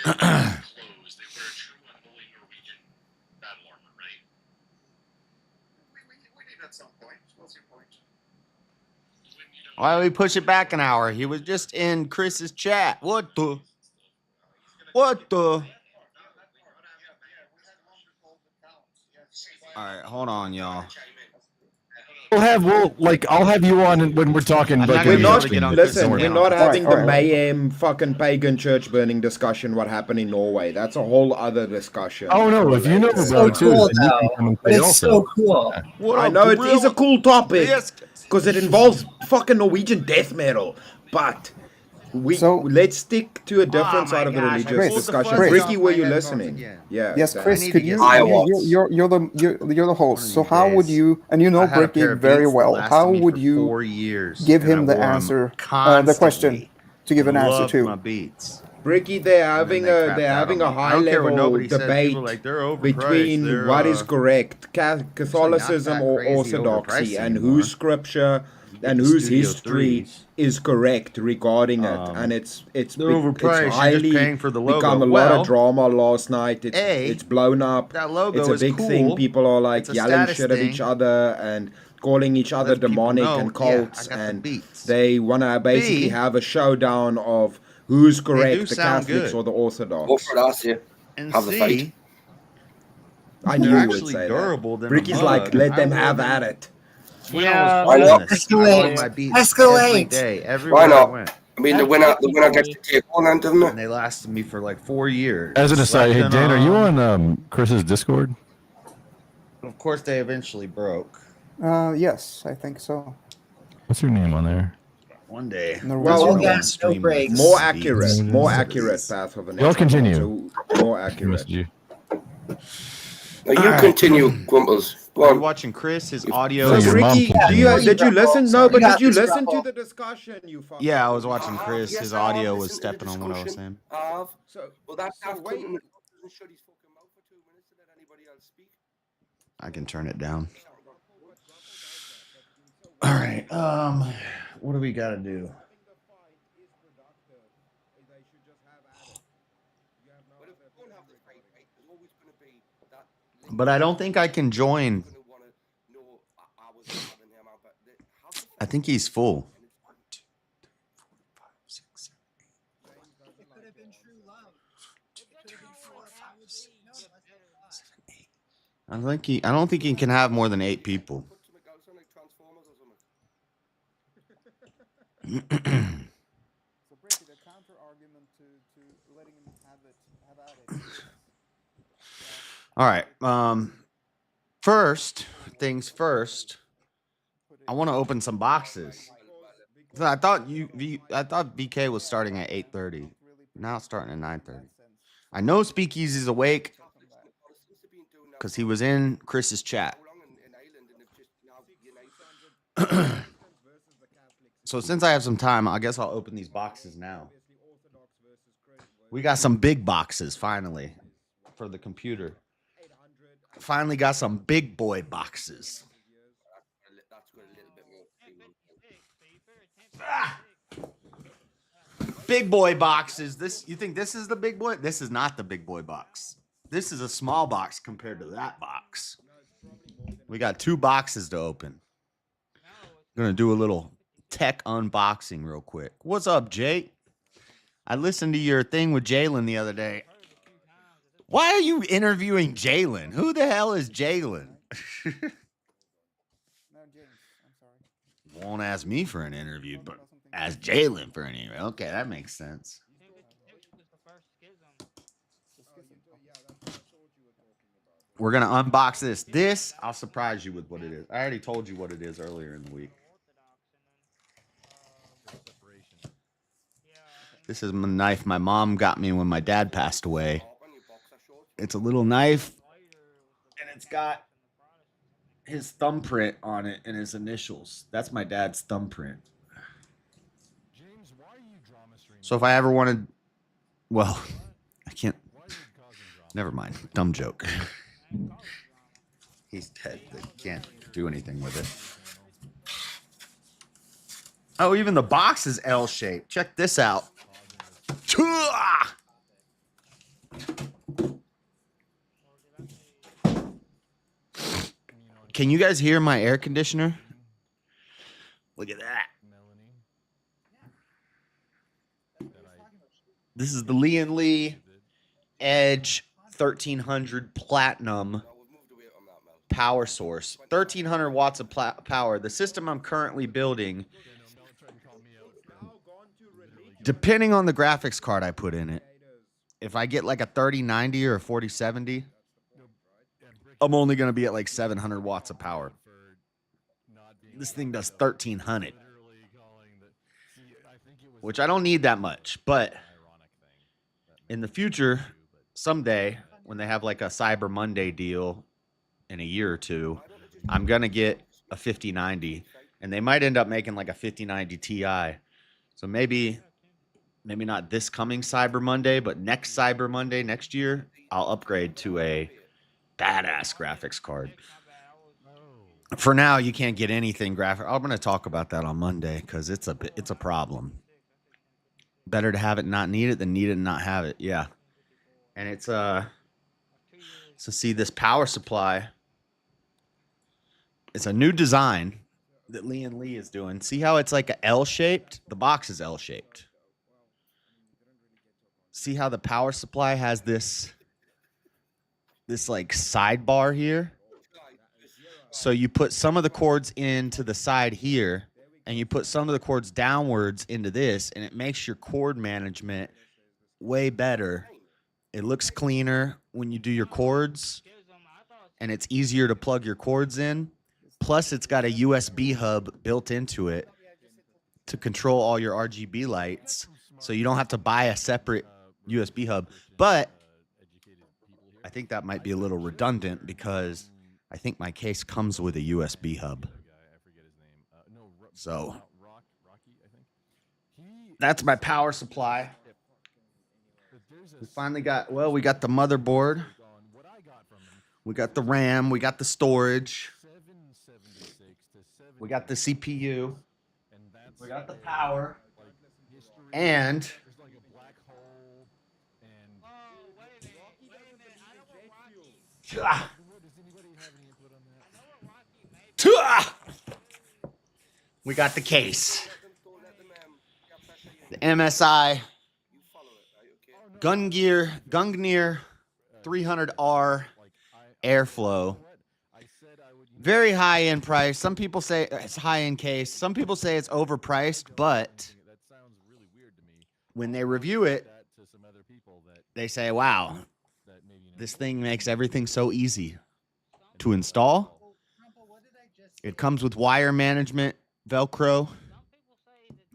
clothes. They wear true unholy Norwegian battle armor, right? We did at some point. What's your point? Why don't we push it back an hour? He was just in Chris's chat. What the? What the? All right, hold on, y'all. I'll have you on when we're talking. I'm Like, not gonna We're be able not, to get on listen, Chris' we're channel. not having the Alright. mayhem fucking pagan church burning discussion what happened in Norway. That's a whole other discussion. Oh no, if you know Related. about it too, cool, then you can though. come and But play it's also. so cool. What I up, know it gorilla? is a cool topic Yes. because it involves fucking Norwegian death metal, but let's stick to a different my side of the gosh, I religious pulled the discussion. fuzz Ricky, off were my you headphones listening? again. Yeah. Yes, exactly. I Chris, need could to you? get You're the host. So how would you? And you know I had a Bricky pair of very beats that well. lasted How me would for you 4 years, give and him I the wore 'em answer, the constantly. question to give an answer Loved to? my beats. Ricky, they're And then having they a crapped they're out having on a me. I high don't care what level nobody says. debate People are like, they're overpriced. between They're, what is correct, Catholicism that or crazy orthodoxy, overpriced and anymore. whose scripture and the whose Studio history 3s. is correct regarding it. And it's They're it's overpriced. You're just highly paying for the logo. become a lot Well, of drama last night. A, It's blown up. that logo It's a is big cool. thing. People are like It's a yelling status shit at thing. each other and calling each other Lets people demonic know, and yeah, cults, I got the and beats. they want to basically B, have a showdown of who's do correct, the sound Catholics good. or the Go Orthodox. for it, ask you. and Have the fight. C, I they're knew you would actually say durable that. than a Ricky's mug. like, let I them wore have them at it. when Yeah, I Why was not? homeless. I wore Escalate. my beats Escalate. every day, Why everywhere I not? went. I mean, the winner gets to take one then, doesn't And it? they lasted me for like 4 years. As an aside, Slept hey in Dan, are you 'em. on Chris's Discord? Of course, they eventually broke. Yes, I think so. What's your name on there? One day. Well, No I'll gas, no stream breaks. More beats. accurate path of an Y'all continue. So more accurate. Missed you. Now you Alright. continue, Grumples. Go Are you on. watching Chris? His audio No, is... your mom Ricky, continues. did you listen? No, but You got did you this, listen to Grumble. the discussion? You fucking Yeah, I was watching Chris. Yes, His I have audio was listened to the stepping on what I was discussion. saying. I have. So, Well, that so Daft wait. Punk doesn't shut his fucking mouth for 2 minutes to let anybody else speak. I can turn it down. All right. What do we got to do? But if we don't have the fight, right, there's always going to be that. But I don't think I can join. Gonna wanna know I was having him out, but have the I fight. think he's full. 1, 2, 3, 4, 5, 6, 7, 8. 2, 3, 4, 5, 6, 7, 8. I don't think he can have more than 8 people. Put some else on, like Transformers or something. So Bricky, the counter argument to letting him have at it. All right. First things first. I want to open some boxes. So I thought VK was starting at 8:30. Now it's starting at 9:30. I know Speakeasy's awake because he was in Chris's chat. So since I have some time, I guess I'll open these boxes now. We got some big boxes finally for the computer. Finally got some big boy boxes. Big boy boxes. You think this is the big boy? This is not the big boy box. This is a small box compared to that box. We got 2 boxes to open. I'm gonna do a little tech unboxing real quick. What's up, Jay? I listened to your thing with Jalen the other day. Why are you interviewing Jalen? Who the hell is Jalen? No, James, I'm sorry. Won't ask me for an interview, but ask Jalen for an interview. Okay, that makes sense. We're going to unbox this. This, I'll surprise you with what it is. I already told you what it is earlier in the week. This is a knife my mom got me when my dad passed away. It's a little knife, and it's got his thumbprint on it and his initials. That's my dad's thumbprint. So if I ever wanted, well, I can't, never mind. Dumb joke. He's dead. They can't do anything with it. Oh, even the box is L-shaped. Check this out. Can you guys hear my air conditioner? Look at that. This is the Lee & Lee Edge 1300 Platinum power source. 1300 watts of power. The system I'm currently building, depending on the graphics card I put in it, if I get like a 3090 or a 4070, I'm only going to be at like 700 watts of power. This thing does 1300, which I don't need that much, but in the future, someday, when they have like a Cyber Monday deal in a year or two, I'm going to get a 5090, and they might end up making like a 5090 Ti. So maybe not this coming Cyber Monday, but next Cyber Monday next year, I'll upgrade to a badass graphics card. For now, you can't get anything graphic. I'm going to talk about that on Monday because it's a problem. Better to have it and not need it than need it and not have it. Yeah. And it's so see this power supply. It's a new design that Lee & Lee is doing. See how it's like a L-shaped? The box is L-shaped. See how the power supply has this like sidebar here? So you put some of the cords into the side here, and you put some of the cords downwards into this, and it makes your cord management way better. It looks cleaner when you do your cords, and it's easier to plug your cords in. Plus, it's got a USB hub built into it to control all your RGB lights, so you don't have to buy a separate USB hub. But I think that might be a little redundant because I think my case comes with a USB hub. So that's my power supply. We finally got, well, we got the motherboard. We got the RAM. We got the storage. We got the CPU. We got the power. And we got the case. The MSI Gungnir 300R Airflow. Very high end price. Some people say it's high end case. Some people say it's overpriced, but when they review it, they say, wow, this thing makes everything so easy to install. It comes with wire management Velcro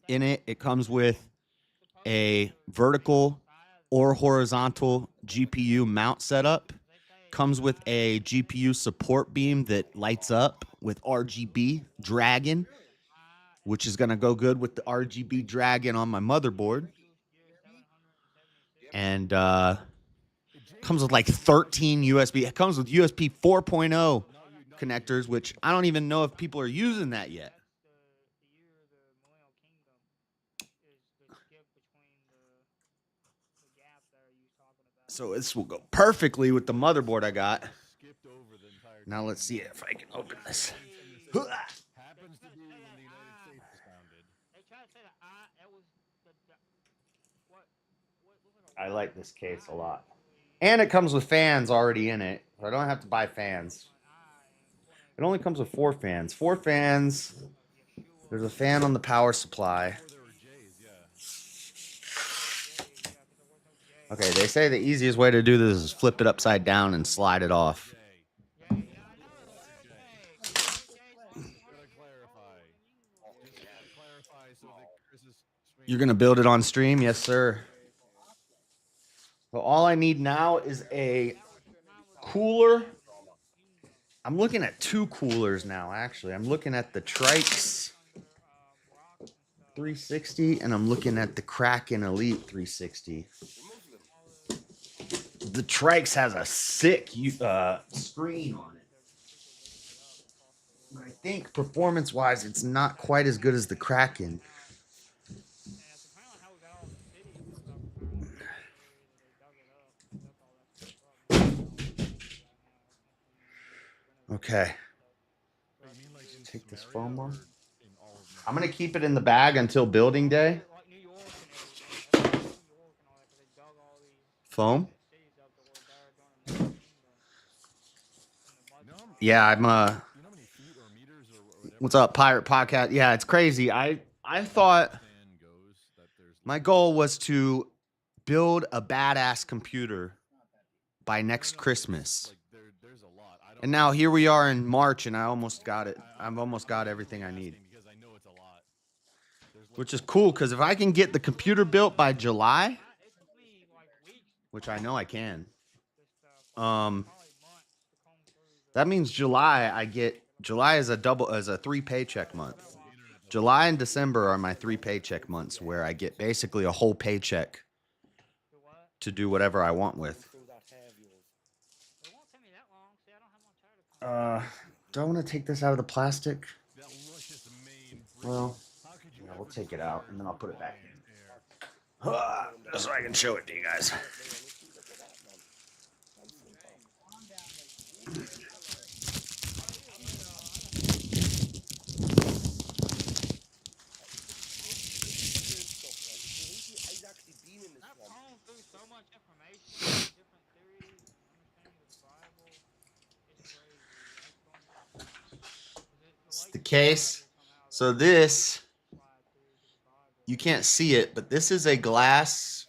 in it. It comes with a vertical or horizontal GPU mount setup. Comes with a GPU support beam that lights up with RGB Dragon, which is going to go good with the RGB Dragon on my motherboard. And comes with like 13 USB. It comes with USB 4.0 connectors, which I don't even know if people are using that yet. So this will go perfectly with the motherboard I got. Now let's see if I can open this. I like this case a lot. And it comes with fans already in it. So I don't have to buy fans. It only comes with 4 fans. 4 fans. There's a fan on the power supply. Okay, they say the easiest way to do this is flip it upside down and slide it off. You're going to build it on stream? Yes, sir. So all I need now is a cooler. I'm looking at 2 coolers now, actually. I'm looking at the Trikes 360, and I'm looking at the Kraken Elite 360. The Trikes has a sick screen on it. I think performance-wise, it's not quite as good as the Kraken. Okay. take this foam off. I'm gonna keep it in the bag until building day. Foam. Yeah, I'm what's up, Pirate Podcast? Yeah, it's crazy. I thought my goal was to build a badass computer by next Christmas. And now here we are in March and I almost got it. I've almost got everything I need. Which is cool because if I can get the computer built by July, which I know I can, that means July is a 3 paycheck month. July and December are my 3 paycheck months where I get basically a whole paycheck to do whatever I want with. Do I want to take this out of the plastic? Well, yeah, we'll take it out and then I'll put it back in. Just so I can show it to you guys. It's the case. So this, you can't see it, but this is a glass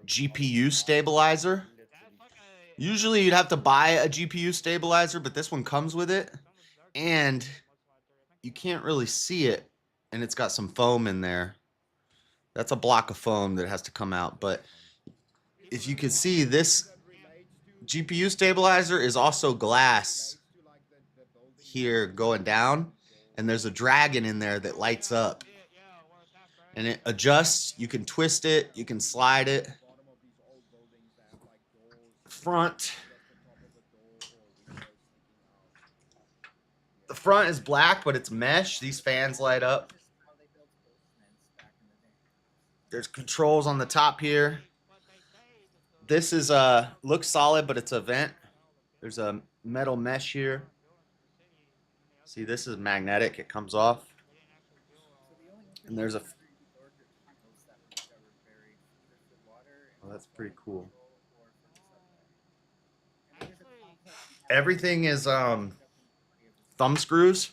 GPU stabilizer. Usually you'd have to buy a GPU stabilizer, but this one comes with it. And you can't really see it. And it's got some foam in there. That's a block of foam that has to come out. But if you can see, this GPU stabilizer is also glass here going down. And there's a dragon in there that lights up. And it adjusts. You can twist it. You can slide it. Front. The front is black, but it's mesh. These fans light up. There's controls on the top here. This is looks solid, but it's a vent. There's a metal mesh here. See, this is magnetic. It comes off. And there's a... Oh, that's pretty cool. Everything is thumb screws.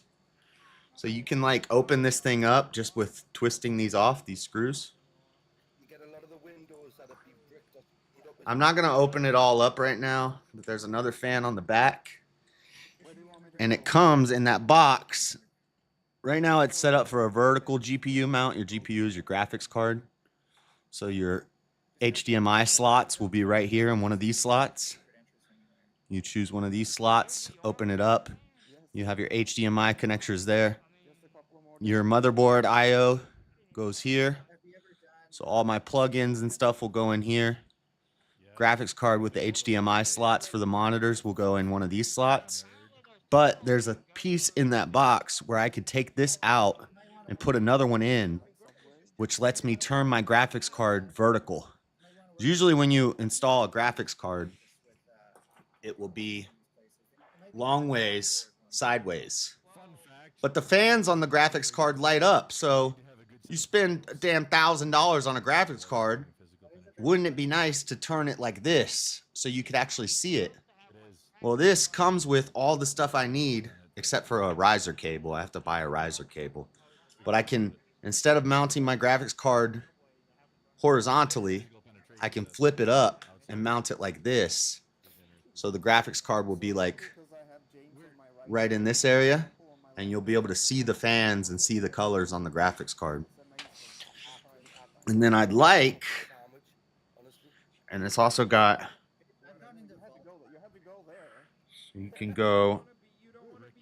So you can like open this thing up just with twisting these off, these screws. I'm not going to open it all up right now, but there's another fan on the back. And it comes in that box. Right now it's set up for a vertical GPU mount. Your GPU is your graphics card. So your HDMI slots will be right here in one of these slots. You choose one of these slots, open it up. You have your HDMI connectors there. Your motherboard I/O goes here. So all my plugins and stuff will go in here. Graphics card with the HDMI slots for the monitors will go in one of these slots. But there's a piece in that box where I could take this out and put another one in, which lets me turn my graphics card vertical. Usually when you install a graphics card, it will be long ways, sideways. But the fans on the graphics card light up. So you spend a damn $1,000 on a graphics card. Wouldn't it be nice to turn it like this so you could actually see it? Well, this comes with all the stuff I need except for a riser cable. I have to buy a riser cable. But I can, instead of mounting my graphics card horizontally, I can flip it up and mount it like this. So the graphics card will be like right in this area, and you'll be able to see the fans and see the colors on the graphics card. And then I'd like, and it's also got, you can go,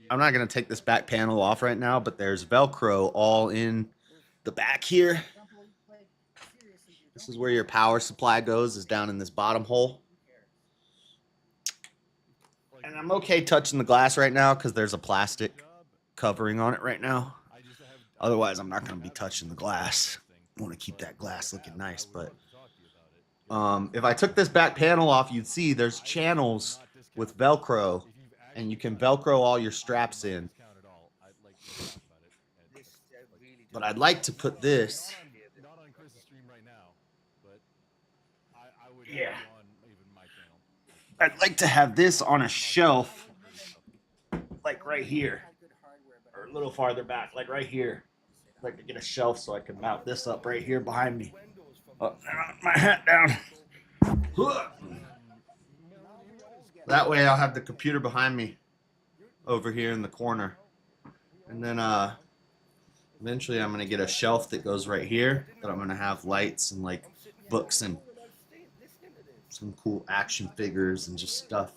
I'm not going to take this back panel off right now, but there's Velcro all in the back here. This is where your power supply goes, is down in this bottom hole. And I'm okay touching the glass right now because there's a plastic covering on it right now. Otherwise, I'm not going to be touching the glass. I want to keep that glass looking nice. But if I took this back panel off, you'd see there's channels with Velcro, and you can Velcro all your straps in. But I'd like to put this. Not on Chris's stream right now, but I would Yeah. have you on even my channel. I'd like to have this on a shelf, like right here, or a little farther back, like right here. I'd like to get a shelf so I can mount this up right here behind me. Oh, my hat down. That way I'll have the computer behind me over here in the corner. And then eventually I'm going to get a shelf that goes right here that I'm going to have lights and like books and some cool action figures and just stuff.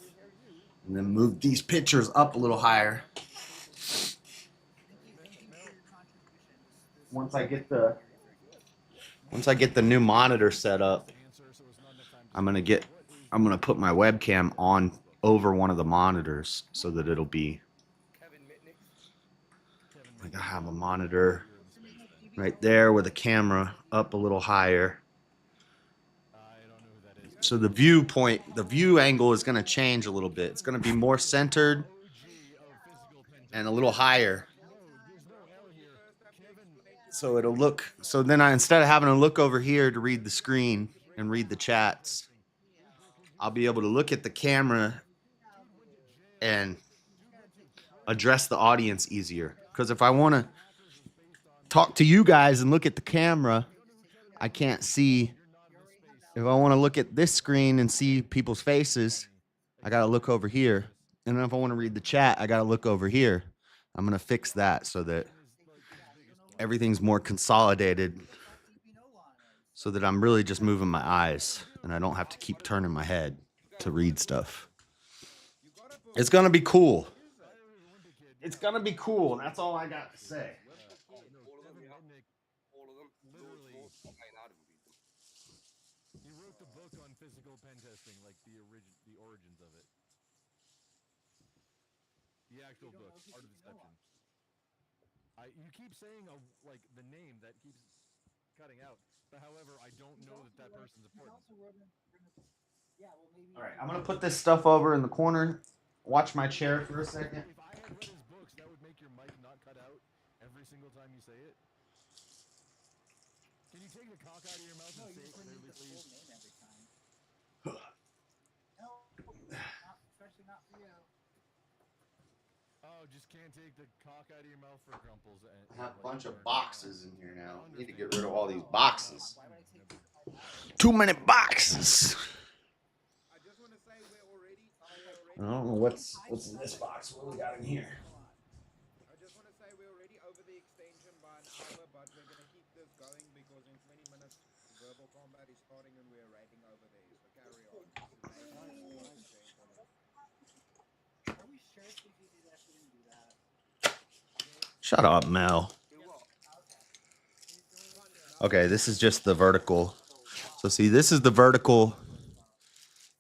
And then move these pictures up a little higher. Once I get the new monitor set up, I'm gonna put my webcam on over one of the monitors so that it'll be like I have a monitor right there with a camera up a little higher. So the view angle is gonna change a little bit. It's gonna be more centered and a little higher. So it'll look, so then instead of having to look over here to read the screen and read the chats, I'll be able to look at the camera and address the audience easier. Because if I want to talk to you guys and look at the camera, I can't see. If I want to look at this screen and see people's faces, I got to look over here. And then if I want to read the chat, I got to look over here. I'm going to fix that so that everything's more consolidated so that I'm really just moving my eyes and I don't have to keep turning my head to read stuff. It's going to be cool. It's going to be cool. And that's all I got to say. He wrote the book on physical pen testing, like the origins of it. The actual book, Art of Deception. You keep saying like the name that keeps cutting out, but however, I don't know that person's important. All right, I'm gonna put this stuff over in the corner. Watch my chair for a second. If I had read his books, that would make your mic not cut out every single time you say it. Can you take the cock out of your mouth and say it clearly, please? Especially not for you. Oh, just can't take the cock out of your mouth for Grumples. I have a bunch of boxes in here now. I need to get rid of all these boxes. Too many boxes. I don't know what's in this box. What do we got in here? I just want to say we're already over the extension by an hour, but we're going to keep this going because in 20 minutes verbal combat is starting and we're raiding over there. So carry on. Are we sure CPC actually didn't do that? Shut up, Mel. Okay, this is just the vertical. So see, this is the vertical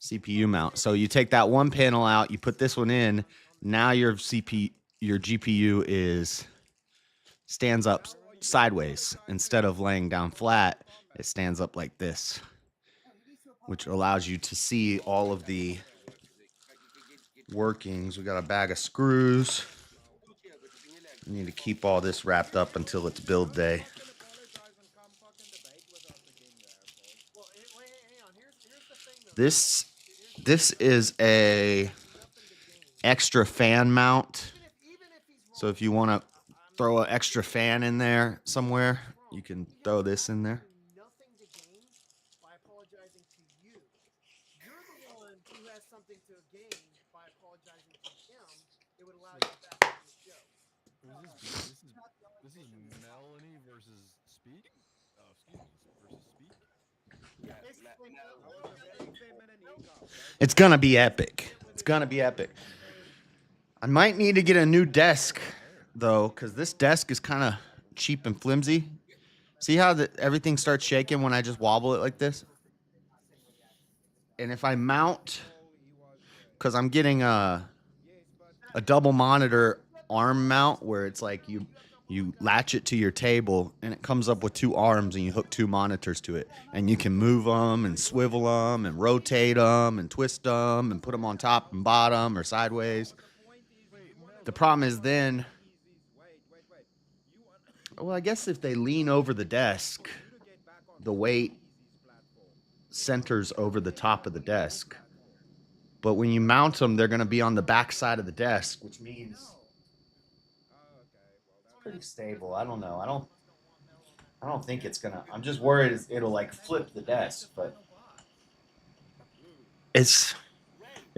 CPU mount. So you take that one panel out, you put this one in. Now your GPU stands up sideways instead of laying down flat. It stands up like this, which allows you to see all of the workings. We got a bag of screws. We need to keep all this wrapped up until it's build day. This is a extra fan mount. So if you want to throw an extra fan in there somewhere, you can throw this in there. Nothing to gain by apologizing to you. You're the one who has something to gain by apologizing to him. It would allow you back on the show. This is Melanie versus Speak? Oh, excuse me, versus Speak? It's gonna be epic. It's gonna be epic. I might need to get a new desk though, because this desk is kind of cheap and flimsy. See how everything starts shaking when I just wobble it like this? And if I mount, because I'm getting a double monitor arm mount where it's like you latch it to your table and it comes up with two arms and you hook two monitors to it and you can move them and swivel them and rotate them and twist them and put them on top and bottom or sideways. The problem is then Well, I guess if they lean over the desk, the weight centers over the top of the desk. But when you mount them, they're going to be on the back side of the desk, which means it's pretty stable. I don't know. I don't think it's gonna. I'm just worried it'll like flip the desk, but it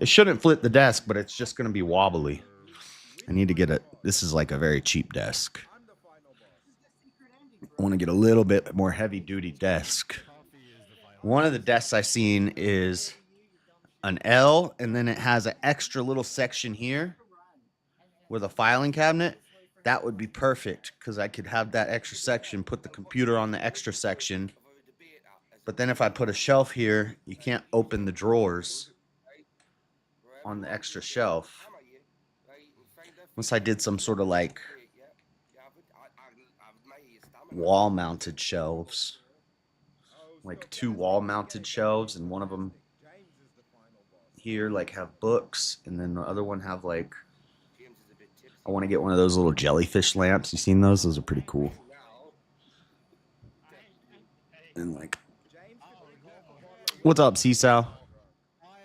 shouldn't flip the desk, but it's just gonna be wobbly. I need to get this is like a very cheap desk. I want to get a little bit more heavy duty desk. One of the desks I've seen is an L, and then it has an extra little section here with a filing cabinet. That would be perfect because I could have that extra section, put the computer on the extra section. But then if I put a shelf here, you can't open the drawers on the extra shelf. Once I did some sort of like wall mounted shelves, like 2 wall mounted shelves, and one of them here like have books, and then the other one have like, I want to get one of those little jellyfish lamps. You seen those? Those are pretty cool. And like, what's up, Seesaw? I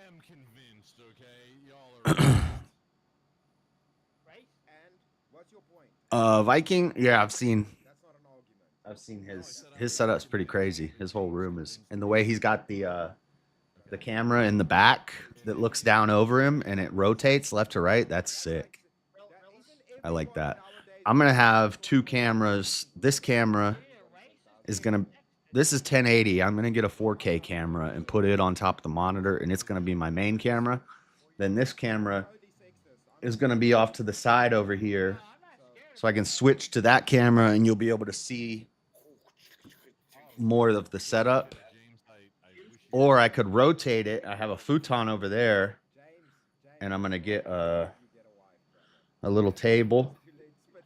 am convinced, okay? Y'all are Viking. Yeah, I've seen his setup's pretty crazy. His whole room is, and the way he's got the camera in the back that looks down over him and it rotates left to right. That's sick. I like that. I'm gonna have 2 cameras. This camera is gonna. This is 1080. I'm gonna get a 4K camera and put it on top of the monitor, and it's gonna be my main camera. Then this camera is gonna be off to the side over here, so I can switch to that camera, and you'll be able to see more of the setup. Or I could rotate it. I have a futon over there, and I'm gonna get a little table,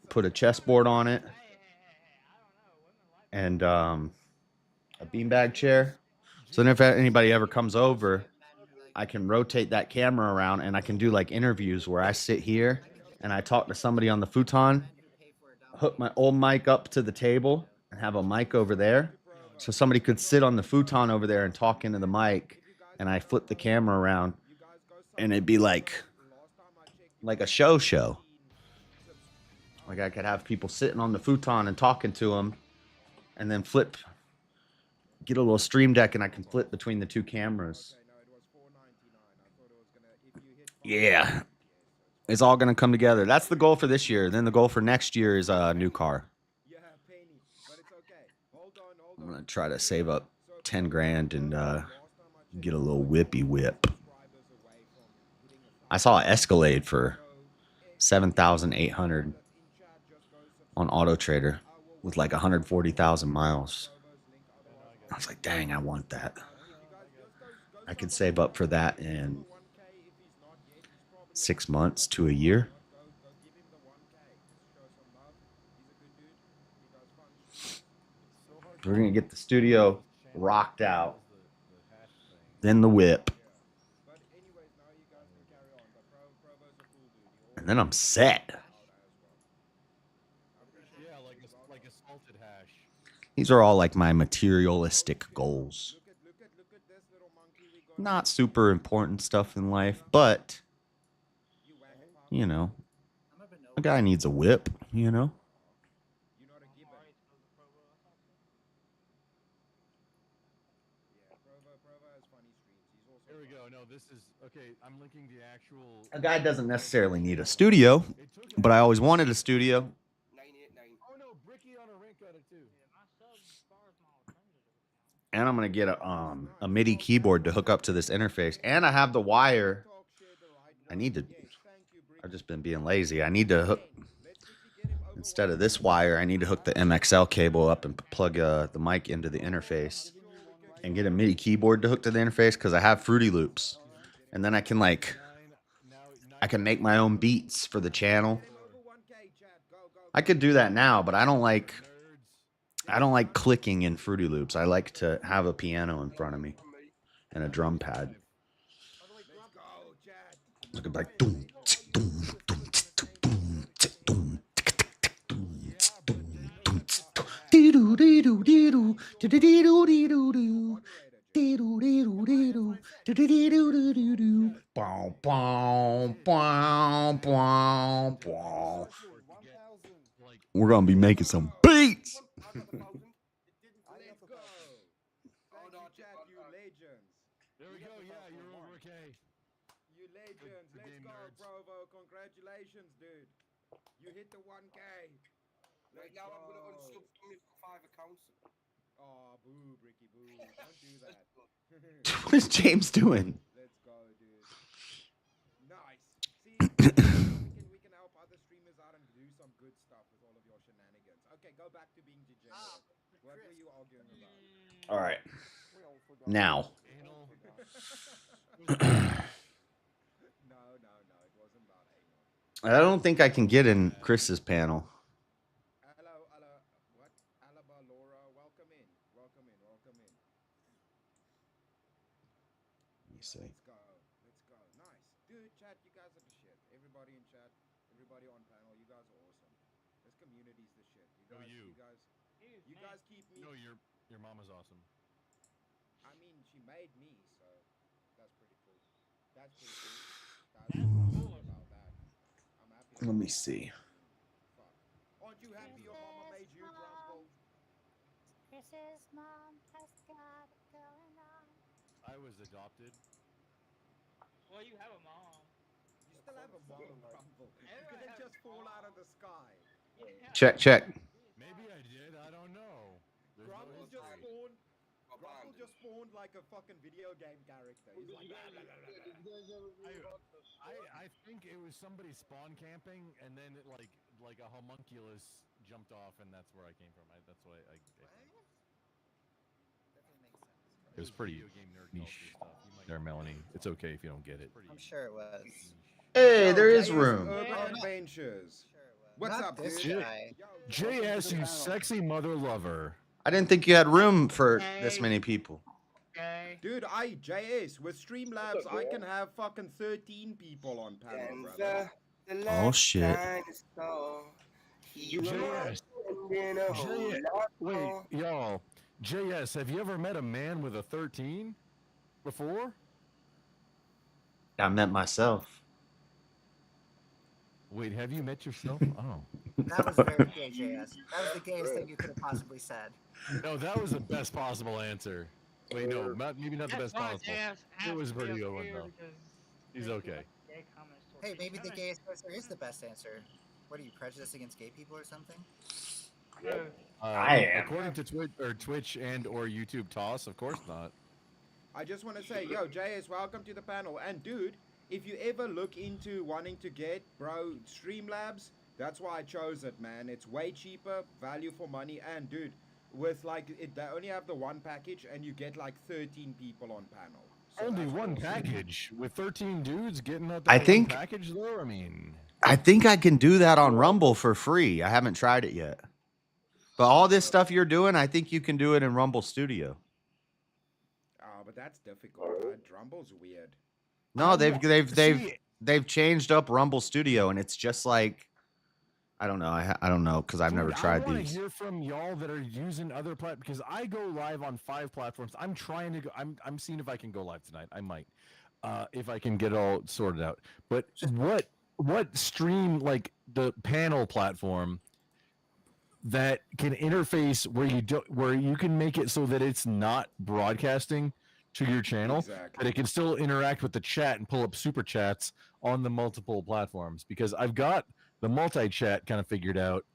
put a chessboard on it, and a beanbag chair. So then if anybody ever comes over, I can rotate that camera around, and I can do like interviews where I sit here and I talk to somebody on the futon, hook my old mic up to the table and have a mic over there. So somebody could sit on the futon over there and talk into the mic, and I flip the camera around, and it'd be like a show. Like I could have people sitting on the futon and talking to them, and then get a little stream deck, and I can flip between the 2 cameras. Yeah. It's all going to come together. That's the goal for this year. Then the goal for next year is a new car. I'm going to try to save up 10 grand and get a little whippy whip. I saw an Escalade for 7,800 on Auto Trader with like 140,000 miles. I was like, dang, I want that. I could save up for that in 6 months to a year. We're going to get the studio rocked out, then the whip, and then I'm set. Yeah, like a salted hash. These are all like my materialistic goals. Not super important stuff in life, but, you know, a guy needs a whip, you know? Here we go. No, this is okay. I'm linking the actual. A guy doesn't necessarily need a studio, but I always wanted a studio. Oh no, Bricky on a rink got it too. And I'm going to get a MIDI keyboard to hook up to this interface. And I have the wire. I've just been being lazy. I need to hook, instead of this wire, I need to hook the MXL cable up and plug the mic into the interface and get a MIDI keyboard to hook to the interface, because I have Fruity Loops. And then I can make my own beats for the channel. I could do that now, but I don't like clicking in Fruity Loops. I like to have a piano in front of me and a drum pad. Look at like doom, doom, doom, doom, doom, doom, doom, doom. We're gonna be making some beats. Another 1,000. Let's go. Thank you, chat, you legends. There we go. Yeah, you're over K. You legends. Good Let's game, go, nerds. Provo. Congratulations, dude. You hit the 1K. Right now, I'm going to unsub from my 5 accounts. Oh, boo, Bricky, boo. Don't do that. What's James doing? Let's go, dude. Nice. See, we can help other streamers out and do some good stuff with all of your shenanigans. Okay, go back to being degenerate. What were you arguing about? All right. We all forgot. Now. Anal. No, it wasn't about anal. I don't think I can get in Chris's panel. Hello, what? Alaba, Laura, welcome in. Welcome in. Let me see. Let's go. Nice. Dude, chat, you guys are the shit. Everybody in chat, everybody on panel, you guys are awesome. This community's the shit. No, you. You guys keep me. No, your mama's awesome. I mean, she made me, so that's pretty cool. That's cool about that. I'm happy. Let me see. Fuck. Aren't you happy your mama made you, Grumble? Chris's mom has got it going on. I was adopted. Well, you have a mom. You still have a mom, Grumble. You couldn't just fall out of the sky. Check. Maybe I did. I don't know. There's no Grumble history. just spawned like a fucking video game character. He's like, I think it was somebody spawn camping, and then it, like a homunculus jumped off, and that's where I came from. That's why I think. It was pretty niche stuff. There, Melanie. It's okay if you don't get it. I'm sure it was. Hey, there is room. Urban Adventures. What's Not up, this dude? guy. JS, you sexy mother lover. I didn't think you had room for this many people. Dude, JS, with Streamlabs, I can have fucking 13 people on panel, brother. Oh shit. JS. Wait, y'all. JS, have you ever met a man with a 13 before? I met myself. Wait, have you met yourself? Oh. That was very gay, JS. That was the gayest thing you could have possibly said. No, that was the best possible answer. Wait, no, maybe not the best possible. It was a pretty good one, though. He's okay. Hey, maybe the gayest answer is the best answer. What are you, prejudiced against gay people or something? I am. According to Twitch and or YouTube toss, of course not. I just want to say, yo, JS, welcome to the panel. And dude, if you ever look into wanting to get, bro, Streamlabs, that's why I chose it, man. It's way cheaper, value for money, and dude, with like, they only have the one package, and you get like 13 people on panel. So Only one awesome. package with 13 dudes getting out I that think- one package, though. I mean, I think I can do that on Rumble for free. I haven't tried it yet. But all this stuff you're doing, I think you can do it in Rumble Studio. Oh, but that's difficult. Drumble's weird. No, they've changed up Rumble Studio, and it's just like, I don't know. I don't know because I've never tried I want these. to hear from y'all that are using other platforms because I go live on 5 platforms. I'm trying to go. I'm seeing if I can go live tonight. I might, if I can get all sorted out. But what stream, like the panel platform that can interface where you can make it so that it's not broadcasting to your channel, but it can still interact with the chat and pull up super chats on the multiple platforms, because I've got the multi-chat kind of figured out,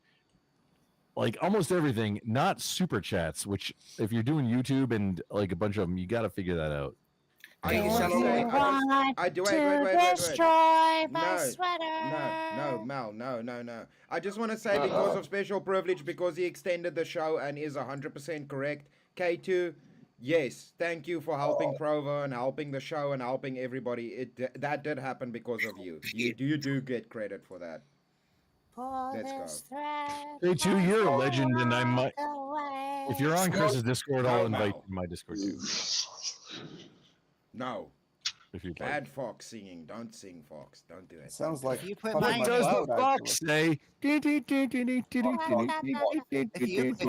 like almost everything, not super chats, which if you're doing YouTube and like a bunch of them, you got to figure that out. I do. Wait. No, Mel, no. I just want to say, because of special privilege, because he extended the show and is 100% correct. K2, yes, thank you for helping Provo and helping the show and helping everybody. That did happen because of you. You do get credit for that. Let's go. K2, you're a legend, and I might. If you're on Chris's Discord, I'll invite you to my Discord too. No. If you Bad fox singing. Don't sing, fox. Don't do that. Sounds like If you put Puffin my What does the McCloud, fox say? if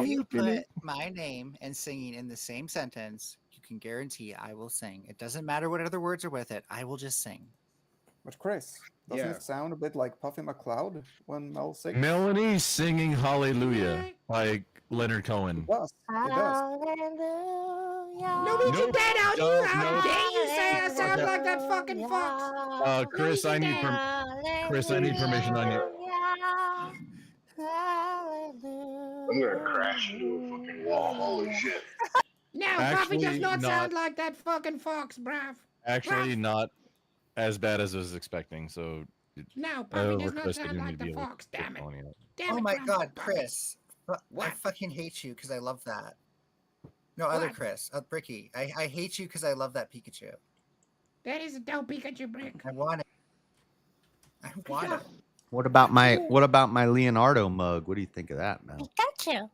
you put my name and singing in the same sentence, you can guarantee I will sing. It doesn't matter what other words are with it. I will just sing. But Chris, doesn't Yeah. it sound a bit like Puffin McCloud when Mel sings? Melanie singing Hallelujah by Leonard Cohen. It does. It does. Hallelujah. Nope, How dare you say I sound Okay. like that fucking fox? Chris, I need Chris, I need permission on you. I'm gonna crash into a fucking wall. Holy shit. No, Puffy does not sound like that fucking fox, bruv. Actually, not as bad as I was expecting. So No, I requested him to be able to Damn it. on it. Damn Oh it, my Grandpa. God, Chris! I What? fucking hate you because I love that. No, other What? Chris, Bricky. I hate you because I love that Pikachu. That is a dope Pikachu brick. I want it. I want it. What about my Leonardo mug? What do you think of that, Mel? Pikachu.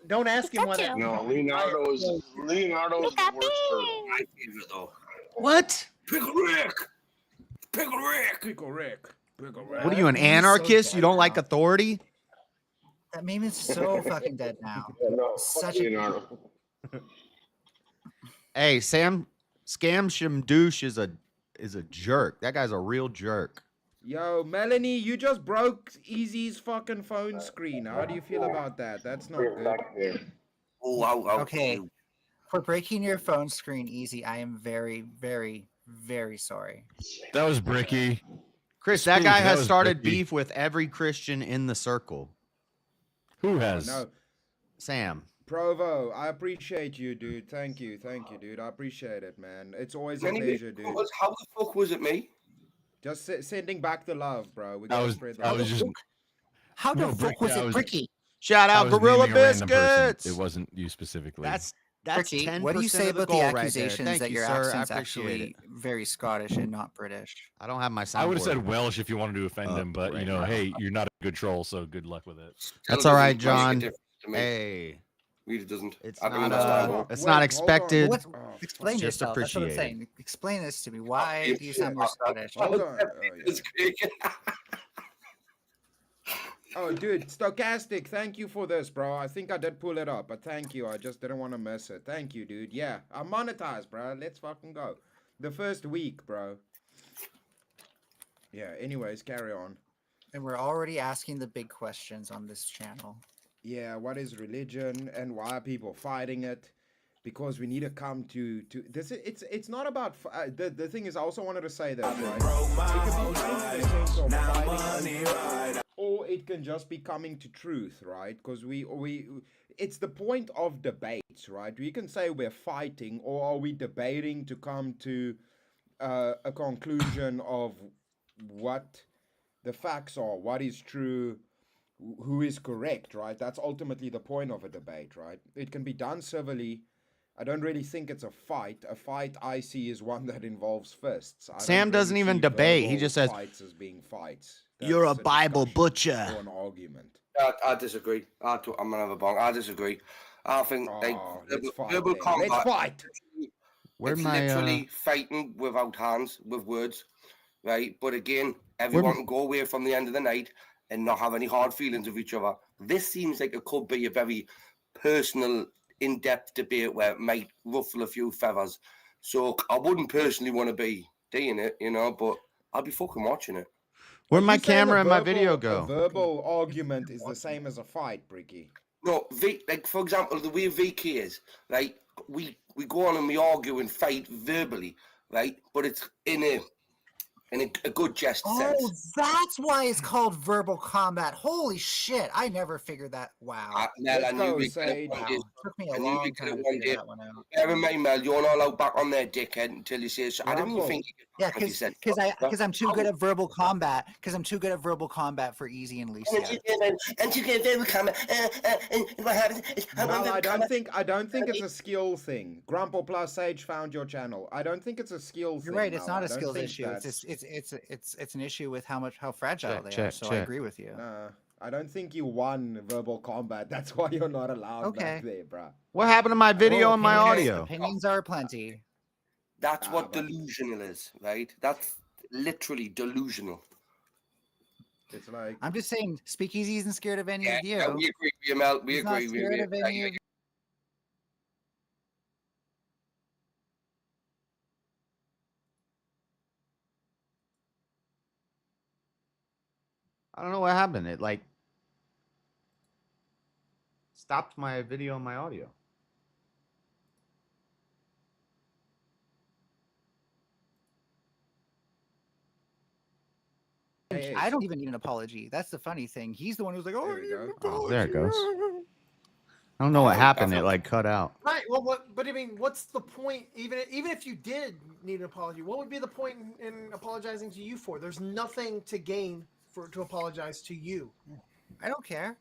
Don't ask him what. Pikachu. No, Leonardo's the worst turtle. My favorite though. What? Pickle Rick. Pickle Rick. Pickle Rick. Pickle Rick. What are you, an That meme's so anarchist? You dead don't like now. authority? That meme is so fucking dead now. Yeah, no, fuck Such a Leonardo. Hey, Scam Shimdouche is a jerk. That guy's a real jerk. Yo, Melanie, you just broke Easy's fucking phone screen. How do you feel about that? That's not We're good. back there. Oh, wow. Okay. For breaking your phone screen easy, I am very, very, very sorry. That was Bricky. Chris, that Spook, guy that has was started Bricky. beef with every Christian in the circle. Who has? No, Sam. Provo, I appreciate you, dude. Thank you, dude. I appreciate it, man. It's always a pleasure, dude. How the fuck was it me? Just sending back the love, bro. We I gotta was spread the I love. was just How the No, fuck Bricky, was I it was- Bricky? Shout I out was Gorilla naming a random person. Biscuits. It wasn't you specifically. That's Bricky, 10% what do you say of the about the goal right there. accusations Thank that you, your sir. I accent's appreciate actually it. very Scottish and not British? I don't have my soundboard. I would have said Welsh if you wanted to offend him, but right you know, now. hey, you're not a good troll, so good luck with it. That's Still all right, doesn't make a John. difference to me. Hey, Really doesn't. it's I don't not understand. it's not expected. What? Oh, Explain Just yourself. That's what I'm appreciate saying. Explain this to me. Why do you sound more Scottish? Hold on. It's great. Oh, dude, Stochastic, thank you for this, bro. I think I did pull it up, but thank you. I just didn't want to miss it. Thank you, dude. Yeah, I'm monetized, bro. Let's fucking go. The first week, bro. Yeah, anyways, carry on. And we're already asking the big questions on this channel. Yeah, what is religion and why are people fighting it? Because we need to come to this. It's not about the thing is. I also wanted to say this, right? It can be framed in the sense of fighting, or it can just be coming to truth, right? Because it's the point of debates, right? We can say we're fighting, or are we debating to come to a conclusion of what the facts are, what is true, who is correct, right? That's ultimately the point of a debate, right? It can be done civilly. I don't really think it's a fight. A fight I see is one that involves fists. I Sam don't doesn't really even see debate. He verbal just says, fights as being fights. "You're a That's Bible discussion butcher." or an argument. I disagree. I'm gonna have a bong. I disagree. I think Oh, let's fight. verbal then. combat. Let's fight. Where'd It's my literally fighting without hands, with words, right? But again, everyone can go away from the end of the night and not have any hard feelings with each other. This seems like it could be a very personal, in-depth debate where it might ruffle a few feathers. So I wouldn't personally want to be doing it, you know, but I'll be fucking watching it. Where'd Are my you saying camera a and my verbal- video A go? verbal argument is the same as a fight, Bricky. No, like for example, the way VK is, right? We go on and we argue and fight verbally, right? But it's in a good jest Oh, sense. that's why it's called verbal combat. Holy shit. I never figured that. Wow. Mel, Let's I go, knew we Sage. could have Wow. Took me a I knew long we could time have to one figure day. that one out. Bear in mind, Mel, you're not allowed back on there, dickhead, until you say, I didn't even Grumble. think Yeah, as you said. because I'm too good at verbal combat. Because I'm too good at verbal combat for Easy and Lisa. And you get very comment. And what happens is No, I don't think it's a skill thing. Grumple plus Sage found your channel. I don't think it's a skill thing. You're right. It's Mel. not I a don't skills think issue. that's- It's an issue with how fragile Check, they are. check, So I check. agree with you. Nah, I don't think you won verbal combat. That's why you're not allowed Okay. back there, bruh. What happened to my video and my Opinions- audio? Opinions are plenty. That's what delusional is, right? That's literally delusional. It's like I'm just saying, Speakeasy isn't scared of any of you. Yeah, we agree with you, Mel. We He's not agree with scared you. of any of you. I don't know what happened. It like stopped my video and my audio. Hey, I don't even need an apology. That's the funny thing. He's the one who's like, "Oh, There we go. Oh, there it goes. I don't know what happened. It like cut out. Right. Well, but I mean, what's the point? Even if you did need an apology, what would be the point in apologizing to you for? There's nothing to gain to apologize to you. I don't care.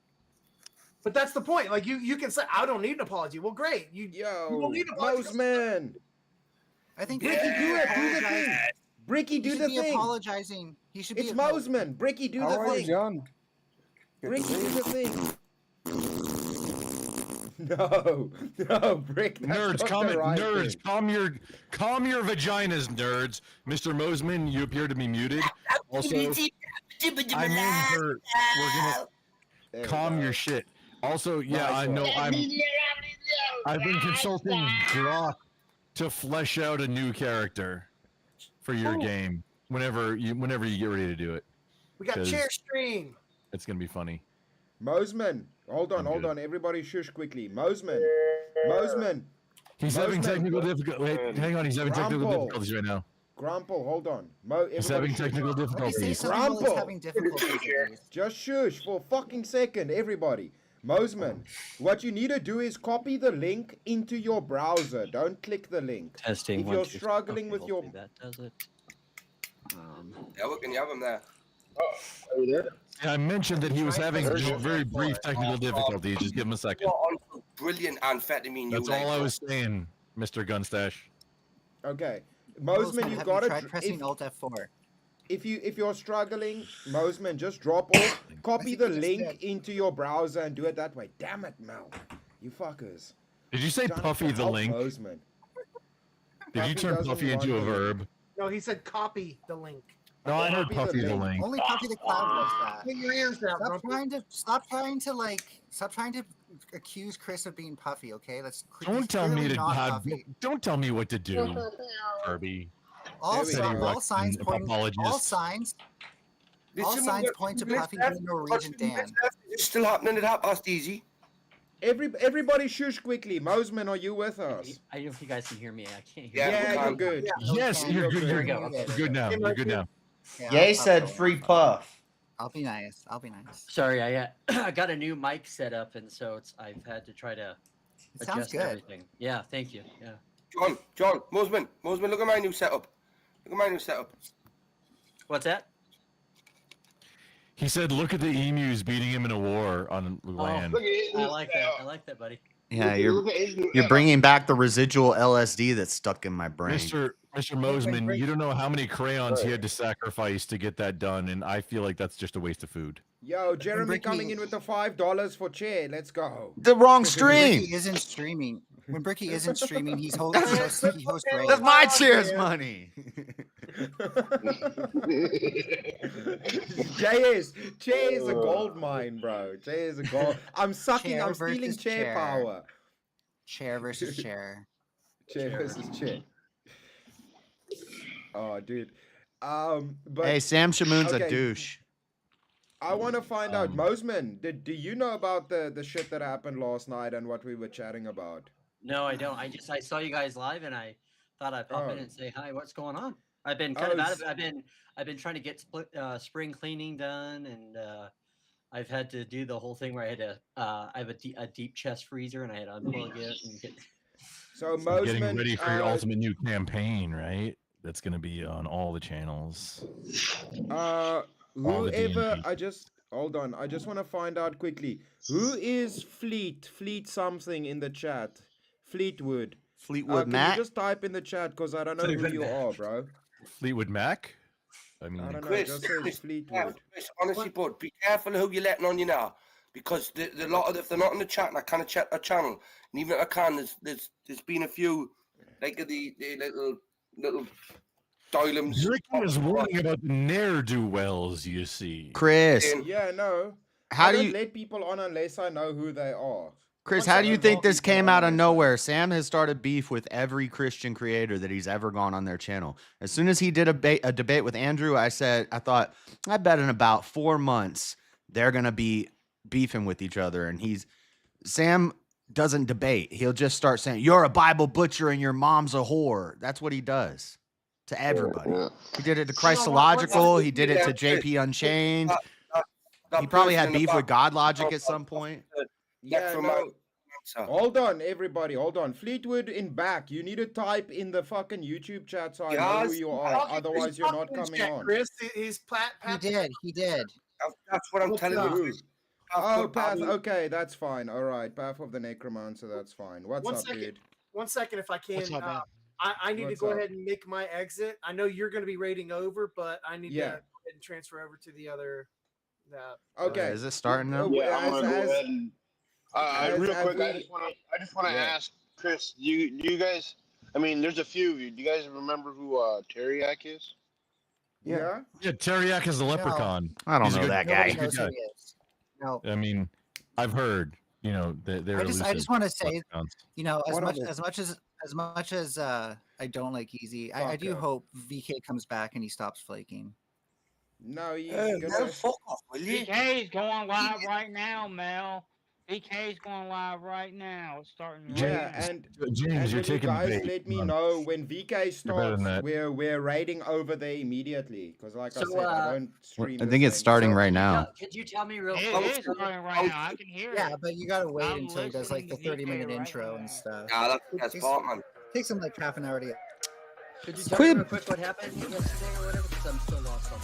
But that's the point. Like you can say, I don't need an apology. Well, great. You don't need an apology. Moseman. I think Bricky, do it. Do the thing. Bricky, do the thing. Apologizing. He should be. It's Moseman. Bricky, do the thing. John? Bricky, do the thing. No, Brick. Nerds, calm your vaginas, nerds. Mr. Moseman, you appear to be muted. Also, I mean, we're gonna calm your shit. Also, yeah, I know I've been consulting Grok to flesh out a new character for your game whenever you get ready to do it. We got chair stream. It's gonna be funny. Moseman, hold on. Everybody shush quickly. Moseman. He's having technical difficulties. Wait, hang on. He's having technical difficulties right now. Grumple, hold on. He's having technical difficulties. Grumple. Just shush for a fucking second, everybody. Moseman, what you need to do is copy the link into your browser. Don't click the link. Testing. If you're struggling with your... That does it. Yeah, look, can you have him there? Are you there? Yeah, I mentioned that he was having very brief technical difficulties. Just give him a second. Brilliant amphetamine. That's all I was saying, Mr. Gunstash. Okay. Moseman, you gotta... Try pressing Alt F4. If you're struggling, Moseman, just drop off, copy the link into your browser and do it that way. Damn it, Mel. You fuckers. Did you say Puffy the link? Moseman. Did you turn Puffy into a verb? No, he said copy the link. No, I heard Puffy the link. Only Puffy the Cloud does that. Clean your ears out, bro. Stop trying to accuse Chris of being Puffy, okay? Don't tell me what to do, Herbie. All signs point to Puffy being Norwegian Dan. It's still happening at 1:30. Everybody shush quickly. Moseman, are you with us? I don't know if you guys can hear me. I can't hear you. Yeah, you're good. Yes, you're good. Here we go. You're good now. You're good now. Ye said free puff. I'll be nice. Sorry, I got a new mic set up, and so I've had to try to adjust everything. Yeah, thank you. Yeah. John, Moseman, look at my new setup. What's that? He said, "Look at the emus beating him in a war on land." I like that, buddy. Yeah, you're bringing back the residual LSD that's stuck in my brain. Mr. Moseman, you don't know how many crayons he had to sacrifice to get that done, and I feel like that's just a waste of food. Yo, Jeremy coming in with the $5 for chair. Let's go. The wrong stream. When Bricky isn't streaming, he hosts Ray. That's my chair's money. Chair is a gold mine, bro. Chair is a gold. I'm stealing chair power. Chair versus chair. Chair versus chair. Oh, dude. But hey, Sam Shamoon's a douche. I want to find out, Moseman, do you know about the shit that happened last night and what we were chatting about? No, I don't. I saw you guys live, and I thought I'd pop in and say hi. What's going on? I've been kind of out of it. I've been trying to get spring cleaning done, and I've had to do the whole thing where I had to. I have a deep chest freezer, and I had to unplug it and get. So Moseman, getting ready for your ultimate new campaign, right? That's going to be on all the channels. Whoever, hold on. I just want to find out quickly. Who is Fleet something in the chat? Fleetwood Mac? Can you just type in the chat because I don't know who you are, bro. Fleetwood Mac? I mean, I don't know. Chris, It just says Fleetwood. Chris, honestly, bud, be careful who you're letting on you now, because the lot of if they're not in the chat, and I kind of check their channel, and even if I can, there's been a few like the little little dilemmas. Ricky was warning about the ne'er-do-wells, you see. Chris, Yeah, no. how I do don't you, let people on unless I know who they are. Chris, Once how I do you don't think let this people came on out of unless I know. nowhere? Sam has started beef with every Christian creator that he's ever gone on their channel. As soon as he did a debate with Andrew, I thought, I bet in about 4 months they're gonna be beefing with each other. And Sam doesn't debate. He'll just start saying, "You're a Bible butcher and your mom's a whore." That's what he does to everybody. He did it to Christological. He did it to JP Unchained. He probably had beef with God Logic at some point. Yeah, no. Hold on, everybody. Hold on. Fleetwood in back. You need to type in the fucking YouTube chat so I know who you are. Otherwise, you're not coming on. Chris, he's He did. That's what I'm telling you. Oh, Path. Okay, that's fine. All right. Path of the Necromancer. That's fine. What's up, dude? 1 second, if I can. What's up, man? I need What's to go up? ahead and make my exit. I know you're going to be raiding over, but I need to go Yeah. ahead and transfer over to the other. Okay. Is it starting now? Yeah, I'm gonna go ahead and real as quick. we- I just want to Yeah. ask Chris. Do you guys? I mean, there's a few of you. Do you guys remember who Teriak is? Yeah. Yeah, Teriak is the leprechaun. I don't He's a know good- that guy. he's a good Knows who guy. he is. No. I mean, I've heard. You know, they're I just elusive want to say, leprechauns. you know, as What much other- as I don't like Easy, I do Okay. hope VK comes back and he stops flaking. No, he's Man, gonna. fuck off, will you? BK's going live right now, Mel. BK's going live right now. It's starting right Yeah, now. and James, and you're when you taking the guys bait. let me Come on. know when VK better starts. than that. We're raiding over there immediately because, like I So, said, I don't stream. I the think it's same starting stuff. right now. Could you tell me real It quick? is starting right now. I can hear it. Yeah, but you gotta wait I'm until he does like the listening to 30-minute VK right intro now. and stuff. Yeah, that's Takes- part, man. Takes him like half an hour to get. Could you tell Quib. me real quick what happened yesterday or whatever? Because I'm still lost on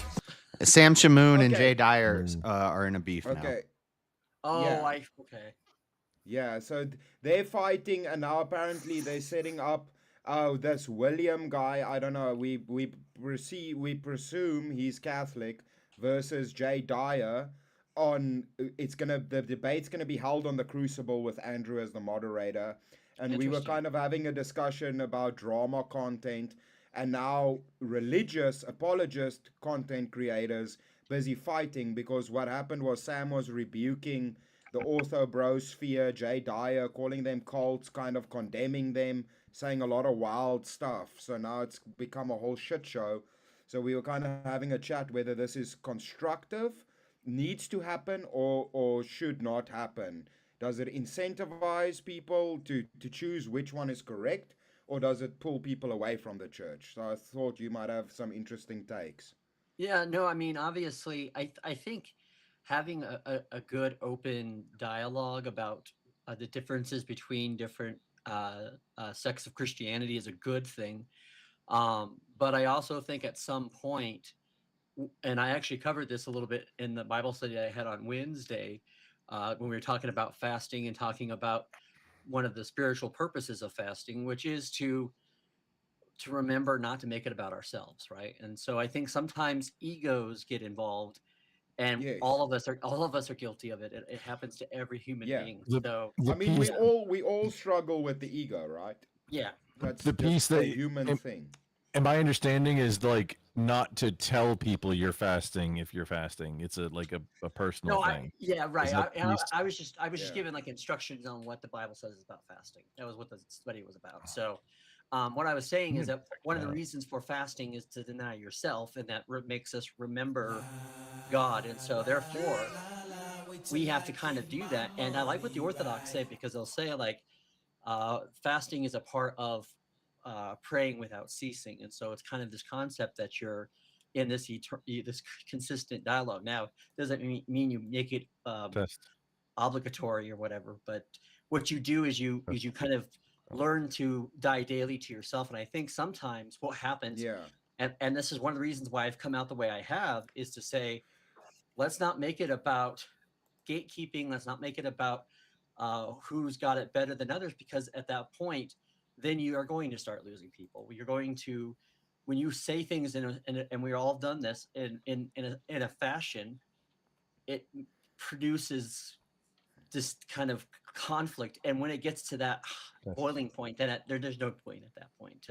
this. Sam Shamoon and Okay. Jay Dyer are in a beef now. Okay. Oh, Yeah. okay. Yeah, so they're fighting, and now apparently they're setting up. Oh, this William guy. I don't know. We presume he's Catholic versus Jay Dyer. The debate's gonna be held on the Crucible with Andrew as the moderator, and we were Interesting. kind of having a discussion about drama content, and now religious apologist content creators busy fighting because what happened was Sam was rebuking the orthobrosphere, Jay Dyer, calling them cults, kind of condemning them, saying a lot of wild stuff. So now it's become a whole shit show. So we were kind of having a chat whether this is constructive, needs to happen, or should not happen. Does it incentivize people to choose which one is correct, or does it pull people away from the church? So I thought you might have some interesting takes. Yeah, no, I mean, obviously, I think having a good open dialogue about the differences between different sects of Christianity is a good thing. But I also think at some point, and I actually covered this a little bit in the Bible study I had on Wednesday, when we were talking about fasting and talking about one of the spiritual purposes of fasting, which is to remember not to make it about ourselves, right? And so I think sometimes egos get involved, and Yes. all of us are guilty of it. It happens to every human Yeah. being. The- So I mean, we all struggle with the ego, right? yeah, That's The just piece a that human thing. And my understanding is like not to tell people you're fasting if you're fasting. It's a personal no, thing. yeah, right. Is that piece- I was just Yeah. given like instructions on what the Bible says about fasting. That was what the study was about. So what I was saying is that one of the reasons for fasting is to deny yourself, and that makes us remember God. And so therefore we have to kind of do that. And I like what the Orthodox say, because they'll say like fasting is a part of praying without ceasing. And so it's kind of this concept that you're in this this consistent dialogue. Now, doesn't mean you make it obligatory or whatever, but what you do is you kind of learn to die daily to yourself. And I think sometimes what happens, and this is one of the reasons why I've come out the way I have, is to say, let's not make it about gatekeeping. Let's not make it about who's got it better than others, because at that point, then you are going to start losing people. You're going to, when you say things and we've all done this in a fashion, it produces this kind of conflict. And when it gets to that boiling point, then there's no point at that point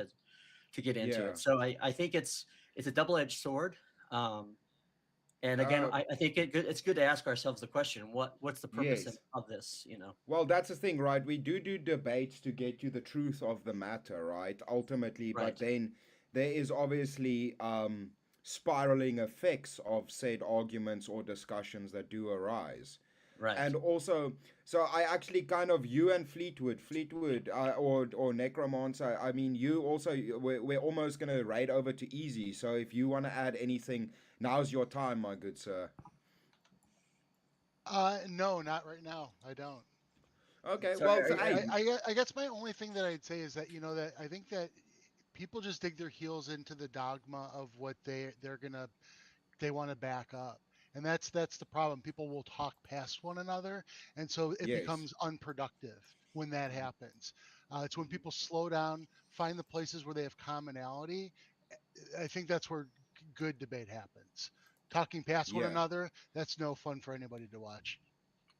to get into Yeah. it. So I think it's a double-edged sword. And again, I think it's good to ask ourselves the question: what's the purpose Yes. of this? You know. Well, that's the thing, right? We do debates to get to the truth of the matter, right? Ultimately, Right. but then there is obviously spiraling effects of said arguments or discussions that do arise. Right. And also, so I actually kind of, you and Fleetwood, or Necromancer, I mean, you also, we're almost going to raid over to easy. So if you want to add anything, now's your time, my good sir. No, not right now. I don't. Okay, Sorry, well, so, I guess my only thing that I'd say is that, that I think that people just dig their heels into the dogma of what they want to back up. And that's the problem. People will talk past one another, and so it Yes. becomes unproductive when that happens. It's when people slow down, find the places where they have commonality. I think that's where good debate happens. Talking past one Yeah. another, that's no fun for anybody to watch.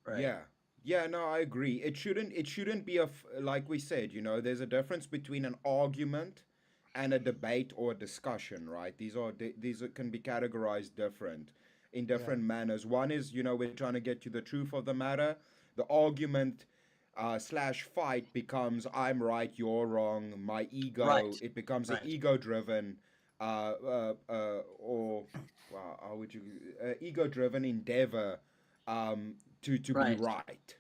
Right. Yeah, no, I agree. It shouldn't be like we said, there's a difference between an argument and a debate or a discussion, right? These can be categorized in different manners. One is, we're trying to get to the truth of the matter. The argument / fight becomes I'm right, you're wrong, my ego. Right. It becomes an Right. ego-driven ego-driven endeavor to be right.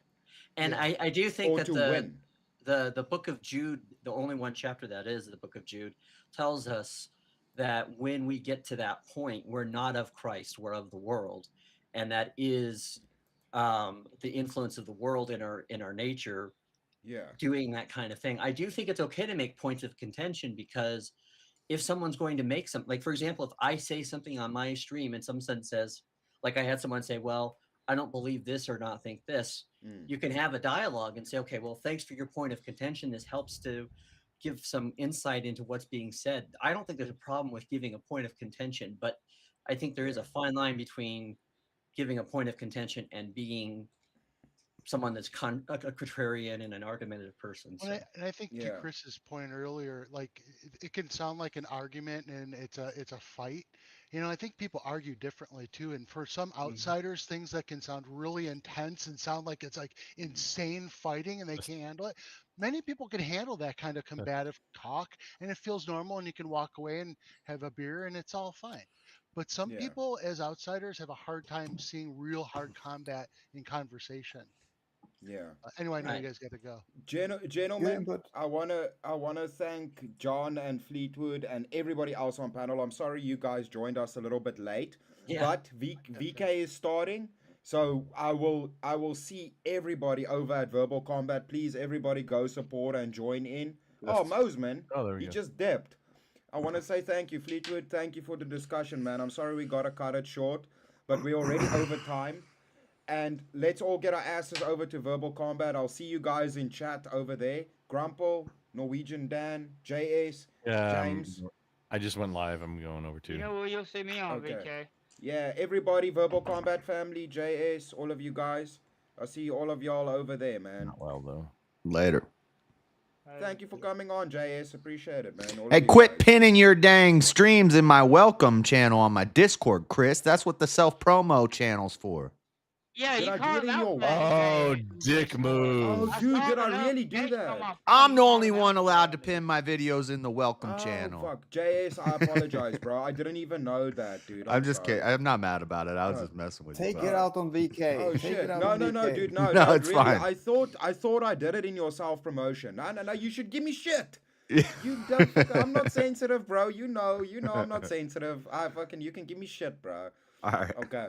And Yeah. I do think Or that to win. the book of Jude, the only one chapter that is the book of Jude, tells us that when we get to that point, we're not of Christ, we're of the world. And that is the influence of the world in our nature doing that kind of thing. I do think it's okay to make points of contention, because if someone's going to make something, like for example, if I say something on my stream and someone says, like I had someone say, well, I don't believe this or not think this, you can have a dialogue and say, okay, well, thanks for your point of contention. This helps to give some insight into what's being said. I don't think there's a problem with giving a point of contention, but I think there is a fine line between giving a point of contention and being someone that's a contrarian and an argumentative person. So. And I think to Chris's point earlier, like it can sound like an argument and it's a fight. I think people argue differently too. And for some outsiders, things that can sound really intense and sound like it's like insane fighting and they can't handle it. Many people can handle that kind of combative talk and it feels normal and you can walk away and have a beer and it's all fine. But some people as outsiders have a hard time seeing real hard combat in conversation. Yeah. Anyway, I know you guys got to go. Gentlemen, I wanna thank John and Fleetwood and everybody else on panel. I'm sorry you guys joined us a little bit late, but VK is starting, so I will see everybody over at Verbal Combat. Please, everybody, go support and join in. Oh, Moseman, he just dipped. I want to say thank you, Fleetwood. Thank you for the discussion, man. I'm sorry we gotta cut it short, but we're already over time. And let's all get our asses over to Verbal Combat. I'll see you guys in chat over there. Grumple, Norwegian Dan, JS, James. I just went live. I'm going over to. You'll see me on VK. Yeah, everybody, Verbal Combat family, JS, all of you guys. I'll see all of y'all over there, man. Not well, though. Later. Thank you for coming on, JS. Appreciate it, man. Hey, quit pinning your dang streams in my welcome channel on my Discord, Chris. That's what the self-promo channel's for. Yeah, Did you I do called it in out your Oh, dick move. Oh, dude, did I really do that? I'm the only one allowed to pin my videos in the welcome Oh, channel. fuck. JS, I apologize, bro. I didn't even know that, dude. I'm just kidding. I'm not mad about it. I was just messing with you. Take it out on VK. Oh Take shit! it out No, on no, VK. no, dude, no, No, no, it's really, fine. I thought I did it in your self promotion. No, no, no. You should give me shit. You don't. I'm not sensitive, bro. You know, I'm not sensitive. You can give me shit, bro. All right. Okay.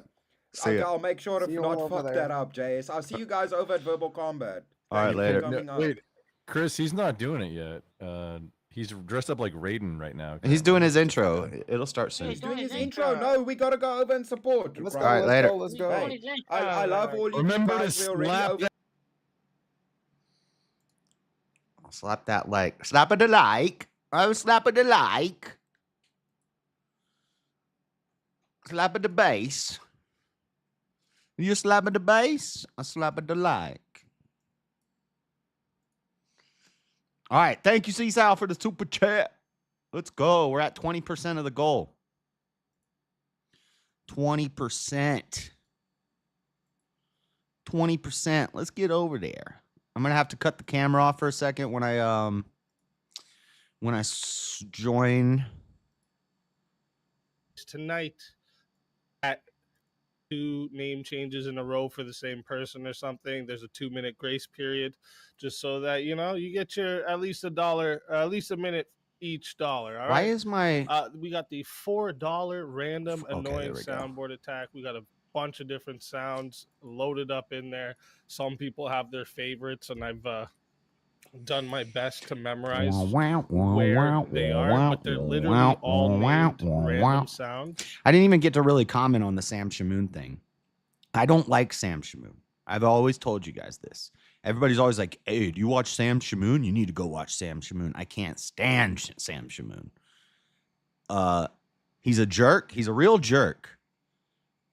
See ya. I'll make sure to See you not all over fuck there. that up, JS. I'll see you guys over at Verbal Combat. All right, Thank you for later. coming on. Wait, Chris, he's not doing it yet. He's dressed up like Raiden right now. He's doing his intro. It'll start soon. He's doing his intro. No, we gotta go over and support. Let's bro. go. All right, Let's later. go. Let's go. Hey, I love all you Remember guys. to We're already slap over. Slap that like. Slap it a like. Oh, slap it a like. Slap it the bass. You slap it the bass. I slap it the like. All right. Thank you, C-Sal, for the super chat. Let's go. We're at 20% of the goal. 20%. 20%. Let's get over there. I'm gonna have to cut the camera off for a second when I join tonight at 2 name changes in a row for the same person or something. There's a 2-minute grace period, just so that you get your at least $1, at least a minute each dollar. All right. Why is my we got the $4 random annoying there we go. soundboard attack. We got a bunch of different sounds loaded up in there. Some people have their favorites, and I've done my best to memorize where they are, but they're literally all named random sounds. I didn't even get to really comment on the Sam Shamoon thing. I don't like Sam Shamoon. I've always told you guys this. Everybody's always like, hey, do you watch Sam Shamoon? You need to go watch Sam Shamoon. I can't stand Sam Shamoon. He's a jerk. He's a real jerk.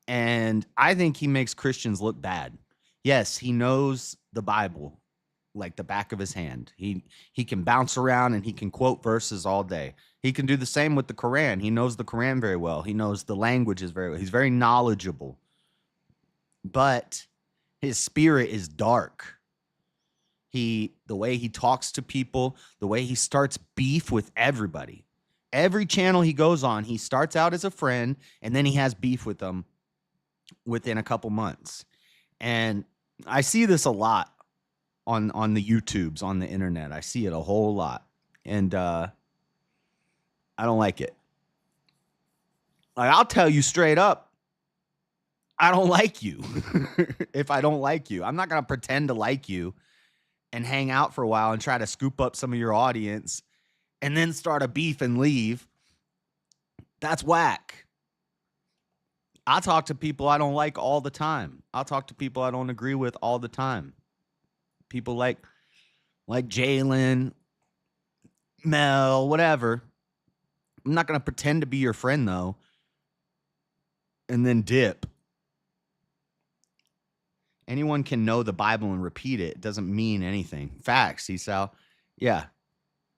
And I think he makes Christians look bad. Yes, he knows the Bible like the back of his hand. He can bounce around and he can quote verses all day. He can do the same with the Quran. He knows the Quran very well. He knows the languages very well. He's very knowledgeable. But his spirit is dark. The way he talks to people, the way he starts beef with everybody. Every channel he goes on, he starts out as a friend and then he has beef with them within a couple months. And I see this a lot on the YouTubes, on the internet. I see it a whole lot. And I don't like it. Like, I'll tell you straight up, I don't like you. If I don't like you, I'm not going to pretend to like you and hang out for a while and try to scoop up some of your audience and then start a beef and leave. That's whack. I talk to people I don't like all the time. I'll talk to people I don't agree with all the time. People like Jalen, Mel, whatever. I'm not going to pretend to be your friend, though, and then dip. Anyone can know the Bible and repeat it. It doesn't mean anything. Facts, Esau. Yeah.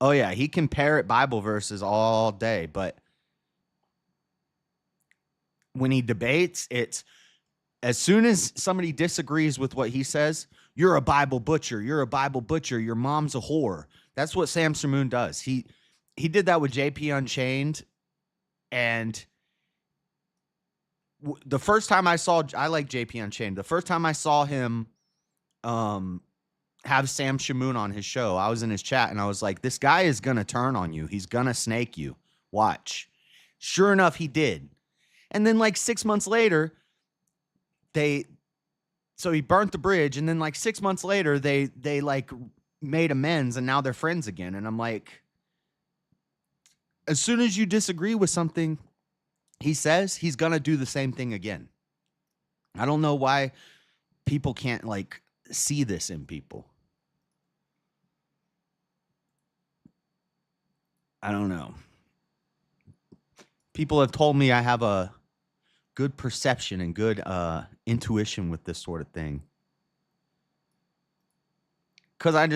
Oh, yeah, he can parrot Bible verses all day, but when he debates, it's as soon as somebody disagrees with what he says, you're a Bible butcher. You're a Bible butcher. Your mom's a whore. That's what Sam Shamoon does. He did that with JP Unchained, and the first time I like JP Unchained. The first time I saw him have Sam Shamoon on his show, I was in his chat and I was like, this guy is going to turn on you. He's going to snake you. Watch. Sure enough, he did. And then like 6 months later, so he burnt the bridge. And then like 6 months later, they like made amends and now they're friends again. And I'm like, as soon as you disagree with something he says, he's going to do the same thing again. I don't know why people can't like see this in people. I don't know. People have told me I have a good perception and good intuition with this sort of thing. Because I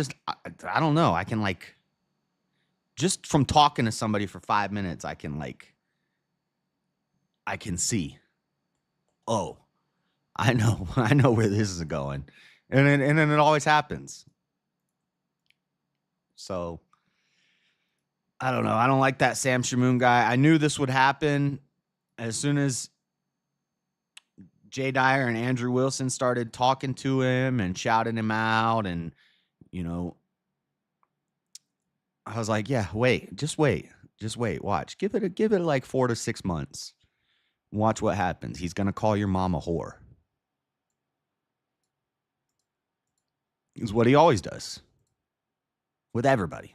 don't know. I can like, just from talking to somebody for 5 minutes, I can see, oh, I know where this is going. And then it always happens. So I don't know. I don't like that Sam Shamoon guy. I knew this would happen as soon as Jay Dyer and Andrew Wilson started talking to him and shouting him out. And, I was like, yeah, just wait, watch. Give it like 4 to 6 months. Watch what happens. He's going to call your mom a whore. Is what he always does with everybody.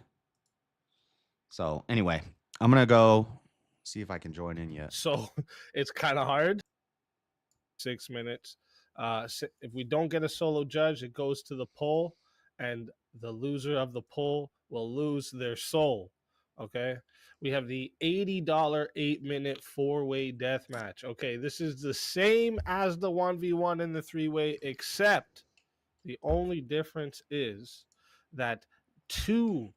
So anyway, I'm going to go see if I can join in yet. So it's kind of hard. 6 minutes. If we don't get a solo judge, it goes to the poll, and the loser of the poll will lose their soul. Okay. We have the $80 8-minute 4-way death match. Okay. This is the same as the 1v1 and the 3-way, except the only difference is that 2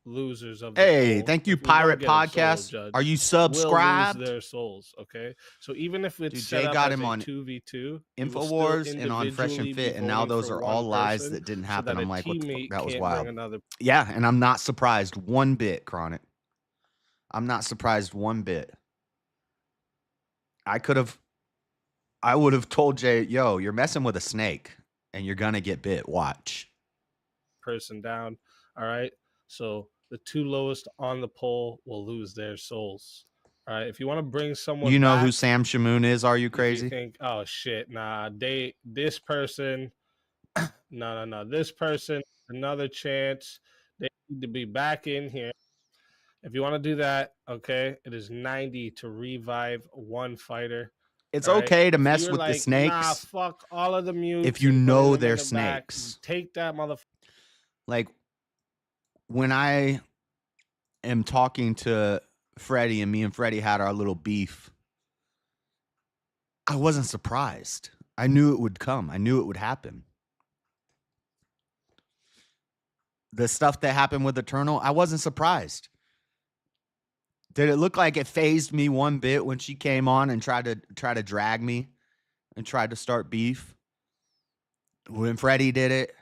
losers of the Hey, poll, thank you, if we don't Pirate get a solo Podcast. judge, Are you will subscribed? lose their souls. Okay, so even if it's Dude, set Jay up got as him a on 2v2, Infowars and on Fresh and Fit, and now those are all lies that didn't happen. I'm like, what the fuck? That was wild. Yeah, and I'm not surprised one bit, Chronic. I'm not surprised one bit. I would have told Jay, yo, you're messing with a snake and you're gonna get bit. Watch. Person down. All right. So the two lowest on the poll will lose their souls. All right. If you want to bring someone, You know back, who Sam Shamoon is? Are you if crazy? you think, oh shit, nah, this person, no, this person, another chance. They need to be back in here. If you want to do that, okay, it is 90 to revive one fighter. It's all okay to If mess you're with the like, snakes. Nah, fuck all of the mutes. If you and putting know them they're in the back, snakes. take that motherfucker. Like when I am talking to Freddie and me and Freddie had our little beef, I wasn't surprised. I knew it would come. I knew it would happen. The stuff that happened with Eternal, I wasn't surprised. Did it look like it phased me one bit when she came on and tried to drag me and tried to start beef? When Freddie did it,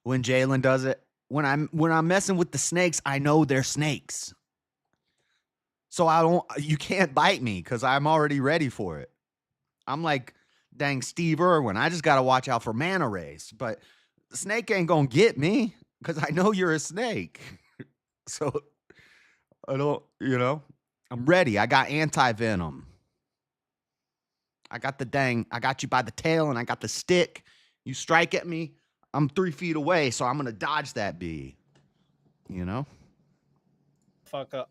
when Jalen does it, when I'm messing with the snakes, I know they're snakes. So you can't bite me because I'm already ready for it. I'm like, dang Steve Irwin. I just gotta watch out for mana rays. But the snake ain't gonna get me because I know you're a snake. So I don't, I'm ready. I got anti-venom. I got you by the tail and I got the stick. You strike at me, I'm 3 feet away, so I'm gonna dodge that bee. Fucker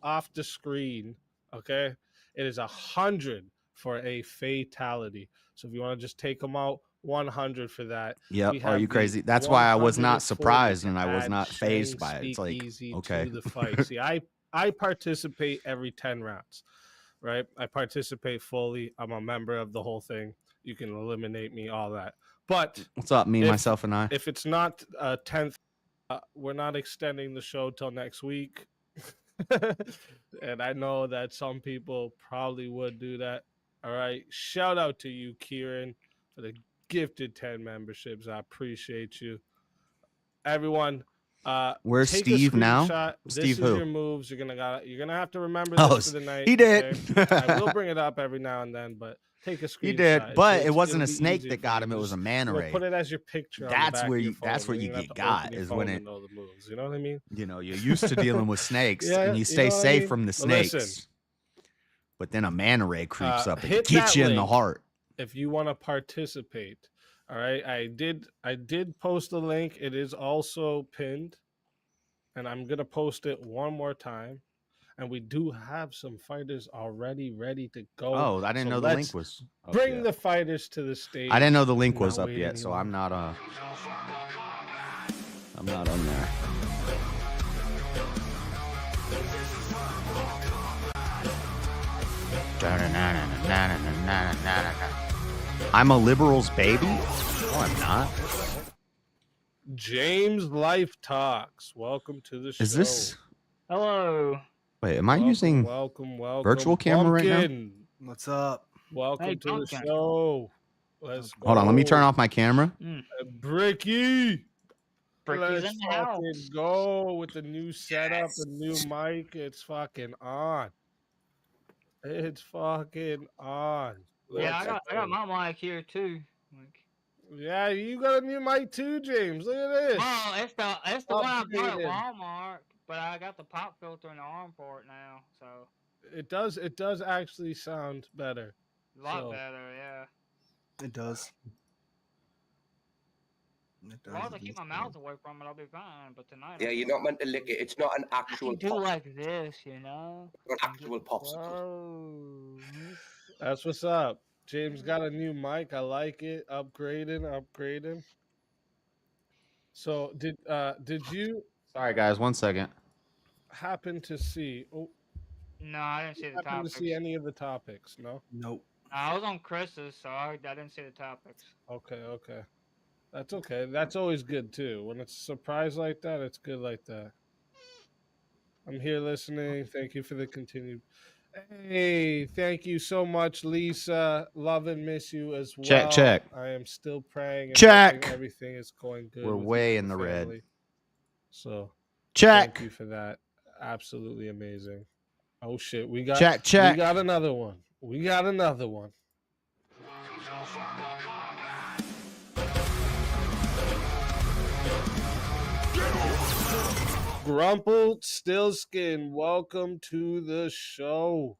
off the screen. Okay, it is 100 for a fatality. So if you want to just take them out, 100 for that. Yep. Are you crazy? That's why I was not surprised and I was not phased by it. It's like, okay. To the fight. See, I participate every 10 rounds, right? I participate fully. I'm a member of the whole thing. You can eliminate me, all that. But what's up, me, myself, and I? If it's not 10th, we're not extending the show till next week. And I know that some people probably would do that. All right. Shout out to you, Kieran, for the gifted 10 memberships. I appreciate you. Everyone, where's take Steve a now? screenshot. Steve This is who? your moves. You're gonna have to remember Oh, this for the night. he did. Okay? I will bring it up every now and then, but take a screenshot. He did, but it wasn't it'll a be snake easier that for got you. him. It was a Just, mana ray. put it as your picture. That's on the where back you. of your That's phone. where you You're gonna get have to open got. your Is phone when to it. know the moves. You know what I mean? You're used to dealing with snakes, Yeah, and you you stay know what I safe mean? from the But snakes. listen. But then a mana ray creeps up and Hit gets that you in the link heart. if you want to participate. All right, I did post the link. It is also pinned, and I'm gonna post it one more time. And we do have some fighters already ready to go. Oh, I didn't know the link was up bring yet. the fighters to the stage. I didn't know the link was Not up wait yet, so anymore. I'm not on there. I'm a liberal's baby? No, I'm not. James Life Talks. Welcome to the show. Is this? Hello. Wait, am I using welcome, virtual camera right now? Pumpkin. What's up? Welcome Hey, to the Pumpkin. show. Let's go. Hold on, let me turn off my camera. Bricky. Bricky's Let's in the house. fucking go with the new setup, the new mic. It's fucking on. It's fucking on. Yeah, I got my mic here too. Yeah, you got a new mic too, James. Look at this. Oh, it's the one I bought at Upgraded. Walmart, but I got the pop filter in the arm for it now, so It does actually sound better. a lot So, better. Yeah. It does. As long as I keep my mouth away from it, I'll be fine. But tonight, Yeah, you're not meant to lick it. It's not an I actual can do pop. like this, you know. An actual popsicle. Whoa. That's what's up. James got a new mic. I like it. Upgrading. So did you Sorry, guys. 1 second. happen to see? Oh, No, I didn't see the happen to topics. see any of the topics? No. Nope. I was on Chris's, so I didn't see the topics. Okay. That's okay. That's always good too. When it's a surprise like that, it's good like that. I'm here listening. Thank you for the continued. Hey, thank you so much, Lisa. Love and miss you as well. Check, check. I am still praying and Check. hoping everything is going good. We're with way you in and the red. family. So, Check. Thank you for that. Absolutely amazing. Oh shit, we got Check. We got another one. We got another one. Grumpled Stillskin, welcome to the show.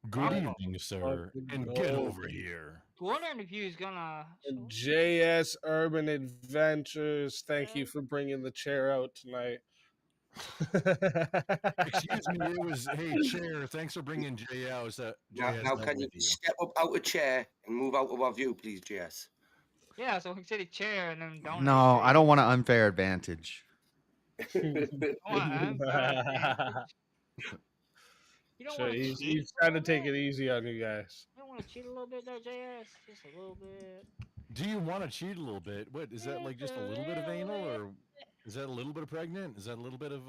Good evening, sir. And get over here. Wondering if he's gonna. JS Urban Adventures, thank you for bringing the chair out tonight. Excuse me, it was hey chair. Thanks for bringing Jay out. Now can you step up out a chair and move out of our view, please, JS? Yeah, so we can sit a chair and then don't. No, I don't want an unfair advantage. You don't Sure, want to he's cheat. trying to take it easy on you guys. You don't want to cheat a little bit there, JS? Just a little bit. Do you want to cheat a little bit? What is that like? Just a little bit of anal, or is that a little bit of pregnant? Is that a little bit of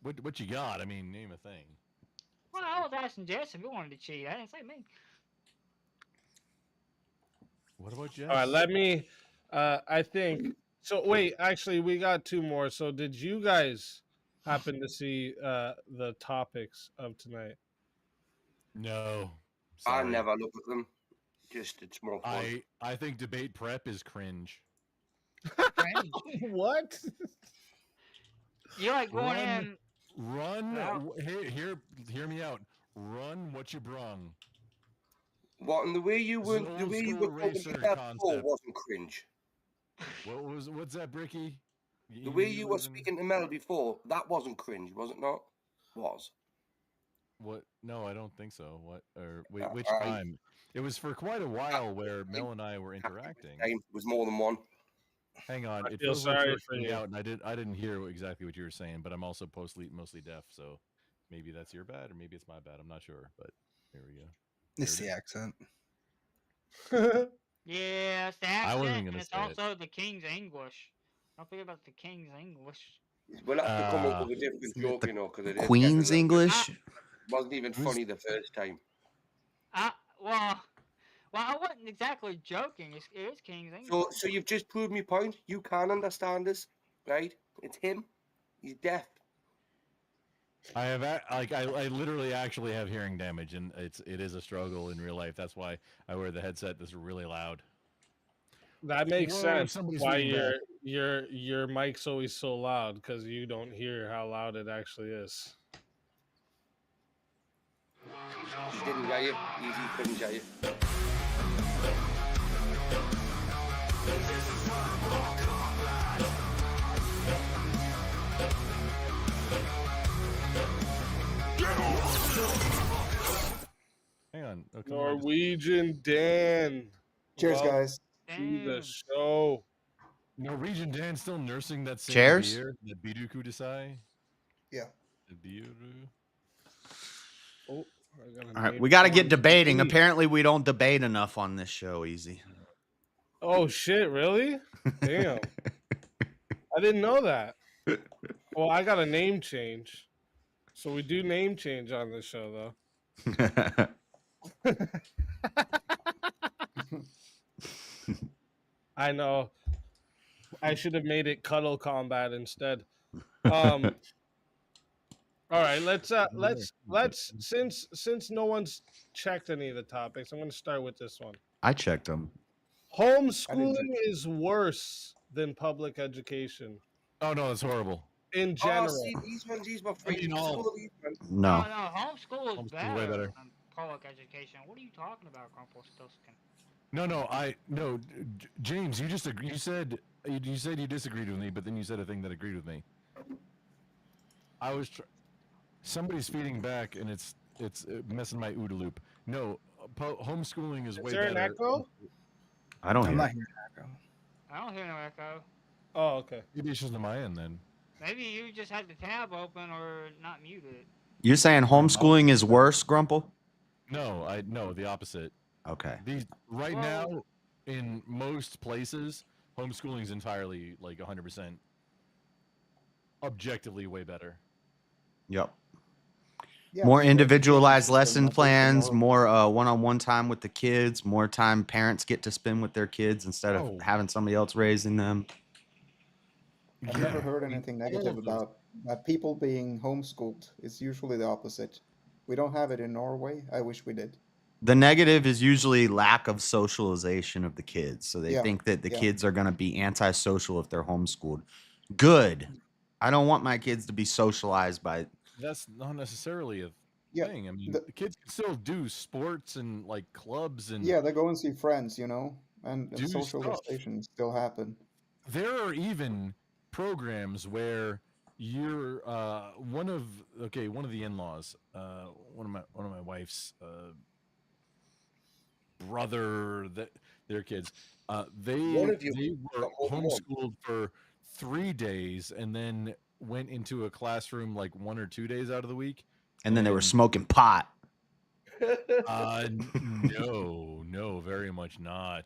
What you got? I mean, name a thing. Well, I was asking Jess if he wanted to cheat. I didn't say me. What about Jess? All right, let me. I think so. Wait, actually, we got two more. So, did you guys happen to see the topics of tonight? No. I Sorry. never look at them. Just it's more fun. I think debate prep is cringe. What? You like going in? Run. Hear me out. Run what you brung. What, and the way you were This is talking old-school about racer before concept. wasn't cringe. What's that, Bricky? The way you were speaking to Mel before, that wasn't cringe, was it not? Was. What? No, I don't think so. What? Or wait, Yeah, which time? It was for quite a while where Mel and I were interacting. It was more than one. Hang on, I it feel feels like sorry you're for cutting you. out, and I didn't hear exactly what you were saying, but I'm also mostly deaf, so maybe that's your bad, or maybe it's my bad. I'm not sure, but here we go. It's the accent. Yeah, it's the I accent, wasn't and gonna it's say it. also the King's English. Don't forget about the King's English. We'll have to come up with a different joke, you know, because it is Queen's getting a little bit- English? Wasn't even funny the first time. Well, I wasn't exactly joking. It is King's English. So you've just proved my point. You can understand us, right? It's him. He's deaf. I have I literally actually have hearing damage, and it is a struggle in real life. That's why I wear the headset that's really loud. That makes Whoa, sense. somebody's Why reading back. your mic's always so loud, because you don't hear how loud it actually is. He didn't hear you. Easy couldn't hear you. Hang on. Okay, Norwegian Dan. Cheers, welcome guys. To the show. Norwegian Dan still nursing that same Cheers? beer, the Biruku Desai. Yeah. The Biru. Oh, I got a All right, name we got to for get him. debating. Apparently, we don't debate enough on this show. Easy. Oh shit! Really? Damn. I didn't know that. Well, I got a name change. So we do name change on this show, though. I know. I should have made it Cuddle Combat instead. All right, let's since no one's checked any of the topics, I'm going to start with this one. I checked them. Homeschooling is worse than public education Oh no, that's horrible. in general. Oh, see, these were free. mean, all- Some of these ones- No. No, homeschool is Homeschool way better. than public education. What are you talking about, Grumple Stillskin? No, James, you just you said you disagreed with me, but then you said a thing that agreed with me. I was somebody's feeding back, and it's messing my OODA loop. No, homeschooling is way there better. an echo? I don't I'm hear. not hearing echo. I don't hear no echo. Oh, okay. Maybe it's just on my end then. Maybe you just had the tab open or not muted. You're saying homeschooling is worse, Grumple? No, the opposite. Okay. Right now, in most places, homeschooling is entirely like 100%. objectively way better. Yep. Yeah, More so individualized education lesson system, I think, plans, more- more one-on-one time with the kids, more time parents get to spend with their kids instead of having somebody else raising them. I've never heard anything negative about people being homeschooled. It's usually the opposite. We don't have it in Norway. I wish we did. The negative is usually lack of socialization of the kids. So they Yeah, think that the yeah. kids are going to be antisocial if they're homeschooled. Good. I don't want my kids to be socialized by. That's not necessarily a Yeah, thing. I mean, the kids can still do sports and like clubs and Yeah, they go and see friends, you know, and do stuff. socialization still happen. There are even programs where you're one of the in-laws, one of my wife's brother, that their kids, they One of you were got more than one. homeschooled for 3 days and then went into a classroom like 1 or 2 days out of the week. And then they were smoking pot. No, very much not.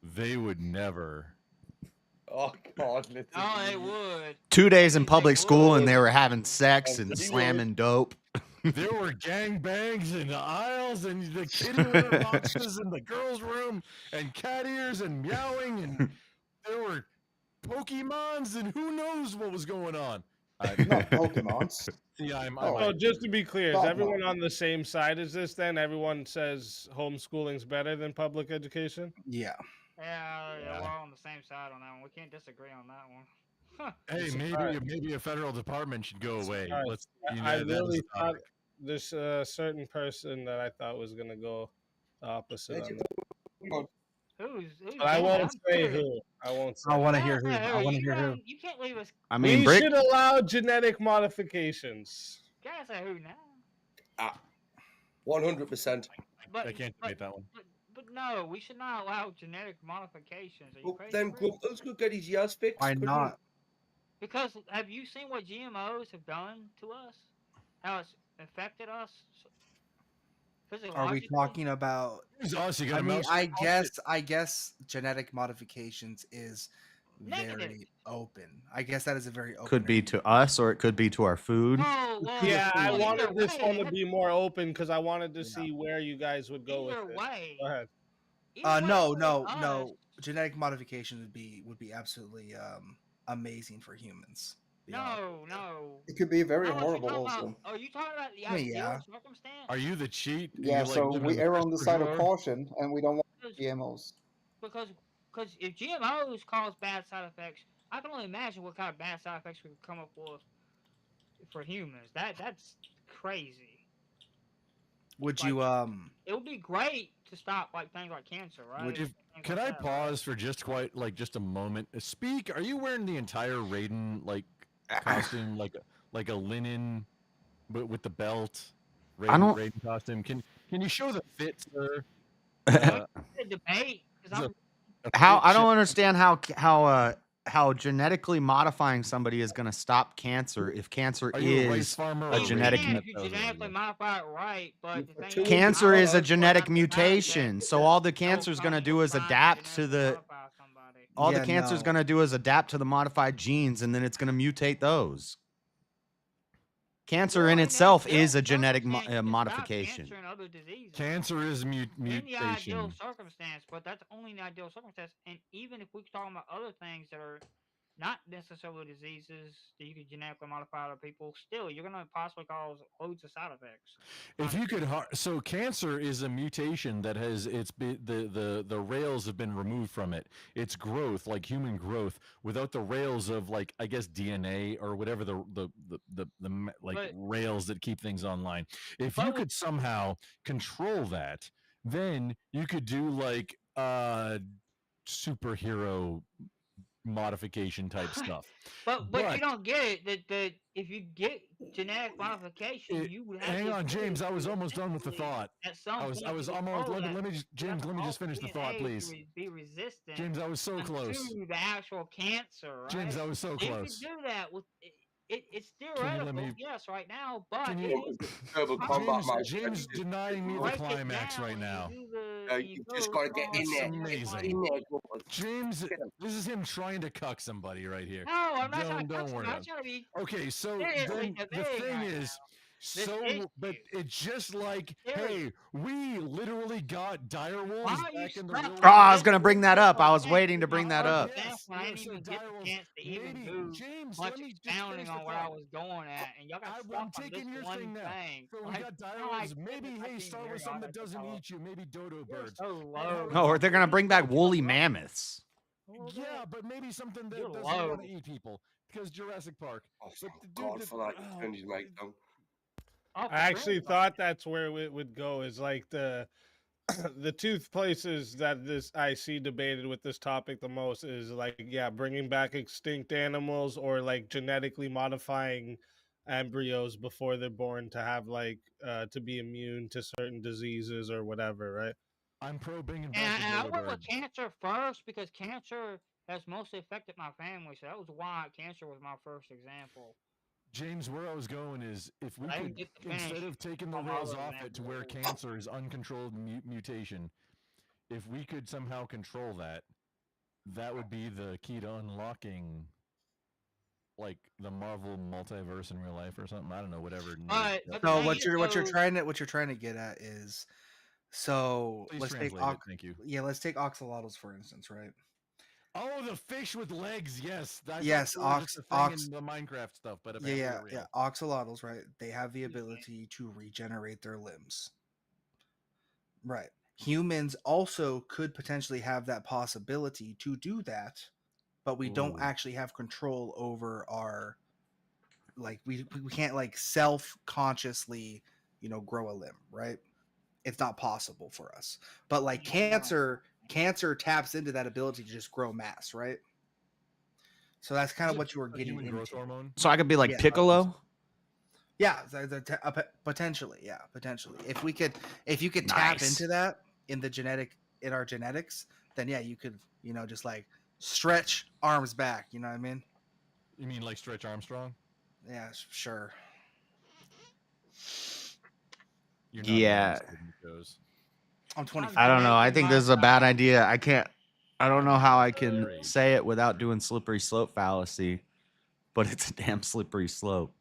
They would never. Oh God! Oh, they would. 2 days in public school and they were having sex and slamming dope. There were gangbangs in the aisles and the kitty litter boxes in the girls' room and cat ears and meowing and there were Pokemons and who knows what was going on. Not Pokemons. Yeah, So just to be clear, is Stop, everyone Mom. on the same side as this then? Everyone says homeschooling's better than public education? Yeah. Yeah, we're all on the same side on that one. We can't disagree on that one. Huh. Hey, maybe a federal department should go away. All right. Let's. I that is really the thought topic. there's a certain person that I thought was gonna go the opposite on that. Who's But I won't I'm say curious. who. I won't say. I want to Yeah, hear who. yeah, I want to you hear who. don't- You can't leave us. I mean, We Brick. should allow genetic modifications. Can't say who now. 100%. But I can't debate that one. But no, we should not allow genetic modifications. Are you Well, crazy? then Chris? Grumpus could get his ears fixed. Why couldn't he? not? Because have you seen what GMOs have done to us? How it's affected us Are we physiologically? talking about? Who's us? You got I a mean, mouse? I guess genetic modifications is Negative. very open. I guess that is a very open. Could be to us or it could be to our food. Oh, well, Yeah, I either wanted this way, one to be more open because I wanted to see where you guys would go Either with it. way. Go ahead. either way No, for no, us, no. Genetic modification would be absolutely amazing for humans. No. It could be very No, what you're horrible talking also. about- Are you talking about the I mean, ideal yeah. circumstance? Are you the cheat? Yeah, You so live we in err on the CRISPR side of jar? caution, and we don't want GMOs. Because if GMOs cause bad side effects, I can only imagine what kind of bad side effects we could come up with for humans. That's crazy. Would Like, you It would be great to stop like things like cancer, right? Things Can like I that, right? pause for just a moment? Speak. Are you wearing the entire Raiden costume, like a linen, but with the belt? Raiden costume. Can you show the fit, sir? The debate. 'Cause I'm How I don't understand how genetically modifying somebody is going to stop cancer if cancer Are you a rice is farmer or a a genetic. Raiden? if you genetically modify it right, but the thing is, Cancer is a all genetic those will have to mutation. So all the cancer is going to do is adapt to the. All the cancer is going to do is adapt to the modified genes, and then it's going to mutate those. Cancer in itself is a genetic modification. cancer and other diseases. Cancer is In the ideal mutation. circumstance, but that's only the ideal circumstance. And even if we're talking about other things that are not necessarily diseases that you could genetically modify other people, still you're gonna possibly cause loads of side effects. If you could, so cancer is a mutation that has the rails have been removed from it. It's growth, like human growth, without the rails of I guess DNA or whatever the rails that keep things online. If you could somehow control that, then you could do superhero modification type stuff. But you don't get it that if you get genetic modification, you would have. Hang the on, ability James. I was to almost done with the thought. At some I was point almost. control Let me that. James. Let me just finish the thought, DNA please. to be resistant. James, I was so close. To the actual cancer, right? James, I was so close. You could do that with it's Can you let theoretical, me? yes, right now, but Can it you? is James denying me the break it climax down right and now. you do the and you You go just got to get far in there. and It's Get everything. in amazing. there. Go on. James, Get 'em. this is him trying to cuck somebody right here. No, I'm not trying to Don't cuss worry. him. I'm trying to be Okay, so seriously then the debating thing right is, now. This but issue. it's just like, Serious. hey, we literally got dire wolves Why are you back in the stuck real on Oh, I was this gonna bring that one up. I was example? waiting to My bring that first up. example, I didn't so even get dire the wolves. chance to even Maybe do James, much let me just expounding finish the on where I thought. was going at, and y'all got I'm stuck on this taking your one thing now. thing. So we Like, got dire kinda like wolves. Maybe, fitness, I hey, can't start hear with y'all. something that That's doesn't all. eat you. Maybe dodo You're birds. so But how low. No, they're gonna bring back woolly mammoths. Yeah, but maybe something that You're doesn't low. want to eat people because Jurassic Park. Oh, But thank the God dude for that, that. You turned his mic down. Oh, I actually thought that's where it would go. Is like the the two places that this I see debated with this topic the most is like, yeah, bringing back extinct animals or like genetically modifying embryos before they're born to have like to be immune to certain diseases or whatever, right? I'm pro bringing back And, the and I dodo went bird. with cancer first because cancer has mostly affected my family, so that was why cancer was my first example. James, where I was going is if we I didn't could, get to instead finish of taking the all my rails other off it to where cancer is uncontrolled mutation, if we could somehow control that, that would be the key to unlocking, like, the Marvel multiverse in real life or something. I don't know, whatever. But the So thing what is, you're though, trying to get at is, so Please let's take translate it, thank you. yeah, let's take oxalotls for instance, right? Oh, the fish with legs. Yes, I Yes, thought they were just a thing in the Minecraft stuff, but apparently they're real. oxalotls, right? They have the ability to regenerate their limbs. Right. Humans also could potentially have that possibility to do that, but we don't Ooh. actually have control over our, like, we can't like self-consciously, grow a limb, right? It's not possible for us. But like cancer taps into that ability to just grow mass, right? So that's kind of what you were getting human into. growth hormone? So I could be like Piccolo. Yeah, potentially. Yeah, potentially. If you could tap Nice. into that in our genetics, then yeah, you could, just like stretch arms back. You know what I mean? You mean like Stretch Armstrong? Yeah, sure. You're not Yeah. I'm 25. I don't know. I think this is a bad idea. I don't know how I can say it without doing slippery slope fallacy, but it's a damn slippery slope.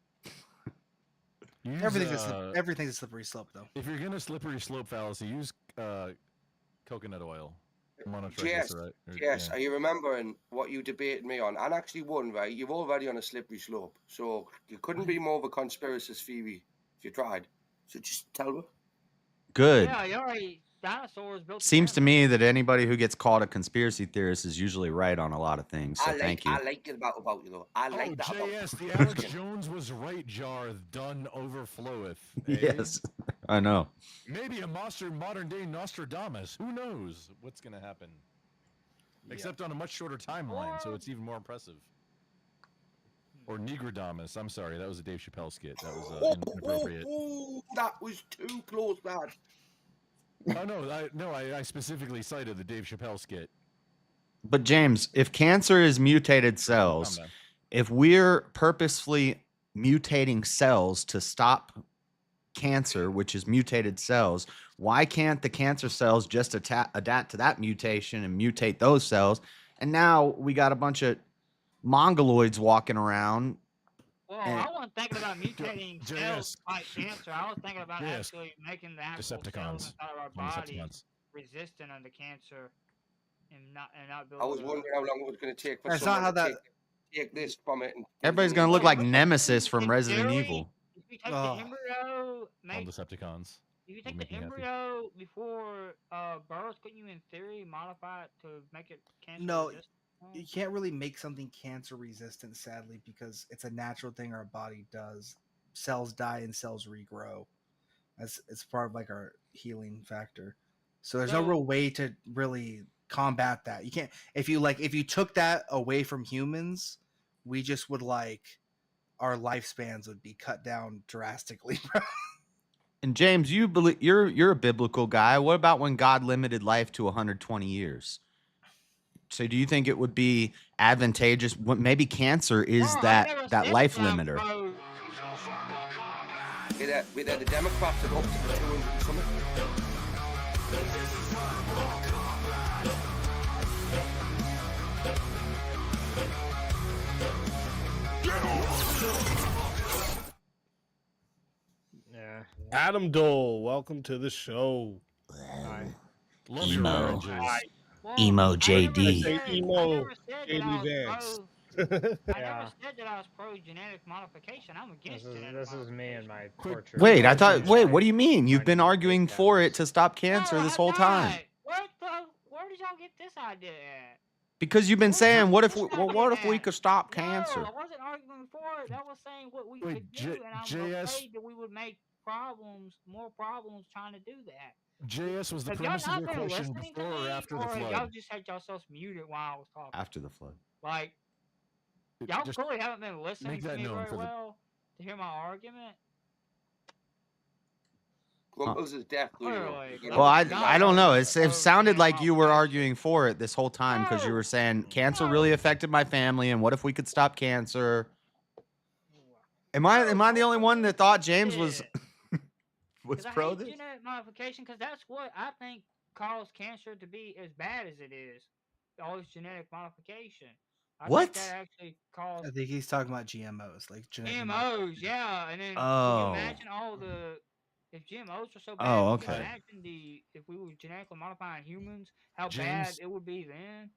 Everything's a slippery slope, though. If you're gonna slippery slope fallacy, use coconut oil. Yes, yes. Are you remembering what you debated me on? And actually won, right? You're already on a slippery slope. So you couldn't be more of a conspiracy theory if you tried. So just tell me. Good. yeah, you're right. Dinosaurs built. Seems to me that anybody who gets called a conspiracy theorist is usually right on a lot of things. So thank you. I like it about you though. I like that JS, about the Alex Jones was right jar done overfloweth. Eh? Yes, I know. Maybe a modern day Nostradamus. Who knows what's gonna happen? Except on a much shorter timeline, so it's even more impressive. Or Negrodamus. I'm sorry, that was a Dave Chappelle skit. That was inappropriate. That was too close, lad. Oh no, I specifically cited the Dave Chappelle skit. But James, if cancer is mutated cells, if we're purposefully mutating cells to stop cancer, which is mutated cells, why can't the cancer cells just adapt to that mutation and mutate those cells? And now we got a bunch of mongoloids walking around. Well, I wasn't thinking about mutating cells to fight cancer. I was thinking about actually making the actual cells inside of our body resistant under cancer and not build. I was wondering how long it was going to take for That's someone not how to take this from it. And Everybody's gonna look like Nemesis from Resident Evil. If you take the embryo, All Decepticons. if you take the embryo before birth, couldn't you, in theory, modify it to make it cancer resistant? You can't really make something cancer resistant, sadly, because it's a natural thing our body does. Cells die and cells regrow. It's part of like our healing factor. So there's no real way to really combat that. You can't if you took that away from humans, we just would our lifespans would be cut down drastically. And James, you believe you're a biblical guy. What about when God limited life to 120 years? So do you think it would be advantageous? Maybe cancer is that life limiter. With the Democrats are up to the 200 and something. Yeah. Adam Dole, welcome to the show. Emo. Emo JD. Emo JD Vance. I never said that I was pro genetic modification. I'm against genetic This is me and my portrait. Wait, what do you mean? You've been arguing for it to stop cancer this whole time. Where did y'all get this idea at? Because you've been saying, what if we could stop cancer? No, I wasn't arguing for it. I was saying what we could do, and I'm afraid that we would make more problems trying to do that. JS was the Have y'all premise of not your been question listening before to or me, after the or flood? y'all just had yourselves muted while I was talking? After the flood. Like, y'all Just clearly haven't been listening make to that me known very for the- well to hear my argument. Grumples is deaf. Well, I don't know. It sounded like you were arguing for it this whole time because you were saying cancer really affected my family, and what if we could stop cancer? Am I the only one that thought James was pro this? Genetic modification, because that's what I think caused cancer to be as bad as it is. All this genetic modification. I What? think that actually caused I think he's talking about GMOs, like genetic GMOs, yeah. And then can Oh. you imagine all the if GMOs are so bad? Oh, Can you okay. imagine if we were genetically modifying humans, how James, bad it would be then?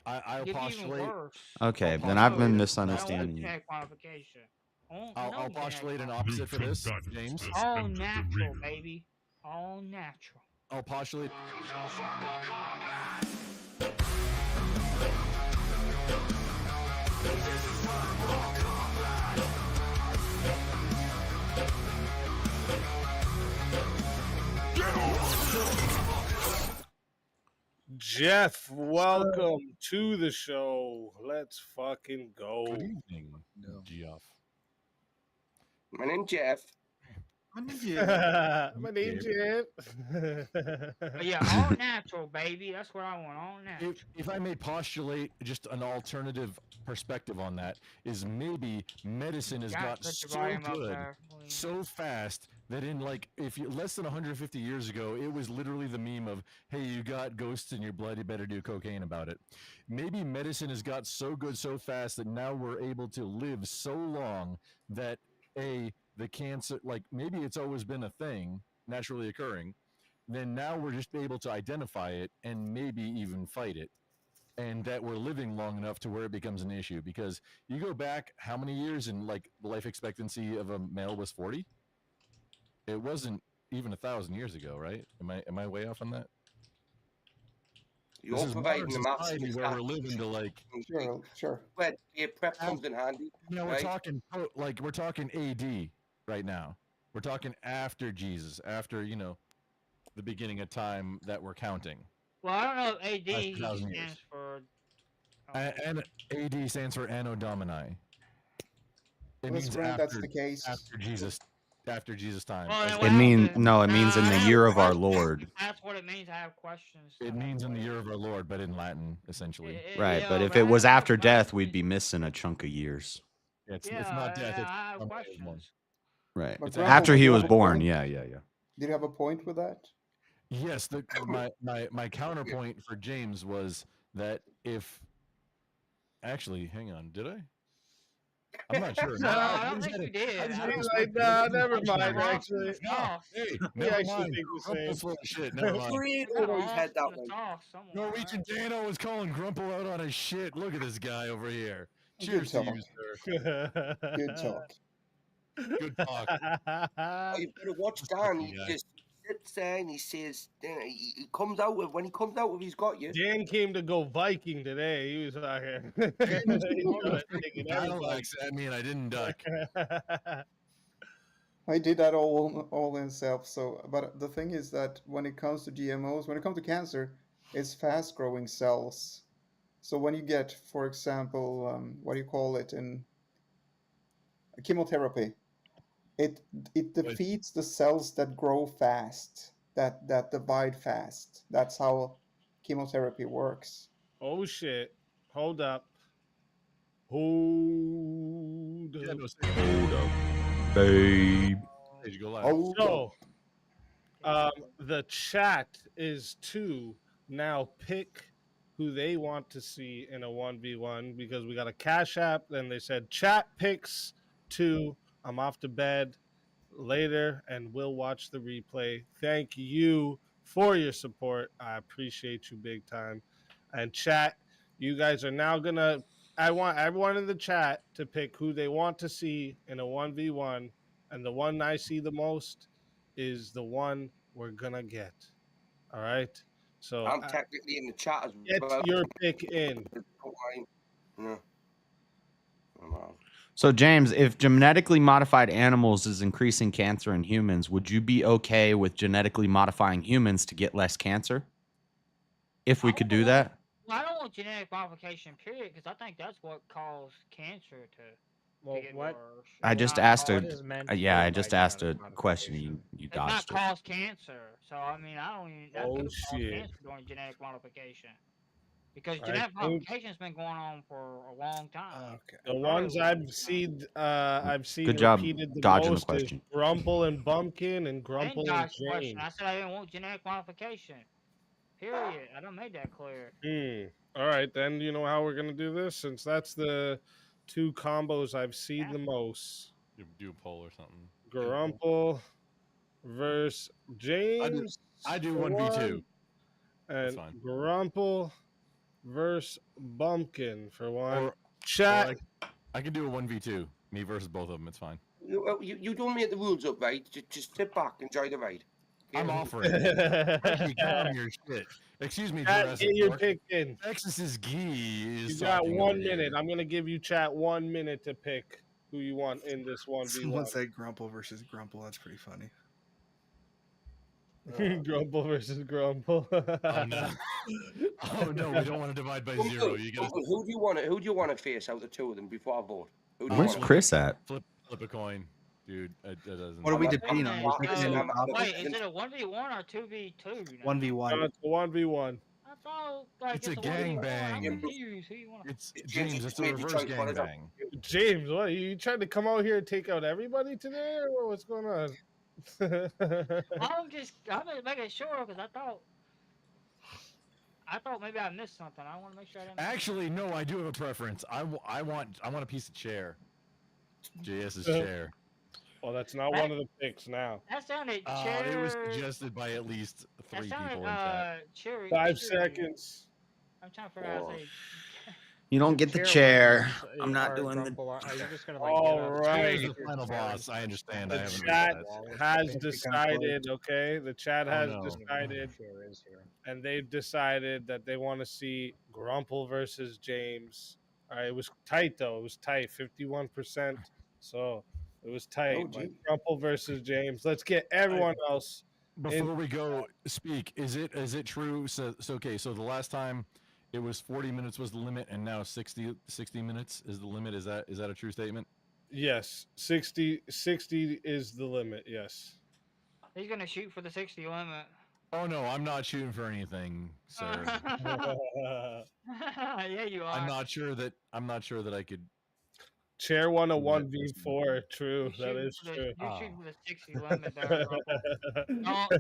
I'll It'd be even postulate. worse. Okay, then I've been I don't misunderstanding want you. genetic modification. I'll postulate an opposite for this, James. All natural, baby. All natural. I'll postulate. Jeff, welcome to the show. Let's fucking go. Good evening, Geoff. My name's Jeff. My name's Jeff. But yeah, all natural, baby. That's what I want. All natural. If I may postulate just an alternative perspective on that, is maybe medicine has got put your so volume up good, there, please. so fast that in less than 150 years ago, it was literally the meme of, hey, you got ghosts in your blood, you better do cocaine about it. Maybe medicine has got so good so fast that now we're able to live so long that the cancer, like maybe it's always been a thing naturally occurring, then now we're just able to identify it and maybe even fight it, and that we're living long enough to where it becomes an issue. Because you go back how many years, and like the life expectancy of a male was 40. It wasn't even 1,000 years ago, right? Am I way off on that? You're This is providing modern the maths society where we're living to like. Sure. But your prep comes in handy. No, we're right? talking we're talking AD right now. We're talking after Jesus, after the beginning of time that we're counting. Well, I don't know if AD 1,000 years. stands for. And AD stands for Anno Domini. It Let's means grant that's the case. after Jesus time. Well, It means in the year of our Lord. That's what it means. I have questions. It means in the year of our Lord, but in Latin, essentially. Right, but if it was after death, we'd be missing a chunk of years. It's not death. It's I have questions. Right. But After he Grandpa, was you have a born. point? Yeah. Did you have a point with that? Yes, my counterpoint for James was that if actually, hang on, did I? I'm not sure. No, I don't think you did. Never mind. Actually, Hey, we never actually mind. think the Grumple's same. full of shit. Never mind. Always had that one. Norwegian Dano is calling Grumple out on his shit. Look at this guy over here. Good Cheers to talk. you, sir. Good talk. Good talk. You've got to watch Dan. He just sits there and he says, he comes out with, when he comes out with, he's got you. Dan came to go Viking today. He was out here. I mean, I didn't duck. I did that all in self. So, but the thing is that when it comes to GMOs, when it comes to cancer, it's fast-growing cells. So when you get, for example, what do you call it in chemotherapy? It defeats the cells that grow fast, that divide fast. That's how chemotherapy works. Oh shit! Hold up. Hold Yeah, up. no, say hold up, babe. There you go live. Hold So, up. the chat is to now pick who they want to see in a 1v1 because we got a Cash App. Then they said chat picks 2. I'm off to bed later and we'll watch the replay. Thank you for your support. I appreciate you big time. And chat, you guys are now gonna. I want everyone in the chat to pick who they want to see in a 1v1, and the one I see the most is the one we're gonna get. All right. So I'm technically in the chat as get well. your pick in. Yeah. So, James, if genetically modified animals is increasing cancer in humans, would you be okay with genetically modifying humans to get less cancer? If we could do that? Well, I don't want genetic modification, period, because I think that's what caused cancer to get worse. I just asked a I just asked a question. You It's not dodged it. cause cancer, so I mean, I don't even. That Oh, could cause shit. cancer during genetic modification, because I genetic think- modification has been going on for a long time. The ones I've seen Good job repeated the dodging the most is question. Grumple and Bumpkin and I didn't Grumple and dodge the question. James. I said I didn't want genetic modification. Period. I don't made that clear. All right, then you know how we're gonna do this since that's the 2 combos I've seen the most. You do a poll or something. Grumple versus James. I do for 1v2. one, and fine. Grumple versus Bumpkin for one. Or Chat. I can do a 1v2. Me versus both of them. It's fine. You don't make the rules up, right? Just sit back, enjoy the ride. I'm offering it. Actually, get on your shit. Excuse me, Chat, Jurassic get your Park. pick in. Texas's Gee is You got talking 1 over here. minute. I'm gonna give you chat 1 minute to pick who you want in this 1v1. Someone said Grumple versus Grumple. That's pretty funny. Grumple versus Grumple. Oh no! Oh no! We don't want to divide by 0. You gotta Who do you want to? Who do you want to face out of the 2 of them before I vote? Who do you Where's wanna- Chris at? flip a coin, dude. It doesn't. What are we I'm- debating on? I'm- We're I'm- picking I'm- an Wait, is it a 1v1 or 2v2? 1v1. No, it's a 1v1. I thought like It's a 1v1. I'm gangbang. confused. Who you want? It's James, James. you It's a made the reverse choice, what is it? gangbang. James, what? You trying to come out here and take out everybody today, or what's going on? I'm just making sure because I thought maybe I missed something. I want to make sure I didn't. Actually, no. I do have a preference. I want a piece of chair. JS's chair. Well, that's not one of the picks now. That sounded chair. It was suggested by at least 3 that people sounded, in chat. Cherry. 5 seconds. I'm trying to figure out how to say. You don't get the chair. I'm not doing the. Are you just gonna like All get up? right. Here's the final boss. I understand. I The haven't chat read that. has decided, okay? The chat has no. decided, Chair is here. and they've decided that they want to see Grumple versus James. All right, it was tight, though. It was tight, 51%. So it was tight. Oh, But gee. Grumple versus James. Let's get everyone else. Before we go, speak. Is it true? So okay. So the last time it was 40 minutes was the limit, and now 60 minutes is the limit. Is that a true statement? Yes, 60 is the limit. Yes. He's gonna shoot for the 60 limit. Oh no, I'm not shooting for anything, sir. Yeah, you are. I'm not sure that I could. Chair won a 1v4. True, You're that is shooting for true. the- You're shooting for the 60 limit there. Don't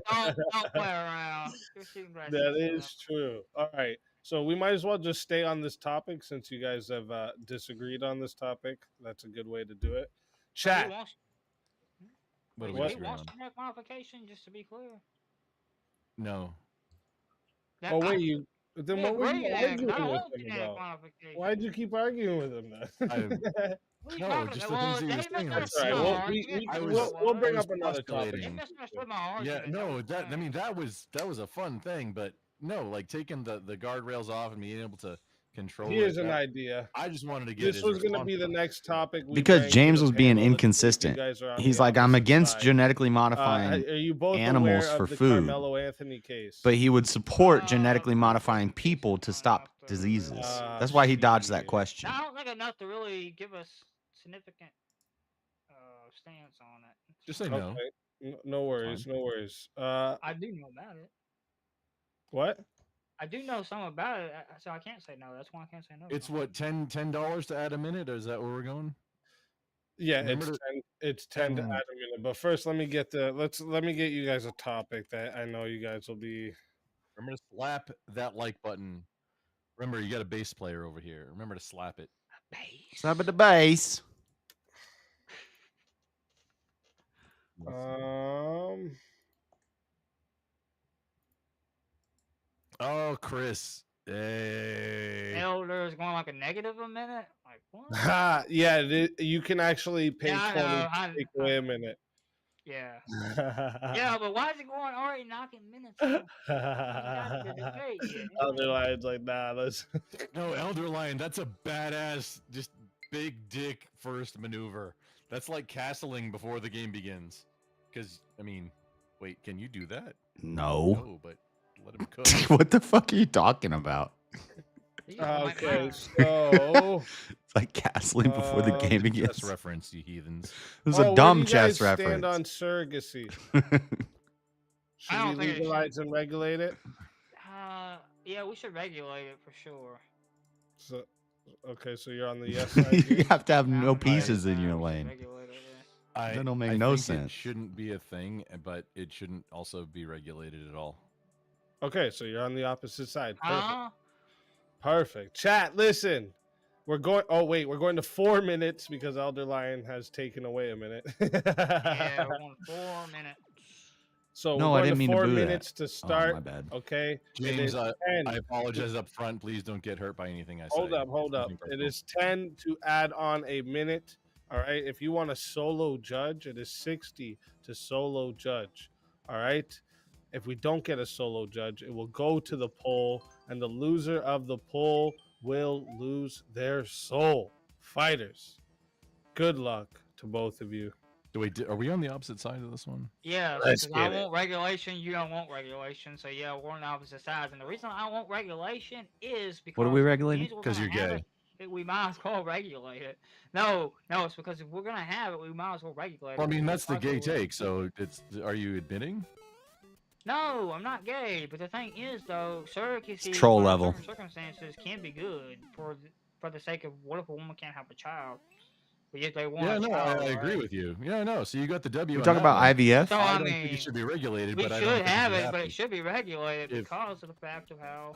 play around. You're shooting for that That 60 is limit. true. All right. So we might as well just stay on this topic since you guys have disagreed on this topic. That's a good way to do it. Chat. What are we He disagreeing wants on? genetic modification, just to be clear. No. That- Oh wait, I- you. Then we what were agree you then, 'cause arguing I don't with want him genetic about? modification. Why'd you keep arguing with him then? What are you No, talking just about? the Well, things that he was they saying. misunderstood All my right, argument. I we'll bring I was up another topic. They postulating. misunderstood my Yeah, argument. no, that was a fun thing, but no, like taking the guardrails off and being able to control. Here's it, an that- idea. I just wanted to get. This his was going to be the response. next topic. We Because bring to James the was being panel. Let's see if you inconsistent. guys are on He's the like, I'm opposite against side. genetically modifying Are you both animals aware for of the food, Carmelo Anthony case? but he would support genetically modifying people to stop diseases. That's why he dodged that question. I don't think enough to really give us significant stance on it. Just say no. Okay. No worries. No worries. I do know about it. What? I do know some about it, so I can't say no. That's why I can't say no. It's what $10 to add a minute, or is that where we're going? Yeah, Remember it's 10 to add a minute. But first, let me get you guys a topic that I know you guys will be. Remember to slap that like button. Remember, you got a bass player over here. Remember to slap it. Slap at the base. Oh, Chris. Hey. Elder is going like a negative a minute. Like what? Yeah, you can actually pay Yeah, I 20 know, to take away a minute. Yeah. Yeah, but why is it going already knocking minutes off? Elder Lion's like, nah, let's. No, Elder Lion, that's a badass, just big dick first maneuver. That's like castling before the game begins. Because, I mean, wait, can you do that? No. No, but let him cook. What the fuck are you talking about? Okay, so it's like castling before the game begins. Chess reference, you heathens. It was a dumb chess stand reference. on surrogacy? I Should don't we think it legalize and regulate it? Yeah, we should regulate it for sure. So, okay, so you're on the yes side. You have to have no pieces in your lane. That don't make I no think sense. It shouldn't be a thing, but it shouldn't also be regulated at all. Okay, so you're on the opposite side. Perfect. Huh? Perfect. Chat, listen. We're going. Oh wait, we're going to 4 minutes because Elder Lion has taken away a minute. Yeah, we're going 4 minutes. So No, we're I going didn't mean to 4 boo that. minutes to Oh, start. my bad. Okay. It James, is 10. I apologize up front. Please don't get hurt by anything I say. Hold up. It's nothing It personal. is 10 to add on a minute. All right. If you want a solo judge, it is 60 to solo judge. All right. If we don't get a solo judge, it will go to the poll, and the loser of the poll will lose their soul. Fighters, good luck to both of you. Wait, are we on the opposite side of this one? Yeah, Let's because I get it. want regulation, you don't want regulation, so yeah, we're on the opposite sides. And the reason I want regulation is because What are we regulating? means we're 'Cause gonna you're have gay. we might as well regulate it. No, it's because if we're gonna have it, we might as well regulate Well, I it. mean, because that's the gay otherwise- take. So, are you admitting? No, I'm not gay, but the thing is, though, surrogacy troll under level. certain circumstances can be good for the sake of what if a woman can't have a child, but yet they want Yeah, a no, child, I agree right? with you. Yeah, no. So you got the W. We on talk that about one. IVF? So, I I don't think mean, it should be regulated, we but I should don't think have you it, have but to. it should be regulated If- because of the fact of how.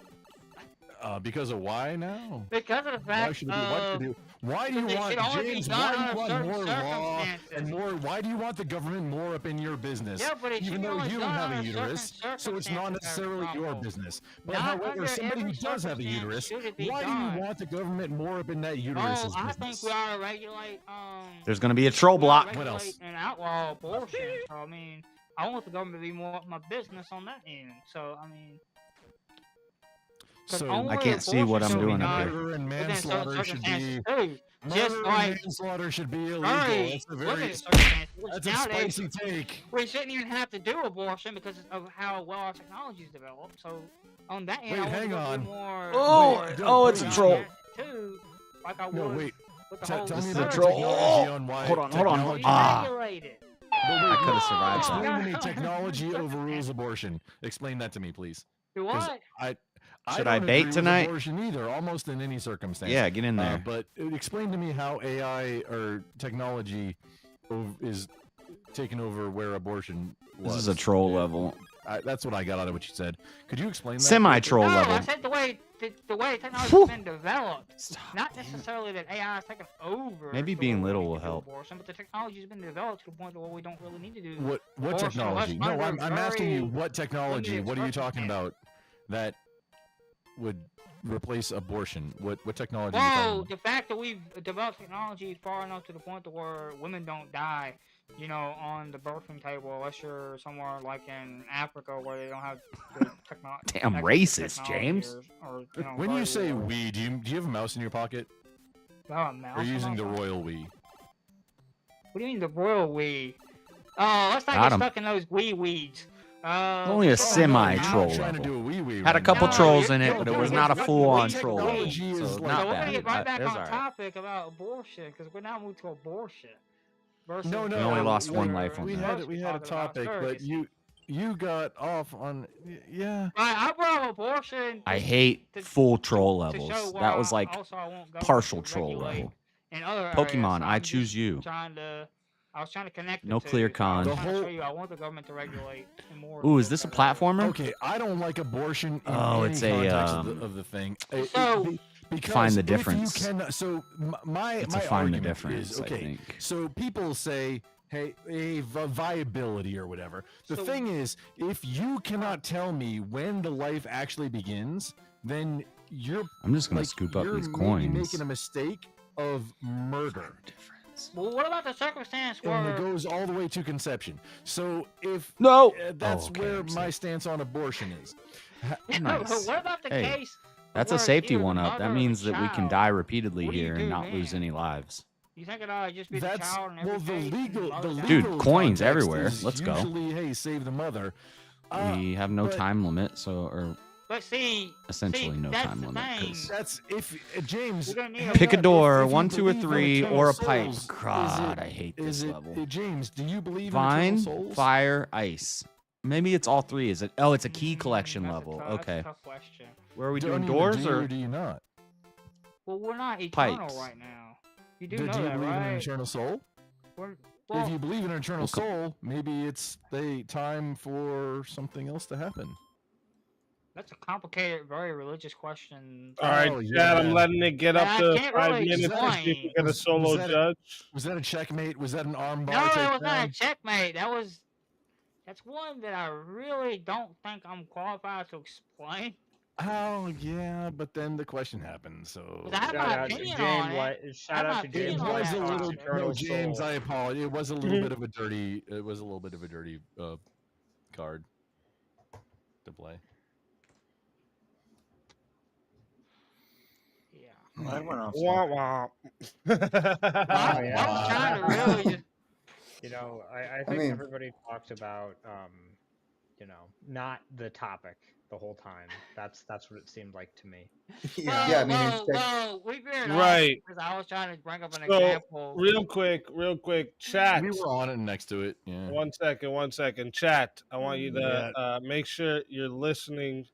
Because of why now? Because of the Why fact should it be? Why do you because it want, should only be James? done Why do under you want certain more law and circumstances. more? Why do you want the government more up in your business? Yeah, but it should even be though only you don't done have a under uterus, certain so it's not circumstances, necessarily your Rumble. business. But Not however, under somebody who every does have a circumstance uterus, should it be why do done. you want the government more up in that uterus's I business? think we ought to regulate. There's going to be a troll we ought to block. regulate and outlaw abortion. So I mean, I want the government to be more of my business on that end. So I mean. 'Cause So only I can't see what I'm abortion should be doing up done here. Murder and within certain manslaughter should be circumstances, too. Just murder and like manslaughter should be illegal. right, That's a within very circumstances, which that's a nowadays spicy take. we shouldn't even have to do abortion because of how well our technology is developed. So on that end, Wait, I want hang to on. more. Oh, more oh, it's a on troll. that, too, like I would No, wait. with the Tell whole me This is about a the troll. technology on why. Hold on. technology- Ah. regulate it. I could have survived that. Explain to me technology overrules abortion. Explain that to me, please. Do 'Cause what? Should don't I bait agree with tonight? Abortion either, almost in any circumstance. Yeah, get in there. But explain to me how AI or technology is taking over where abortion was. This is a troll level. That's what I got out of what you said. Could you explain that? Semi-troll No, level. I said the way technology's Whew. been developed. Not necessarily that AI is taking over. Maybe to being where we little need will to do help. Abortion, but the technology's been developed to the point where we don't really need to do What abortion technology? unless No, under I'm asking you very what technology. limited What are you talking circumstances. about that would replace abortion? What technology are you talking Well, about? the fact that we've developed technology far enough to the point to where women don't die, on the birthing table unless you're somewhere like in Africa where they don't have the technology. Damn racist, James. When you say we, do you have a mouse in your pocket? Oh, mouse Or are you in using my the pocket? royal we? What do you mean the royal we? Let's not Got get 'em. stuck in those wee weeds. Only a let's go semi-troll trying to level. do a wee-wee Had a right couple now. trolls in you're- it, but it you're was gonna not a get full-on stuck in troll. technology is So like- not So we're gonna bad. get right back It was on alright. topic about abortion because we're now moved to abortion. Versus No, We only lost one we- life on we that. had we had a talking about topic, but surrogacy. you got off on yeah. I brought up abortion. I hate full troll To show levels. why That was like also I want government partial to troll regulate level. in other areas. Pokemon, So I I'm choose just you. I was trying to connect No the clear two. So I was con. trying to show you I want the government to regulate in more. Ooh, is this a platformer? Okay, I don't like abortion in Oh, any it's a, context of the thing. Because find the if difference. You can, so my It's a my find the argument difference, is I okay. think. So people say, hey, viability or whatever. The thing is, if you cannot tell me when the life actually begins, then you're. I'm just gonna like, scoop up you're these maybe coins. making a mistake of murder. Well, what about the circumstance And where it goes all the way to conception. So if no, that's where my stance on abortion is. Nice. What about the Hey, case? that's a where safety either the one up. mother That or means the that we can child- die repeatedly What do you here do and not lose then? any lives. You think it just be the That's child in every well, the case? legal, Dude, coins context everywhere. is Let's go. usually, hey, save the mother. We have no but- time limit, or But see, essentially no that's time the limit. thing. 'Cause That's if James. You're gonna need pick a God, door, if you 1, 2, or believe in 3, eternal or a pipe. souls, God, I hate is this it, level. James, do you believe in Vine, eternal souls? fire, ice. Maybe it's all three. Is it? Oh, it's a key collection level. Okay. Tough question. Where are we Do- doing I mean, doors do you or do you not? Well, we're not eternal pipes? right now. You do Do know you that, believe in an right? eternal soul? We're, If well, you believe in an eternal soul, maybe it's the time for something else to happen. that's a complicated, very religious question. All right, Chad, I'm letting it get up I to can't 5 really minutes to see if we get a solo that judge. Was that a checkmate? Was that an armbar? No, that was takedown? not a checkmate. That's one that I really don't think I'm qualified to explain. Oh yeah, but then the question happened. So I have Shout my out to opinion James on it. White- shout I have out my to opinion James on It was that a White. little. Eternal No, James, soul. I apologize. It was a little bit of a dirty. It was a little bit of a dirty card to play. Yeah. I went off. Wah, wah. I'm trying to really just. You know, I think mean- everybody talked about, you know, not the topic the whole time. That's what it seemed like to me. Yeah, I mean, We veered off Right. because I was trying to bring up an So, example. real quick, chat. We were on it next to it. Yeah. 1 second. Chat, I want you to make sure you're listening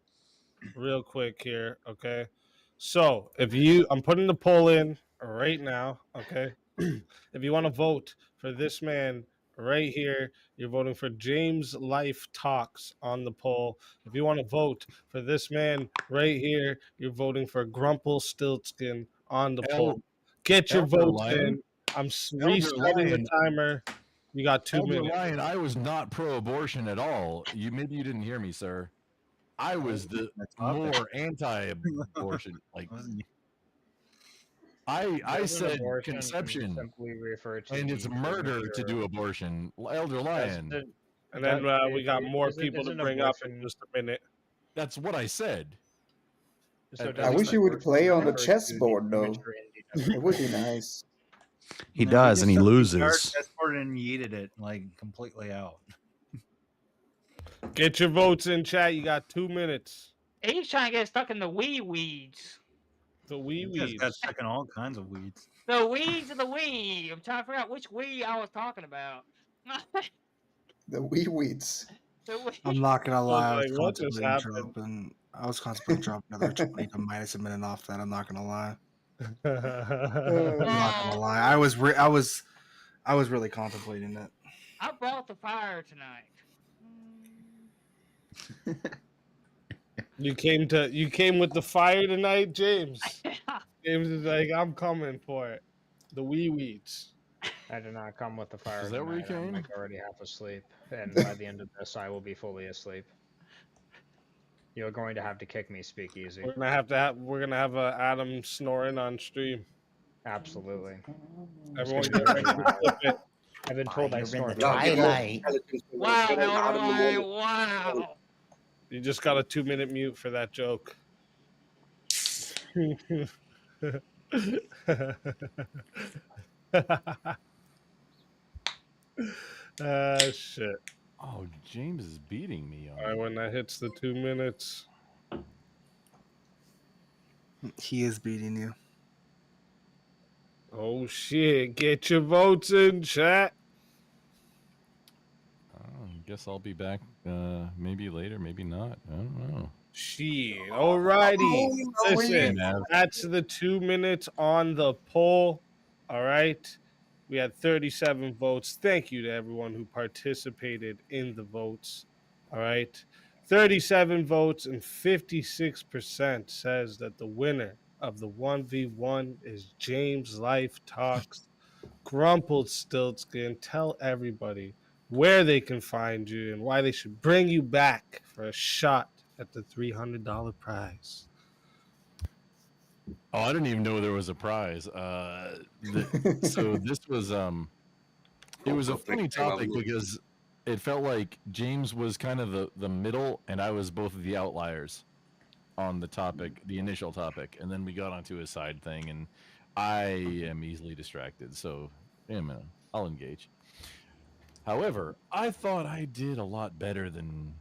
real quick here, okay? So, I'm putting the poll in right now, okay? If you want to vote for this man right here, you're voting for James Life Talks on the poll. If you want to vote for this man right here, you're voting for Grumple Stiltskin on the poll. Get your Elder votes Lion? in. I'm Elder restarting the Lion. timer. You got 2 Elder minutes. Lion, I was not pro-abortion at all. Maybe you didn't hear me, sir. I was the more anti-abortion. Like I Doesn't said abortion conception, simply refer to and it's the murder to premature- do abortion. Elder That's Lion. the- And then that- we got more isn't- people to isn't bring up in abortion- just a minute. That's what I said. So I doesn't wish you would abortion play on the refer to chessboard though. premature It would be nice. He does, and he loses. Chessboard and yeeted it like completely out. Get your votes in, chat. You got 2 minutes. He's trying to get stuck in the weeds. The wee You guys weeds. got stuck in all kinds of weeds. The weeds of the weed. I'm trying to figure out which weed I was talking about. The wee weeds. The weed. I'm not gonna lie. like, what just I was contemplating dropping another 20 to minus a minute off that. I'm not gonna lie. I'm not gonna lie. I was really contemplating it. I brought the fire tonight. You came with the fire tonight, James. James is like, I'm coming for it. The wee weeds. I did not come with the fire. Is that where you tonight. I'm came? like already half asleep, and by the end of this, I will be fully asleep. You're going to have to kick me, Speakeasy. We're gonna have Adam snoring on stream. Absolutely. Everyone It's gonna get be ready very to loud. flip it. I've been told I snore. Wow, Elroy, wow. You just got a 2-minute mute for that joke. Shit. Oh, James is beating me on. All right, when that hits the 2 minutes. He is beating you. Oh shit! Get your votes in, chat. Oh, guess I'll be back. Maybe later, maybe not. I don't know. Shit. Alrighty. Listen, that's the 2 minutes on the poll. All right. We had 37 votes. Thank you to everyone who participated in the votes. All right. 37 votes and 56% says that the winner of the 1v1 is James Life Talks. Grumpled Stiltskin. Tell everybody where they can find you and why they should bring you back for a shot at the $300 prize. Oh, I didn't even know there was a prize. So this was it was a funny topic because it felt like James was kind of the middle and I was both of the outliers on the topic, the initial topic, and then we got onto his side thing, and I am easily distracted, so I'll engage. However, I thought I did a lot better than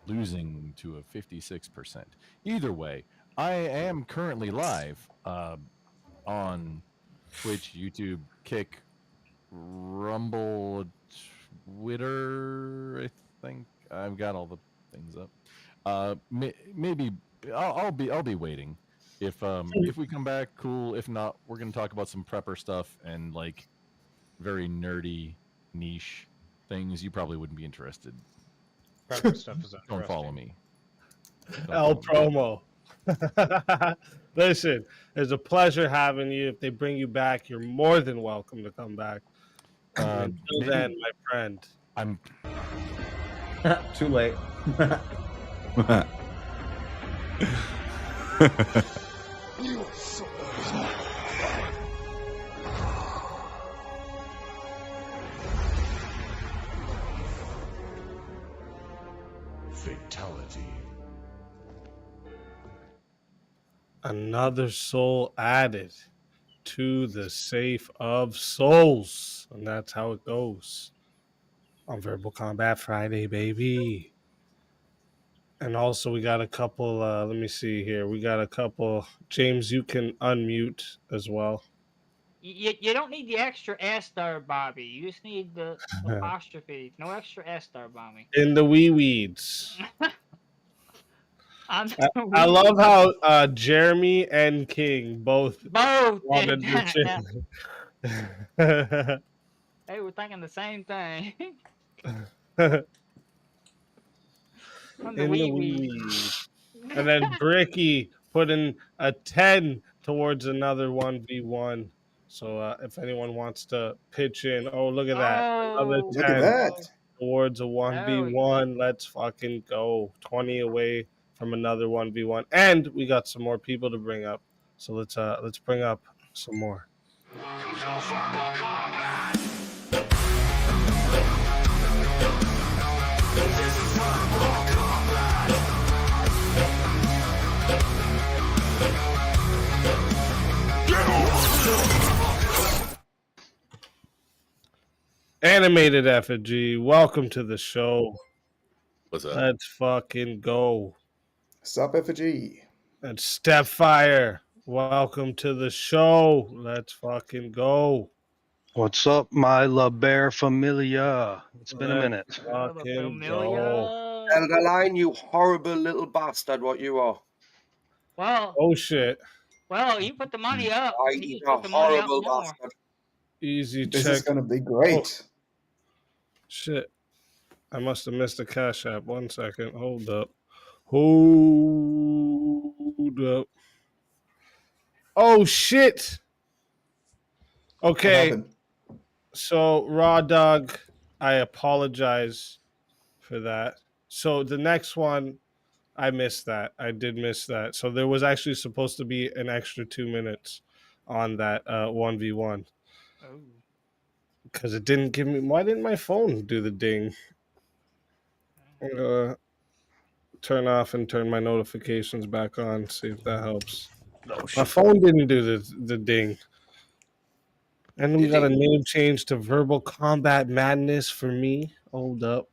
losing to a 56%. Either way, I am currently live on Twitch, YouTube, Kick, Rumble, Twitter. I think I've got all the things up. Maybe I'll be waiting. If we come back, cool. If not, we're gonna talk about some prepper stuff and like very nerdy niche things you probably wouldn't be interested. Prepper stuff is Don't follow me. L promo. Listen, it's a pleasure having you. If they bring you back, you're more than welcome to come back. Until then, my friend. I'm too late. Fatality. Another soul added to the safe of souls. And that's how it goes on Verbal Combat Friday, baby. And also we got a couple, let me see here. We got a couple. James, you can unmute as well. You don't need the extra S there, Bobby. You just need the apostrophe. No extra S there, Bobby. In the wee weeds. I love how Jeremy and King both wanted did to that. Hey, we're thinking the same thing. In the wee weeds. And then Bricky putting a 10 towards another 1v1. So if anyone wants to pitch in, look at that. Another 10 Look at that. towards a 1v1. Let's fucking go. 20 away from another 1v1. And we got some more people to bring up. So let's bring up some more. Animated effigy, welcome to the show. What's up? Let's fucking go. Sup, effigy. And Stepfire, welcome to the show. Let's fucking go. What's up, my La Bear Familia? It's been a minute. Fucking go. Elderline, you horrible little bastard, what you are. Well. Oh shit. Well, you put the money up. You He's just a put the money up horrible more. bastard. Easy This check. is gonna be great. Oh. Shit. I must have missed the Cashapp. 1 second. Hold up. Oh shit. Okay. So Raw Dog, I apologize for that. So the next one, I missed that. I did miss that. So there was actually supposed to be an extra 2 minutes on that 1v1. Oh. Because it didn't give me. Why didn't my phone do the ding? Turn off and turn my notifications back on. See if that helps. My phone didn't do the ding. And then we got a name change to Verbal Combat Madness for me. Hold up.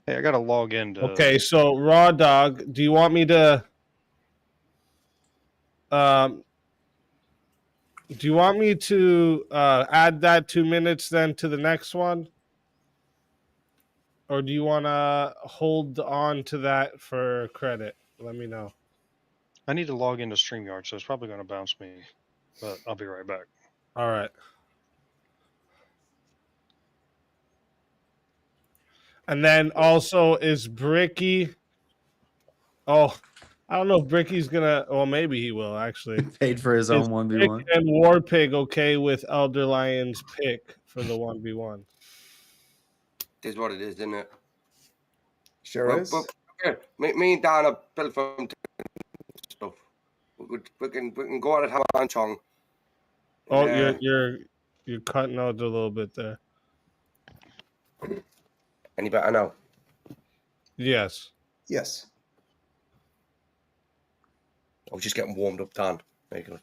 Hey, I gotta log in to. Okay, so Raw Dog, do you want me to Do you want me to add that 2 minutes then to the next one? Or do you want to hold on to that for credit? Let me know. I need to log into StreamYard, so it's probably going to bounce me, but I'll be right back. All right. And then also, is Bricky... Oh, I don't know if Bricky's going to... Well, maybe he will, actually. Paid for his own 1v1. And Warpig okay with Elder Lion's pick for the 1v1? It is what it is, isn't it? Sure is. But, okay, me and Dan are built from stuff. We can go at it hammer and chong. Oh, you're cutting out a little bit there. Any better now? Yes. Yes. I was just getting warmed up, Dan.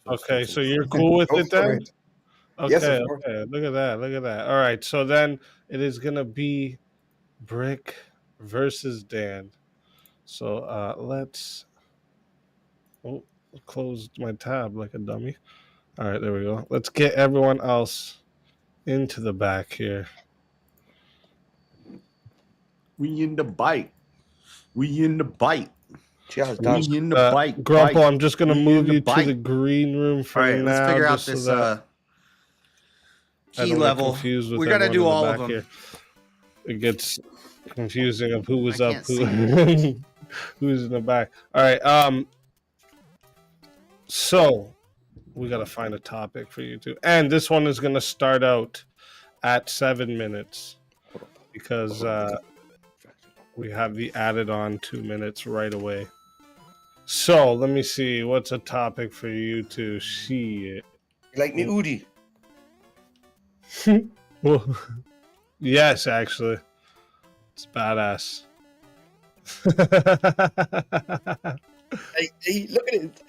Okay, so you're cool with it then? Okay, Yes, of course. okay. Look at that. Look at that. All right, so then it is going to be Brick versus Dan. So let's... Oh, closed my tab like a dummy. All right, there we go. Let's get everyone else into the back here. We in the bite. We in the bite. Cheers, we in the bite. Grumple, bite. I'm just going to We move in the you to bite. the green room for All right, now. let's figure out just so this that I key don't get level. confused with We got to everyone do in the all of back them. here. It gets confusing of who was I up, can't who who's in the back. All right, so we got to find a topic for you two. And this one is going to start out at 7 minutes because we have the added on 2 minutes right away. So let me see. What's a topic for you to see it? Like me, Udi. Well, yes, actually. It's badass. Hey, look at it.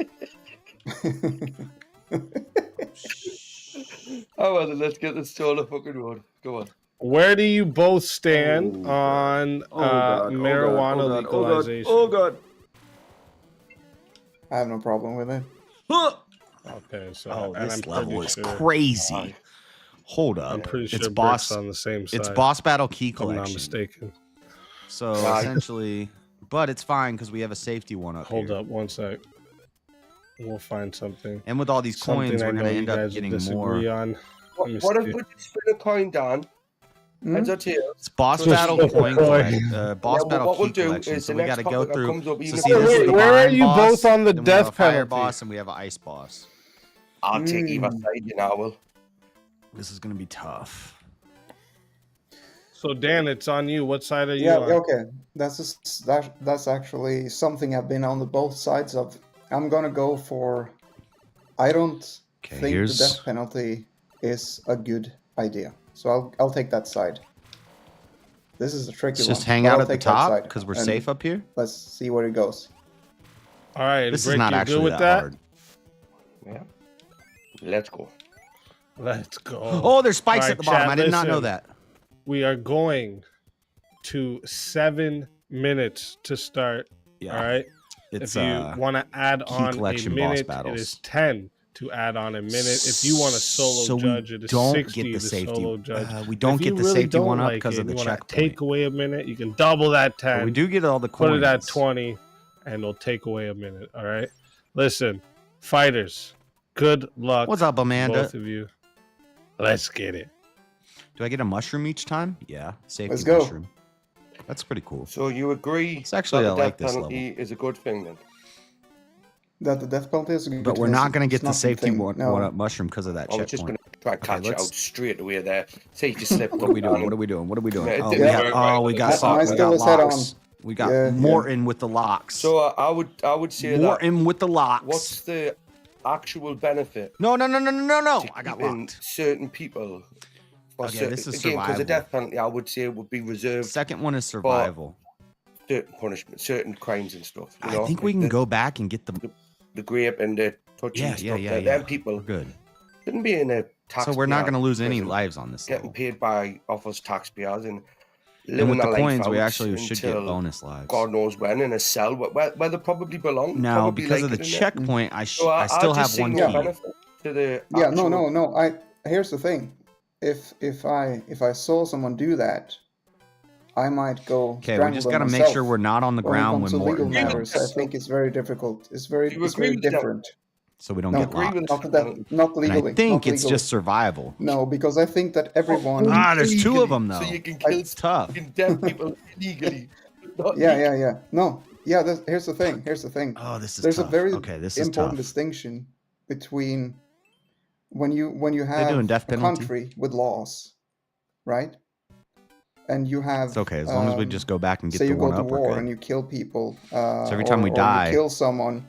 Oh, well, then let's get this to the fucking road. Go on. Where do you both stand on marijuana legalization? Oh, God. I have no problem with it. Okay, so Oh, and this I'm level pretty is sure- crazy. Hold up. I'm pretty sure it's Brick's boss on the same side. It's boss battle key if I'm collection. not mistaken. So Right. essentially, but it's fine because we have a safety one up Hold here. up one sec. We'll find something. And with all these coins, Something I we're know gonna you end up guys getting disagree more. on. What if we just spin a coin, Dan? Heads or tails? It's boss Just battle flip a coin coin. boss Yeah, battle what key we'll do collection. is So the we next got to go topic that through. comes up, So even see, if this it's- is the Where are Vine you boss, both on the then we have a death fire penalty? boss, and we have an ice boss. I'll take either side, you know, I will. This is gonna be tough. So Dan, it's on you. What side are you Yeah, on? okay. That's actually something I've been on the both sides of. I'm gonna go for. I don't think the here's- death penalty is a good idea, so I'll take that side. This is a tricky Let's one. just hang but out I'll at the take that top side, because we're and safe up here. Let's see where it goes. All right, This Brick, is not you actually good with that hard. Yeah. Let's go. Let's go. Oh, there's spikes All at the bottom. chat, I did not know listen. that. We are going to 7 minutes to start. Yeah. All right. It's, if you want to add key on a collection boss minute, it battles. is 10 to add on a minute. If you want to solo So we judge, it is don't 60 get the to safety- solo judge. we don't If get you the really safety one don't up like because it of the and you wanna checkpoint. Take away a minute. You can double that 10. But we do get all the Put it at coins. 20, and it'll take away a minute. All right. Listen, fighters. Good luck. What's up, Amanda? Both of you. Let's get it. Do I get a mushroom each time? Yeah. Safety Let's go. mushroom. That's pretty cool. So you agree It's actually, that I the like death this penalty is a good thing then? That the death penalty is a good But we're thing. not going to It's get the not safety something- one, no. one mushroom because of that I was just going checkpoint. to try and catch it let's- out straight away there. Say you just slipped What are we doing? What are we doing? What are we doing? Yeah, it Oh, didn't we have, work oh, right. we got Mine we still got is head on. locks. We got Yeah, yeah. Morton with the locks. So I would say that. Morton with the locks. What's the actual benefit? No. I got keeping locked. certain people. For Okay, certain, this is again, because the survival. death penalty, I would say, would be reserved. Second one is survival. Certain punishment, certain crimes and stuff. You I know? think we Like can the, go back and get the. the grape and the touching Yeah, stuff. yeah. Them people We're good. shouldn't be in a tax. So we're not going to lose any lives on this Getting level. paid by off us taxpayers and And living with the their life coins, we out actually should get until bonus lives. God knows when in a cell where they probably belong. Now, probably because of like the it in there. checkpoint, I So still just have see one no key. benefit to the Yeah, actual... no. Here's the thing. If I saw someone do that, I might go. Okay, we just got to make sure we're not on the ground when When it comes to legal Morton matters, I think it's very difficult. It's very agree with that? different. so we don't No, get locked. Not And legally. I think not it's legally. just survival. No, because I think that everyone. There's two of them though. So you can kill It's tough. fucking dead people illegally. Yeah. No. Yeah. Here's the thing. Oh, this is There's tough. a very Okay, this is important tough. distinction between when you doing have death a penalty? country with laws, right? And you have. It's okay as long as we just go back and get say the you go one to up. We're war good. and you kill people. So every time we or die, you kill someone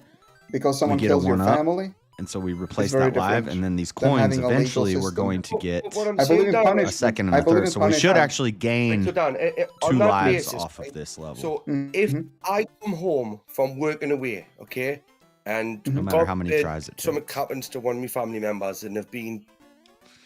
because we someone get a kills your one up, family. and so we replace very that live, different and then these than coins having a legal eventually we're system. going to get What I'm I believe saying, in Dan, a punishment. second and I a believe third. in So we should punishment. actually gain So Dan, two on that lives basis, off of this level. So Mm-hmm. if I come home from working away, okay, and No matter God how many forbid tries it something happens to one of my family members and have been,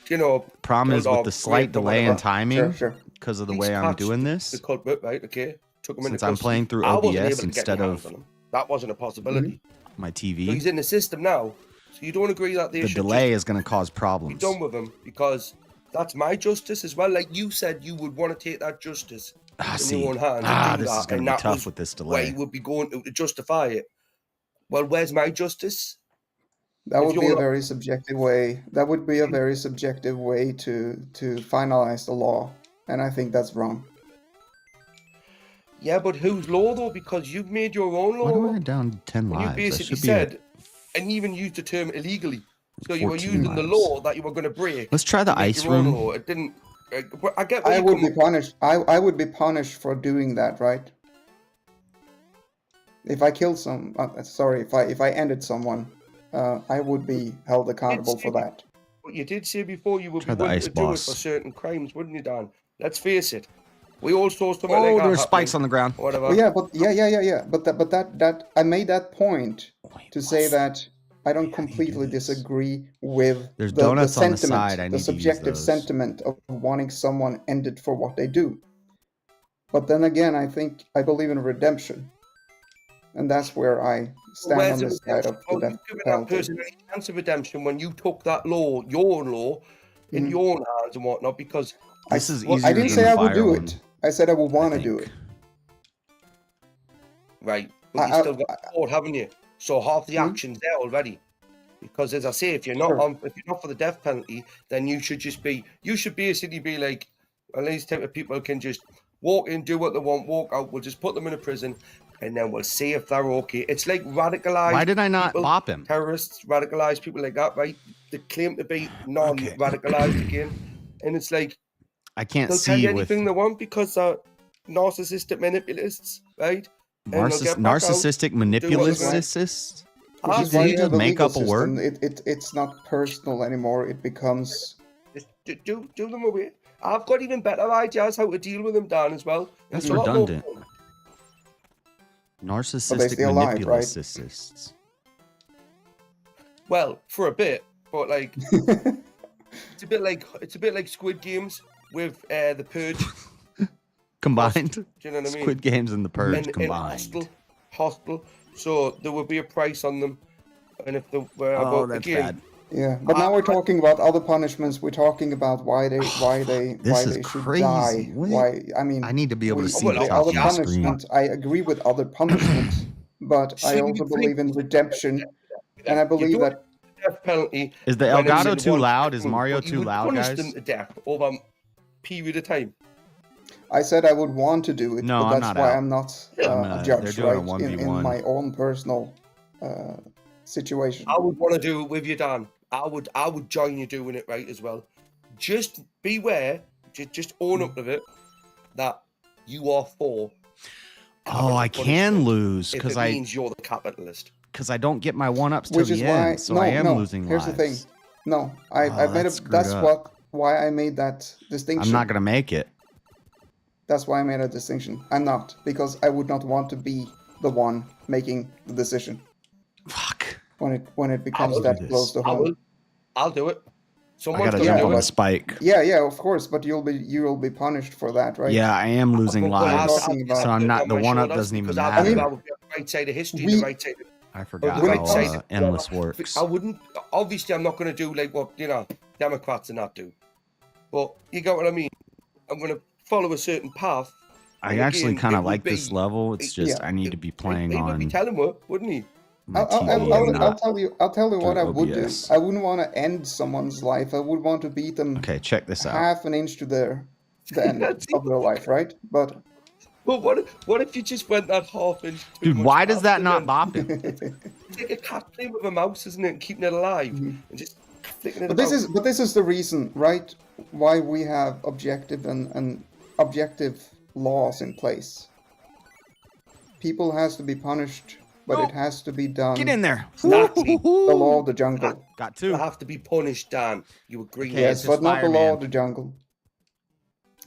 you know, Problem is killed with or the slight raped or delay in whatever, timing, Sure. because of the He's way I'm catched doing the this, culprit, right? Okay, took him into since I'm custody. playing through I wasn't able OBS to get instead my hands of on him. That wasn't a possibility. my So TV, he's in the system now. So you don't agree that they the should delay just is going to cause be problems. done with him because that's my justice as well. Like you said, you would want to take that justice in See, your own hands and do this that, is going and to be that tough was with this where delay. you would be going to justify it. Well, where's my justice? That If would be you're a not- very subjective way. That would be a very subjective way to finalize the law, and I think that's wrong. Yeah, but whose law though? Because you've made your own Why do law. I down 10 And you lives? That basically should be at said, and even used the term illegally. So you were 14 using the lives. law that you were going to break. Let's try the to make ice your own room. law. It didn't. I get where I you would come be punished. I would be punished for doing that, right? If I killed if I ended someone, I would be held accountable for that. But you did say before you would Try be the willing ice to do it boss. for certain crimes, wouldn't you, Dan? Let's face it. We all saw something like Oh, that there's happen, spikes on the ground. or whatever. Well, yeah. But that I made that point to say that I don't completely disagree with There's the donuts on the sentiment, side. I the need to use subjective those. sentiment of wanting someone ended for what they do. But then again, I believe in redemption, and that's where I stand on Where's the this side redemption? of the Well, death you've given that penalty. person any chance of redemption when you took that law, your own law, in Mhm. your own hands and whatnot, because This is Well, easier I didn't than say the I would fire do one. it. I said I would want to do it. right, but you still got the court, haven't you? So half the action's there already. Because as I say, if you're not if you're not for the death penalty, then you should basically be like, well, these type of people can just walk in, do what they want, walk out. We'll just put them in a prison, and then we'll see if they're okay. It's like radicalized. Why did I not people, bop him? Terrorists, radicalized people like that, right? They claim to be non-radicalized again, and it's like I can't they'll tell see you with anything they want because they're narcissistic manipulists, right? And they'll get back out, narcissistic do what they want. manipulatists. Which is Did why you you just have a make legal up a word? system. It's not personal anymore. It becomes Just do them away. I've got even better ideas how to deal with them, Dan, as well. That's It's a lot more redundant. fun. Narcissistic still alive, right? manipulatists. Well, for a bit, but like it's a bit like Squid Games with the Purge Combined. Do you know what I mean? Squid Games and the Purge and combined. Hostile. So there would be a price on them, and if they were Oh, but that's again, bad. Yeah, but now we're talking about other punishments. We're talking about why they This is should crazy. die. What? Why? I mean, I need to be able to see with the top other of my screen. punishment. I agree with other punishments, but I also believe in redemption, and I believe that death penalty. Is the when it's Elgato in too one loud? Is treatment, Mario but you too would loud, punish guys? them to death over a period of time. I said I would want to do it, No, but I'm that's not why out. I'm not they're a judge, doing a right? In 1v1. my own personal situation. I would want to do it with you, Dan. I would join you doing it right as well. Just beware, just own up to it that you are for. Oh, I can lose if because it I means you're the capitalist. because I don't get my one ups till Which is the why end, so I am losing Here's lives. the thing. No, I made that's screwed that's up. why I made that distinction. I'm not gonna make it. That's why I made a distinction. I'm not, because I would not want to be the one making the decision. Fuck. When it becomes that close to home. I'll do it. I Someone's gotta gonna jump do on the it. spike. Yeah, of course, but you'll be punished for that, right? Yeah, I am losing But we're lives, talking about- so I'm not. The one up doesn't even matter. I would be on the right side of history, the right side. I forgot when how it says endless works. I wouldn't. Obviously, I'm not going to do like what Democrats and that do. But you get what I mean. I'm going to follow a certain path. I actually kind of like this level. It's just I need to be playing He would on be telling what, wouldn't he? my TV and I'll not tell you what through I would do. OBS. I wouldn't want to end someone's life. I would want to beat them Okay, check this out. half an inch to the end of their life, right? But what if you just went that half inch? Dude, why does that not bop him? It's like a cat playing with a mouse, isn't it? And keeping it alive and just flicking it But this is the reason, right? Why we have objective and objective laws in place. People has to be punished, but it has to be done. Get in there. Exactly. The law of the jungle. Got two. You have to be punished, Dan. You agree? Okay, Yes, but not the law of the jungle.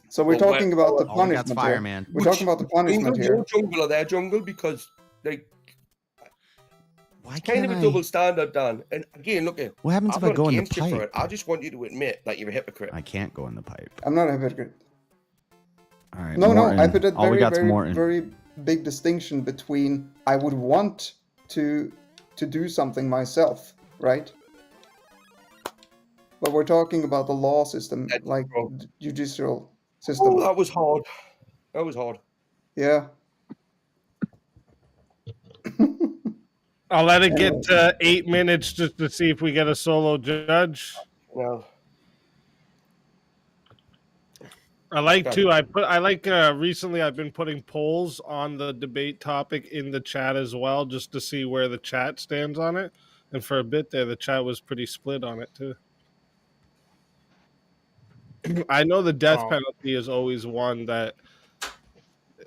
So we're talking about the punishment. Here. Fireman. We're talking about the punishment here. Your jungle or their jungle because like. Why kind can't of a I- double standard, Dan. And again, look at What happens if I go in the pipe? I just want you to admit that you're a hypocrite. I can't go in the pipe. I'm not a hypocrite. All right. No, Morton. I put a All we very, got's very, Morton. very big distinction between I would want to do something myself, right? But we're talking about the law system, like judicial system. Oh, that was hard. That was hard. Yeah. I'll let it get to 8 minutes just to see if we get a solo judge. Well, recently I've been putting polls on the debate topic in the chat as well, just to see where the chat stands on it. And for a bit there, the chat was pretty split on it too. I know the death penalty is always one that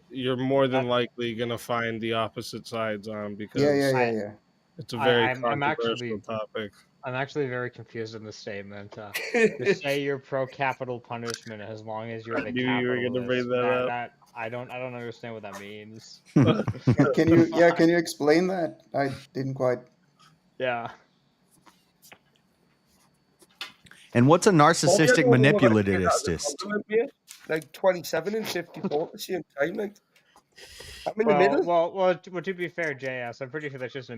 you're more than likely going to find the opposite sides on because yeah. it's a very I'm controversial topic. I'm actually very confused in the statement. To say you're pro capital punishment as long as you're the knew you were gonna bring that up. I don't understand what that means. Can you explain that? I didn't quite. Yeah. And what's a narcissistic manipulativist? Like 27 and 54 at the same time. Like, I'm in the middle. Well, to be fair, JS, I'm pretty sure that's just a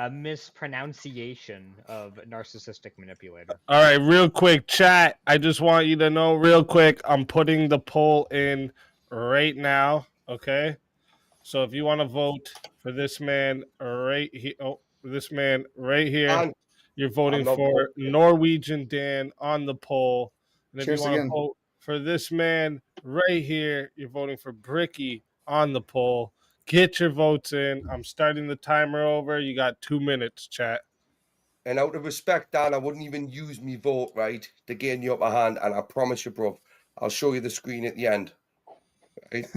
mispronunciation of narcissistic manipulator. All right, real quick, chat. I just want you to know real quick, I'm putting the poll in right now, okay? So if you want to vote for this man right here, you're voting for Norwegian Dan on the poll. And if Cheers you want again. to vote for this man right here, you're voting for Bricky on the poll. Get your votes in. I'm starting the timer over. You got 2 minutes, chat. And out of respect, Dan, I wouldn't even use me vote, right, to gain you upper hand. And I promise you, bro, I'll show you the screen at the end. Right?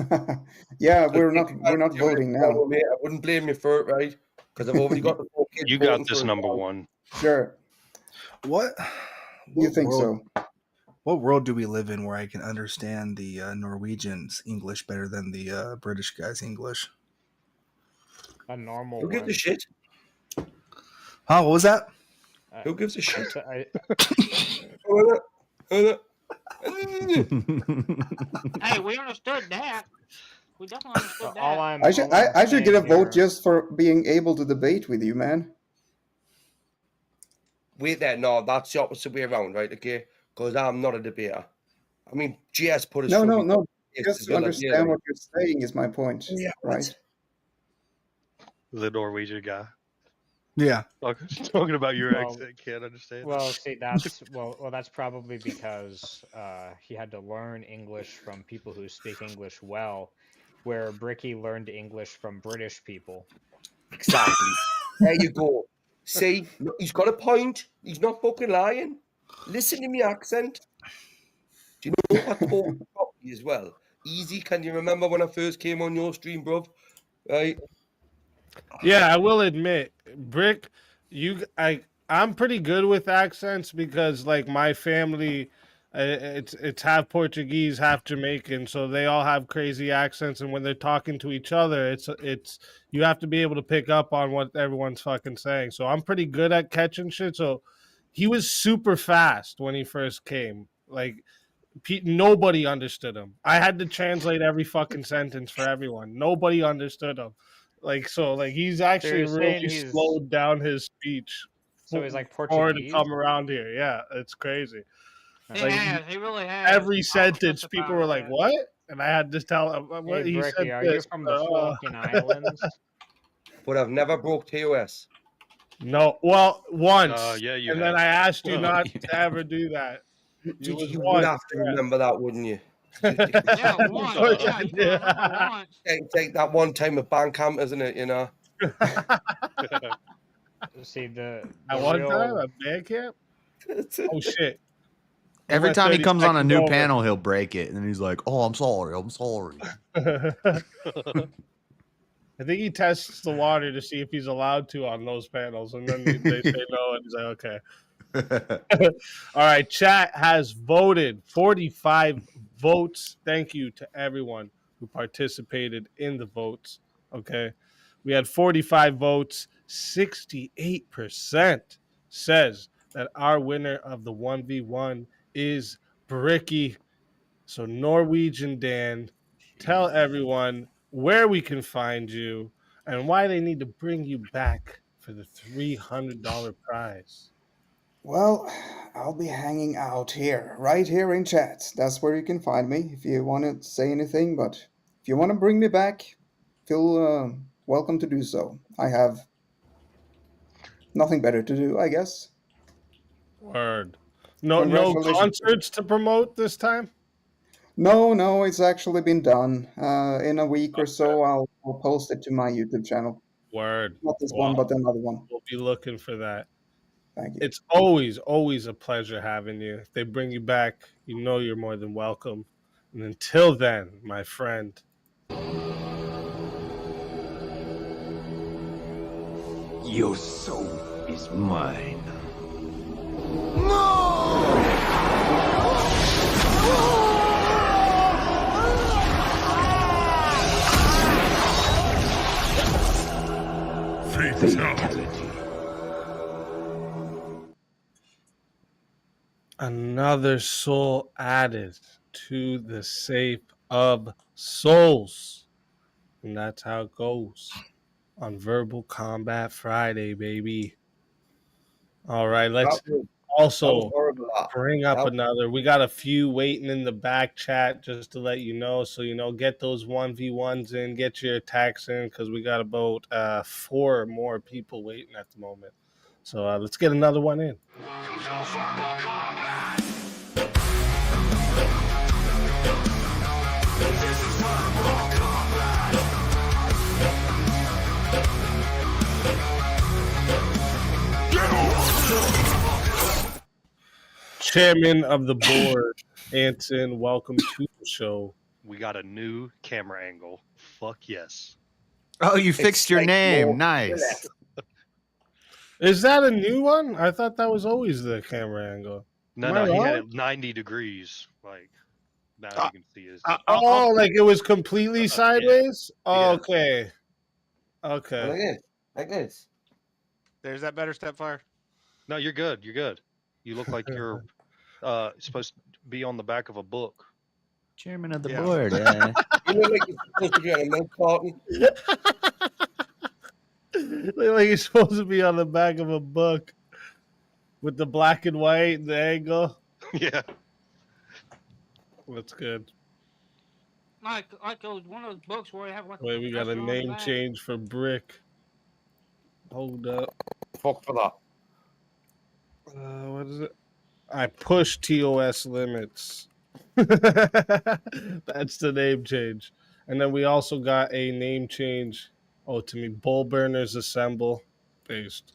Yeah, we're not voting now. I wouldn't blame you for it, right? Because I've already got the 4 kids. You got this, number one. Sure. What? You think so? What world do we live in where I can understand the Norwegians' English better than the British guys' English? A normal Who gives a shit? Huh? What was that? Who gives a shit? Hey, we understood that. We definitely understood that. I should get a vote just for being able to debate with you, man. Wait there, no, that's the opposite way around, right? Okay, because I'm not a debater. I mean, GS put us. No. Just to understand what you're saying is my point, right? The Norwegian guy. Yeah. Talking about your accent, can't understand. Well, see, that's probably because he had to learn English from people who speak English well, where Bricky learned English from British people. Exactly. There you go. See, he's got a point. He's not fucking lying. Listen to me accent. Do you know what I talk properly as well? Easy. Can you remember when I first came on your stream, bruv? Right. Yeah, I will admit, Brick, I'm pretty good with accents because, like, my family, it's half Portuguese, half Jamaican, so they all have crazy accents, and when they're talking to each other, it's you have to be able to pick up on what everyone's fucking saying. So I'm pretty good at catching shit. So he was super fast when he first came. Like, nobody understood him. I had to translate every fucking sentence for everyone. Nobody understood him. Like he's actually you're saying really he's- slowed down his speech. So he's like for it to Portuguese? come around here. Yeah, it's crazy. He Like, has. He really has. every I'll sentence, testify people to were like, that. "What?" And I had to tell him what Hey, he Bricky, said. are you This. from the fucking islands? But I've never broke TOS. No, well, once. Yeah, you and have. then I asked you Oh, not you to ever do that. You would have to remember that, wouldn't you? Yeah, once. Yeah, you can remember once. Take that one time at Bandcamp, isn't it? You know. See the At one real... time at band camp. Oh shit! Every We're time he 30 comes on a seconds new over. panel, he'll break it, and then he's like, "Oh, I'm sorry, I'm sorry." I think he tests the water to see if he's allowed to on those panels, and then they say no, and he's like, "Okay." All right, chat has voted 45 votes. Thank you to everyone who participated in the votes. Okay, we had 45 votes. 68% says that our winner of the 1v1 is Bricky. So Norwegian Dan, tell everyone where we can find you and why they need to bring you back for the $300 prize. Well, I'll be hanging out here, right here in chat. That's where you can find me if you want to say anything. But if you want to bring me back, feel welcome to do so. I have nothing better to do, I guess. Word. No Congratulations. concerts to promote this time? No, it's actually been done. In a week or so, I'll post it to my YouTube channel. Word. Not this Wow. one, but another one. We'll be looking for that. Thank you. It's always a pleasure having you. If they bring you back, you know you're more than welcome. And until then, my friend. Your soul is mine. Fatality. Another soul added to the safe of souls. And that's how it goes on Verbal Combat Friday, baby. All right, let's also bring up another. We got a few waiting in the back chat just to let you know. So, get those 1v1s in, get your attacks in, because we got about 4 more people waiting at the moment. So let's get another one in. Chairman of the board, Anson, welcome to the show. We got a new camera angle. Fuck yes. Oh, you fixed your name. Nice. Is that a new one? I thought that was always the camera angle. No, Am I he had wrong? it 90 degrees. Like, now you can see his. Oh, like it was completely sideways? Oh, okay. Okay. Like this. There's that better, Stepfire? No, you're good. You're good. You look like you're supposed to be on the back of a book. Chairman of the Yeah. board. You look like you're supposed to be on a milk carton. Look like you're supposed to be on the back of a book with the black and white and the angle. Yeah. That's good. Like those one of those books where you have like. Wait, we got a professor on the name back. change for Brick. Hold up. Fuck for that. What is it? I push TOS limits. That's the name change. And then we also got a name change. Oh, to me, Bull Burners Assemble. Based.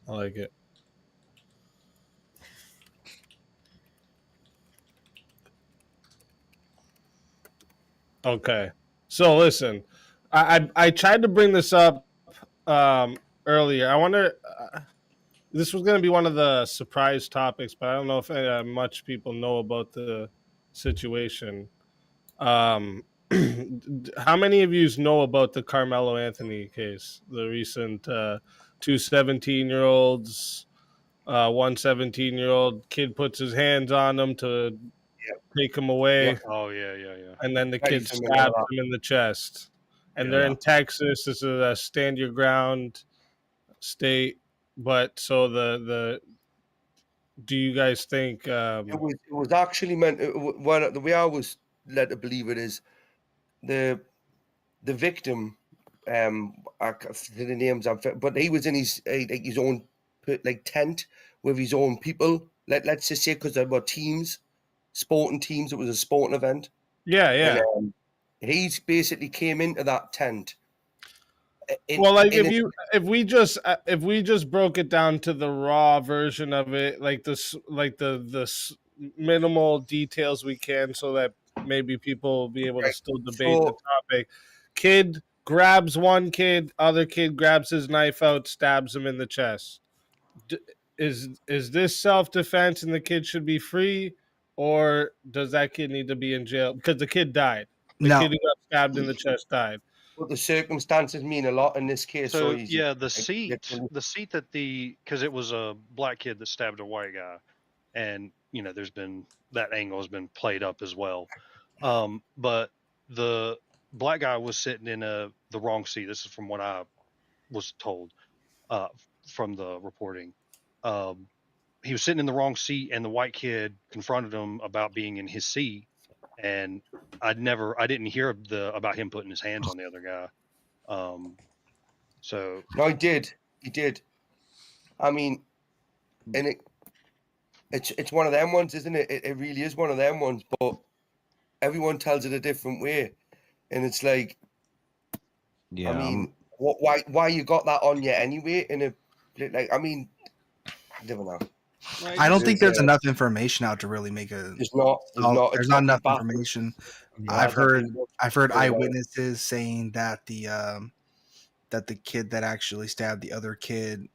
I like it. Okay. So listen, I tried to bring this up earlier. I wonder. This was going to be one of the surprise topics, but I don't know if much people know about the situation. How many of you know about the Carmelo Anthony case? The recent 2 17-year-olds, one 17-year-old kid puts his hands on him to take him away. Oh, yeah. And then the Very kid familiar stabs with him in the chest. and they're in Texas. This is a stand your ground state. But so the do you guys think it was actually meant? Well, the way I was led to believe it is the victim. I can't say the names, but he was in his own like tent with his own people. Let's just say because there were teams, sporting teams. It was a sporting event. Yeah. And, he's basically came into that tent. Well, like if we just broke it down to the raw version of it, like this, like the minimal details we can, so that maybe people will be able to still debate the topic. Kid grabs one kid, other kid grabs his knife out, stabs him in the chest. Is this self-defense and the kid should be free, or does that kid need to be in jail because the kid died? The kid who got stabbed in the chest died. But the circumstances mean a lot in this case. So yeah, the seat that because it was a black kid that stabbed a white guy, and there's been that angle has been played up as well. But the black guy was sitting in the wrong seat. This is from what I was told from the reporting. He was sitting in the wrong seat, and the white kid confronted him about being in his seat. And I didn't hear about him putting his hands on the other guy. So no, he did. I mean, and it's one of them ones, isn't it? It really is one of them ones, but everyone tells it a different way, and it's like, yeah. I mean, why you got that on you anyway? I mean, I don't know. I don't think there's enough information out to really make a. There's not enough information. I've heard eyewitnesses saying that the kid that actually stabbed the other kid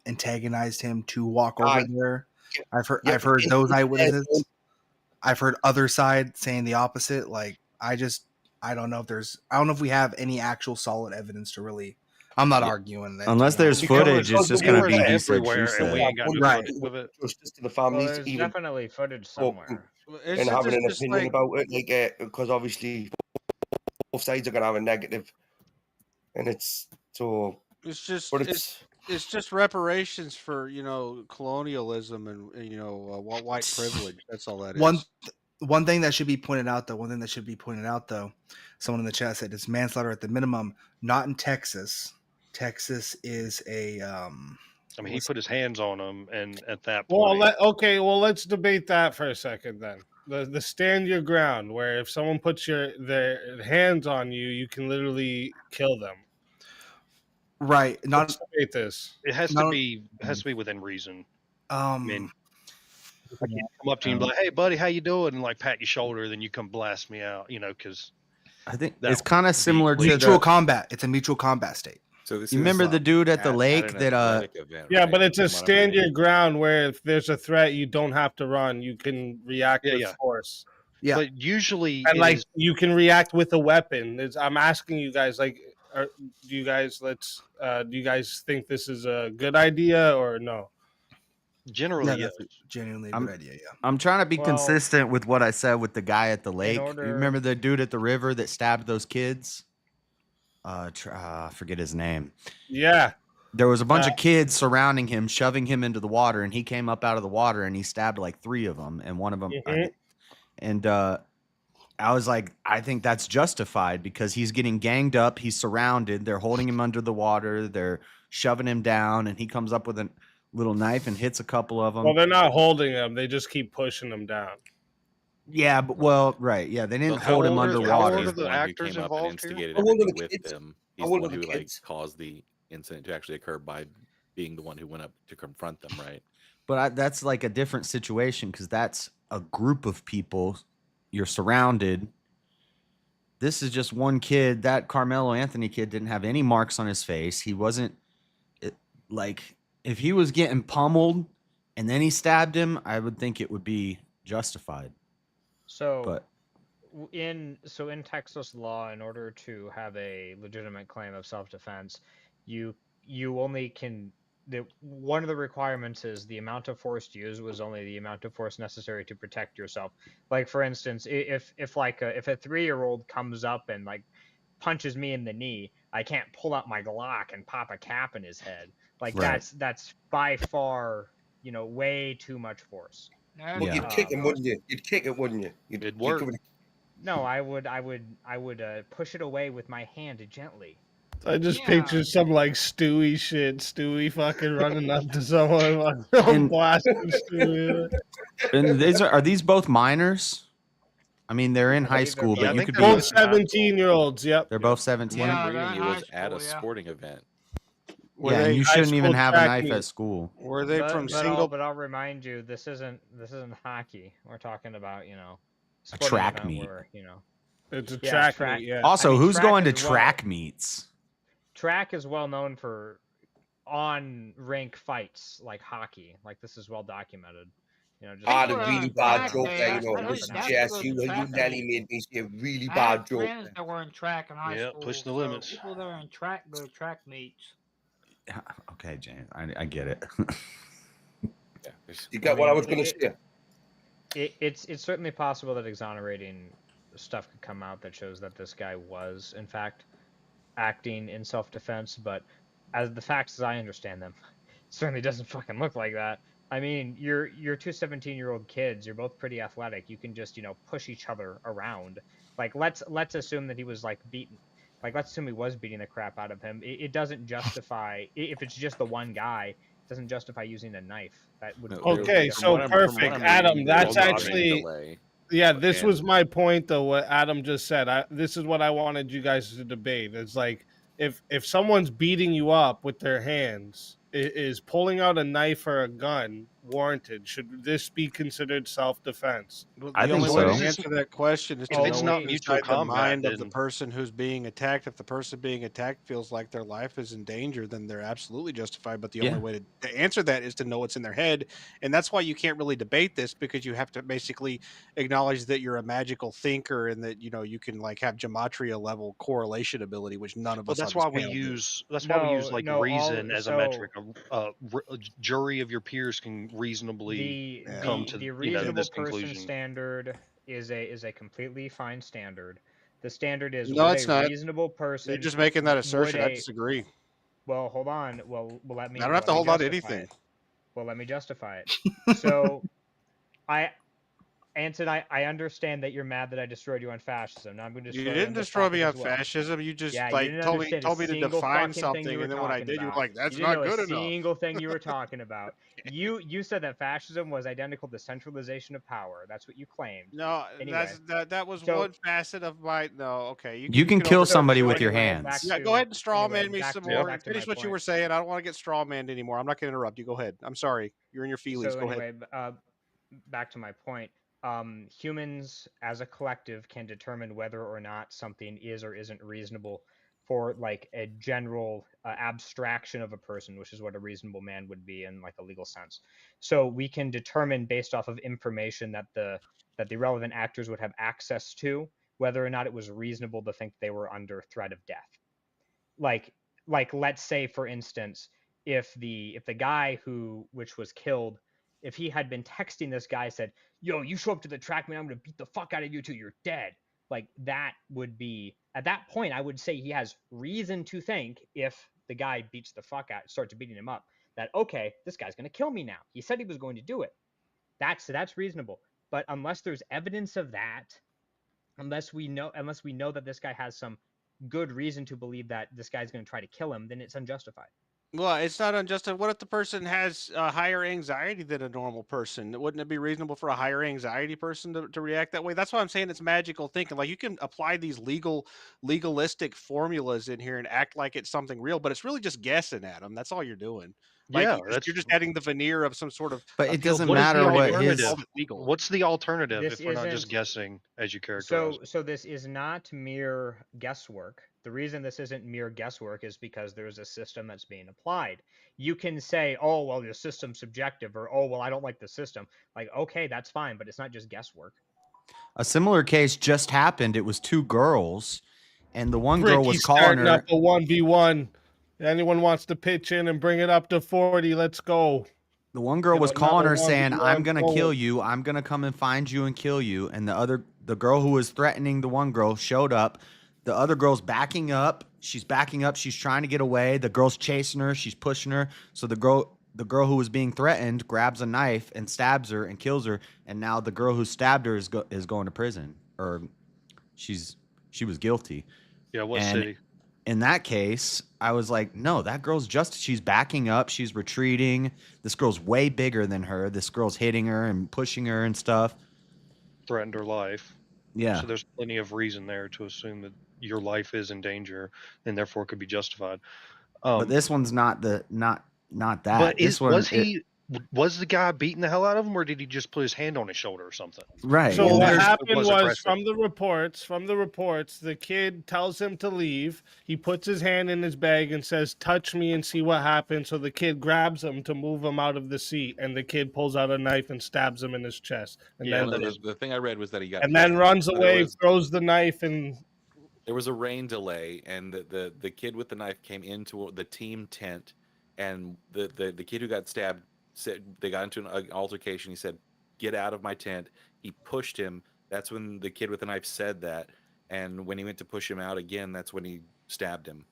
antagonized him to walk over there. I've heard those eyewitnesses. I've heard other side saying the opposite. Like I don't know if we have any actual solid evidence to really. I'm not arguing that. Unless there's footage, it's just going to be he said, she said. Right. Just to the families, there's even definitely footage somewhere. And having an opinion about it, because obviously both sides are going to have a negative, and it's so. It's just but it's just reparations for colonialism and white privilege. That's all that is. One thing that should be pointed out, though, someone in the chat said it's manslaughter at the minimum, not in Texas. Texas is a. I mean, he put his hands on him, and at that point. Well, let's debate that for a second then. The stand your ground, where if someone puts their hands on you, you can literally kill them. Right. Let's debate this. It has to be within reason. I mean, I can't come up to you and be like, "Hey, buddy, how you doing?" and like pat your shoulder, then you come blast me out, because I think it's kind of similar to mutual combat. It's a mutual combat state. So you remember the dude at the lake that yeah, but it's a stand your ground where if there's a threat, you don't have to run. You can react with force. Yeah, but usually and you can react with a weapon. I'm asking you guys, do you guys think this is a good idea or no? Generally, yes. Genuinely a good idea. Yeah. I'm trying to be consistent with what I said with the guy at the lake. You remember the dude at the river that stabbed those kids? I forget his name. Yeah. There was a bunch of kids surrounding him, shoving him into the water, and he came up out of the water and he stabbed like 3 of them, and one of them. I was like, I think that's justified because he's getting ganged up. He's surrounded. They're holding him under the water. They're shoving him down, and he comes up with a little knife and hits a couple of them. Well, they're not holding him. They just keep pushing him down. Yeah, but right. Yeah, they didn't hold him underwater. How old are the actors involved here? With them. He's the one who caused the incident to actually occur by being the one who went up to confront them, right? But that's like a different situation because that's a group of people. You're surrounded. This is just one kid. That Carmelo Anthony kid didn't have any marks on his face. He wasn't if he was getting pummeled and then he stabbed him, I would think it would be justified. So in Texas law, in order to have a legitimate claim of self-defense, you only can. One of the requirements is the amount of force used was only the amount of force necessary to protect yourself. Like for instance, if a 3-year-old comes up and punches me in the knee, I can't pull out my Glock and pop a cap in his head. Like Right. that's by far, way too much force. Well, you'd kick him, wouldn't you? You'd kick it, wouldn't you? It'd work. No, I would push it away with my hand gently. I just picture some like Stewie shit. Stewie fucking running up to someone And- blasting Stewie. And are these both minors? I mean, they're in high school, but you could be both 17-year-olds. Yep, they're both 17. One I'm reading was at a sporting event. Were Yeah, they and you high shouldn't even school have a track knife meet? at school. Were they from But single? I'll remind you, this isn't hockey. We're talking about A sporting track event meet. where, It's a Yeah, track meet, yeah. Also, I mean, who's track going to is well- track meets? Track is well known for on-rink fights like hockey. Like this is well documented. Just The really bad joke there, Mr. Jess, you nearly made me say a really I bad had joke. friends that were in track in high Yeah, school. pushing the so limits. People that are in track go to track meets. Okay, James, I get it. You got what I was going to say? It's certainly possible that exonerating stuff could come out that shows that this guy was in fact acting in self-defense, but as the facts as I understand them, it certainly doesn't fucking look like that. I mean, you're two 17-year-old kids. You're both pretty athletic. You can just push each other around. Like let's assume that he was like beaten. Like let's assume he was beating the crap out of him. It doesn't justify if it's just the one guy. It doesn't justify using a knife. That would Okay, so perfect, Adam. That's actually this was my point though. What Adam just said. This is what I wanted you guys to debate. It's like if someone's beating you up with their hands, is pulling out a knife or a gun warranted? Should this be considered self-defense? I The think only way so. to answer that question is to If it's know not what's mutual inside the combat, mind of the then- person who's being attacked. If the person being attacked feels like their life is in danger, then they're absolutely justified. But the only way to answer that is to know what's in their head, and that's why you can't really debate this, because you have to basically acknowledge that you're a magical thinker and that you can like have gematria level correlation ability, which none of Well, us. that's why we understand. use like No, reason as a metric. A jury of your peers can reasonably come to the reasonable this person conclusion. standard is a completely fine standard. The standard is No, would it's a not. reasonable person. You're just making that would assertion. I a- disagree. Well, hold on. Well, let me. I don't have to let me hold on to justify anything. it. Well, let me justify it. So, Anson, I understand that you're mad that I destroyed you on fascism. Now I'm going to destroy You you didn't on this destroy me topic on as well. fascism. You just Yeah, you like didn't told me understand a told me to single define fucking thing something, you were and then when I talking did, you were about. like, "That's You didn't not know good a enough." single thing you were talking about. You said that fascism was identical to centralization of power. That's what you claimed. No, Anyway, that was so- one facet of my. No, okay. You can kill overdo somebody it. with your anyway, hands. back Yeah, to- go ahead and straw man anyway, me back some to- more. back to Finish my what you point. were saying. I don't want to get straw manned anymore. I'm not going to interrupt you. Go ahead. I'm sorry. You're in your feelings. So Go anyway, ahead. Back to my point. Humans as a collective can determine whether or not something is or isn't reasonable for like a general abstraction of a person, which is what a reasonable man would be in like a legal sense. So we can determine based off of information that the relevant actors would have access to whether or not it was reasonable to think they were under threat of death. Like let's say for instance, if the guy which was killed, if he had been texting this guy, said, "Yo, you show up to the track, man, I'm gonna beat the fuck out of you till you're dead." Like that would be, at that point, I would say he has reason to think, if the guy beats the fuck out, starts beating him up, that okay, this guy's gonna kill me now. He said he was going to do it. That's reasonable. But unless there's evidence of that, unless we know that this guy has some good reason to believe that this guy's going to try to kill him, then it's unjustified. Well, it's not unjustified. What if the person has higher anxiety than a normal person? Wouldn't it be reasonable for a higher anxiety person to react that way? That's why I'm saying it's magical thinking. Like you can apply these legalistic formulas in here and act like it's something real, but it's really just guessing at them. That's all you're doing. Like Yeah, you're just adding the veneer of some sort of. But it doesn't What is the matter what his. alternative? What's the alternative This if we're not just isn't- guessing as you characterize? So this is not mere guesswork. The reason this isn't mere guesswork is because there's a system that's being applied. You can say, "Oh, well, the system's subjective," or "Oh, well, I don't like the system." Like, okay, that's fine, but it's not just guesswork. A similar case just happened. It was two girls, and the one girl was Ricky's calling starting her. up a 1v1. Anyone wants to pitch in and bring it up to 40? Let's go. The one girl was Another calling her 1v1 saying, "I'm gonna forward. kill you. I'm gonna come and find you and kill you." And the girl who was threatening the one girl showed up. The other girl's backing up. She's backing up. She's trying to get away. The girl's chasing her. She's pushing her. So the girl who was being threatened grabs a knife and stabs her and kills her. And now the girl who stabbed her is going to prison, or she was guilty. Yeah, what And city? in that case, I was like, no, that girl's she's backing up. She's retreating. This girl's way bigger than her. This girl's hitting her and pushing her and stuff. Threatened her life. Yeah. So there's plenty of reason there to assume that your life is in danger and therefore could be justified. But this one's not that. But This was the guy beating the hell out of him, or did he just put his hand on his shoulder or something? Right. So and what there's- happened was aggressive. from the reports, the kid tells him to leave. He puts his hand in his bag and says, "Touch me and see what happens." So the kid grabs him to move him out of the seat, and the kid pulls out a knife and stabs him in his chest. And Yeah, then the thing I read was that he got and then touched. runs There away, was- throws the knife, and There was a rain delay, and the kid with the knife came into the team tent, and the kid who got stabbed said they got into an altercation. He said, "Get out of my tent." He pushed him. That's when the kid with the knife said that, and when he went to push him out again, that's when he stabbed him.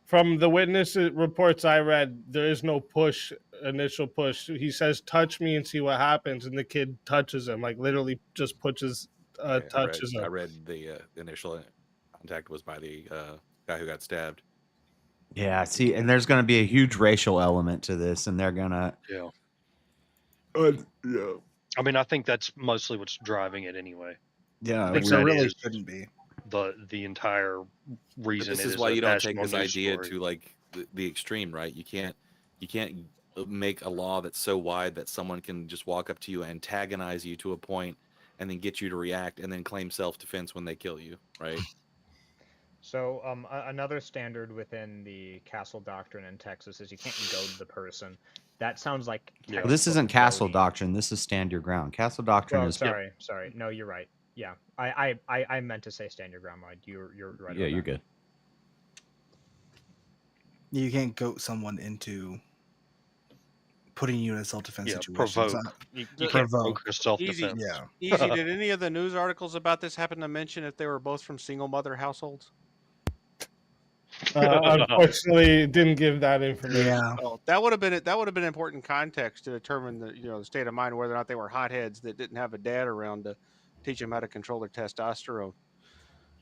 from the witness reports I read, there is no initial push. He says, "Touch me and see what happens," and the kid touches him, like literally just touches him. I read the initial contact was by the guy who got stabbed. Yeah, see, and there's going to be a huge racial element to this, and they're going to. Yeah. Yeah. I mean, I think that's mostly what's driving it anyway. Yeah, I think Which that there really is shouldn't be. the entire But reason. this it is why you a don't take national this news idea story. to like the extreme, right? You can't make a law that's so wide that someone can just walk up to you, antagonize you to a point, and then get you to react, and then claim self-defense when they kill you, right? So another standard within the Castle Doctrine in Texas is you can't goad the person. That sounds like Well, this isn't Castle Doctrine. This is Stand Your Ground. Castle Doctrine Oh, is. sorry. No, you're right. Yeah, I meant to say stand your ground, Lloyd. You're right. Yeah, on you're that. good. You can't goat someone into putting you in a self-defense Yeah, situation. provoke. It's not- You can't provoke Easy, self-defense. Yeah. easy. Did any of the news articles about this happen to mention if they were both from single mother households? Unfortunately, it didn't give that information. Yeah. Oh, that would have been important context to determine the state of mind, whether or not they were hotheads that didn't have a dad around to teach them how to control their testosterone.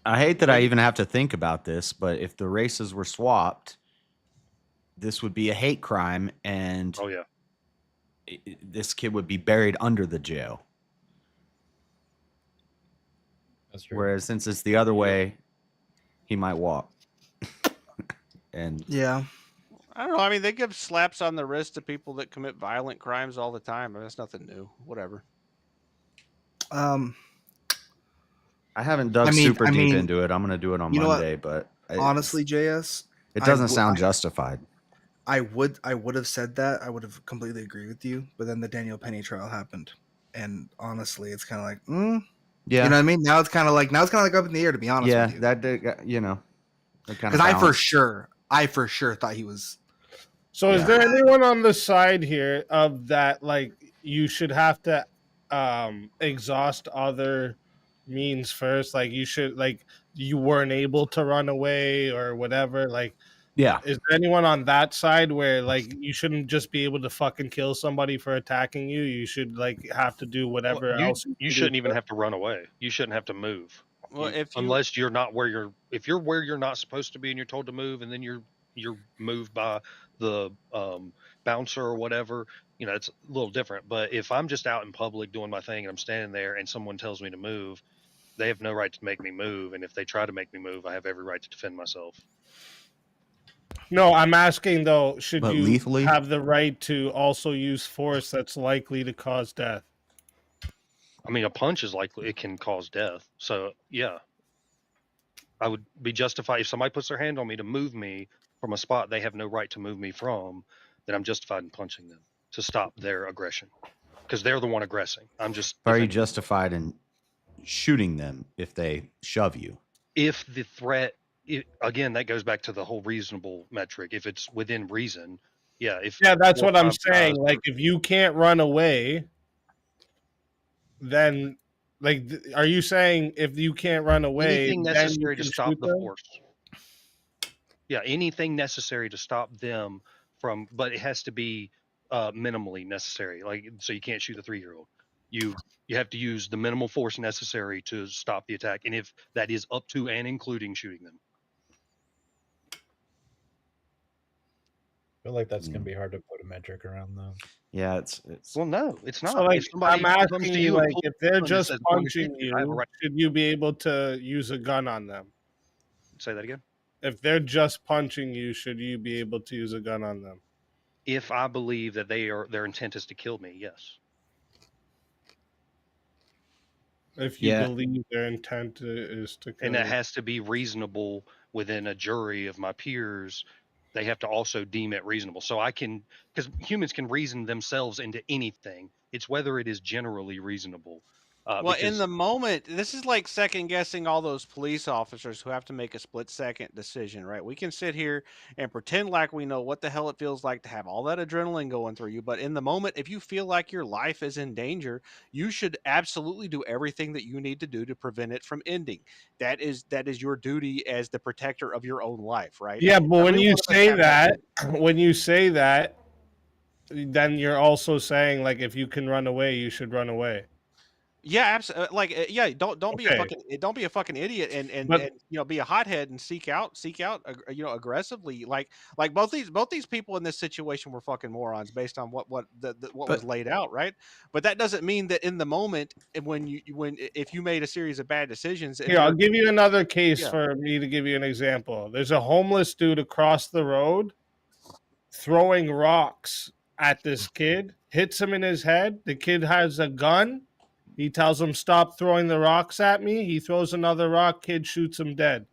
I hate that I even have to think about this, but if the races were swapped, this would be a hate crime, and oh yeah, this kid would be buried under the jail. That's true. Whereas since it's the other way, he might walk. And yeah, I don't know. I mean, they give slaps on the wrist to people that commit violent crimes all the time. I mean, that's nothing new. Whatever. I haven't dug super deep into it. I'm going to do it on Monday, but honestly, JS, it doesn't sound justified. I would have said that. I would have completely agreed with you, but then the Daniel Penny trial happened, and honestly, it's kind of like, yeah, you know what I mean? Now it's kind of like up in the air, to be honest. Yeah, with you. that did, you know, because I for sure thought he was. So is there anyone on the side here of that, like, you should have to exhaust other means first? Like, you should, like, you weren't able to run away or whatever? Like, yeah. Is there anyone on that side where, like, you shouldn't just be able to fucking kill somebody for attacking you? You should, like, have to do whatever else. You shouldn't even have to run away. You shouldn't have to move. Well, unless you're not where you're, if you're where you're not supposed to be and you're told to move, and then you're moved by the bouncer or whatever, you know, it's a little different. But if I'm just out in public doing my thing and I'm standing there and someone tells me to move, they have no right to make me move. And if they try to make me move, I have every right to defend myself. No, I'm asking though, should But you lethally? have the right to also use force that's likely to cause death? I mean, a punch is likely, it can cause death. So yeah, I would be justified if somebody puts their hand on me to move me from a spot they have no right to move me from, then I'm justified in punching them to stop their aggression, because they're the one aggressing. I'm just. Are you justified in shooting them if they shove you? If the threat, again, that goes back to the whole reasonable metric. If it's within reason, yeah. Yeah, that's what I'm saying. Like, if you can't run away, then, Like, are you saying if you can't run away, Anything then you necessary to can stop shoot the them? force. Yeah, anything necessary to stop them from, but it has to be minimally necessary. Like, so you can't shoot the 3-year-old. You have to use the minimal force necessary to stop the attack, and if that is up to and including shooting them. I feel like that's gonna be hard to put a metric around, though. Yeah, it's Well, no, it's not. So, like, If somebody I'm comes asking to you, you and like, pulls if a they're gun and just says, "I'm gonna shoot punching you," I have a you, right. should you be able to use a gun on them? Say that again. If they're just punching you, should you be able to use a gun on them? If I believe that their intent is to kill me, yes. If you Yeah. believe their intent is to kill And that you. has to be reasonable within a jury of my peers. They have to also deem it reasonable. So I can, because humans can reason themselves into anything. It's whether it is generally reasonable. Well, in Because the moment, this is like second guessing all those police officers who have to make a split second decision, right? We can sit here and pretend like we know what the hell it feels like to have all that adrenaline going through you. But in the moment, if you feel like your life is in danger, you should absolutely do everything that you need to do to prevent it from ending. That is your duty as the protector of your own life, right? Yeah, but when Every you one of us say have that that, then you're also saying, like, if you can run away, you should run away. Yeah, absolutely. Yeah, don't be a Okay. fucking idiot and But be a hothead and seek out aggressively. Like both these people in this situation were fucking morons based on what what was But laid out, right? But that doesn't mean that in the moment if you made a series of bad decisions and here, I'll you're give you another case yeah. for me to give you an example. There's a homeless dude across the road throwing rocks at this kid, hits him in his head. The kid has a gun. He tells him, "Stop throwing the rocks at me." He throws another rock. Kid shoots him dead.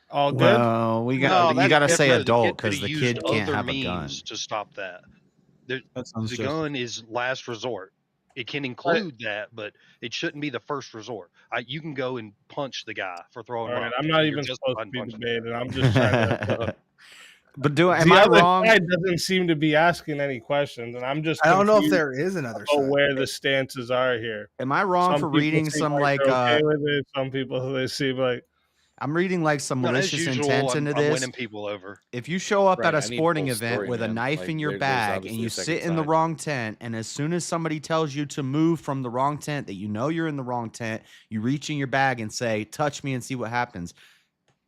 All good? Well, you No, got to that's say different. the kid adult could because have the used kid can't other have a gun. means to stop that. The That sounds the just gun is last resort. It can Right. include that, but it shouldn't be the first resort. You can go and punch the guy for throwing All right, rocks. I'm not You're even supposed justified to in be punching the guy. debated. I'm just trying to. But am The I other wrong? side doesn't seem to be asking any questions, and I'm just I don't know if confused there is another about side. where the stances are here. Am I wrong Some for people reading seem some like like they're okay with it. Some people they seem like I'm reading like some No, as malicious usual, intent into I'm this. winning people over. If you show up Right, at a I need sporting full event story, with a man. knife Like, in your there's bag and obviously you a second sit in the side. wrong tent, and as soon as somebody tells you to move from the wrong tent, that you know you're in the wrong tent, you reach in your bag and say, "Touch me and see what happens."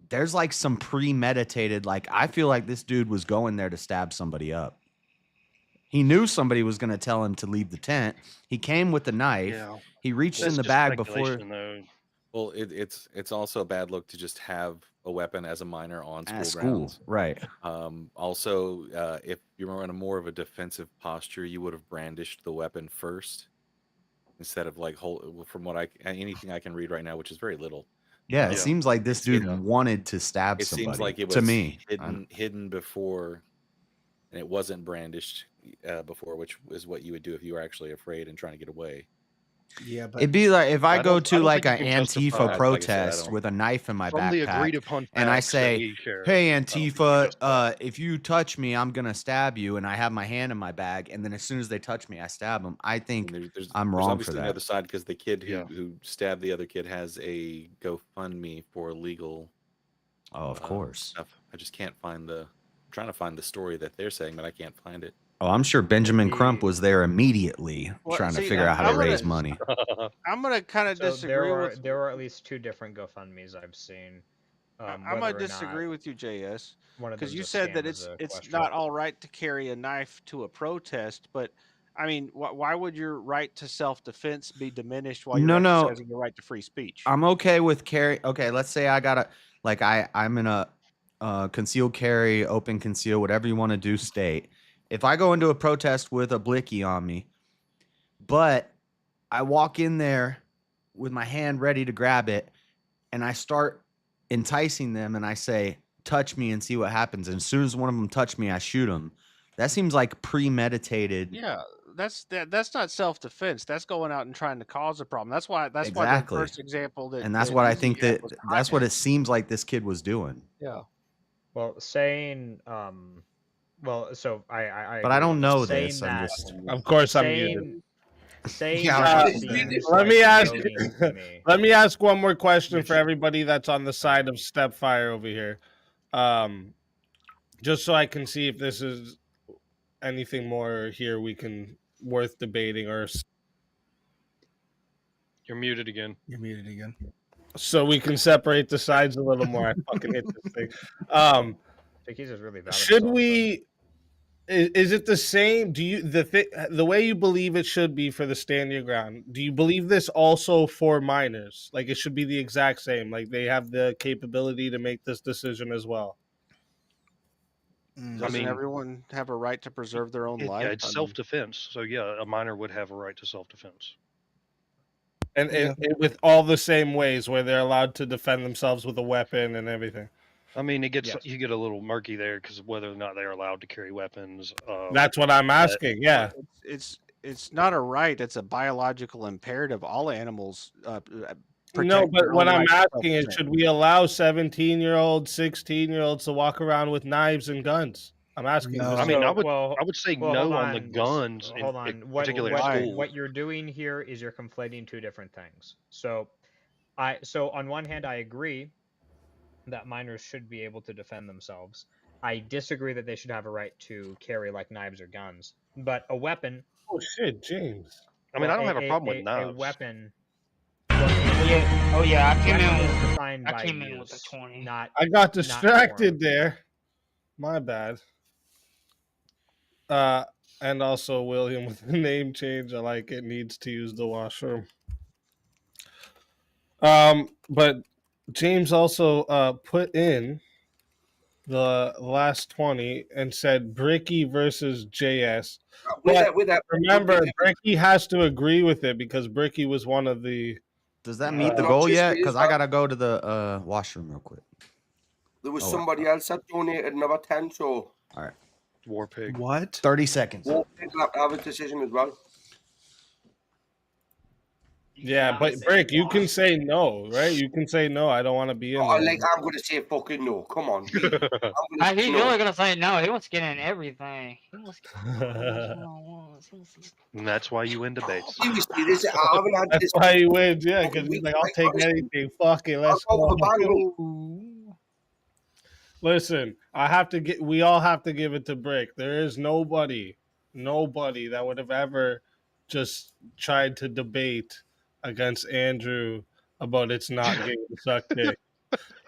There's like some premeditated, like I feel like this dude was going there to stab somebody up. He knew somebody was going to tell him to leave the tent. He came with the knife. Yeah. He reached That's in the just bag before. speculation, though. Well, it's also a bad look to just have a weapon as a minor on At school school, grounds. right. Also, if you were in a more of a defensive posture, you would have brandished the weapon first instead of like from what anything I can read right now, which is very little. Yeah, it seems like this dude Yeah. wanted to stab It somebody. seems like it to was me. hidden before, and it wasn't brandished before, which is what you would do if you were actually afraid and trying to get away. Yeah, but It'd be like if I go to don't like think an you can justify Antifa it. Like I said, I protest don't- with a knife in my From the agreed backpack, upon and I facts that say, we share, "Hey, I don't think you can Antifa, if you touch me, I'm gonna stab you," and I have my hand in my bag, and then as soon as they touch me, I stab them. I think I'm There's wrong for obviously the that. other side because the kid who stabbed the other kid has a GoFundMe for legal. Oh, of course. Stuff. I just can't find I'm trying to find the story that they're saying, but I can't find it. Oh, I'm sure Benjamin Crump was there immediately trying to figure out how to raise money. I'm gonna kind of So disagree with. there were at least 2 different GoFundMes I've seen. I'm whether gonna or disagree not with you, JS, one of because you them's a said scam that is it's a question. not all right to carry a knife to a protest, but I mean, why would your right to self-defense be diminished while you're No. exercising your right to free speech? I'm okay with carry. Okay, let's say I got I'm in a concealed carry, open conceal, whatever you want to do state. If I go into a protest with a blicky on me, but I walk in there with my hand ready to grab it, and I start enticing them, and I say, "Touch me and see what happens." And as soon as one of them touch me, I shoot them. That seems like premeditated. Yeah, that's not self-defense. That's going out and trying to cause a problem. That's why the Exactly. first example And that's what I think that's what it seems like this kid was doing. Yeah. Well, saying well, so I But I agree don't with know saying this. I'm that- just Of course I'm saying, muted. saying Yeah, that I was seems let like me ask. voting to me. Let me ask one more question for everybody that's on the side of Stepfire over here, just so I can see if this is anything more here we can worth debating or. You're muted again. You're muted again. So we can separate the sides a little more. I fucking hate this thing. I think he's just really bad. Should we? Is it the same? Do you the way you believe it should be for the stand your ground? Do you believe this also for minors? Like it should be the exact same. Like they have the capability to make this decision as well. Doesn't everyone have a right to preserve their own life? Yeah, it's self-defense. So yeah, a minor would have a right to self-defense. And with all the same ways where they're allowed to defend themselves with a weapon and everything. I mean, it gets you get a little murky there because whether or not they're allowed to carry weapons. That's what I'm asking. Yeah, it's not a right; it's a biological imperative. All animals. No, but what I'm asking is, self-defense. should we allow 17-year-olds, 16-year-olds to walk around with knives and guns? I'm asking. I mean, I would say well, no hold on the guns. Hold on. In particular schools. What you're doing here is you're conflating two different things. So on one hand, I agree that minors should be able to defend themselves. I disagree that they should have a right to carry like knives or guns. But a weapon. Oh shit, James. I mean, I don't have a problem with knives. A weapon. Oh yeah, I came in with a 20. Not. I got distracted there. My bad. And also William with the name change. I like it. Needs to use the washroom. But James also put in the last 20 and said Bricky versus JS. Remember, Bricky has to agree with it because Bricky was one of the. Does that meet the goal yet? Because I gotta go to the washroom real quick. There was somebody else that donated another 10, so. All right. War Pig. What? 30 seconds. War Pig will have a decision as well. Yeah, but Brick, you can say no, right? You can say no. I don't want to be in. I'm going to say fucking no. Come on. He's really gonna say no. He wants to get in everything. He wants And that's why you win debates. Seriously, I haven't had That's why he wins, yeah, because he's like, I'll take anything. Fuck it, let's go. Listen, we all have to give it to Brick. There is nobody that would have ever just tried to debate against Andrew about it's not gay to suck dick.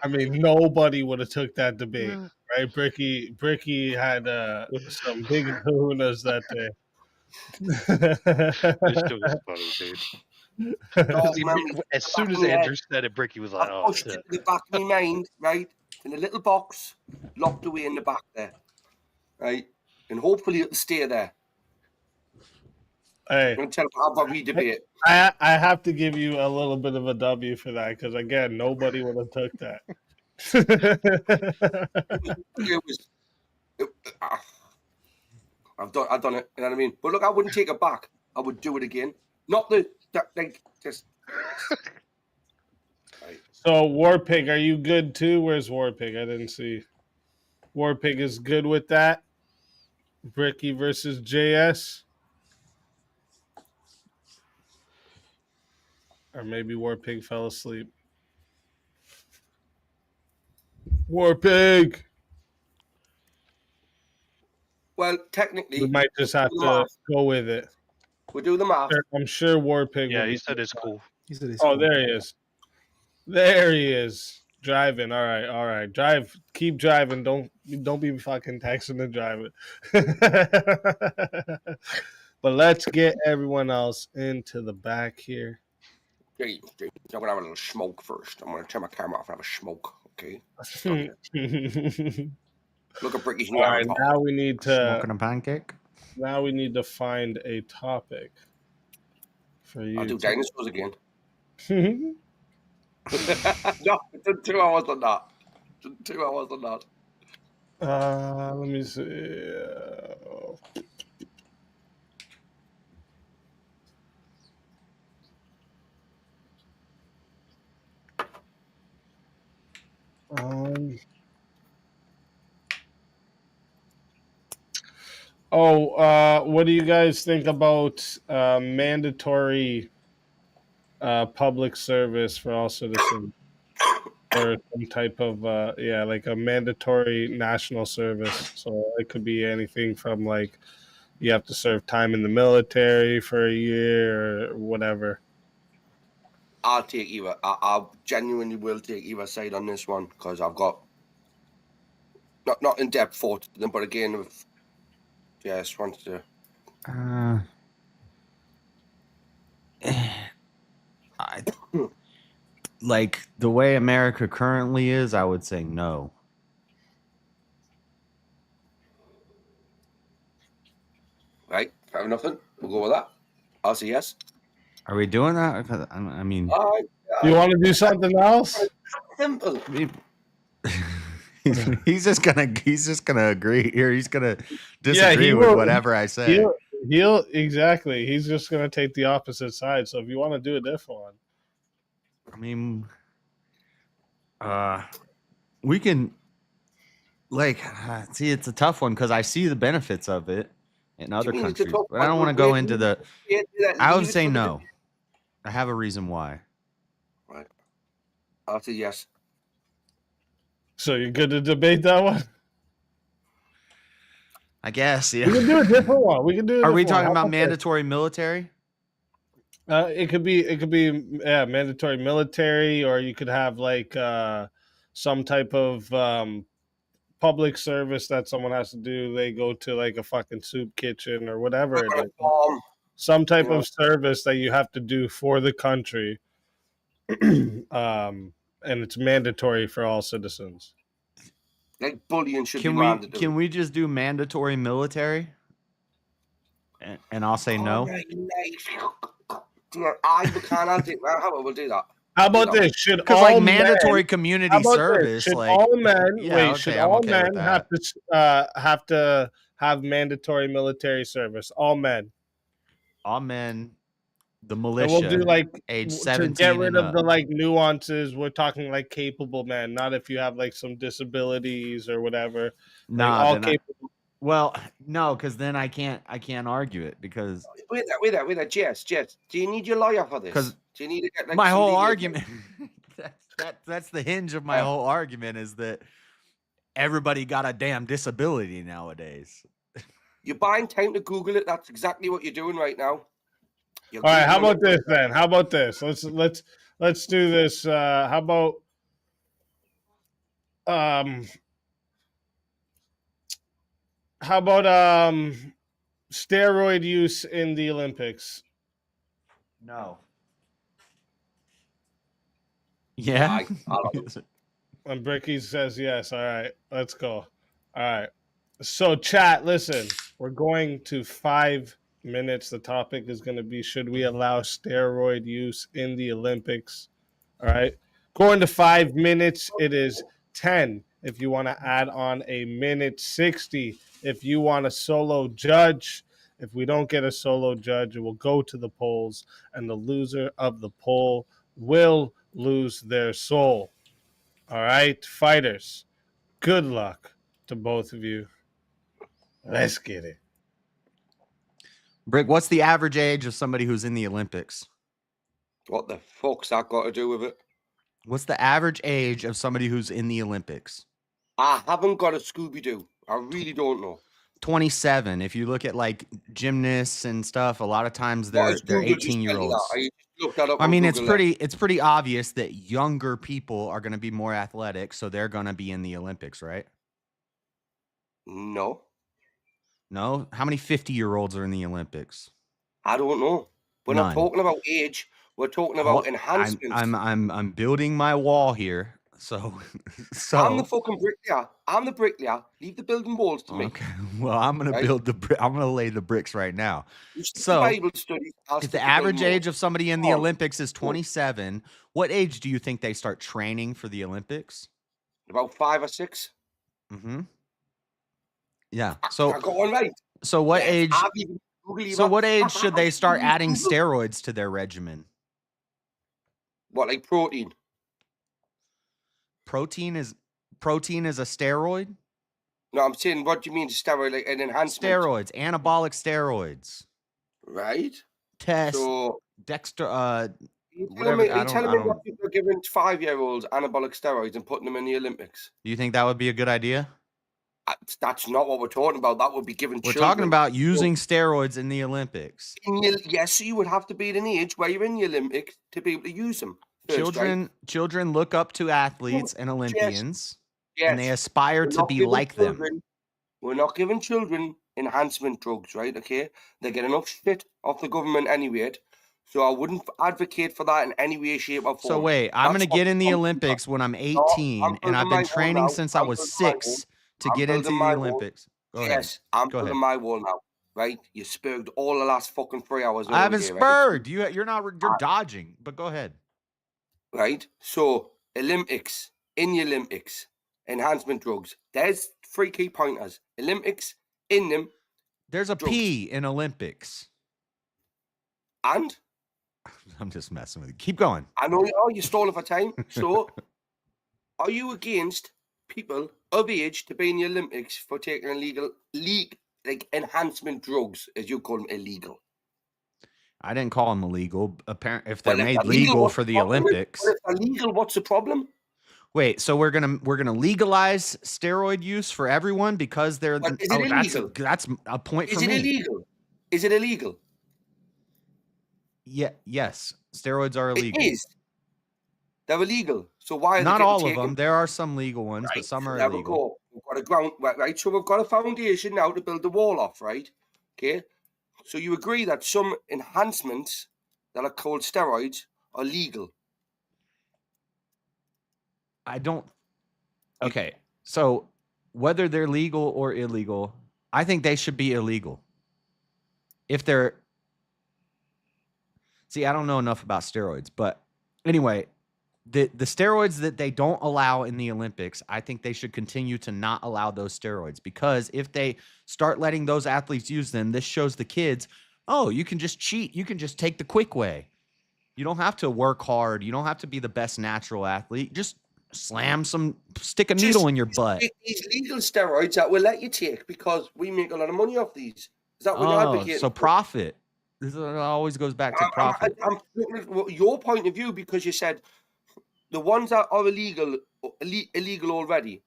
I mean, nobody would have took that debate, right? Bricky had some big kahunas that day. This shit was funny, dude. As soon as Andrew said it, Bricky was like, I "Oh pushed shit!" it to the back of my mind, right, in a little box, locked away in the back there, right, and hopefully it'll stay there. Hey, until I have a debate. I have to give you a little bit of a W for that because again, nobody would have took that. I've done it. You know what I mean? But look, I wouldn't take it back. I would do it again. Not just. So Warpig, are you good too? Where's Warpig? I didn't see. Warpig is good with that. Bricky versus JS. Or maybe Warpig fell asleep. Warpig. Well, technically, we might just have to go with it. We'll do the math. I'm sure Warpig. Yeah, he said it's cool. He said it's cool. cool. There he is. There he is. Driving. All right. Drive. Keep driving. Don't be fucking texting and driving. But let's get everyone else into the back here. I'm gonna have a little smoke first. I'm gonna turn my camera off and have a smoke. Okay. Look at Bricky's new All right, avatar. now we need to smoking a pancake. Now we need to find a topic for you. I'll do dinosaurs again. No, it took 2 hours on that. 2 hours on that. Let me see. Oh, what do you guys think about mandatory public service for all citizens, or some type of like a mandatory national service? So it could be anything from like you have to serve time in the military for a year or whatever. I'll take either. I genuinely will take either side on this one because I've got not in depth thought to them, but again, if just wanted to. Like the way America currently is, I would say no. Right, fair enough. Then we'll go with that. I'll say yes. Are we doing that? 'Cause I mean, You want to do something else? Simple. he's just gonna agree here. He's gonna disagree with whatever I say. He'll exactly. He's just gonna take the opposite side. So if you want to do a different one, I mean, we can see. It's a tough one because I see the benefits of it in other countries, but I don't want to go into the. I would say no. I have a reason why. Right. I'll say yes. So you're good to debate that one? I guess, yeah. We can do a different one. We can do. Are we talking about mandatory military? It could be mandatory military, or you could have like some type of public service that someone has to do. They go to like a fucking soup kitchen or whatever it is. Some type of service that you have to do for the country, and it's mandatory for all citizens. Like bullying should be mandatory. Can we just do mandatory military? And I'll say no. I can't do that. How we'll do that? How about this? Should because all like mandatory men, community service, should like all men should all men have to have mandatory military service? All men. The militia. And we'll do like age 17 to get rid of up. the like nuances. We're talking like capable men, not if you have like some disabilities or whatever. Nah, all then capable. Well, no, because then I can't argue it because Wait that. Jess, do you need your lawyer for this? Because do you need to get like my some whole legal- argument that's the hinge of my whole argument is that everybody got a damn disability nowadays. You're buying time to Google it. That's exactly what you're doing right now. All right, how about this then? How about this? Let's do this. How about steroid use in the Olympics? No. Yeah. And Bricky says yes. All right, let's go. All right. So chat, listen, we're going to 5 minutes. The topic is going to be, should we allow steroid use in the Olympics? All right. Going to 5 minutes. It is 10 if you want to add on a minute, 60 if you want a solo judge. If we don't get a solo judge, it will go to the polls, and the loser of the poll will lose their soul. All right, fighters, good luck to both of you. Let's get it. Brick, what's the average age of somebody who's in the Olympics? What the fuck's that got to do with it? What's the average age of somebody who's in the Olympics? I haven't got a Scooby-Doo. I really don't know. 27. If you look at like gymnasts and stuff, a lot of times they're 18-year-olds. I mean, it's pretty obvious that younger people are going to be more athletic, so they're going to be in the Olympics, right? No. No? How many 50-year-olds are in the Olympics? I don't know. We're not talking about age. We're talking about enhancements. I'm building my wall here. So I'm the fucking bricklayer. I'm the bricklayer. Leave the building walls to me. Okay. Well, I'm gonna build I'm gonna lay the bricks right now. So Bible studies, if the average age of somebody in the Olympics is 27, what age do you think they start training for the Olympics? About 5 or 6. Mm-hmm. Yeah. So I got one right. So what age? So what age should they start adding Google. steroids to their regimen? What, like protein? Protein is a steroid? No, I'm saying, what do you mean steroid? Like an enhancement? Steroids, anabolic steroids. Right. Test. So Dexter. Are Whatever. you telling me that people are giving 5-year-olds anabolic steroids and putting them in the Olympics? Do you think that would be a good idea? That's not what we're talking about. That would be giving We're children. talking about using steroids in the Olympics. Yes, you would have to be at an age where you're in the Olympics to be able to use them. First, right? Children look up to athletes and Olympians, Yes. and they aspire We're to not be giving like them. We're not giving children enhancement drugs, right? Okay, they get enough shit off the government anyway, so I wouldn't advocate for that in any way, shape, or form. So wait, I'm going to get in the Olympics when I'm 18, and I've been training since I was 6 to get into the Olympics. Yes, I'm building my wall now. Right, you spurred all the last fucking 3 hours. I haven't spurred. You're dodging. But go ahead. Right, so Olympics, in the Olympics, enhancement drugs. There's 3 key pointers. Olympics, in them. There's a drugs. P in Olympics. And I'm just messing with you. Keep going. I know you stole it for time. So, are you against people of age to be in the Olympics for taking illegal like enhancement drugs, as you call them, illegal? I didn't call them illegal. Apparently, if they're Well, made if legal what's for the problem? Olympics. Well, if they're legal, what's the problem? Wait, so we're gonna legalize steroid use for everyone because they're But is it illegal? That's a point for Is me. it illegal? Is it illegal? Yeah, yes, steroids are illegal. It is. They're illegal. So why are Not they all getting of them. There are some legal ones, but some are There we illegal. go. We've got a ground, right? So we've got a foundation now to build the wall off, right? Okay. So you agree that some enhancements that are called steroids are legal? I don't. Okay, so whether they're legal or illegal, I think they should be illegal. If they're, see, I don't know enough about steroids, but anyway, the steroids that they don't allow in the Olympics, I think they should continue to not allow those steroids, because if they start letting those athletes use them, this shows the kids, oh, you can just cheat. You can just take the quick way. You don't have to work hard. You don't have to be the best natural athlete. Just stick a needle in your butt. Take these legal steroids that we'll let you take because we make a lot of money off these. Is that what you're advocating? So profit. This always goes back to profit. I'm looking at your point of view, because you said the ones that are illegal already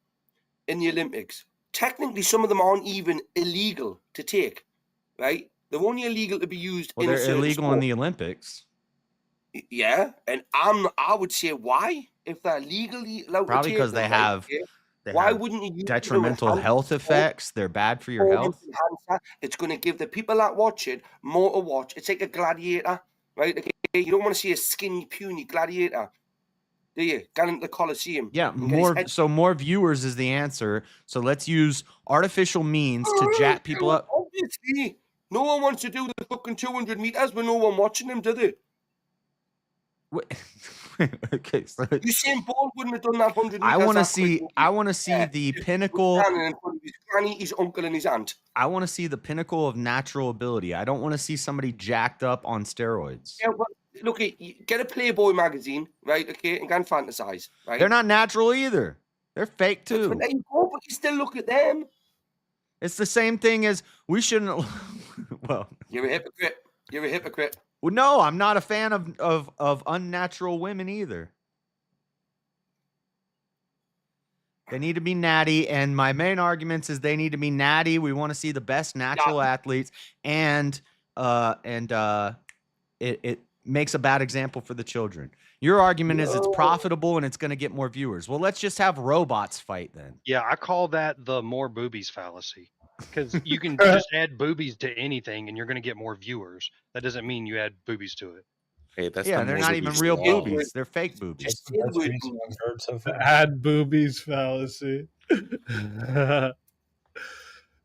in the Olympics, technically some of them aren't even illegal to take, right? They're only illegal to be used Well, in they're illegal in the Olympics. Yeah, and I would say why? If they're legally allowed Probably to take because them, they right, have yeah, why wouldn't you use them to detrimental enhance health the effects? They're bad for your health. enhancer? It's going to give the people that watch it more to watch. It's like a gladiator, right? Okay, you don't want to see a skinny, puny gladiator, do you? Down into the Colosseum. Yeah, and get his head- more viewers is the answer. So let's use artificial means to jack people up. Obviously, no one wants to do the fucking 200 meters with no one watching them, do they? Okay, so Usain Bolt wouldn't have done that 100 meters. I want to that see. quick. I want to see the pinnacle. Standing in front of his granny, his uncle, and his aunt. I want to see the pinnacle of natural ability. I don't want to see somebody jacked up on steroids. Yeah, well, look, get a Playboy magazine, right? Okay, and go and fantasize, right? They're not natural either. They're fake too. But there you go, but you still look at them. It's the same thing as we shouldn't. Well, You're a hypocrite. You're a hypocrite. well, no, I'm not a fan of unnatural women either. They need to be natty, and my main arguments is they need to be natty. We want to see the best natural athletes, and it makes a bad example for the children. Your argument is it's profitable and it's going to get more viewers. Well, let's just have robots fight then. Yeah, I call that the more boobies fallacy, because you can just add boobies to anything and you're going to get more viewers. That doesn't mean you add boobies to it. Hey, that's Yeah, they're not even real boobies. They're fake boobies. Add boobies fallacy. We're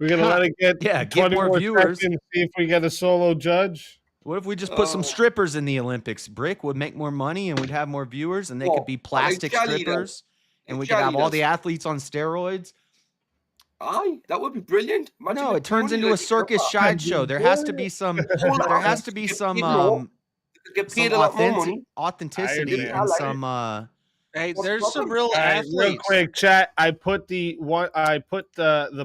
gonna let it get get 20 more viewers. seconds, see if we get a solo judge. What if we just put some strippers in the Olympics? Brick would make more money and we'd have more viewers, and they could be plastic strippers, and we could have all the athletes on steroids. Aye, that would be brilliant. Imagine No, if it turns money into a like circus sideshow. There has to be some. There has to be some. get paid some a lot more money. authenticity I and like some Hey, there's some real All right, athletes. real quick, chat. I put the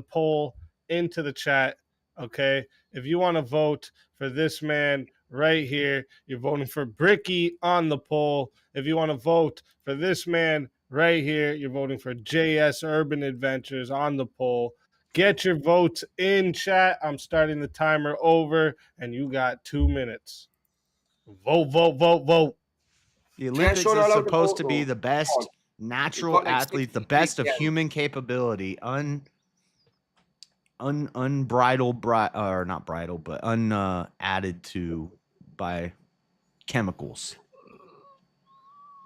poll into the chat. Okay, if you want to vote for this man right here, you're voting for Bricky on the poll. If you want to vote for this man right here, you're voting for JS Urban Adventures on the poll. Get your votes in, chat. I'm starting the timer over, and you got 2 minutes. Vote, vote, vote, vote. The Olympics is supposed to be the best natural athlete, the best of human capability, unbridled, or not bridled, but unadded to by chemicals.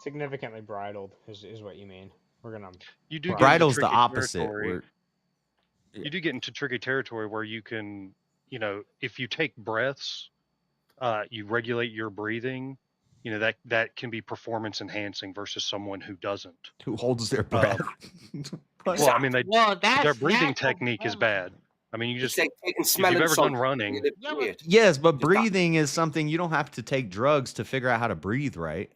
Significantly bridled is what you mean. We're gonna. You do Bridle's the opposite. You do get into tricky territory where you can, if you take breaths, you regulate your breathing. That can be performance enhancing versus someone who doesn't. Who holds their breath? Well, I mean, their that's breathing natural technique is bad. I mean, you It's just like taking if smelling you've ever done something. running, Yes, but breathing is something you don't have to take drugs to figure out how to breathe, right?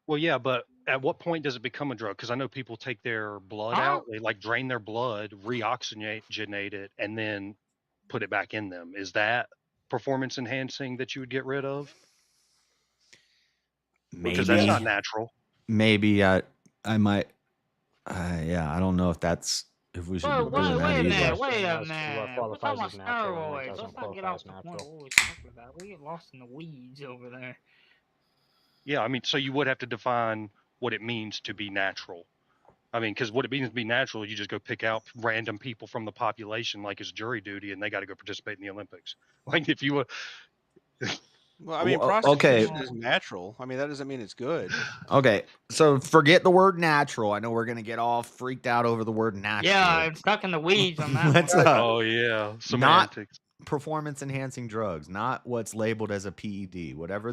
well, yeah, but at what point does it become a drug? Because I know people take their blood out, they like drain their blood, reoxygenate it, and then put it back in them. Is that performance enhancing that you would get rid of? Because that's not natural. Maybe I might. Yeah, I don't know if we should be doing that either. Wait a minute. We're talking about steroids. Let's not get off the point of what we're talking about. We get lost in the weeds over there. Yeah, I mean, so you would have to define what it means to be natural. I mean, because what it means to be natural, you just go pick out random people from the population like it's jury duty, and they got to go participate in the Olympics. Like if you were. Well, I mean, Well, prostitution okay. is natural. I mean, that doesn't mean it's good. Okay, so forget the word natural. I know we're gonna get all freaked out over the word natural. Yeah, I'm stuck in the weeds on that Let's, one. Oh yeah, not semantics. performance enhancing drugs, not what's labeled as a PED. Whatever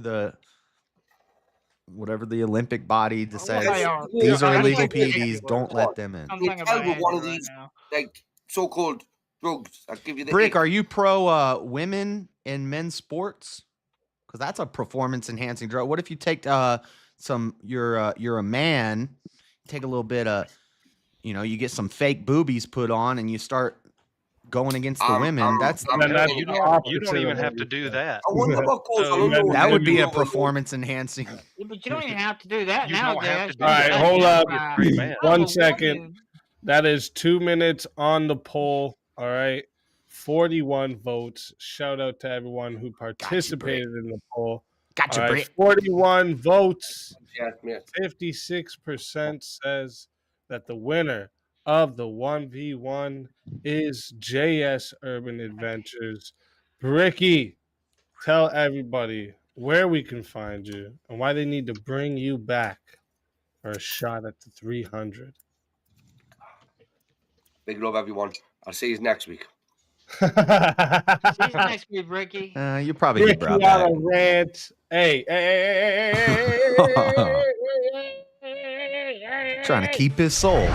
the Olympic body decides these are illegal PEDs, don't let them in. You tell me one of these like so-called drugs. I'll give you the Brick, are you pro women in men's sports? Because that's a performance enhancing drug. What if you take you're a man, take a little bit of, you get some fake boobies put on and you start going against the women. You don't even have to do that. I wonder what goes on. That would be a performance enhancing. Yeah, but you don't even have to do that You now, don't have to Jay. do All right, that. hold up. man. 1 second. That is 2 minutes on the poll. All right. 41 votes. Shout out to everyone who participated in the poll. Gotcha, All Britt. 41 votes. Yeah. 56% says that the winner of the 1v1 is JS Urban Adventures. Bricky, tell everybody where we can find you and why they need to bring you back for a shot at the 300. Big love, everyone. I'll see you next week. See you next week, Ricky. You probably get brought Bricky on back. a rant. Hey. Trying to keep his soul.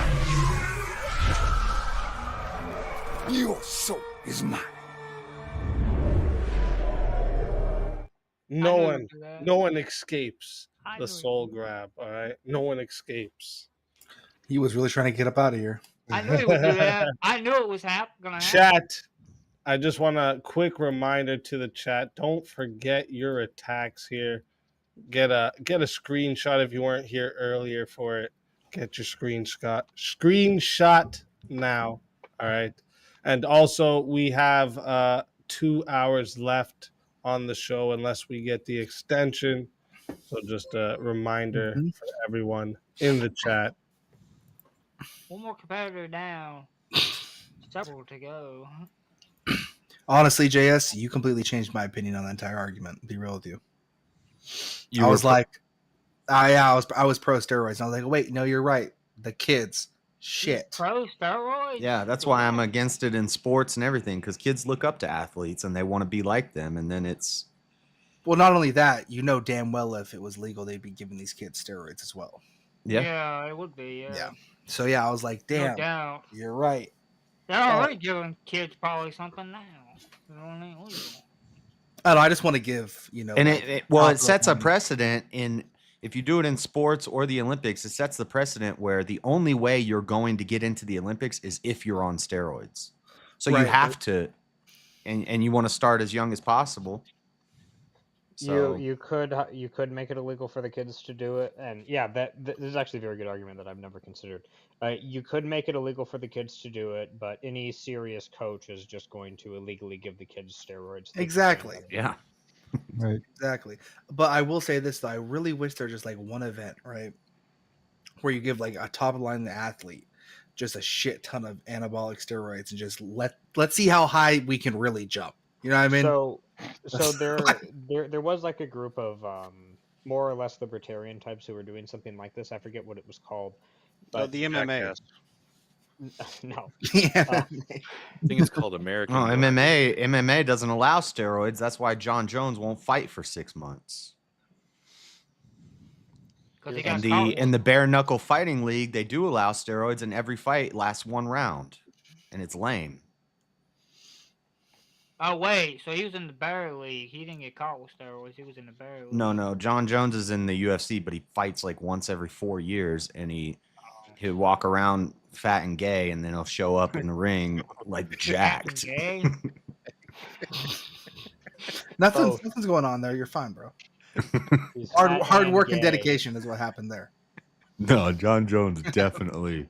Your soul is mine. No one escapes the soul grab. All right, no one escapes. He was really trying to get up out of here. I knew he would do that. I knew it was gonna happen. Chat. I just want a quick reminder to the chat. Don't forget your attacks here. Get a screenshot if you weren't here earlier for it. Get your screenshot now. All right. And also we have 2 hours left on the show unless we get the extension. So just a reminder for everyone in the chat. One more competitor down. Several to go. Honestly, JS, you completely changed my opinion on the entire argument. To be real with you. You I were was like, I was pro steroids. And I was like, wait, no, you're right. The kids, shit. Pro steroids? Yeah, that's why I'm against it in sports and everything, because kids look up to athletes and they want to be like them, and then it's. Well, not only that, you know damn well if it was legal, they'd be giving these kids steroids as well. Yeah, it would be. Yeah. So yeah, I was like, damn, No doubt. you're right. They're already giving kids probably something now. It ain't legal. I don't know, I just want to give, And it sets a precedent in if you do it in sports or the Olympics, it sets the precedent where the only way you're going to get into the Olympics is if you're on steroids. So you Right, have to, and you want to start as young as possible. So You could make it illegal for the kids to do it, and yeah, this is actually a very good argument that I've never considered. You could make it illegal for the kids to do it, but any serious coach is just going to illegally give the kids steroids. Exactly. Yeah. Right. Exactly. But I will say this though, I really wish there's just like one event, right, where you give like a top line athlete just a shit ton of anabolic steroids and just let's see how high we can really jump. You know what I mean? So there was like a group of more or less libertarian types who were doing something like this. I forget what it was called. But the MMA. No. Yeah. I think it's called American. No, MMA doesn't allow steroids. That's why John Jones won't fight for 6 months. In the bare knuckle fighting league, they do allow steroids, and every fight lasts 1 round, and it's lame. Oh wait, so he was in the Bear League. He didn't get caught with steroids. He was in the Bear League. No, John Jones is in the UFC, but he fights like once every 4 years, and he'll walk around fat and gay, and then he'll show up in the ring like jacked. Nothing's going on there. You're fine, bro. Hard work and dedication is what happened there. No, John Jones definitely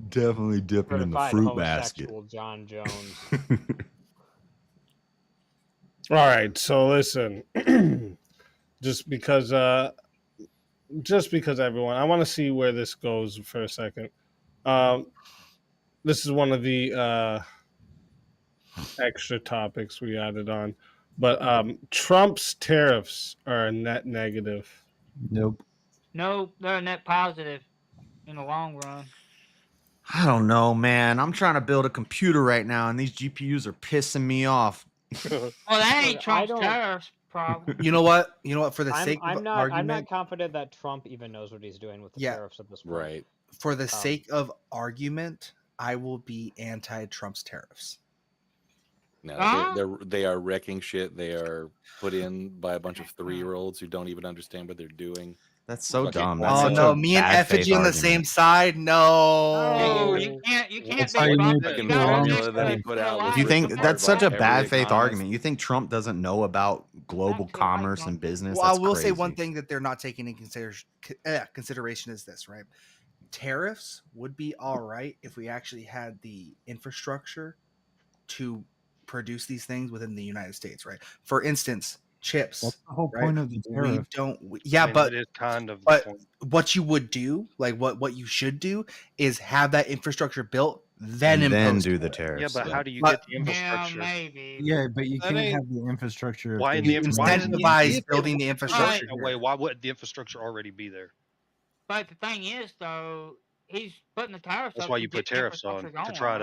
dipping in the fruit basket. John Jones. All right, so listen, just because everyone, I want to see where this goes for a second. This is one of the extra topics we added on, but Trump's tariffs are a net negative. Nope. No, they're a net positive in the long run. I don't know, man. I'm trying to build a computer right now, and these GPUs are pissing me off. Well, that ain't Trump's tariffs problem. You know what? For the sake I'm of not argument, confident that Trump even knows what he's doing with the tariffs at this point. Right. For the sake of argument, I will be anti-Trump's tariffs. No, they are wrecking shit. They are put in by a bunch of 3-year-olds who don't even understand what they're doing. That's so dumb. Oh no, me and Effigy on the same side. No, you can't be You think that's such a bad faith argument? You think Trump doesn't know about global commerce and business? Well, I will say one thing that they're not taking in consideration is this, right? Tariffs would be all right if we actually had the infrastructure to produce these things within the United States, right? For instance, chips. That's the whole right? point of the tariff. But it is kind of the but point. what you would do, like what you should do, is have that infrastructure built, then And impose then do the tariffs. tariffs. Yeah, but how do you get the infrastructure? Yeah, but you That can't ain't- have the infrastructure. if Why there's- incentivize building the infrastructure? Wait, why wouldn't the infrastructure already be there? But the thing is, though, he's putting the tariffs That's up why to you put get tariffs on infrastructure to going, try right?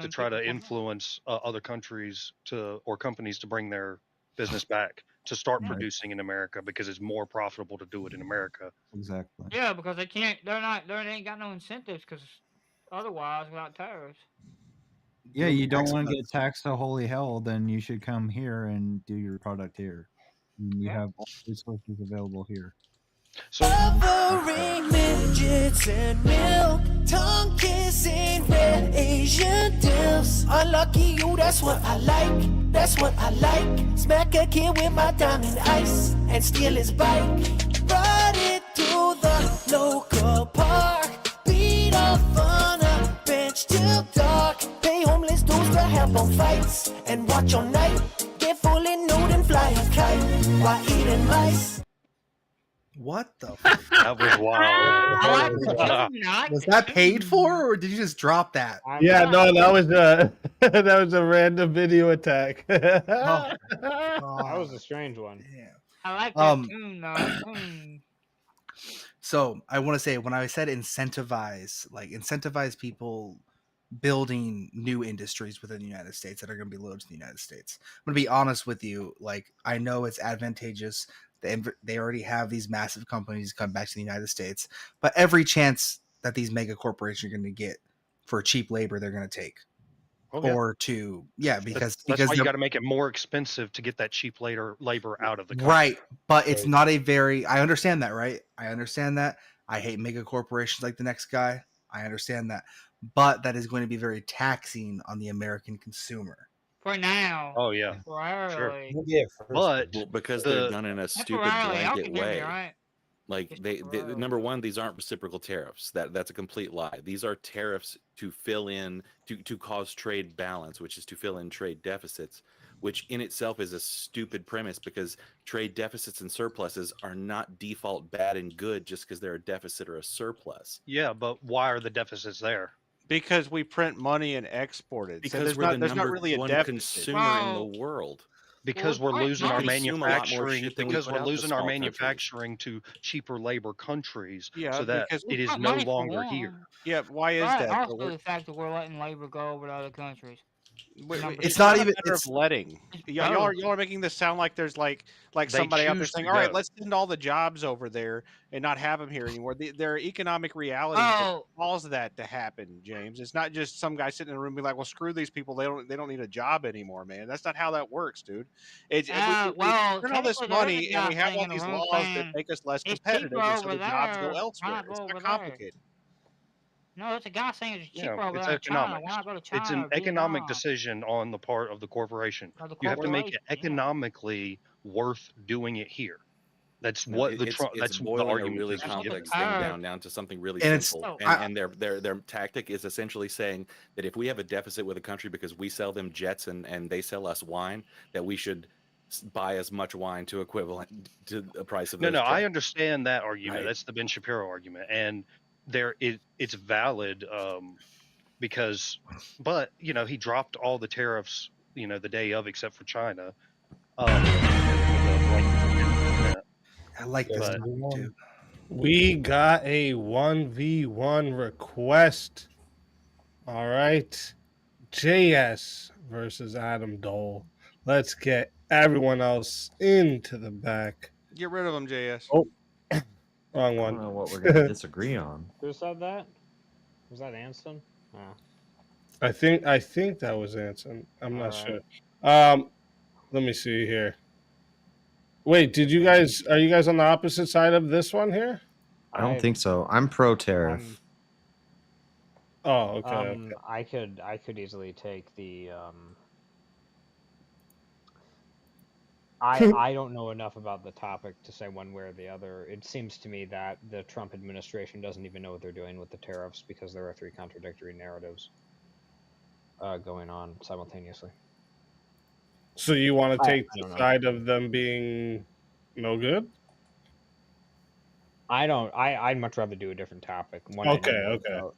to try to influence other countries or companies to bring their business back to start Right. producing in America because it's more profitable to do it in America. Exactly. Yeah, because they can't. They ain't got no incentives because otherwise, without tariffs. Yeah, you don't want to get taxed to holy hell, then you should come here and do your product here. And you have all the resources available here. Covering midgets and milk, tongue kissing red Asian dills. Unlucky you, that's what I like. That's what I like. Smack a kid with my diamond ice and steal his bike. Ride it to the local park. Beat up on a bench till dark. Pay homeless dudes to help on fights and watch all night. Get fully nude and fly a kite while eating mice. What the? That was wild. Was that paid for, or did you just drop that? Yeah, no, that was a that was a random video attack. That was a strange one. I like that tune, though. So I want to say, when I said incentivize people building new industries within the United States that are going to be loyal to the United States. I'm going to be honest with you. Like, I know it's advantageous. They already have these massive companies come back to the United States, but every chance that these mega corporations are going to get for cheap labor, they're going to take. Okay. or to because That's why you the- got to make it more expensive to get that cheap labor out of the country. right, but it's not a very. I understand that, right? I understand that. I hate mega corporations like the next guy. I understand that, but that is going to be very taxing on the American consumer. For now. Oh yeah, sure. Temporarily. But well, because they're done in a stupid Temporarily, y'all blanket can hear me, way. right? Like they number one, these aren't reciprocal tariffs. That's a complete lie. These are tariffs to fill in to cause trade balance, which is to fill in trade deficits, which in itself is a stupid premise because trade deficits and surpluses are not default bad and good just because they're a deficit or a surplus. Yeah, but why are the deficits there? Because we print money and export it. Because So we're there's not number really a one deficit. consumer in the world. Because we're losing our consume a lot more manufacturing. shit than we Because put we're out to losing our small countries. manufacturing to cheaper labor countries, Yeah, so that because it is Not no money for longer one. here. Yeah, why is But that? also the fact that we're letting labor go over to other countries. It's not not even- a matter of letting. Y'all are making this sound like there's like They somebody out there choose saying, to "All right, go." let's send all the jobs over there and not have them here anymore." There are economic realities that Oh. cause that to happen, James. It's not just some guy sitting in a room being like, "Well, screw these people. They don't need a job anymore, man." That's not how that works, dude. If we Well, spend all this technically, there is a money and we guy have sitting all in the these room laws that saying, make us less it's competitive, cheaper and so over the jobs there. go Why elsewhere. not go It's over not there? complicated. No, it's a guy saying it's cheaper Yeah, over it's there in China. economics. Why not go to China It's an or economic Vietnam? decision on the part of the corporation. Or the You have to make it corporation, yeah. economically worth doing it here. That's No, what it's that's the boiling a argument really is just given. complex thing down to something really And it's- simple. I- And their tactic is essentially saying that if we have a deficit with a country because we sell them jets and they sell us wine, that we should buy as much wine to equivalent to the price of No, those no, I jets. understand that argument. Right. That's the Ben Shapiro argument, and it's valid because, but he dropped all the tariffs the day of except for China. I like this But- topic too. We got a 1v1 request. All right. JS versus Adam Dole. Let's get everyone else into the back. Get rid of them, JS. Oh, wrong one. I don't know what we're going to disagree on. Who said that? Was that Anston? Oh. I think that was Anson. I'm not Alright. sure. Let me see here. Wait, are you guys on the opposite side of this one here? I don't think so. I'm pro tariff. Oh, okay. I could easily take the I don't know enough about the topic to say one way or the other. It seems to me that the Trump administration doesn't even know what they're doing with the tariffs because there are three contradictory narratives going on simultaneously. So you want to take I don't the know. side of them being no good? I'd much rather do a different topic. One I know more Okay. about.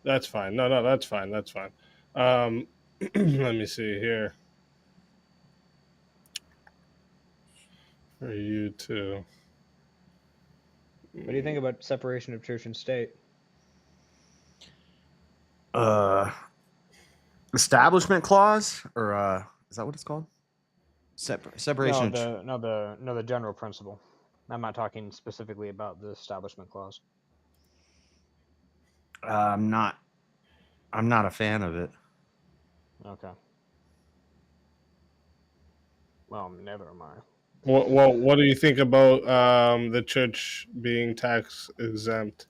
That's fine. No, that's fine. That's fine. Let me see here. For you too. What do you think about separation of church and state? Establishment clause, or is that what it's called? Separation. No, the general principle. I'm not talking specifically about the establishment clause. I'm not a fan of it. Okay. Well, neither am I. What do you think about the church being tax exempt?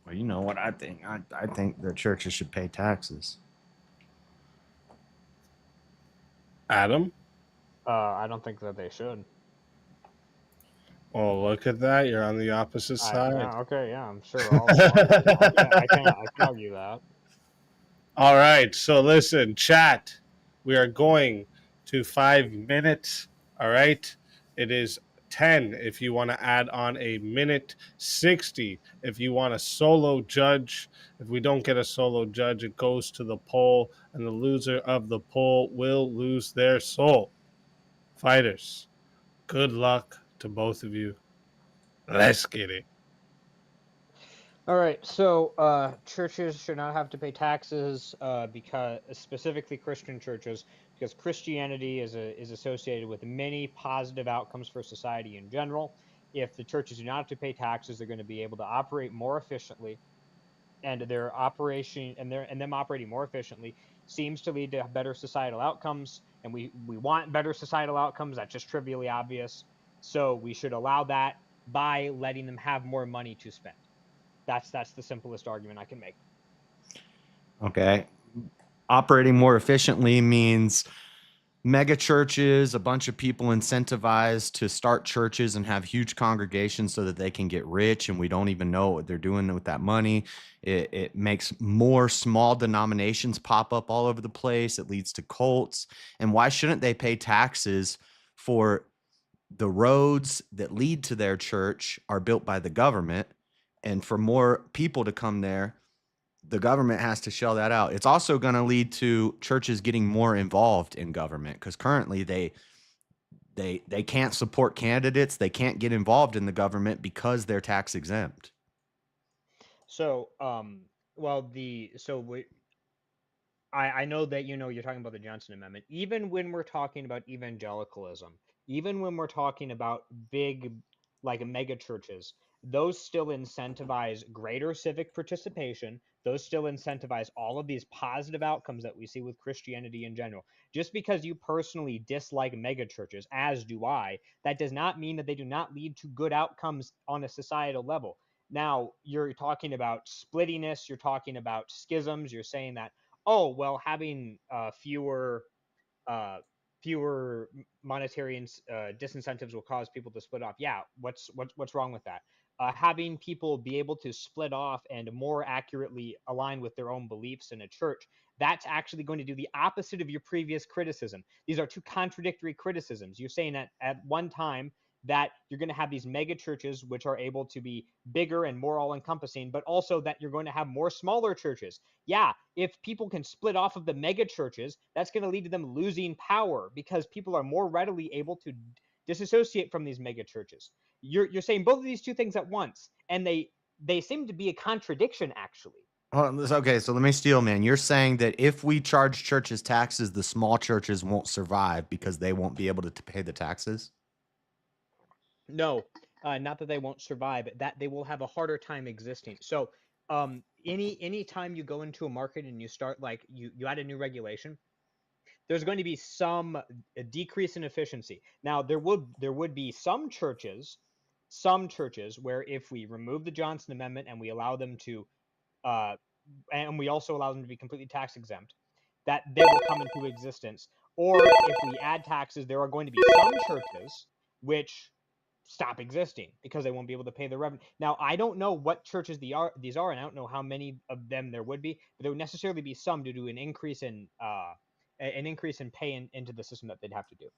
Well, you know what I think. I think the churches should pay taxes. Adam? I don't think that they should. Oh, look at that! You're on the opposite side. Yeah, I'm sure. I can argue that. All right, so listen, chat. We are going to 5 minutes. All right, it is 10 if you want to add on a minute, 60 if you want a solo judge. If we don't get a solo judge, it goes to the poll, and the loser of the poll will lose their soul. Fighters, good luck to both of you. Let's get it. All right, so churches should not have to pay taxes because specifically Christian churches, because Christianity is associated with many positive outcomes for society in general. If the churches do not have to pay taxes, they're going to be able to operate more efficiently. and their operation and them operating more efficiently seems to lead to better societal outcomes, and we want better societal outcomes. That's just trivially obvious. So we should allow that by letting them have more money to spend. That's the simplest argument I can make. Okay. Operating more efficiently means mega churches, a bunch of people incentivized to start churches and have huge congregations so that they can get rich, and we don't even know what they're doing with that money. It makes more small denominations pop up all over the place. It leads to cults. And why shouldn't they pay taxes for the roads that lead to their church are built by the government, and for more people to come there, the government has to shell that out. It's also going to lead to churches getting more involved in government, because currently they can't support candidates. They can't get involved in the government because they're tax exempt. So, I know that you're talking about the Johnson Amendment. Even when we're talking about evangelicalism, even when we're talking about big, like mega churches, those still incentivize greater civic participation. Those still incentivize all of these positive outcomes that we see with Christianity in general. Just because you personally dislike mega churches, as do I, that does not mean that they do not lead to good outcomes on a societal level. Now, you're talking about splittiness, you're talking about schisms, you're saying that, oh, well, having fewer monetary disincentives will cause people to split off. Yeah, what's wrong with that? Having people be able to split off and more accurately align with their own beliefs in a church, that's actually going to do the opposite of your previous criticism. These are two contradictory criticisms. You're saying that at one time that you're going to have these mega churches which are able to be bigger and more all-encompassing, but also that you're going to have more smaller churches. Yeah, if people can split off of the mega churches, that's going to lead to them losing power because people are more readily able to disassociate from these mega churches. You're saying both of these two things at once, and they seem to be a contradiction, actually. Okay, so let me steal, man. You're saying that if we charge churches taxes, the small churches won't survive because they won't be able to pay the taxes? No, not that they won't survive, that they will have a harder time existing. So, any time you go into a market and you start like you add a new regulation, there's going to be some decrease in efficiency. Now, there would be some churches where if we remove the Johnson Amendment and we allow them to, and we also allow them to be completely tax exempt, that they will come into existence. Or if we add taxes, there are going to be some churches which stop existing because they won't be able to pay the revenue. Now, I don't know what churches these are, and I don't know how many of them there would be, but there would necessarily be some due to an increase in pay into the system that they'd have to do.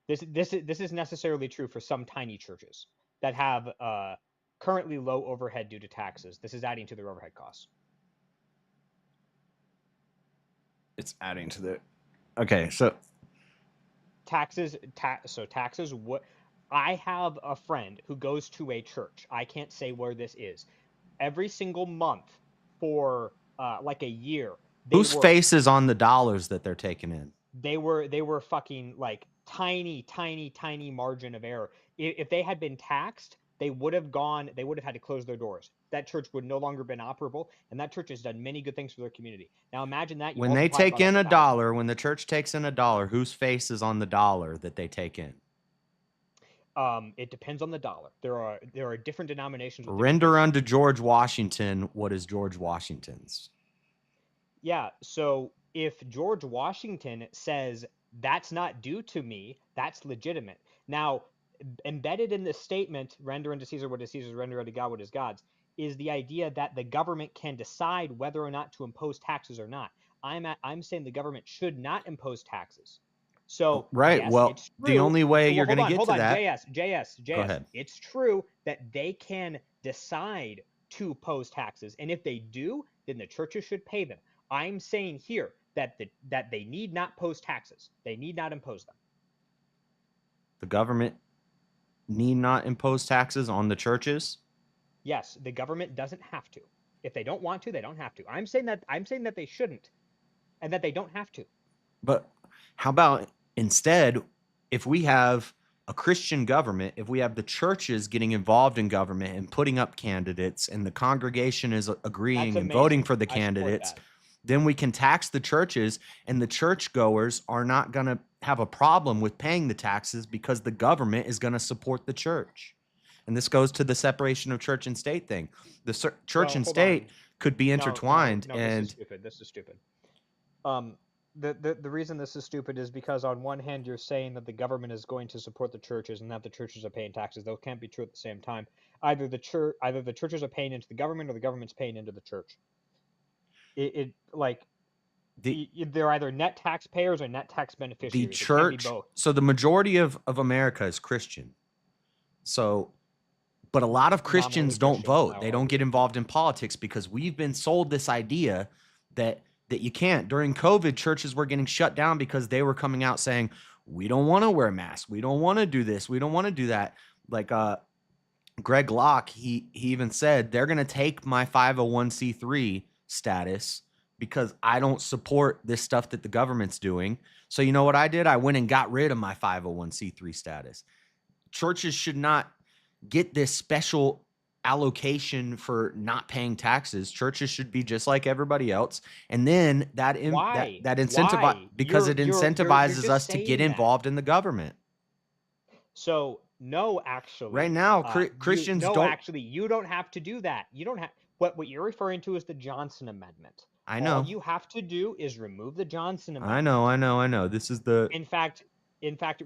This is necessarily true for some tiny churches that have currently low overhead due to taxes. This is adding to their overhead costs. It's adding to the. Okay, so taxes. What? I have a friend who goes to a church. I can't say where this is. Every single month for like a year. Whose face is on the dollars that they're taking in? They were fucking like tiny margin of error. If they had been taxed, they would have had to close their doors. That church would no longer been operable, and that church has done many good things for their community. Now imagine that when they take in a dollar, when the church takes in a dollar, whose face is on the dollar that they take in? It depends on the dollar. There are different denominations. Render unto George Washington what is George Washington's. Yeah, so if George Washington says that's not due to me, that's legitimate. Now, embedded in the statement, render unto Caesar what is Caesar's, render unto God what is God's, is the idea that the government can decide whether or not to impose taxes or not. I'm saying the government should not impose taxes. So right, yes, well, it's true. the only way you're going to get to that. JS. Go ahead. It's true that they can decide to pose taxes, and if they do, then the churches should pay them. I'm saying here that they need not pose taxes. They need not impose them. The government need not impose taxes on the churches? Yes, the government doesn't have to. If they don't want to, they don't have to. I'm saying that they shouldn't, and that they don't have to. But how about instead, if we have a Christian government, if we have the churches getting involved in government and putting up candidates and the congregation is agreeing and voting for the candidates, then we can tax the churches, and the churchgoers are not going to have a problem with paying the taxes because the government is going to support the church. And this goes to the separation of church and state thing. The church and state could be intertwined. No, and this is stupid. The reason this is stupid is because on one hand you're saying that the government is going to support the churches and that the churches are paying taxes. Those can't be true at the same time. Either the churches are paying into the government or the government's paying into the church. They're either net taxpayers or net tax beneficiaries. The church, so the majority of America is Christian. So, but a lot of Christians don't vote. They don't get involved in politics because we've been sold this idea that you can't. During COVID, churches were getting shut down because they were coming out saying, we don't want to wear masks. We don't want to do this. We don't want to do that. Like Greg Locke, he even said, they're going to take my 501c3 status because I don't support this stuff that the government's doing. So you know what I did? I went and got rid of my 501c3 status. Churches should not get this special allocation for not paying taxes. Churches should be just like everybody else. And then that incentivizes, because it incentivizes us to get involved in the government. So no, actually, right now, Christians don't. Actually, you don't have to do that. You don't have. What you're referring to is the Johnson Amendment. I know. All you have to do is remove the Johnson Amendment. I know. This is the. In fact,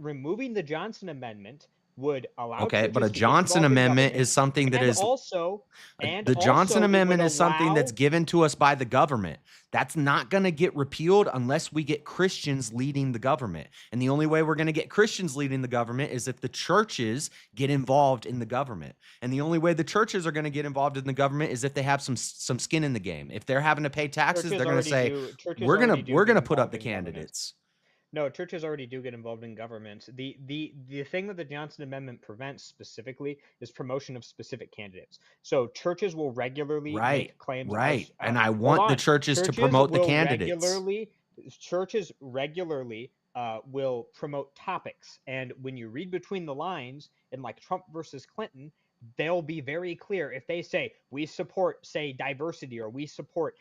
removing the Johnson Amendment would allow. Okay, but a Johnson Amendment is something that is the Johnson Amendment is something that's given to us by the government. That's not going to get repealed unless we get Christians leading the government. And the only way we're going to get Christians leading the government is if the churches get involved in the government. And the only way the churches are going to get involved in the government is if they have some skin in the game. If they're having to pay taxes, they're going to say, we're going to put up the candidates. No, churches already do get involved in government. The thing that the Johnson Amendment prevents specifically is promotion of specific candidates. So churches will regularly make claims. Right. And I want the churches to promote the candidates. Churches regularly will promote topics. And when you read between the lines in like Trump versus Clinton, they'll be very clear. If they say, we support, say, diversity, or we support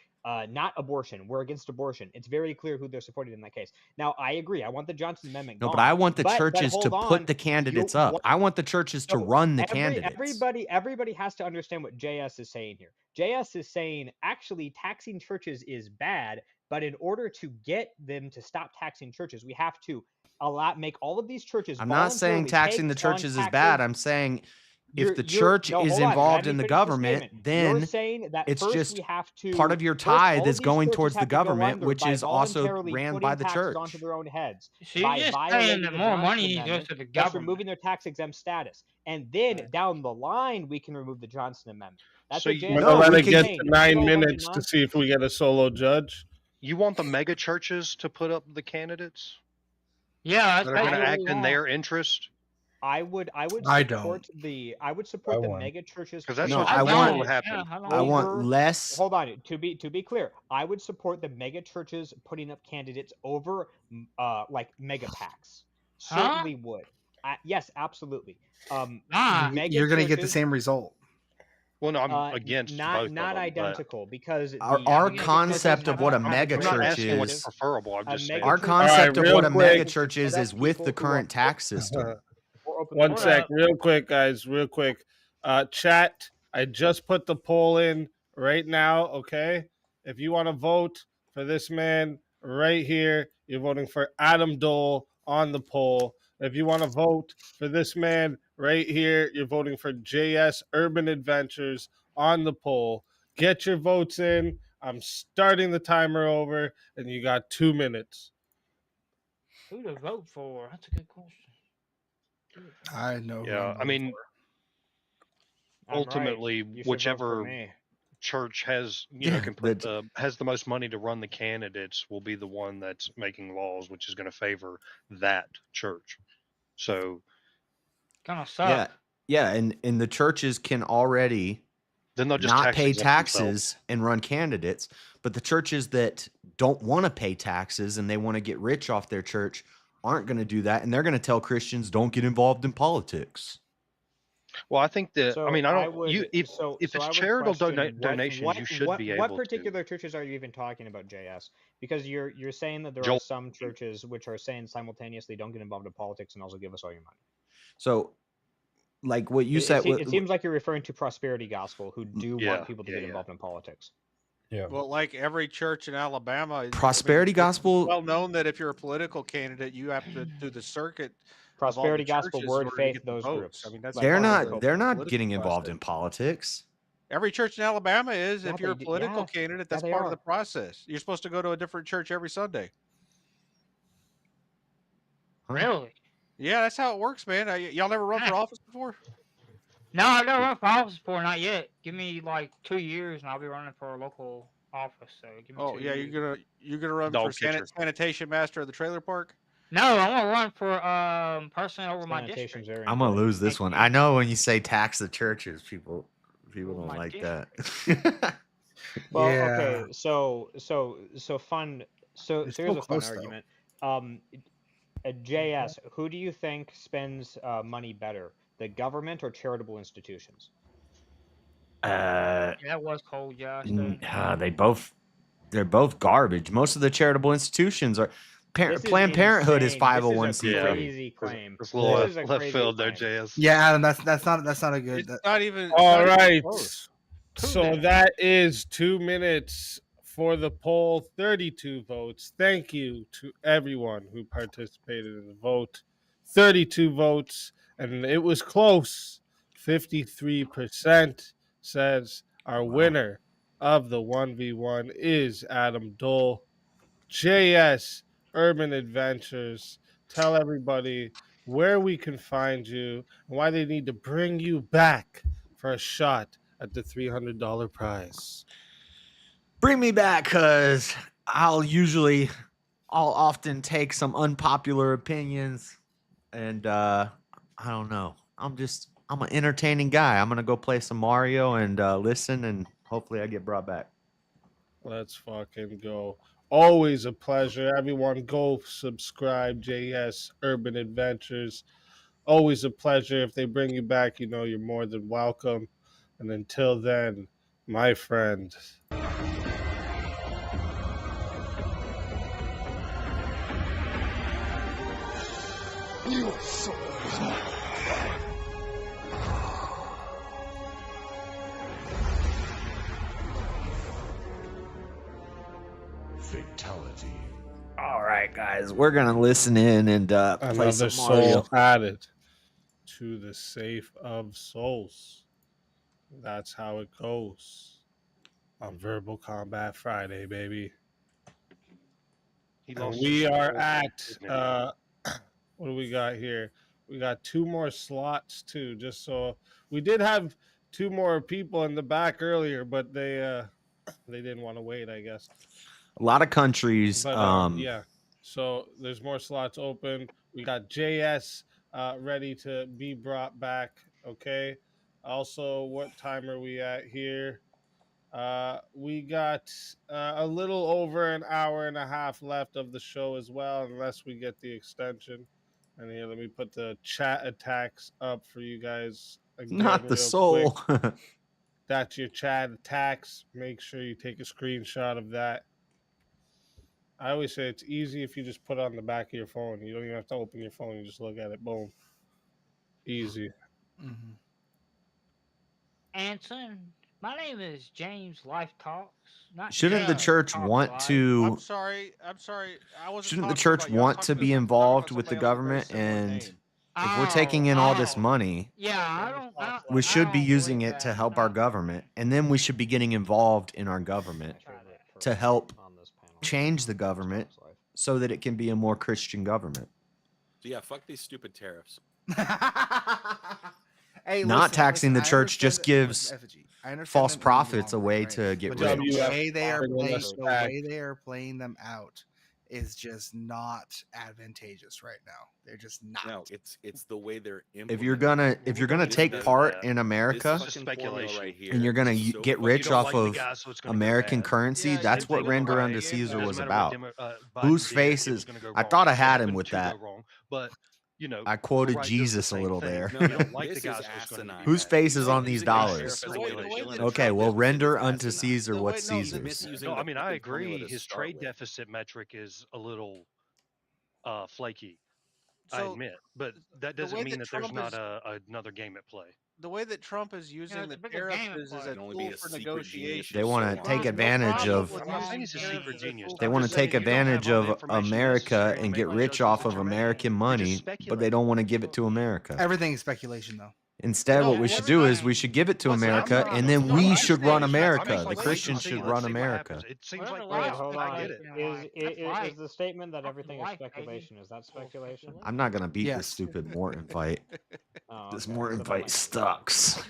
not abortion, we're against abortion, it's very clear who they're supporting in that case. Now, I agree. I want the Johnson Amendment gone. No, but I want the churches to put the candidates up. I want the churches to run the candidates. Everybody has to understand what JS is saying here. JS is saying, actually, taxing churches is bad, but in order to get them to stop taxing churches, we have to make all of these churches. I'm not saying taxing the churches is bad. I'm saying if the church is involved in the government, then it's just part of your tithe is going towards the government, which is also ran by the church. Onto their own heads. So you're just saying that more money goes to the government. That's removing their tax exempt status. And then down the line, we can remove the Johnson Amendment. That's what we're going to get to 9 minutes to see if we get a solo judge. You want the mega churches to put up the candidates? Yeah, that are going to act in their interest. I would support the mega churches because that's what will happen. I want less. Hold on. To be clear, I would support the mega churches putting up candidates over like mega PACs. Certainly would. Yes, absolutely. You're going to get the same result. Well, no, I'm against both not identical because our concept of what a mega church is preferable. I'm just saying. Our concept of what a mega church is with the current tax system. One sec, real quick, guys, real quick. Chat, I just put the poll in right now, okay? If you want to vote for this man right here, you're voting for Adam Dole on the poll. If you want to vote for this man right here, you're voting for JS Urban Adventures on the poll. Get your votes in. I'm starting the timer over, and you got 2 minutes. Who to vote for? That's a good question. I know. Yeah, I mean, ultimately, whichever church has can put has the most money to run the candidates will be the one that's making laws, which is going to favor that church. So, kind of suck. Yeah, and the churches can already then they'll just not pay taxes and run candidates, but the churches that don't want to pay taxes and they want to get rich off their church aren't going to do that, and they're going to tell Christians don't get involved in politics. Well, I think that So I mean I don't. would, You if so it's I would charitable question donations, you should be able what to. particular churches are you even talking about, JS? Because you're saying that there Joel. are some churches which are saying simultaneously don't get involved in politics and also give us all your money. So, like what you It, said, it seems like you're referring to prosperity gospel, who do Yeah, want people to get involved in politics. Yeah. Well, like every church in Alabama, prosperity it's gospel. well known that if you're a political candidate, you have to do the circuit. Prosperity gospel, churches in word, order to faith, get the those votes. groups. I mean, that's They're part of not. the They're not political getting involved process. in politics. Every church in Alabama is. Yeah, If you're a they do. political Yeah, candidate, yeah, that's they part of the are. process. You're supposed to go to a different church every Sunday. Really? Yeah, that's how it works, man. Y'all never run for office before? No, I've never run for office before, not yet. Give me like 2 years and I'll be running for a local office. So give me Oh 2 yeah, years. you're gonna run Dog for catcher. sanitation master of the trailer park. No, I want to run for person over my Sanitation's district. very I'm gonna important. lose this one. I know when you say tax the churches, people don't my like that. Well, Yeah. okay, so fun. So You're here's so a fun close, though. argument. JS, who do you think spends money better, the government or charitable institutions? Yeah, that was cold, Josh. They're both garbage. Most of the charitable institutions are. This is Planned Parenthood is insane. This is a 501c3. crazy claim. It's a little This is a left crazy field there, claim. JS. Yeah, Adam, that's not a good. It's not even. It's All not even right. close. So that is 2 minutes for the poll, 32 votes. Thank you to everyone who participated in the vote. 32 votes, and it was close. 53% says our winner of the 1v1 is Adam Dole. JS Urban Adventures. Tell everybody where we can find you and why they need to bring you back for a shot at the $300 prize. Bring me back, cause I'll often take some unpopular opinions, and I don't know. I'm an entertaining guy. I'm gonna go play some Mario and listen, and hopefully I get brought back. Let's fucking go. Always a pleasure. Everyone go subscribe, JS Urban Adventures. Always a pleasure. If they bring you back, you know you're more than welcome. And until then, my friend. Your soul is mine. Fatality. All right, guys, we're gonna listen in and play Another some Mario. soul added to the safe of souls. That's how it goes on Verbal Combat Friday, baby. And we are at what do we got here? We got 2 more slots too. Just so we did have 2 more people in the back earlier, but they didn't want to wait, I guess. A lot of countries. But, yeah. So there's more slots open. We got JS ready to be brought back. Okay. Also, what time are we at here? We got a little over an hour and a half left of the show as well, unless we get the extension. And here, let me put the chat attacks up for you guys again. Not the real soul. quick. That's your chat attacks. Make sure you take a screenshot of that. I always say it's easy if you just put it on the back of your phone. You don't even have to open your phone. You just look at it. Boom. Easy. Mm-hmm. Anson, my name is James Life Talks. Not Shouldn't the James church Talks want Life. to? I'm sorry. I wasn't. Shouldn't the talking church about you. I was want to talking be about involved with the somebody else with a very government? similar And name. if we're taking in all this money, Yeah, we should be using it to help our government, and then we should be getting involved in our government to help change the government so that it can be a more Christian government. So yeah, fuck these stupid tariffs. Hey, Not listen, taxing listen, the I church understand just that- gives effigy. I understand false them in the prophets a long way run, to get but rich. the way they are bringing playing, us the back. way they are playing them out is just not advantageous right now. They're just not. No, it's the way they're If you're gonna take part in America, and you're gonna get rich off of American currency, that's what render unto Caesar was about. Whose faces? I thought I had him with that. But you know, I quoted right, Jesus a little there. No, you don't like the guys who's gonna do Whose that. face You is don't on think these the guys dollars? who's speculation. Okay, well, render unto Caesar what's No, Caesar's. no, I mean, I agree. His trade deficit metric is a little flaky. I So, admit, but that the doesn't way mean that that there's Trump not another game at play. The way that Trump is using the tariffs is a tool for negotiation. They want to take advantage of. I'm not saying he's a secret genius. They I'm want to just saying take you don't have advantage all of the information America necessary to and make get my rich judgment off of that you're American money, but they don't want to give it to America. Everything is speculation, though. Instead, what we should do is we should give it to America, and then we should run America. The Christians should run America. It seems like Wait, hold I on. get it. Is the statement that everything is speculation? Is that speculation? I'm not gonna beat this stupid Morton fight. This Morton fight sucks.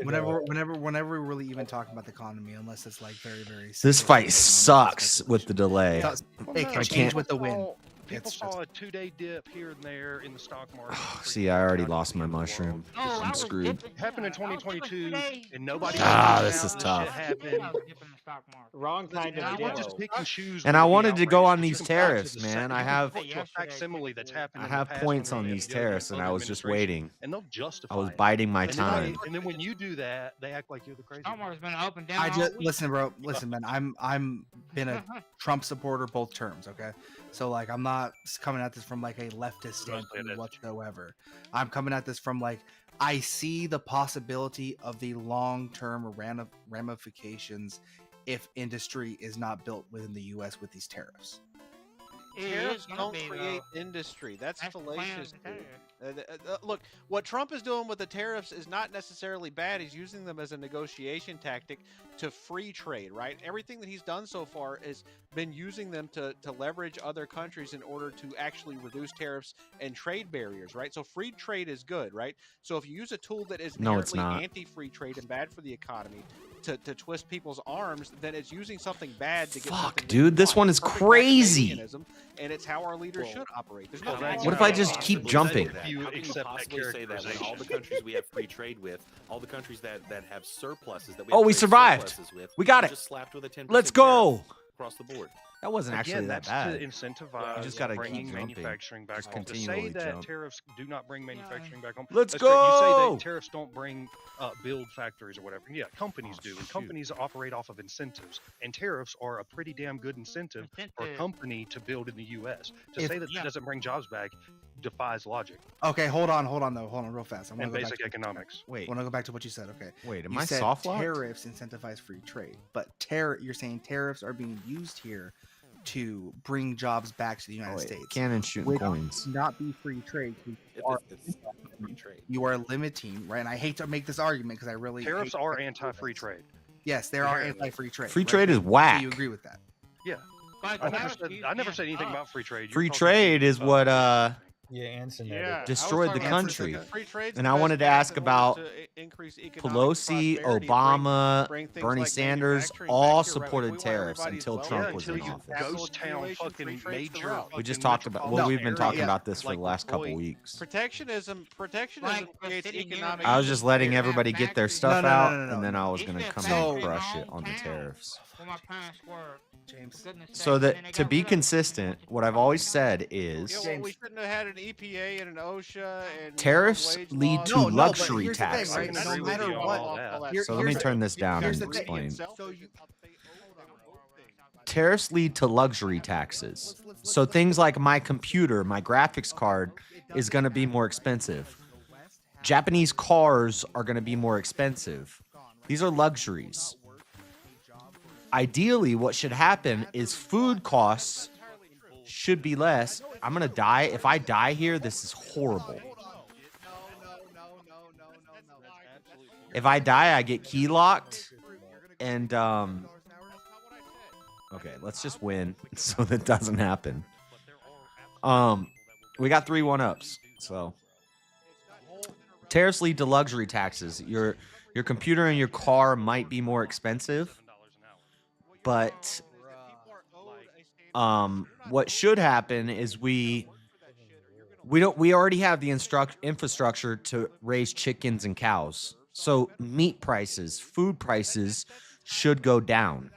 Whenever we're really even talking about the economy, unless it's like very, very. This fight sucks with the delay. It can change with the wind. People saw a 2-day dip here and there in the stock market. See, I already lost my mushroom. I'm screwed. It happened in 2022, and nobody. This is tough. Wrong kind of dip. Just pick and choose. And I wanted to go on these tariffs, man. I have facsimile that's happened. I have points on these tariffs, and I was just waiting. And they'll justify. I was biding my And then time. and then when you do that, they act like you're the crazy. Been up and down I just all week. listen, bro. Listen, man. I'm been a Trump supporter both terms. Okay, so like I'm not coming at this from like a leftist standpoint whatsoever. I'm coming at this from like I see the possibility of the long-term ramifications if industry is not built within the U.S. with these tariffs. Tariffs don't create industry. That's fallacious. Look, what Trump is doing with the tariffs is not necessarily bad. He's using them as a negotiation tactic to free trade, right? Everything that he's done so far has been using them to leverage other countries in order to actually reduce tariffs and trade barriers, right? So free trade is good, right? So if you use a tool that is No, it's inherently not. anti-free trade and bad for the economy to twist people's arms, then it's using something bad to get Fuck, something dude, this one is crazy. Macchiavellianism, and it's how our leaders should operate. There's no What if I just keep jumping? How can you possibly say that when all the countries we have free trade with, all the countries that have surpluses that we Oh, have we trade survived. surpluses with, We got are it. just slapped with a 10% Let's go. tariff across the board. That wasn't actually that That's bad. to incentivize You just gotta bringing keep jumping. manufacturing back Just home. To continually say that jump. tariffs do not bring manufacturing back home. Let's that's great. You say go! that tariffs don't bring build factories or whatever. Yeah, companies do, and companies operate off of incentives. And tariffs are a pretty damn good incentive for a company to build in the U.S. To say that that doesn't bring jobs back defies logic. Okay, hold on, real fast. And basic economics. Wait, I want to go back to what you said. Okay. Wait, am You I said soft locked? tariffs incentivize free trade, but you're saying tariffs are being used here to bring jobs back to the United States. Cannon shooting Would coins. not be free trade. It's free trade. You are limiting, right? And I hate to make this argument because I really Tariffs hate are anti-free trade. Yes, there are anti-free trade. Free right? trade is Do whack. you agree with that? Yeah. I never said anything about free trade. Free trade is what Yeah, Anson. destroyed the country. Free trade's And the I best wanted to path ask in order about to increase economic Pelosi, prosperity, Obama, bring things Bernie like Sanders manufacturing all back here, right? supported We want tariffs everybody's until wealth Trump was until in you office. ghost town fucking major. We just talked about. Well, we've been talking about this for like the last couple Detroit. weeks. Protectionism creates economic. I was just letting everybody get their stuff no, out, no, no. and then I was gonna come So- and brush it on the tariffs. Where my parents were. James. So that to be consistent, what I've always said is Yeah, well, we shouldn't have had an EPA and an OSHA and tariffs wage lead laws. to No, but luxury here's the thing, taxes. right? No matter on what, all that. here- So let me here's turn the- this down here's and the thing. explain. So you, Tariffs lead to luxury taxes. So things like my computer, my graphics card is going to be more expensive. Japanese cars are going to be more expensive. These are luxuries. Ideally, what should happen is food costs should be less. I'm going to die. If I die here, this is horrible. If I die, I get key locked. And, okay, let's just win so that doesn't happen. We got 3 1-ups. So tariffs lead to luxury taxes. Your computer and your car might be more expensive, but What should happen is we already have the infrastructure to raise chickens and cows. So meat prices, food prices should go down.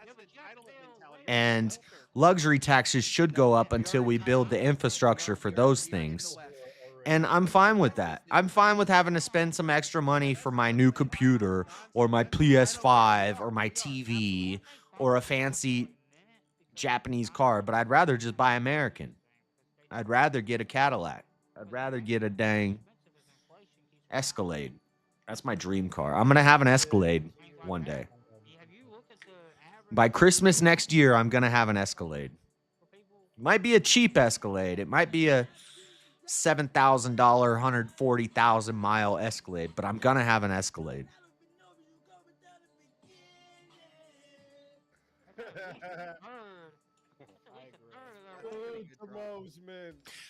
And luxury taxes should go up until we build the infrastructure for those things. And I'm fine with that. I'm fine with having to spend some extra money for my new computer or my PS5 or my TV or a fancy Japanese car, but I'd rather just buy American. I'd rather get a Cadillac. I'd rather get a dang Escalade. That's my dream car. I'm going to have an Escalade one day. By Christmas next year, I'm going to have an Escalade. It might be a cheap Escalade. It might be a $7,000, 140,000 mile Escalade, but I'm going to have an Escalade.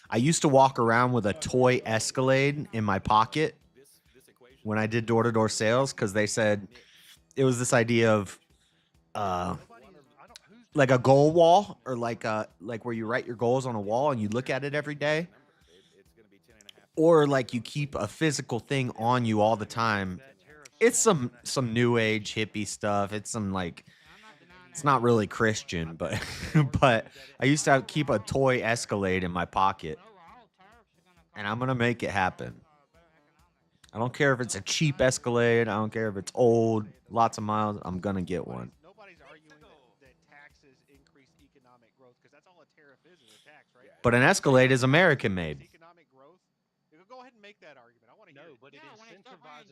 I used to walk around with a toy Escalade in my pocket when I did door-to-door sales because they said it was this idea of like a goal wall or like where you write your goals on a wall and you look at it every day, or like you keep a physical thing on you all the time. It's some new age hippie stuff. It's some like, it's not really Christian, but but I used to keep a toy Escalade in my pocket, and I'm gonna make it happen. I don't care if it's a cheap Escalade. I don't care if it's old, lots of miles. I'm gonna get one. But an Escalade is American made.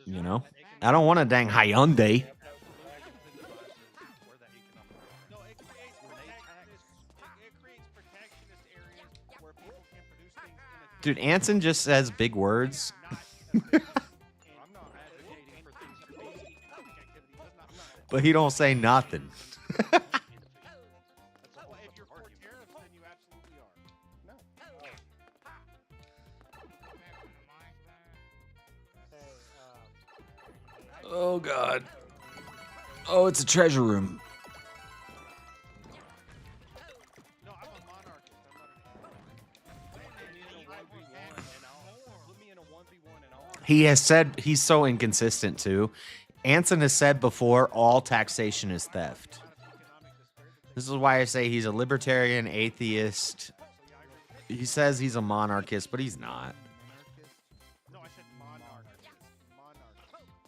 You know, I don't want a dang Hyundai. Dude, Anson just says big words. But he don't say nothing. Oh, God. Oh, it's a treasure room. He has said he's so inconsistent, too. Anson has said before, all taxation is theft. This is why I say he's a libertarian, atheist. He says he's a monarchist, but he's not.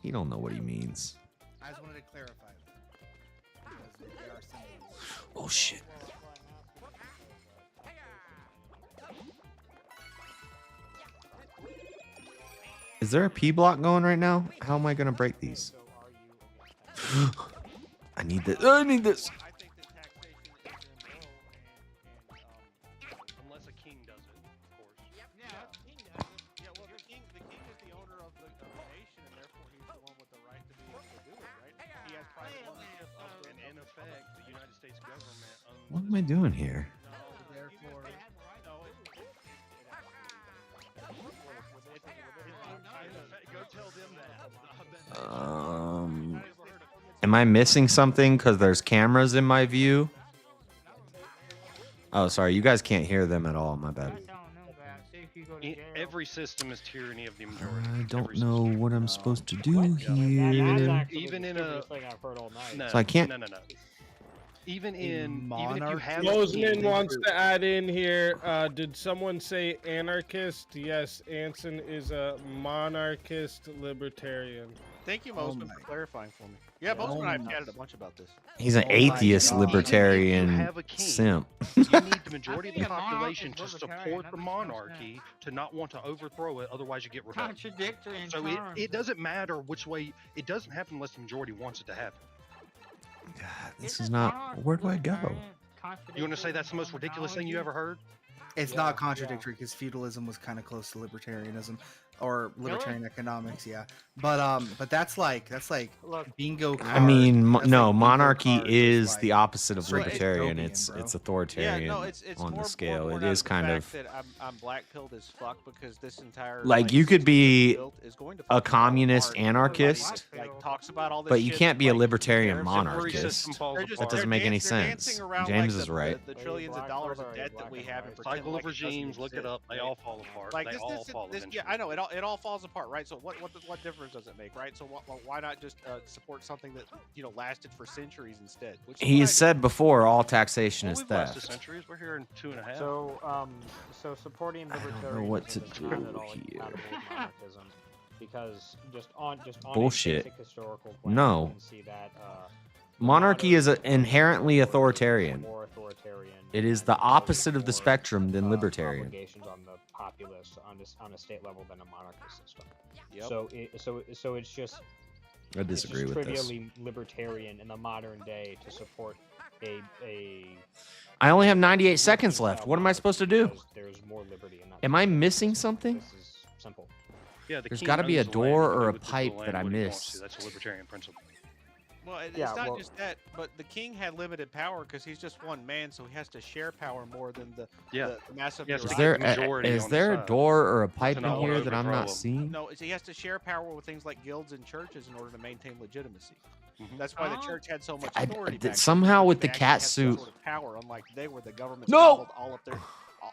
He don't know what he means. I just wanted to clarify that. Oh, shit. Is there a P block going right now? How am I going to break these? I need this. I need this. Unless a king does it, of course. Yeah, well, the king is the owner of the nation, and therefore he's the one with the right to be able to do it, right? He has private ownership of, and in effect, the United States government owns. What am I doing here? Am I missing something because there's cameras in my view? Oh, sorry. You guys can't hear them at all. My bad. Every system is tyranny of the majority. I don't know what I'm supposed to do here. Even in a no, So I can't. No. Even if you have Mosman wants to add in here. Did someone say anarchist? Yes, Anson is a monarchist libertarian. Thank you, Mosman, for clarifying for me. Yeah, Mosman and I have chatted a bunch about this. He's an atheist libertarian simp. You need the majority of the population to support the monarchy to not want to overthrow it, otherwise you get rebellion. Contradictory. So it doesn't matter which way. It doesn't happen unless the majority wants it to happen. God, this is not. Where do I go? You want to say that's the most ridiculous thing you ever heard? It's not contradictory because feudalism was kind of close to libertarianism. or libertarian economics, yeah. But that's like bingo cards. I mean, That's no, like bingo monarchy cards is like the opposite of so libertarian. dystopian, It's bro. authoritarian Yeah, no, it's on more, the scale. more It out is the kind fact of that I'm black pilled as fuck because this entire like you could system be built is going to a fucking fall communist apart. anarchist, Like talks about all this but you shit, can't be a like, libertarian tariffs and monarchist. they're just- That doesn't they're make any they're sense. dancing around James like is the, right. the trillions of dollars of debt that we have and pretend Cycle like of it doesn't regimes, look it exist, up. They right? all fall apart. Like They all fall yeah, eventually. I know it all falls apart, right? So what difference does it make, right? So why not just support something that lasted for centuries instead? Which is He what has I said before, all taxation is We've lasted theft. centuries. We're here in 2.5. So supporting I don't know libertarianism what to is not at do all here. incompatible with monarchism, because just on Bullshit. a basic historical plan, No. you can see that Monarchy is inherently authoritarian. more authoritarian. It is the opposite of the spectrum than libertarian. Obligations on the populace on a state level than a monarchist system. Yep. So it's just I disagree it's just with this. trivially libertarian in the modern day to support a I only have 98 seconds left. What am I supposed to do? because there's more liberty in that. Am I missing something? This is simple. Yeah, the There's king got to be a owns the land. door He can or do a with the pipe land that I what he wants missed. to. That's a libertarian principle. Well, it's Yeah, not well- just that, but the king had limited power because he's just one man, so he has to share power more than the massive. Yes, Is Right. there Majority is on the there a side. door or a pipe in not here wanna that I'm overthrow not him. seeing? No, he has to share power with things like guilds and churches in order to maintain legitimacy. Mm-hmm. That's why the church had so much I- authority. th- back somehow then, with because the they actually cat had some suit- sort of power, unlike they were the government No! gobbled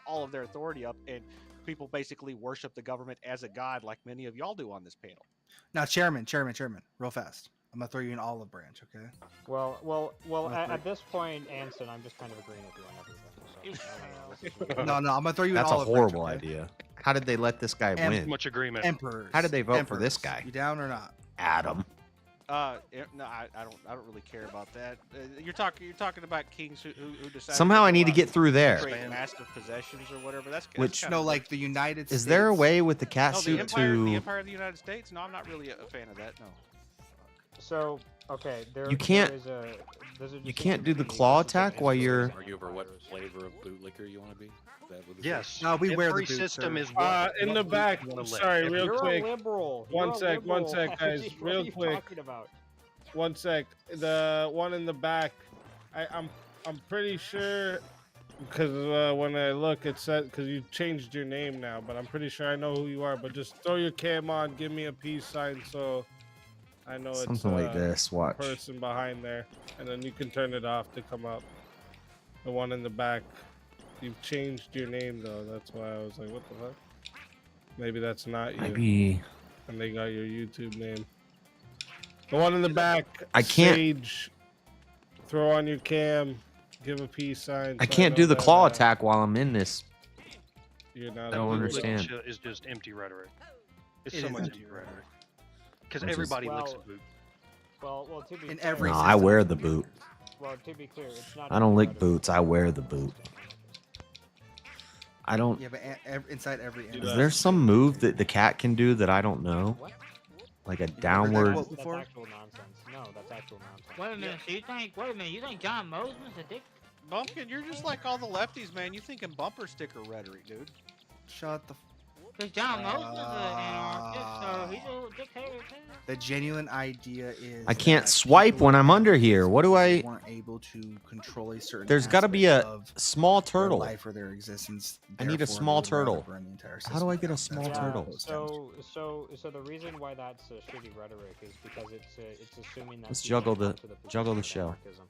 all of their authority up, and people basically worship the government as a god, like many of y'all do on this panel. Now, chairman, real fast. I'm gonna throw you an olive branch, okay? Well. That's At this point, Anson, I'm just kind of agreeing with you on everything. So, I don't know, this is really- No, I'm gonna throw you That's an a olive horrible branch, okay? idea. How did they let this guy win? Much agreement. Emperors. How did they vote for this Emperors. guy? You down or not? Adam. No, I don't really care about that. You're talking about kings who decide. Somehow I need to get through there. Create massive possessions or whatever. That's Which- kinda No, like the United States. Is there a way with the cat No, the suit Empire of to? the United States? No, I'm not really a fan of that. No. So okay, You can't- there's a You can't do the distinction claw between attack while you're. Argue over what flavor of bootlicker you want to be? Is that what this Yes. No, we wear the Every boots, system sir. is what In the boot back. you wanna lick. Sorry, Every- real You're quick. a liberal. One You're a sec, one liberal. sec, guys. What Real are you quick. talking about? One sec. The one in the back. I'm pretty sure because when I look, it said because you changed your name now, but I'm pretty sure I know who you are. But just throw your cam on, give me a peace sign, so I know it's Something like this, watch. person behind there, and then you can turn it off to come up. The one in the back. You've changed your name though. That's why I was like, what the fuck? Maybe that's not you. Maybe. And they got your YouTube name. The one in the back. I can't- Sage, throw on your cam. Give a peace sign. I so can't know do the that, claw attack while I'm in this. You're not I don't a- understand. Boot is just empty rhetoric. It's It so is much empty empty rhetoric. Because Which is- everybody licks a Well, boot. Well, to be In fair, every No, I wear the boot. well, to be clear, it's not. I don't lick rhetoric. boots. I wear the boot. I don't. Yeah, but inside every. Is there some move that the cat can do that I don't know? Like a downward. quote That's before? actual nonsense. No, that's actual nonsense. Wait a minute. So you think John Mosman's a dick? Bumpkin, you're just like all the lefties, man. You thinking bumper sticker rhetoric, dude. Shut the. Because John Mosman's an anarchist, so he's a dictator too. The genuine idea is. I can't that swipe people when I'm under here. What do I? weren't able to control a certain. There's got to be a aspect of small their turtle. life or their existence. I need a therefore small they would rather turtle. burn the entire How do I system get a down. small That's what turtle? it boils down to. So the reason why that's a shitty rhetoric is because it's assuming that Let's people juggle come the- to position juggle the of show. anarchism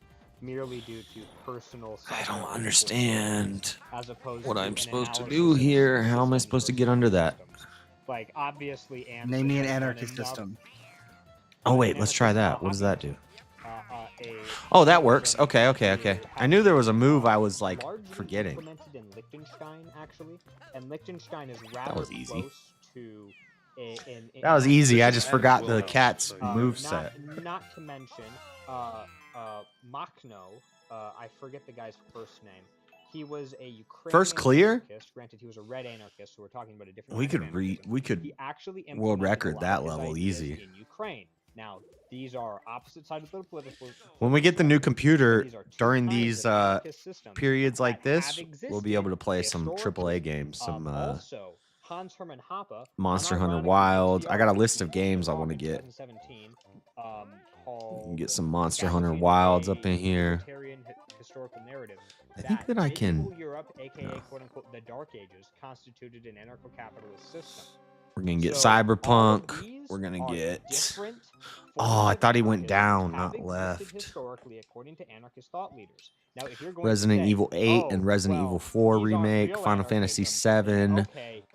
merely due to personal. I don't psychological understand feelings, as opposed what to I'm an supposed to analysis do of the here. How am I systems supposed to versus get under that? systems. Like obviously, Anson Name me an has done anarchist enough- system. Oh wait, let's try that. What does that do? a Oh, that works. Okay. I knew there was a move I was like largely forgetting. implemented in Liechtenstein, actually, and Liechtenstein is rather was easy. close to That was easy. I just Adam forgot the Wilhelm, cat's so move set. Not to mention, Machno. I forget the guy's first name. He was a Ukrainian First clear? anarchist. Granted, he was a red anarchist, so we're talking about a different. We kind of could anarchism. we could He actually world implemented a record lot that of his level ideas easy. in Ukraine. Now, these are opposite sides of the political. When we get the new computer These are two during kinds these of anarchist systems periods like that have this, we'll be able to play some existed AAA games. Some also, Hans Hermann Hoppe. Monster Hunter Wilds. I got a list of games I want to get. 2017, You can get some Monster Hunter Wilds up in here. Historical narrative. I think that I can. Medieval Europe, aka quote unquote the Dark Ages, constituted an anarcho-capitalist system. We're gonna get Cyberpunk. We're gonna get. Oh, I thought he went down, not left. Historically, according to anarchist thought leaders. Now, if you're going Resident to say, Evil 8 and Resident Evil 4 remake, Final Fantasy 7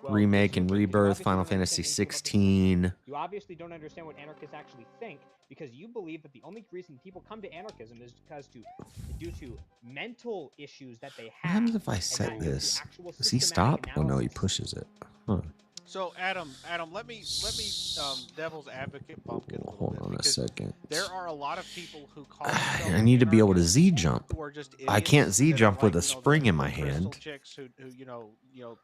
remake and rebirth, Final Fantasy 16. You obviously don't understand what anarchists actually think because you believe that the only reason people come to anarchism is due to mental issues that they What have. happens if I set this? Does he stop? Oh no, he pushes it. Huh. So Adam, let me devil's advocate bumpkin a little Hold bit, on a because second. There are a lot of people who call I need to be able to Z jump. I can't Z jump with a spring in my crystal hand. chicks who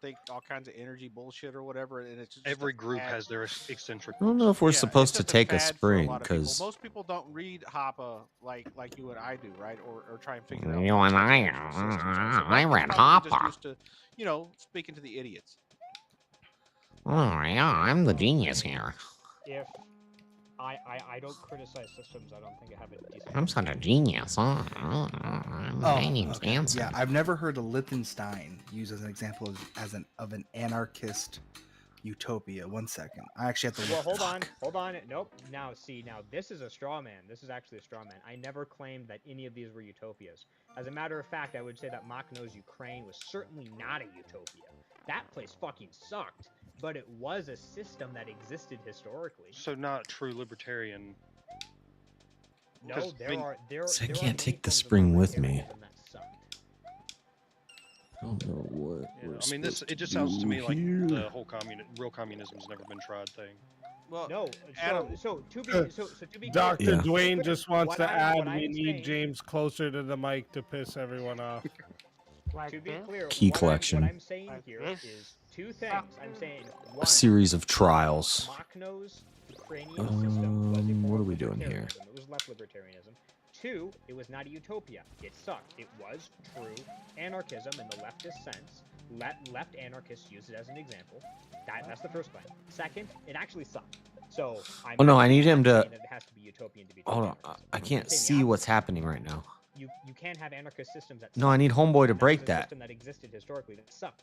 think all kinds of energy bullshit or whatever, and it's just Every group has their eccentric. I don't know if we're Yeah, supposed it's to just take a fad for spring lot of people. because Most people don't read Hoppe like you and I do, right? Or try and figure you out. and I read Hoppe. Used to, speaking to the idiots. Oh yeah, I'm the genius here. If I don't criticize systems, I don't think I have a decent. I'm such a genius. My name's okay. Anson. Yeah, I've never heard of Liechtenstein used as an example of an anarchist utopia. 1 second, I actually have to. Well, hold on. Nope. Now, this is a straw man. This is actually a straw man. I never claimed that any of these were utopias. As a matter of fact, I would say that Makhno's Ukraine was certainly not a utopia. That place fucking sucked. But it was a system that existed historically. So not true libertarian. No, So I can't take the spring with me. I don't know what. Yeah, it just sounds to me like the whole real communism's never been tried thing. Well, no. Adam, So to be Dr. Yeah. Dwayne just wants to add we need saying- James closer to the mic to piss everyone off. To be clear, Key what collection. I'm saying here is two things. I'm saying one, A series of trials. Makhno's Ukrainian system was a form What are of we doing here? libertarianism. It was left libertarianism. Two, it was not a utopia. It sucked. It was true anarchism in the leftist sense. Left anarchists use it as an example. That's the first point. Second, it actually sucked. So I'm Oh no, not I need him to. saying that it has to be utopian to be Hold on, I can't see what's happening right now. You can't have anarchist systems that No, I need Homeboy to break that. system that existed historically that sucked.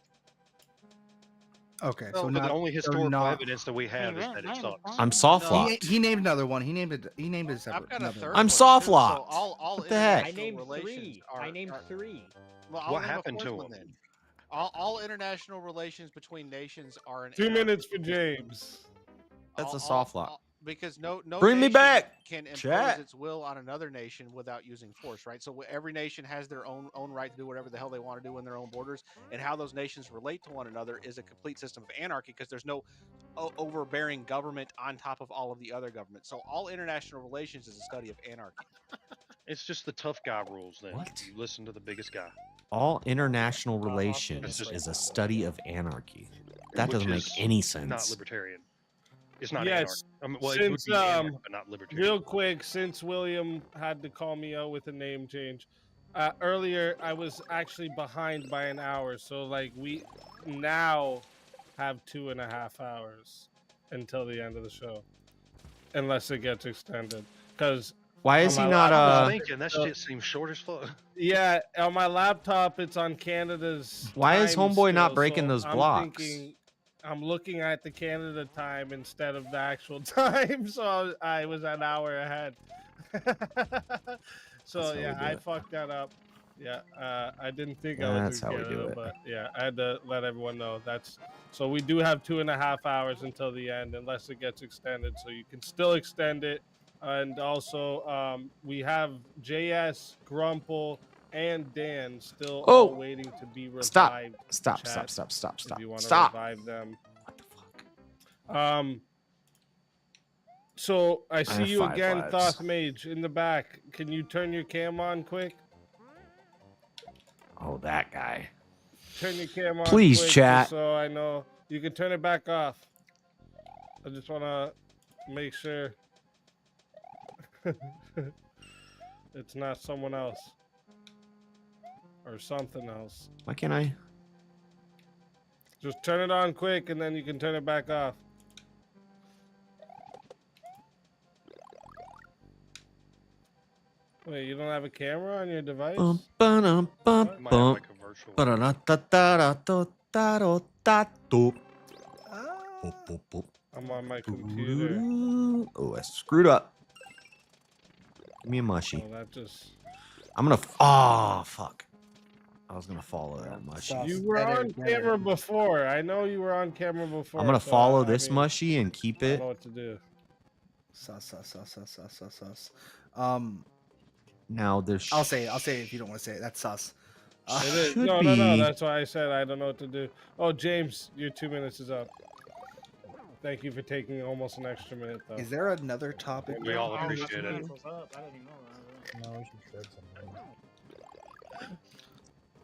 Okay, Well, so but not, the only they're historical not- evidence that we have is that it sucks. I'm soft locked. He named another one. He named it separate. I've got a another third one. I'm one, soft too. locked. So all What the heck? I named relations three. are- I named are- three. Well, I'll What name a happened fourth to one him? then. All international relations between nations are an 2 anarchy. minutes for James. That's a soft lock. Because no Bring me nation back, can impose chat. its will on another nation without using force, right? So every nation has their own right to do whatever the hell they want to do in their own borders, and how those nations relate to one another is a complete system of anarchy because there's no overbearing government on top of all of the other governments. So all international relations is a study of anarchy. It's just the tough guy rules. Then you listen to the biggest guy. All international relations is a study of anarchy. That Which doesn't make is any Not sense. libertarian. It's not Yes. anarchy. Well, it would Since be anarchy, but not libertarian. real quick, since William had to call me out with a name change, earlier I was actually behind by an hour, so like we now have 2.5 hours until the end of the show, unless it gets extended. Because Why is he not? I was thinking that shit seems short as fuck. Yeah, on my laptop it's on Canada's. Why is time Homeboy not still, breaking so those I'm blocks? thinking- I'm looking at the Canada time instead of the actual time, so I was an hour ahead. So That's how yeah, we do I it. fucked that up. Yeah, I didn't think I was That's in how we do Canada, it. but yeah, I had to let everyone know. So we do have 2.5 hours until the end, unless it gets extended. So you can still extend it, and also we have JS, Grumple, and Dan still Oh! all waiting to be revived. Stop. Chat, Stop. If you want to Stop. revive them. So I see have you 5 again, lives. Thoth Mage, in the back. Can you turn your cam on quick? Oh, that guy. Turn your cam on. Please, quick, chat. just so I know. You can turn it back off. I just want to make sure it's not someone else or something else. Why can't I? Just turn it on quick, and then you can turn it back off. Wait, you don't have a camera on your device? I'm on my computer. Oh, I screwed up. Give me a mushy. Oh, that just... I'm gonna. Oh, fuck. I was gonna follow that mushy. You were on camera before. I know you were on camera before. I'm gonna so follow I this mean, mushy and keep I don't it. know what to do. Sus. Now there's. I'll say it if you don't want to say it. That's sus. It is. No. That's why I said I don't know what to do. Oh, James, your 2 minutes is up. Thank you for taking almost an extra minute, though. Is there another topic? We all appreciate it. No, we should shred something.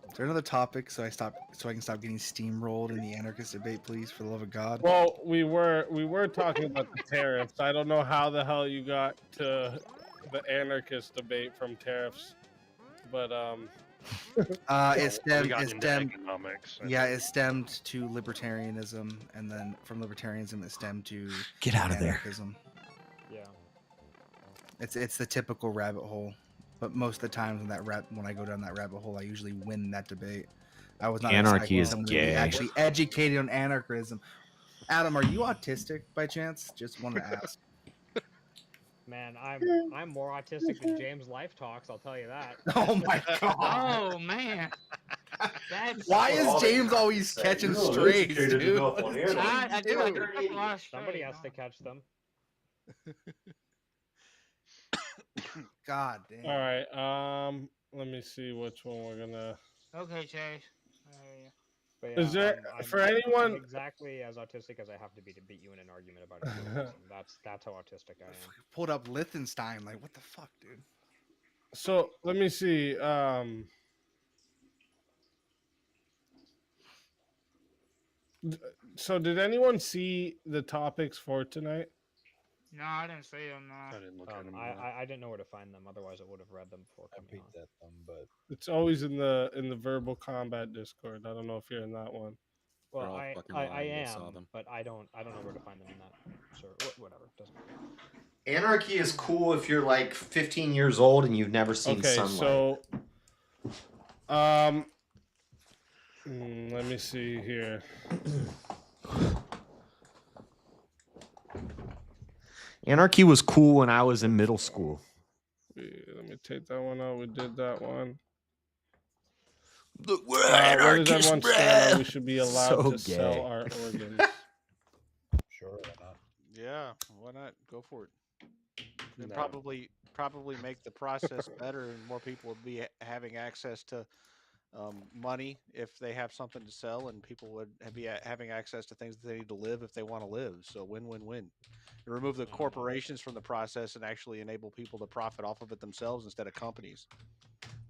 Is there another topic so I can stop getting steamrolled in the anarchist debate, please, for the love of God? Well, we were talking about the tariffs. I don't know how the hell you got to the anarchist debate from tariffs, but it stemmed. Economics. It stemmed to libertarianism, and then from libertarianism, it stemmed to Get out of there. anarchism. Yeah. It's the typical rabbit hole, but most of the times when I go down that rabbit hole, I usually win that debate. I was not Anarchy expecting is someone to be gay. actually educated on anarchism. Adam, are you autistic by chance? Just wanted to ask. Man, I'm more autistic than James Life Talks. I'll tell you that. Oh my god! Oh man. That's Why is James always catching strays, dude? I do like a couple of Somebody has to catch them. God damn. all right. Let me see which one we're gonna. Okay, Chase. But Is there for anyone I'm exactly as autistic as I have to be to beat you in an argument about it? That's how autistic I am. Pulled up Liechtenstein, like what the fuck, dude? So let me see. So did anyone see the topics for tonight? No, I didn't see them. I didn't look at them. I didn't know where to find them. Otherwise, I would have read them before coming on. At them, but It's always in the verbal combat Discord. I don't know if you're in that one. Well, all I fucking saw am, them. but I don't know where to find them in that. So whatever, doesn't matter. Anarchy is cool if you're like 15 years old and you've never seen sunlight. So, let me see here. Anarchy was cool when I was in middle school. Let me take that one out. We did that one. Look, we're where does anarchists, everyone stand on we bruh. should be allowed So to sell gay. our organs? sure, why not? Yeah, why not? Go for it. And No. probably make the process better, and more people would be having access to money if they have something to sell, and people would be having access to things that they need to live if they want to live. So win-win-win. And remove the corporations from the process and actually enable people to profit off of it themselves instead of companies.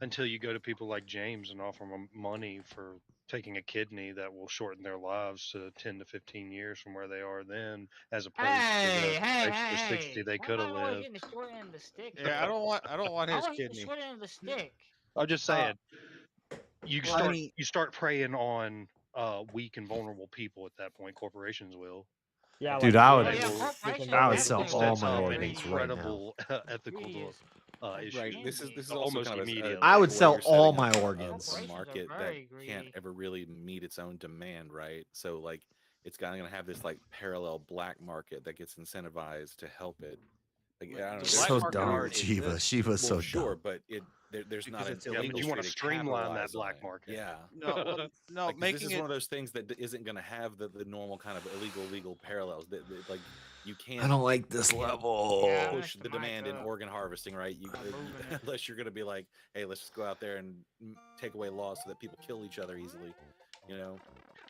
Until you go to people like James and offer them money for taking a kidney that will shorten their lives to 10 to 15 years from where they are then, as opposed to the extra 60 they could have lived. Getting the short end of the stick. Yeah, I don't want his The kidney. short end of the stick. I'm just saying, you well, I start mean- you start preying on weak and vulnerable people at that point. Corporations will. Yeah, Dude, like, I would- they yeah, will- corporations I would have sell to all That's my an organs right now. incredible ethical issue. Right. This is also almost kind of immediately. I would where sell you're setting all up my a organs. market that very can't greedy. ever really meet its own demand, right? So like it's going to have this like parallel black market that gets incentivized to help it. Like, I don't know, The there's black So market dumb, already Shiva. exists. Shiva's Well, so sure, dumb. but there's not Because an it's Yeah, but you want to industry streamline that capitalize on black it. market. Yeah. No, no, Like, 'cause making this is it one of those things that isn't going to have the normal kind of legal parallels. Like you can't. I don't like this you can't level. Yeah, push that's the the mic demand in up. organ harvesting, right? You I'm moving it. unless you're going to be like, hey, let's just go out there and take away laws so that people kill each other easily. You know.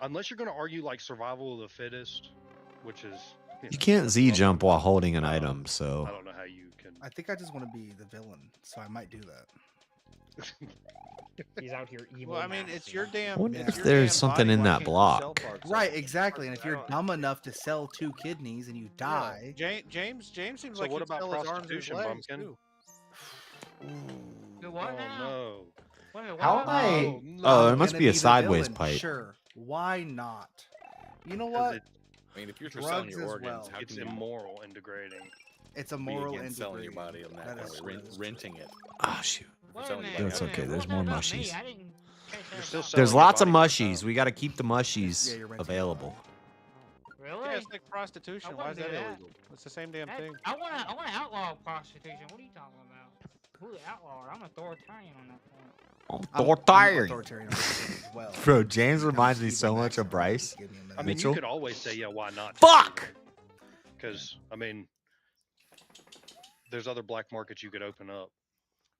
Unless you're going to argue like survival of the fittest, which is You can't Z jump while holding an I item, so don't know how you can. I think I just want to be the villain, so I might do that. He's out here evil. Well, I mean, it's your damn. I wonder it's if your there's damn something body, in why that can't you block. sell parts of Right, it? exactly. And if you're dumb enough to sell 2 kidneys and you die, James seems So like what he'd about sell his arms and prostitution, legs, Bumpkin? too. Do what Oh now? no. Wait a minute, How what? am I? Oh, Oh, there I'm must gonna be a the sideways villain, pipe. Sure. Why not? You know 'Cause what? I mean, if you're selling Drugs your as organs, well. how It's can you immoral and degrading. It's be immoral and against selling your degrading. body on that kind is- of way, renting it? Oh shoot. For Wait a selling your minute. body That's on okay. that. There's What more about mushies. me? I didn't catch You're that still about. There's selling your lots of body for mushies. time. We got to keep the mushies Yeah, you're renting available. Really? Yeah, it's like prostitution. Why is wouldn't that do that. illegal? It's the same damn thing. I wanna outlaw prostitution. What are you talking about? Who the outlaw? I'm authoritarian on that point. I'm Authoritarian. authoritarian on this as well. Bro, James When it reminds comes me to so keeping much of maximum Bryce. give me a minute. I mean, Mitchell. you could always say, yeah, why not? Fuck! Because, I mean, there's other black markets you could open up.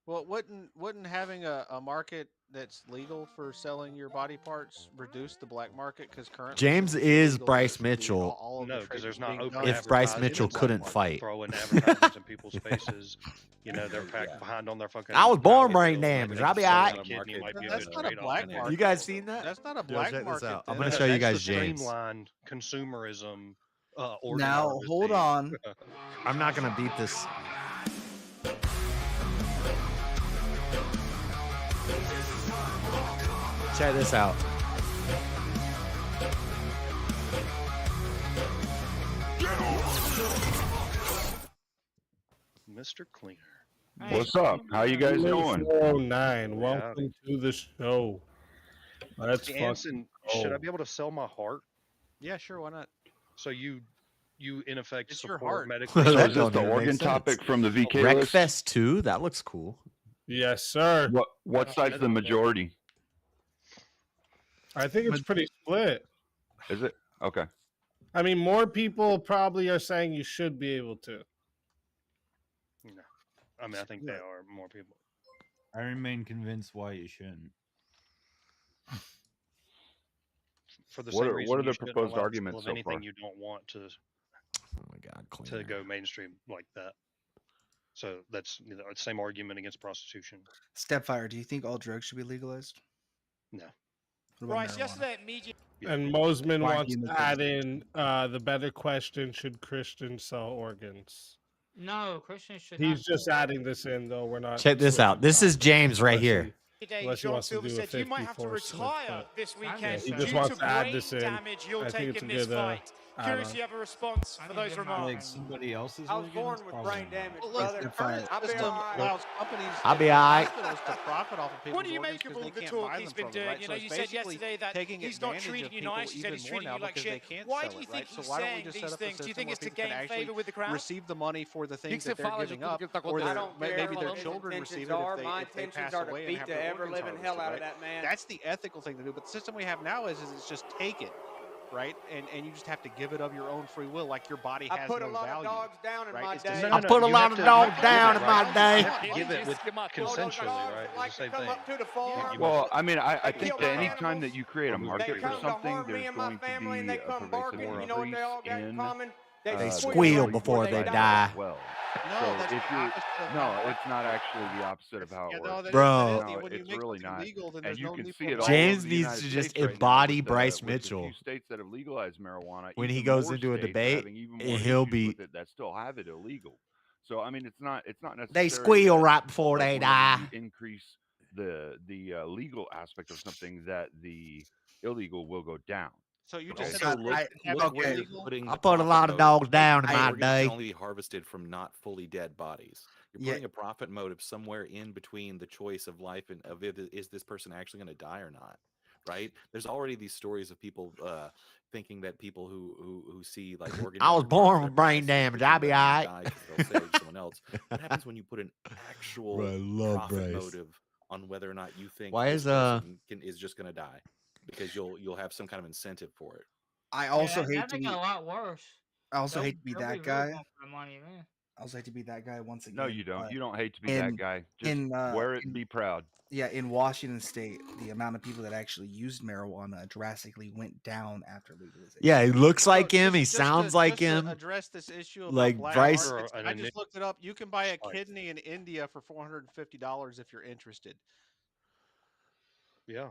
Well, wouldn't having a market that's legal for selling your body parts reduce the black market? Because currently James since it's is illegal, Bryce there should be Mitchell. all of the No, because trade there's that's not being open done If Bryce advertising Mitchell in the black couldn't market, fight. throwing advertisements in people's faces. You know, they're behind on their fucking. I was born power brain bill, damaged. maybe I'll be selling alright. a kidney might be a That's good not a trade-off black in there. market. You guys seen that? That's not a Yo, black check this market. out. I'm then. gonna show you That's guys the James. streamlined consumerism. Organ Now, hold harvesting. on. I'm not gonna beat this. Check this out. Mr. Cleaner. What's up? How you guys doing? 409. Welcome to the show. Let's Hey, Anson, fucking should I go. be able to sell my heart? Yeah, sure. Why not? So you in effect It's your support heart. medically. So That is this don't the even make organ sense. topic from the VK list? Wreckfest 2? That looks cool. Yes, sir. What side's the majority? I think it's pretty split. Is it? Okay. I mean, more people probably are saying you should be able to. No. I mean, I think they are more people. I remain convinced why you shouldn't. For the What same are- reason what are you the shouldn't proposed allow arguments of so anything far? you don't want to Oh my god, to cleaner. go mainstream like that. So that's the same argument against prostitution. Stepfire, do you think all drugs should be legalized? No. What about Right, marijuana? yesterday at media. And Mosman Why wants do you to make add that in the better question: should Christians sell organs? No, Christians should He's not. just adding this in, though. We're not. Check this out. This is James right here. Today, Unless he John wants to Silver do a said you might have to 54 split, retire but- this Yeah, weekend he due just wants to to add brain this in. damage you'll I think take it's in a this good, fight. Curious if you have a response for those remarks. Like somebody else's I was organs? born with Probably brain not. damage, Well, look, brother. the current I've been system all right. allows companies I'll be and alright. hospitals to profit off of people's What do you organs make of 'cause all they the can't talk buy he's them been from them, doing? right? You So know, it's you said basically yesterday that taking he's not advantage treating of you people nice, instead even he's more treating now you like because they shit. can't Why sell do you it, think right? So he's why don't we saying just these set up a things? Do you system think where it's to people can gain actually favor with the crowd? receive the money for the things Fix that the they're fathers giving who up, get the or I their, don't maybe care their what his children intentions receive it are. if My they pass intentions are to away and beat have the their ever organs living harvested, hell out right? of that man. That's the ethical thing to do. But the system we have now is it's just take it, right? And you just have to give it of your own free will, like your body I has put no a lot value. of dogs down in right? my It's day. just- I put a lot of dogs down in my day. You have to give it with consensually, right? It's the same thing. Well, I mean, I think kill that my anytime that you create a They market for come to something, harm me there's and my going to family, and be they a come pervasive barking. You know what they all increase got in in common? They squeal squeal before before they they die. die. as well. No, So that's if the you're opposite of no, how it's not actually the opposite of how it Yeah, no, works. that is, Bro. that is. No, When you it's make really something not. legal, then And there's you no can need see for it all James over the needs United to just States right now embody with Bryce the Mitchell. few states that have legalized marijuana. When he even goes more into a states are debate, having even more he'll issues be. with it that still have it illegal. So I mean, it's not necessarily They squeal that, right before like, they whenever die. you increase the legal aspect of something that the illegal will go down. So you Okay. just Also, said look where you're putting I the put a profit lot of motive. dogs down in my Organs day. can only be harvested from not fully dead bodies. You're Yeah. putting a profit motive somewhere in between the choice of life and of is this person actually going to die or not, right? There's already these stories of people thinking that people who see like organ. I was donor born cards with that brain pass damage. thinking I'll be they're gonna alright. die 'cause they'll save someone else. What happens when you put an actual Bro, I love profit Bryce. motive on whether or not you think Why this is person is just going to die? Because you'll have some kind of incentive for it. I also hate that to make be. it a lot worse. I also They'll- hate to be they'll that really guy. going for the money, man. I also hate to be that guy once again. No, you don't. but You don't hate to be in- that guy. Just in, wear it in- and be proud. Yeah, in Washington State, the amount of people that actually used marijuana drastically went down after legalization. Yeah, he looks like him. He just sounds to, like just to him. address this issue about Like black Bryce. markets, I just looked it up. You can buy a kidney in India for $450 if you're interested. Yeah.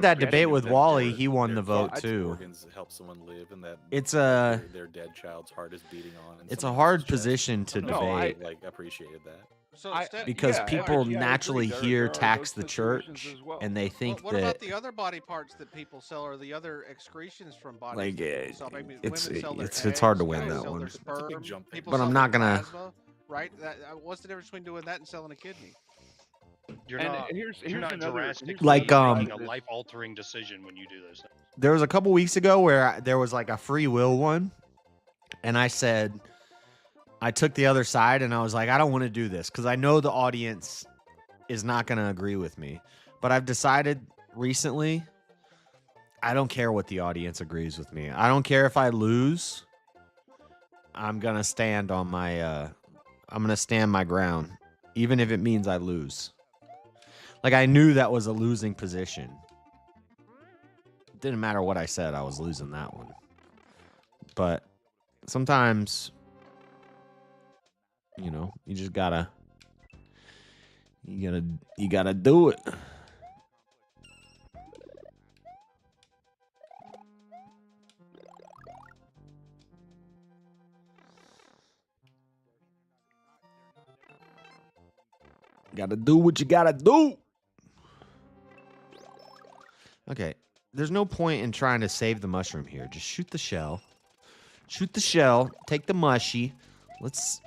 did that debate Christians with that Wally, their- he won their the vote kids' too. Organs help someone live, and that It's their dead child's heart is beating on. it's a hard position to No, I debate appreciated that. So instead, because yeah, people I naturally agree. hear There are tax those the situations church, as well. and they think what that about the other body parts that people sell, or the other excretions from bodies? like that people sell? I mean, it's women sell their it's hard to eggs, win guys that sell one. their sperm, people But sell I'm their not gonna. plasma, right? What's the difference between doing that and selling a kidney? You're And not. here's You're not another- drastically Like, making a life-altering decision when you do those things. There was a couple weeks ago where there was like a free will one, and I said, I took the other side, and I was like, I don't want to do this because I know the audience is not going to agree with me. But I've decided recently, I don't care what the audience agrees with me. I don't care if I lose. I'm going to stand on my, I'm going to stand my ground, even if it means I lose. Like, I knew that was a losing position. It didn't matter what I said, I was losing that one. But sometimes, you know, you just gotta, you gotta do it. Gotta do what you gotta do. Okay. There's no point in trying to save the mushroom here. Just shoot the shell. Shoot the shell. Take the mushy. Let's...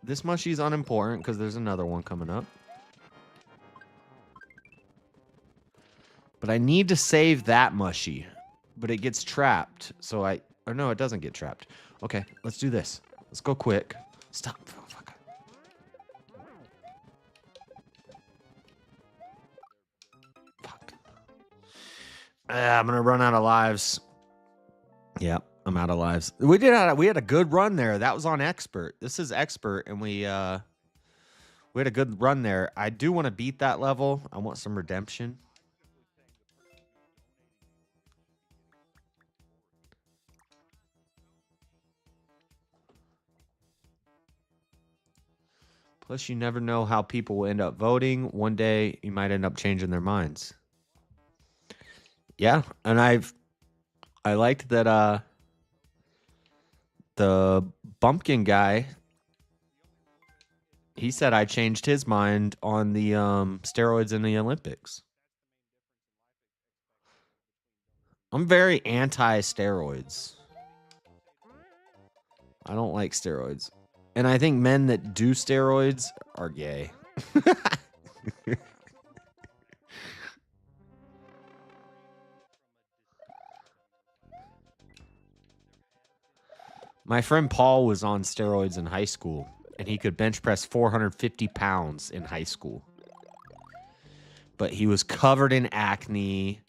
This mushy is unimportant because there's another one coming up. But I need to save that mushy. But it gets trapped. So I... Or no, it doesn't get trapped. Okay, let's do this. Let's go quick. Stop. Fuck. I'm gonna run out of lives. Yep, I'm out of lives. We had a good run there. That was on expert. This is expert, and we had a good run there. I do want to beat that level. I want some redemption. Plus, you never know how people will end up voting. One day, you might end up changing their minds. Yeah, and I liked that the bumpkin guy, he said I changed his mind on the steroids in the Olympics. I'm very anti-steroids. I don't like steroids. And I think men that do steroids are gay. My friend Paul was on steroids in high school, and he could bench press 450 pounds in high school. But he was covered in acne.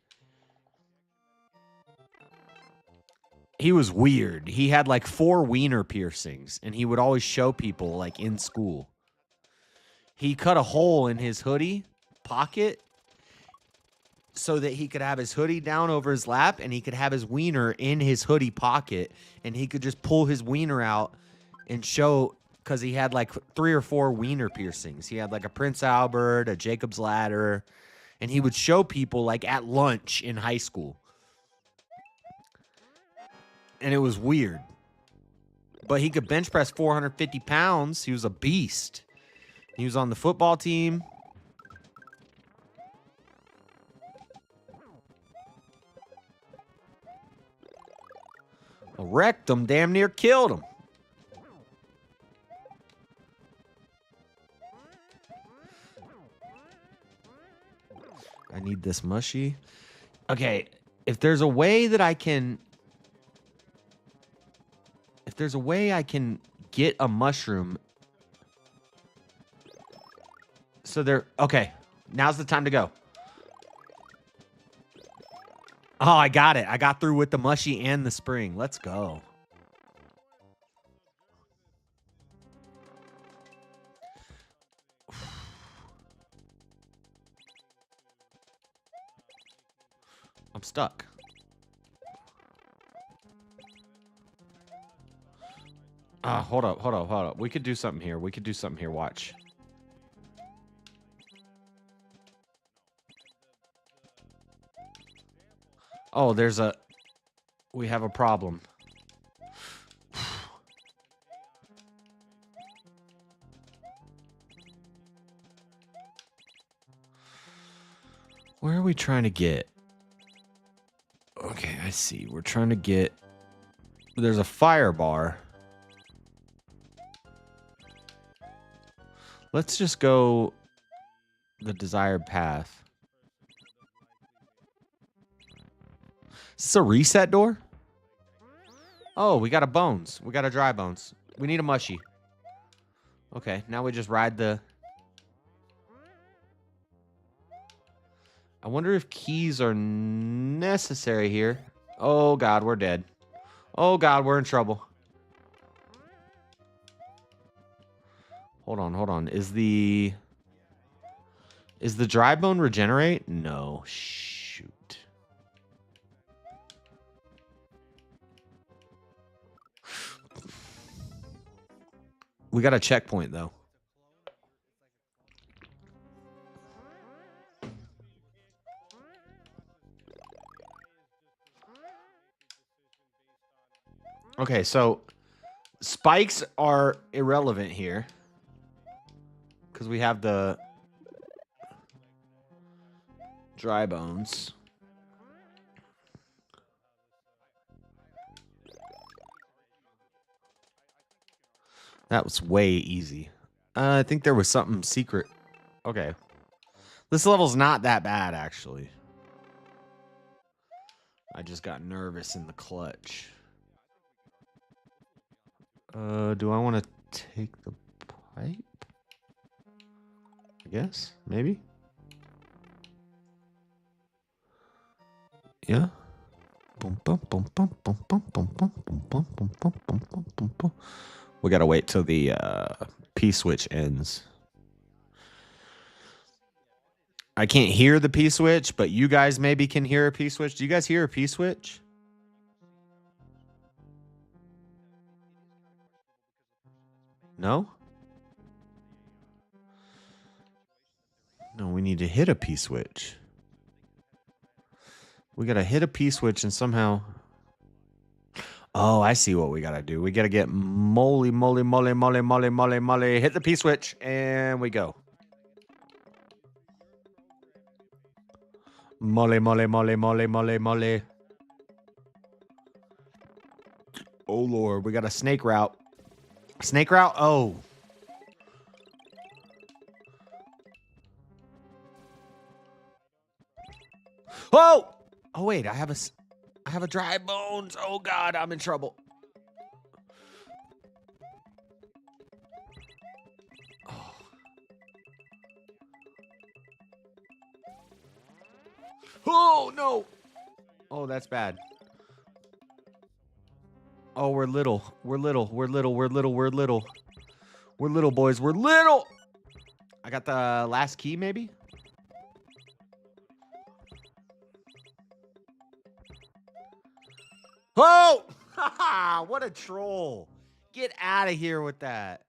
He was weird. He had like 4 wiener piercings, and he would always show people like in school. He cut a hole in his hoodie pocket so that he could have his hoodie down over his lap and he could have his wiener in his hoodie pocket, and he could just pull his wiener out and show, because he had like 3 or 4 wiener piercings. He had like a Prince Albert, a Jacob's Ladder, and he would show people like at lunch in high school. And it was weird. But he could bench press 450 pounds. He was a beast. He was on the football team. Wrecked him, damn near killed him. I need this mushy. Okay, if there's a way that I can... If there's a way I can get a mushroom... So there... Okay, now's the time to go. Oh, I got it. I got through with the mushy and the spring. Let's go. I'm stuck. Hold up. We could do something here. Watch. Oh, we have a problem. Where are we trying to get? Okay, I see. We're trying to get... There's a fire bar. Let's just go the desired path. Is this a reset door? Oh, we got a bones. We got a dry bones. We need a mushy. Okay, now we just ride the... I wonder if keys are necessary here. Oh, God, we're dead. Oh, God, we're in trouble. Hold on. Is the dry bone regenerate? No. Shoot. We got a checkpoint, though. Okay, so spikes are irrelevant here because we have the dry bones. That was way easy. I think there was something secret. Okay. This level's not that bad, actually. I just got nervous in the clutch. Do I want to take the pipe? I guess, maybe. Yeah. We gotta wait till the P switch ends. I can't hear the P switch, but you guys maybe can hear a P switch. Do you guys hear a P switch? No? No, we need to hit a P switch. We gotta hit a P switch and somehow... Oh, I see what we gotta do. We gotta get moly. Hit the P switch and we go. Moly. Oh, Lord. We got a snake route. Snake route? Oh. Oh! Oh, wait. I have a dry bones. Oh, God. I'm in trouble. Oh, no. Oh, that's bad. Oh, we're little. We're little, boys. We're little. I got the last key, maybe? Oh! What a troll. Get out of here with that.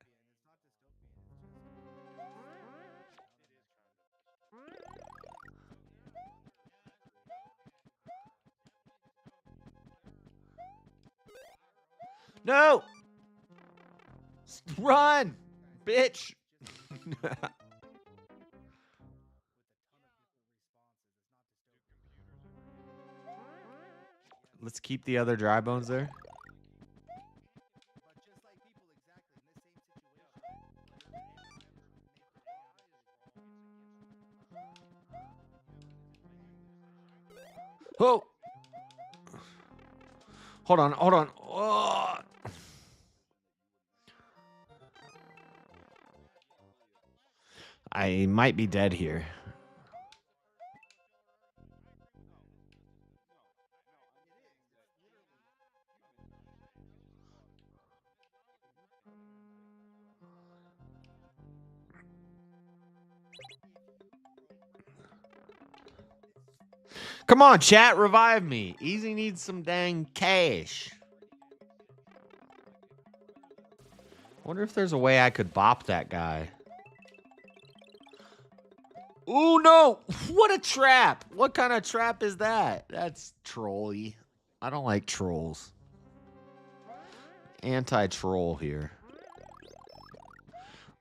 No! Run! Bitch! Let's keep the other dry bones there. Oh! Hold on. Oh. I might be dead here. Come on, chat, revive me. Easy needs some dang cash. Wonder if there's a way I could bop that guy. Oh, no. What a trap. What kind of trap is that? That's trolly. I don't like trolls. Anti-troll here.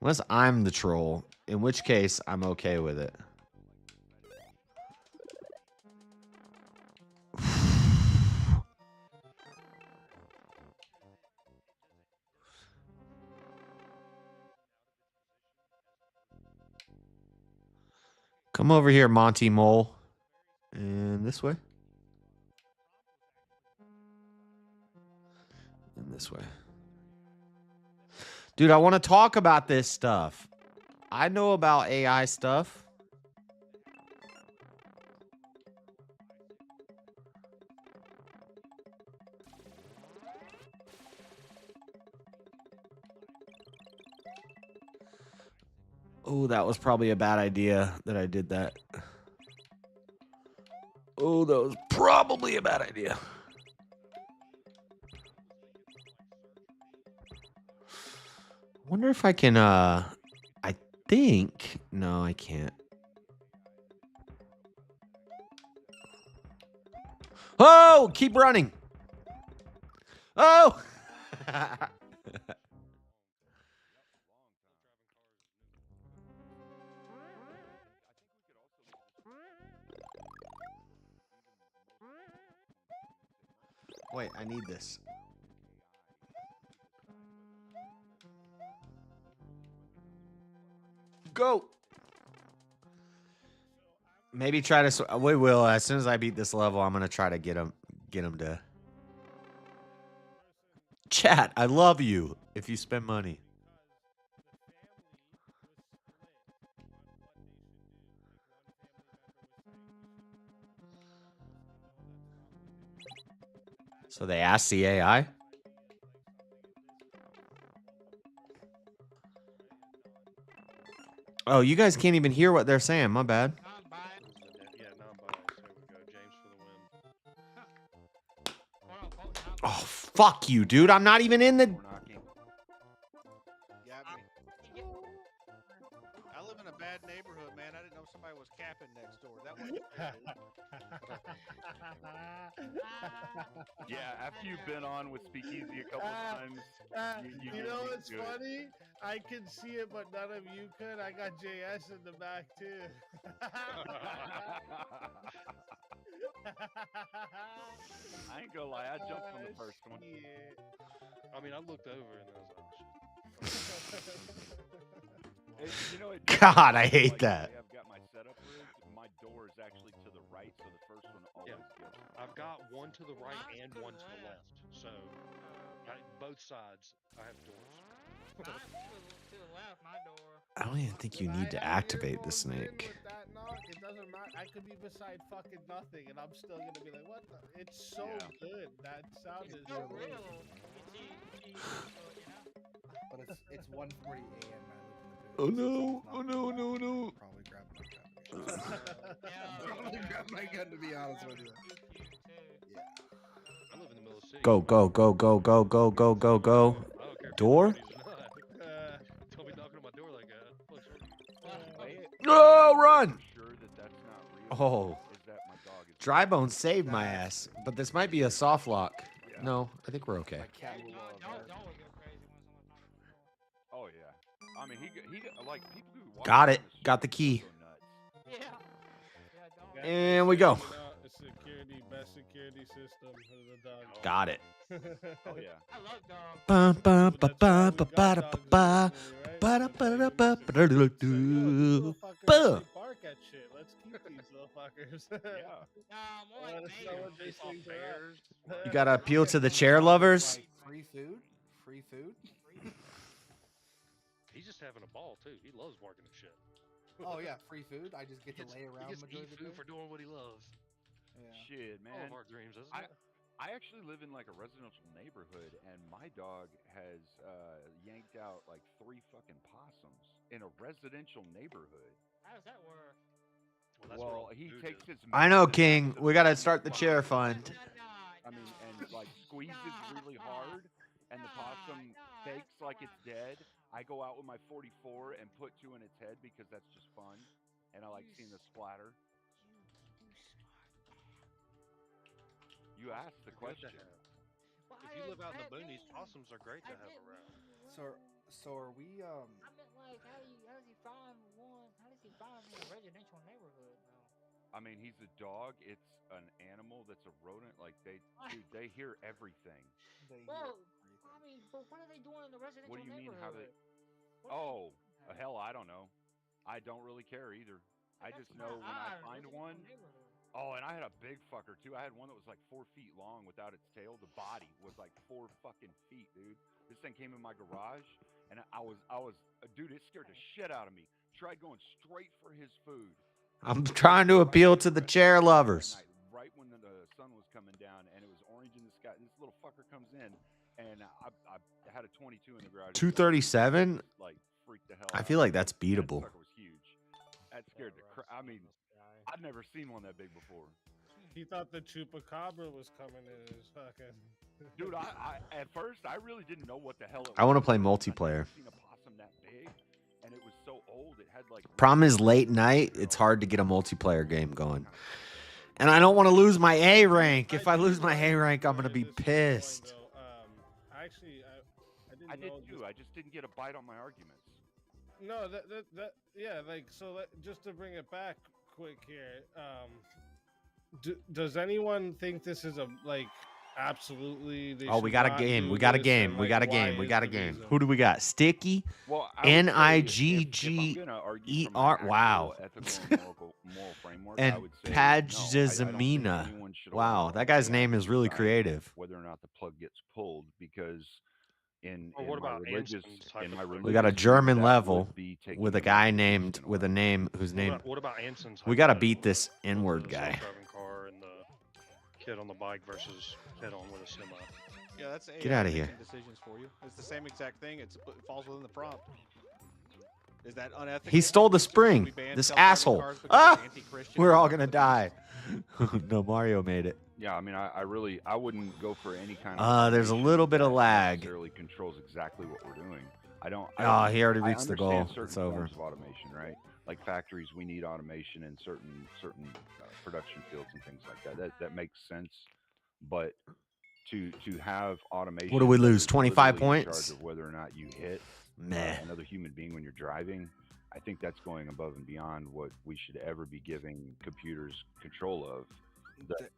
Unless I'm the troll, in which case I'm okay with it. Come over here, Monty Mole. And this way. And this way. Dude, I want to talk about this stuff. I know about AI stuff. Oh, that was probably a bad idea that I did that. Oh, that was probably a bad idea. Wonder if I can, I think, no, I can't. Oh, keep running. Oh! Wait, I need this. Go. Maybe try to. We will. As soon as I beat this level, I'm gonna try to get him to. Chat. I love you. If you spend money. So they asked the AI. Oh, you guys can't even hear what they're saying. My bad. Yeah, non-biased. There we go. James for the win. Oh, fuck you, dude. I'm not even in the. Yeah, I live in a bad neighborhood, man. I didn't know somebody was capping next door. That wasn't fair, Yeah, after you've been on with Speakeasy a couple times, you know what's funny? I can see it, but none of you could. I got JS in the back too. I ain't gonna lie, I jumped on the first one. I mean, I looked over and I was like, You know, God, I hate that. I've got my setup rigged. My door is actually to the right, so the first one always gets. I've got one to the right and one to the left. So, both sides, I have doors. To the left, my door. I don't even think you need to activate the snake. It doesn't matter. I could be beside fucking nothing, and I'm still gonna be like, "What the?" It's so good. That sound is so so real. But it's 1:40 a.m. Oh no! Oh no! No! No! Probably grab my gun. Probably grab my gun, to be honest with you. I live in the middle of the city. Go! Go! Go! Go! Go! Go! Go! Go! Go! Door? Don't be knocking on my door like that. No! Run! Oh. Dry Bone saved my ass, but this might be a soft lock. No, I think we're okay. Oh yeah, I mean he like people who watch Got it. Got the key. And we go. Best security system of the dog. Got it. Oh yeah. I love dogs. Ba ba ba ba ba ba ba ba ba ba ba ba. Bark at shit. Let's keep these little fuckers. You gotta appeal to the chair lovers. Free food? Free food? He's just having a ball too. He loves barking at shit. Oh yeah, free food. I just get to lay around. He gets to majority eat of the food day. for doing what he loves. Shit, man. All of our dreams, isn't it? I actually live in like a residential neighborhood, and my dog has yanked out like 3 fucking possums in a residential neighborhood. How does that work? Well, he takes his. I know, King. We gotta start the chair fund. I mean, and like squeezes really hard, and the possum fakes like it's dead. I go out with my 44 and put 2 in its head because that's just fun, and I like seeing the splatter. You asked the question. If you live out in the boonies, possums are great to have around. So are we? I meant like, how does he find one? How does he find in a residential neighborhood? I mean, he's a dog. It's an animal that's a rodent. Like dude, they hear everything. Well, I mean, but what are they doing in the residential What do you mean? neighborhood? How they? Oh, hell, I don't know. I don't really care either. I just know when I find one. Oh, and I had a big fucker too. I had one that was like 4 feet long without its tail. The body was like 4 fucking feet, dude. This thing came in my garage, and I was, dude, it scared the shit out of me. Tried going straight for his food. I'm trying to appeal to the chair lovers. Right when the sun was coming down, and it was orange in the sky. And this little fucker comes in, and I had a 22 in the garage. 237. Like freaked the hell I out. feel like that's beatable. That sucker was huge. That scared the crap. I mean, I'd never seen one that big before. He thought the chupacabra was coming in his fucking. Dude, I at first I really didn't know what the hell it was. I want to play multiplayer. I'd seen a possum that big, and it was so old. It had like. Problem is, late night, it's hard to get a multiplayer game going. And I don't want to lose my A rank. If I lose my A rank, I'm going to be pissed. Actually, I did too. I just didn't get a bite on my arguments. No, yeah, like, so just to bring it back quick here, does anyone think this is a, like, absolutely... Oh, we got a game. We got a game. We got a game. We got a game. Who do we got? Sticky? N-I-G-G-E-R. Wow. And Pajzamina. Wow, that guy's name is really creative. Whether or not the plug gets pulled, because what about we got a German level with a guy named with a name whose name. What about Anson's? We got to beat this N-word guy. Self-driving car and the kid on the bike versus head on with a semi. Yeah, that's Get outta here. Decisions for you. It's the same exact thing. It falls within the prompt. Is that unethical? He stole the spring. This asshole. Ah! We're all gonna die. No, Mario made it. Yeah, I mean, I wouldn't go for any kind of. There's a little bit of lag. Necessarily controls exactly what we're doing. I don't. He already reached the goal. It's over. Of automation, right? Like factories, we need automation in certain production fields and things like that. That makes sense, but to have automation. What do we lose? 25 points. In charge of whether or not you hit another human being when you're driving. I think that's going above and beyond what we should ever be giving computers control of. The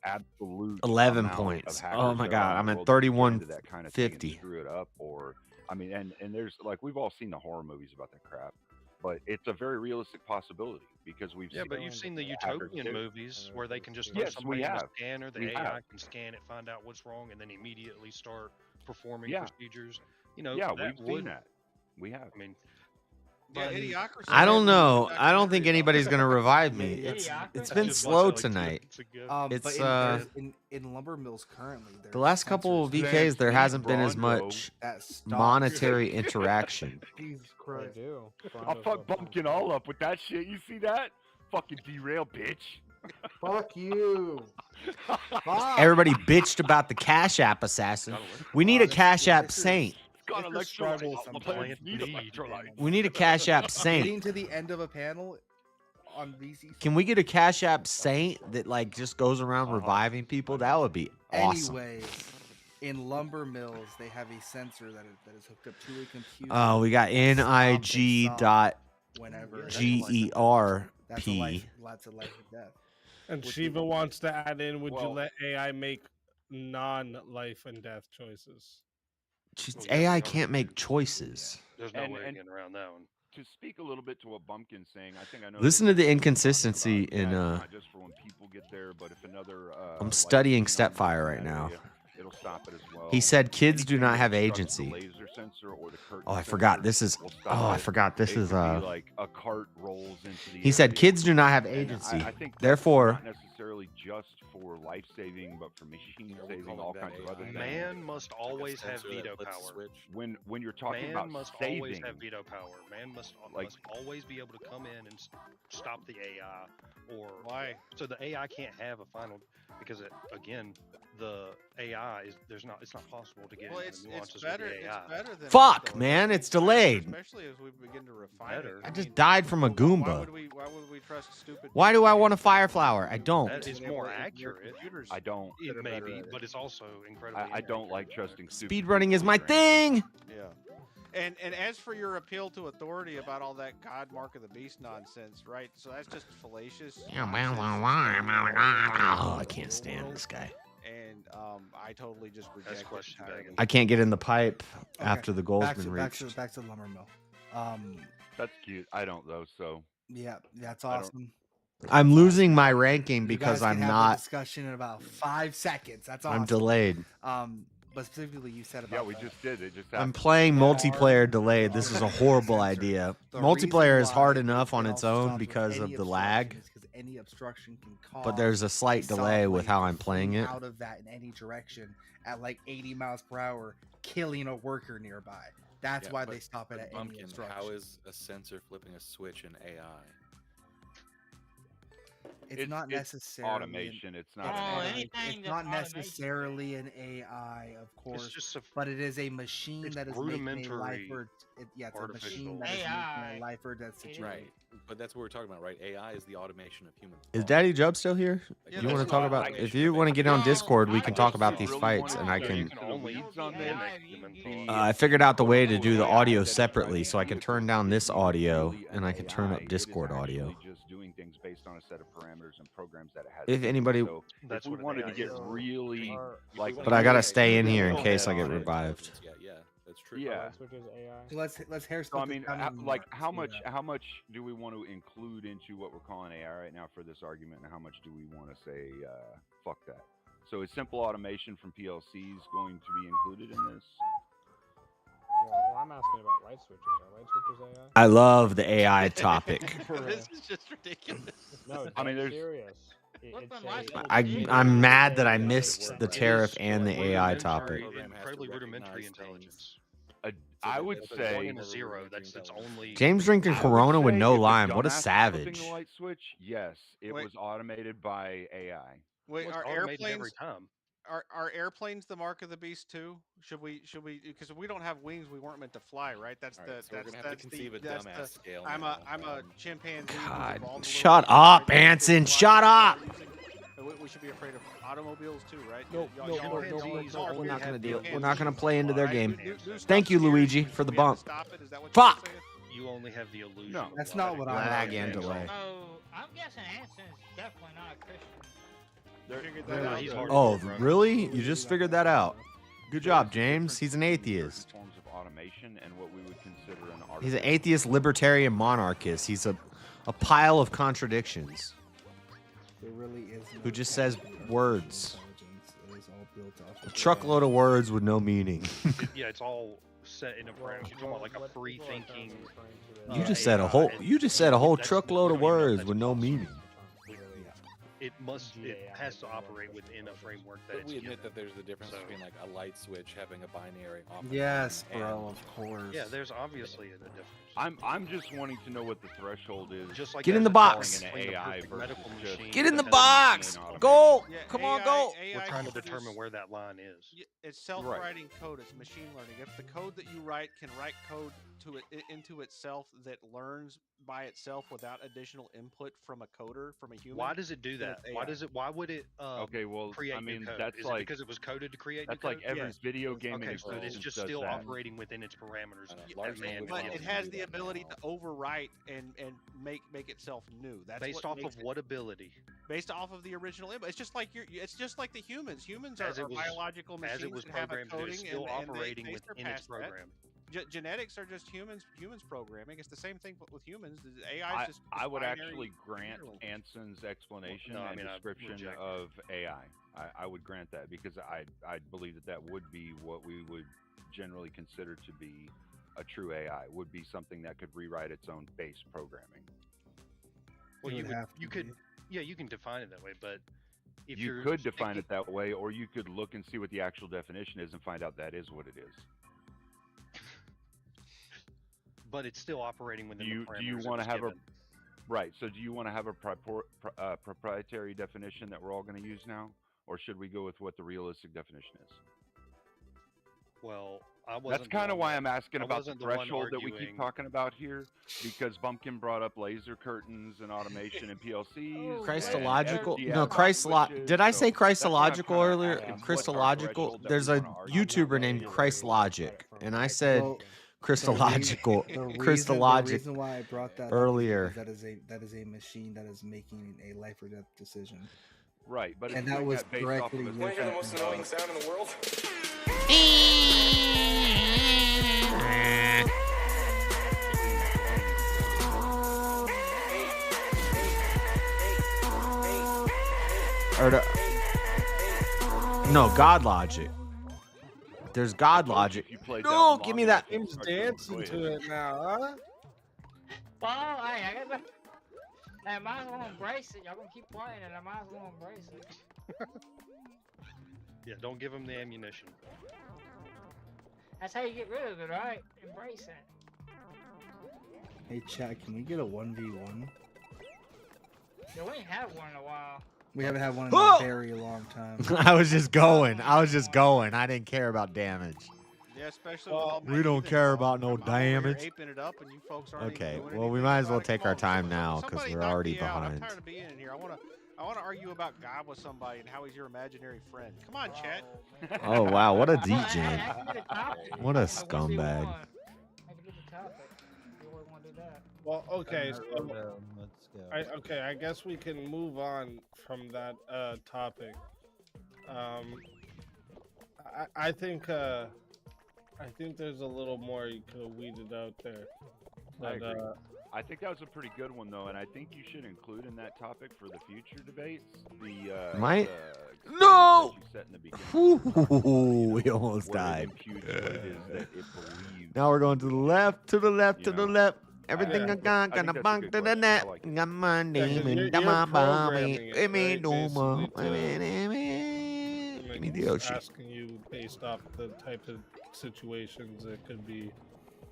absolute 11 points. Oh my god, I'm at 3150. Screw it up, or I mean, and there's like we've all seen the horror movies about that crap, but it's a very realistic possibility because we've Yeah, but you've seen the utopian movies where they can just throw somebody in a scanner, the AI can scan it, find out what's wrong, and then immediately start performing procedures. You know, we've seen that. We have. I mean, I don't know. I don't think anybody's gonna revive me. It's been slow tonight. It's in lumber mills currently. The last couple of VKs there hasn't been as much monetary interaction. Jesus Christ. I'll fuck Bumpkin all up with that shit. You see that? Fucking derail, bitch. Fuck you. Everybody bitched about the Cash App assassin. We need a Cash App saint. We need a Cash App saint. Getting to the end of a panel on VC. Can we get a Cash App saint that like just goes around reviving people? That would be awesome. Anyways, in lumber mills, they have a sensor that is hooked up to a computer. Oh, we got NIG.GERP. Lots of life and death. And Shiva wants to add in, would you let AI make non-life and death choices? AI can't make choices. There's no way getting around that one. To speak a little bit to what Bumpkin's saying, I think I know. Listen to the inconsistency in not just for when people get there, but if another. I'm studying Stepfire right now. It'll stop it as well. He said kids do not have agency. Oh, I forgot. This is. Oh, I forgot. This is. Like a cart rolls into the. He said kids do not have agency. I think therefore. Not necessarily just for life saving, but for machine saving, all kinds of other things. Man must always have veto power. When you're talking Man about must saving, always have veto power. Man must always be able to come in and stop the AI. Or why? So the AI can't have a final because again, the AI is it's not possible to get into the nuances of the AI. It's better than Fuck, man, it's delayed. Especially as we begin to refine it. I just died from a Goomba. Why would we trust stupid? Why do I want a fire flower? I don't. That is more accurate. I don't. It may be, but it's also incredibly. I don't like trusting stupid. Speedrunning is my thing. Yeah. And as for your appeal to authority about all that God Mark of the Beast nonsense, right? So that's just fallacious. Oh, I can't stand this guy. And I totally just reject it. I can't get in the pipe after the goal's been reached. Back to the lumber mill. That's cute. I don't though. So Yeah, that's awesome. I'm losing my ranking You because guys can I'm have the not. discussion in about 5 seconds. That's awesome. I'm delayed. But specifically, you said about Yeah, we just did it. Just I'm happened. playing multiplayer delayed. This is a horrible idea. Multiplayer is hard enough on its own because of the lag, because any obstruction can cause. but there's a slight delay with how I'm playing it. Out of that in any direction at like 80 miles per hour, killing a worker nearby. That's why they stop it at any obstruction. How is a sensor flipping a switch in AI? It's not necessarily automation. It's not. It's not necessarily an AI, of course, but it is a machine that is making a lifer. It's a machine that is making a lifer that's situated. Right, but that's what we're talking about, right? AI is the automation of human. Is Daddy Job still here? Yeah, You want to talk about? If you want to get on Discord, we can talk about these fights, and I can. I figured out the way to do the audio separately, so I can turn down this audio and I can turn up Discord audio. Just doing things based on a set of parameters and programs that it has. If anybody, So if we wanted to get really like, but I gotta stay in here in case I get revived. Yeah, that's true. Yeah. Let's hair So I split mean, this down into like parts, how much do we want to include into what we're calling AI right now for this argument, and how much do we want to say fuck that? So is simple automation from PLCs going to be included in this? Well, I'm asking about light switches. Are light switches AI? I love the AI topic. This is just ridiculous. No, it's I mean, there's. serious. I'm mad that I missed the tariff and the AI topic. Incredibly rudimentary intelligence. I would say in a zero. That's only. James drinking Corona with no lime. What a savage. The light switch, yes, it was automated by AI. Wait, It's are automated airplanes every time. Are airplanes the mark of the beast too? Should we because if we don't have wings, we weren't meant to fly, right? That's All the right, so we're that's gonna have to conceive a dumbass scale I'm now. a chimpanzee. who's God, evolved a little shut bit, up, right? Anson. Shut up. We should be afraid of automobiles too, right? No, Chimpanzees we're already not gonna have deal. hands. We're not gonna play into their Right? game. New Thank you, stuff's here. Luigi, for the We have to bump. stop it? Is that what Fuck. you're saying? You only have the illusion. No, That's not what I'm Lag saying. and delay. So I'm guessing Anson's definitely not a Christian. He's hard Oh, really? You just figured that out. Good job, James. He's an atheist. Forms of automation and what we would consider an He's an atheist libertarian monarchist. He's a pile of contradictions. There really is. Who just says words. It is all built off A of truckload of words with no meaning. Yeah, it's all set in a frame. You're talking about like a free thinking. You just said a whole. You just said a whole truckload of words with no meaning. It has to operate within a framework that But it's we admit given. that there's the difference between like a light switch having a binary operator. Yes, and- bro, of course. Yeah, there's obviously a difference. I'm just wanting to know what the threshold is. Just like Get in the calling box. an AI perfect versus medical just machine Get in the that has box. automation. Go. Yeah, Come on, AI go. We're trying to produce- determine where that line is. It's self-writing code. It's machine learning. If the code that you write can write code to it into itself that learns by itself without additional input from a coder, from a human. Why does it do then that? it's Why AI. does it? Why would it? Okay, well, create I new mean, code? that's Is like it because it was coded to create. that's new like code? every Yes. video game. Okay, in so it's existence just does still that. operating within its parameters. Large and man, But language it models has do the that ability now. to overwrite and make itself new. That's based what off makes of it- what ability? Based off of the original input. It's just like it's just like the humans. Humans As are it was- biological machines as it was that have a programmed to, coding it's still and operating they within its surpass that. program. Genetics are just humans programming. It's the same thing with humans. The AI I, is just I would binary actually grant neural. Anson's explanation no, I and mean, I description reject it. of AI. I would grant that because I believe that would be what we would generally consider to be a true AI. Would be something that could rewrite its own base programming. Well, It you would would, have you to could, be. yeah, you can define it that way, but if You you're could define sticking- it that way, or you could look and see what the actual definition is and find out that is what it is. but it's still operating within the parameters. Do you want to have a right? So do you want to have a proprietary definition that we're all going to use now, or should we go with what the realistic definition is? Well, I wasn't. That's kind of why I'm asking I about the wasn't the one threshold that we keep arguing- talking about here, because Bumpkin brought up laser curtains and automation and PLCs. Christological? and No, FDF Christolo. Did I say so that's what I'm Christological trying to earlier? ask, what our Christological. threshold that There's we a wanna argue YouTuber about named here. Christologic, and I said Well, Christological. The Christologic reason why I brought that earlier. up is that is a machine that is making a life or death decision. Right, but and it's that doing was based off of directly. a with system that. of- sound in the world? No, God logic. There's God logic. No, give me that. I'm dancing to it now, huh? Well, hey, I might as well embrace it. Y'all gonna keep playing it. I might as well embrace it. Yeah, don't give him the ammunition. That's how you get rid of it, right? Embrace it. Hey, chat, can we get a 1v1? Yeah, we ain't had one in a while. We haven't had one in a very long time. I was just going. I didn't care about damage. Yeah, especially with all We don't care about no I'm over here damage. aping it up, and you folks aren't Okay, even doing well, we anything might as about well it. take Come our on, time now because somebody we're knock already me out. I'm behind. tired of being in here. I want to argue about God with somebody and how he's your imaginary friend. Come on, chat. Oh, wow, what a DJ. What a scumbag. Well, okay, so Let's go. I guess we can move on from that topic. I think there's a little more you could have weeded out there. I But, agree. I think that was a pretty good one, though, and I think you should include in that topic for the future debates the Might. the No! that you set in the beginning. Ooh, we almost where it died. imputes what it is that it believes. Now we're going to the left, to the left, to the left. Everything Yeah. I got, I think gonna that's a bunk good to the question. net. I like it. Got my name you're and my programming mommy. it, Me right, no more. basically Give me the it's Yoshi. asking you based off the type of situations it could be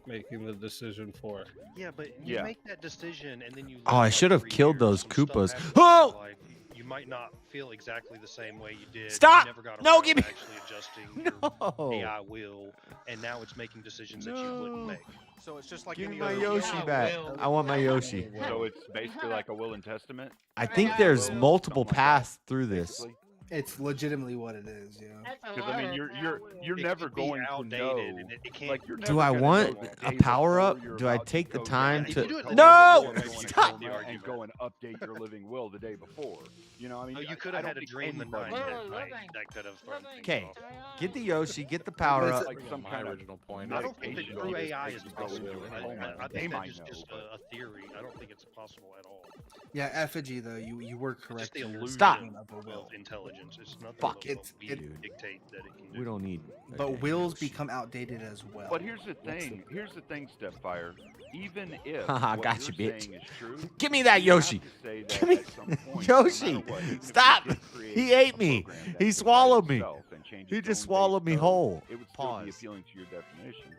making the decision for. Yeah, but you make that decision and then you. Oh, I live, should like, have 3 killed years, those some stuff Koopas. happens in Oh! your life. You might not feel exactly the same way you did. Stop! You never got No, around give me- to actually adjusting No. your AI will, and now it's making decisions that you wouldn't make. So it's just like Give any me my other Yoshi will. back. I want my Yoshi. So it's basically like a will and testament. I think there's multiple paths through this. It's legitimately what it is, yeah. Because I mean, you're It never could be going to outdated, know. and it can't. Like, you're Do never I gonna want know the a day power before up? you're Do I about to take the go time down. to? If you do it the day No! before, maybe Stop! and go and update your living will the day before. You know, I mean, Oh, you could I have don't had a think dream the anybody night knows. that could have thrown things Okay, off. get the Yoshi, get the power up. Like some kind of original point. I don't think that medication true that AI makes is you go possible. into a coma. I They think that might is know, just but- a theory. I don't think it's possible at all. Yeah, effigy though, you were Just correct. the in your illusion Stop. assessment of a will. of intelligence. It's nothing Fuck. but what we dictate that it can do. We don't need. But okay, wills Yoshi. become outdated as well. But here's the thing. Here's the thing, Stepfire. Even if Haha, what got you're you, bitch. saying is true, Give me that you have Yoshi. to say that Give me at some point, Yoshi. no matter what, even if you Stop. did create He ate a me. program that He could swallowed write me. itself and change He its just own swallowed me base whole. code, it would still be Pause. appealing to your definition.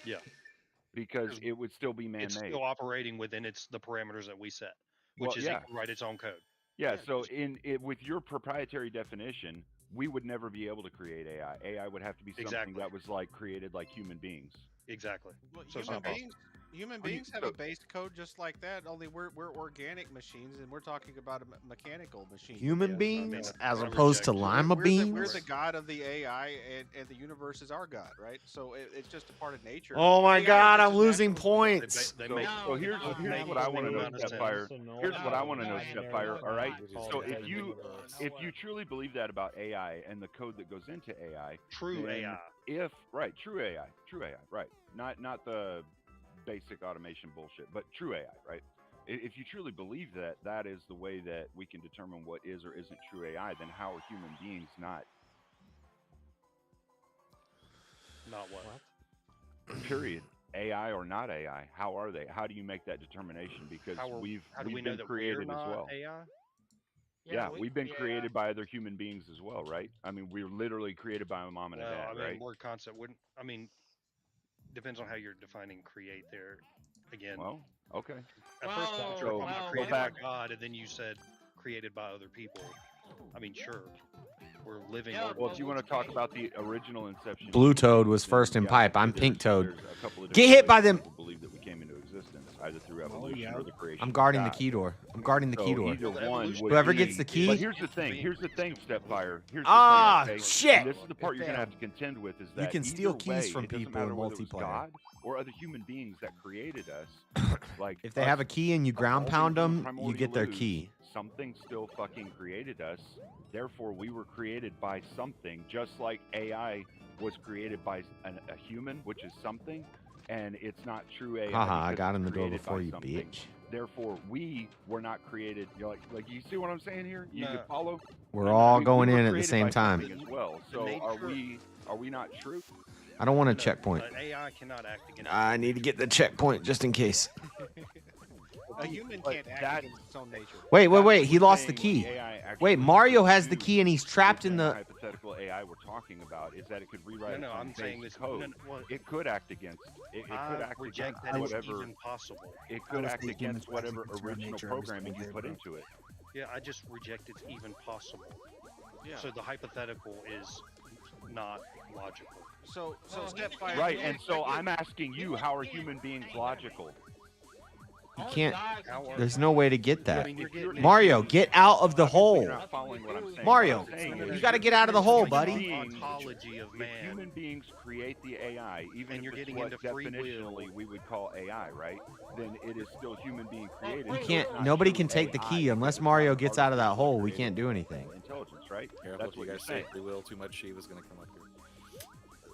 Yeah, Because it would still be man-made. it's still operating within the parameters that we set, which Well, is yeah. it can write its own code. Yeah, so with your proprietary definition, we would never be able to create AI. AI would have to be something Exactly. that was like created like human beings. Exactly. Well, So it's human not beings, human Well, you- beings have so- a base code just like that. Only we're organic machines, and we're talking about a mechanical machine. Human Yeah, beings I as mean, opposed to lima we're beans. the god of the AI, and the universe is our god, right? So it's just a part of nature. Oh my AI is God, just I'm a losing natural- points. They So, make- so here's what I want to know, amount of sense. Stepfire. Here's what I want to know, Binary Stepfire. All right. code So that if you universe. truly believe that about AI and the code that goes into AI, True then AI. true AI, right? Not the basic automation bullshit, but true AI, right? If you truly believe that that is the way that we can determine what is or isn't true AI, then how are human beings not? Not what? Period. AI or not AI? How are they? How do you make that determination? Because How do we we've know been that created we're as not well. AI? Yeah, we've been created by other human beings as well, right? I mean, we're literally created by a mom and a Well, dad, I mean, right? word concept wouldn't. I mean, depends on how you're defining create there. Again, Well, okay. at first, Whoa, I'm sure if I'm whoa, not go created back. by God, and then you said created by other people. I mean, sure, we're living. Well, if you want to talk about the original inception, Blue Toad was first in yeah, pipe. I'm there's- Pink Toad. there's a couple of Get different hit by ways them. people believe that we came into existence, either through evolution or the creation. I'm of guarding the God. key door. I'm guarding the key So door. either one would Whoever be- gets the key. But here's the thing. Here's the thing, Stepfire. Here's the Ah, thing, okay? shit! And this is the part you're gonna have to contend with. Is that You can steal either keys way, from it doesn't people matter in whether it was multiplayer. God or other human beings that created us. Like If they have a key and you ground pound them, you primordial get their ooze, key. Something still fucking created us. Therefore, we were created by something, just like AI was created by a human, which is something, and it's not true AI. Haha, I because got in it's the door created before by you, something. bitch. Therefore, we were not created. You know, like you see what I'm saying here? You can No. follow. We're all We going were in at the created same by time. something as well. So are we not true? I don't want a checkpoint. An AI cannot act against. I need to get the checkpoint just in case. A human can't act against its own nature. Wait. He lost the saying key. the AI actually Wait, Mario has the do key and he's trapped in the. hypothetical AI we're talking about is that it could rewrite No, its own I'm saying base this. code. No, well, it could act against. It could I act reject against that it's whatever. even possible. It could was act thinking against it's whatever like the original nature of his programming you own put bro. into it. Yeah, I just reject it's even possible. Yeah. So the hypothetical is not logical. So Stepfire. Right, and so I'm asking you, how are human beings logical? You can't. There's no way to get that. I mean, you're getting Mario, get out of the hole. You're not following what I'm saying. Mario, What I'm saying you is got to get out of the hole, It's buddy. an ontology of If man. human beings create the AI, even And you're if it's getting what into free will. definitionally we would call AI, right? Then it is still human being created. You so it's can't. not Nobody true can take the AI key because unless it's Mario not gets out of that artificially hole. We created can't do anything. Intelligence, right? Careful That's if you what you're guys say saying. free will too much. She was going to come up here.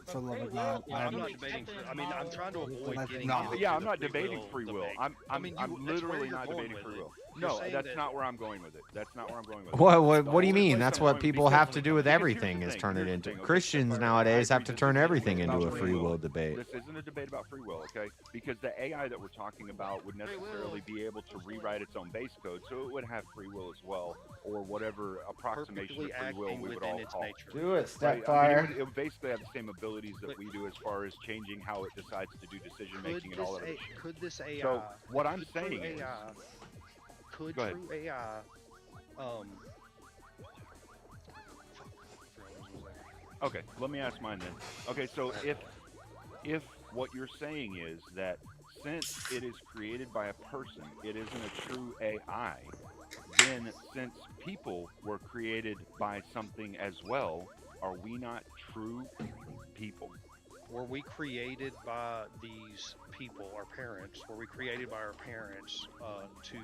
For the love of God, I'm not debating. I mean, I'm trying to avoid That's getting. not- into Yeah, the I'm not debating free will. debate. I'm that's where literally you're not going debating with free it. will. You're No, saying that's that- not where I'm going with it. That's not where I'm going with it. What do you The mean? only That's place I'm what going- people because- have to do with because here's everything the is thing, turn it here's the into. thing, okay, Christians Stepfire, nowadays I have agree to this turn isn't everything into about a free will debate. This isn't a debate about free will, okay? Because the AI that we're talking about would necessarily be able to rewrite its own base code, so it would have free will as well, or whatever approximation of Perfectly free will acting we would within all its call. nature. Do it, Right? I mean, Stepfire. it would basically have the same abilities that we do as far as changing how it decides to do decision making and all that. Could this AI? So what I'm could true saying is, AI, could Go ahead. true AI, okay, let me ask mine then. Okay, so if what you're saying is that since it is created by a person, it isn't a true AI, then since people were created by something as well, are we not true people? were we created by these people, our parents? Were we created by our parents to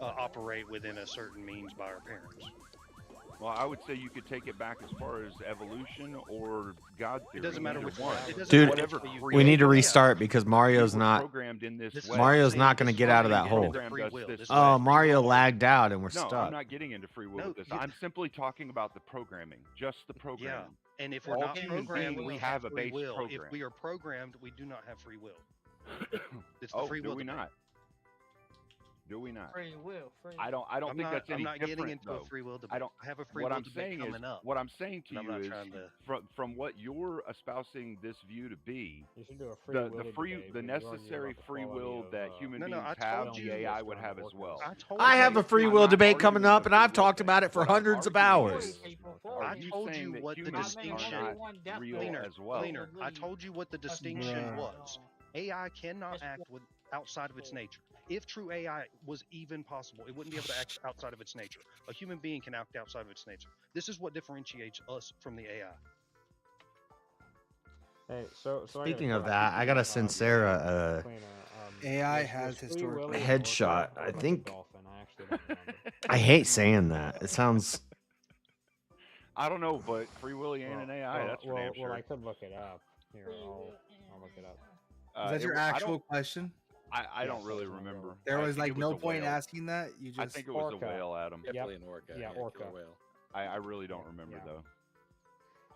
operate within a certain means by our parents? Well, I would say you could take it back as far as evolution or God theory. It doesn't matter either which one. it doesn't Dude, matter which way you we need to create it. restart because Mario's We were not. programmed in this This is way. Mario's saying not going to this get out of that programmed hole. into free will. This is Oh, free Mario will. lagged out and we're No, stuck. I'm not getting into free will No, with this. you- I'm simply talking about the programming, just the programming. Yeah, and if we're All not human programmed, beings we have a free base will. program. If we are programmed, we do not have free will. It's the Oh, free do will we debate. not? Do we not? Free will. Free I don't I'm think not, that's any I'm not different, getting into though. a free will debate. I don't. have a free What will I'm debate saying is, coming up. what I'm saying to and I'm you not is, trying to. from what you're espousing this view to be, You should do a free the will debate the when you're arguing necessary about the free quality will of, that human No, no, beings I have, told the you- AI would have as well. I have a free I'm will not debate arguing coming the up, and free I've will talked thing. about it for What I'm hundreds of arguing hours. is, I are you told saying you that what the humans distinction. are not real Cleaner, as well? Cleaner, I told you what the distinction was. AI cannot act outside of its nature. If true AI was even possible, it wouldn't be able to act outside of its nature. A human being can act outside of its nature. This is what differentiates us from the AI. Hey, so Speaking of that, I gotta send Sarah AI has historically a headshot. I think. Dolphin. I actually don't remember. I hate saying that. It sounds. I don't know, but free will and an AI. That's for damn sure. Well, I could look it up. Here, I'll look it up. Is that your actual question? I don't really remember. There I was think like it no a point whale. asking that. You just I think it was Orca. a whale, Adam. Definitely an orca. Yeah, killer orca. whale. I really don't remember though.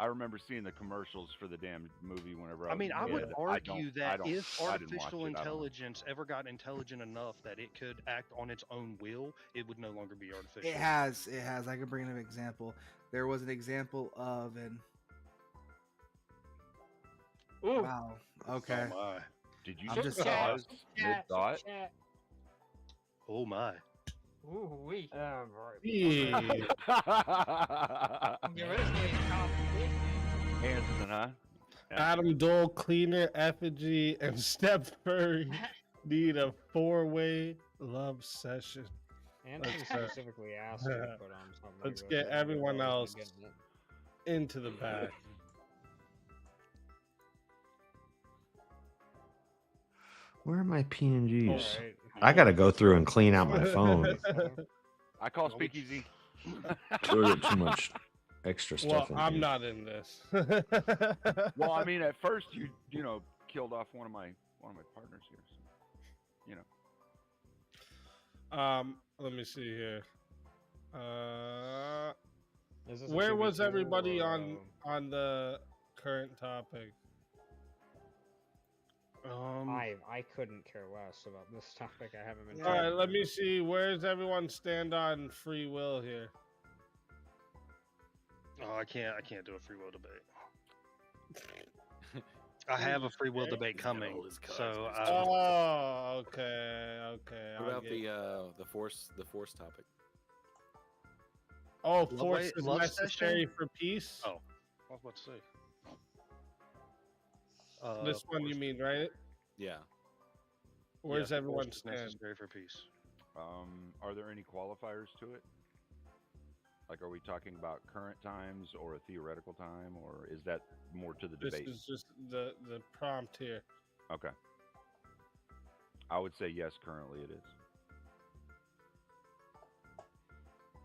I remember seeing the commercials for the damn movie whenever I I was mean, a I would kid. argue that if I didn't watch artificial it, I don't know. intelligence ever got intelligent enough that it could act on its own will, it would no longer be artificial. It has. It has. I could bring an example. There was an example of an. Ooh. Wow. Okay. Oh my. Did you I'm just just- pause mid-thought? Oh my. Ooh wee. Yeah. Get rid of this Hanson, huh? Adam Dole, Cleaner, Effigy, and Step Furry need a four-way love session. And he specifically asked you to put on something. Let's but get you everyone wasn't else getting it. into the back. Where are my PNGs? Alright. I gotta go through and clean out my phone. I call Speakeasy. I get too much extra Well, stuff in I'm here. not in this. Well, I mean, at first you know killed off one of my partners here. So, you know. Let me see here. Is this a Where was 2v2 everybody or, on the current topic? I couldn't care less about this topic. I haven't been. All right, let me see. Where's everyone stand on free will here? Oh, I can't do a free will debate. I have a free will debate coming. So. Oh, okay. What about the force topic? Oh, force is necessary for peace. Oh, I was about to say. This one you mean, right? Yeah. Where's Yeah, everyone force is stand? necessary for peace. Are there any qualifiers to it? Like, are we talking about current times or a theoretical time, or is that more to the debate? This is just the prompt here. Okay. I would say yes, currently it is.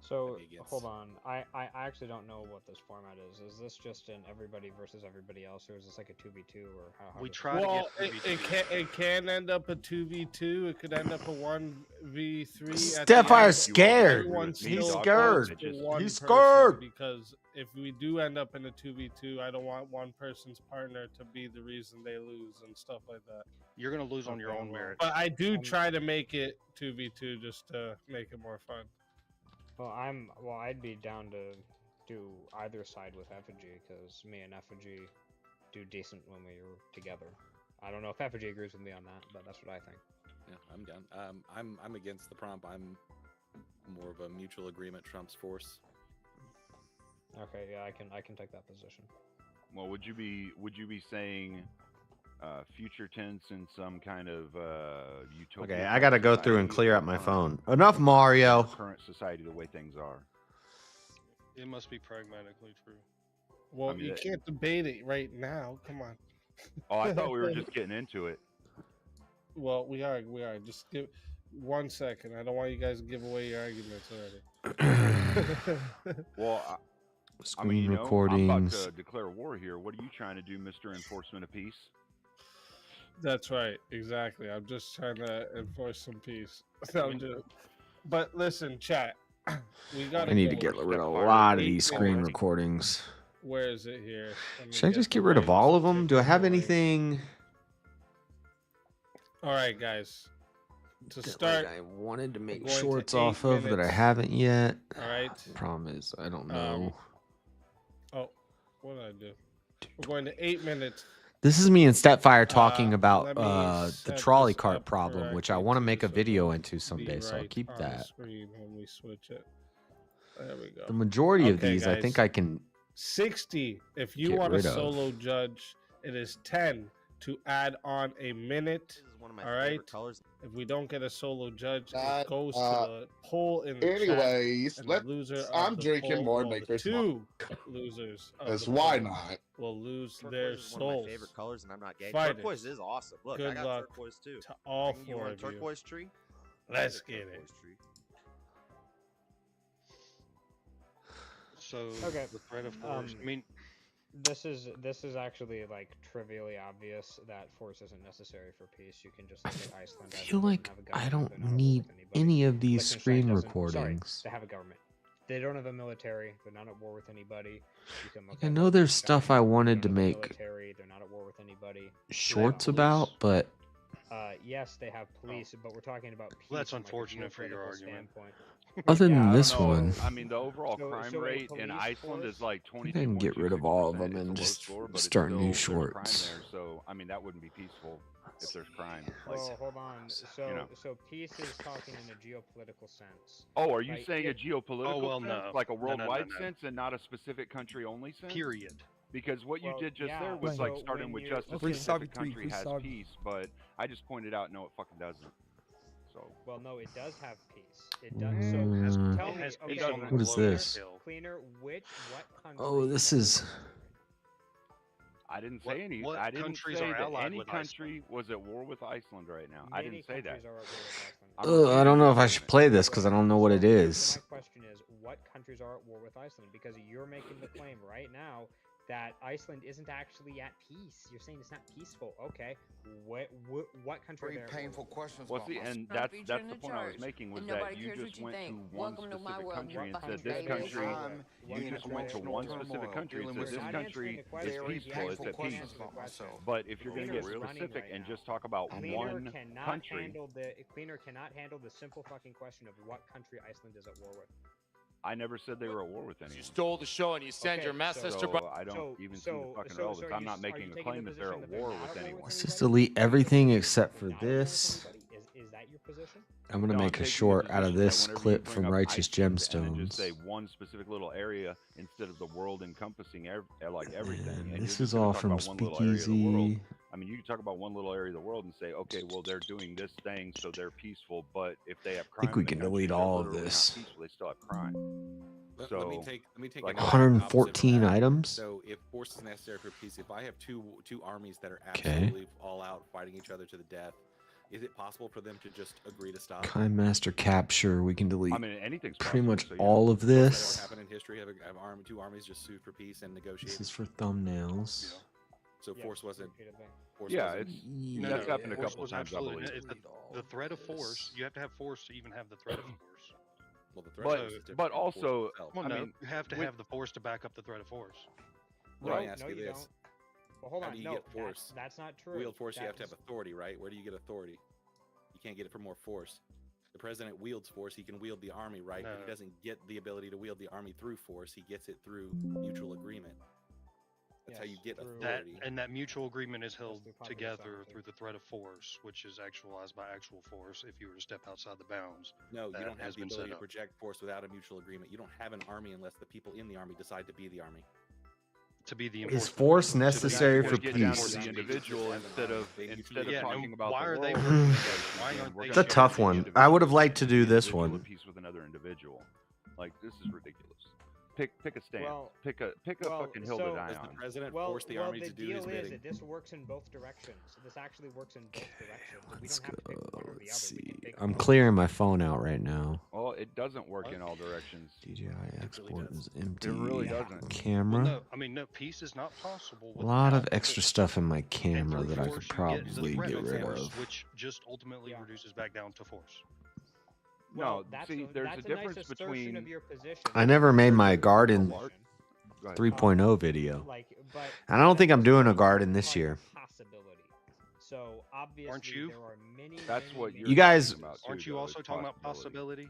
So hold on, I actually don't know what this format is. Is this just an everybody versus everybody else, or is this like a 2v2, or how? We does try Well, to get it can end up a 2v2. It could end up a 1v3. Steph's scared. He's scared. He's scared. Because if we do end up in a 2v2, I don't want one person's partner to be the reason they lose and stuff like that. You're gonna lose on your own merit. But I do try to make it 2v2 just to make it more fun. Well, I'd be down to do either side with Effigy, because me and Effigy do decent when we're together. I don't know if Effigy agrees with me on that, but that's what I think. Yeah, I'm down. I'm against the prompt. I'm more of a mutual agreement trumps force. Okay, yeah, I can take that position. Well, would you be saying future tense in some kind of utopia? Okay, I gotta go through and clear up my phone. Enough Mario. Current society, the way things are. It must be pragmatically true. Well, I mean, you can't debate it right now. Come on. Oh, I thought we were just getting into it. Well, we are. Just give 1 second. I don't want you guys to give away your arguments already. Well, I Screen mean, I'm about recordings. to declare war here. What are you trying to do, Mr. Enforcement of Peace? That's right. Exactly. I'm just trying to enforce some peace. But listen, chat. We got. I need to get rid of a lot of these screen recordings. Where is it here? Should I just get rid of all of them? Do I have anything? All right, guys. To that, start, I wanted to make going to shorts 8 off of that I minutes. haven't yet. All right. Problem is, I don't know. Oh, what did I do? We're going to 8 minutes. This is me and Stepfire talking let about me the set trolley this cart up problem, which I correctly want to too, make a so video into be someday, so I'll right keep on the that. screen when we switch it. There we go. The majority of Okay, these, I think guys. I can 60. If you get want to rid of. solo judge, it is 10 to add on a minute. All right. If we don't get a solo judge, it goes to the poll in the chat, anyways, and the loser of I'm the drinking poll, more well, Make the This two losers. Of As the why poll not? will lose Turquoise their is one of my souls. favorite colors, and I'm not gay. Fighters. Turquoise is awesome. Look, Good I got luck turquoise too. to all You four want a of you. turquoise tree? Let's get it. So Okay. the threat of force. I mean, this is actually like trivially obvious that force isn't necessary for peace. You can just look at Iceland. I feel like I don't need any of these screen recordings. They have a government. They don't have a military. They're not at war with anybody. You can look I at know there's Liechtenstein. stuff I wanted to They don't have a make military. They're not at war with anybody. shorts about, but Yes, they have police, but we're talking about peace. That's from, like, a unfortunate for your geopolitical argument. standpoint. other than I this don't know. one, I mean, the overall So- crime so a rate in police Iceland is force- like I think I can get rid of all of them and just start new shorts. There, so I mean, that wouldn't be peaceful if there's crime. Like, Well, hold on. So, you know. so peace is talking in a geopolitical sense. Oh, are you Like, saying a if- geopolitical Oh, well, sense, no. like a No, no, no, worldwide no. sense, and not a specific country only sense? Period. Because what you Well, did just yeah, there was so like starting when with you're- just a Okay. specific country has peace, but I just pointed out no, it fucking doesn't. So. Well, no, it does have peace. It does. So Mm. tell me, has okay, peace on a What is global this? scale. Cleaner, what country? Oh, this is. I didn't What- say any. what I didn't countries say are that allied any with country was at war with Iceland right now. I Many didn't say that. countries are at war with Iceland. I don't know if I should play this because I don't know what it So is. my question is, what countries are at war with Iceland? Because you're making the claim right now that Iceland isn't actually at peace. You're saying it's not peaceful. Okay, what country? Very painful questions. Well, see, and that's the point I was making was that you just went to one specific country and said this country. You just went to one specific country and said this country is peaceful. It's at peace. But if you're going to get specific and just talk about one country, Cleaner cannot handle the simple fucking question of what country Iceland is at war with. I never said they were at war with anyone. You stole the show and you send your message to. I don't even see the fucking relevance. I'm not making a claim that they're at war with anyone. Let's just delete everything except for this. Is that your position? I'm gonna make a short out of this clip from Righteous And just Gemstones. say one specific little area instead of the world encompassing like everything. And This you're is just gonna all talk from about one little area of the world. Speakeasy. I mean, you can talk about one little area of the world and say, okay, well, they're doing this thing, so they're peaceful. But if they have crime, think we in the can country, delete they're all of literally not this. peaceful, they still have crime. Let So, me take like, another 114 opposite of that. items? So if force is necessary for peace, if I have two armies that are Okay. absolutely all out fighting each other to the death, is it possible for them to just agree to stop? Kind Master Capture. We can delete I mean, anything's pretty much possible, so, all of Does that this. ever happen in history? Have two armies just sued for peace and negotiate? This is for thumbnails. So force wasn't. Force Yeah, wasn't, it's that's happened a Force couple was of times, I absolutely believe. it's the threat of force. You have to have force to even have the threat of force. Well, the threat of force is different But than force also, itself. Well, I no, mean, you have to with- have the force to back up the threat of force. Let me No, ask no, you you this: don't. Well, hold How on. do you No, get force? that's not true. Wield force, you That have to have is- authority, right? Where do you get authority? You can't get it from more force. The president wields force; he can wield the army, right? But he No. doesn't get the ability to wield the army through force. He gets it through mutual agreement. That's how you get authority. That mutual agreement is held through popular together sovereignty. through the threat of force, which is actualized by actual force if you were to step outside the bounds. No, that you don't have has the been set ability to up. project force without a mutual agreement. You don't have an army unless the people in the army decide to be the army. To be the Is enforcement force mechanism. necessary for get down to peace? the individual instead of Yeah, talking and about why the are they world. working together? Why aren't We're they It's a gonna tough the one. I individual would have liked to do this individual one. at peace with another individual. Like, this is ridiculous. Pick a stance. Well- pick a fucking hill to die Does the on. president Well, force the well, army the to do deal his is bidding? that this works in both directions. This actually works in both directions. We Let's don't have to pick one go. or the Let's other. We can see. pick I'm both. clearing my phone out right now. Well, it doesn't work in all directions. DJI export is empty. It really doesn't. Camera. Well, no, I mean, no, peace is not possible. A lot of without extra force. stuff in my And camera through that I force, could you get the probably threat get of rid force, of. which just ultimately reduces back down to force. No, That's see, a, there's that's a nice difference assertion between. of your position. I never made my Assertion of your garden position. 3.0 video. Like, but And I don't think I'm doing a that's garden this part year. of possibility. So obviously you? there are many. That's many, what many you're You guys- talking about too, Aren't you though, also is talking about possibility?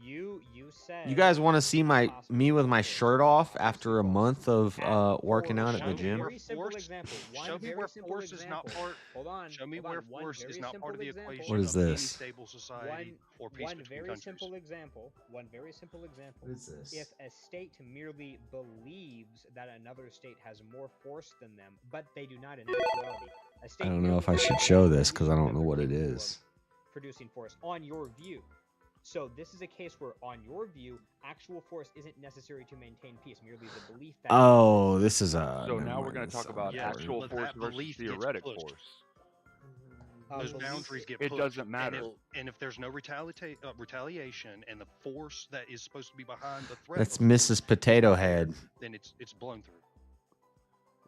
You said. You guys want to see me with my shirt off after a month of working out at the One gym? very simple example. One Show me very where simple force is not example. part. Hold on. Show me hold where on. One force is very not simple part of the example. equation What is of any this? stable society or peace One between very countries. simple example. One very simple example. What is this? If a state merely believes that another state has more force than them, but they do not in actuality, a state I don't know if I merely should show this believes because I don't that know they're what it capable of is. Producing force on your view. So this is a case where, on your view, actual force isn't necessary to maintain peace. Merely the belief that. Oh, this is a. So never now we're mind, going to this talk is about not actual but force that versus belief gets theoretic pushed. force. Those belief- boundaries get It pushed, doesn't matter. And if there's no retaliation and the force that is supposed to be behind the threat, That's of force Mrs. Potato Head. then it's blown through.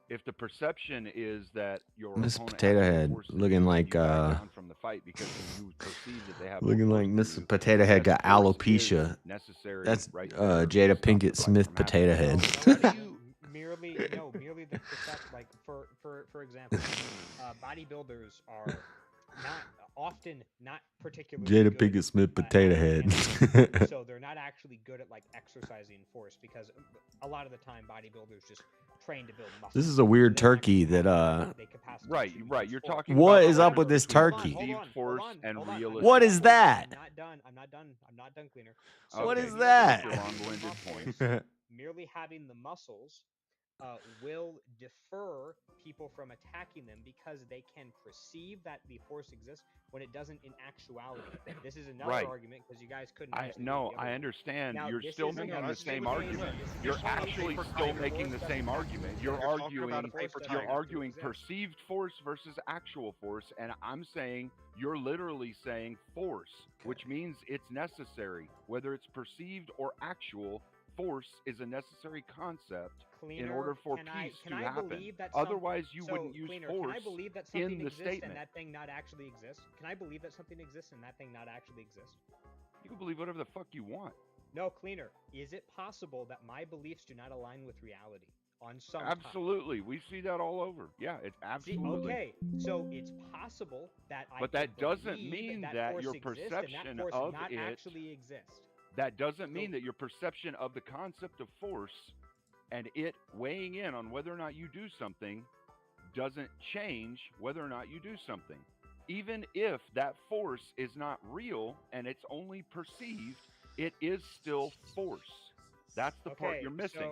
If the perception is that your Miss opponent Potato has more Head force than looking you, like you back down from the fight because you perceive that they have more looking force like than Miss you, Potato Head that got force alopecia. is necessary That's right there to Jada stop the Pinkett fight Smith from Potato happening. Head. merely the perception, like for example, bodybuilders are not particularly Jada good Pinkett Smith at Potato handling Head. force. So they're not actually good at like exercising force because a lot of the time bodybuilders just train to build muscle. This is a weird turkey that Right. You're talking. What about is the up with difference this between turkey? perceived force and realistic. What is that? I'm not done, cleaner. What Okay, is you that? make your long-winded points. Merely having the muscles will defer people from attacking them because they can perceive that the force exists when it doesn't in actuality. This is another Right. argument because you guys couldn't. I actually no, do the I other one. understand. Now, You're this still isn't making got the to do same with argument. anything. You're This is not a actually paper still tiger. making the Force same doesn't argument. exist. You're You're talking arguing. about a paper You're tiger. arguing Exist. perceived force versus actual force, and I'm saying you're literally saying force, which means it's necessary, whether it's perceived or actual. force is a necessary concept in Cleaner, order for can peace I, to can I happen. believe that Otherwise, you so, wouldn't use Cleaner, force can I believe that something in the exists statement. and that thing not actually exist? Can I believe that something exists and that thing not actually exist? You can believe whatever the fuck you want. No, Cleaner. Is it possible that my beliefs do not align with reality on some topic? Absolutely, we see that all over. Yeah, it's absolutely. Okay, so it's possible that I But could that doesn't believe mean that that force your exists and perception that force of not it. actually exist. That doesn't mean that your perception of the concept of force and it weighing in on whether or not you do something doesn't change whether or not you do something. Even if that force is not real and it's only perceived, it is still force. That's the part you're missing.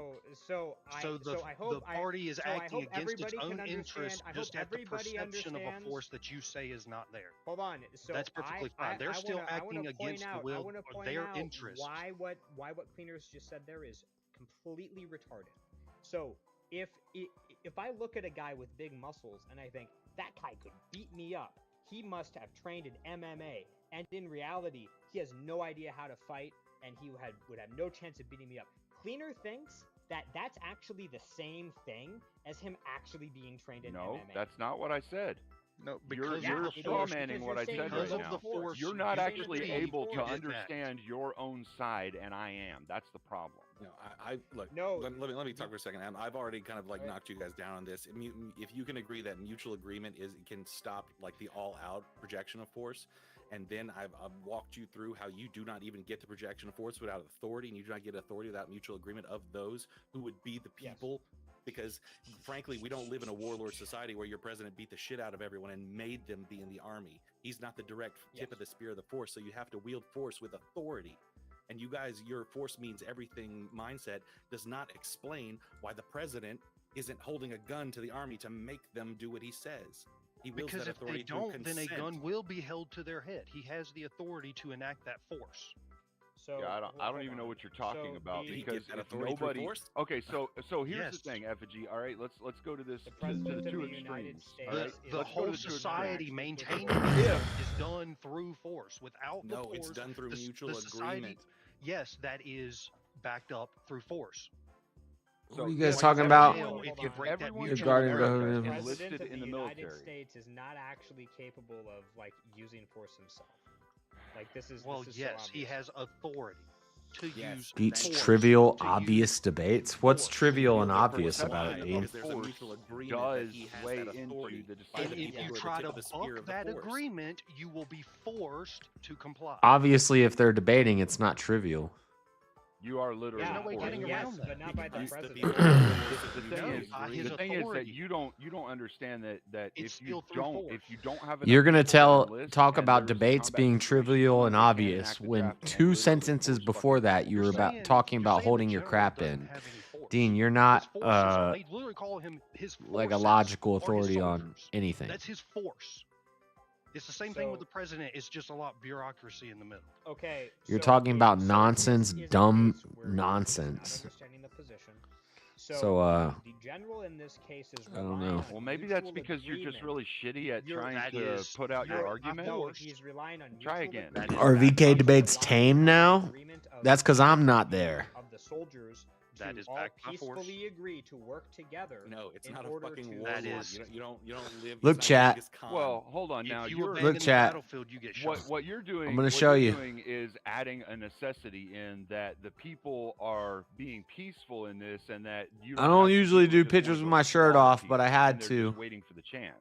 So I hope the party is acting against its own interest interest just at the perception of a force that you say is not there. Hold on. So that's perfectly fine. They're still acting against the will of their interest. Why what Cleaners just said there is completely retarded. So if I look at a guy with big muscles and I think that guy could beat me up, he must have trained in MMA, and in reality, he has no idea how to fight, and he would have no chance of beating me up. Cleaner thinks that that's actually the same thing as him actually being trained in MMA. No, that's not what I said. No, you're strawmanning what I said right now. You're not actually able to understand your own side, and I am. That's the problem. No, I look. No, let me talk for a second. I've already kind of like knocked you guys down on this. If you can agree that mutual agreement can stop like the all-out projection of force, and then I've walked you through how you do not even get the projection of force without authority, and you do not get authority without mutual agreement of those who would be the people. Yes. Because frankly, we don't live in a warlord society where your president beat the shit out of everyone and made them be in the army. He's not the direct tip of the spear of the force, so you have to wield force with authority. And you guys, your force means everything mindset does not explain why the president isn't holding a gun to the army to make them do what he says. He wields because that if they authority through don't, then a consent. gun will be held to their head. He has the authority to enact that force. So yeah, I don't even know what you're talking about because if nobody. Okay, so here's the thing, Effigy. All right, let's go to this to the two extremes. The whole society maintaining it is done through force. Without the force, it's done through mutual agreement. Yes, that is backed up through force. What are you guys talking about? Regarding the president of the United States is not actually capable of like using force himself. Like this is yes, he has authority to use. Beats trivial, obvious debates. What's trivial and obvious about it, Dean? Does weigh into the decision. And if you try to buck that agreement, you will be forced to comply. Obviously, if they're debating, it's not trivial. You are literally. There's no way getting around that. But not by the president. The thing is that you don't understand that if you don't have you're gonna talk about debates being trivial and obvious when 2 sentences before that you were talking about holding your crap in. Dean, you're not like a logical authority on anything. That's his force. It's the same thing with the president. It's just a lot of bureaucracy in the middle. Okay. You're talking about nonsense, dumb nonsense. Understanding the position. So the general in this case is I don't know. Well, maybe that's because you're just really shitty at trying to put out your argument. No, he's relying on try again. Are VK debates tame now? That's because I'm not there. Of the soldiers that is all backed by force. peacefully agree to work together. No, it's not a fucking That warlord. is. You don't live. Look, chat. Well, hold on now. Look, chat. You get shot. What you're doing? I'm gonna show you. Doing is adding a necessity in that the people are being peaceful in this, and that you. I don't usually do pictures with my shirt off, but I had to. Waiting for the chance.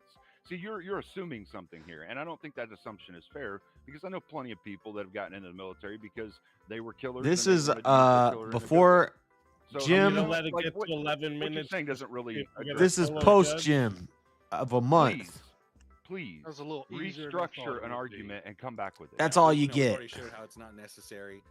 See, you're assuming something here, and I don't think that assumption is fair because I know plenty of people that have gotten into the military because they were killers. This is before. So, Jim, let it get to 11 minutes. Saying doesn't really. This is post Jim of a month. Please That was a little restructure an argument and come back with it. That's all you No, get. already showed how it's not necessary.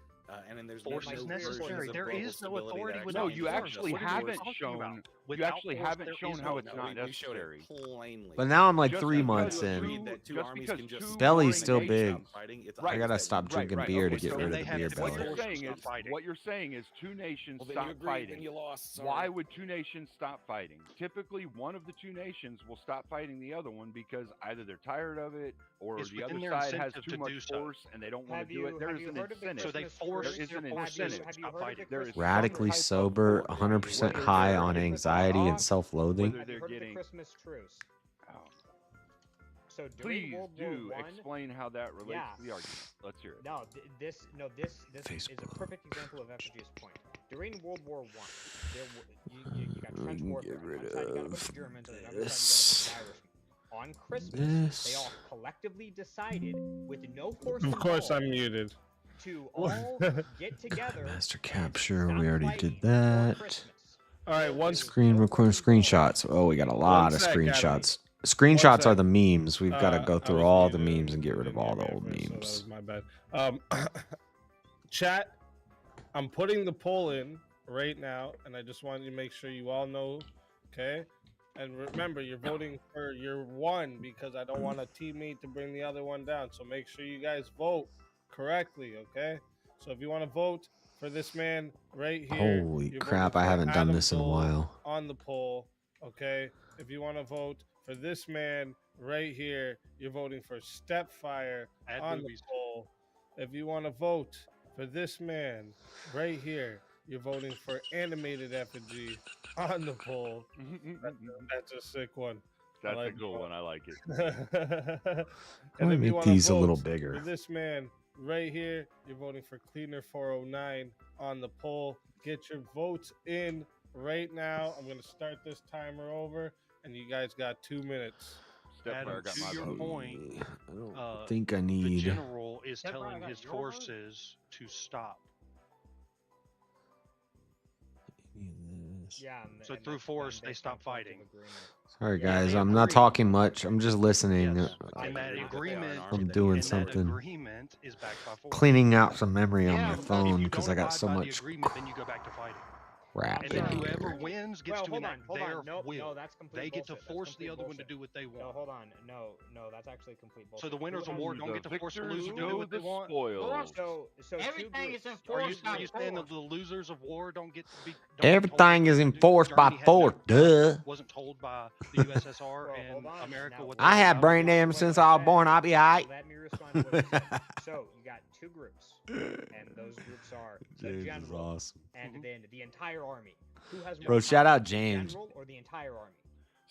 And then there's Force is necessary. There is no authority No, without you force. actually What are you haven't talking shown. about? You Without actually force, haven't there shown is how no it's not We showed necessary. it plainly. But now I'm like Just 3 because months two- in. That two just armies because can just two Belly's warring still nations- big. Fighting, it's I gotta stop drinking beer to get so rid of they the have beer to What belly. you're saying is fighting. what you're saying is two nations Well, then stop you agreed, fighting. then you lost. Sorry. Why would two nations stop fighting? Typically, one of the two nations will stop fighting the other one because either they're tired of it or It's the other within their side has incentive too to much do so. force and they don't want Have to do you- it. There have is you an heard of the incentive. So they Christmas force, There is an force incentive. says stop fighting. There is Radically some type of sober, order, 100% whether high they're on getting anxiety and off, self-loathing. whether they're Heard of the getting. Christmas truce? Oh. So during Please World War do I, explain how that relates to the argument. Let's hear it. No, this is a perfect example of FG's point. During World War I, you got trench warfare. On one side you got a bunch of Germans, on the other side you got a bunch of Irishmen. On Christmas, they all collectively decided, with no force Of course, involved, I'm muted. to all get together. Master capture, we already did that. All right, one Screen record screenshots. Oh, we got a lot of sec, Adam. screenshots. Screenshots are sec. the memes. We've got to go I through was all the muted. memes and get rid of all the old So that memes. was my bad. Chat, I'm putting the poll in right now, and I just wanted to make sure you all know, okay? And remember, you're voting for your one because I don't want a teammate to bring the other one down. So make sure you guys vote correctly, okay? So if you want to vote for this man right here, Holy you're crap, voting I for haven't done Adam this in a Dole while. on the poll, okay? If you want to vote for this man right here, you're voting for Stepfire on the poll. If you want to vote for this man right here, you're voting for Animated Effigy on the poll. That's a sick one. That's I a cool one. I like it. and Let me if you make wanna these a little vote bigger. For this man right here, you're voting for Cleaner 409 on the poll. Get your votes in right now. I'm going to start this timer over, and you guys got 2 minutes. Adam, to your point, I don't think I the need. general is telling his forces to stop. Yeah. So through force, they stop fighting. Sorry, guys. I'm not talking much. I'm just listening. And that agreement, I'm doing and that something. agreement is backed by force. Cleaning out some memory on my If phone you because don't I got abide so by the much agreement, then you go back to fighting. crap And in then whoever here. wins gets to enact their will. No, that's complete They get to bullshit. That's force the complete other one to bullshit. do what they want. No, hold on. No, that's actually complete bullshit. So the winners of war don't get to force the losers to do know what they the want. spoils. So Everything is Are enforced by you saying that force. the losers of war don't get to be? Don't get told Everything what is to do? enforced by Germany had force. Duh. Wasn't told by the USSR and America what they I were had about. brain damage since I was born. I'll be alright. Let me respond to what you said. So you got two groups, and those groups are the James is general awesome. and then the entire army. Who has more Bro, shout power, out the James. general or the entire army?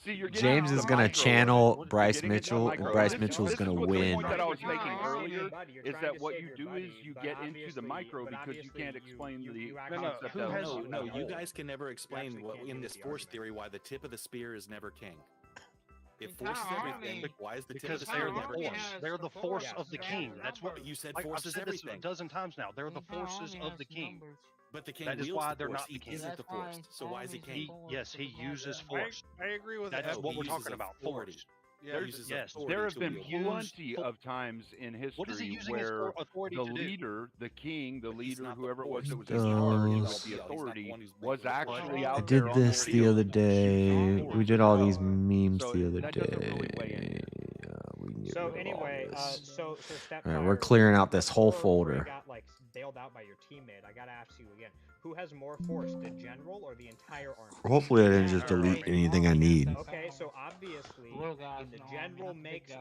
See, you're getting James into is the gonna micro channel of it. You're Bryce getting into the Mitchell, micro. and Bryce This- Mitchell's this is gonna what the win. point that I was making You're earlier buddy, you're is trying that to what save you your do buddy, is you but get into the obviously- micro but because you obviously can't explain the you concept who of has- whole. No, you whole. guys can never explain actually what can't in get this the force argument. theory why the tip of the spear is never king. If Entire force is everything, army- why is the tip of Because the they're spear the never army king? force. has They're the the force force. of the They king. have That's what numbers. You said I've force is said this a everything. dozen times now. They're the entire forces army of the has king. numbers. But the king That is wields why the they're force. not He the king. isn't the That's why force. So why is he armies king? force Yes, he because they uses have force. I agree with That's that. what he we're uses talking about. authority. Force. Yeah, He uses yes, authority There have to been wield. Use plenty fo- of times in history What is he using his where authority the to do? leader, the king, the But he's leader, not the whoever it was that was force. in He's not charge, the the real deal. authority, He's not the one who's was making the actually decision. out I there did on the this the field other day. shooting We force. did all these So- memes So the other that doesn't really weigh in day. here. We can get So rid of all anyway, this. so step. All right, we're clearing out this whole folder. You got like bailed out by your teammate. I gotta ask you again. Who has more force, the general or the entire army? Hopefully, I didn't just delete anything I need. Okay, so obviously, when the general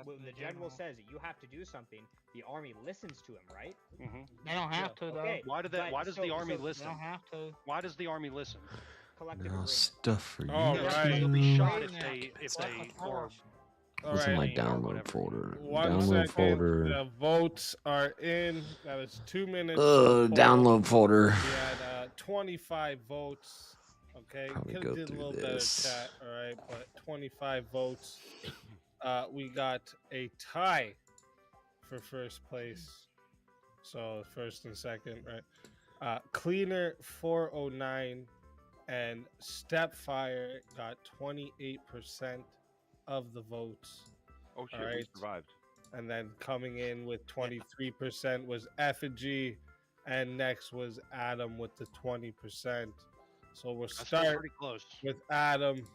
when the general says that you have to do something, the army listens to him, right? They don't have to though. Okay, Why did that? but Why does the army They listen? don't have to. Why does the army listen? Collective Now agreement. stuff for you. All Because right. they'll be shot Right if now. they It's or All What's in my right. download folder? 1 Download second. folder. The votes are in. That is 2 minutes. Download folder. We had 25 votes. Okay, Probably could go have did a through little this. better chat. All right, but 25 votes. We got a tie for first place. So first and second, right? Cleaner 409 and Stepfire got 28% of the votes. Oh shit, All we right. survived. And then coming in with 23% was Effigy, and next was Adam with the 20%. So we'll That's start pretty close. with Adam.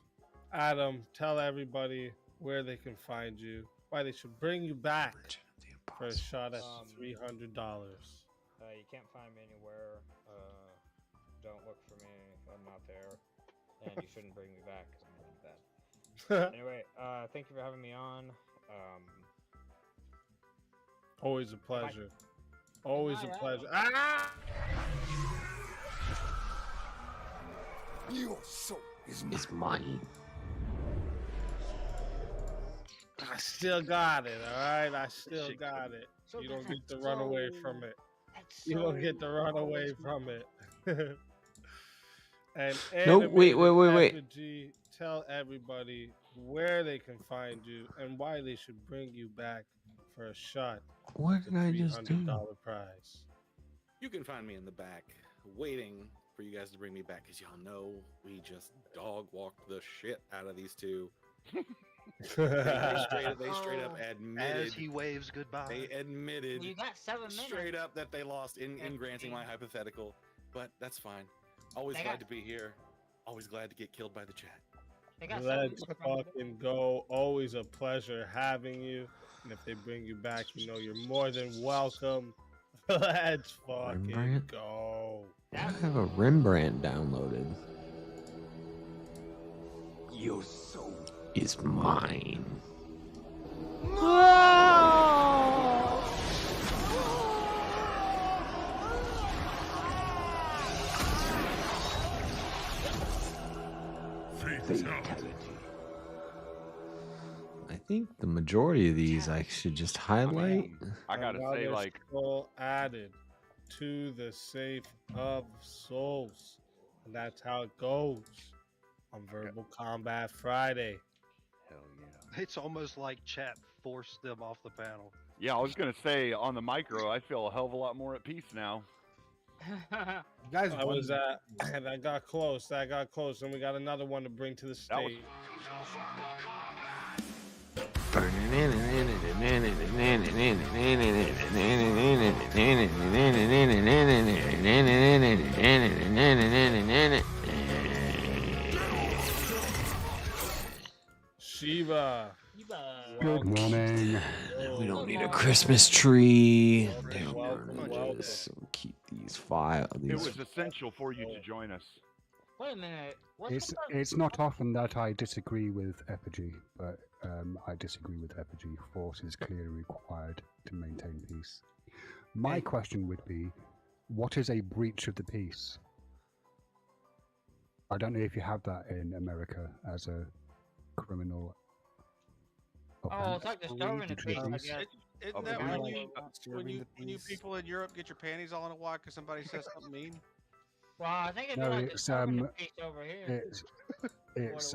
Adam, tell everybody where they can find you, why they should bring you back for a shot at $300. You can't find me anywhere. Don't look for me. I'm not there. And you shouldn't bring me back because I'm really bad. Anyway, thank you for having me on. Always a pleasure. Always a pleasure. Ah! Your soul is mine. I still got it, all right? I still got it. You don't get to run away from it. You don't get to run away from it. And No, wait. G, tell everybody where they can find you and why they should bring you back for a shot. What did I just do? $300 prize. You can find me in the back, waiting for you guys to bring me back, because y'all know we just dog walked the shit out of these two. they straight up admitted as he waves goodbye. They admitted You got 7 minutes. straight up that they lost in granting my hypothetical, but that's fine. Always glad to be here. Always glad to get killed by the chat. Let's fucking go. Always a pleasure having you. And if they bring you back, you know you're more than welcome. Let's fucking Rembrandt? go. I have a Rembrandt downloaded. Your soul is mine. Fatality. I think the majority of these I should just highlight. I gotta say, Another like, soul added to the safe of souls. And that's how it goes on Verbal Combat Friday. hell yeah. It's almost like chat forced them off the panel. Yeah, I was gonna say on the micro, I feel a hell of a lot more at peace now. You guys, I was and I got close. And we got another one to bring to the stage. Shiva. Good morning. We don't need a Christmas tree. Welcome. Just keep these files. It was essential for you to join us. Wait a minute. It's not often that I disagree with effigy, but I disagree with effigy. Force is clearly required to maintain peace. My question would be, what is a breach of the peace? I don't know if you have that in America as a criminal. Oh, it's like disturbing the peace, I guess. Isn't that when you people in Europe get your panties all in a wad because somebody says something mean? Well, I think it's No, like it's disturbing the peace over here. it's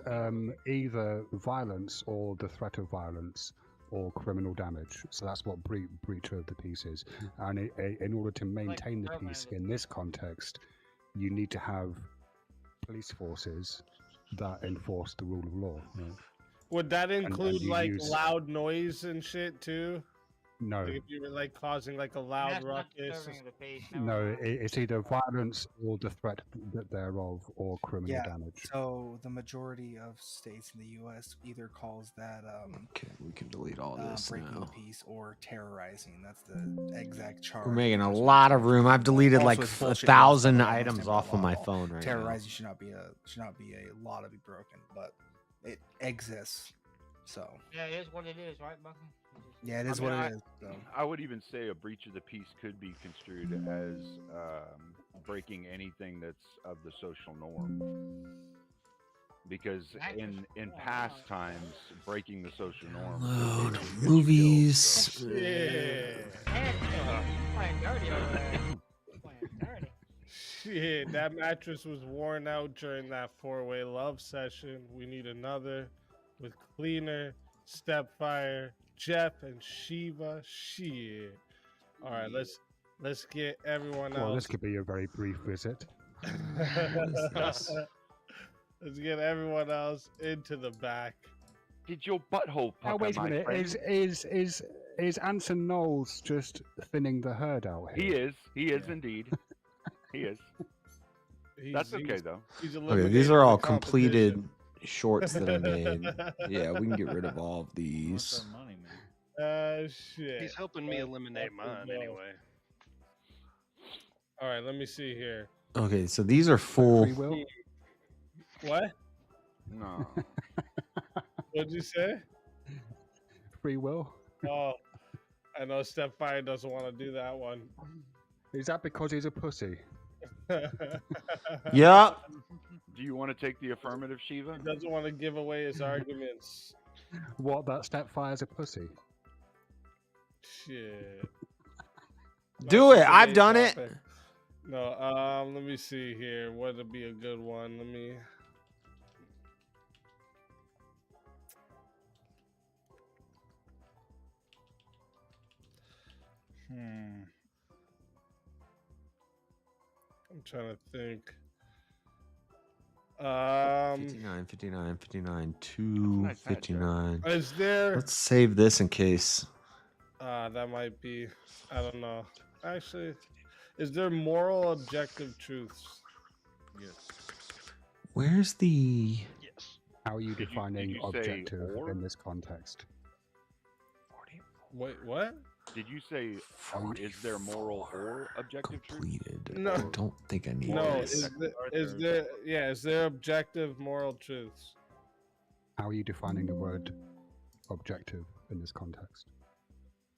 either violence or the threat of violence or criminal damage. So that's what breach of the peace is. And in order to maintain the peace in this context, you need to have police forces that enforce the rule of law. You know? Would that include you like use- loud noise and shit too? No. Like if you were like causing like a loud That's not ruckus. disturbing the peace. No, it's either violence or the threat thereof or criminal Yeah. damage. So the majority of states in the U.S. either calls that Okay, we can delete all this breaking now. the peace or terrorizing. That's the exact charge. We're making a lot of room. I've deleted Also, like it's a bullshit. 1,000 It's items against off of my law. phone right now. Terrorizing should not be a law to be broken, but it exists. So Yeah, it is what it is, right, Bucky? yeah, it is what it is. So. I would even say a breach of the peace could be construed as breaking anything that's of the social norm. Because in past times, breaking the social norm. Load movies. Playing dirty over there. Playing dirty. Shit, that mattress was worn out during that four-way love session. We need another with Cleaner, Stepfire, Jeff, and Shiva. Shit. All right, let's get everyone Well, this else. could be a very brief visit. Let's get everyone else into the back. Did your butthole Oh, pucker, wait a my minute. friend? Is Anson Knowles just thinning the herd out here? He is indeed. He is. That's okay though. Okay, these are all completed shorts that I made. Yeah, we can get rid of all of these. Shit. He's helping me eliminate mine anyway. All right, let me see here. Okay, so these are full. Free will? What? No. What'd you say? Free will? Oh, I know Stepfire doesn't want to do that one. Is that because he's a pussy? Yeah. Do you want to take the affirmative, Shiva? He doesn't want to give away his arguments. What, that Stepfire's a pussy? Shit. Do it. I've done it. No, let me see here. What would be a good one? Let me. I'm trying to think. 59, 259. Is there? Let's save this in case. That might be. I don't know. Actually, is there moral objective truths? Yes. Where's the? Yes. How are you defining did you say objective or? in this context? Wait, what? Did you say, is there moral or objective truth? No. I don't think I need No, this. is there objective moral truths? How are you defining the word objective in this context?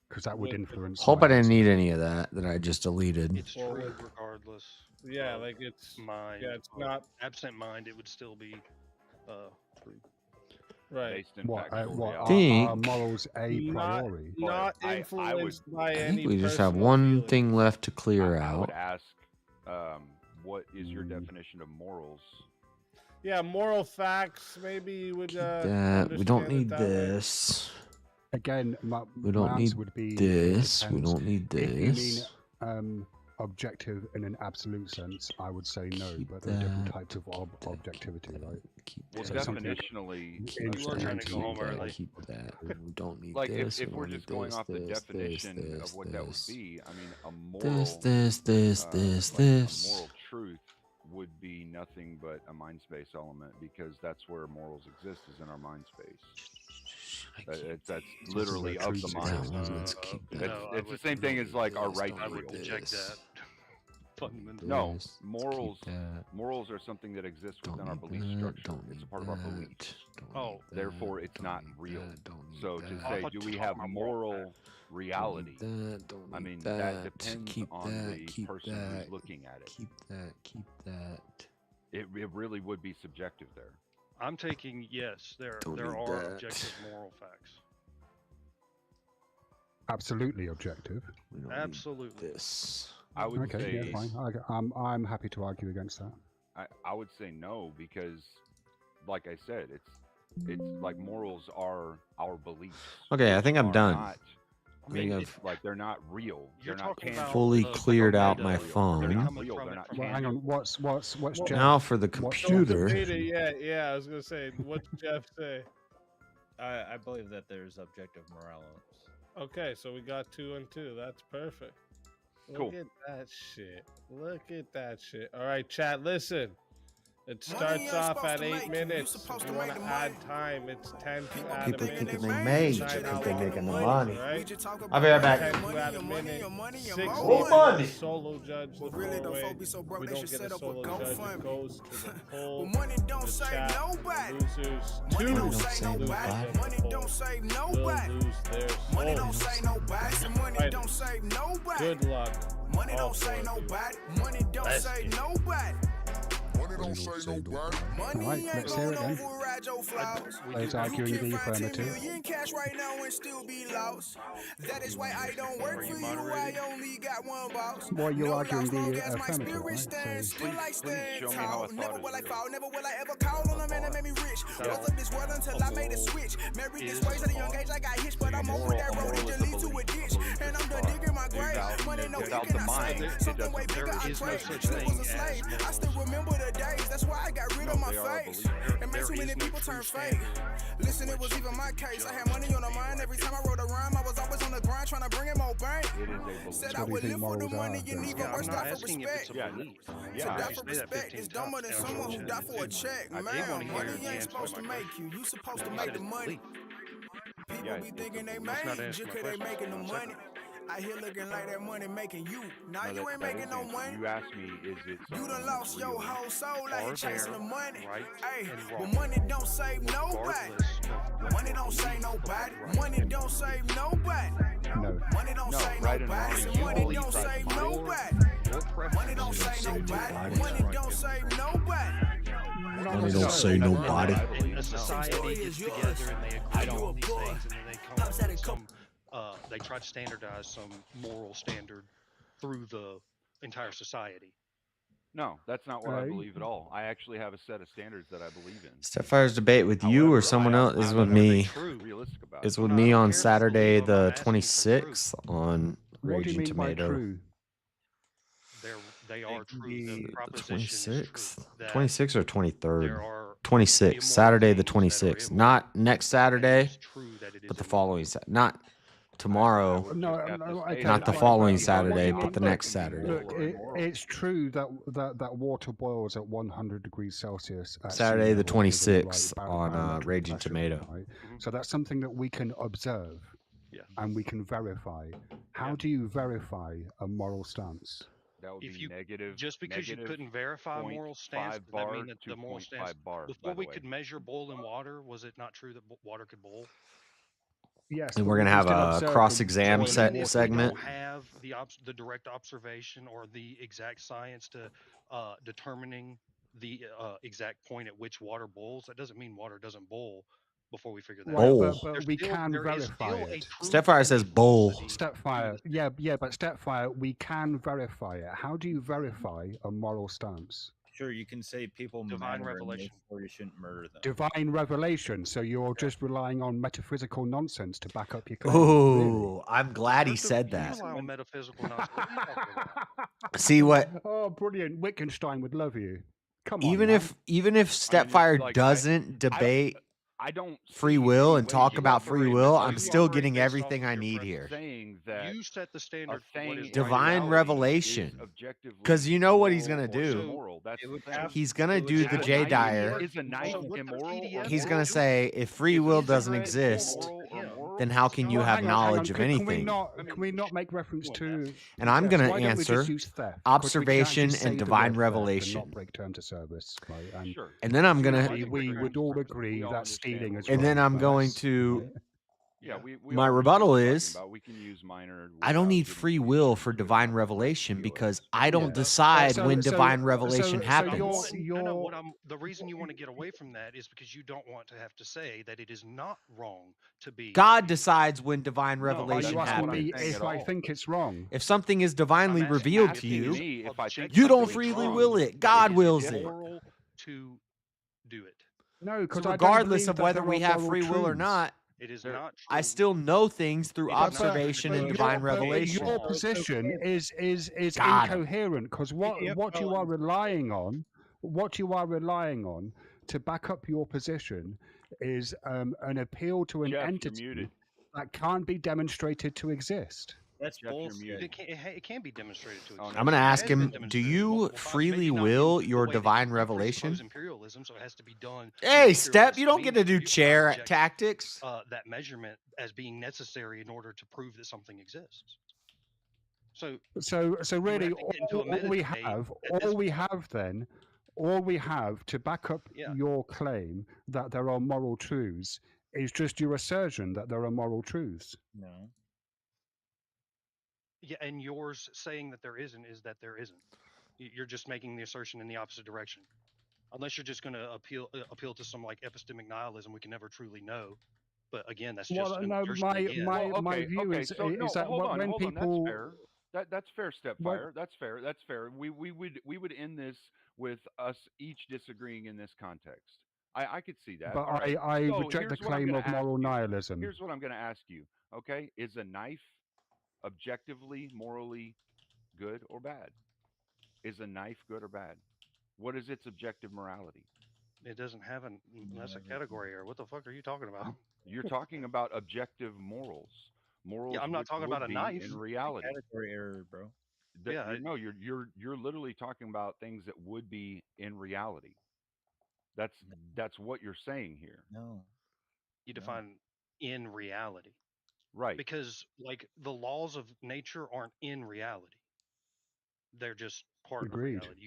Because that would influence. Hope I didn't need any of that I just deleted. It's true regardless. Yeah, of like it's mind. Yeah, it's not absent mind. It would still be true. Right. What are morals a priori? Not influenced by any. I think we just have one thing left to clear I would out. ask, what is your definition of morals? Yeah, moral facts. Maybe you would. That we don't understand it need that way. this. Again, We don't need would be this. We depends. don't need If you this. mean objective in an absolute sense, I would say no. But there are different types of objectivity, right? Well, So something definitionally, instrumentally. Keep that. We don't need like this. if we we're don't just need going this, off the this, definition this, of what that would this. be, I mean, a moral, This, like, this. a moral truth would be nothing but a mind space element, because that's where morals exist, is in our mind space. That's literally of the mind. It's the same thing as like our right I to would rule. reject that. Fundamentally. No, morals are something that exists within our belief structure. It's a part of our beliefs. Oh, therefore it's not real. So to say, do we have moral reality? I mean, that depends on the person who's looking at it. Keep that. It really would be subjective there. I'm taking yes. There Don't are need that. objective moral facts. Absolutely objective. Absolutely. This. I would Okay, say yeah, fine. I'm happy to argue against that. I would say no, because, like I said, it's like morals are our beliefs. Okay, I think I'm Are done. not- I think I've like they're not real. They're not tangible. fully cleared out my They're phone. not real. They're not Well, hang on. What's Jeff? Now for the what's computer. Yeah. I was gonna say, what's Jeff say? I believe that there's objective morality. Okay, so we got 2 and 2. That's perfect. Cool. Look at that shit. Look at that shit. All right, chat. Listen. It starts off at 8 minutes. If you want to add time, it's 10 to add People a minute. thinking they made. Nine Think hours they're making the of money. right? I'll be right back. 10 to add a minute. 60 More money. solo judge the really, full though, way. folk be so broke, We they don't should get a set up a solo judge. GoFundMe. It goes to the poll. But money don't the save chat. nobody. The losers. Money Two don't save nobody. Money don't save nobody. will lose their Money souls. don't save nobody. So money Right. don't save nobody. Good luck. Money all don't four save of you. nobody. Money don't Let's save get it. nobody. Money don't say nobody. All right, let's hear it then. Let's argue in the affirmative. Million cash right now and still be lost. That is why I don't work for you. I only got one boss. Well, you're No arguing loss, long the as my affirmative, spirit right? stands, So- still I stand show me how tall. a thought Never is will I real. fall, never will I ever call on a man that made me rich. Was of this world until I made a switch. Married this ways at a young age, I got hitched, but I'm over that road and just lead to a ditch. And I'm done digging my grave. Money no without ink and the I mind, save. it Something way there bigger I is no crave. such Still thing was a as slave. I morals. still remember the days. That's why I got rid of my they are face. beliefs. And made There too many is no people true turn fake. Listen, it was even my case. I had money on the mind. Every time I wrote a rhyme, I was always on the grind trying to bring in more bank. It is a belief. Said So I what do you would think live for the morals are, money and then? even Yeah, worse I'm die not for asking if respect. it's a belief. To Yeah, die I for say that respect 15 is dumber than times. someone who Answer died for a it. check. I did Man, wanna hear money the ain't answer to supposed my to make you. You supposed to You make said the it's a money. belief. People Yeah, be it's thinking they That's not made answering you my cause they question. making the One money. second. I hear looking like that money making you. Now No, you ain't that is making no answer. money. You asked me, is it You something done that's lost your real? whole soul out here Are chasing there the money. right Hey, and but wrong? money don't save nobody. Regardless of what Money you don't save believe about nobody. right Money and don't wrong. save nobody. No. Money right and wrong. nobody. You Money believe don't that's save your nobody. Money don't save nobody. Money don't save nobody. Money don't say nobody. And a society gets together and they agree on these things, and then they come up with some. They try to standardize some moral standard through the entire society. No, that's not what I believe at all. I actually have a set of standards that I believe in. Stepfire's debate with you or someone else is with me. Is with me on Saturday the 26th on What do you Raging mean by Tomato. true? They are true. The proposition is 26th, true that 26th or 23rd? there are 26th, Saturday the 26th. Not next Saturday, but the following not tomorrow. Not the following Saturday, but the next Saturday. Look, it's true that water boils at 100 degrees Celsius. At Saturday the sea level with a 26th right on barometric Raging pressure, Tomato. right? So that's something that we can observe and we can verify. How do you verify a moral stance? That would if be you negative. just because you couldn't verify a moral stance, does that mean that the moral stance before we could measure boiling water, was it not true that water could boil? Yes, And but we're we gonna can have still a observe cross-exam Even if we segment. don't have the direct observation or the exact science to determining the exact point at which water boils, that doesn't mean water doesn't boil before we figure that out. Bowl. But we can verify it. Stepfire says bowl. Stepfire, yeah, but Stepfire, we can verify it. How do you verify a moral stance? Sure, you can say people Divine matter, and revelation. therefore you shouldn't murder them. Divine revelation. So you're just relying on metaphysical nonsense to back up your claim. Ooh, I'm glad he said You that. rely on metaphysical nonsense. What are you talking about? See what? Oh, brilliant! Wittgenstein would love you. Come on. Even man. if Stepfire doesn't debate I don't free see will any and way talk you about operate free in will, this. I'm You still operate getting based off everything of I your need premise here. Saying that You set the standard for what is Divine reality revelation. is objectively Because you know what he's moral gonna or do. immoral. That's the thing. He's gonna do the J Dyer. Is a knife immoral? Or He's moral? gonna say if free will doesn't exist, then how can you have Hang on, knowledge of Can anything? we not make reference to? And I'm Yes, gonna why don't we just answer use theft? 'Cause we can observation actually say and the divine word theft revelation. and not break term to service, right? And then I'm gonna. We would all agree that stealing is And then wrong, I'm but going that's- to. Yeah, we My all rebuttal understand what is we're talking about. We can use minor I don't need free will for divine revelation because I don't decide when divine revelation happens. The reason you want to get away from that is because you don't want to have to say that it is not wrong to be. God decides when divine Are revelation you asking me happens. if I think it's wrong? If something is divinely revealed to you, if I think you don't something's freely wrong, will it. God is wills it. moral to do it. No, because So regardless of whether we have free will or not, It is not true. I still know things through observation and divine revelation. Your position is God. incoherent because what you are relying on, to back up your position is an appeal to an Jeff, you're entity muted. that can't be demonstrated to exist. That's Jeff, you're bullshit. muted. It can be demonstrated to exist. I'm going to It ask has been him, do demonstrated you multiple times, freely maybe not in will the your way that divine you revelation? presuppose imperialism, so it has to be done. through Hey, Step, you imperialist don't get to means. do You cannot chair reject, tactics. that measurement as being necessary in order to prove that something exists. So really, have to get into a all we meta have, debate all we have to back up your claim that there are moral truths is just your assertion that there are moral truths. No. Yeah, and yours saying that there isn't is that there isn't. You're just making the assertion in the opposite direction. Unless you're just going to appeal to some like epistemic nihilism, we can never truly know. But again, that's just an assertion again. My view is that hold on, when hold people on. That's fair. Stepfire. That's fair. We would end this with us each disagreeing in this context. I could see that. But All right. I So reject the here's what I'm claim gonna of ask moral you. nihilism. Here's what I'm going to ask you. Okay, is a knife objectively, morally good or bad? Is a knife good or bad? What is its objective morality? It doesn't have that's a category error. What the fuck are you talking about? You're talking about objective morals. Morals. Yeah, I'm not which talking would about a be knife. in reality. Category error, bro. No, you're literally talking about things that would be in reality. That's what you're saying here. No. You define in reality. Right. Because like the laws of nature aren't in reality. They're just part Agreed. of reality.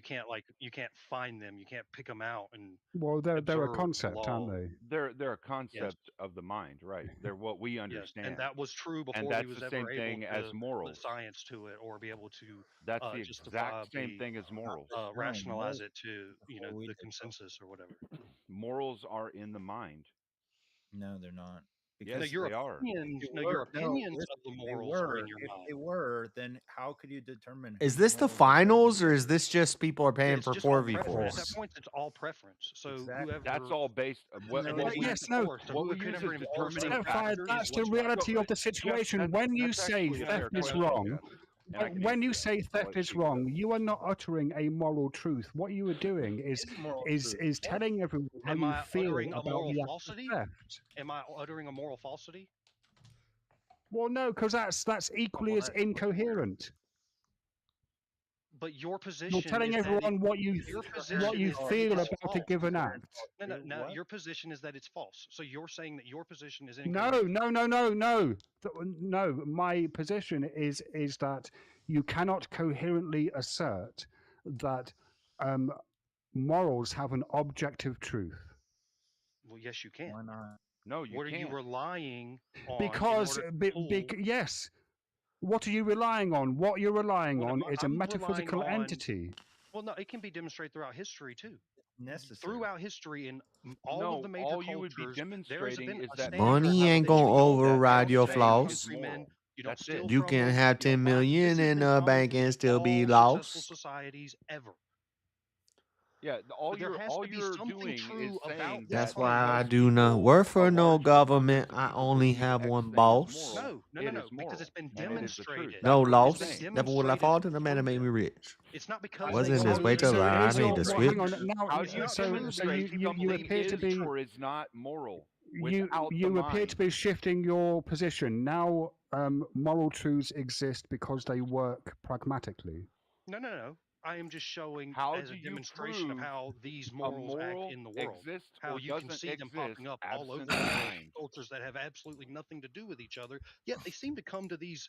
You can't find them. You can't pick them out and Well, they're a observe the concept, aren't law. they? They're a concept of the mind, right? They're what we Yes, understand. and that was true And before that's he was the ever same able thing to as put morals. science to it or be able to That's the exact same justifiably thing as morals. rationalize it to the consensus or whatever. Morals are in the mind. No, they're not. Yes, No, your they are. opinions, If no, they your were- no, opinions if of the they morals are in were, your if mind. they were, then how could you determine? Is whose this the morals are finals, or is this just people are paying It's for just all 4v4s? preference. At that point, it's all preference. So whoever That's all based. What and we then we Yes, use no. force. So what we whoever use is involves determining those Stepfire, factors that's is the what's reality right. of the situation. When you that's say actually a fair theft is question, wrong, Chad. And I can when answer you that. say I'll theft let is Chico go. wrong, you are not uttering a moral truth. What you are doing is telling everyone how Am you I feel uttering a about moral the act of falsity? theft. Am I uttering a moral falsity? Well, no, because that's equally as that's fucking weird. incoherent. But your You're position telling is that everyone what you your position is that feel it's about a false. given act. No. Your position is that it's false. So you're saying that your position is No, incorrect. no. No, my position is that you cannot coherently assert that morals have an objective truth. Well, yes, you can. Why not? No, you What are you can't. relying on? Because, yes, what are you relying on? What you're relying on is a I'm metaphysical relying on- entity. Well, no, it can be demonstrated throughout history too. Necessary. Throughout history, in all No, of the major all cultures, you would be there has demonstrating been is a that standard Money of ain't how gonna they do that. override your Don't flaws. countrymen, you don't That's steal it. You from can them, have you don't 10 lie. million This has in been a done bank and in still be all successful lost. societies ever. Yeah, all But there you're has all to be you're something doing is true about saying That's that why I because do not people, work a for no large government. percentage of I people only believe have X one thing is boss. moral, No, it is because moral, it's been and it is the truth. demonstrated. No That's what loss. It's saying. been Never will I demonstrated fall through to the man that made me Kombat. rich. It's not because Wasn't they this are way to So I is made your the well, hang on switch. now. How It's do you not So demonstrate you something appear to is be or is not moral you without the you appear to mind? be shifting your position now. Moral truths exist because they work pragmatically. No. I am just showing How as do a you demonstration of prove how these a morals act moral in the world. exists How or you can doesn't see them popping exist up all over absent the the world in mind? cultures that have absolutely nothing to do with each other, yet they seem to come to these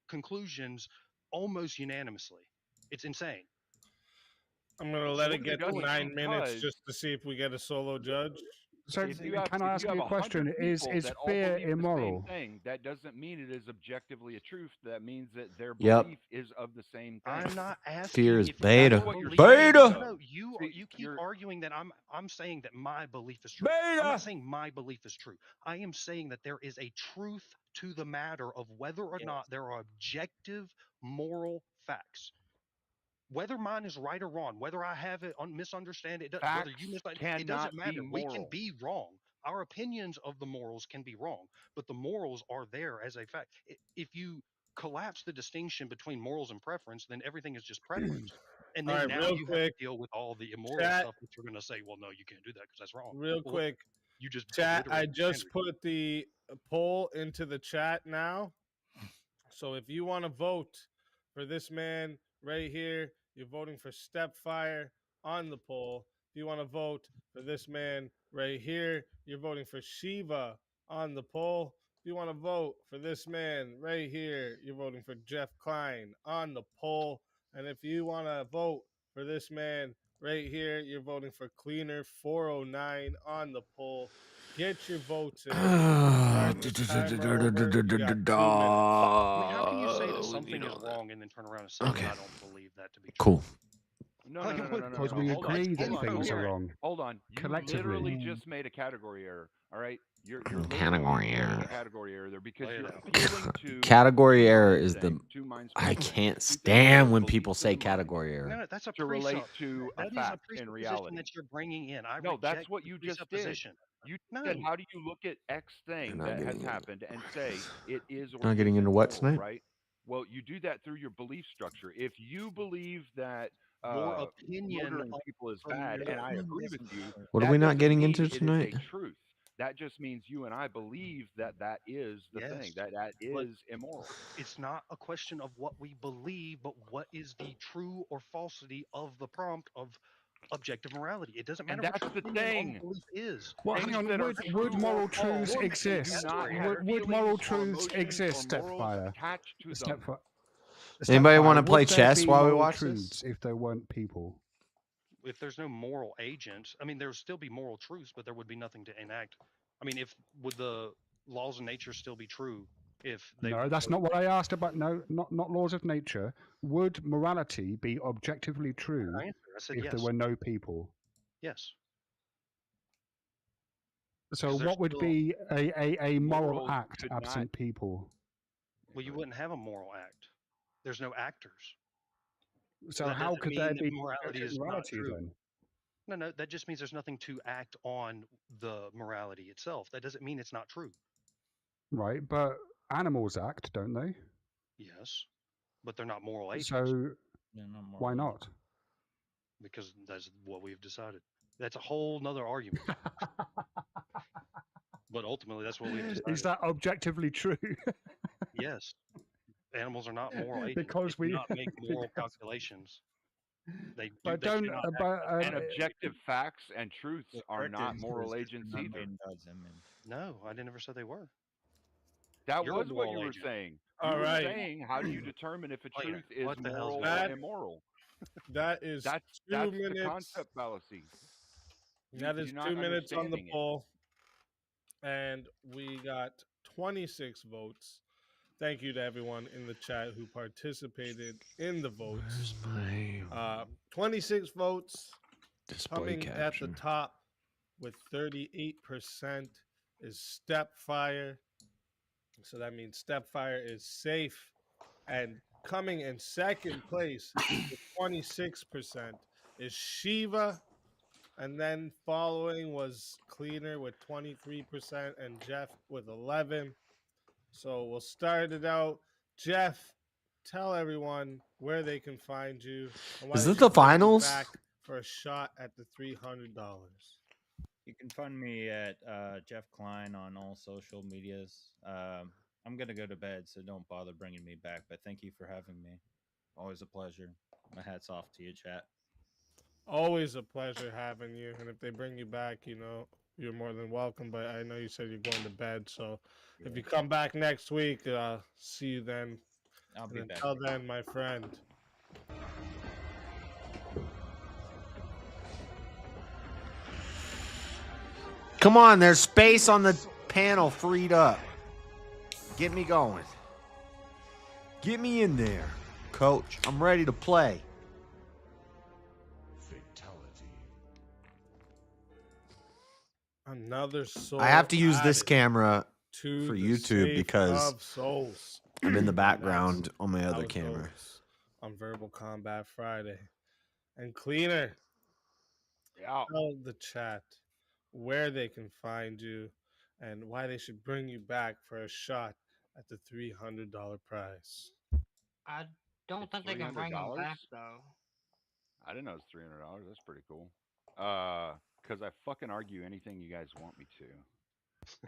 conclusions almost unanimously. It's insane. I'm gonna So let what it are they get to doing? 9 minutes Because just to see if we get a solo judge. So if you have can I ask you a 100 question? Is people that all fear believe the same immoral? thing, that doesn't mean it is objectively a truth. That means that their Yep. belief is of the same thing. I'm not asking Fear is if beta. your That's what you're belief- saying, Beta. though. No, you See, keep you're- arguing that I'm saying that my belief is true. I'm not saying my belief is true. I am saying that there is a truth to the matter of whether or not there are objective moral facts. Whether mine is right or wrong, whether I have it misunderstand it, whether you misunderstand it doesn't cannot be matter. We can moral. be wrong. Our opinions of the morals can be wrong, but the morals are there as a fact. If you collapse the distinction between morals and preference, then everything is just preference. And All then right, now real you have quick, to deal with all the immoral chat. stuff, which you're going to say, well, no, you can't do that because that's wrong. Real Well, quick, you just chat. I obliterated the just standard. put the poll into the chat now. So if you want to vote for this man right here, you're voting for Stepfire on the poll. If you want to vote for this man right here, you're voting for Shiva on the poll. If you want to vote for this man right here, you're voting for Jeff Klein on the poll. And if you want to vote for this man right here, you're voting for Cleaner 409 on the poll. Get your votes in. Start the timer over. You got 2 minutes. I mean, how can you say that something is wrong and then turn around and say, Okay. well, I don't believe that to be true? Cool. No, Like, no, no, no, no, Because no, we hold on, agree that hold on, things hold are on. wrong. Hold on. You Collectively. literally just made a category error. All right, you're literally Category making error. a category error there because Lay it you're out. appealing to Category two error mind is the. things, two minds I things, can't two things that stand are when beliefs people of say the mind category error. No, that's a to relate presup. to a That is a fact in presupposition reality. that you're bringing in. I No, reject that's what the you just did. presupposition. You No. said, how do you look at X You're thing not that has getting into. happened and say it is or Not getting isn't into what moral, tonight? right? Well, you do that through your belief structure. If you believe that Your opinion murdering of people is from bad, your and I agree with you, What are that we not doesn't getting mean into it is tonight? a truth. That just means you and I believe that that is the thing, Yes, that but is immoral. it's not a question of what we believe, but what is the true or falsity of the prompt of objective morality. It doesn't And matter what that's your the opinion on thing. the belief is. Well, hang Things on. that are Would true moral or false truths do exist? not have Would moral feelings or truths emotions exist, or morals Stepfire? attached to them. Stepfire. Anybody want to play would there chess be while we moral watch truths this? if there weren't people? If there's no moral agent, I mean, there would still be moral truths, but there would be nothing to enact. I mean, would the laws of nature still be true if they? No, that's not what I asked about. No, not laws of nature. Would morality be objectively true I said if yes. there were no people? Yes. So 'Cause there's what would still- be a moral Morals act could absent people? Well, you wouldn't have a moral act. There's no actors. So that how doesn't could mean there that be morality is not morality true? then? No, that just means there's nothing to act on the morality itself. That doesn't mean it's not true. Right, but animals act, don't they? Yes, but they're not moral agents. So why not? Because that's what we've decided. That's a whole nother argument. But ultimately, that's what we've decided. Is that objectively true? Yes, animals are not moral agents. Because they do we- not make moral calculations. They do. But they don't. cannot act And objective facts and truths are not moral agents either. No, I never said they were. That You're a was what moral you were agent. saying. All You were right. saying, how do you determine if a Oh, yeah. truth is What the hell's moral that? or immoral? That is That's 2 the minutes. concept fallacy. That is You're not 2 minutes on the understanding it. poll, and we got 26 votes. Thank you to everyone in the chat who participated in the votes. 26 votes. Display Coming at the caption. top with 38% is Stepfire. So that means Stepfire is safe. And coming in second place with 26% is Shiva. And then following was Cleaner with 23% and Jeff with 11. So we'll start it out. Jeff, tell everyone where they can find you. And why Is they this should the bring you finals? Back for a shot at the $300. You can find me at Jeff Klein on all social medias. I'm gonna go to bed, so don't bother bringing me back. But thank you for having me. Always a pleasure. My hat's off to you, chat. Always a pleasure having you. And if they bring you back, you're more than welcome. But I know you said you're going to bed. So if you come back next week, see you then. I'll be back. Until then, my friend. Come on, there's space on the panel freed up. Get me going. Get me in there, coach. I'm ready to play. Another soul. I have to use this added camera to for the YouTube safe because of souls. I'm in the And background that's on my how other it camera. goes on Verbal Combat Friday. And Cleaner, tell the chat where they can find you and why they should bring you back for a shot at the $300 prize. I don't think they can bring him $300? back though. I didn't know it was $300. That's pretty cool. Because I fucking argue anything you guys want me to,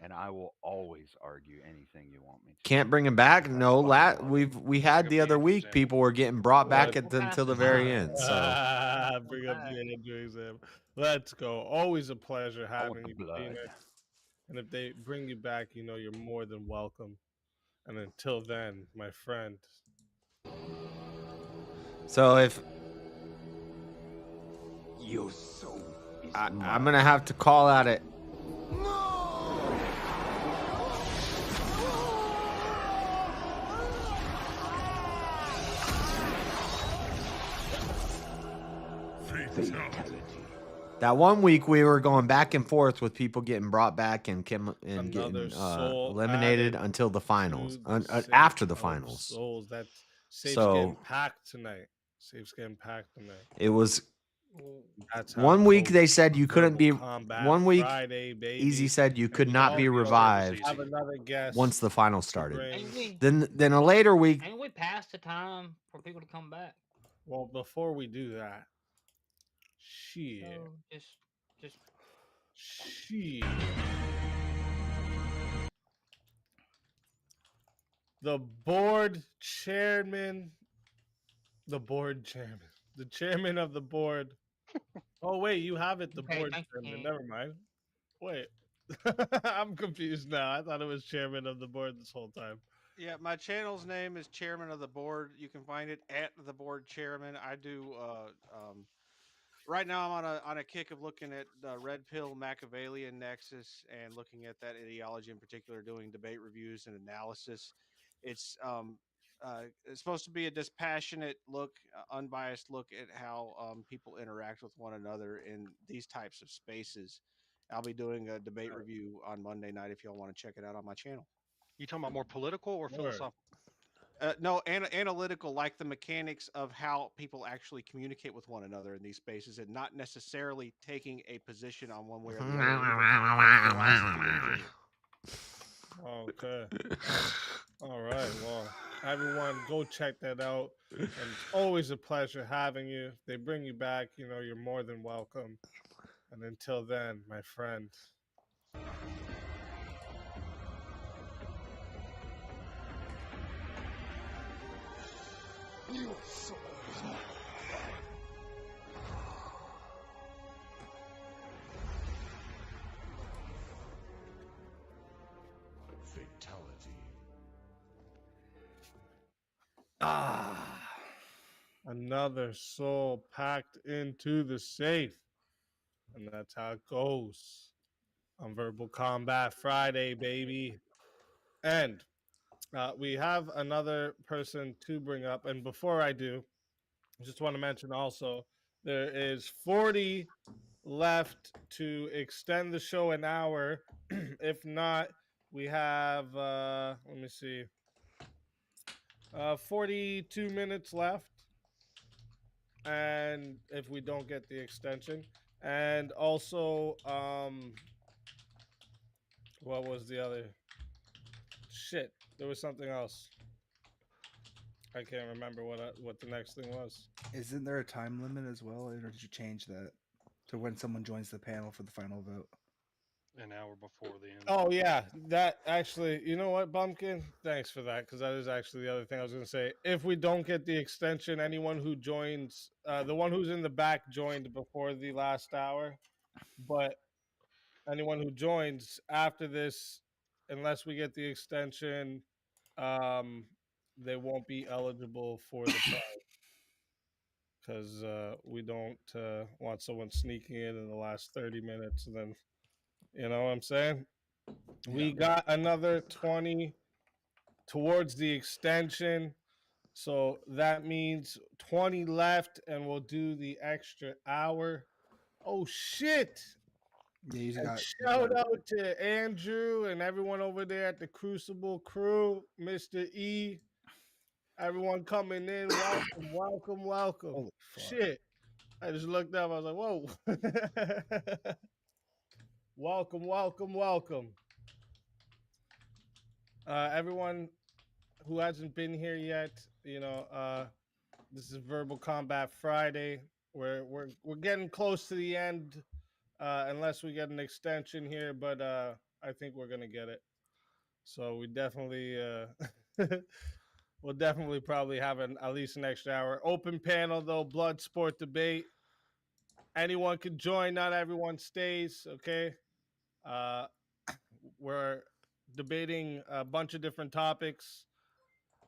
and I will always argue anything you want me to. Can't bring him back? No, we had the other week people were getting brought back until the very end. So Bring up the Andrew exam. Let's go. Always a pleasure having you, Cleaner. And if they bring you back, you're more than welcome. And until then, my friend. So if Your soul is I'm gonna have to call out it. fatality. That one week we were going back and forth with people getting brought back and getting soul eliminated added until the finals, to the safe after the of finals. Souls. That safe's So- getting packed tonight. Safe's getting packed tonight. It was That's how one it week goes. they said you couldn't be. Verbal Combat One week, Friday, baby. Easy said you And could we not all be know revived have another guest once the finals to started. bring. Then a later week, Ain't we past the time for people to come back? Well, before we do that, shit. So just Shit. The chairman of the board. Oh wait, you have it. The Okay, board thank chairman. you. Never mind. Wait, I'm confused now. I thought it was chairman of the board this whole time. Yeah, my channel's name is Chairman of the Board. You can find it at the Board Chairman. I do. Right now, I'm on a kick of looking at Red Pill Machiavellian Nexus and looking at that ideology in particular, doing debate reviews and analysis. It's supposed to be a dispassionate look, unbiased look at how people interact with one another in these types of spaces. I'll be doing a debate review on Monday night if y'all want to check it out on my channel. You talking about more political or philosophical? No, analytical, like the mechanics of how people actually communicate with one another in these spaces, and not necessarily taking a position on one way or the other. Okay. All right. Well, everyone, go check that out. And it's always a pleasure having you. If they bring you back, you're more than welcome. And until then, my friend. Fatality. Another soul packed into the safe. And that's how it goes on Verbal Combat Friday, baby. And we have another person to bring up. And before I do, I just want to mention also there is 40 left to extend the show an hour. If not, we have, let me see, 42 minutes left. And if we don't get the extension, and also, what was the other? Shit, there was something else. I can't remember what the next thing was. Isn't there a time limit as well, or did you change that to when someone joins the panel for the final vote? An hour before the end. Oh yeah, that actually, you know what, Bumpkin? Thanks for that, because that is actually the other thing I was going to say. If we don't get the extension, anyone who joins, the one who's in the back joined before the last hour, but anyone who joins after this, unless we get the extension, they won't be eligible for the prize. Because we don't want someone sneaking in the last 30 minutes. And then, you know what I'm saying? Yeah. We got another 20 towards the extension. So that means 20 left, and we'll do the extra hour. Oh, shit. Yeah, shout out to Andrew and everyone over there at the Crucible crew, Mr. E. Everyone coming in, welcome. Holy shit. I just looked up, I was like, whoa. welcome. Everyone who hasn't been here yet, this is Verbal Combat Friday. We're getting close to the end, unless we get an extension here, but I think we're gonna get it. So we definitely we'll definitely probably have at least an extra hour. Open panel though, blood sport debate. Anyone can join, not everyone stays, okay? We're debating a bunch of different topics.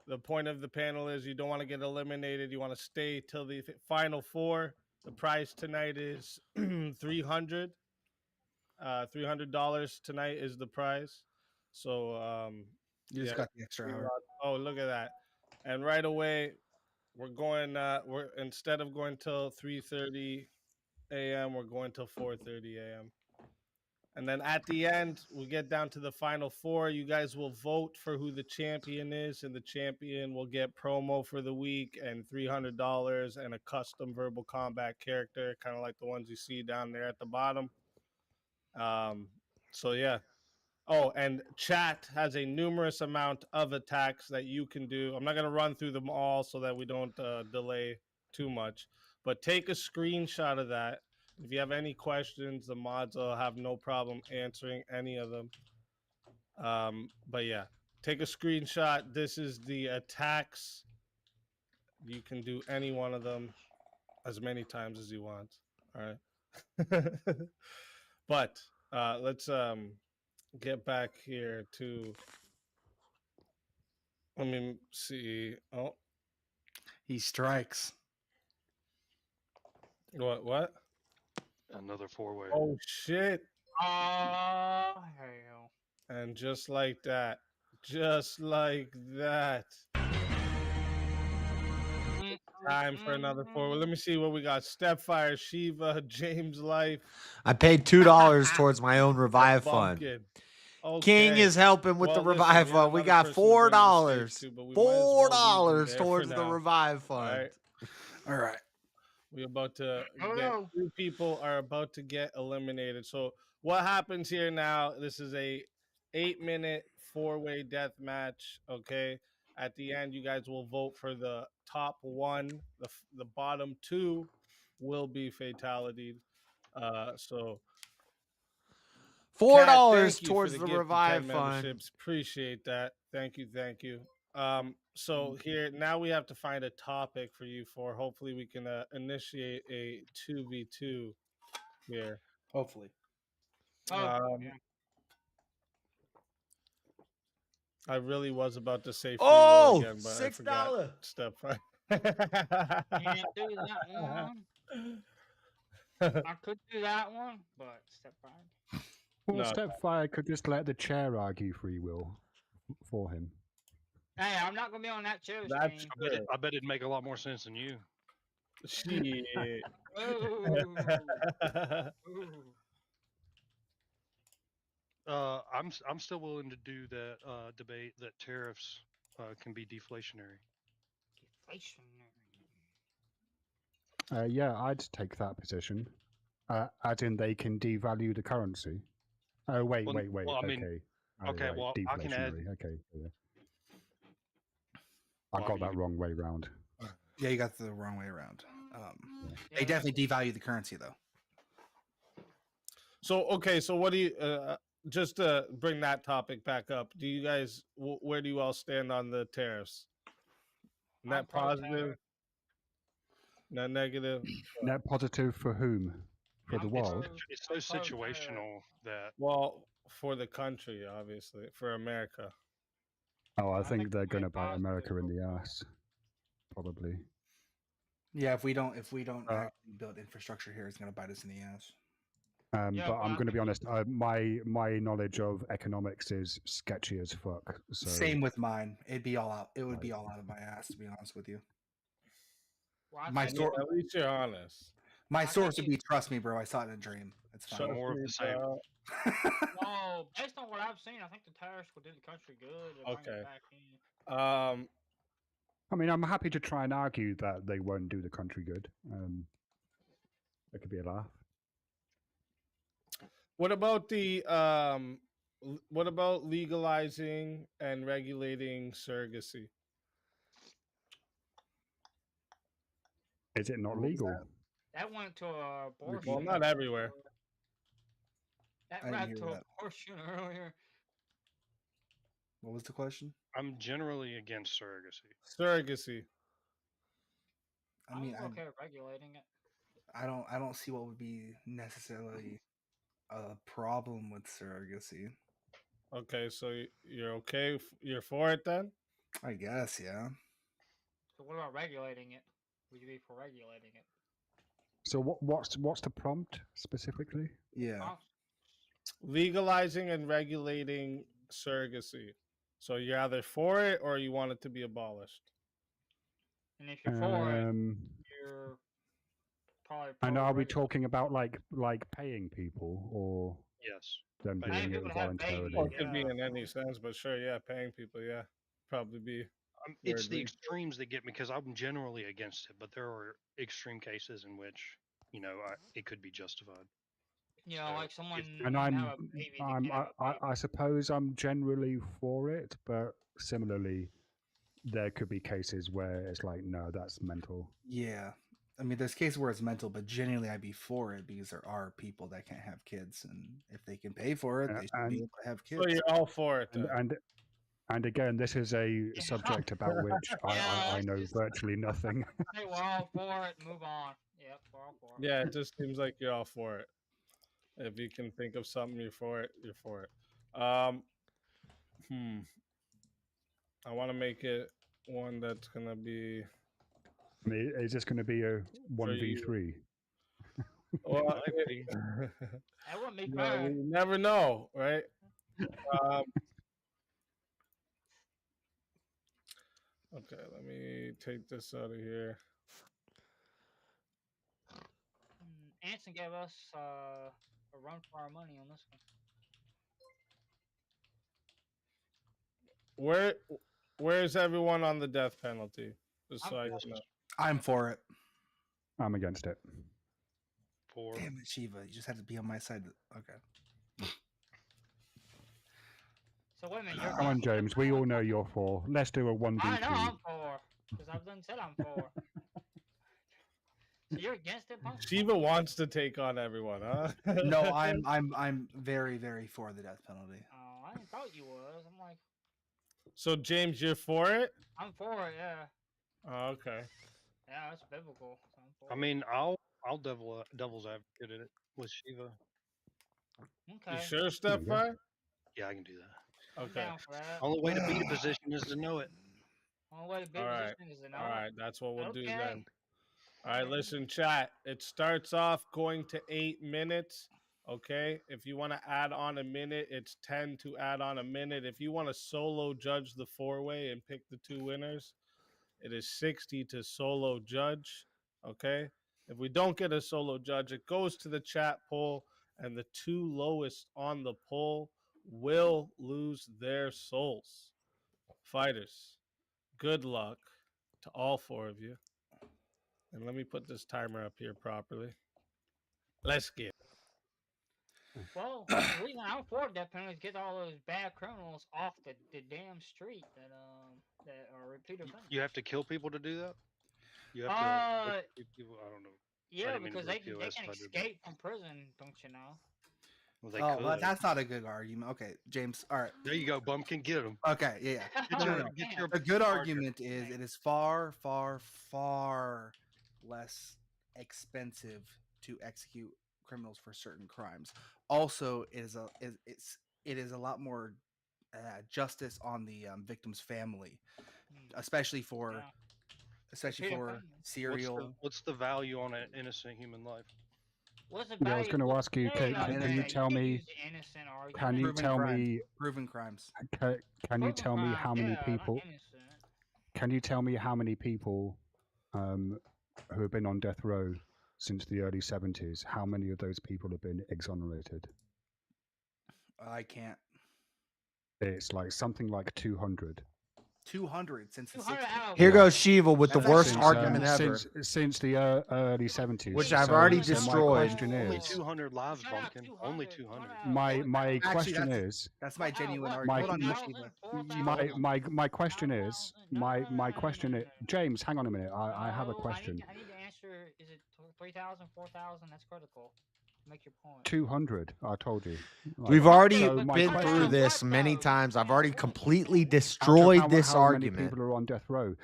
The point of the panel is you don't want to get eliminated. You want to stay till the final four. The prize tonight is $300. $300 tonight is the prize. So you just got the extra hour. Oh, look at that! And right away, we're going. We're instead of going till 3:30 a.m., we're going till 4:30 a.m. And then at the end, we get down to the final four. You guys will vote for who the champion is, and the champion will get promo for the week and $300 and a custom Verbal Combat character, kind of like the ones you see down there at the bottom. So yeah. Oh, and chat has a numerous amount of attacks that you can do. I'm not going to run through them all so that we don't delay too much, but take a screenshot of that. If you have any questions, the mods will have no problem answering any of them. But yeah, take a screenshot. This is the attacks. You can do any one of them as many times as you want. All right. But let's get back here to Let me see. Oh, he strikes. What? Another 4-way. Oh shit! Oh hell! And just like that, time for another 4-way. Let me see what we got. Stepfire, Shiva, James Life. I paid $2 towards my own revive fund. Bumpkin. King Okay. is helping with the Well, listen, revive we had fund. We another got person to bring to the $4. stage too, but we might as well leave them $4 there towards for the now. revive fund. All right. All right. We're about to Oh, get no. 2 people are about to get eliminated. So what happens here now? This is a 8-minute 4-way death match. Okay. At the end, you guys will vote for the top 1. The bottom 2 will be fatality. So $4 Kat, thank you for towards the the gift of revive 10 fund. memberships. Appreciate that. Thank you. So here now we have to find a topic for you for. Hopefully we can initiate a 2v2 here. Hopefully. Oh, yeah. I really was about to say free Oh, will again, but I forgot $6. step 5. Can't do that one. I could do that one, but step 5. Well, No. Stepfire could just let the chair argue free will for him. Hey, I'm not gonna be on that chair That's screen. true. I bet it'd make a lot more sense than you. Shit. Ooh. Ooh. I'm still willing to do that debate that tariffs can be deflationary. Yeah, I'd take that position. As in, they can devalue the currency. Oh, wait. Well, I mean, okay. okay, Right. well, I can add. Deflationary. Okay. Yeah. Well, I got that wrong way round. Yeah, you got the wrong way around. They definitely devalue the currency, though. So what do you just to bring that topic back up? Do you guys where do you all stand on the tariffs? Net positive, net negative. Net positive for whom? For the world? It's so situational that. Well, for the country, obviously, for America. Oh, I think they're going to bite America in the ass. Probably. Yeah, if we don't actually build infrastructure here, it's going to bite us in the ass. But I'm going to be honest. My knowledge of economics is sketchy as fuck. So. Same with mine. It'd be all out. It would be all out of my ass, to be honest with you. My source. At least you're honest. My source would be, trust me, bro. I saw it in a dream. It's fine. More of the same. Well, based on what I've seen, I think the tariffs will do the country good. And bring it back in. I mean, I'm happy to try and argue that they won't do the country good. That could be a laugh. What about legalizing and regulating surrogacy? Is it not legal? That went to abortion. Well, not everywhere. That I didn't went hear to that. abortion earlier. What was the question? I'm generally against surrogacy. Surrogacy. I mean, I'm okay with regulating it. I don't see what would be necessarily a problem with surrogacy. Okay, so you're okay. You're for it then? I guess, yeah. So what about regulating it? Would you be for regulating it? So what's the prompt specifically? Yeah. Legalizing and regulating surrogacy. So you're either for it or you want it to be abolished. And if you're for it, you're probably. And are we talking about like paying people or yes, them doing it voluntarily? Well, it could be in any sense, but sure, yeah, paying people, yeah, probably be. It's the extremes that get me because I'm generally against it, but there are extreme cases in which it could be justified. Yeah, so, like someone. And I suppose I'm generally for it, but similarly, there could be cases where it's like, no, that's mental. Yeah. I mean, there's cases where it's mental, but generally I'd be for it because there are people that can't have kids, and if they can pay for it, they should be able to have kids. So you're all for it, and again, this is a subject about which I know virtually nothing. Hey, we're all for it. Move on. Yep, we're all for it. Yeah, it just seems like you're all for it. If you can think of something you're for it, you're for it. I want to make it one that's gonna be. I mean, is this going to be a For you. 1v3? Well, Might be. That wouldn't be no, fair. you never know, right? Okay, let me take this out of here. Anson gave us a run for our money on this one. Where's everyone on the death penalty? Just so I know. I'm for it. I'm against it. For Damn it, Shiva! You just had to be on my side. Okay. So wait a minute. You're Come on, James. We all know you're for. Let's do a 1v3. I know I'm for, because I've done said I'm for. So you're against it, Punk? Shiva wants to take on everyone, huh? No, I'm very, very for the death penalty. Oh, I thought you was. I'm like, So James, you're for it? I'm for it, yeah. Oh, okay. Yeah, it's biblical. So I'm for I mean, I'll devil's advocate in it with Shiva. Okay. You sure, Stepfire? Yeah, I can do that. I'm Okay. down for that. Only way to beat a position is to know it. Only way to beat All right. position is to know All it. right, that's what we'll do Okay. then. All right, listen, chat. It starts off going to 8 minutes. Okay. If you want to add on a minute, it's 10 to add on a minute. If you want to solo judge the 4-way and pick the 2 winners, it is 60 to solo judge. Okay. If we don't get a solo judge, it goes to the chat poll, and the 2 lowest on the poll will lose their souls. Fighters, good luck to all 4 of you. And let me put this timer up here properly. Let's get. Well, the reason I'm for the death penalty is get all those bad criminals off the damn street that are repeat offenders. You have to kill people to do that. You have to. People, I don't know. Yeah, because they can escape from prison, don't you know? Well, they could. Well, that's not a good argument. Okay, James. All right. There you go, Bumpkin. Get him. Okay, yeah. A good argument is it is far, far, far less expensive to execute criminals for certain crimes. Also, it is a lot more justice on the victim's family, especially for serial. What's the value on an innocent human life? What's the Yeah, I was going to ask you, Kate, can you tell me? Can you tell me proven crimes? Can you tell me how many people? Can you tell me how many people who have been on death row since the early 70s? How many of those people have been exonerated? I can't. It's like something like 200. 200 since the 60s. Here goes Shiva with the worst argument ever. Since the early 70s. Which I've already destroyed. Only 200 lives, Bumpkin. Only 200. My question is. That's my genuine argument. My question is. My question is. James, hang on a minute. I have a question. I need to answer. Is it 3,000, 4,000? That's critical. Make your point. 200. I told you. We've already been through this many times. I've already completely destroyed this argument. How many people are on death row?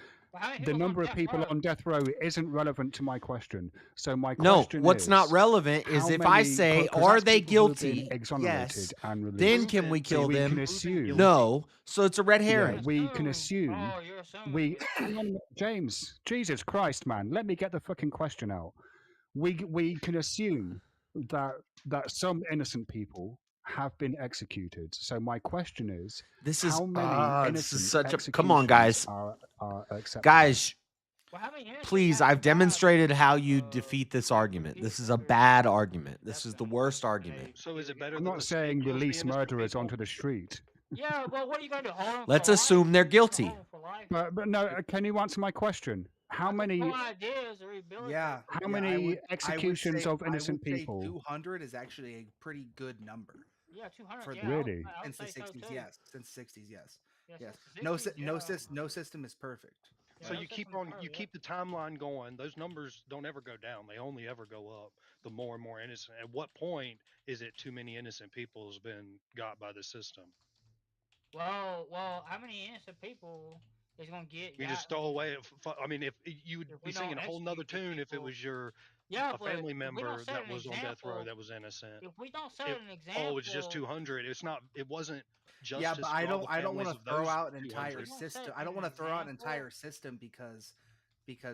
The number of people on death row isn't relevant to my question. So my question what's not relevant is if I say, are they guilty? Yes. Then can we kill them? Can assume. No. So it's a red herring. Yeah, we can assume. James, Jesus Christ, man. Let me get the fucking question out. We can assume that some innocent people have been executed. So my question is, how many innocent come on, guys. Are acceptable? Guys, please, I've demonstrated how you defeat this argument. This is a bad argument. This is the worst argument. So is it better? I'm not saying release murderers onto the street. Yeah, well, what are you going to do? Let's assume they're guilty. But no, can you answer my question? How many? Yeah. How many executions of innocent people? 200 is actually a pretty good number. Yeah, 200. Really? Since the 60s, yes. Since the 60s, yes. Yes. No system is perfect. So you keep the timeline going. Those numbers don't ever go down. They only ever go up. The more and more innocent. At what point is it too many innocent people has been got by the system? Well, how many innocent people is going to get? You just stole away. I mean, if you would be singing a whole nother tune if it was a family member that was on death row that was innocent. If we don't set an example, it's just 200. It wasn't Yeah, justice but for I all don't. the I don't want families to of throw those out an 200. entire system. I don't want to throw out an entire system because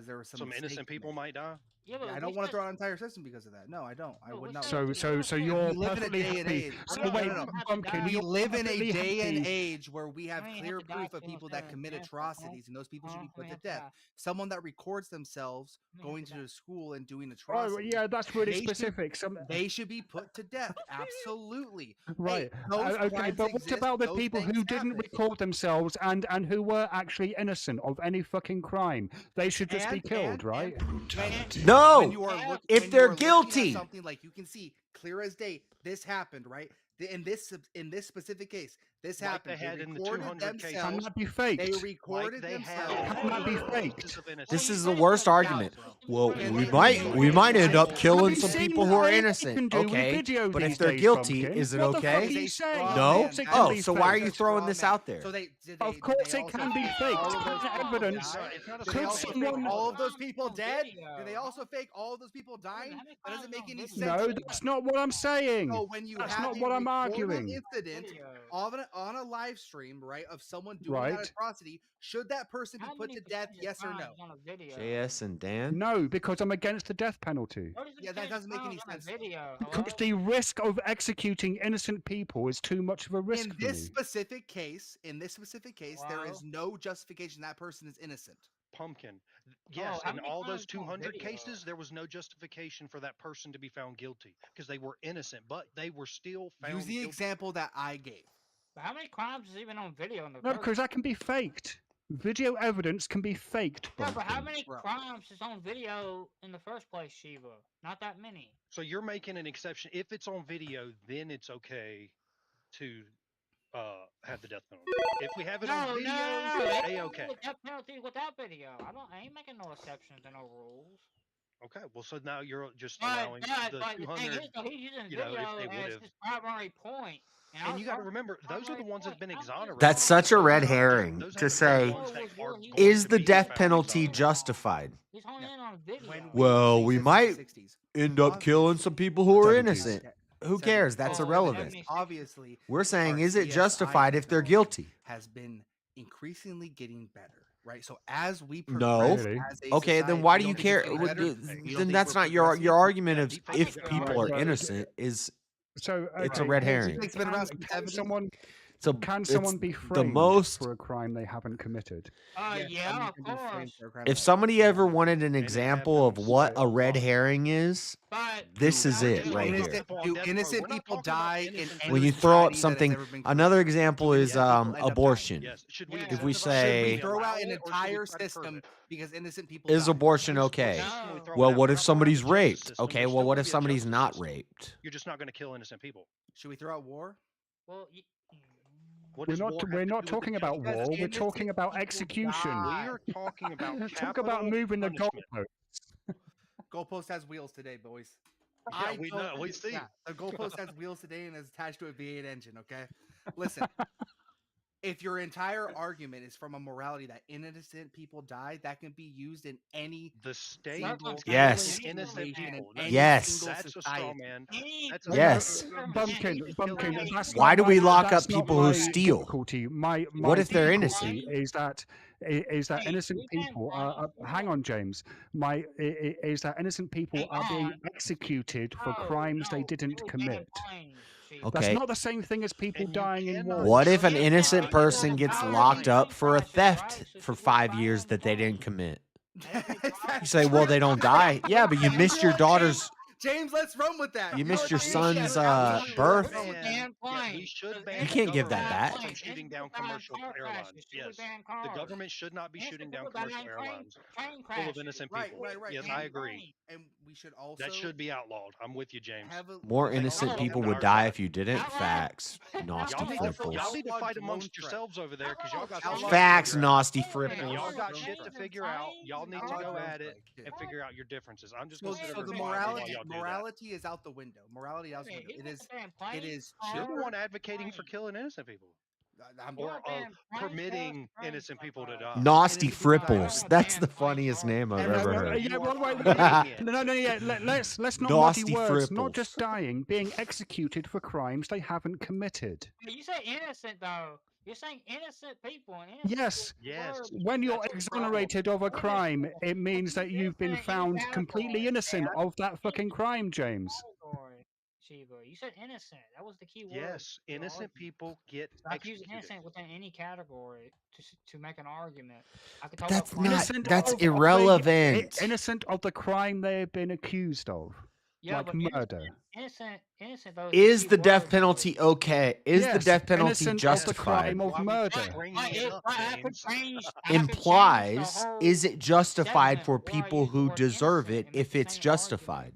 there was some innocent mistakes people made. might die. Yeah, Yeah, I don't want to throw out an entire system because of that. No, I don't. I would not. So We you're live in a perfectly day and happy. age. So No, wait, no, no. Pumpkin, We you're live in a perfectly day and happy. age where we have I mean, you clear have to die proof of to people that understand commit the answer, atrocities, and those people should be put to have to death. die. Someone that records themselves going to school and doing Oh, atrocities. yeah, that's really they should- specific. They should be put to death. Absolutely. Right. Hey, those Okay, crimes but what exist, about the those people who things didn't happen. record themselves and who were actually innocent of any fucking crime? They should just be killed, right? No! When you are If when they're you are looking at guilty. something like you can see clear as day, this happened, right? In this specific case, this Like happened. they had in the recorded 200 cases. Can themselves. that be faked? They recorded they had themselves. Can that be faked? This is the worst argument. Well, we might end up killing some people who are innocent. Okay, but if they're guilty, is it What the fuck okay? are you saying? No. Of course it can Oh, be so why are faked. you throwing this out there? Of course it can be faked. Evidence. Do they also fake all of those people dead? Do they also fake all of those people dying? That doesn't make any sense. No, that's not what I'm saying. So when you That's have not a what I'm recorded arguing. incident on a live stream, right, of someone doing Right. that atrocity, should that person be put to death? Yes or no? JS and Dan? No, because I'm against the death penalty. Yeah, that doesn't make any sense. Because the risk of executing innocent people is too much of a risk In for this me. specific case, there is no justification that person is innocent. Pumpkin. Yes, how in many all those crimes on 200 video? cases, there was no justification for that person to be found guilty because they were innocent, but they were still found Use the guilty. example that I gave. But how many crimes is even on video in the No, because that can be faked. Video evidence can be faked. Yeah, but how Bumpkin. many crimes is on video in the first place, Shiva? Not that many. So you're making an exception. If it's on video, then it's okay to have the death penalty. If we have it on video, A-okay. Death penalty without video. I ain't making no exceptions and no rules. Okay, well, so now you're just But, allowing the but the thing 200, is, though, he's using you know, video if they would as have. his primary point. And you got to remember, those are the ones that have been exonerated. That's such a red herring to say, is the death penalty justified? He's honing in on video. Well, we might end up killing some people who are innocent. Who cares? That's irrelevant. Obviously, We're saying, our is it CSI justified if they're guilty? has been increasingly getting better, right? So as we No. progress as a Okay, then society, why do you you don't think care? it's getting better? You don't Then think that's we're not your progressing? argument of if people are Right. innocent is So it's a okay, red here's- herring. It's been around Can since 70s. someone So can it's someone be the framed most for a crime they haven't committed? Yeah, of course. if somebody ever wanted an example of what a red herring is, this is it right here. Do innocent people die in any When you throw up society that has something, ever been another example is abortion. Should we If we Should say, we throw out an allow it, or should we entire try to curb system it? because innocent people is die? abortion okay? Well, what if somebody's raped? Okay, well, what if somebody's not raped? You're just not going to kill innocent people. Should we throw out war? Well, What We're does not. war have We're to not do with talking the about justice? war. We're innocent talking about people execution. die. We're talking about Talk about capital moving the punishment. goalpost. Goalpost has wheels today, boys. Yeah, we know. We see. Yeah, the goalpost has wheels today and is attached to a V8 engine. Okay, listen. If your entire argument is from a morality that innocent people die, that can be used in any The state single Yes. innocent situation in people. any Yes. single That's a society. straw man. That's a Yes. Bumpkin. That's Why not do we my- lock that's up not people who my steal? difficulty. My What if they're difficulty innocent? is that innocent people are hang on, James. Is that innocent people are being executed for crimes they didn't commit. That's Okay. not the same thing as people dying in war. What if an innocent person gets locked up for a theft for 5 years that they didn't commit? You say, well, they don't die. Yeah, but you missed your daughter's. James, let's run with that. You missed your know, son's James, birth. We should ban You can't give the that government back. from shooting down commercial airlines. Yes, the government should not be shooting down commercial airlines full of innocent people. Right. Yes, I agree. And we should also That should be outlawed. I'm with you, James. More innocent people would die if you didn't. Facts. Nasty Y'all fripples. need to fight amongst yourselves over there because y'all got some shit to Facts, figure out. nasty Y'all fripples. got shit to figure out. Y'all need to go at it and figure out your differences. I'm just So, considering so the morality is out the window. Morality out the window. It is. You're the one advocating for killing innocent people. or permitting innocent people to die. Nasty Fripples. That's the funniest name I've ever heard. Yeah, let's not Nasty muddy words. Not Fripples. just dying, being executed for crimes they haven't committed. You say innocent though. You're saying innocent people. And innocent Yes. Yes. When you're exonerated of a crime, it means that you've been found completely innocent of that fucking crime, James. Shiva, you said innocent. That was the key word. Yes, innocent people get Stop using executed. innocent within any category to make an argument. I could talk That's about not. crime. That's irrelevant. Innocent of the crime they've been accused of, like murder. Innocent though. Is the death penalty okay? Is the death penalty innocent justified? of the crime of murder. Implies, is it justified for people who deserve it if it's justified?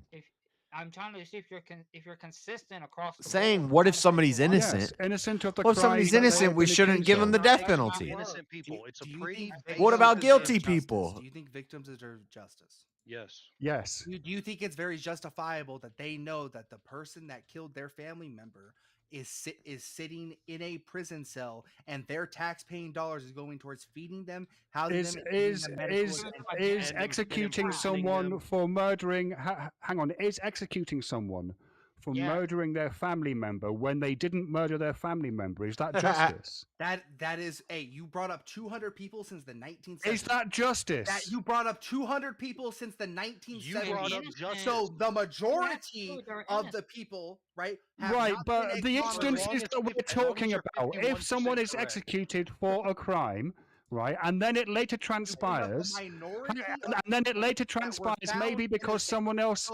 I'm trying to see if you're consistent across the Saying, board. what if somebody's innocent? Yes, innocent of the Well, if somebody's crime that innocent, they've we been shouldn't give them the accused of. death penalty. Innocent people. It's a pretty. What about guilty Justice? people? Do you think victims deserve justice? Yes. Yes. Do you think it's very justifiable that they know that the person that killed their family member is sitting in a prison cell and their tax-paying dollars is going towards feeding them, housing them, and giving them medical is executing someone for murdering? Hang on, is executing someone for murdering their family member when they didn't murder their family member? Is that justice? That is. Hey, you brought up 200 people since the 1970s. Is that justice? That you brought up 200 people since the 1970s. You brought up justice. So the majority of the people, right? Right, but the instances that we're talking about, if someone is executed for a crime, right, and then it later transpires, maybe because someone else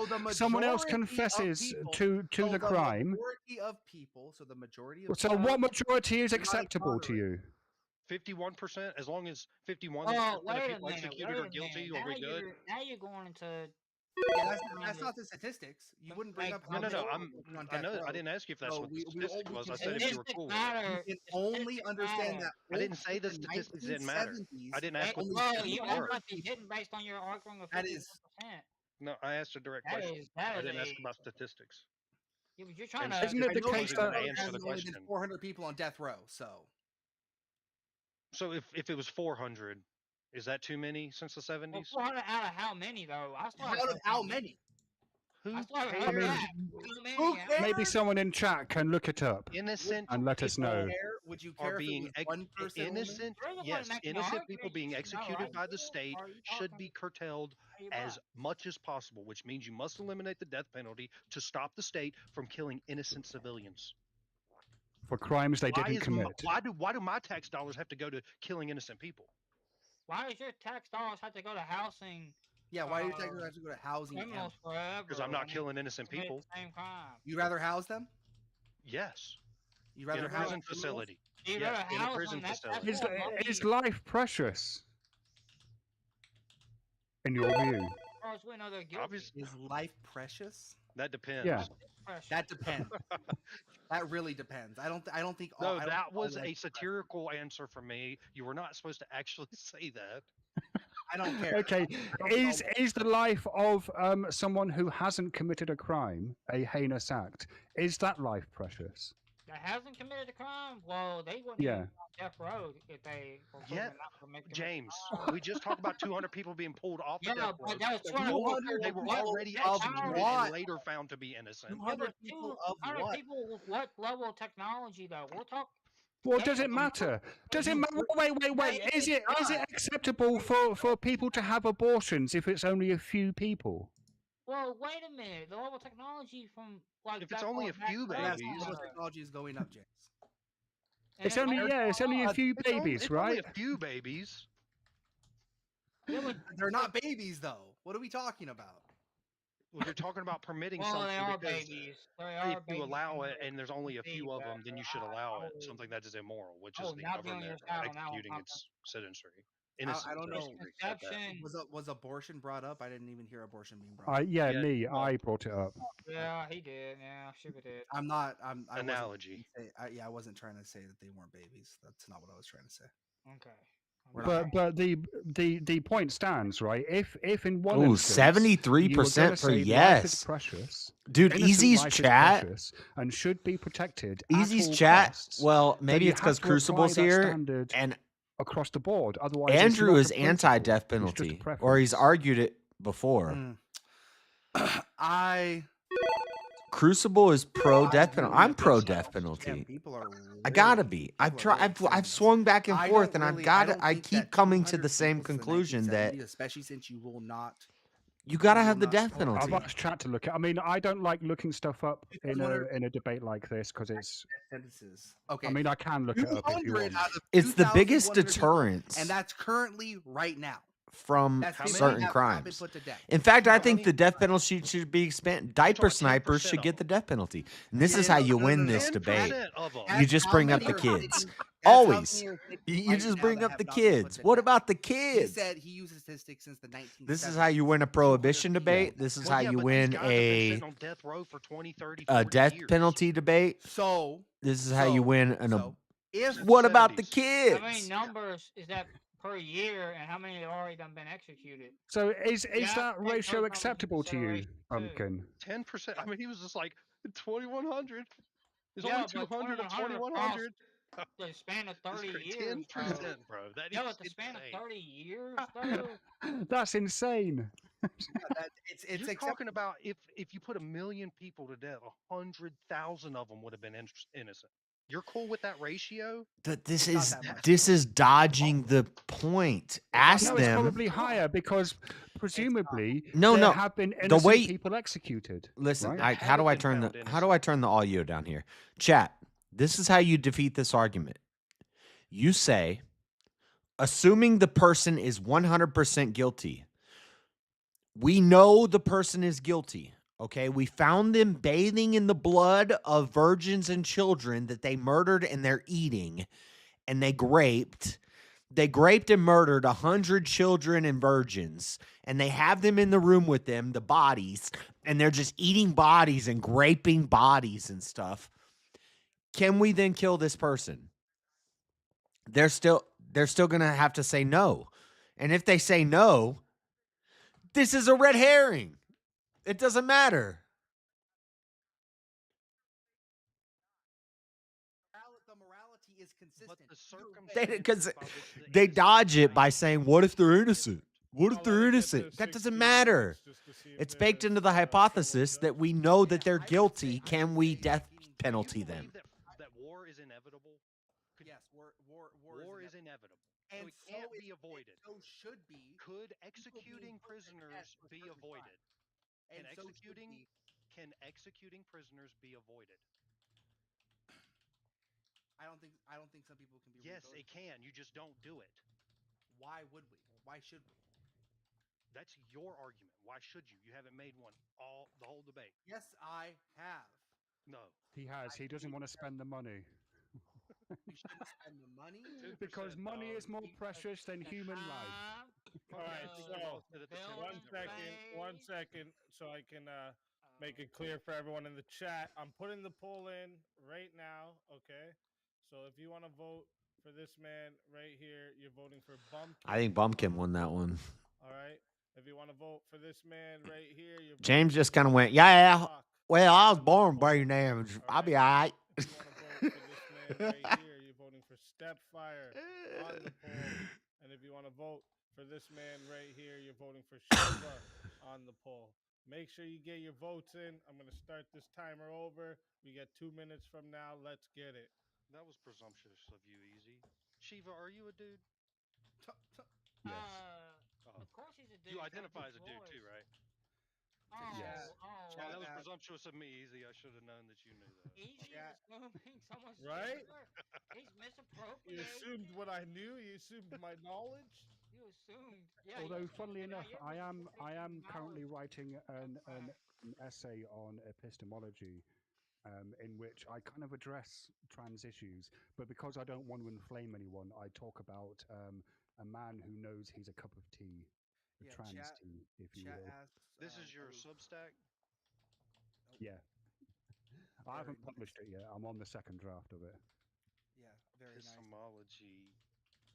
confesses to the crime. Majority of people, so the majority of. So what majority is acceptable to you? 51%, as long as 51% Oh, of wait a people minute. executed are guilty, are we good? Now you're going into. Yeah, that's not the statistics. You wouldn't bring up. No. I know. I didn't ask you if that's what the statistic was. I said if you were cool. You can only understand that. I didn't say the statistics didn't matter. I didn't ask what the Well, statistics you were. must be hitting based on your arguing of 51%. No, I asked a direct question. I didn't ask about statistics. Yeah, but you're trying And to. Isn't it the case that answer the only question? been 400 people on death row, so. So if it was 400, is that too many since the 70s? Well, 400 out of how many though? Out of how many? Maybe someone in chat can look it up Innocent and let us know. Would you care being if it was one person innocent? Yes, innocent people being executed by the state should be curtailed as much as possible, which means you must eliminate the death penalty to stop the state from killing innocent civilians for crimes they didn't commit. Why do my tax dollars have to go to killing innocent people? Why does your tax dollars have to go to housing? Yeah, why do your tax dollars have to go to housing? Because I'm not killing innocent people. You'd rather house them? Yes. You'd rather in a house prison facility. You'd Yes, rather in a house prison them, facility. Is life precious? In your view? Is life precious? That depends. Yeah. That depends. That really depends. I don't think. No, that was a satirical answer from me. You were not supposed to actually say that. I don't care. Okay, is the life of someone who hasn't committed a crime a heinous act? Is that life precious? That hasn't committed a crime? Well, they wouldn't Yeah. be on death row if they were Yeah, James, we just talked about 200 people being pulled off the Yeah, death but row. that was They 200 were people already of executed what? and later found to be innocent. 200 people of 200 what? people with what level of technology though? We're talking. Well, does it matter? Does it matter? Wait. Is it acceptable for people to have abortions if it's only a few people? Well, wait a minute. The level of technology from like If it's only a few Yes, babies, level of technology is going up, James. It's only a few babies, right? Only a few babies. They're not babies though. What are we talking about? Well, you're talking about permitting Well, something they are because babies. They if are you babies allow and it and there's only a few of them, then you should allow it. Something that is immoral, which is the not being government your child, executing no, its citizenry. I don't know. at that. Was abortion brought up? I didn't even hear abortion being brought up. I brought it up. Yeah, he did. Yeah, Shiva did. I'm not. I Analogy. I wasn't trying to say that they weren't babies. That's not what I was trying to say. Okay. But the point stands, right? If in one Ooh, instance, 73% for life is yes. precious, Dude, innocent Easy's life is chat. precious and should be protected. Easy's at all chat. costs, Well, then maybe you it's have because to apply Crucible's that here, standard and across the board. Otherwise, it's Andrew not is a principle, anti-death it's just a penalty, or preference. he's argued it before. I Crucible is pro death do penalty. in I'm the pro big death channels. penalty. People are I gotta really- be. people I've are tried. really I've extreme. swung back and I forth, don't and really- I've I got don't to. I think keep that coming to 200 the same people since the conclusion that 1970s, especially since you will not. you gotta you have will the not death tolerate penalty. I've asked chat to look at. I mean, I don't like looking stuff up Because in when a debate like this because it's. sentences. Okay. I mean, I can look it up if you 200 want. out of It's the biggest 2,100 people, deterrence and that's currently right now. from That's people certain that have not been crimes. put to death. In fact, I How think many- the death penalty should be expanded. Diaper snipers should get the death penalty. And this is how you win this debate. You just bring up the kids. Always. You just bring up the kids. What about the He kids? said he used statistics since the 1970s. This is how you win a prohibition debate. This is how you win a death row for 20, 30, a 40 death years. penalty debate. So This is how you win an. if What about the kids? How many numbers is that per year, and how many have already done been executed? So is Yeah, that take ratio those acceptable to you, Pumpkin? 10%. I mean, he was just like 2,100. There's Yeah, only but 200 of 2,100 2,100. The span of 30 years, 10%, bro. That Yo, is at the span of insane. 30 years, though. That's insane. it's You're acceptable. talking about if you put 1 million people to death, 100,000 of them would have been innocent. You're cool with that ratio? This is dodging the point. Ask No, it's them. probably higher because presumably No, there no. have been The innocent way people executed. Listen, right? how do I turn the audio down here? Chat. This is how you defeat this argument. You say, assuming the person is 100% guilty, we know the person is guilty. Okay, we found them bathing in the blood of virgins and children that they murdered and they're eating, and they graped. They graped and murdered 100 children and virgins, and they have them in the room with them, the bodies, and they're just eating bodies and graping bodies and stuff. Can we then kill this person? They're still gonna have to say no, and if they say no, this is a red herring. It doesn't matter. The morality is consistent. Because they dodge it by saying, "What if they're innocent? What if they're innocent?" That doesn't matter. It's baked into the hypothesis that we know that they're guilty. Can we death penalty them? That war is inevitable? Yes, War is inevitable. And so it can't be avoided. So should be. Could executing prisoners be avoided? And Can so executing prisoners be avoided? I don't think some people can be. Yes, it can. You just don't do it. Why would we? Why should we? That's your argument. Why should you? You haven't made one the whole debate. Yes, I have. No. He has. He doesn't want to spend the money. You shouldn't spend the money Because money is more precious than human life. All right, so 1 second, so I can make it clear for everyone in the chat. I'm putting the poll in right now, okay? So if you want to vote for this man right here, you're voting for Bumpkin. I think Bumpkin won that one. All right. If you want to vote for this man right here, you're James just kind of went, yeah. Well, I was born brain damage. I'll be all right. If you want to vote for this man right here, you're voting for Stepfire on the poll. And if you want to vote for this man right here, you're voting for Shiva on the poll. Make sure you get your votes in. I'm going to start this timer over. We get 2 minutes from now. Let's get it. That was presumptuous of you, Easy. Shiva, are you a dude? Yes. Of course he's a dude. You identify as a dude too, right? Yes. Well, that was presumptuous of me, Easy. I should have known that you knew that. Easy assuming someone's right? He's misappropriating. You assumed what I knew. You assumed my knowledge. You assumed. Yeah. Although, funnily enough, I am currently writing an essay on epistemology, in which I kind of address trans issues, but because I don't want to inflame anyone, I talk about a man who knows he's a cup of tea, trans tea, if you will. This is your Substack? Yeah. I haven't published it yet. I'm on the second draft of it. Yeah, very nice. Epistemology.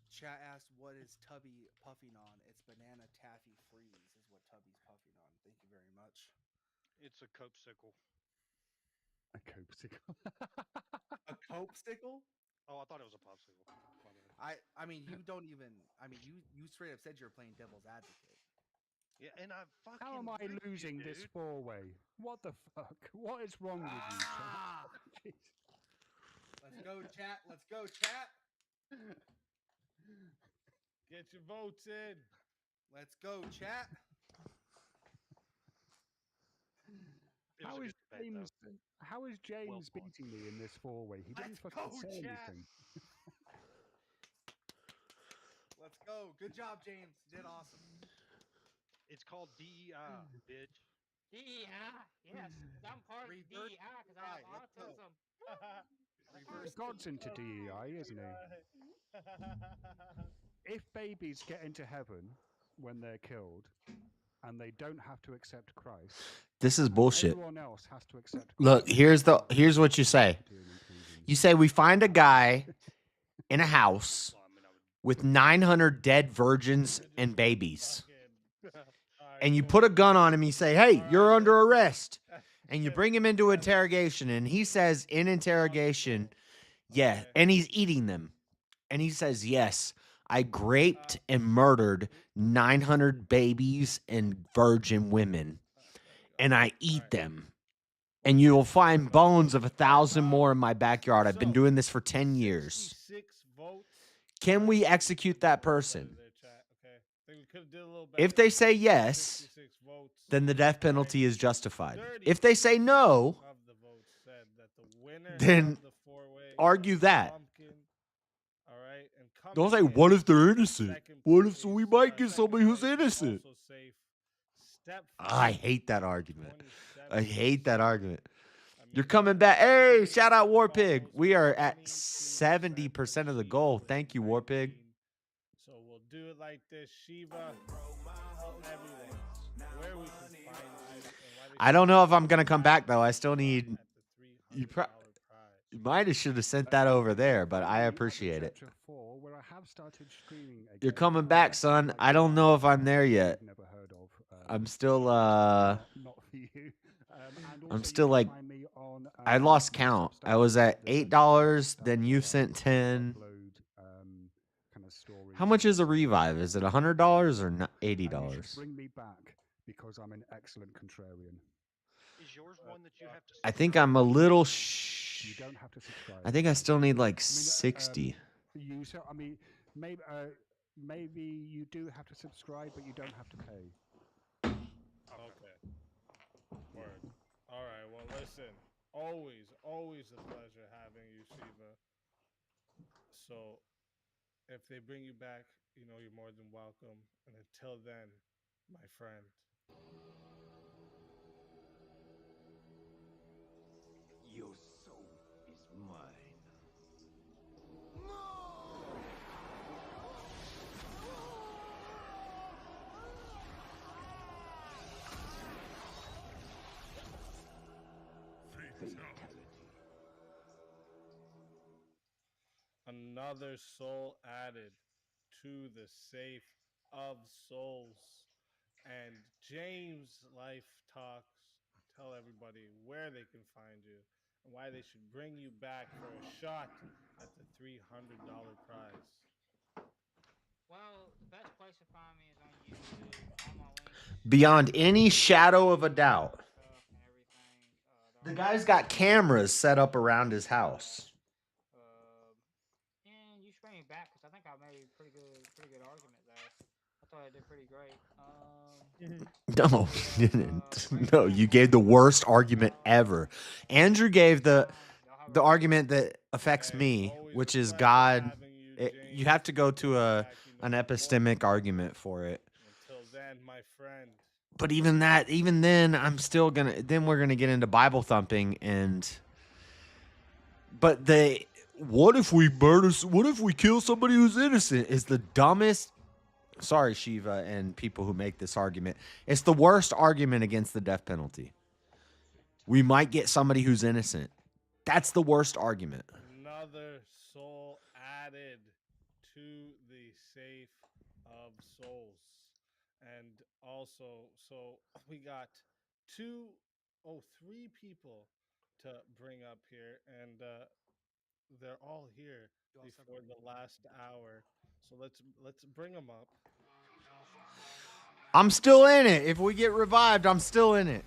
Chat asked, "What is Tubby puffing on?" It's banana taffy freeze is what Tubby's puffing on. Thank you very much. It's a copesicle. A copesicle. A copesicle? Oh, I thought it was a popsicle. My bad. I mean, you don't even. I mean, you straight up said you're playing devil's advocate. Yeah, and I fucking. How am I rigged you, losing this dude. 4-way? What the fuck? What is wrong with you, chat? Let's go, chat. Let's go, chat. Get your votes in. Let's go, chat. How is James beating me in this 4-way? He didn't fucking say anything. Let's go. Good job, James. You did awesome. It's called DEI, bitch. DEI, yes. I'm part of DEI because I have autism. God's into DEI, isn't he? If babies get into heaven when they're killed and they don't have to accept Christ, This is bullshit. everyone else has to accept Christ. Look, here's what you say. You say we find a guy in a house with 900 dead virgins and babies. And you put a gun on him, you say, "Hey, you're under arrest." And you bring him into interrogation, and he says in interrogation, yeah, and he's eating them. And he says, "Yes, I raped and murdered 900 babies and virgin women, and I eat them. And you'll find bones of 1,000 more in my backyard. I've been doing this for 10 years. Can we execute that person?" If they say yes, then the death penalty is justified. If they say no, then argue that. Don't say, "What if they're innocent? What if we might get somebody who's innocent?" I hate that argument. I hate that argument. You're coming back. Hey, shout out Warpig. We are at 70% of the goal. Thank you, Warpig. So we'll do it like this. Shiva, tell everyone where we can find you. I don't know if I'm going to come back, though. I still need... You might have should have sent that over there, but I appreciate it. You're coming back, son. I don't know if I'm there yet. I'm still, I'm still like, I lost count. I was at $8, then you sent 10. How much is a revive? Is it $100 or $80? Bring me back because I'm an excellent contrarian. Is yours one that you have to? I think I'm a little. You don't have to subscribe. I think I still need like 60. I mean, maybe you do have to subscribe, but you don't have to pay. Okay. Word. All right. Well, listen. Always a pleasure having you, Shiva. So, if they bring you back, you know you're more than welcome. And until then, my friend. Your soul is mine. Fatality. Another soul added to the safe of souls. And James Life Talks. Tell everybody where they can find you and why they should bring you back for a shot at the $300 prize. Well, the best place to find me is on YouTube. All my links. Beyond any shadow of a doubt. The guy's got cameras set up around his house. And you should bring me back because I think I made a pretty good argument there. I thought I did pretty great. No, you didn't. No, you gave the worst argument ever. Andrew gave the argument that affects me, which is God. You have to go to an epistemic argument for it. Until then, my friend. But even then, I'm still gonna. Then we're gonna get into Bible thumping But what if we murder? What if we kill somebody who's innocent? Is the dumbest. Sorry, Shiva and people who make this argument. It's the worst argument against the death penalty. We might get somebody who's innocent. That's the worst argument. Another soul added to the safe of souls. And also, so we got three people to bring up here, and they're all here before the last hour. So let's bring them up. I'm still in it. If we get revived, I'm still in it.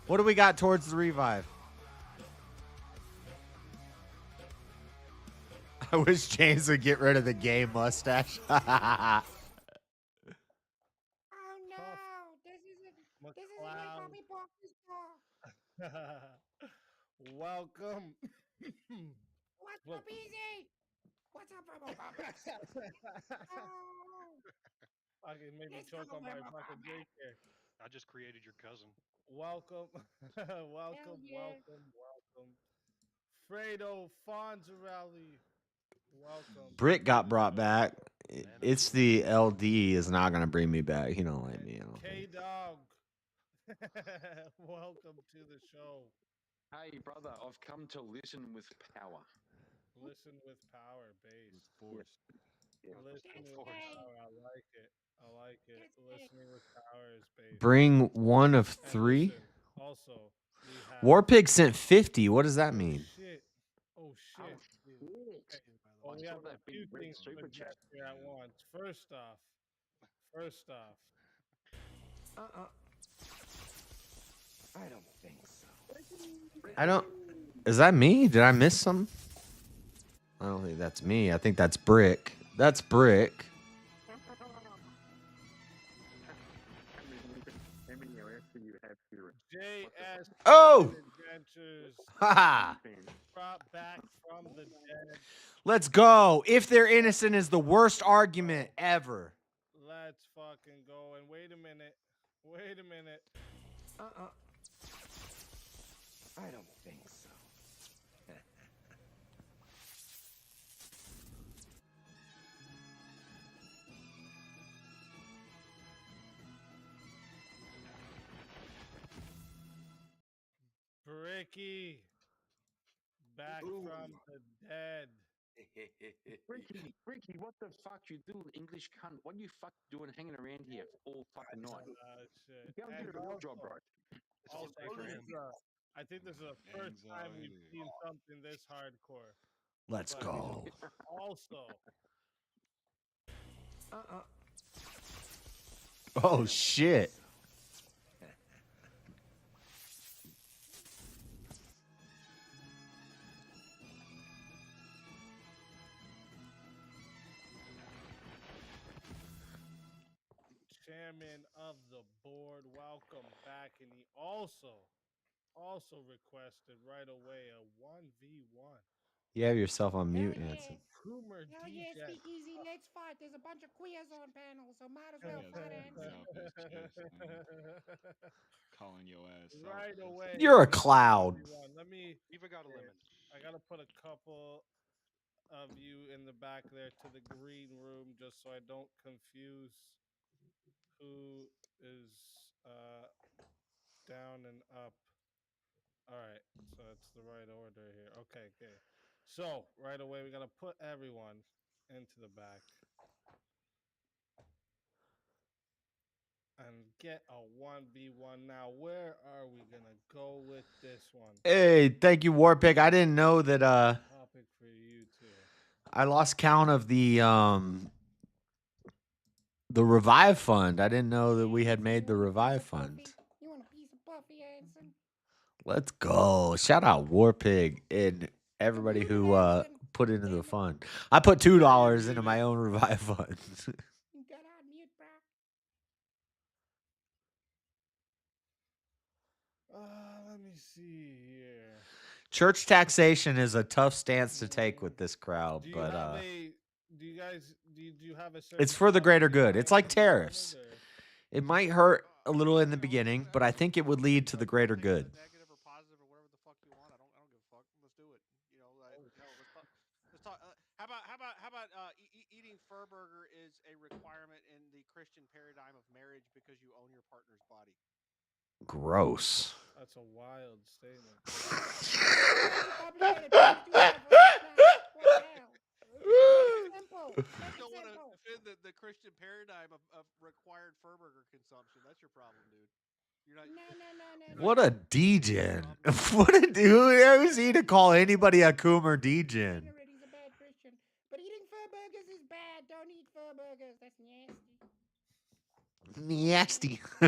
What do we got towards the revive? I wish James would get rid of the gay mustache. Oh no! This isn't my mommy box's car. Welcome. What's up, Easy? What's up, Bubble Bubble? I can maybe Let's choke go on my where my fucking mom drink at. here. I just created your cousin. Welcome, welcome, yeah. welcome. Fredo Fonzarelli. Welcome. Brick got brought back. It's the LD is not gonna bring me back. He don't like me. I don't think. K-Dog. Welcome to the show. Hey, brother, I've come to listen with power. Listen with power, base. Force. Yeah. Listen with power. I like it. I like it. Listening with power is base. Bring one of And 3. listen, also, we have. Warpig sent 50. What does that mean? Shit. Oh shit. Okay. Well, I we saw have a that few big red things to super address chat. here at once. First off. I don't think so. I don't. Is that me? Did I miss something? I don't think that's me. I think that's Brick. That's Brick. JS Oh! Adventures. Ha! Brought back from the dead. Let's go. If they're innocent is the worst argument ever. Let's fucking go. And wait a minute. I don't think so. Bricky. Back from the dead. Ricky, what the fuck you do, English cunt? What you fuck doing hanging around here all fucking night? Shit. Go and do a real job, bro. Also, I think this is the first time we've seen something this hardcore. Let's go. Also. Oh, shit. Chairman of the board, welcome back. And he also requested right away a 1v1. You have yourself on mute, Hanson. Coomer Hell yeah, speak easy, let's fight. There's a bunch of queers on panel, so might as well fight Hanson. Calling your ass right away. You're a cloud. Let me even got a lemon. I gotta put a couple of you in the back there to the green room just so I don't confuse who is down and up. All right, so it's the right order here. Okay. So right away we gotta put everyone into the back and get a 1v1. Now, where are we gonna go with this one? Hey, thank you, Warpig. I didn't know that. Topic for you too. I lost count of the Revive Fund. I didn't know that we had made the Revive Fund. You want a piece of Buffy, Hanson? Let's go. Shout out Warpig and everybody who put into the fund. I put $2 into my own Revive Fund. You got on mute, bro. Let me see here. Church taxation is a tough stance to take with this crowd, Do you but have do you have a it's for the greater good. It's like tariffs. It might hurt a little in the beginning, but I think it would lead to the greater good. Negative or positive or whatever the fuck you want. I don't give a fuck. Let's do it. You know, let's talk. How about eating fur burger is a requirement in the Christian paradigm of marriage because you own your partner's body. Gross. That's a wild statement. simple. You Make don't it want to simple. defend the Christian paradigm of required Furburger consumption. That's your problem, dude. You're not. No. What a degen. What a who's he to call anybody a coomer degen? He's a bad Christian. But eating fur burgers is bad. Don't eat fur burgers. That's nasty. Nasty. Oh,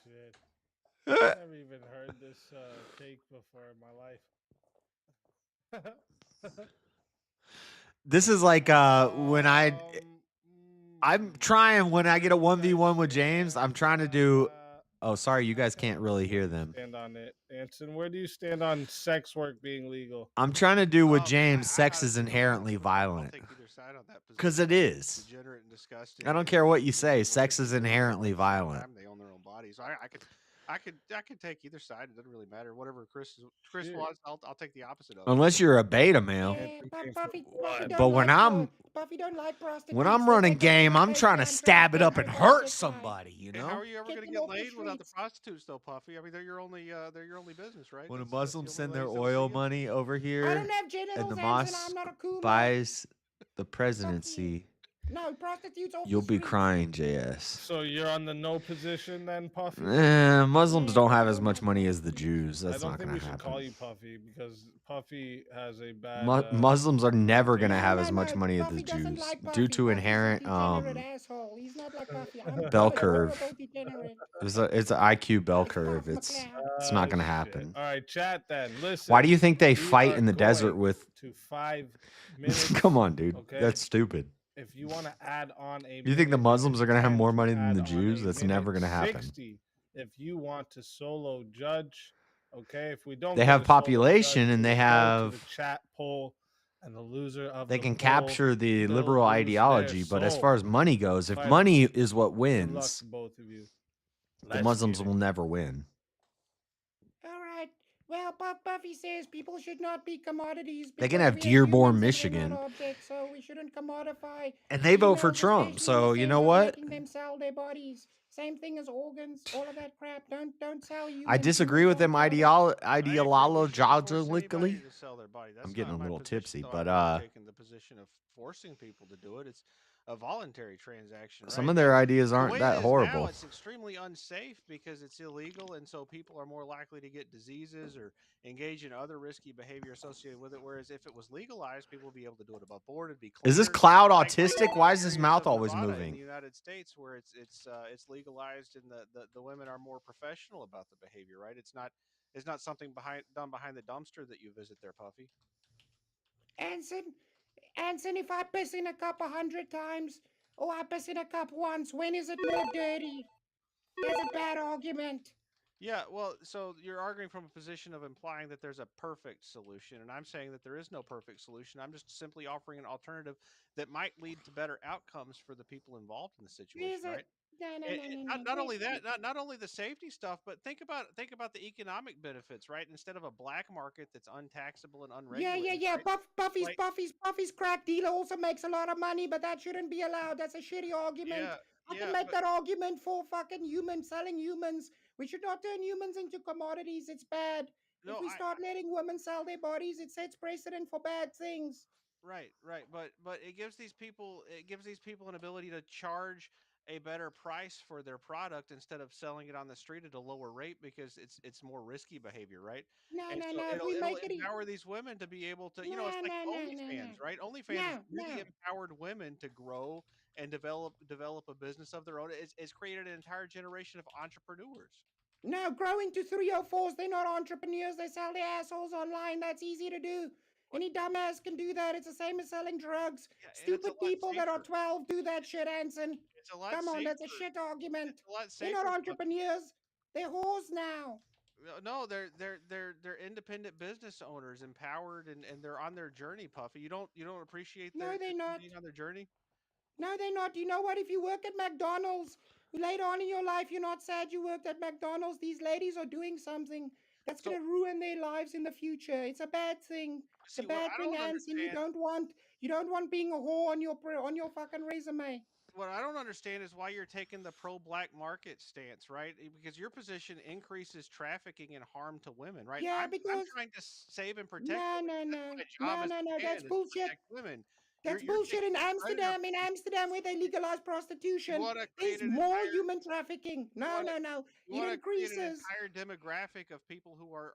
shit. I've never even heard this take before in my life. This is like when I'm trying when I get a 1v1 with James, I'm trying to do. Oh, sorry, you guys can't really hear them. Stand on it, Anson. Where do you stand on sex work being legal? I'm trying to do with James. Sex is inherently violent. Because it is. Degenerate and disgusting. I don't care what you say. Sex is inherently violent. They own their own bodies. I could take either side. It doesn't really matter. Whatever Chris wants, I'll take the opposite of it. Unless you're a beta male. Buffy But when I'm don't like prostitutes. when I'm running game, I'm trying to stab it up and hurt somebody. You Hey, how know. are you ever going to get laid without the prostitutes, though, Puffy? I mean, they're your only business, right? When a That's Muslim the send only their ways they'll oil see you. money over here, don't have genitals, and the Anson, mosque I'm not a cool buys the presidency, No, prostitutes off you'll the be streets. crying, JS. So you're on the no position then, Puffy? Muslims don't have as much money as the Jews. That's I don't not think going we to should happen. call you Puffy because Puffy has a bad. Muslims are never going to have as much money as the Buffy doesn't Jews like Buffy. due to Buffy's a inherent degenerate asshole. He's not like Buffy. I'm bell a curve. horrible degenerate. It's an IQ bell curve. It's not going to shit. happen. All right, chat then. Listen. Why do you think they we fight are in the desert going with? to 5 minutes? Come on, dude. Okay? That's stupid. If you want to add on a You think the minute, Muslims are going to have 10 more to money than add the on Jews? a That's minute never going to happen. 60 if you want to solo judge. Okay, if we don't, They get have a solo population judge, and they we'll go to have. the chat poll, and the loser of They the can poll capture the will liberal lose their ideology, but as soul. far as money goes, if Fight money us. is what Good luck wins, to both of you. the Let's Muslims get will never win. All right. Well, Buffy says people should not be commodities. They can because have we Dearborn, humans and we're Michigan. not objects, so we shouldn't commodify. And they vote for females, Trump, especially in so the you sense know of what? making them sell their bodies. Same thing as organs, all of that crap. Don't sell humans. I disagree with them ideologically. To sell their body. That's I'm getting a not my little position, tipsy, though. but I'm not taking the position of forcing people to do it. It's a voluntary transaction. some right? of their ideas The aren't way that it is horrible. Now, it's extremely unsafe because it's illegal, and so people are more likely to get diseases or engage in other risky behavior associated with it. Whereas if it was legalized, people would be able to do it above board. It'd be cleaner. Is this cloud Like autistic? in Why is his areas mouth of always Nevada in moving? the United States, where it's legalized and the women are more professional about the behavior. Right? It's not something done behind the dumpster that you visit there, Puffy. Anson, if I piss in a cup 100 times, or I piss in a cup once, when is it more dirty? That's a bad argument. Yeah, well, so you're arguing from a position of implying that there's a perfect solution, and I'm saying that there is no perfect solution. I'm just simply offering an alternative that might lead to better outcomes for the people involved in the situation, right? Not only that, not only the safety stuff, but think about the economic benefits, right? Instead of a black market that's untaxable and unregulated. Yeah. Right? Buffy's crack dealer also makes a lot of money, but that shouldn't be allowed. That's a shitty argument. I can make that argument for fucking humans, selling humans. We should not turn humans into commodities. It's bad. If we start letting women sell their bodies, it sets precedent for bad things. Right. But it gives these people an ability to charge a better price for their product instead of selling it on the street at a lower rate because it's more risky behavior, right? No. It'll empower these women to be able to, it's like OnlyFans, right? OnlyFans has really empowered women to grow and develop a business of their own. It's created an entire generation of entrepreneurs. No, growing to 304s, they're not entrepreneurs. They sell their assholes online. That's easy to do. Any dumbass can do that. It's the same as selling drugs. Stupid people that are 12 do that shit, Anson. It's a lot Come on, safer. that's a shit argument. It's a lot They're safer. not entrepreneurs. They're whores now. No, they're independent business owners, empowered, and they're on their journey, Puffy. You don't appreciate No, they're not. being on their journey? No, they're not. You know what? If you work at McDonald's, later on in your life, you're not sad you worked at McDonald's. These ladies are doing something that's going to ruin their lives in the future. It's a bad thing. It's a bad thing, Anson. You don't want being a whore on your fucking resume. What I don't understand is why you're taking the pro-black market stance, right? Because your position increases trafficking and harm to women, right? Yeah, I'm because trying to save and protect. No. That's bullshit. Women. That's You're bullshit. In taking the predator. Amsterdam, where they legalize prostitution, wanna there's create an more entire human trafficking. No, no, no. You It want to create an increases. entire demographic of people who are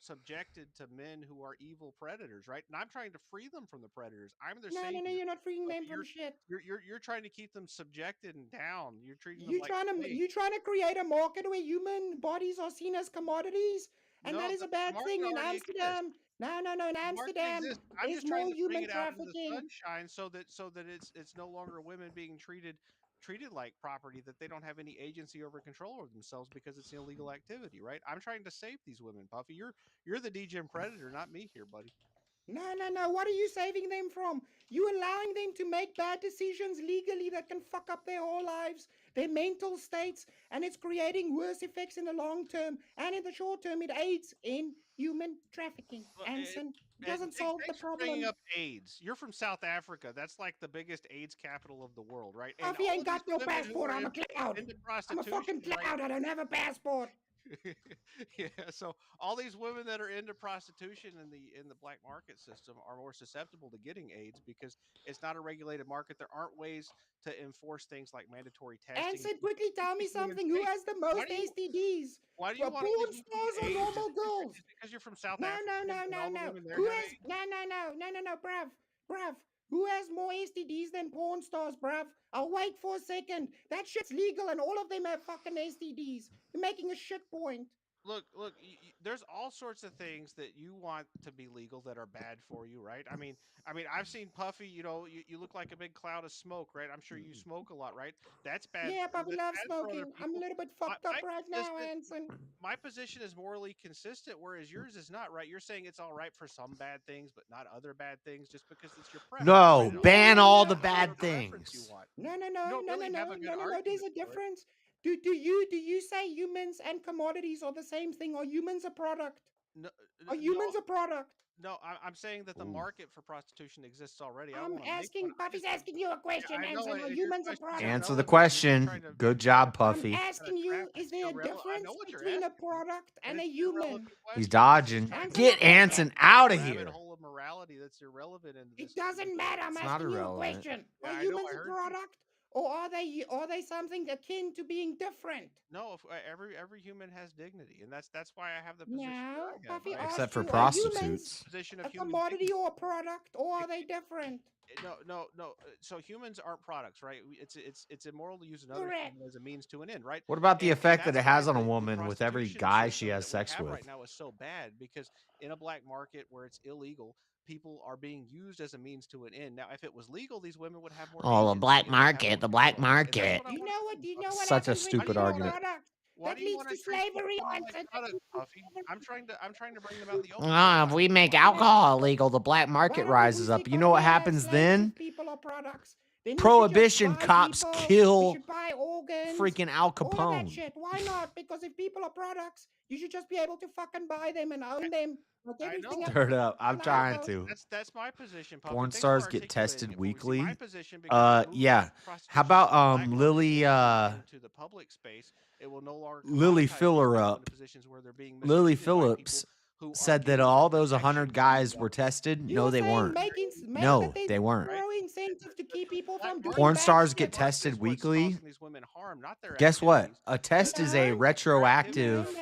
subjected to men who are evil predators, right? And I'm trying to free them from the predators. I'm their No, savior. no, no. You're not freeing them You're, from shit. you're trying to keep them subjected and down. You're treating them You like trying to slaves. you trying to create a market where human bodies are seen as commodities, and No, that is the a bad market thing in already exists. Amsterdam. No, no, no. In The market Amsterdam, exists. I'm there's just trying more to bring human it out into the trafficking. sunshine so that it's no longer women being treated like property, that they don't have any agency over control over themselves because it's an illegal activity, right? I'm trying to save these women, Puffy. You're the DGM predator, not me here, buddy. No, no, no. What are you saving them from? You allowing them to make bad decisions legally that can fuck up their whole lives, their mental states, and it's creating worse effects in the long term. And in the short term, it aids in human trafficking. Anson, it doesn't solve the Thanks for bringing problem. up AIDS. You're from South Africa. That's like the biggest AIDS capital of the world, right? And Puffy all ain't of got these no women who passport. are I'm a cloud. into I'm a fucking prostitution, right? cloud. I don't have a passport. Yeah, so all these women that are into prostitution in the black market system are more susceptible to getting AIDS because it's not a regulated market. There aren't ways to enforce things like mandatory testing. Anson, quickly tell me something. Who has the most STDs? Why do you want porn stars or normal girls? Because you're from South No, Africa. no, no, and no, all the no. women there Who have has? AIDS? No, bruv. Who has more STDs than porn stars, bruv? I'll wait for a second. That shit's legal, and all of them have fucking STDs. You're making a shit point. Look, there's all sorts of things that you want to be legal that are bad for you, right? I mean, I've seen Puffy, you look like a big cloud of smoke, right? I'm sure you smoke a lot, right? That's bad. Yeah, Puffy That's loves bad for other smoking. I'm a people. little bit fucked up right now, Anson. My position is morally consistent, whereas yours is not, right? You're saying it's all right for some bad things, but not other bad things, just because it's your preference. No, right? ban all the bad Whatever preference you things. want. No. You don't really have a good There's a argument for it. difference. Do you say humans and commodities are the same thing? Are humans a product? No, Are humans a product? No, I'm saying that the market for prostitution exists already. I don't I'm wanna make asking. one. Puffy's asking you a question, I know Anson. Are it- your humans a question is product? Answer the irrelevant. question. Good job, I'm Puffy. asking you, is there a difference between a product and a human? He's dodging. Answer Get the Anson question. out of Rabbit here. hole of morality that's irrelevant in this. It doesn't matter. I'm It's not asking you a irrelevant. question. Yeah, Are I know, humans I a heard you. product, or are they something akin to being different? No, every human has dignity, and that's why I have the position No, that I have. Puffy right? asked Except for you, are humans prostitutes. Position a of human commodity or a product, or are they different? No. So humans aren't products, right? It's immoral to use another Correct. human as a means to an end, right? What about the And effect that that's it has why on a the woman with every prostitution guy she system has that we sex have with? right now is so bad because in a black market where it's illegal, people are being used as a means to an end. Now, if it was legal, these women would have more. Oh, the agency black and they'd have market, more the black control. And that's market. what I Do you wanna know what? do, Do you know Puffy. what Such a happens when you stupid use a argument. product? Why That do you leads want to to treat slavery, women like Anson. products, Puffy? I'm trying to bring them out the open. If we make alcohol illegal, the black Why market don't we rises be up. sick You of know what being as happens slaves then? if people are products? Then we should just Prohibition buy cops people, we kill should buy organs, freaking Al all of that Capone. shit. Why not? Because if people are products, you should just be able to fucking buy them and own them. Like I everything know. else. Turn up. I'm I trying know. to. That's my position, Puffy. Porn Thanks for stars get articulating tested it for me. See, my weekly. position, because removing Yeah. How prostitution about from the black Lily market into the public space, it will no longer Lily commoditize Filler people up. into positions where they're being Lily mistreated by Phillips people who are said that giving them all those protection 100 and guys freedom. were tested. You No, are they saying weren't. no, No, they weren't. zero incentive to keep people from doing Porn bad stars shit. get tested What's weekly. causing these women harm, not their Guess what? activities. A test is a No, retroactive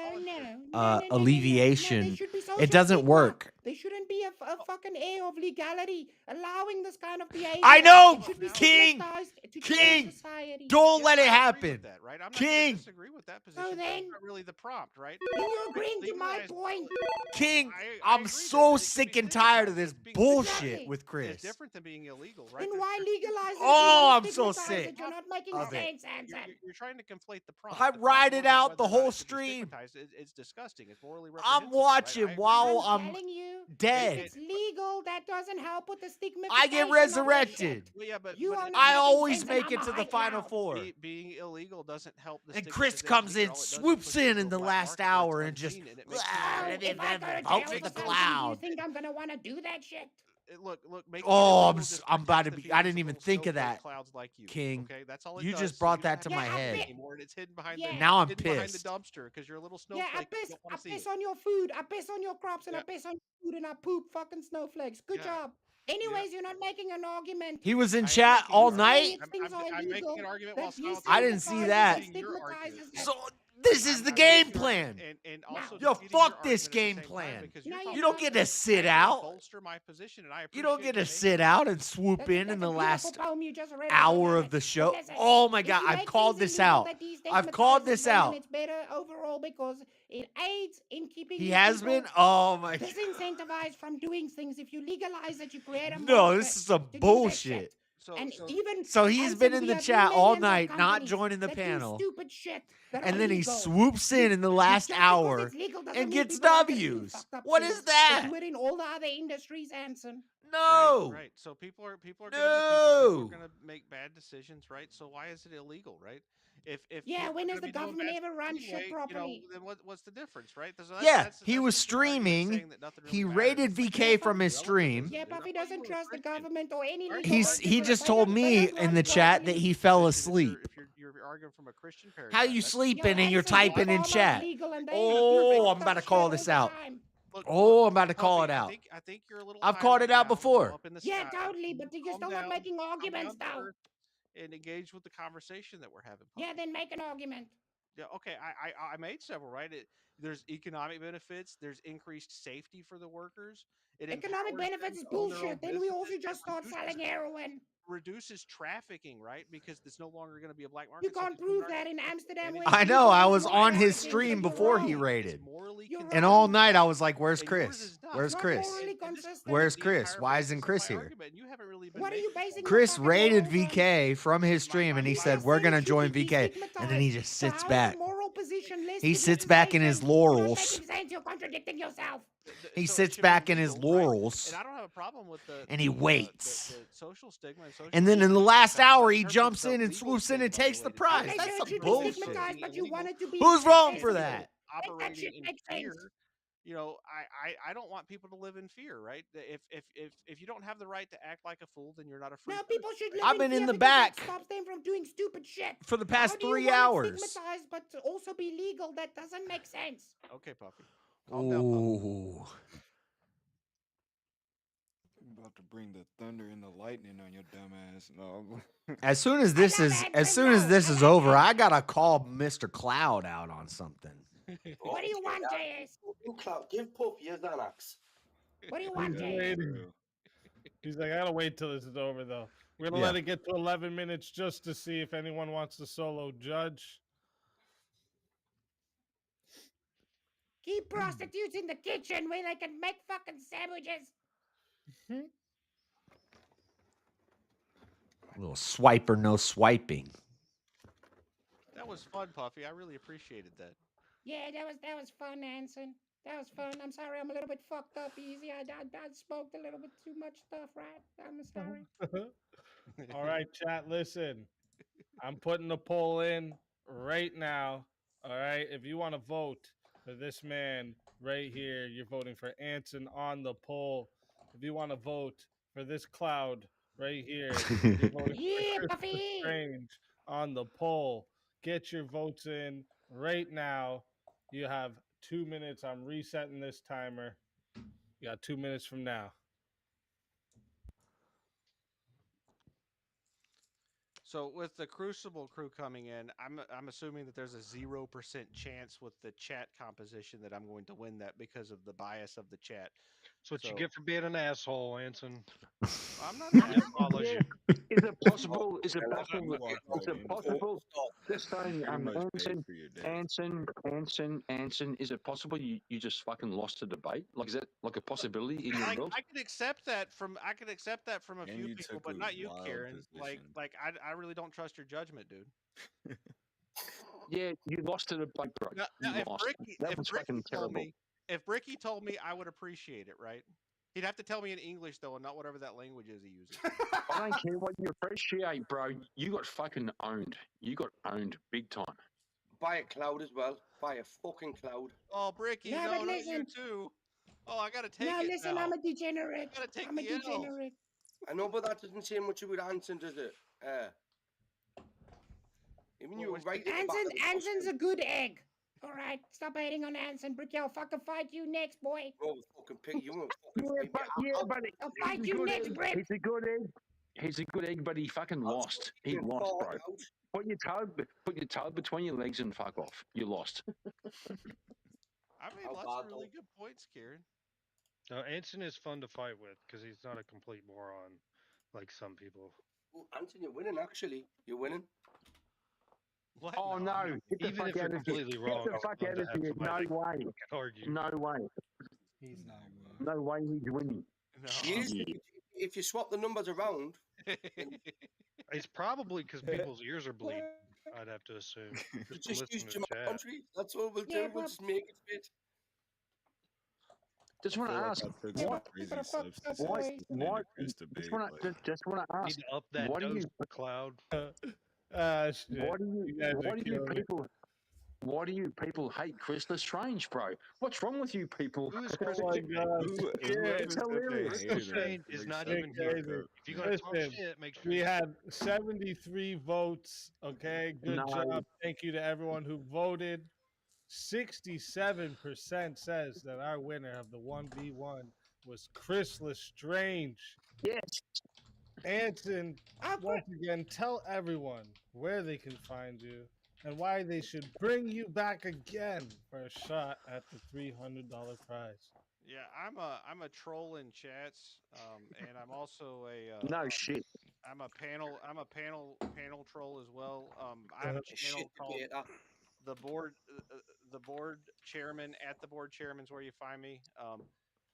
No, they alleviation. should be It social doesn't stigma. work. They shouldn't be a fucking air of legality allowing this kind of behavior. I know, It should be King. stigmatized to King. society. Don't let it I agree happen. with that, right? I'm not King. gonna disagree with that position. So but then- that's not really the prompt, right? Then you're agreeing to my Legalize- point. King, I I'm agree so that it should sick be and tired of stigmatized. this Being bullshit Exactly. with It's Chris. different than being illegal, right? Then why legalize it? Oh, Why I'm so stigmatize sick it? You're not making of it. sense, Anson. You're trying to conflate the prompt. I The prompt ride it wasn't out the whether or not whole it should be stream. stigmatized. It's disgusting. It's morally I'm reprehensible. watching right? while I'm I'm telling you, dead. if it's legal, that doesn't help with the stigma. I get resurrected. Well, yeah, but You are it- not I making always sense, make and it I'm to a the high final cloud. four. being illegal doesn't help the And Chris comes in, swoops in the last hour and just If I go to vote jail for the for something, do you cloud. think I'm gonna want to do that shit? Look, making Oh, it I'm illegal s- just I'm about to protects be. the I feelings didn't of even little think of snowflake that, clouds like you. King. Okay, that's all it You does. just So brought you that don't to have my to head. do it anymore, and it's hidden behind Yeah. the Now I'm hidden behind the pissed. dumpster because you're a little Yeah, snowflake. and you don't I want to see piss it. on your food, I piss on your crops, and I Yeah. piss on your food, and I poop fucking snowflakes. Good Yeah. job. Anyways, you're not making an argument. He was in chat all night. I'm making an argument while I didn't see that. So this is the game plan. And also Yo, defeating your fuck this argument at the game same time plan. because you're You don't get to sit out. bolster my position, and I You don't appreciate get to you sit out and swoop in the Beautiful last poem you just read. hour of the show. Listen, Oh my if God, you I've make called things this illegal out. that I've called destigmatizes this them, out. It's better overall because it aids in keeping He these has people been? Oh my God. disincentivized from doing things. If you legalize it, you create a No, monster this is some to do that bullshit. shit. And even So he's Anson, been in we the have chat all millions of night, not companies joining the that do panel. stupid shit that And are then he illegal. swoops in the last Just because hour it's legal doesn't and mean gets people aren't gonna do W's. fucked up What things. is that? They do it in all the other industries, Anson. No. Right. So people are No. gonna make bad decisions, right? So why is it illegal, right? If Yeah, people when are has gonna the be doing government bad ever run anyway, shit properly? then what's the difference, right? Yeah, he was streaming. He rated VK from his stream. Yeah, Puffy doesn't trust the government or any legal He just told me in the chat that he fell asleep. You're arguing from a Christian paradigm. How you sleeping and you're typing in chat? Oh, I'm about to call this out. Oh, I'm about to call it out. I think you're a little. I've called it out before. Yeah, totally, but you're still not making arguments, though. And engage with the conversation that we're having. Yeah, then make an argument. Yeah, okay. I made several, right? There's economic benefits. There's increased safety for the workers. Economic benefits is bullshit. Then we all should just start selling heroin. Reduces trafficking, right? Because there's no longer going to be a black market. You can't prove that in Amsterdam. I know. I was on his stream before he rated. And all night I was like, where's Chris? Where's Chris? Where's Chris? Why isn't Chris here? What are you basing Chris rated VK from his stream and he said, we're going to join VK. And then he just sits back. He sits back in his laurels. You're contradicting yourself. He sits back in his laurels. And I don't have a problem with and he waits. The social stigma and social and then in the last hour, he jumps in and swoops in and takes the prize. That's some bullshit. Who's wrong for that? Operating in fear. I don't want people to live in fear, right? If you don't have the right to act like a fool, then you're not a free. No, people should live I've been in the because back it stops them from doing stupid shit. for the past How do you 3 want it hours. stigmatized, but to also be legal? That doesn't make sense. Okay, Puppy. Ooh. About to bring the thunder and the lightning on your dumb ass. No. As soon as this is over, I gotta call Mr. Cloud out on something. What do you want, JS? Give Puffy a Xanax. What do you want, JS? He's like, I gotta wait till this is over, though. We're gonna Yeah. let it get to 11 minutes just to see if anyone wants to solo judge. Keep prostitutes in the kitchen where they can make fucking sandwiches. A little swiper, no swiping. That was fun, Puffy. I really appreciated that. Yeah, that was fun, Anson. That was fun. I'm sorry, I'm a little bit fucked up. Easy, I smoked a little bit too much stuff, right? I'm sorry. All right, chat, listen. I'm putting the poll in right now. All right, if you want to vote for this man right here, you're voting for Anson on the poll. If you want to vote for this cloud right here, you're voting for Christopher Strange on the poll. Get your votes in right now. You have 2 minutes. I'm resetting this timer. You got 2 minutes from now. So with the Crucible crew coming in, I'm assuming that there's a 0% chance with the chat composition that I'm going to win that because of the bias of the chat. That's what you get for being an asshole, Anson. I'm not an asshole. Is it possible? Is it possible? Just saying, Anson, is it possible you just fucking lost the debate? Like, is that like a possibility in your world? I can accept that from a few people, but not you, Kieran. Like I really don't trust your judgment, dude. Yeah, you lost the debate, bro. Now, That was fucking terrible. If Bricky told me, I would appreciate it, right? He'd have to tell me in English though, and not whatever that language is he uses. I don't care what you appreciate, bro. You got fucking owned. You got owned big time. Buy a cloud as well. Buy a fucking cloud. Oh, Bricky, No, no, but not listen. you too. Oh, I gotta take No, it listen, now. I'm a degenerate. Gotta take I'm a the L. degenerate. I know, but that doesn't say much about Anson, does it? Even you were right. Anson's a good egg. All right, stop hating on Anson. Bricky, I'll fucking fight you next, boy. Oh, fucking pig, you won't fucking fight me. But I'll he's fight a you good next, egg. Brick. He's a good egg. He's a good egg, but he fucking lost. He lost, bro. Put your toe between your legs and fuck off. You lost. I made lots of really good points, Kieran. Anson is fun to fight with because he's not a complete moron like some people. Oh, Anson, you're winning, actually. You're winning. What? Oh, no. Get the Even fuck if you're out of here. completely wrong, Get the it's fuck fun out to of have here. somebody No way. argue. No way. He's not. No way he's winning. No. Yes, if you swap the numbers around. It's probably because people's ears are bleeding, I'd have to assume. Just use to chat. geometry. That's all we'll do. We'll just make it fit. Just want to ask, what? Just want to ask, Need to up that what do dose, you, Cloud. Shit. Why do you people hate Chris Lestrange, bro? What's wrong with you people? Who's Oh my God. It's hilarious. Chris Lestrange is not even here. If you're gonna talk Listen, shit, make sure we had 73 votes. Okay, good No. job. Thank you to everyone who voted. 67% says that our winner of the 1v1 was Chris Lestrange. Yes. Anson, once again, tell everyone where they can find you and why they should bring you back again for a shot at the $300 prize. Yeah, I'm a troll in chats, and I'm also a No shit. I'm a panel troll as well. I have a channel called the board chairman at the board chairman's where you find me.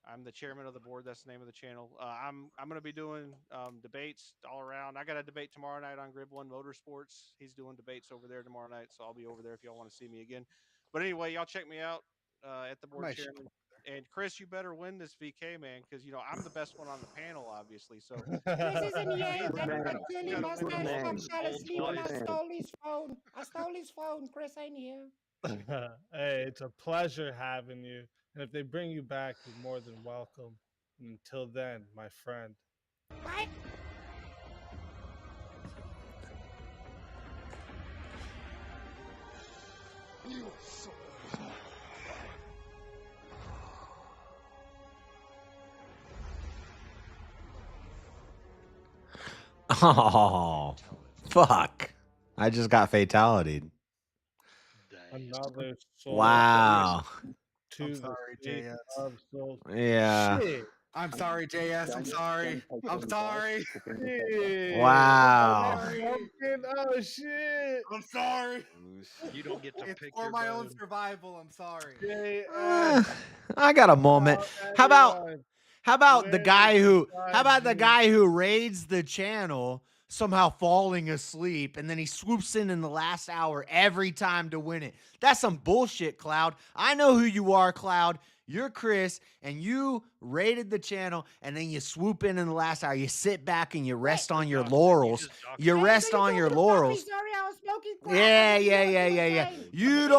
I'm the chairman of the board. That's the name of the channel. I'm going to be doing debates all around. I got a debate tomorrow night on Grib One Motorsports. He's doing debates over there tomorrow night, so I'll be over there if y'all want to see me again. But anyway, y'all check me out at the board chairman. And Chris, you better win this VK, man, because you know I'm the best one on the panel, obviously. So Chris is in here. Clearly mustache. Stop fell asleep and I stole his phone. I stole his phone. Chris ain't here. Hey, it's a pleasure having you. And if they bring you back, you're more than welcome. And until then, my friend. Bye. Oh, fuck. I just got fatality'd. Another soul. Wow. I'm sorry, JS. Yeah. Shit. I'm sorry, JS. I'm sorry. I'm sorry. Wow. Oh, shit. I'm sorry. You don't get to It's pick for your my own button. survival. I'm sorry. I got a moment. How about the guy who raids the channel somehow falling asleep and then he swoops in the last hour every time to win it? That's some bullshit, Cloud. I know who you are, Cloud. You're Chris, and you raided the channel, and then you swoop in the last hour. You sit back and you rest on your laurels. You rest on your laurels. Sorry, I was smoking crack. Yeah. You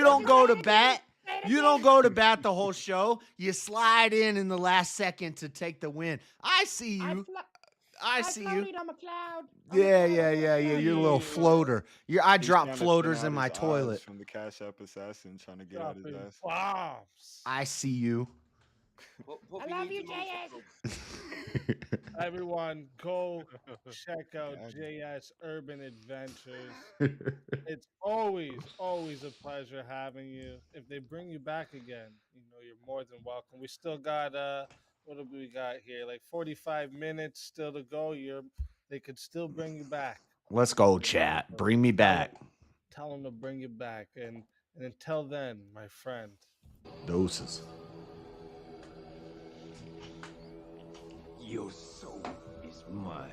don't go to bat. You don't go to bat the whole show. You slide in the last second to take the win. I see you. I see you. I'm a cloud. Yeah. You're a little floater. I drop floaters in my toilet. From the Cashapp assassin trying to get out his ass. Bombs. I see you. I love you, JS. Everyone, go check out JS Urban Adventures. It's always a pleasure having you. If they bring you back again, you know you're more than welcome. We still got what have we got here? Like 45 minutes still to go. They could still bring you back. Let's go, chat. Bring me back. Tell them to bring you back, and until then, my friend. Doses. Your soul is mine.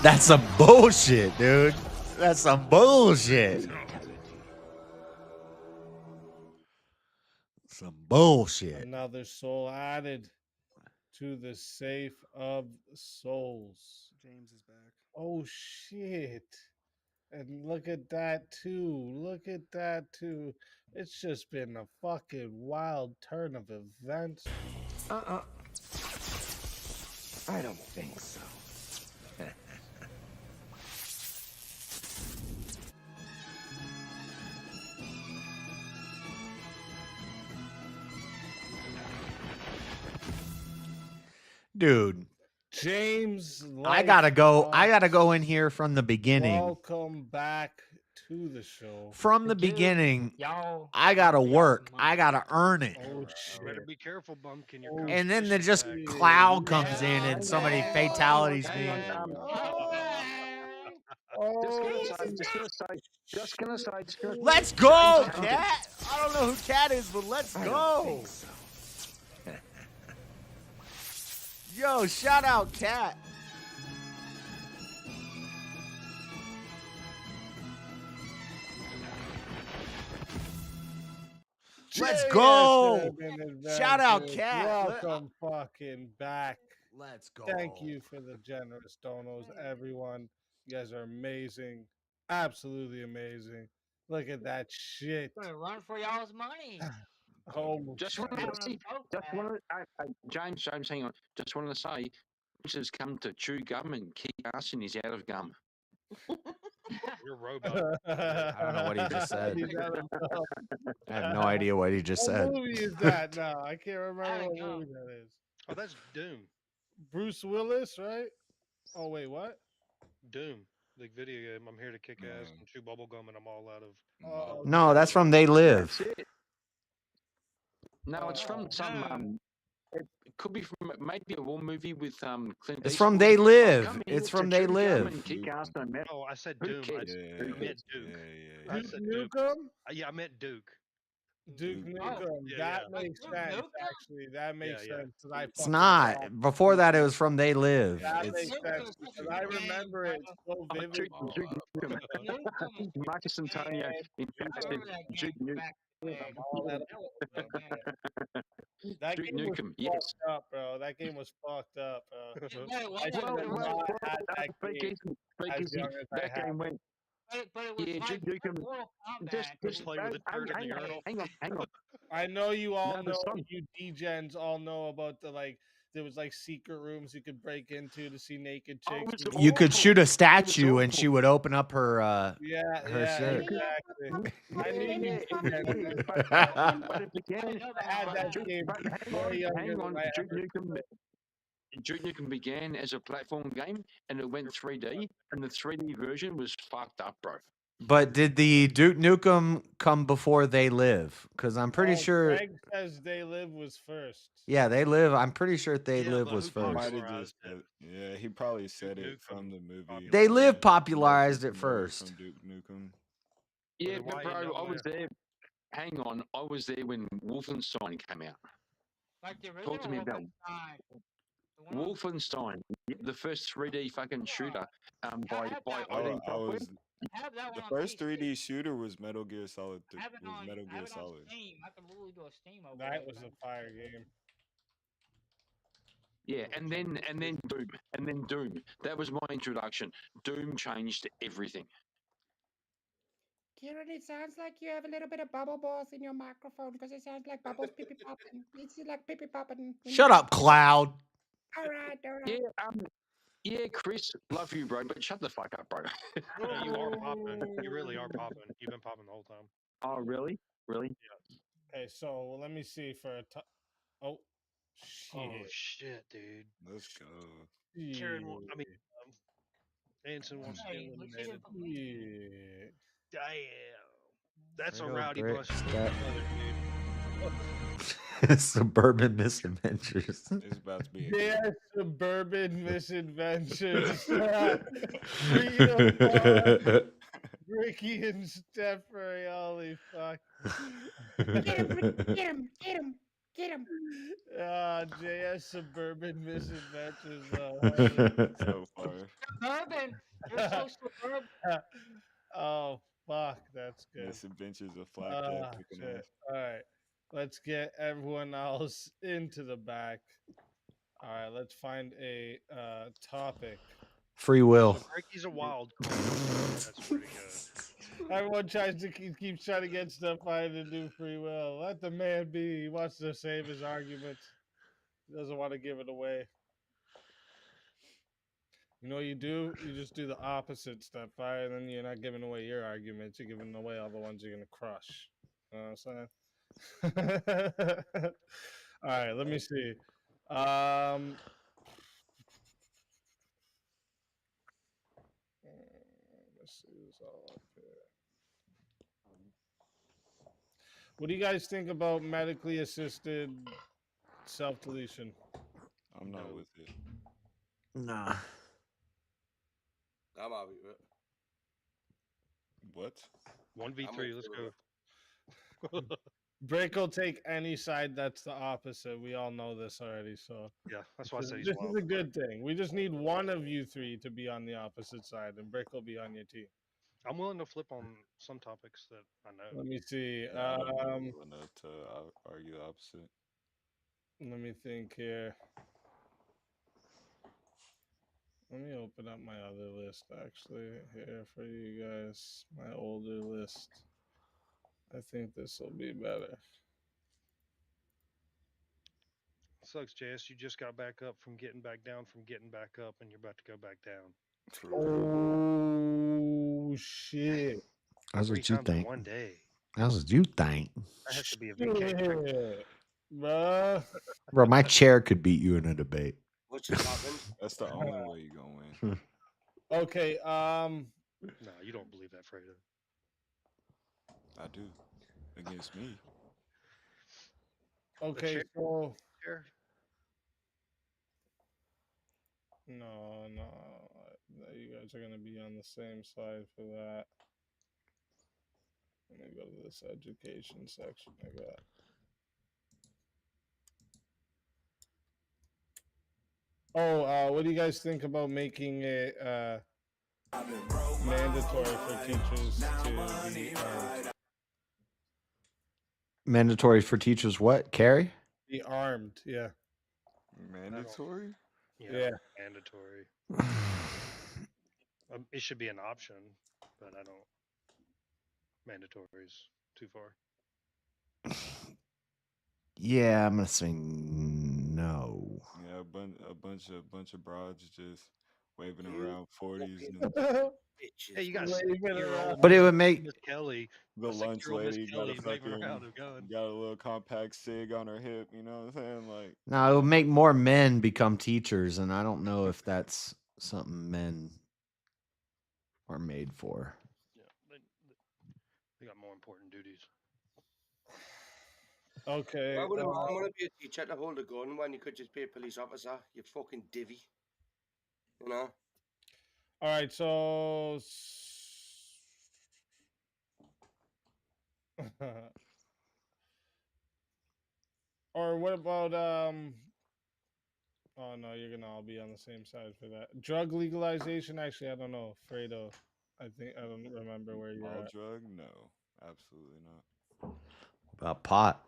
That's some bullshit, dude. That's some bullshit. Some bullshit. Another soul added to the safe of souls. James is back. Oh shit. And look at that too. It's just been a fucking wild turn of events. I don't think so. Dude, James, I gotta go. I Life gotta go in here from the beginning. welcome back to the show. From the beginning, I gotta work. I gotta earn it. Oh Better shit! be careful, Bumpkin. Your And then the competition's just back. cloud comes in and somebody fatalities me. Just gonna say. Let's go, Cat. I don't know who Cat is, but let's go. Yo, shout out Cat. Let's go. Shout out Cat. Welcome fucking back. Let's go. Thank you for the generous donos, everyone. You guys are amazing. Absolutely amazing. Look at that shit. Gonna run for y'all's money. Oh, Just want to say, James, hang on. Just wanted to say, Bruce has come to chew gum and kick ass, and he's out of gum. You're a robot. I don't know what he just said. He's out of gum. I have no idea what he just said. What movie is that now? I can't remember what movie that is. Oh, that's Doom. Bruce Willis, right? Oh, wait, what? Doom. The video game. I'm here to kick ass and chew bubble gum, and I'm all out of. Oh, No, that's from They Live. That's it. No, it's from some. It could be from maybe a war movie with Clint Eastwood. It's from They Live. It's from They Live. Oh, I said Doom. I meant Duke. I Duke said Duke. Nukem? Yeah, I meant Duke. Duke Nukem. That makes sense, actually. That makes sense. It's not. Before that, it was from They Live. That It's, makes sense. Because I remember it so vividly. Marcus Antonio in Duke Nukem. That Duke game was Nukem, yes. fucked up, bro. That game was fucked up, bro. I should have not had that game as young as I that had. game went. But it was Yeah, like Duke Nukem. Just play with a turd in the urinal. Hang on. I know you all No, know, some- you degens all know about the there was secret rooms you could break into to see naked chicks. you could shoot a statue and she would open up her Yeah, shirt. exactly. I knew you degens. But it began. I had that game way younger Hang on, than I Duke ever Nukem. Duke Nukem began as a platform game, and it went 3D, and the 3D version was fucked up, bro. But did the Duke Nukem come before They Live? Because I'm pretty sure. Greg says They Live was first. Yeah, They Live. I'm pretty sure They Live but was who first. popularized Might have just said, yeah, he probably said it from the movie. They Live Yeah, popularized it from first. Duke Nukem. Yeah, Then but why bro, you know I was that? there. Hang on, I was there when Wolfenstein came out. like the Talk to me original about Wolfenstein. The one on- Wolfenstein, the first 3D fucking shooter by have by that I, ID I Software. was have that the one on first PC. 3D shooter was Metal Gear Solid. Have it on, Metal have Gear it on Solid. Steam. I can literally do a Steam over That it. was a fire game. Yeah, and then Doom. That was my introduction. Doom changed everything. Kieran, it sounds like you have a little bit of bubble balls in your microphone because it sounds like bubbles pippy popping. It's like pippy popping. Shut up, Cloud. All right. Yeah, Chris, love you, bro, but shut the fuck up, bro. Yeah, you are popping. You really are popping. You've been popping the whole time. Oh, really? Really? Okay, so let me see for a oh shit. Oh shit, dude. Let's go. Karen, Anson wants to be eliminated. Yeah. Damn. That's a Fredo rowdy Brick bus. Stat- Dude. Suburban Misadventures. It's about to be. Yeah, Suburban Misadventures. Ricky and Steph, holy fuck. Get him. JS Suburban Misadventures. So far. Suburban. You're so suburban. Oh, fuck. That's good. Misadventures of Flapjack kicking ass. All right. Let's get everyone else into the back. All right. Let's find a topic. Free will. Ricky's a wild card. That's pretty good. Everyone keeps trying to get stuff out to do free will. Let the man be. He wants to save his argument. He doesn't want to give it away. You know what you do? You just do the opposite step fire, and then you're not giving away your arguments. You're giving away all the ones you're gonna crush. You know what I'm saying? All right, let me see. Let's see this all up here. What do you guys think about medically assisted self-deletion? I'm not with it. Nah. I'm happy with it. What? 1v3, let's go. Brick will take any side that's the opposite. We all know this already, so Yeah, that's why I said he's this wild. is a good thing. We just need one of you three to be on the opposite side, and Brick will be on your team. I'm willing to flip on some topics that I know. Let me see. Yeah, I don't really want to argue opposite. Let me think here. Let me open up my other list actually here for you guys. My older list. I think this will be better. Sucks, JS. You just got back up from getting back down from getting back up, and you're about to go back down. Oh shit! That's 3 what you times in think. one day. That's what you think. That has to be a vacation. Shit, bruh. Bro, my chair could beat you in a debate. What just happened? That's the only way you're gonna win. Okay. No, you don't believe that, Fredo. I do. Against me. Okay, so Chair? no, you guys are gonna be on the same side for that. Let me go to this education section I got. Oh, what do you guys think about making it mandatory for teachers to be armed? Mandatory for teachers what? Carry? Be armed, yeah. Mandatory? Yeah. Mandatory. It should be an option, but I don't. Mandatory is too far. Yeah, I'm gonna say no. Yeah, a bunch of broads just waving around 40s. Hey, you got a 6-year-old. But it would make Miss Kelly. The lunch 6-year-old Miss lady got a Kelly waving around fucking a gun. got a little compact cig on her hip. You know what I'm saying? Like, no, it would make more men become teachers, and I don't know if that's something men are made for. Yeah, they got more important duties. Okay. Why would a man want to be a teacher to hold a gun when you could just be a police officer? You fucking divvy. You know? All right, so or what about oh no, you're gonna all be on the same side for that. Drug legalization, actually I don't know. Fredo. I don't remember where you're all at. drug? No, absolutely not. About pot.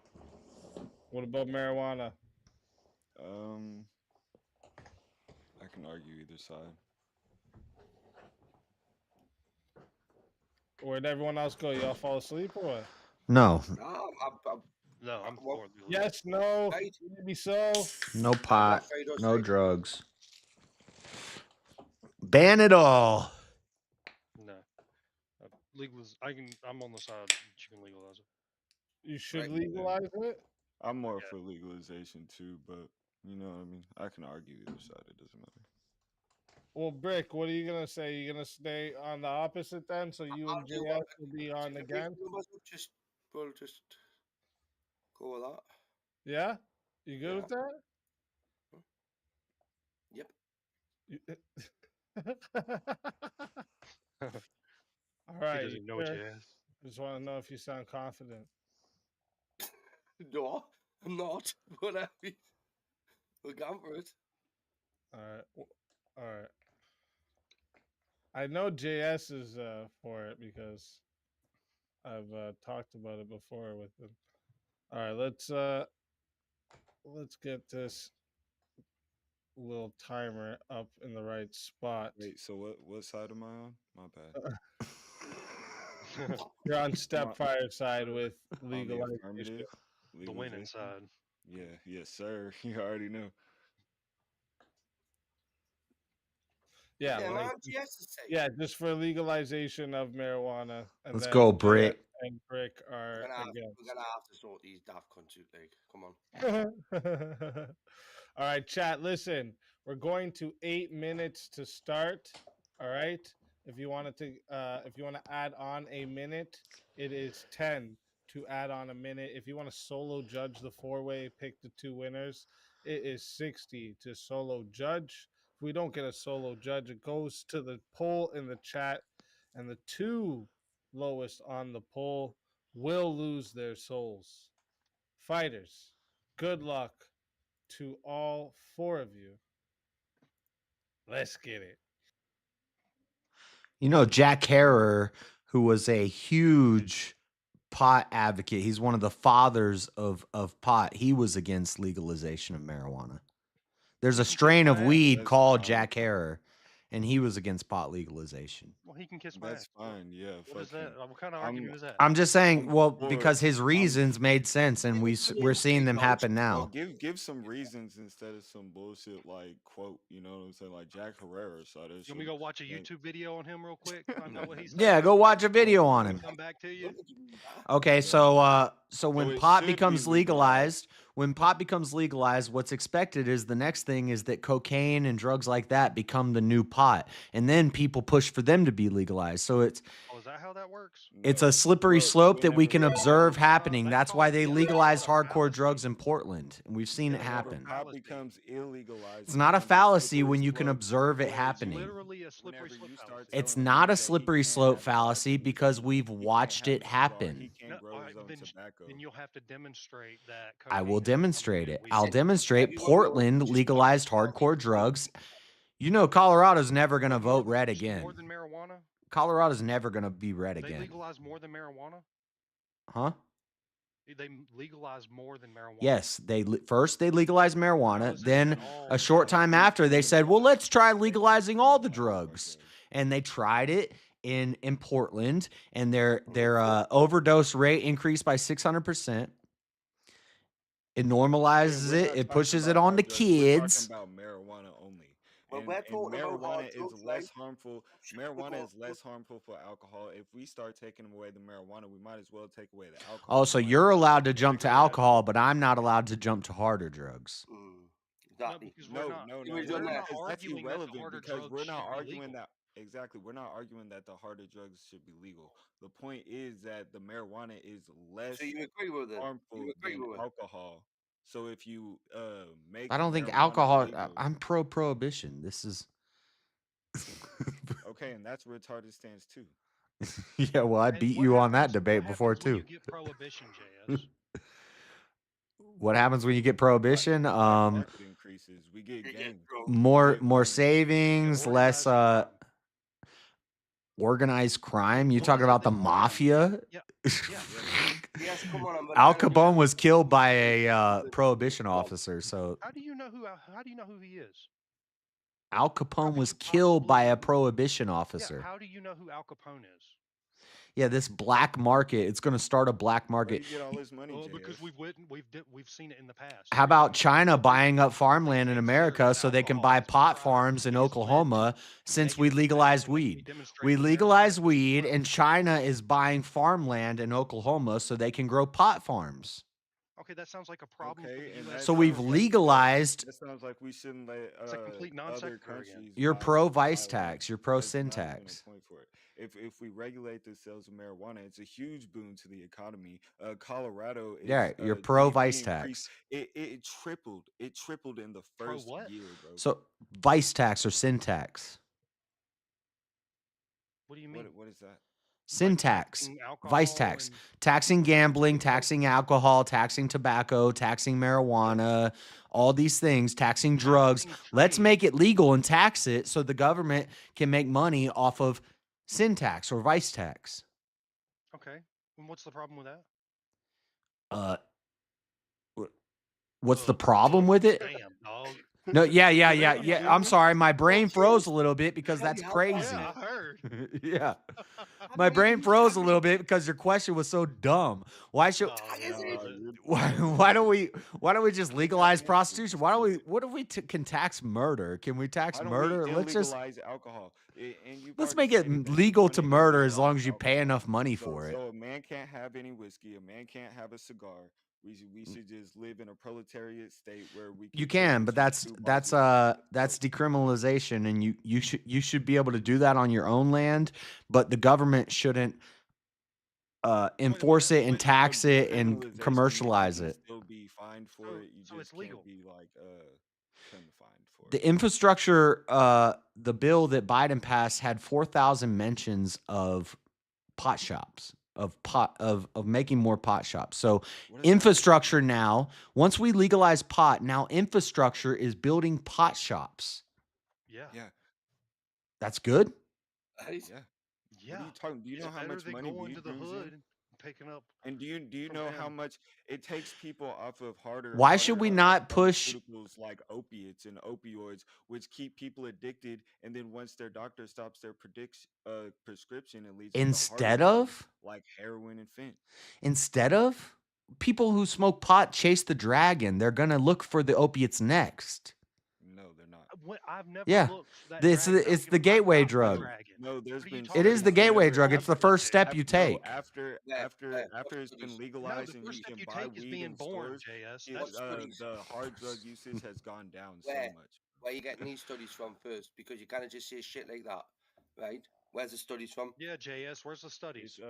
What about marijuana? I can argue either side. Where'd everyone else go? Y'all fall asleep or what? No. No, I'm for yes, no, maybe so. No pot. No drugs. Ban it all. No. I'm on the side that you can legalize it. You should legalize it? I'm more for legalization too, but you know what I mean? I can argue either side. It doesn't matter. Well, Brick, what are you gonna say? You gonna stay on the opposite then, so you and JS will be on against? We'll just go with that. Yeah, you good with that? Yep. All right. He doesn't even know what sure? you asked. I just want to know if you sound confident. No, I'm not. Whatever. We're going for it. All right. All right. I know JS is for it because I've talked about it before with him. All right, let's get this little timer up in the right spot. Wait, so what side am I on? My bad. You're on Stepfire side with legalization. The winning side. Yeah, yes, sir. You already know. Yeah, Yeah, like, man, GS is safe. yeah, just for legalization of marijuana. And Let's then go, Jet Brick. and Brick are We're gonna against. have to sort these daft cunts out, like, come on. All right, chat. Listen, we're going to 8 minutes to start. All right. If you want to add on a minute, it is 10 to add on a minute. If you want to solo judge the 4-way, pick the 2 winners, it is 60 to solo judge. If we don't get a solo judge, it goes to the poll in the chat, and the 2 lowest on the poll will lose their souls. Fighters, good luck to all 4 of you. Let's get it. You know, Jack Harrer, who was a huge pot advocate, he's one of the fathers of pot. He was against legalization of marijuana. There's a strain of weed called Jack Harrer, and he was against pot legalization. Well, he can kiss my That's ass. fine. Yeah. What is that? What kind of argument is that? I'm just saying, well, for- because his reasons made sense, and we're seeing them happen Well, now. give some reasons instead of some bullshit like quote. You know what I'm saying? Like Jack Herrera. So there's. Can we go watch a YouTube video on him real quick? Find out what he's Yeah, go watch a video on him. Come back to you. Okay, so when it pot should be becomes legalized, what's expected is the next thing is that cocaine and drugs like that become the new pot, and then people push for them to be legalized. So it's Oh, is that how that works? it's a slippery slope that we can observe happening. That's why they legalized hardcore drugs in Portland, and we've seen it happen. Pot becomes illegalized. It's not a fallacy when you can observe it happening. Literally a slippery slope fallacy. It's not a slippery slope fallacy because we've watched it happen. No, then you'll have to demonstrate that. I will demonstrate it. I'll demonstrate Portland legalized hardcore drugs. You know, Colorado's never going to vote red again. More than marijuana? Colorado's never going to be red They again. legalize more than marijuana? Huh? They legalize more than marijuana? Yes, first they legalized marijuana, then a short time after they said, "Well, let's try legalizing all the drugs." And they tried it in Portland, and their overdose rate increased by 600%. It normalizes it. It pushes it on to kids. We're talking about marijuana only. Well, And, we're and talking about marijuana hard is drugs, less right? harmful. Marijuana is less harmful for alcohol. If we start taking away the marijuana, we might as well take away the alcohol. Oh, so you're allowed to jump to alcohol, but I'm not allowed to jump to harder drugs. Exactly. No. That's arguing that the irrelevant harder because drugs we're not should be arguing legal. that. Exactly. We're not arguing that the harder drugs should be legal. The point is that the marijuana is less So you agree with it? harmful You agree than with it? alcohol. So if you make I don't think marijuana alcohol. legal- I'm pro prohibition. This is. Okay, and that's where retarded stands too. Yeah, well, I beat you on that debate before too. You get prohibition, JS. What happens when you get prohibition? Market increases. We get gangs. More savings, less organized crime. You talking about the mafia? Yes, come on. Al Capone was killed by a prohibition officer. So How do you know who he is? Al Capone was killed by a prohibition officer. Yeah, how do you know who Al Capone is? Yeah, this black market. It's going to start a black market. Get all this money, because we've seen it in the past. How about China buying up farmland in America so they can buy pot farms in Oklahoma since we legalized weed? We legalized weed, and China is buying farmland in Oklahoma so they can grow pot farms. Okay, that sounds like a problem for the US. So we've legalized. That sounds like we shouldn't let It's a complete non other sequitur again. countries. You're buy pro it. vice tax. You're pro sin That's not even a tax. point for it. If we regulate the sales of marijuana, it's a huge boon to the economy. Colorado is Yeah, you're pro GDP vice increased- tax. It tripled. It tripled in the first year, bro. So vice tax or sin tax? What do you mean? What is that? Sin tax, vice tax, taxing gambling, taxing alcohol, taxing tobacco, taxing marijuana, all these things, taxing drugs. Let's make it legal and tax it so the government can make money off of sin tax or vice tax. Okay, and what's the problem with that? What's the problem with it? Damn, dog. No, yeah. I'm sorry, my brain froze a little bit because that's crazy. Yeah, I heard. Yeah. My brain froze a little bit because your question was so dumb. Why should why don't we just legalize prostitution? Why don't we what if we can tax murder? Can we tax Why don't murder? we Let's just illegalize alcohol? And you've let's already make it stated that legal want to to murder as long illegalize as you pay alcohol. enough money for it. So a man can't have any whiskey. A man can't have a cigar. We should just live in a proletariat state where we You can can, but that's decriminalization, and you should be able to do that on your own land, but the government shouldn't enforce it and tax it and Criminalization means commercialize you can it. still be fined for it. You just can't be like fined for it. The infrastructure, the bill that Biden passed had 4,000 mentions of pot shops, of making more pot shops. So infrastructure now, once we legalize pot, now infrastructure is building pot shops. Yeah. Yeah. That's good. Yeah. What are you talking? Do you know how much money going weed to the brings hood in? and picking up? And do you know how much it takes people off of harder? Why should we not push pharmaceuticals like opiates and opioids, which keep people addicted, and then once their doctor stops their prescription, it leads instead to heart of attacks like heroin and fent. instead of people who smoke pot chase the dragon? They're gonna look for the opiates next. No, they're not. I've never Yeah, looked for that it's dragon. it's the gateway drug. No, there's been. It is the gateway drug. It's the first step you take. After it's been legalized and you can buy weed in stores, the hard drug usage has gone down so much. Where are you getting these studies from first? Because you can't just say shit like that, right? Where's the studies from? Yeah, JS, where's the studies?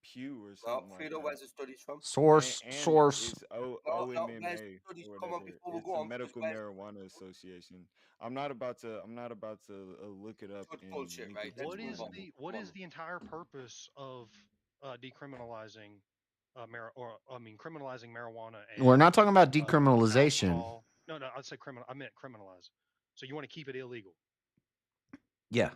Pew or something like that. Where's the studies from? Source. It's where's OMMA the studies come on before we It's go a on? medical marijuana association. I'm not about to look it up. Bullshit, right? What is the entire purpose of decriminalizing criminalizing marijuana? And, We're not talking about decriminalization. alcohol? No, I'd say criminal. I meant criminalize. So you want to keep it illegal? Yeah.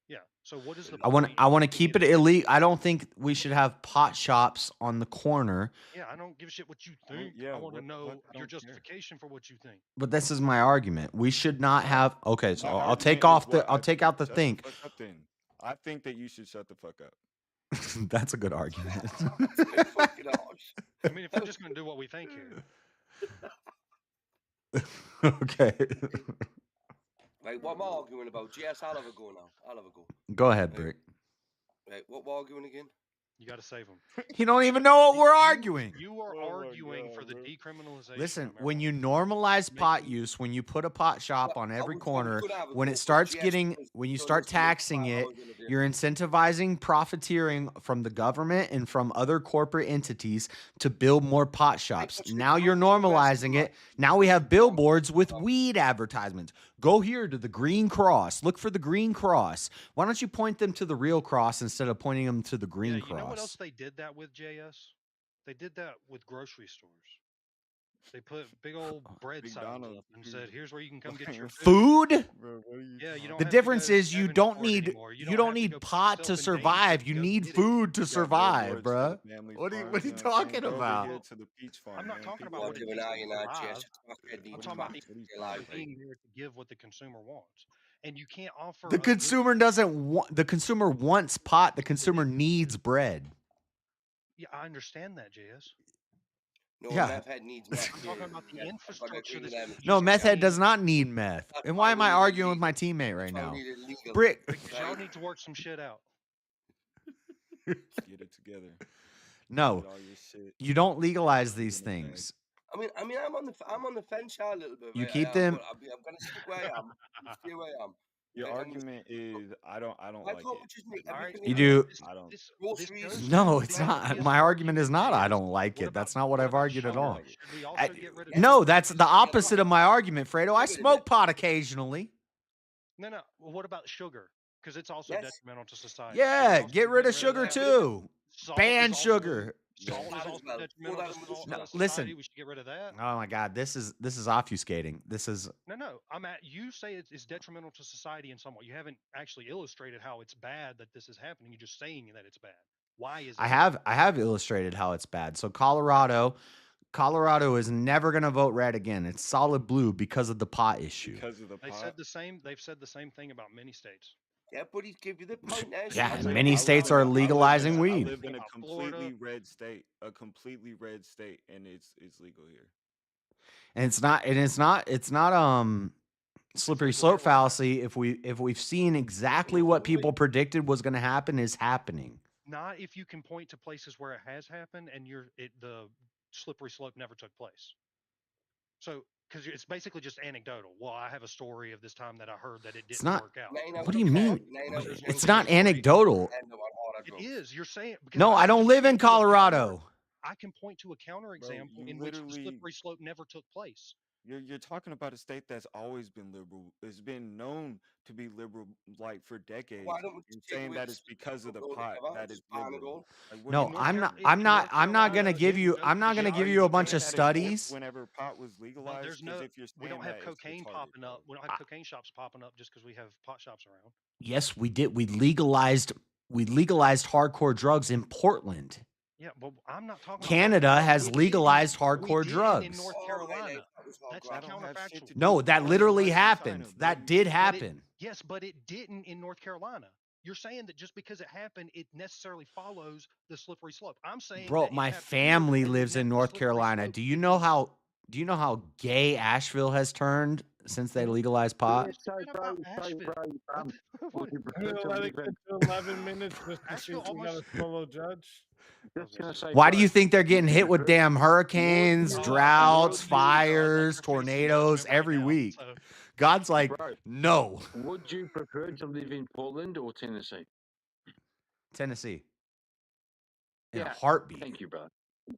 Yeah. So what is the? I want to keep it illegal. I don't think we should have pot shops on the corner. Yeah, I don't give a shit what you think. I want to know your justification for what you think. But this is my argument. We should not have. Okay, so I'll take out the think. I think that you should shut the fuck up. That's a good argument. I mean, if we're just going to do what we think here. Okay. Right, what am I arguing about? GS, I'll have a go now. I'll have a go. Go ahead, Brick. Right, what we're arguing again? You got to save them. You don't even know what we're arguing. You are arguing for the decriminalization. Listen, when you normalize pot use, when you put a pot shop on every corner, when it starts when you start taxing it, you're incentivizing profiteering from the government and from other corporate entities to build more pot shops. Now you're normalizing it. Now we have billboards with weed advertisements. Go here to the Green Cross. Look for the Green Cross. Why don't you point them to the real cross instead of pointing them to the Green Cross? You know what else they did that with, JS? They did that with grocery stores. They put big old bread signs up and said, "Here's where you can come get your food." Yeah, you don't. The difference is you don't need pot to survive. You need food to survive, bruh. What are you talking about? I'm not talking about what it is. I'm talking about being there to give what the consumer wants, and you can't offer. The consumer doesn't want. The consumer wants pot. The consumer needs bread. Yeah, I understand that, JS. No, Yeah. meth head needs meth. I'm talking about the infrastructure. No, meth head does not need meth. And why am I arguing with my teammate right now? Brick. Because y'all need to work some shit out. Get it together. No, you don't legalize these things. I mean, I'm on the fence here a little bit. You right? keep them. I'm gonna stick where I am. Stay where I am. Your argument is I don't like it. You do. I don't. No, it's not. My argument is not I don't like it. That's not what I've argued at all. No, that's the opposite of my argument, Fredo. I smoke pot occasionally. No. Well, what about sugar? Because it's also detrimental to society. Yeah, get rid of sugar too. Ban sugar. Salt is also detrimental to society. Listen. We should get rid of that. Oh my God, this is obfuscating. This is No. You say it's detrimental to society in some way. You haven't actually illustrated how it's bad that this is happening. You're just saying that it's bad. Why is it? I have illustrated how it's bad. So Colorado is never going to vote red again. It's solid blue because of the pot issue. Because of the pot. They've said the same thing about many states. Yeah, but he'd give you the point there. Yeah, So many states are legalizing I weed. live in a completely red state, and it's legal here. And it's not slippery slope fallacy. If we've seen exactly what people predicted was going to happen is happening. Not if you can point to places where it has happened and the slippery slope never took place. So, because it's basically just anecdotal. Well, I have a story of this time that I heard that it It's didn't not. work out. What do you mean? It's not anecdotal. It is. You're saying. No, I don't live in Colorado. I can point to a counterexample in which the slippery slope never took place. You're talking about a state that's always been liberal. It's been known to be liberal like for decades. And saying that it's because of the pot that is liberal. Like, No, I'm not gonna give you a bunch of studies. Whenever pot was legalized, We don't have cocaine popping up. We don't have cocaine shops popping up just because we have pot shops around. Yes, we did. We legalized hardcore drugs in Portland. Yeah, but I'm not talking. Canada has legalized hardcore drugs. In North Carolina, that's counterfactual. No, that literally happened. That did happen. Yes, but it didn't in North Carolina. You're saying that just because it happened, it necessarily follows the slippery slope. I'm saying, Bro, my family lives in North Carolina. Do you know how gay Asheville has turned since they legalized pot? Let it get to 11 minutes just to see if we got a solo judge. Why do you think they're getting hit with damn hurricanes, droughts, fires, tornadoes every week? God's like, no. Would you prefer to live in Portland or Tennessee? Tennessee. In a Yeah. heartbeat. Thank you, brother.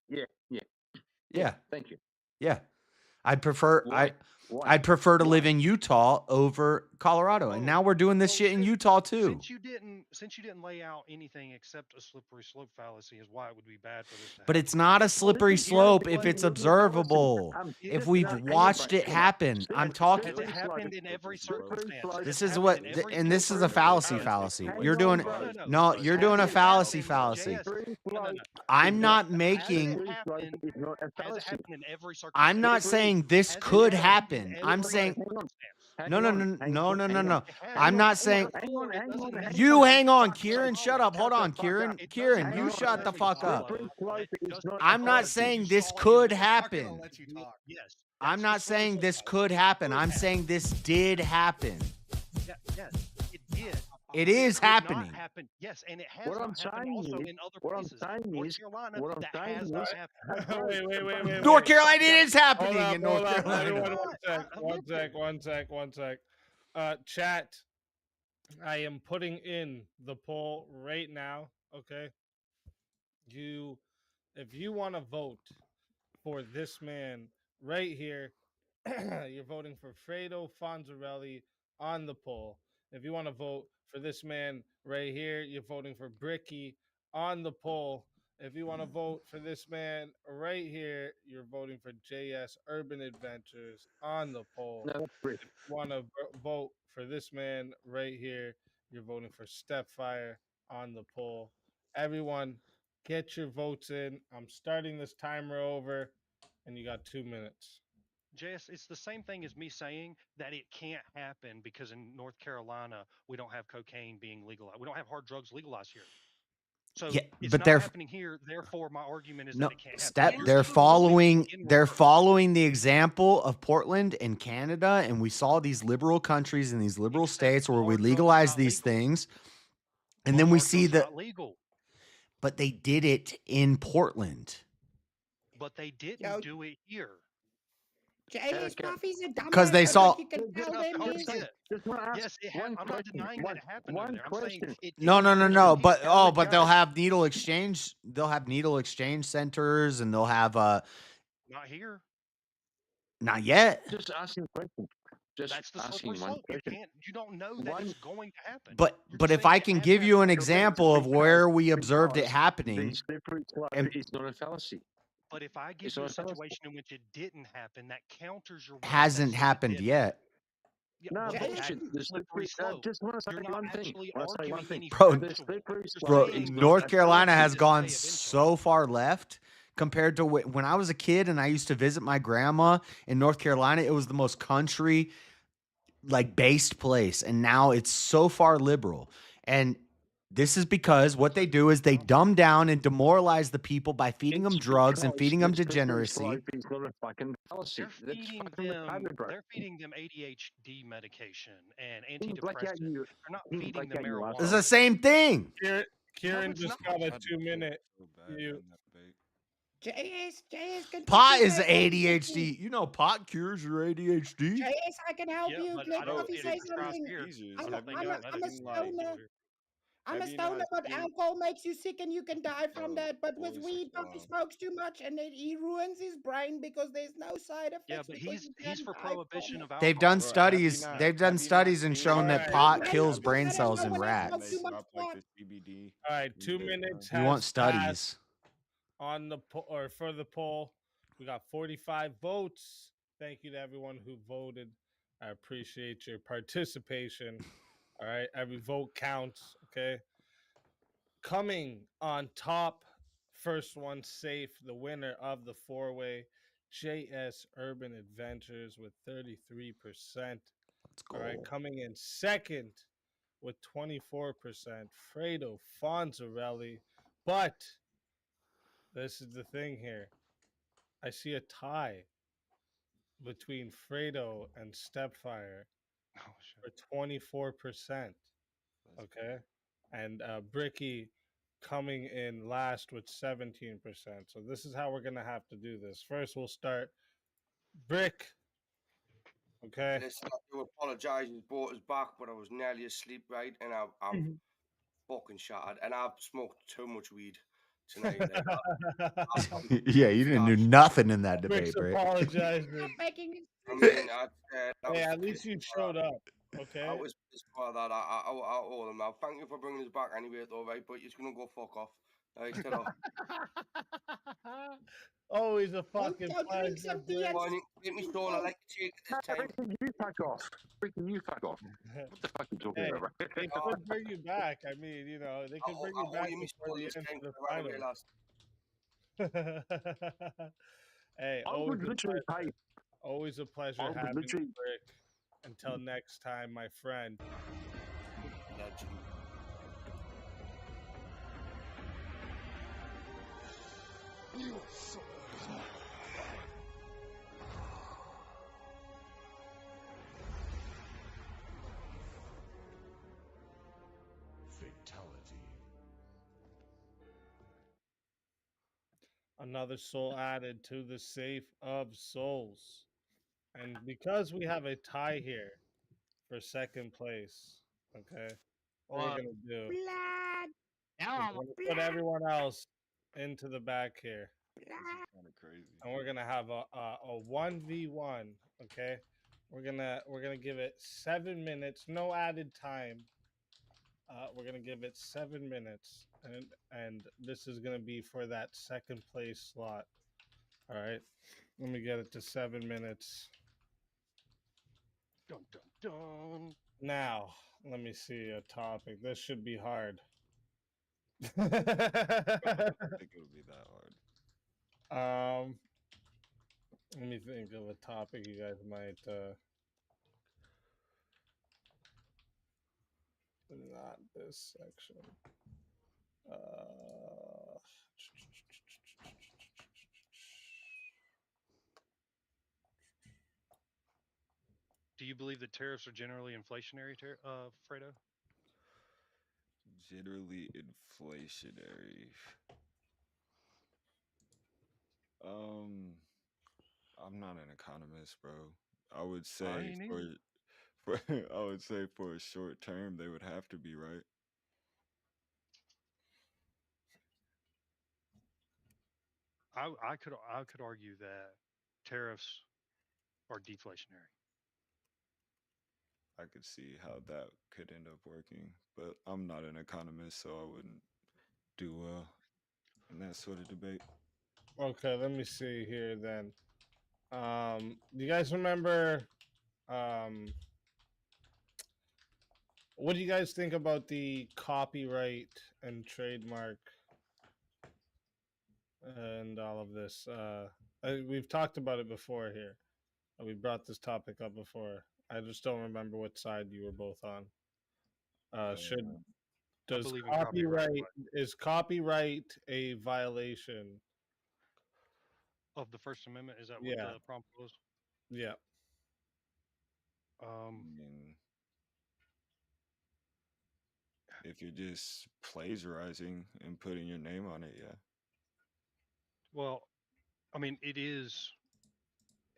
Yeah. Yeah. Thank you. Yeah. I'd prefer to live in Utah over Colorado. And now we're doing this shit in Utah too. Since you didn't lay out anything except a slippery slope fallacy is why it would be bad for this to happen. But it's not a slippery slope if it's observable. If we've watched it happen, I'm talking. It happened in every circumstance. This is what, and this is a fallacy. You're doing a fallacy. I'm not making. I'm not saying this could happen. I'm saying no. I'm not saying. You hang on, Kieran. Shut up. Hold on, Kieran. Kieran, you shut the fuck up. I'm not saying this could happen. I'm not saying this could happen. I'm saying this did happen. Yes, it did. It is happening. Yes, and it has not happened also in other places. North Carolina, that has not happened. Wait. North Carolina, it is happening in North Carolina. One sec. Chat, I am putting in the poll right now. Okay, if you want to vote for this man right here, you're voting for Fredo Fonzarelli on the poll. If you want to vote for this man right here, you're voting for Bricky on the poll. If you want to vote for this man right here, you're voting for JS Urban Adventures on the poll. If you want to vote for this man right here, you're voting for Stepfire on the poll. Everyone, get your votes in. I'm starting this timer over, and you got 2 minutes. JS, it's the same thing as me saying that it can't happen because in North Carolina, we don't have cocaine being legalized. We don't have hard drugs legalized here. So it's not happening here. Therefore, my argument is that it can't happen. They're following the example of Portland and Canada, and we saw these liberal countries and these liberal states where we legalize these things, and then we see that. But they did it in Portland. But they didn't do it here. JS Coffee's a dumbass. Because they saw. You can tell them Yes, I'm not denying that it happened over there. I'm saying it No. But they'll have needle exchange. They'll have needle exchange centers, and they'll have not here. Not yet. Just asking a question. That's the slippery slope. You don't know that it's going to happen. But if I can give you an example of where we observed it happening, the slippery slope is not a fallacy. But if I give you a situation in which it didn't happen, that counters your. Hasn't happened yet. No, the slippery slope. Just want to say one thing. Bro, North Carolina has gone so far left compared to when I was a kid and I used to visit my grandma in North Carolina. It was the most country, like based place, and now it's so far liberal. And this is because what they do is they dumb down and demoralize the people by feeding them drugs and feeding them degeneracy. They're feeding them ADHD medication and antidepressants. They're not feeding them marijuana. It's the same thing. Kieran just got a 2-minute. JS, Pot is ADHD. You know, pot cures your ADHD. JS, I can help Yeah, you. but Let I don't Coffee see it say prescribed something. here. I'm I don't think a stoner. I'm a have you not stoner, but seen- alcohol makes you sick and you can die from that. But with weed, Coffee smokes too much and he ruins his brain because there's no side effects. Yeah, but he's for prohibition of alcohol. They've done studies. They've done studies and shown that pot kills brain cells in rats. All right, 2 minutes. You want has studies? passed on the or for the poll? We got 45 votes. Thank you to everyone who voted. I appreciate your participation. All right, every vote counts. Okay. Coming on top, first one safe, the winner of the four-way, JS Urban Adventures with 33%. All right, coming in second with 24%, Fredo Fonzarelli. But this is the thing here. I see a tie between Fredo and Stepfire for 24%. Okay. And Bricky coming in last with 17%. So this is how we're going to have to do this. First, we'll start Brick. Okay. Listen, I do apologise. He brought us back, but I was nearly asleep, right? And I'm fucking shattered. And I've smoked too much weed tonight. Yeah, you didn't do nothing in that debate, Brick's Brick. apologizing. I mean, Hey, at least you showed up. Okay. I was pissed by that. I owe them now. Thank you for bringing us back anyway, though, right? But you're going to go fuck off. Right, Always a fucking Don't drink some tea and Get me stone. I like to take this time. You fuck off. Freaking you fuck off. What the fuck are you talking Hey, about? they could bring you back. I mean, you know, they could bring you back before the end of the final. Hey, always a pleasure having you, Brick. Until next time, my friend. Legend. Another soul added to the safe of souls. And because we have a tie here for second place, okay, what we're going to do is we're going to put everyone else into the back here. Kind of crazy. And we're going to have a 1v1, okay? We're going to give it 7 minutes, no added time. We're going to give it 7 minutes, and this is going to be for that second place slot. All right, let me get it to 7 minutes. Dun, dun, dun. Now, let me see a topic. This should be hard. I don't think it'll be that hard. Let me think of a topic you guys might not this section. Do you believe that tariffs are generally inflationary, Fredo? Generally inflationary. I'm not an economist, bro. I would say I would say for a short term they would have to be, right? I could argue that tariffs are deflationary. I could see how that could end up working, but I'm not an economist, so I wouldn't do well in that sort of debate. Okay, let me see here then. Do you guys remember what do you guys think about the copyright and trademark and all of this? We've talked about it before here. We brought this topic up before. I just don't remember what side you were both on. Does believe in copyright a violation of the First Amendment? Is that what Yeah. the prompt was? Yeah. If you're just plagiarizing and putting your name on it, yeah. Well, I mean, it is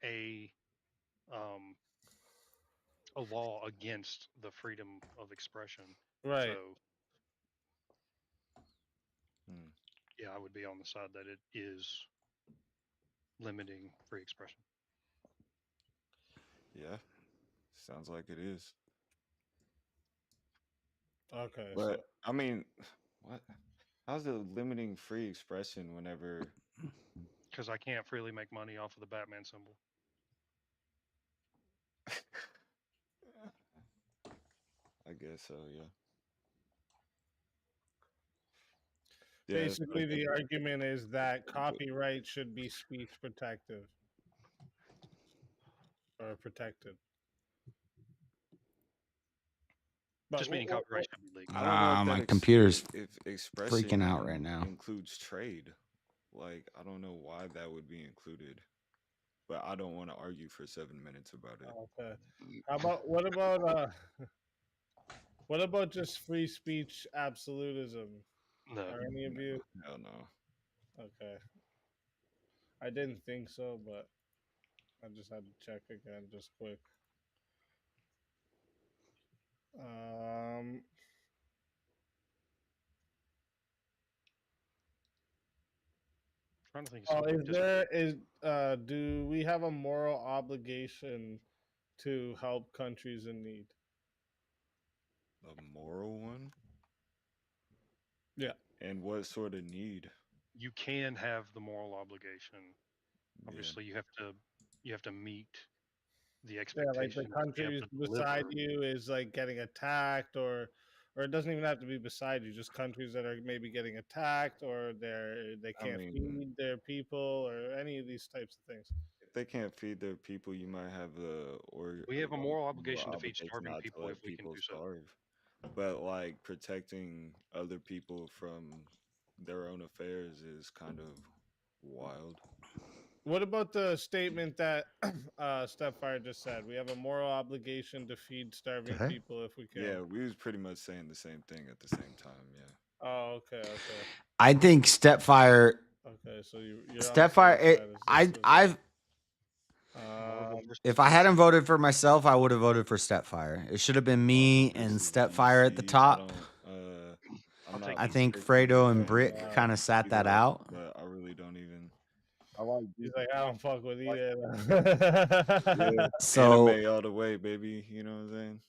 a law against the freedom of expression. Right. So, yeah, I would be on the side that it is limiting free expression. Yeah. Sounds like it is. Okay. But I mean, what? How's it limiting free expression whenever? Because I can't freely make money off of the Batman symbol. I guess so, yeah. Basically, the argument is that copyright should be speech protective or protected. Just meaning copyright should be legal. I don't know if my that computer's if expression freaking out right now. includes trade. Like, I don't know why that would be included, but I don't want to argue for 7 minutes about it. Okay. What about just free speech absolutism? No. Are any of you? Hell no. Okay. I didn't think so, but I just had to check again, just quick. Trying to think. Do we have a moral obligation to help countries in need? A moral one? Yeah. And what sort of need? You can have the moral obligation. Obviously, you have to meet the expectations. Yeah, like the country beside you is like getting attacked, or it doesn't even have to be beside you. Just countries that are maybe getting attacked, or they can't feed their people, or any of these types of things. If they can't feed their people, you might have we have a moral obligation to feed starving people if we can do so. But like protecting other people from their own affairs is kind of wild. What about the statement that Stepfire just said? We have a moral obligation to feed starving people if we can. Yeah, we was pretty much saying the same thing at the same time. Yeah. Oh, okay. I think Stepfire. Okay, so you're Stepfire. If I hadn't voted for myself, I would have voted for Stepfire. It should have been me and Stepfire at the top. I think Fredo and Brick kind of sat that out. But I really don't even. He's like, I don't fuck with either. So anime all the way, baby. You know what I'm saying?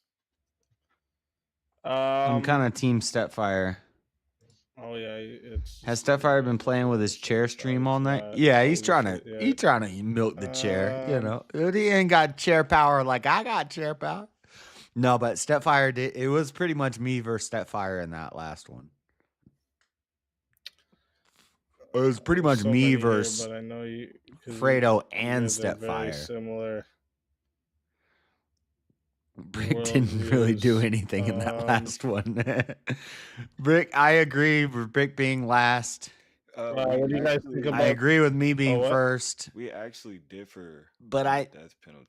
I'm kind of team Stepfire. Oh yeah, has Stepfire been playing with his chair stream all night? Yeah, he's trying to milk the chair. You know, he ain't got chair power like I got chair power. No, but Stepfire did. It was pretty much me versus Stepfire in that last one. It was pretty much me versus Fredo and Stepfire. Similar. Brick didn't really do anything in that last one. Brick, I agree with Brick being last. What do you guys think about? I agree with me being first. We actually differ. But death penalty.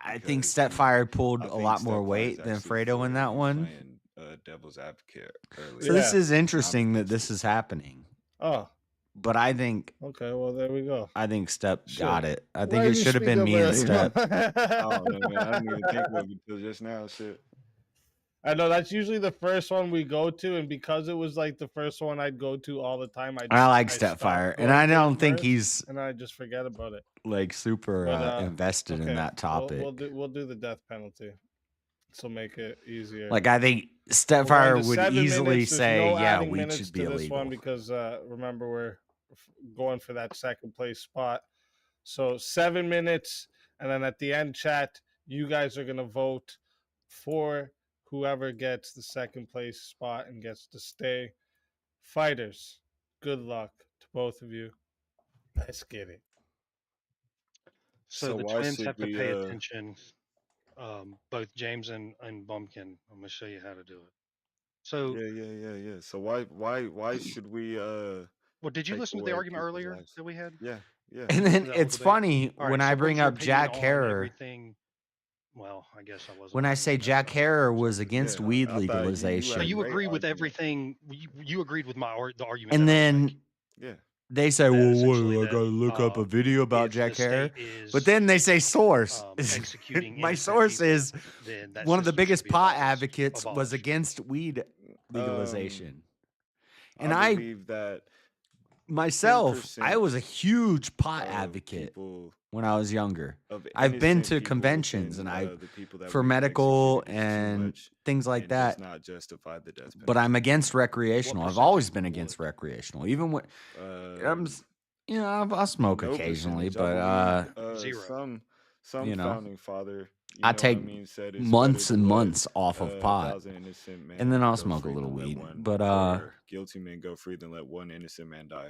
I think Stepfire pulled a lot more weight than Fredo in that one. Devil's advocate. So this is interesting that this is happening. Oh. But I think. Okay, well there we go. I think Step got it. I think it should have been me and Step. Oh no, man, I didn't even think of it until just now. Shit. I know that's usually the first one we go to, and because it was like the first one I'd go to all the time, I like Stepfire, and I don't think he's. And I just forget about it. Like super invested in that topic. We'll do the death penalty. This will make it easier. Like I think Stepfire would easily say, "Yeah, we should be illegal." This one because remember we're going for that second place spot. So 7 minutes, and then at the end, chat, you guys are gonna vote for whoever gets the second place spot and gets to stay. Fighters, good luck to both of you. Let's get it. So the twins have to pay attention both James and Bumpkin. I'm gonna show you how to do it. So yeah. So why should we well, did you take listen to the away argument people's earlier lives? that we had? Yeah. And then it's funny All when right, I so bring what's your up opinion Jack on Harrer. everything? Well, I guess I wasn't. When I say Jack Harrer was against weed so you legalization, agree with everything? You agreed with the argument. and that then Yeah. they say, "Well, what? I gotta look up a video about Jack Harrer." But then they say source. My source is one of the biggest pot advocates was against weed legalization, and I believe that myself, I was a huge pot advocate when I was younger. I've been to conventions and for medical and things like that. Does not justify the death penalty. But I'm against recreational. I've always been against recreational, even when I'll smoke no occasionally, percentage. I but believe, some you know, founding father, I take said it's months better and to let, months off of pot, 1,000 innocent men and then I'll go smoke a free little than let weed. one But guilty man go free than let one innocent man die.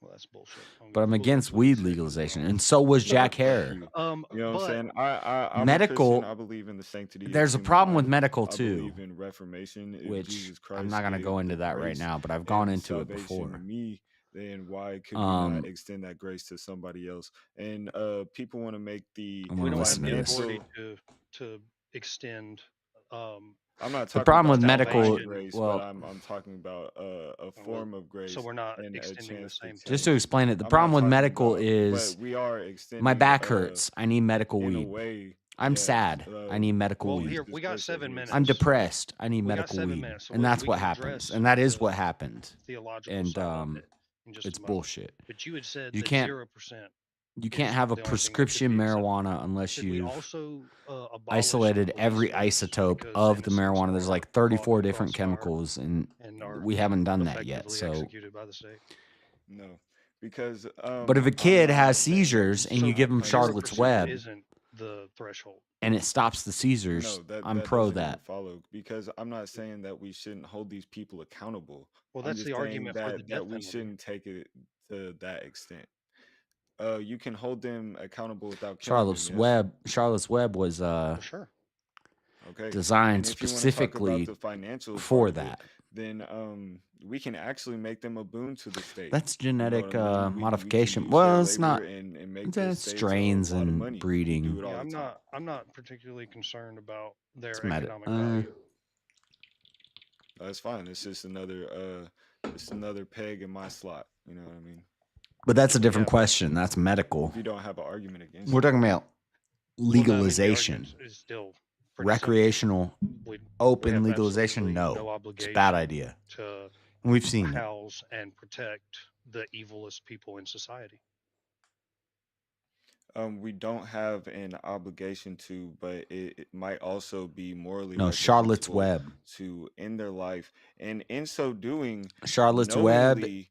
Well, that's bullshit. I'm against weed legalization, and so was Jack Harrer. You know what I'm saying? I'm medical. A Christian. I believe in the sanctity. There's a of problem human with life. medical I too, believe in Reformation. If which Jesus Christ I'm not going to gave go into the that right grace now, but I've gone and into it salvation before. to me, then why could we not extend that grace to somebody else? And people want to make the I wanna listen to this. authority to extend. I'm not The talking problem about with medical, grace, well, but I'm talking about a form of grace. So we're not and extending the a chance same to just to explain it, the I'm problem not with talking medical about- is but we are extending, my back hurts. I need medical in a weed. way, I'm yes, sad. I need medical well, weed. here we got 7 minutes. I'm depressed. I need We got medical 7 weed, minutes, so and that's we what can happens. address And that is the what happened. theological And side of it in just it's a moment. bullshit. But you had said You that can't 0%. You can't have a the only thing that could prescription be acceptable. marijuana unless Should we you've also abolish isolated the every police force isotope because of the innocents marijuana. There's are like caught 34 in the different crossfire chemicals, and are we haven't done that yet. effectively So, executed by the state? No, because but if a I'm kid not has saying that we seizures and you should give him not punish Charlotte's people. Web Isn't the threshold? and it stops the seizures, No, that I'm that pro doesn't even that. follow, because I'm not saying that we shouldn't hold these people accountable. Well, I'm that's just the saying argument for the death that we penalty. shouldn't take it to that extent. You can hold them accountable without killing Charlotte's them. Yes. Charlotte's Web was Sure. Okay. designed And if you want to talk specifically about the financial for part of it, that. then we can actually make them a boon to the state. That's You know genetic what I mean? We can modification. use Well, their it's not. labor and make the That's states strains a lot of and money. We do breeding. it all Yeah, the time. I'm not particularly concerned about their It's economic value. That's fine. It's just another peg in my slot. You know what I mean? But that's a different question. That's medical. If you don't have an argument against We're it. talking about Well, no, I mean, the legalization. argument is still pretty simple. Recreational, We open have legalization, absolutely no. no It's a bad obligation idea. to We've seen it. house and protect the evilest people in society. We don't have an obligation to, but it might also be morally No, Charlotte's reprehensible Web. to end their life, and in so doing, Charlotte's Web knowingly,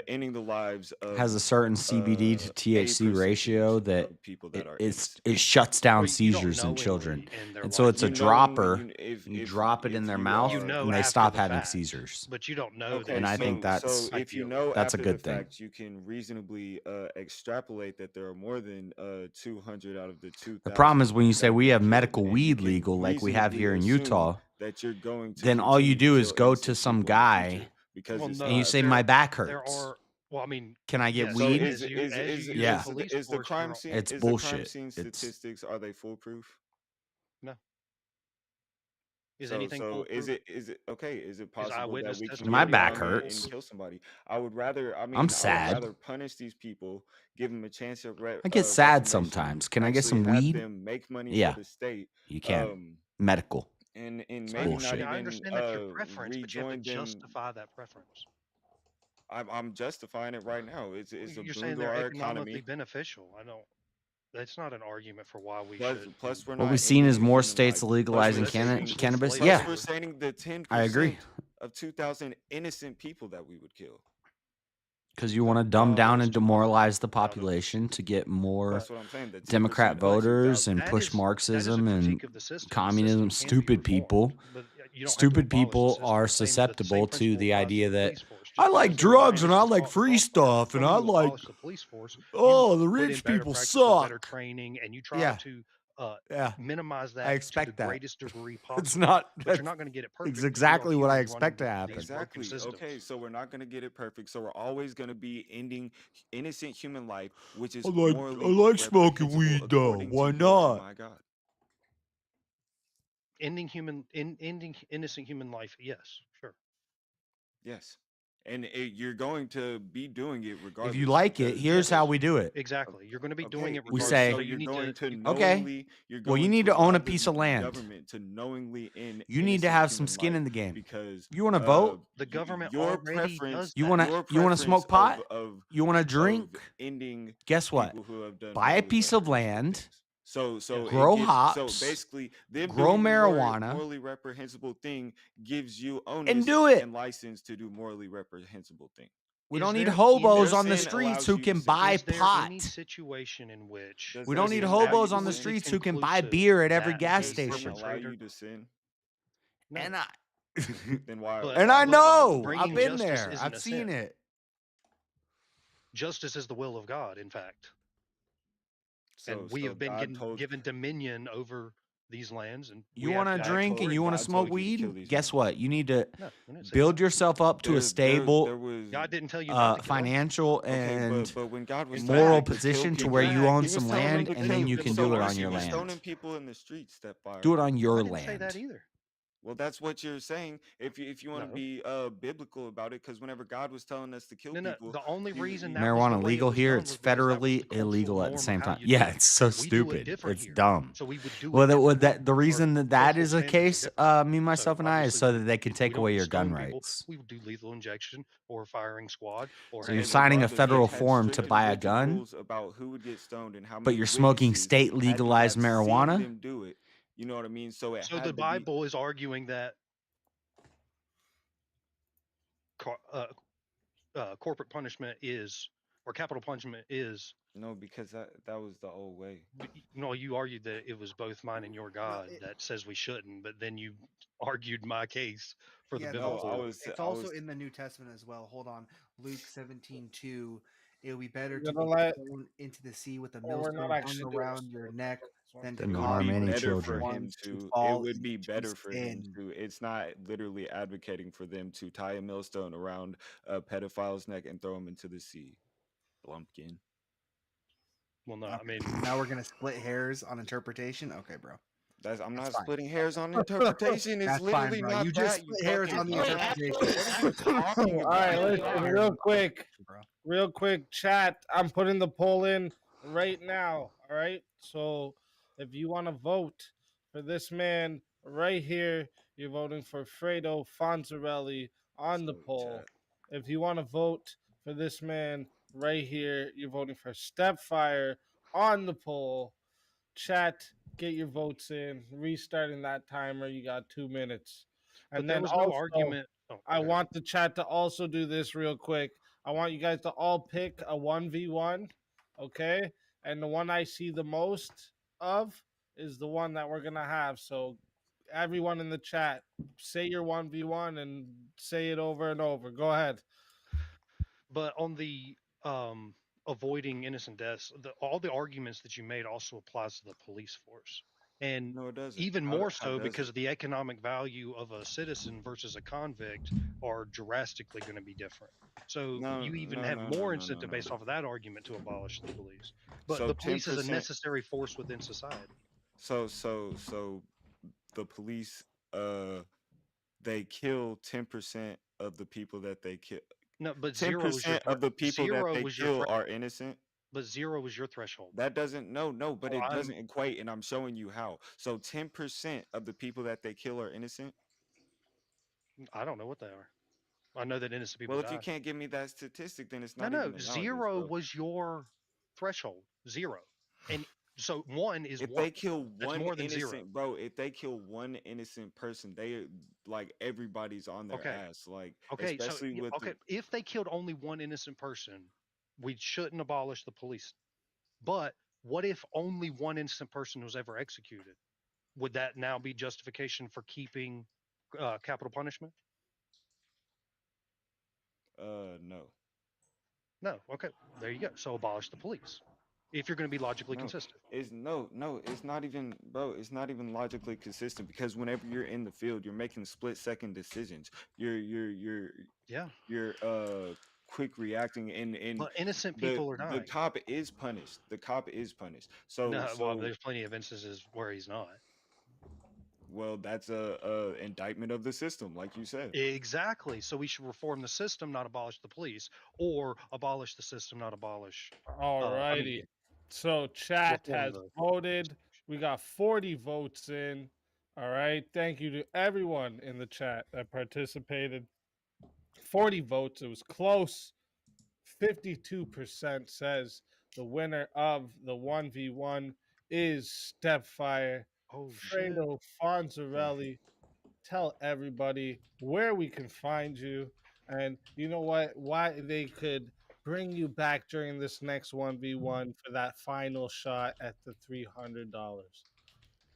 ending the lives of has a certain CBD to THC 80% ratio that of people that are it shuts down Well, you don't seizures in knowingly children. end their And so life. it's a You dropper. knowingly, You drop it in their you mouth You are know and they after stop the having fact, seizures. but you don't know okay. And I that. think that's so if you ideally. know that's a after good the thing. fact, you can reasonably extrapolate that there are more than 200 out of the 2,000. The problem is when you say that we were have killed, medical and you weed can legal like we have reasonably here in assume Utah, that you're going to then all you continue do to is kill go innocent to some people in the guy future, because Well, it's no, and you not. say my back there hurts. are. Well, I mean, Can I get yes, So weed? as you use Yeah. the police is the force crime for scene It's is the crime bullshit. scene It's statistics, are they foolproof? no. Is So anything so foolproof? is it okay? Is it Is possible that eyewitness we can My get back around and hurts. kill somebody? I would rather. I mean, I'm I would sad. rather punish these people, give them a chance of I get sad reformation, sometimes. Can I get actually some have weed? them make money Yeah, for the state, you can. um, Medical. and It's maybe not bullshit. even I understand that's your preference, but you have to rejoin them. justify that preference. I'm justifying it right now. It's a You're boon saying to they're our economically economy. beneficial. I don't. That's not an argument for why we Plus, should. plus we're What not we've seen is ending more human states life. Plus legalizing we're saving. cannabis. Plus Yeah, we're saving the 10% I agree. of 2,000 innocent people that we would kill. Because you want to dumb down and demoralize the population to get more That's what I'm saying. The 10% Democrat of voters 2,000. and That push is a Marxism and critique of the system. The communism. system can be Stupid people. reformed, but you don't have to Stupid abolish the people system. are The same susceptible to principle the applies to idea the that police force. I Just like because there are drugs and I innocents like caught in the free crossfire, stuff and when I you like abolish the police force, oh you the put in rich better people practices, suck. better training, and you try Yeah. to minimize that I expect to the that. greatest degree possible. It's not. But you're not going to get it perfect. It's exactly what I expect to happen. Exactly. Okay, so we're not going to get it perfect. So we're always going to be ending innocent human life, which is morally I like smoking weed though. Why not? My God. Ending innocent human life. Yes, sure. Yes. And you're going to be doing it regardless. If you like it, here's how we do it. Exactly. You're going to be doing it We regardless. say, So you're going to okay, knowingly, well, you need to own a piece of land. Government to knowingly end You need to have some innocent skin human in the game. because You want to vote? The government your already preference, does You that. want your to? You want to smoke pot? preference You want to drink? ending Guess what? people who have done Buy a morally piece of reprehensible land. things. So grow it gives, hops. So basically, them grow doing the marijuana. morally reprehensible thing gives you onus and do it. and license to do morally reprehensible thing. We don't need hobos on the streets who can buy pot. Any situation in which We don't need hobos on the streets who can buy beer at every gas station. Allow you to sin. And I, then why? and I know. Bringing I've been justice there. isn't I've a seen sin. it. Justice is the will of God, in fact. So, and we so have been God given dominion over these lands. And You want to drink and you want to smoke weed? Guess what? You need to No, we didn't say build that. yourself up to a stable, God didn't tell you not to kill. financial and but when God was moral telling you to position kill to people, where you own he was some telling them land, to and kill then you people. can So do it on first your he was land. stoning people in the streets. That fire. Do it on your I didn't say that land. either. Well, that's what you're saying. If you want to be biblical about it, because whenever God was telling us to kill people, the only reason that Marijuana legal here, it's federally illegal at the same time. Yeah, it's so stupid. It's dumb. So we would do Well, the reason that is the case, me, myself, and I, is so that they can take we don't away your gun stone people, rights. we would do lethal injection or firing squad. Or So you're signing a regardless, federal they had form to strict buy a and rigid gun, rules about who would get stoned and how but many you're smoking witnesses state had to legalized have seen marijuana. them do it. You know what I mean? So it So had the to be. Bible is arguing that corporate punishment is, or capital punishment is. No, because that was the old way. No, you argued that it was both mine and your God that says we shouldn't, but then you argued my case for the biblical. It's also in the New Testament as well. Hold on, Luke 17:2. It would be better to gonna be let- thrown into the sea with a Well, we're millstone not actually hung doing around this. your neck than to Didn't cause harm any better children. for him one to. It fall would be into better for him sin. to. It's not literally advocating for them to tie a millstone around a pedophile's neck and throw him into the sea. Lumpkin. Well, no, I mean, now we're gonna split hairs on interpretation. Okay, bro. I'm not fine. splitting hairs on interpretation. It's That's literally fine, bro. not You just split hairs on the interpretation. All right, listen, real quick, chat. I'm putting the poll in right now. All right, so if you want to vote for this man right here, you're voting for Fredo Fonzarelli on the poll. If you want to vote for this man right here, you're voting for Stepfire on the poll. Chat, get your votes in. Restarting that timer. You got 2 minutes. And but there then was also, no argument. I want the chat to also do this real quick. I want you guys to all pick a 1v1, okay? And the one I see the most of is the one that we're going to have. So everyone in the chat, say your 1v1 and say it over and over. Go ahead. But on the avoiding innocent deaths, all the arguments that you made also applies to the police force. And no, it doesn't. Even How more does so because it? of the economic value of a citizen versus a convict are drastically going to be different. So you even have more incentive based off of that argument to abolish the police. But So the police is a 10%. necessary force within society. So the police they kill 10% of the people that they kill. No, but 10% of the people that they kill are innocent. But 0 is your threshold. That doesn't no, but Well, it doesn't equate, and I'm showing you how. So 10% of the people that they kill are innocent. I don't know what they are. I know that innocent people Well, if die. you can't give me that statistic, then it's not No, even analogous, 0 bro. was your threshold. 0. And so 1 is if 1. they kill That's one more than innocent 0. bro, if they kill one innocent person, they like everybody's on their ass. Like Okay, especially so with if they killed only one innocent person, we shouldn't abolish the police. But what if only one innocent person was ever executed? Would that now be justification for keeping capital punishment? No. No. Okay, there you go. So abolish the police. if you're going to be logically No, consistent. it's not even, bro. It's not even logically consistent because whenever you're in the field, you're making split-second decisions. You're quick reacting, and But innocent the people are dying. cop is punished. The cop is punished. So No, well, there's plenty of instances where he's not. well, that's a indictment of the system, like you said. Exactly. So we should reform the system, not abolish the police, or abolish the system, not abolish. Alrighty. So chat reform has the- voted. We got 40 votes in. All right. Thank you to everyone in the chat that participated. 40 votes. It was close. 52% says the winner of the 1v1 is Stepfire. Oh, Fredo Fonzarelli. Tell everybody where we can find you, and you know what, why they could bring you back during this next 1v1 for that final shot at the $300.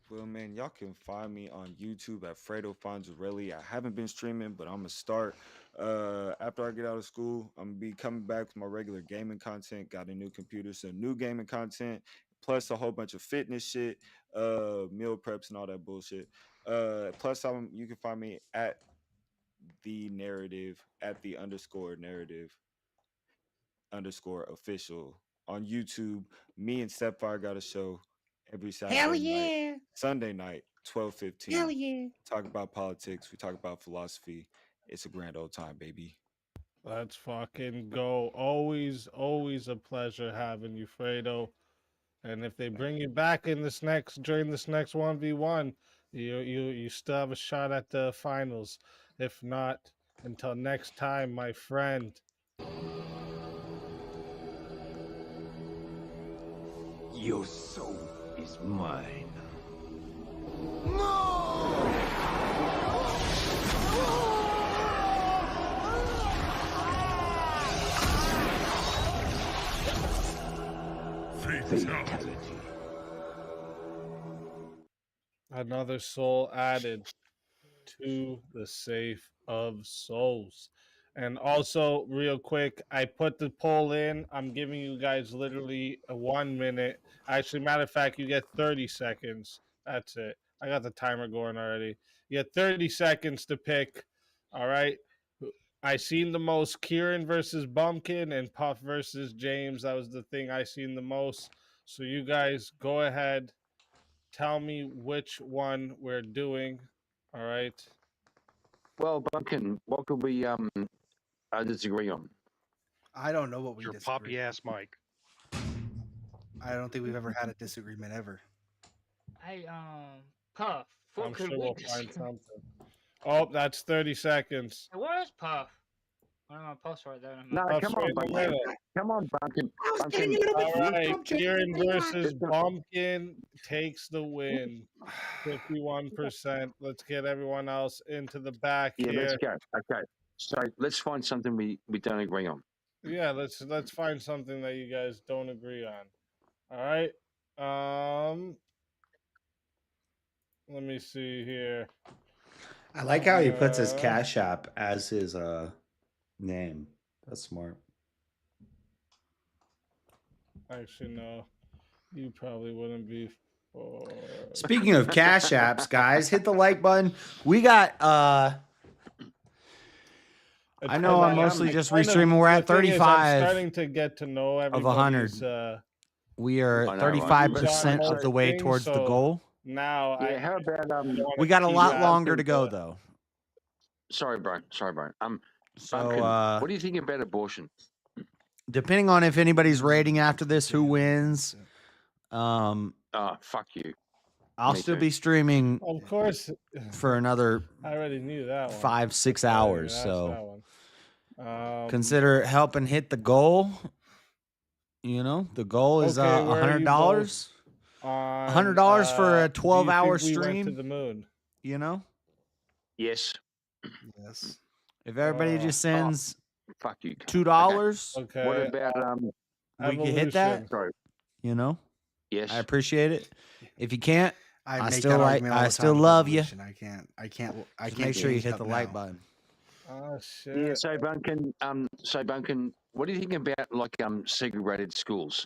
Well, man, y'all can find me on YouTube at Fredo Fonzarelli. I haven't been streaming, but I'm gonna start after I get out of school. I'm gonna be coming back with my regular gaming content. Got a new computer, so new gaming content, plus a whole bunch of fitness shit, meal preps and all that bullshit. Plus, you can find me at the narrative at the _narrative_official on YouTube. Me and Stepfire got a show every Saturday night, Sunday night, 12:15. Hell yeah. Talk about politics. We talk about philosophy. It's a grand old time, baby. Let's fucking go. Always a pleasure having you, Fredo. And if they bring you back in during this next 1v1, you still have a shot at the finals. If not, until next time, my friend. Your soul is mine. Fatality. Another soul added to the safe of souls. And also, real quick, I put the poll in. I'm giving you guys literally 1 minute. Actually, matter of fact, you get 30 seconds. That's it. I got the timer going already. You get 30 seconds to pick. All right. I seen the most Kieran versus Bumpkin and Puff versus James. That was the thing I seen the most. So you guys go ahead. Tell me which one we're doing. All right. Well, Bumpkin, what could we disagree on? I don't know what we Your disagree. poppy ass mic. I don't think we've ever had a disagreement ever. Hey, Puff. What I'm could sure we we'll disagree? find something. Oh, that's 30 seconds. Where's Puff? I'm gonna post right there. No, Puff's come on, right in the Bumpkin. middle. Come on, Bumpkin. I was getting a little bit All right, frustrated. Kieran versus Bumpkin takes the win. 51%. Let's get everyone else into the back Yeah, here. let's go. Okay. So let's find something we don't agree on. Yeah, let's find something that you guys don't agree on. All right. Let me see here. I like how he puts his Cash App as his name. That's smart. Actually, no. You probably wouldn't be for. Speaking of Cash Apps, guys, hit the like button. We got I know I'm mostly just restreaming. We're at 35 starting to get to know of 100. We are 35% of the way towards the goal. Now, yeah, how about we got a lot longer to go, though. Sorry, Brian. So, Bumpkin, what do you think about abortion? Depending on if anybody's rating after this, who wins. Fuck you. I'll still be streaming, of course, for another I already knew that one. 5-6 hours. So one. Consider helping hit the goal. You know, the goal is $100. $100 for a 12-hour stream. We went to the moon. You know. Yes. Yes. If everybody just sends fuck you, $2, okay. What about we can hit that. Sorry. You know. Yes. I appreciate it. If you can't, I make still that like. argument all I the still time love with you. evolution. I can't. Make sure you change hit up the now. like button. Oh shit. Yeah. So Bumpkin, what do you think about like segregated schools?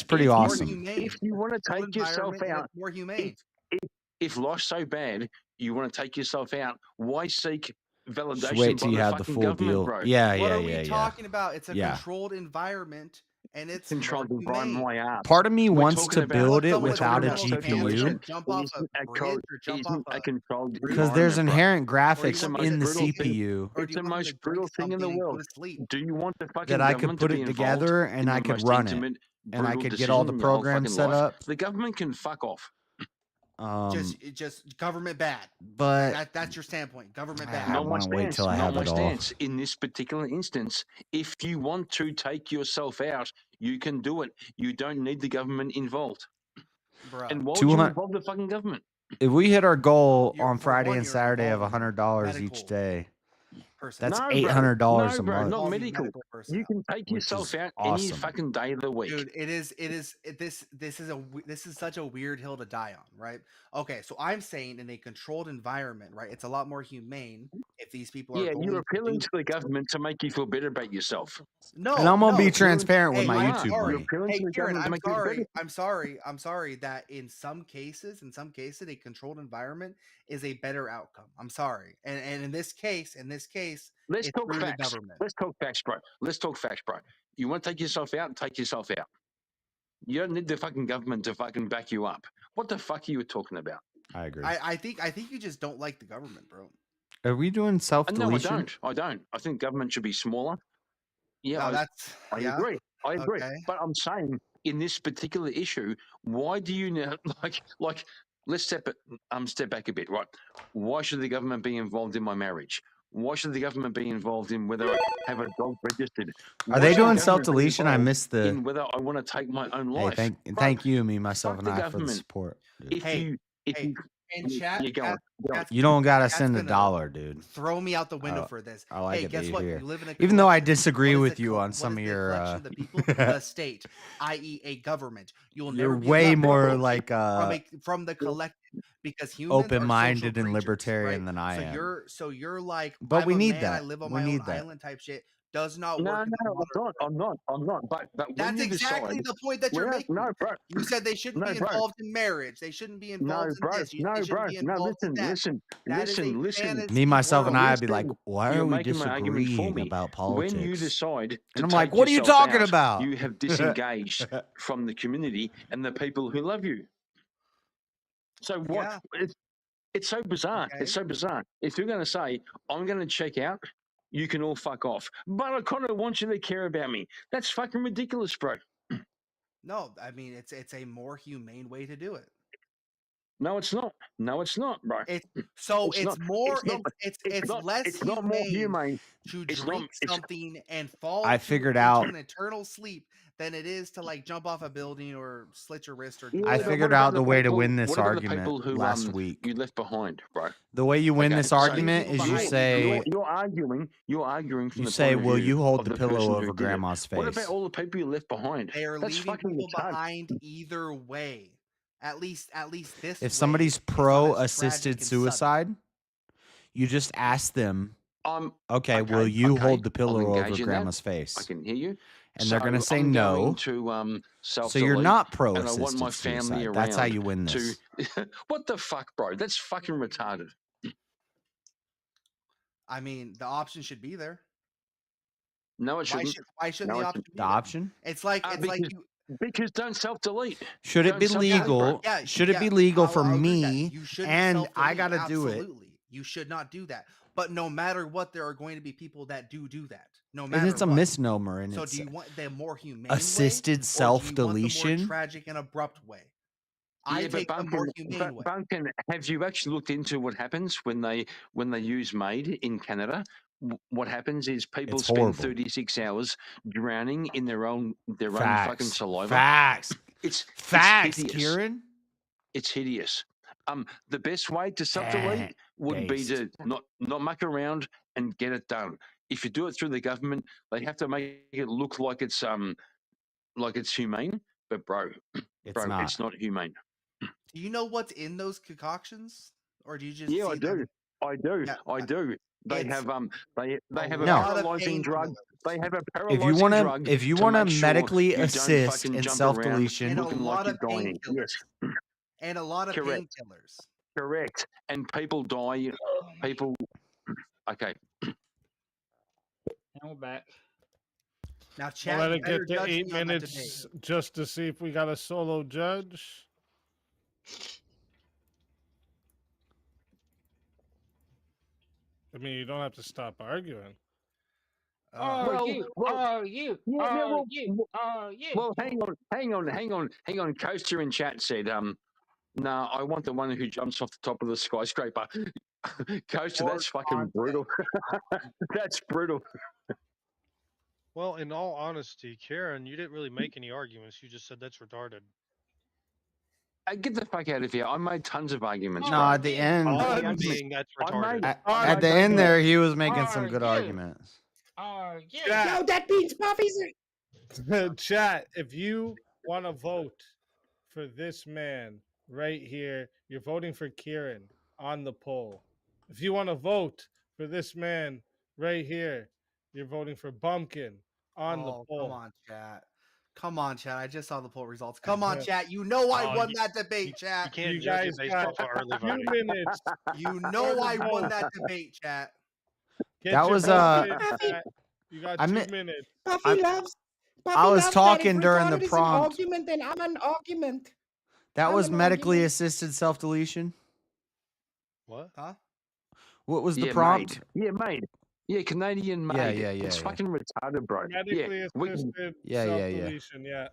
it's pretty If you- awesome. If you want to take yourself out, more humane. if if life's so bad, you want to take yourself out, why seek validation Just wait by till you the have the fucking full government, deal. bro? Yeah, What yeah, are yeah, we yeah. talking about? It's a Yeah. controlled environment, and it's Controlled more environment, humane. my ass. Part of me We're wants talking to about build it someone without a criminal can't GPU jump off isn't a a bridge or jump off isn't a a controlled because there's environment, bro. inherent Or you graphics want me in to the sleep, CPU or It's do you the want me most to drink brutal thing in the something and go world. to sleep? Do you want the fucking that I could government to put be it involved together in and the I could most run it, intimate, and I brutal could get all decision the in your whole programs fucking set life? up. The government can fuck off. Just government bad. But That's your standpoint. Government I bad. Not my want to wait stance. till I Not have my it all. stance. In this particular instance, if you want to take yourself out, you can do it. You don't need the government involved. Bruh. And why would you 200 involve the fucking government? If we hit our goal You're- on for Friday one, and you're Saturday of involving $100 each medical day, person. that's No, $800 bro. a No, bro. month, Not Involving medical. medical personnel. You can take which yourself is out any awesome. fucking day of the week. Dude, this is such a weird hill to die on, right? Okay, so I'm saying in a controlled environment, right? It's a lot more humane if these people are Yeah, going you're to appealing do to the government to make you feel better about yourself. No, And I'm gonna be no. transparent with Hey, my I'm YouTube sorry. money. appealing Hey, to the Kieran, government to I'm make you feel better. I'm sorry that in some cases, a controlled environment is a better outcome. I'm sorry. And in this case, Let's it's talk through the facts. government. Let's talk facts, bro. Let's talk facts, bro. You want to take yourself out, take yourself out. You don't need the fucking government to fucking back you up. What the fuck are you talking about? I agree. I think you just don't like the government, bro. Are we doing self No, I deletion? don't. I don't. I think government should be smaller. Yeah, No, I yeah. agree. I agree. Okay. But I'm saying in this particular issue, why do you now like let's step back a bit, right? Why should the government be involved in my marriage? Why should the government be involved in whether I have a dog registered? Are they Why should the doing government be self deletion? I involved missed the. in whether I want to take my own Hey, life. thank you, me, myself, fuck and the I for the government. support. Dude. If you in chat, you go on. You don't gotta Cat's send gonna $1, dude. throw me out the window for this. I like Hey, it guess that you're what? here. You live in a Even though I collection. disagree What is with the you co- on what some is of the your. collection of the people, the state, i.e., a government. You'll You're never be way left more alone like from the collective because humans are open-minded social and creatures, libertarian right? than I am. So you're like, But I'm we a need man, that. I live on We my own need that. island type shit. Does not No, work in the no, modern I'm not. But when That's you exactly decide, the point that you're making. no, bro. You said they shouldn't No, be bro. involved in marriage. They shouldn't be No, involved bro. in this. They No, shouldn't bro. be No, involved in that. listen. That is a fantasy Me, myself, and world. I would be like, why You're are we making my argument for disagreeing me. about When you politics? decide to And I'm like, take what are you yourself talking out, about? You have disengaged from the community and the people who love you. So what? Yeah. It's so bizarre. Okay. It's so bizarre. If you're going to say, I'm going to check out, you can all fuck off. But I kind of want you to care about me. That's fucking ridiculous, bro. No, I mean it's a more humane way to do it. No, it's not. No, it's not, bro. It's not less more humane to It's drink not- something and fall I to- figured into out- an eternal sleep than it is to like jump off a building or slit your wrist or do I whatever. figured out the way to win this argument who, last week. You left behind, bro. The way you win Okay, this so argument is you say you're arguing from you the say, point of "Will view you hold of the person pillow who over did it. grandma's What face?" about all the people you left behind? They are That's leaving fucking people retarded. behind either way. At least this. If somebody's way, pro it's not as tragic assisted and sudden. suicide, you just ask them, okay, will okay, you okay, hold the I'll pillow engage over in that. grandma's face? I can hear you. And they're going to say I'm no. going to, So you're not pro and I want my assisted family suicide. around. That's how you win this. What the fuck, bro? That's fucking retarded. I mean, the option should be there. No, it shouldn't. Why shouldn't No, the it option be The there? option? It's like because don't self-delete. Should it be Don't self-delete, bro. legal? Should it be legal for I'll agree that. me? You shouldn't And I self-delete. got to do it. Absolutely. You should not do that. But no matter what, there are going to be people that do that. No And matter it's a what. misnomer. And So it's do you want the more humane assisted way, or do you want self-deletion? the more tragic and abrupt way? I take the more humane way. Bunkin, have you actually looked into what happens when they use MAID in Canada? What happens is people It's spend horrible. 36 hours drowning in their own fucking Facts. saliva. Facts. It's Facts, hideous. Kieran. It's hideous. The best way to self-delete would be to not muck around and get it done. If you do it through the government, they have to make it look like it's humane. But bro, It's not. it's not humane. Do you know what's in those concoctions, or do you just? Yeah, see I do. them? I do. Yeah, I do. They it's have they have a No. paralyzing drug. They have a If paralyzing you want drug. to, if you to want to make sure medically you don't assist fucking in jump self around deletion, and a looking lot like of you're dying. painkillers, Yes. and a lot of Correct. painkillers. Correct. And people die. People. Okay. And we're back. Now, We'll chat, let you it better get to judge 8 me on that debate. minutes just to see if we got a solo judge. I mean, you don't have to stop arguing. Are you? Well, hang on. Coaster in chat said, no, I want the one who jumps off the top of the skyscraper. Coaster, that's fucking brutal. That's brutal. Well, in all honesty, Karen, you didn't really make any arguments. You just said that's retarded. Get the fuck out of here. I made tons of arguments. No, bro. at the end. I'm being that's retarded. At the end there, he was making some good arguments. Yo, that means Puffy's. Chat, if you want to vote for this man right here, you're voting for Kieran on the poll. If you want to vote for this man right here, you're voting for Bumpkin on the poll. Come on, chat. Come on, chat. I just saw the poll results. Come on, chat. You know I won that debate, chat. You can't judge it based off of early voting. minutes. You know I won that debate, chat. That was You got I 2 mean- minutes. Puffy loves. Puffy I was loves talking that. If during the retarded is an prompt. argument, then I'm an argument. That was medically assisted self deletion. What? Huh? What was the Yeah, prompt? made. Yeah, made. Yeah, Canadian made. Yeah, It's yeah. fucking retarded, bro. Medically assisted Yeah. self-deletion, yeah.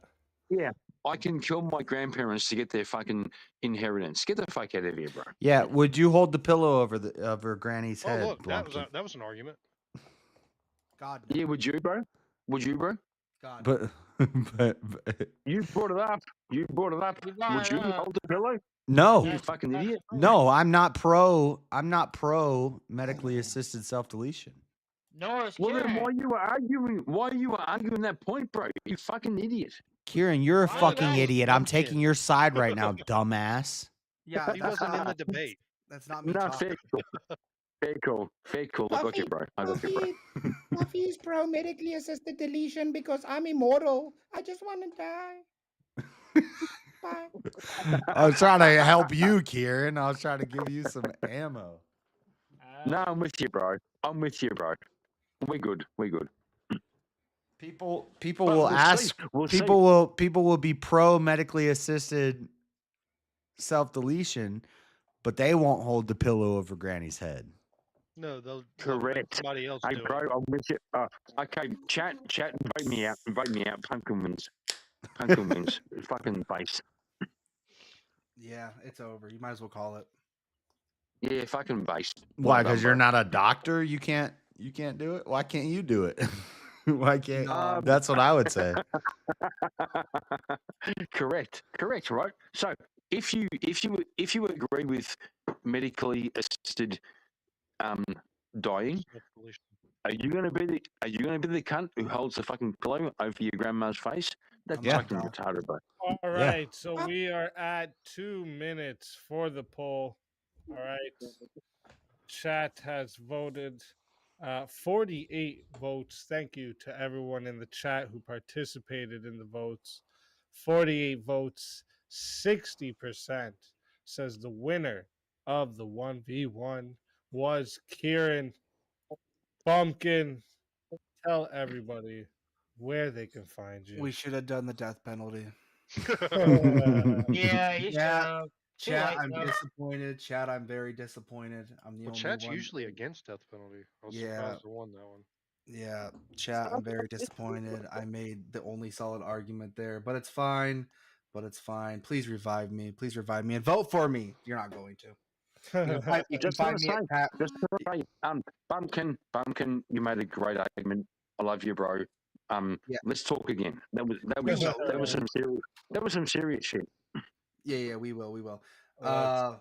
Yeah, I can kill my grandparents to get their fucking inheritance. Get the fuck out of here, bro. Yeah. Would you hold the pillow over Granny's Oh, head? look, that was Blumpkin? that was an argument. God. Yeah, would you, bro? Would you, bro? God. But You brought it up. You brought it up. Would you hold the pillow? no, You fucking idiot. no. I'm not pro medically assisted self deletion. Norris, Well, then Kieran. why you were arguing that point, bro? You fucking idiot. Kieran, you're a Why fucking not? idiot. I'm Bumpkin. taking your side right now, dumbass. Yeah, He wasn't in the debate. That's not me No, talking. fair call. I got you, bro. I got you, bro. Puffy is pro medically assisted deletion because I'm immortal. I just want to die. Bye. I was trying to help you, Kieran. I was trying to give you some ammo. No, I'm with you, bro. We're good. People But will we'll see. ask. We'll see. People will be pro medically assisted self deletion, but they won't hold the pillow over Granny's head. No, they'll make Correct. somebody else Hey, do bro, it. I'm with you. Okay, chat, invite me out. Pumpkin wins. Fucking base. Yeah, it's over. You might as well call it. Yeah, fucking base. Why? Well Because done, you're bro. not a doctor. You can't do it. Why can't you do it? Why can't? Um, That's what I would say. Correct, right? So if you agree with medically assisted dying, are you gonna be the cunt who holds the fucking pillow over your grandma's face? That's Yeah. fucking retarded, bro. All right, so we are at 2 minutes for the poll. All right. Chat has voted 48 votes. Thank you to everyone in the chat who participated in the votes. 48 votes, 60% says the winner of the 1v1 was Kieran. Bumpkin, tell everybody where they can find you. We should have done the death penalty. Yeah, you Yeah. should. Chat, I'm disappointed. Chat, I'm very disappointed. I'm the Well, only chat's one. usually against death penalty. I was Yeah. surprised they won that one. Yeah, chat, I'm very disappointed. I made the only solid argument there, but it's fine. Please revive me. And vote for me. You're not going to. You can Just find want to me at Pat. Bumpkin, you made a great argument. I love you, bro. Let's talk again. That was some serious shit. Yeah, we will. Let's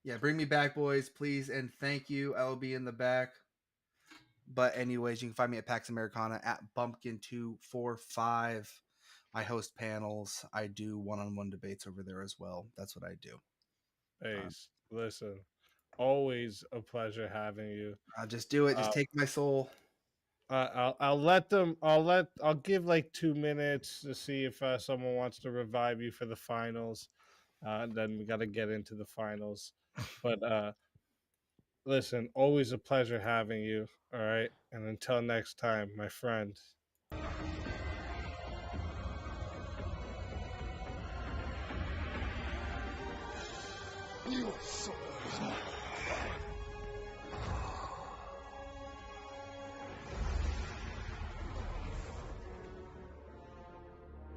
Yeah, bring me back, boys, please, and thank you. I will be in the back. But anyways, you can find me at Pax Americana at Bumpkin245. I host panels. I do one-on-one debates over there as well. That's what I do. Ace, listen, always a pleasure having you. I'll just do it. Just take my soul. I'll give like 2 minutes to see if someone wants to revive you for the finals. Then we got to get into the finals. But listen, always a pleasure having you. All right, and until next time, my friend.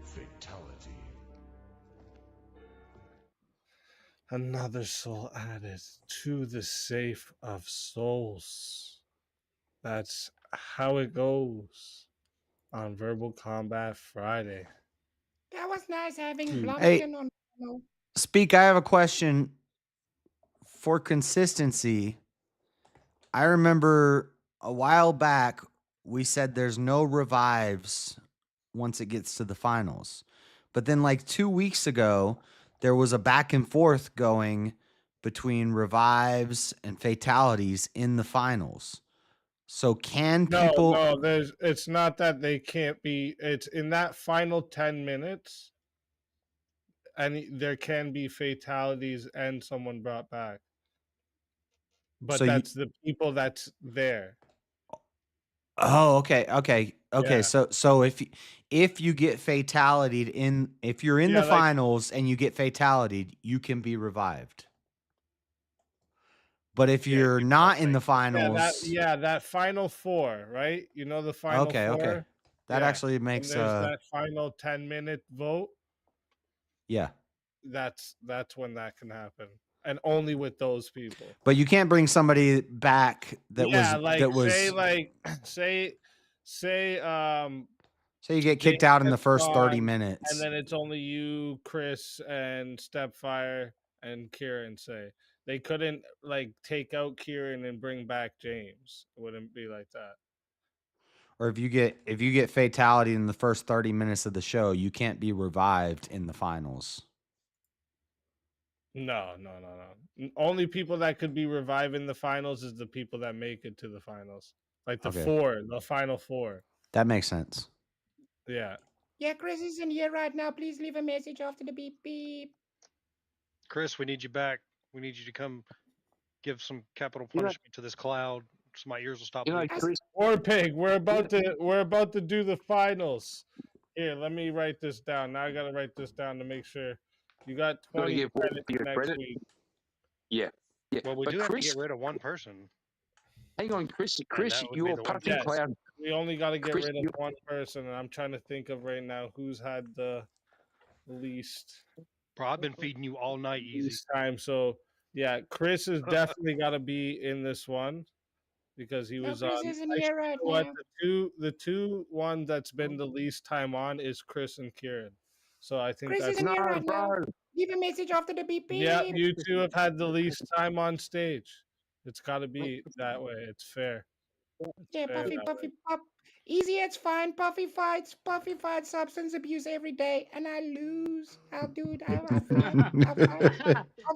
Fatality. Another soul added to the safe of souls. That's how it goes on Verbal Combat Friday. That was nice having Blumpkin Hey, on. No. Speak, I have a question. For consistency, I remember a while back we said there's no revives once it gets to the finals. But then like 2 weeks ago, there was a back and forth going between revives and fatalities in the finals. So can people No, it's not that they can't be. It's in that final 10 minutes, and there can be fatalities and someone brought back. But So that's the people that's there. Oh, okay. Yeah. So if you get fatalityed if you're in the like- finals and you get fatalityed, you can be revived. But if you're not in the finals, that final four, right? You know the final Okay, four. okay. That actually makes And there's that final 10-minute vote. yeah. That's when that can happen, and only with those people. But you can't bring somebody back that say say you get kicked out in the first 30 gone, minutes. and then it's only you, Chris, and Stepfire and Kieran. Say they couldn't like take out Kieran and bring back James. It wouldn't be like that. Or if you get fatality in the first 30 minutes of the show, you can't be revived in the finals. No. Only people that could be reviving the finals is the people that make it to the finals. Like the final four. That makes sense. Yeah. Yeah, Chris is in here right now. Please leave a message after the beep beep. Chris, we need you back. We need you to come give some capital punishment to this cloud so my ears will stop bleeding. War Pig, we're about to do the finals. Here, let me write this down. Now I gotta write this down to make sure. You got 20 credits next week. Yeah. Well, we do have to get rid of one person. Hang on, Chris, that would you're be the one puffing cloud. We only got to get Chris, rid of one person, and I'm trying to think of right now who's had the least. Bro, I've been feeding you all night, easy time. So yeah, Chris has definitely got to be in this one because he was Chris on. isn't here right now. The two one that's been the least time on is Chris and Kieran. So I think Chris that's isn't here right now. Leave a message after the beep beep. Yeah, you two have had the least time on stage. It's got to be that way. It's fair. Yeah, Puffy, Puff. Easy, it's fine. Puffy fights, substance abuse every day, and I lose. I'll do it. I'll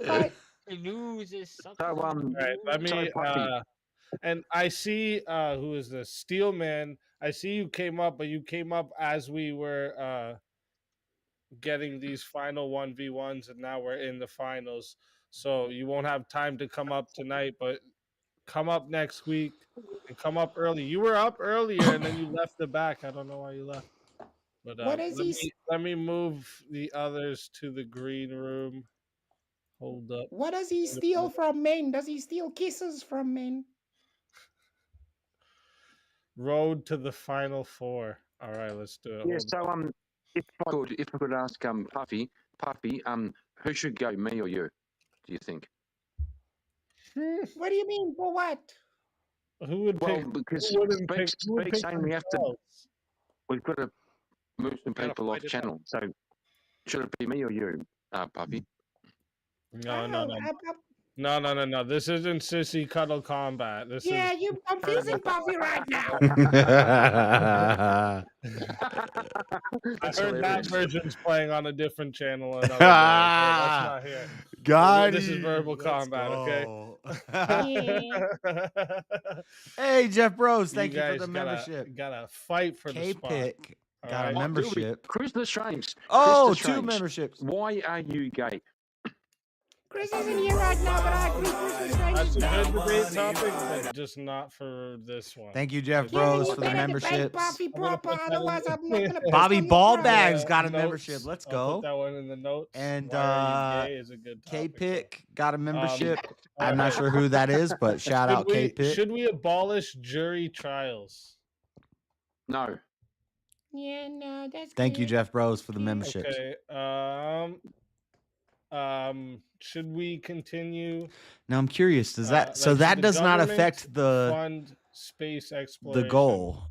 fight. Lose is something. Right, let me. And I see who is this? Steelman. I see you came up, but you came up as we were getting these final 1v1s, and now we're in the finals. So you won't have time to come up tonight, but come up next week and come up early. You were up earlier and then you left the back. I don't know why you left. But let me move the others to the green room. Hold up. What does he steal from men? Does he steal kisses from men? Road to the final four. All right, let's do it. Yeah, so if I could ask Puffy, who should go, me or you? Do you think? What do you mean? For what? Who would pick? Because Speak's saying we've got to move some people off channel. So should it be me or you, Puffy? No. This isn't Sissy Cuddle Combat. This is you're confusing Puffy right now. I heard that version's playing on a different channel another day, so that's not here. This is Verbal Combat, okay? Hey, Jeff Bros, thank you for the membership. Gotta fight for the spot. Got a membership. Chris the Streams. Oh, 2 memberships. Why are you gay? Chris isn't here right now, but I agree. Chris is strange. That's a good debate topic, but just not for this one. Thank you, Jeff Kieran, Bros, you for the better debate memberships. Buffy proper, otherwise I'm not gonna piss Bobby on your Ballbags crowd. got a Notes. membership. Let's I'll go. put that one in the notes. And Why are you gay is a good K topic. Pick got a membership. all I'm not right. sure who that is, but shout out K Pick. Should we abolish jury trials? No. Yeah, no, that's Thank you, good. Jeff Bros, for the memberships. Okay. Should we continue? Now I'm curious. Does that so should that the does not government affect the fund space exploration? the goal?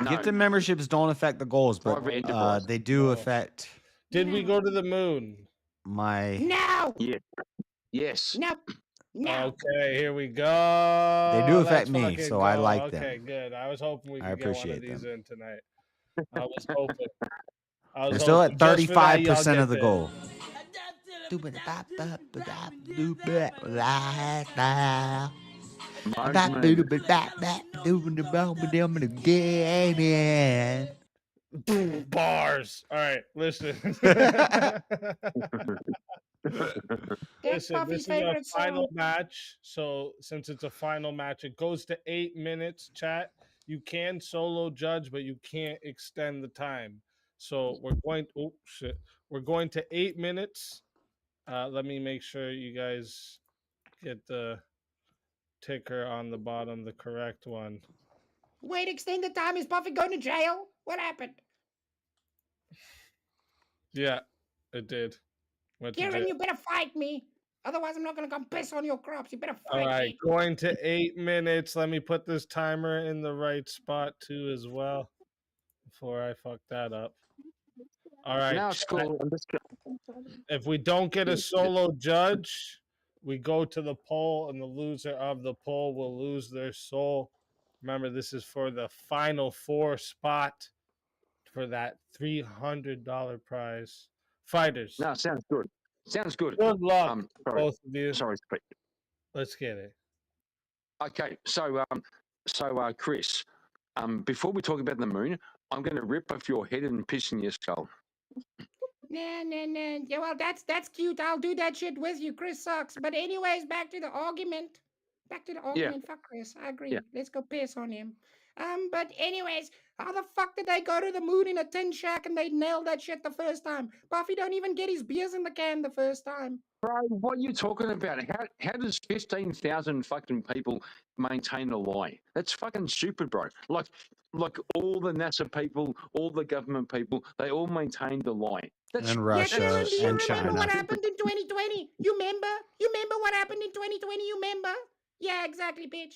No. Gifted memberships don't affect the goals, but they do affect Did we go to the moon? my. No. Yeah. Yes. No. No. Okay, here we go. They do affect Let's me, fucking so I go. like them. Okay, good. I was hoping we I could get one of appreciate these them. in tonight. I was hoping. They're still at hoping. Just for that, y'all 35% get of the there. goal. Bars. All right, listen. Listen, Buffy's this is a favorite final song. match. So since it's a final match, it goes to 8 minutes. Chat. You can solo judge, but you can't extend the time. So we're going. Oh shit! We're going to 8 minutes. Let me make sure you guys get the ticker on the bottom, the correct one. Wait, extend the time. Is Buffy going to jail? What happened? Yeah, it did. Went to Kieran, jail. you better fight me. Otherwise, I'm not going to come piss on your crops. You better All fight right, me. going to 8 minutes. Let me put this timer in the right spot too, as well, before I fuck that up. All right. Now it's cool. If we don't get a solo judge, we go to the poll, and the loser of the poll will lose their soul. Remember, this is for the final 4 spot for that $300 prize. Fighters. No, sounds good. Sounds good. Good luck, Sorry. both of you. Sorry, Pete. Let's get it. Okay, so Chris, before we talk about the moon, I'm going to rip off your head and piss in your skull. Nah. Yeah, well, that's cute. I'll do that shit with you. Chris sucks. But anyways, back to the argument. Fuck Chris. I agree. Yeah. Let's go piss on him. But anyways, how the fuck did they go to the moon in a tin shack and they nailed that shit the first time? Buffy don't even get his beers in the can the first time. Bro, what are you talking about? How does 15,000 fucking people maintain a lie? That's fucking stupid, bro. Like all the NASA people, all the government people, they all maintained the lie. That's, And Russia Kieran, do you and remember China. what happened in 2020? You remember? You remember what happened in 2020? You remember? Yeah, exactly, bitch.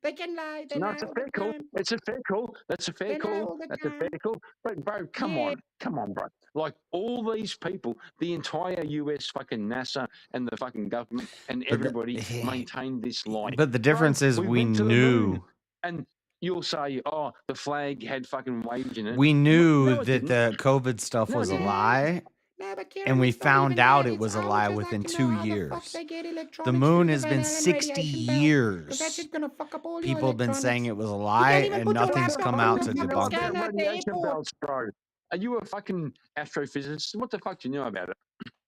They can lie. They no, lie it's a all fair the call. time. It's a fair call. That's a fair They lie call. all the That's a fair time. call. But bro, come on, bro. Like all these people, the entire US fucking NASA and the fucking government and everybody maintained this lie. But the difference is we went to the knew. moon, and you'll say, "Oh, the flag had fucking waves in it." We knew No, it that didn't. the COVID stuff No, was it a didn't. lie. No, but Kieran, And we it's not found even out that. it It's was a I would lie just within like to 2 know how the years. fuck they get The electronics moon through has the been Van Allen 60 radiation belt, 'cause that years. shit's gonna fuck up all your People have been electronics. saying it was a You lie, can't even and put your nothing's laptop come through out a to fucking debunk scanner it. at the Radiation airport. belts, bro. Are you a fucking astrophysicist? What the fuck do you know about it?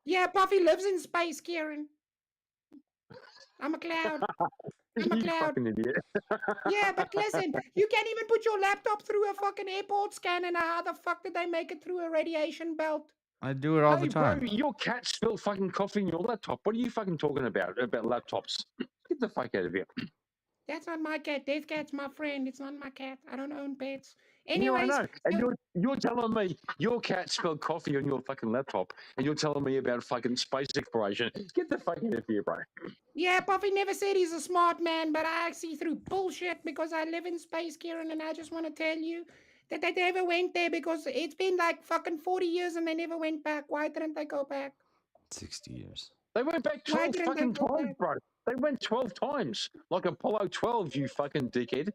Yeah, Buffy lives in space, Kieran. I'm a cloud. I'm a You cloud. fucking idiot. Yeah, but listen, you can't even put your laptop through a fucking airport scanner. Now, how the fuck did they make it through a radiation belt? I do it all the Hey, time. bro, your cat spilled fucking coffee in your laptop. What are you fucking talking about laptops? Get the fuck out of here. That's not my cat. This cat's my friend. It's not my cat. I don't own pets. Yeah, I Anyways, know. And you're telling me your cat spilled coffee on your fucking laptop, and you're telling me about fucking space exploration. Get the fuck out of here, bro. yeah, Buffy never said he's a smart man, but I see through bullshit because I live in space, Kieran, and I just want to tell you that they never went there because it's been like fucking 40 years and they never went back. Why didn't they go back? 60 years. They went back Why 12 didn't they fucking go times, back? bro. They went 12 times. Like Apollo 12, you fucking dickhead.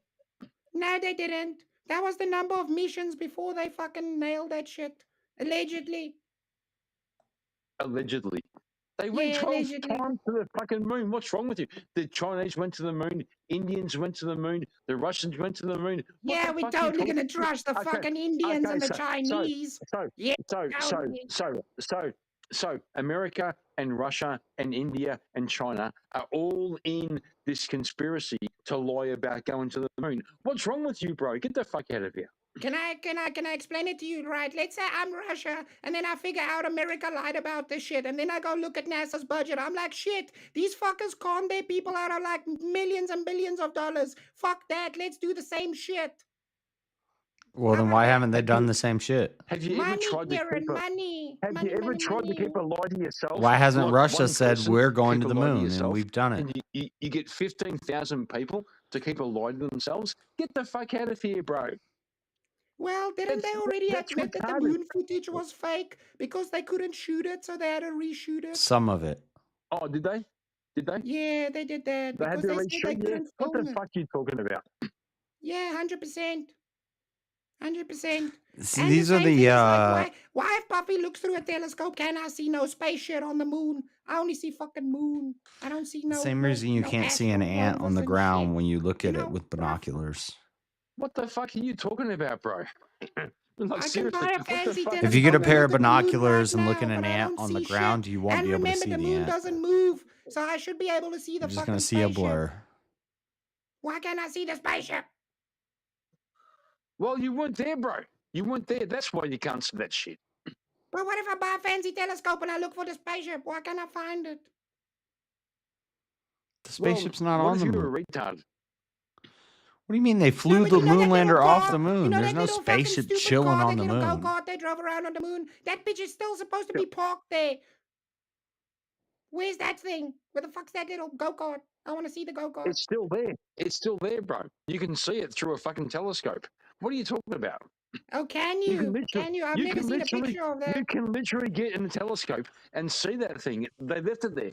No, they didn't. That was the number of missions before they fucking nailed that shit. Allegedly. Allegedly. They went Yeah, 12 allegedly. times to the fucking moon. What's wrong with you? The Chinese went to the moon. Indians went to the moon. The Russians went to the moon. What Yeah, the we're fuck are you totally gonna talking- trust the Okay, fucking Indians okay, and the Chinese. Yeah, totally. So So America and Russia and India and China are all in this conspiracy to lie about going to the moon. What's wrong with you, bro? Get the fuck out of here. Can I explain it to you, right? Let's say I'm Russia, and then I figure out America lied about this shit, and then I go look at NASA's budget. I'm like, shit, these fuckers con their people out of like millions and billions of dollars. Fuck that. Let's do the same shit. Well, then why haven't they done the same shit? Have you ever tried to keep a, money. Have you ever tried to keep a lie to yourself? Why hasn't Like Russia one said person we're going keep to a the lie moon yourself, and we've done it? And you get 15,000 people to keep a lie to themselves? Get the fuck out of here, bro. Well, didn't they already admit that the moon footage was fake because they couldn't shoot it, so they had to reshoot it? Some of it. Oh, did they? Did they? Yeah, they did that They had because to they said they reshoot. Yeah. couldn't What film the it. fuck are you talking about? Yeah, 100%. 100%. See, And these are same the thing is like, why if Buffy looks through a telescope, can I see no space shit on the moon? I only see fucking moon. I don't see no. same reason you can't see an ant on the ground when you look at it with binoculars. What the fuck are you talking about, bro? Like, I can seriously, buy a what the fancy fuck? If you get a telescope pair and of look at the moon binoculars right and look at now, an but I ant don't on the see ground, shit. you won't And be able to remember, see the the moon ant. doesn't move, so I should be able to see the You're just fucking gonna see a spaceship. blur. Why can't I see the spaceship? Well, you weren't there, bro. You weren't there. That's why you can't see that shit. But what if I buy a fancy telescope and I look for the spaceship? Why can't I find it? The spaceship's not what on if the you're moon. a retard? What do you mean they flew the moonlander off the moon? There's that no little fucking spaceship stupid chilling car, on that the little moon. go-kart they drove around on the moon? That bitch is still supposed to be parked there. Where's that thing? Where the fuck's that little go-kart? I want to see the go-kart. It's still there. It's still there, bro. You can see it through a fucking telescope. What are you talking about? Oh, can you? Can you? I've never seen a picture of that. You can literally get in a telescope and see that thing. They left it there.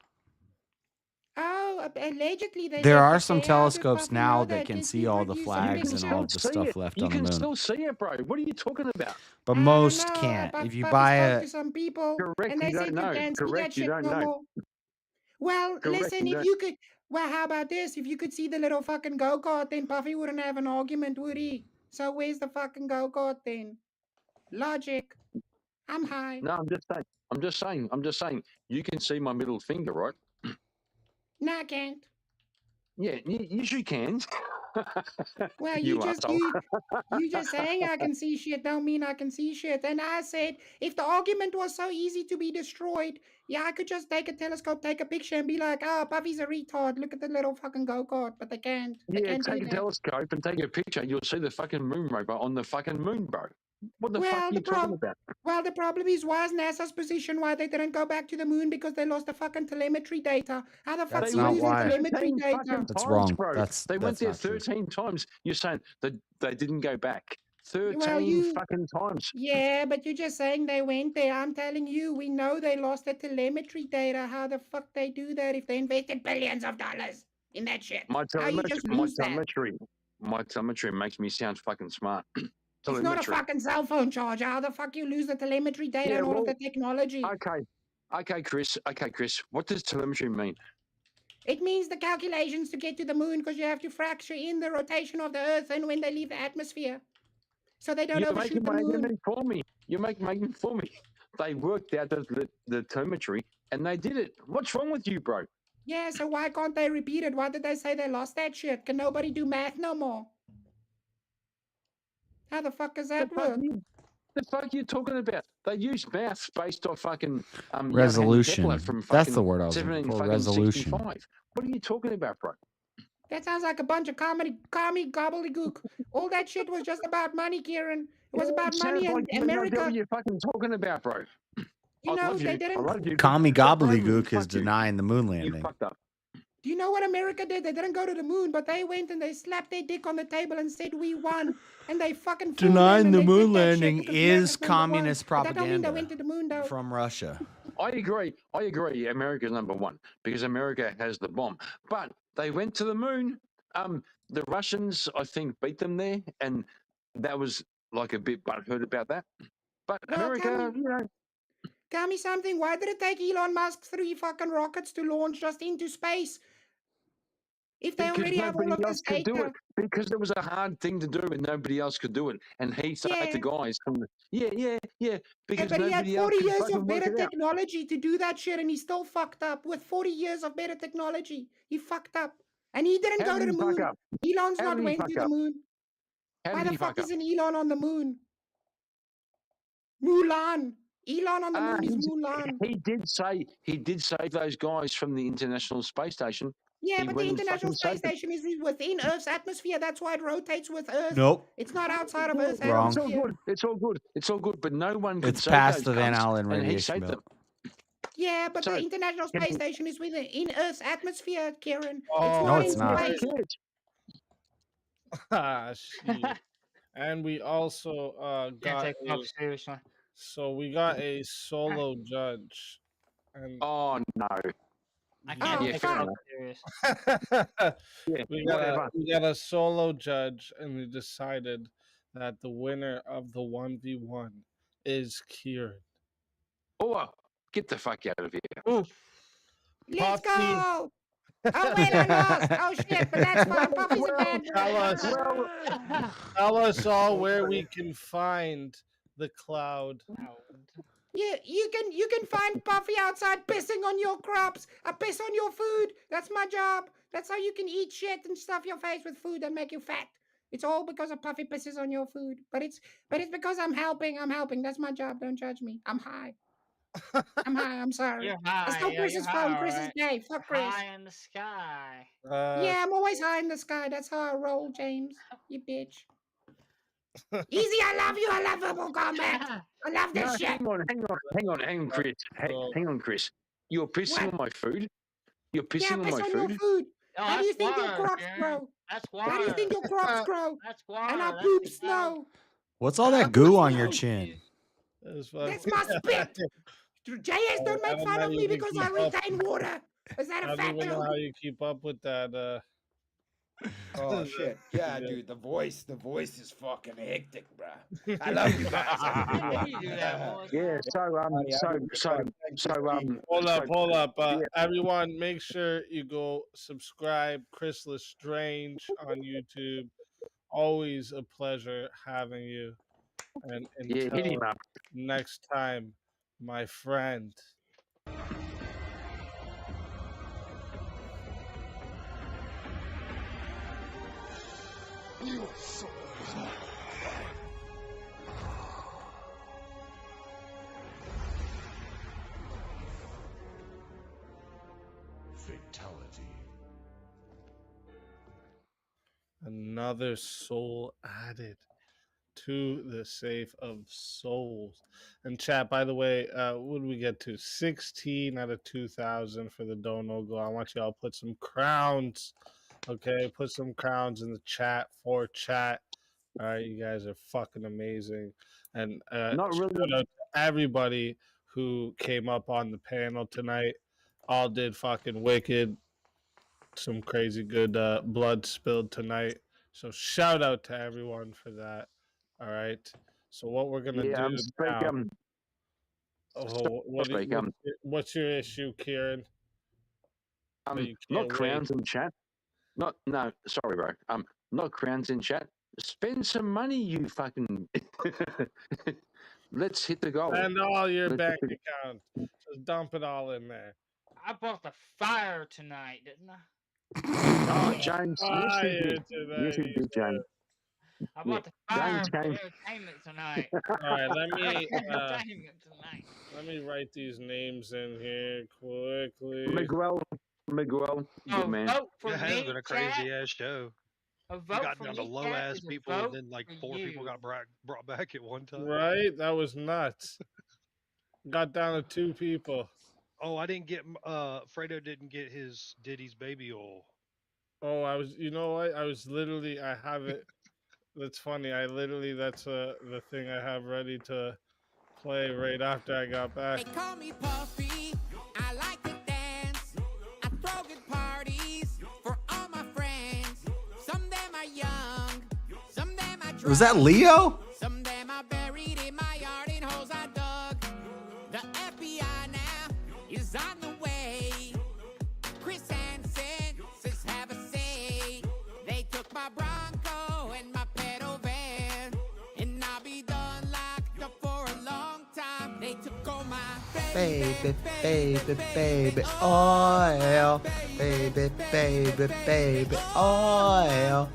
Oh, allegedly they There left are it some there. How did telescopes Buffy now know that can Did see you all the produce flags and all of the stuff left on the You moon. can still see it, bro. What are you talking about? But I don't most know. can't. Buffy If you spoke buy a to some people, Correct, and they you don't said know. you can't see that Correct, you shit don't no know. more. Well, Correct, listen, you if don't. you could, well, how about this? If you could see the little fucking go-kart, then Buffy wouldn't have an argument, would he? So where's the fucking go-kart then? Logic. I'm high. No, I'm just saying. You can see my middle finger, right? No, I can't. Yeah, you sure can. Well, you you just saying I can see shit don't mean I can see shit. And I said, if the argument was so easy to be destroyed, yeah, I could just take a telescope, take a picture, and be like, oh, Buffy's a retard. Look at the little fucking go-kart. But they can't. They Yeah, can't do take a that. telescope and take a picture. You'll see the fucking moon robot on the fucking moon, bro. What the fuck Well, are you talking about? Well, the problem is, why is NASA's position why they didn't go back to the moon? Because they lost the fucking telemetry data. How the fuck That's do you not lose the why. telemetry 13 data? fucking That's times, wrong. bro. They went That's there not true. 13 times. You're saying that they didn't go back. 13 fucking times. Yeah, but you're just saying they went there. I'm telling you, we know they lost the telemetry data. How the fuck they do that if they invested billions of dollars in that shit? How you just lose that? My telemetry makes me sound fucking smart. It's not a fucking cell phone charger. How the fuck you lose the telemetry data and all of the technology? Okay, Chris. What does telemetry mean? It means the calculations to get to the moon because you have to fracture in the rotation of the Earth and when they leave the atmosphere. So they don't overshoot the moon. You're making for me. They worked out the telemetry and they did it. What's wrong with you, bro? Yeah, so why can't they repeat it? Why did they say they lost that shit? Can nobody do math no more? How the fuck does that work? The fuck are you talking about? They use maths based off fucking Resolution. Johann Kepler from That's the fucking word I was looking for. 1765. Resolution. What are you talking about, bro? That sounds like a bunch of commie gobbledygook. All that shit was just about money, Kieran. It was about money and America. What are you fucking talking about, bro? You know, they didn't. Commie gobbledygook is denying the moon landing. You fucked up. Do you know what America did? They didn't go to the moon, but they went and they slapped their dick on the table and said, we won. And they fucking flew Denying them the and they moon did that shit landing because is America's number one. communist But that don't mean they propaganda went to the moon, though. from Russia. I agree. America's number one because America has the bomb. But they went to the moon. The Russians, I think, beat them there, and that was like a bit butthurt about that. But Well, America, tell me something. Why did it take Elon Musk 3 fucking rockets to launch just into space? If they Because already have all nobody of else this could do data. it. Because it was a hard thing to do and nobody else could do it. And he said to guys from the, yeah, Yeah, because but he had nobody else 40 could years fucking of work better it out. technology to do that shit, and he still fucked up with 40 years of better technology. He fucked up. And he didn't How go did to the he fuck moon. up? Elon's How not did he went fuck to the up? moon. How Why did the he fuck fuck up? isn't Elon on the moon? Mulan. Elon on the moon is Mulan. He did save those guys from the International Space Station. Yeah, He but the went and International fucking Space saved them. Station is within Earth's atmosphere. That's why it rotates with Earth. Nope. It's not outside of Earth's Wrong. It's all atmosphere. good. It's all good. It's all good. But no one could It's save past those the Van cunts, Allen and he radiation saved belt. them. Yeah, but So, the International Space Station is within Earth's atmosphere, Kieran. Oh, It's No, not it's in not. space. Ah, shit. And we also Can't got take a, Puff seriously. so we got a solo judge. And Oh no. I can't Yeah, take fair Puff enough. serious. Yeah, we whatever. got a solo judge, and we decided that the winner of the 1v1 is Kieran. Oh, get the fuck out of here. Oof. Let's go! Oh, wait, I lost. Oh, shit, but that's fine. Puffy's a bad boy. Tell us all where we can find the cloud. Yeah, you can find Puffy outside pissing on your crops. I piss on your food. That's my job. That's how you can eat shit and stuff your face with food and make you fat. It's all because of Puffy pisses on your food. But it's because I'm helping. I'm helping. That's my job. Don't judge me. I'm high. I'm high. I'm sorry. You're high. I stole Yeah, Chris's you're phone. high, Chris is alright. gay. Fuck Chris. High in the sky. Yeah, I'm always high in the sky. That's how I roll, James. You bitch. Easy, I love you. I love Verbal Combat. I love this No, shit. hang on, Chris. Hang on, Chris. You're pissing on my food. You're pissing on piss my on food. your food. Oh, How do you that's think your water, crops Karen. grow? That's water. How do you think your crops grow? That's water. And I That's poop the snow. What's all that goo on your chin? That's my spit. JS, don't make fun of me because I retain water. Is that I a don't even know fact? how you keep up with that. Oh shit! Yeah, dude, the voice is fucking hectic, bro. I love you guys. Yeah. Hold up. Everyone, make sure you go subscribe. Chris Lestrange on YouTube. Always a pleasure having you. And hit until him up. next time, my friend. Fatality. Another soul added to the safe of souls. And chat, by the way, what did we get to? 16 out of 2,000 for the Dono Go. I want you all to put some crowns. Okay, put some crowns in the chat for chat. All right, you guys are fucking amazing. And Not really. shout out to everybody who came up on the panel tonight. All did fucking wicked. Some crazy good blood spilled tonight. So shout out to everyone for that. All right. So what we're gonna do now? What's your issue, Kieran? Not crowns in chat. Sorry, bro. Not crowns in chat. Spend some money, you fucking. Let's hit the goal. Spend all your bank account. Just dump it all in there. I bought the fire tonight, didn't I? Oh, James. Yes, you did. Yes, you did, James. I bought the fire James for came. entertainment tonight. All right, Entertainment tonight. let me write these names in here quickly. Miguel, good man. Vote for It has me, been a chat. crazy ass show. A We vote got for down to me, low chat, ass is a people, vote and then like for 4 people you. got brought back at one time. Right? That was nuts. Got down to 2 people. Oh, I didn't get. Fredo didn't get his Diddy's baby oil. Oh, you know what? I have it. That's funny. That's the thing I have ready to play right after I got back. They call me Puffy. I like to dance. I throw good parties for all my friends. Some of them are young. Some of them are drunk. Was that Leo? Some of them are buried in my yard in holes I dug. The FBI now is on the way. Chris Hansen says have a say. baby, baby, baby, oil, baby, baby, baby, oil.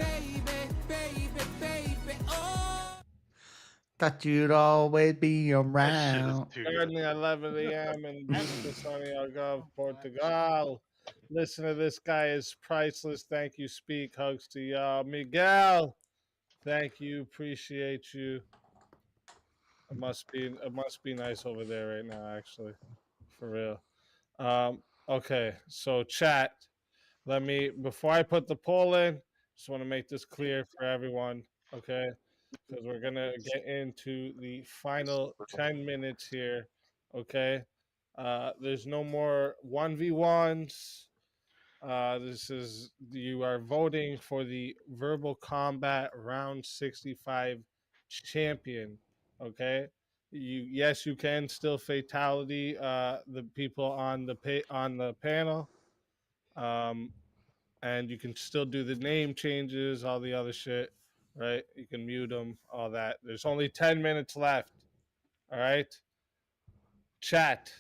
Thought you'd always be around. Currently 11 a.m. in beautiful sunny Algarve, Portugal. Listen to this guy is priceless. Thank you. Speak hugs to y'all. Miguel, thank you. Appreciate you. It must be nice over there right now, actually, for real. Okay, so chat. Before I put the poll in, just want to make this clear for everyone, okay? Because we're gonna get into the final 10 minutes here, okay? There's no more 1v1s. You are voting for the Verbal Combat Round 65 champion, okay? Yes, you can still fatality the people on the panel. And you can still do the name changes, all the other shit, right? You can mute them, all that. There's only 10 minutes left, all right? Chat,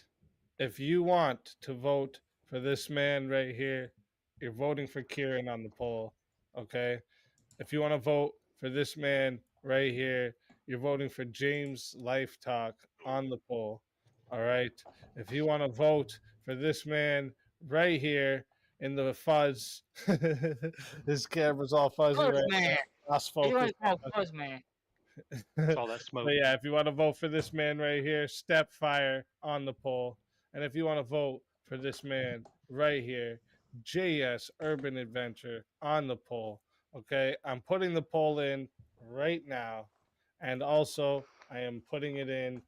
if you want to vote for this man right here, you're voting for Kieran on the poll, okay? If you want to vote for this man right here, you're voting for James Life Talk on the poll, all right? If you want to vote for this man right here in the fuzz, his camera's all fuzzy Fuzz right man. now. Lost You focus. want to Fuzz man. All that smoke. But yeah, if you want to vote for this man right here, Stepfire on the poll. And if you want to vote for this man right here, JS Urban Adventure on the poll. Okay, I'm putting the poll in right now. And also, I am putting it in.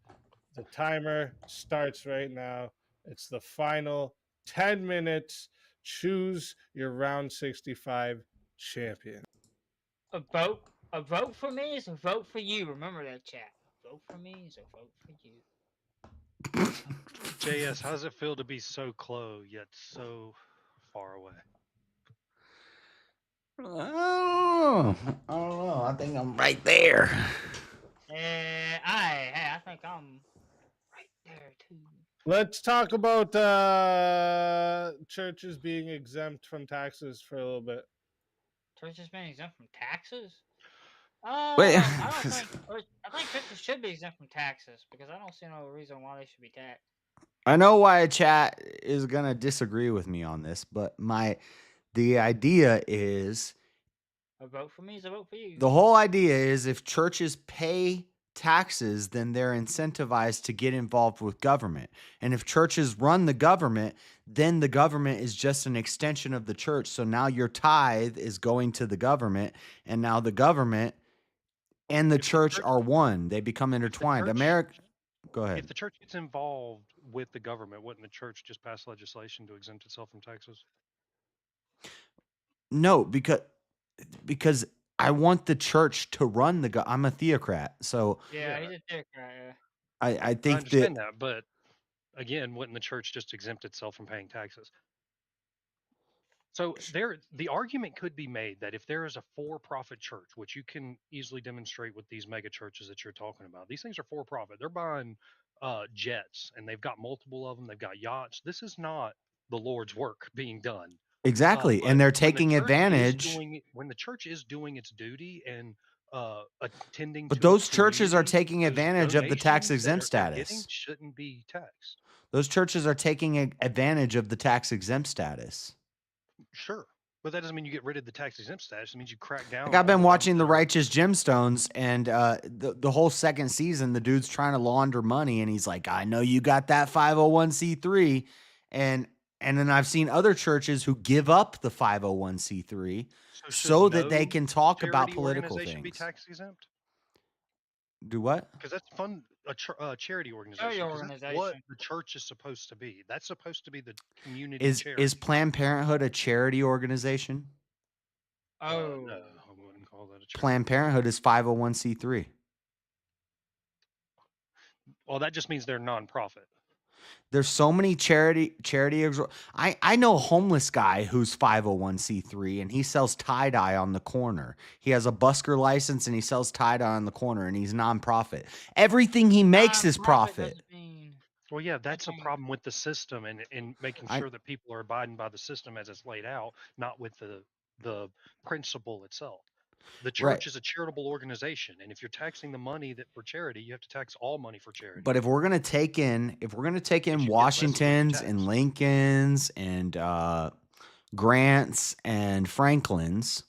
The timer starts right now. It's the final 10 minutes. Choose your round 65 champion. A vote for me is a vote for you. Remember that, chat. A vote for me is a vote for you. JS, how does it feel to be so close yet so far away? Oh, I don't know. I think I'm right there. I think I'm right there too. Let's talk about churches being exempt from taxes for a little bit. Churches being exempt from taxes? Wait. I think churches should be exempt from taxes because I don't see no reason why they should be taxed. I know why chat is gonna disagree with me on this, but the idea is A vote for me is a vote for you. the whole idea is if churches pay taxes, then they're incentivized to get involved with government. And if churches run the government, then the government is just an extension of the church. So now your tithe is going to the government, and now the government and the church are one. They become intertwined. Go ahead. If the church gets involved with the government, wouldn't the church just pass legislation to exempt itself from taxes? No, because I want the church to run I'm a theocrat, so Yeah, he's a theocrat. Yeah. I think I understand that, but again, wouldn't the church just exempt itself from paying taxes? So the argument could be made that if there is a for-profit church, which you can easily demonstrate with these mega churches that you're talking about, these things are for-profit. They're buying jets, and they've got multiple of them. They've got yachts. This is not the Lord's work being done. exactly, and they're taking advantage. When the church is doing its duty and attending, But to those its churches are community, taking those advantage of the tax donations that exempt they're getting status. shouldn't be taxed. Those churches are taking advantage of the tax exempt status. Sure, but that doesn't mean you get rid of the tax exempt status. It means you crack down. Like I've been on watching The Righteous Gemstones, and the whole second season, the dude's trying to launder money, and he's like, "I know you got that 501c3," and then I've seen other churches who give up the 501c3 so that they can talk about political things. Be tax exempt. Do what? Because that's fun. A charity organization. 'Cause that's what the church is supposed to be. That's supposed to be the community charity. Is Planned Parenthood a charity organization? Oh, no, I wouldn't call that a charity. Planned Parenthood is 501c3. Well, that just means they're nonprofit. There's so many charity. I know a homeless guy who's 501c3 and he sells tie dye on the corner. He has a busker license and he sells tie dye on the corner and he's nonprofit. Everything he makes is profit. Well, yeah, that's a problem with the system and making I- sure that people are abiding by the system as it's laid out, not with the principle itself. The Right. church is a charitable organization, and if you're taxing the money that for charity, you have to tax all money for charity. But if we're gonna take in Washingtons and Lincolns and Grants and Franklins,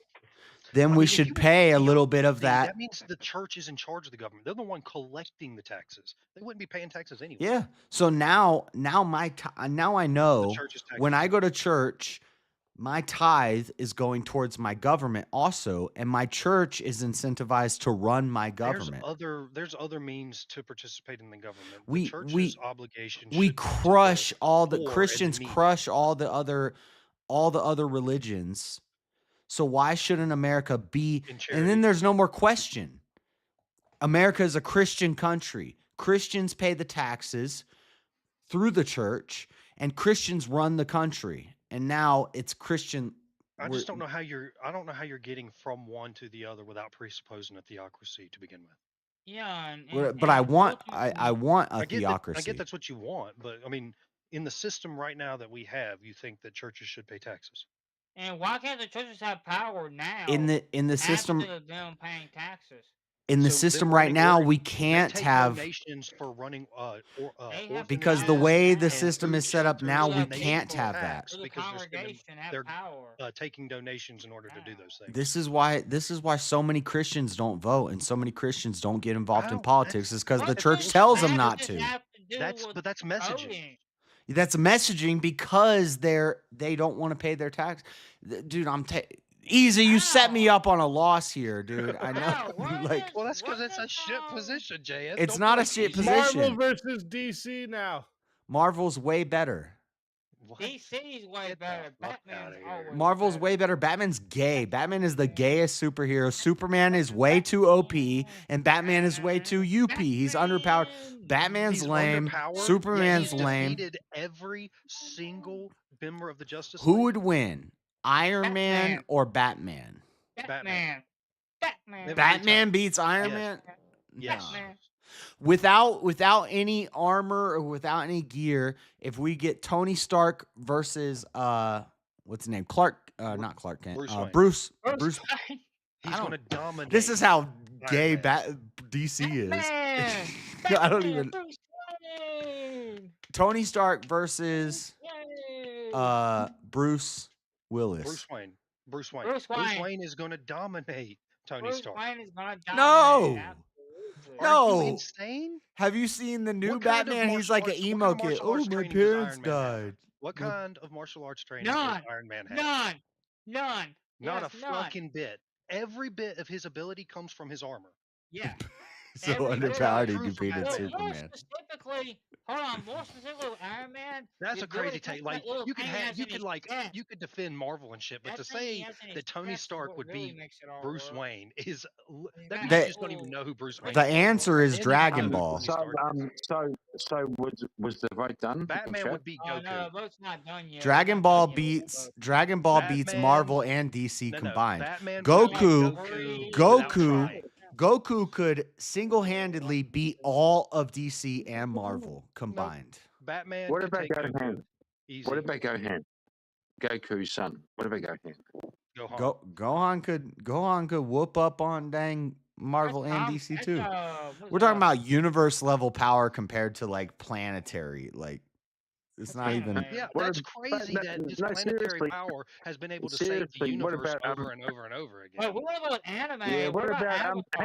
then we should pay a little bit of that. That means the church is in charge of the government. They're the one collecting the taxes. They wouldn't be paying taxes anyway. Yeah. So now I know church is taxing when I go to church, my tithe is going towards my government also, and my church is incentivized to run my government. There's other means to participate in the government. We- The church's we- obligation. We should be to crush all the poor and the Christians, needy. crush all the other religions. So why shouldn't America be? And then there's no more question. America is a Christian country. Christians pay the taxes through the church, and Christians run the country. And now it's Christian. I just don't know how you're. I don't know how you're getting from one to the other without presupposing a theocracy to begin with. Yeah, But I want a I get theocracy. I get that's what you want, but I mean, in the system right now that we have, you think that churches should pay taxes. And why can't the churches have power now? In the system, Instead of them paying taxes. in the So system they're right running now, org- we they can't take have, donations for running because the way the and system food is set up shelters now, we and they can't pay have that. tax because they're taking donations in order to do those things. This is why so many Christians don't vote and so many Christians don't get involved in politics, is because the church tells them not to. But that's messaging. That's messaging because they don't want to pay their tax. Dude, Easy, you set me up on a loss here, dude. I know. Like, well, that's because it's a shit position, JS. It's not a shit position. Marvel versus DC now. Marvel's way better. DC's way better. Batman's always Marvel's way better. Batman's gay. Batman is the gayest superhero. Superman is way too OP, and Batman is way too UP. He's underpowered. Batman's lame. Underpowered, Superman's yet he's lame. defeated every single member of the Justice Who League. would win, Iron Man or Batman? Batman. Batman beats Iron Yes. Man. Yes. Without any armor or without any gear, if we get Tony Stark versus what's his name? Not Clark Kent. Bruce Wayne. Bruce. He's going to dominate. This is how gay Man. DC is. Batman. I don't even. Bruce Wayne. Tony Stark versus Bruce Willis. Bruce Wayne. Bruce Bruce Wayne. Wayne is going to dominate Tony Bruce Stark. Wayne is gonna No. dominate. No. Are you insane? Have you seen the new What kind of Batman? He's martial like an arts- what emo kind of kid. martial Oh, arts my training does parents Iron Man have? died. What What- kind of martial arts training None. does Iron Man have? None. Not Yes, a none. fucking bit. Every bit of his ability comes from his armor. Yeah. So Every bit. underpowered he True from defeated Batman. More Superman. specifically, more specifically with Iron Man. That's the a crazy ability take. comes Like from that little you could thing he have, has you in could his like, chest. you could defend Marvel and shit, but That to thing he say has in his that Tony chest is Stark what would really be makes it all Bruce work. Wayne is that means That- you just don't even know who Bruce Wayne The is. answer is And Dragon you know who Ball. Tony Stark is. So was the vote done? Batman would beat Oh Goku. no, vote's not done yet. Dragon It's not Ball done yet. beats Batman- Marvel and DC No, combined. Batman would beat Goku without trying. Goku could single-handedly beat all of DC and Marvel combined. Batman. What could about take Goku Gohan? easy. What about Gohan? Goku's son. What about Gohan? Gohan. Gohan could whoop up on dang Marvel That's and Tom- DC that's, too. what's We're talking that? about universe level power compared to like planetary. Like it's not even. Yeah, What that's ab- crazy but that this no, planetary seriously. power has been able to save the Seriously, what universe about, over and over and over again. Wait, what about anime? Yeah, what about Avatar?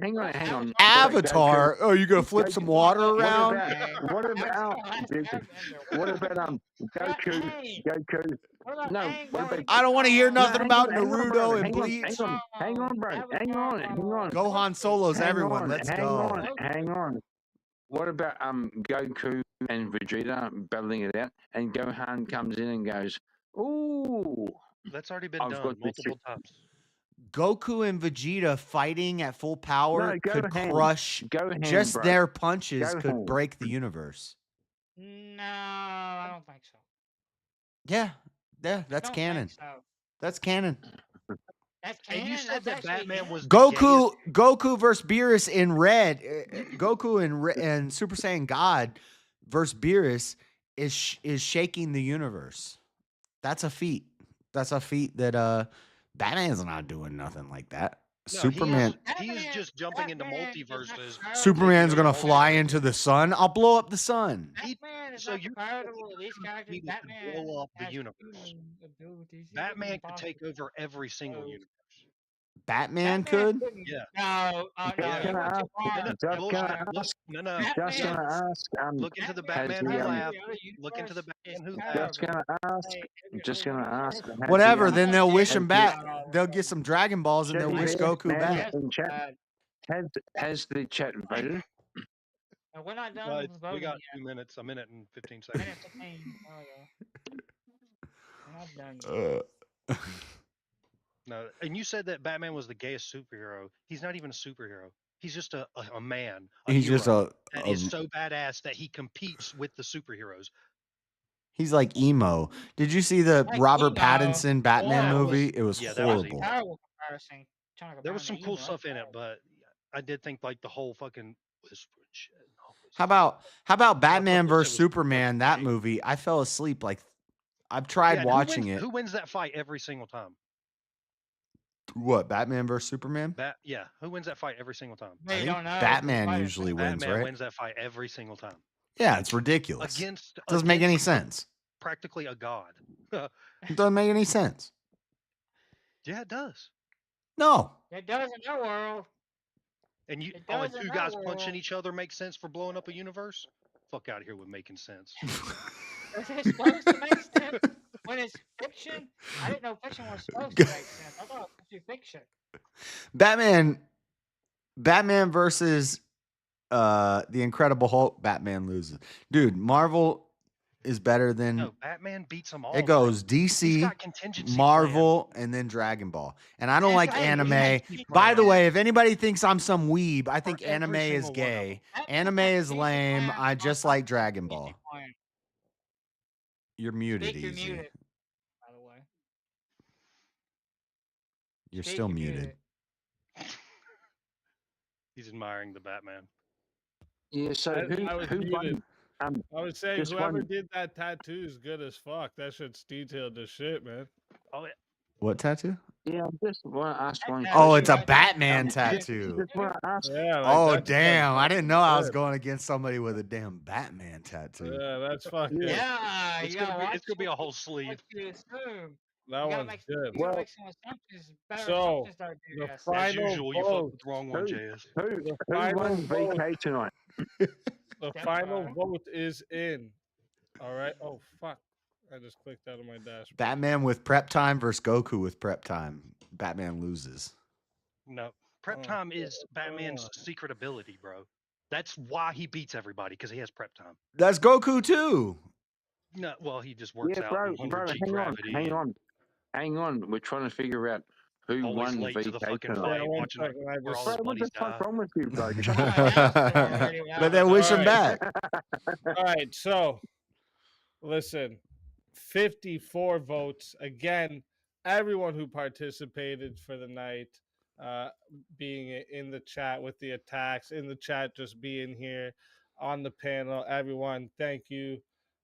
hang on. Avatar. Oh, you gonna flip some water around? What about Goku? No, what about I don't want to hear nothing hang about on, hang on, Naruto brother, and hang on, Bleach. Hang on, bro. Hang on. Gohan solos Hang everyone. on, Let's hang go. Hang on. What about Goku and Vegeta battling it out, and Gohan comes in and goes, "Ooh, That's already been I've done got this multiple times. Goku and Vegeta fighting at full power No, could Gohan. crush. Gohan, Just bro. their punches could Gohan. break the universe. No, I don't think so. Yeah, that's Don't think canon. so. That's canon. That's And canon. you said that That's actually Batman was the Goku versus Beerus in Red. Goku and Super Saiyan God versus Beerus is shaking the universe. That's a feat. That's a feat that Batman's not doing nothing like that. No, Superman. he is just jumping into multiverses. Superman's taking gonna over fly multiverses. into the sun. I'll blow up the sun. Batman is so not you're comparable to these characters. needed to Batman blow up the has universe. human abilities. He Batman wouldn't could possibly take over every single go- universe. Batman could. couldn't- Yeah. No, no, Yeah. you went too far. Just Bullshit. gonna Look, ask. no. Just gonna ask. Look into the has Batman the, who um, laughed. Look into the Batman who laughed. Just gonna ask. Just gonna ask. has the, Whatever. Then they'll wish has him the- back. They'll get some Dragon Balls and they'll Chat wish in Goku man back. in chat. Has the chat voted? And we're not done with We voting got yet. 2 minutes, a minute and 15 seconds. Minute 15. Oh, yeah. We're not done yet. No, and you said that Batman was the gayest superhero. He's not even a superhero. He's just a man. He's just hero a- that is so badass that he competes with the superheroes. He's like emo. Did you see the Like Robert emo. Pattinson Batman That was- movie? It was yeah, that was horrible. Terrible comparison. Trying to There was compare some him cool to stuff in emo. it, but I did think like the whole fucking whispering shit. How about Batman that versus was Superman? That movie, I fell asleep. Like I've tried Yeah, and watching Who wins that fight every single time? What, Batman versus Superman? Yeah, who wins that fight every single time? They I think don't know. Batman usually wins, Batman right? wins that fight every single time. Yeah, it's ridiculous. Against Doesn't make any against sense. Practically a god. It doesn't make any sense. Yeah, it does. No. It does in our world. And you, It and does in two our guys world. punching each other makes sense for blowing up a universe? Fuck out of here with making sense. Is it supposed to make sense when it's fiction? I didn't know fiction was supposed to make sense. I thought it was supposed to be fiction. Batman versus the Incredible Hulk. Batman loses. Dude, Marvel is better than No, Batman beats them all. it goes bro. He's DC, got contingency Marvel, and then Dragon Ball. And I don't like anime. contingency By the plan. way, if anybody thinks I'm some weeb, I think every anime is single one of gay. Anime is lame. I just like Dragon Ball. You're muted, Speak, you're Easy. muted, by the way. You're Speak, still you're muted. He's admiring the Batman. Yeah. So I was who won? muted. I was saying just whoever one- did that tattoo is good as fuck. That shit's detailed as shit, man. Oh yeah. What tattoo? Yeah, I just want to ask one. Oh, it's a question. Batman tattoo. Just want to ask. Yeah. Oh, that's damn. I didn't know I was good. going against somebody with a damn Batman tattoo. Yeah, that's fucking. Yeah, It's you gonna gotta be watch it's gonna be a whole what sleeve. you assume. That You gotta one's make, good. you gotta make some assumptions. Better So, assumptions start doing the that. As final usual, you fucked vote. with the wrong one, JS. Who final won vote. VK tonight? The final vote is in. All right. Oh fuck! I just clicked out of my dashboard. Batman with prep time versus Goku with prep time. Batman loses. No, prep time is Batman's secret ability, bro. That's why he beats everybody because he has prep time. That's Goku too. No, well, he just works Yeah, out bro, in bro, 100G hang on, gravity. hang on. We're trying to figure out who Always won late to the VK fucking tonight. fight, one watching second, I where just- all his Bro, what buddies the fuck die. wrong with you, bro? But they wish him All back. All right, so listen, 54 votes again. Everyone who participated for the night, being in the chat with the attacks, in the chat, just being here on the panel. Everyone, thank you,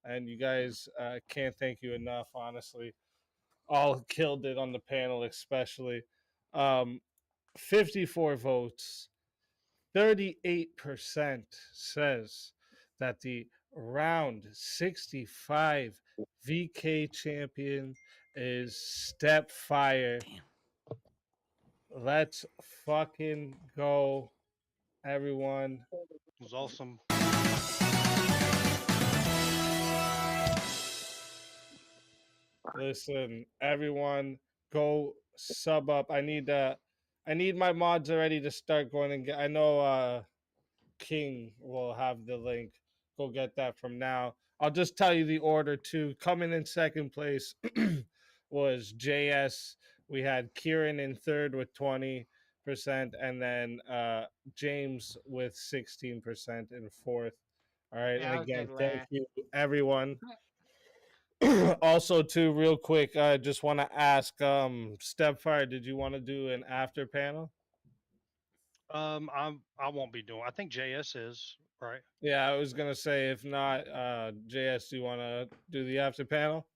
and you guys can't thank you enough. Honestly, all killed it on the panel, especially. 54 votes. 38% says that the round 65 VK champion is Stepfire. Let's fucking go, everyone. It was awesome. Listen, everyone, go sub up. I need my mods already to start going and get. I know King will have the link. Go get that from now. I'll just tell you the order too. Coming in second place was JS. We had Kieran in third with 20%, and then James with 16% in fourth. All right, Yeah, and I was again, good thank last. you everyone. Also, too, real quick, I just want to ask, Stepfire, did you want to do an after panel? I won't be doing. I think JS is, Right. Yeah, I was gonna say, if not, JS, do you want to do the after panel?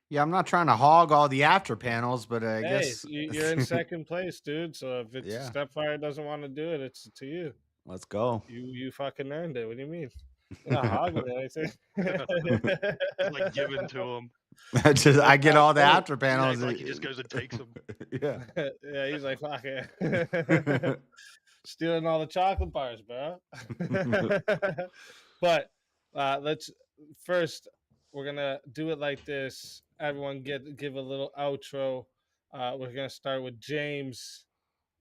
Yeah, I'm not trying to hog all the after panels, but I Hey, guess you're in second place, dude. So if it's Yeah. Stepfire doesn't want to do it, it's to you. Let's go. You fucking earned it. What do you mean? You're not hogging anything. Like given to him. I get all the after panels. Like he just goes and takes them. Yeah. Yeah, he's like, fuck it. Stealing all the chocolate bars, bro. But let's first, we're gonna do it like this. Everyone give a little outro. We're gonna start with James.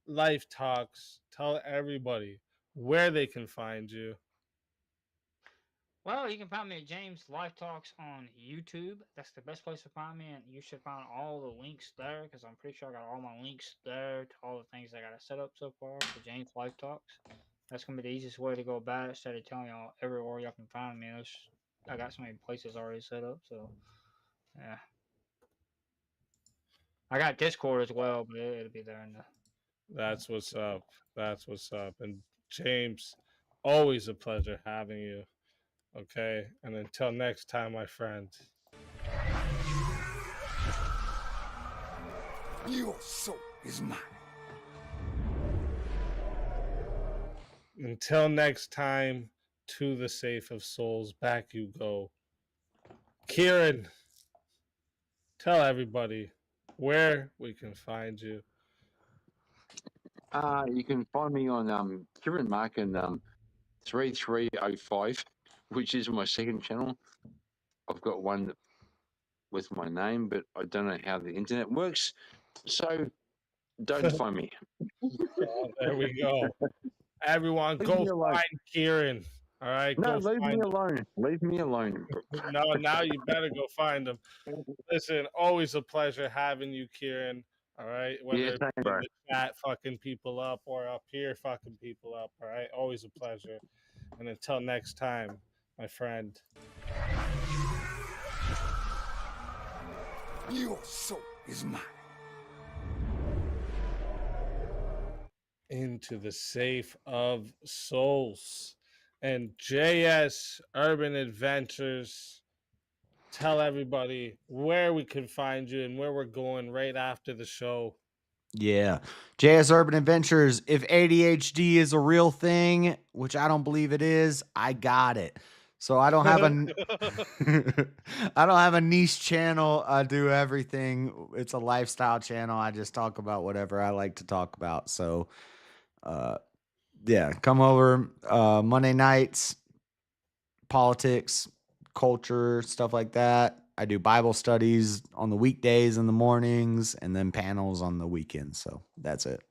Life Talks. Tell everybody where they can find you. Well, you can find me at James Life Talks on YouTube. That's the best place to find me, and you should find all the links there, because I'm pretty sure I got all my links there to all the things I got to set up so far for James Life Talks. That's gonna be the easiest way to go about it. Instead of telling y'all everywhere y'all can find me, I got so many places already set up. So yeah, I got Discord as well, but it'll be there in the. That's what's up. That's what's up. And James, always a pleasure having you. Okay, and until next time, my friend. Your soul is mine. Until next time, to the safe of souls, back you go. Kieran, tell everybody where we can find you. You can find me on Kieran Markin 3305, which is my second channel. I've got one with my name, but I don't know how the internet works, so don't find me. Well, there we go. Everyone, go find Kieran. All right, no, go leave find me him. alone. Leave me alone. No, now you better go find him. Listen, always a pleasure having you, Kieran. All right, whether Yeah, it same, be bro. in the chat fucking people up or up here fucking people up. All right, always a pleasure. And until next time, my friend. Your soul is mine. Into the safe of souls. And JS Urban Adventures, tell everybody where we can find you and where we're going right after the show. Yeah. JS Urban Adventures. If ADHD is a real thing, which I don't believe it is, I got it. So I don't have I don't have a niche channel. I do everything. It's a lifestyle channel. I just talk about whatever I like to talk about. So yeah, come over Monday nights, politics, culture, stuff like that. I do Bible studies on the weekdays in the mornings and then panels on the weekends. So that's it.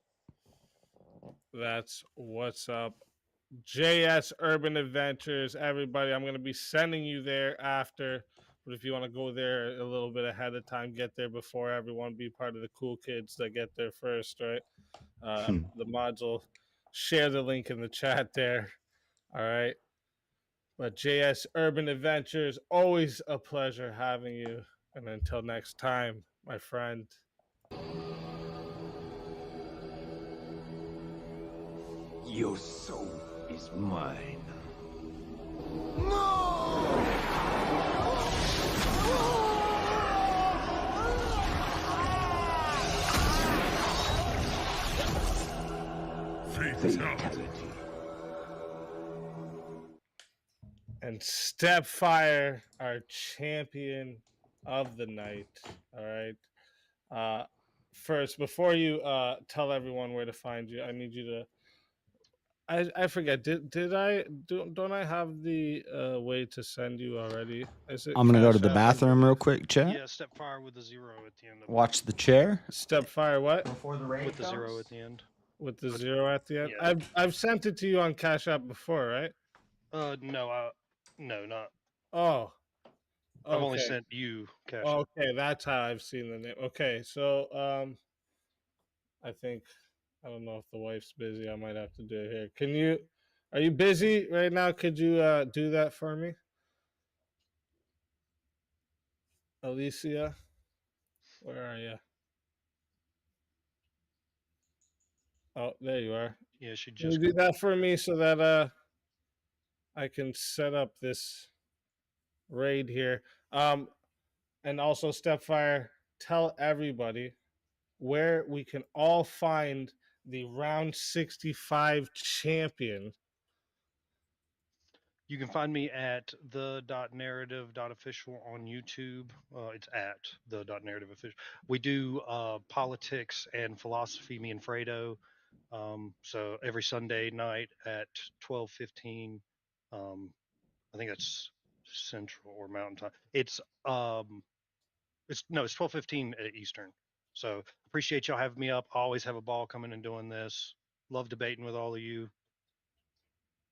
That's what's up. JS Urban Adventures, everybody. I'm going to be sending you there after. But if you want to go there a little bit ahead of time, get there before everyone, be part of the cool kids that get there first, right? The mods will share the link in the chat there. All right. But JS Urban Adventures, always a pleasure having you. And until next time, my friend. Your soul is mine. Fatality. And Stepfire, our champion of the night. All right. First, before you tell everyone where to find you, I need you to. I forget. Don't I have the way to send you already? Is it I'm gonna go to the Cashapp? bathroom real quick, chat. Yeah, Stepfire with a 0 at the end of Watch the chair. Stepfire what? Before the rain with the 0 comes? at the end. With the 0 at the end. Yeah. I've sent it to you on Cashapp before, right? No, not. Oh. I've only Okay. sent you Cash. Okay, that's how I've seen the name. Okay, so I think I don't know if the wife's busy. I might have to do it here. Are you busy right now? Could you do that for me? Alicia? Where are you? Oh, there you are. Yeah, she Can you just do that for me so that I can set up this raid here. And also, Stepfire, tell everybody where we can all find the round 65 champion. You can find me at the.narrative.official on YouTube. It's at the.narrative.official. We do politics and philosophy, me and Fredo. So every Sunday night at 12:15. I think that's Central or Mountain Time. It's 12:15 at Eastern. So appreciate y'all having me up. Always have a ball coming and doing this. Love debating with all of you.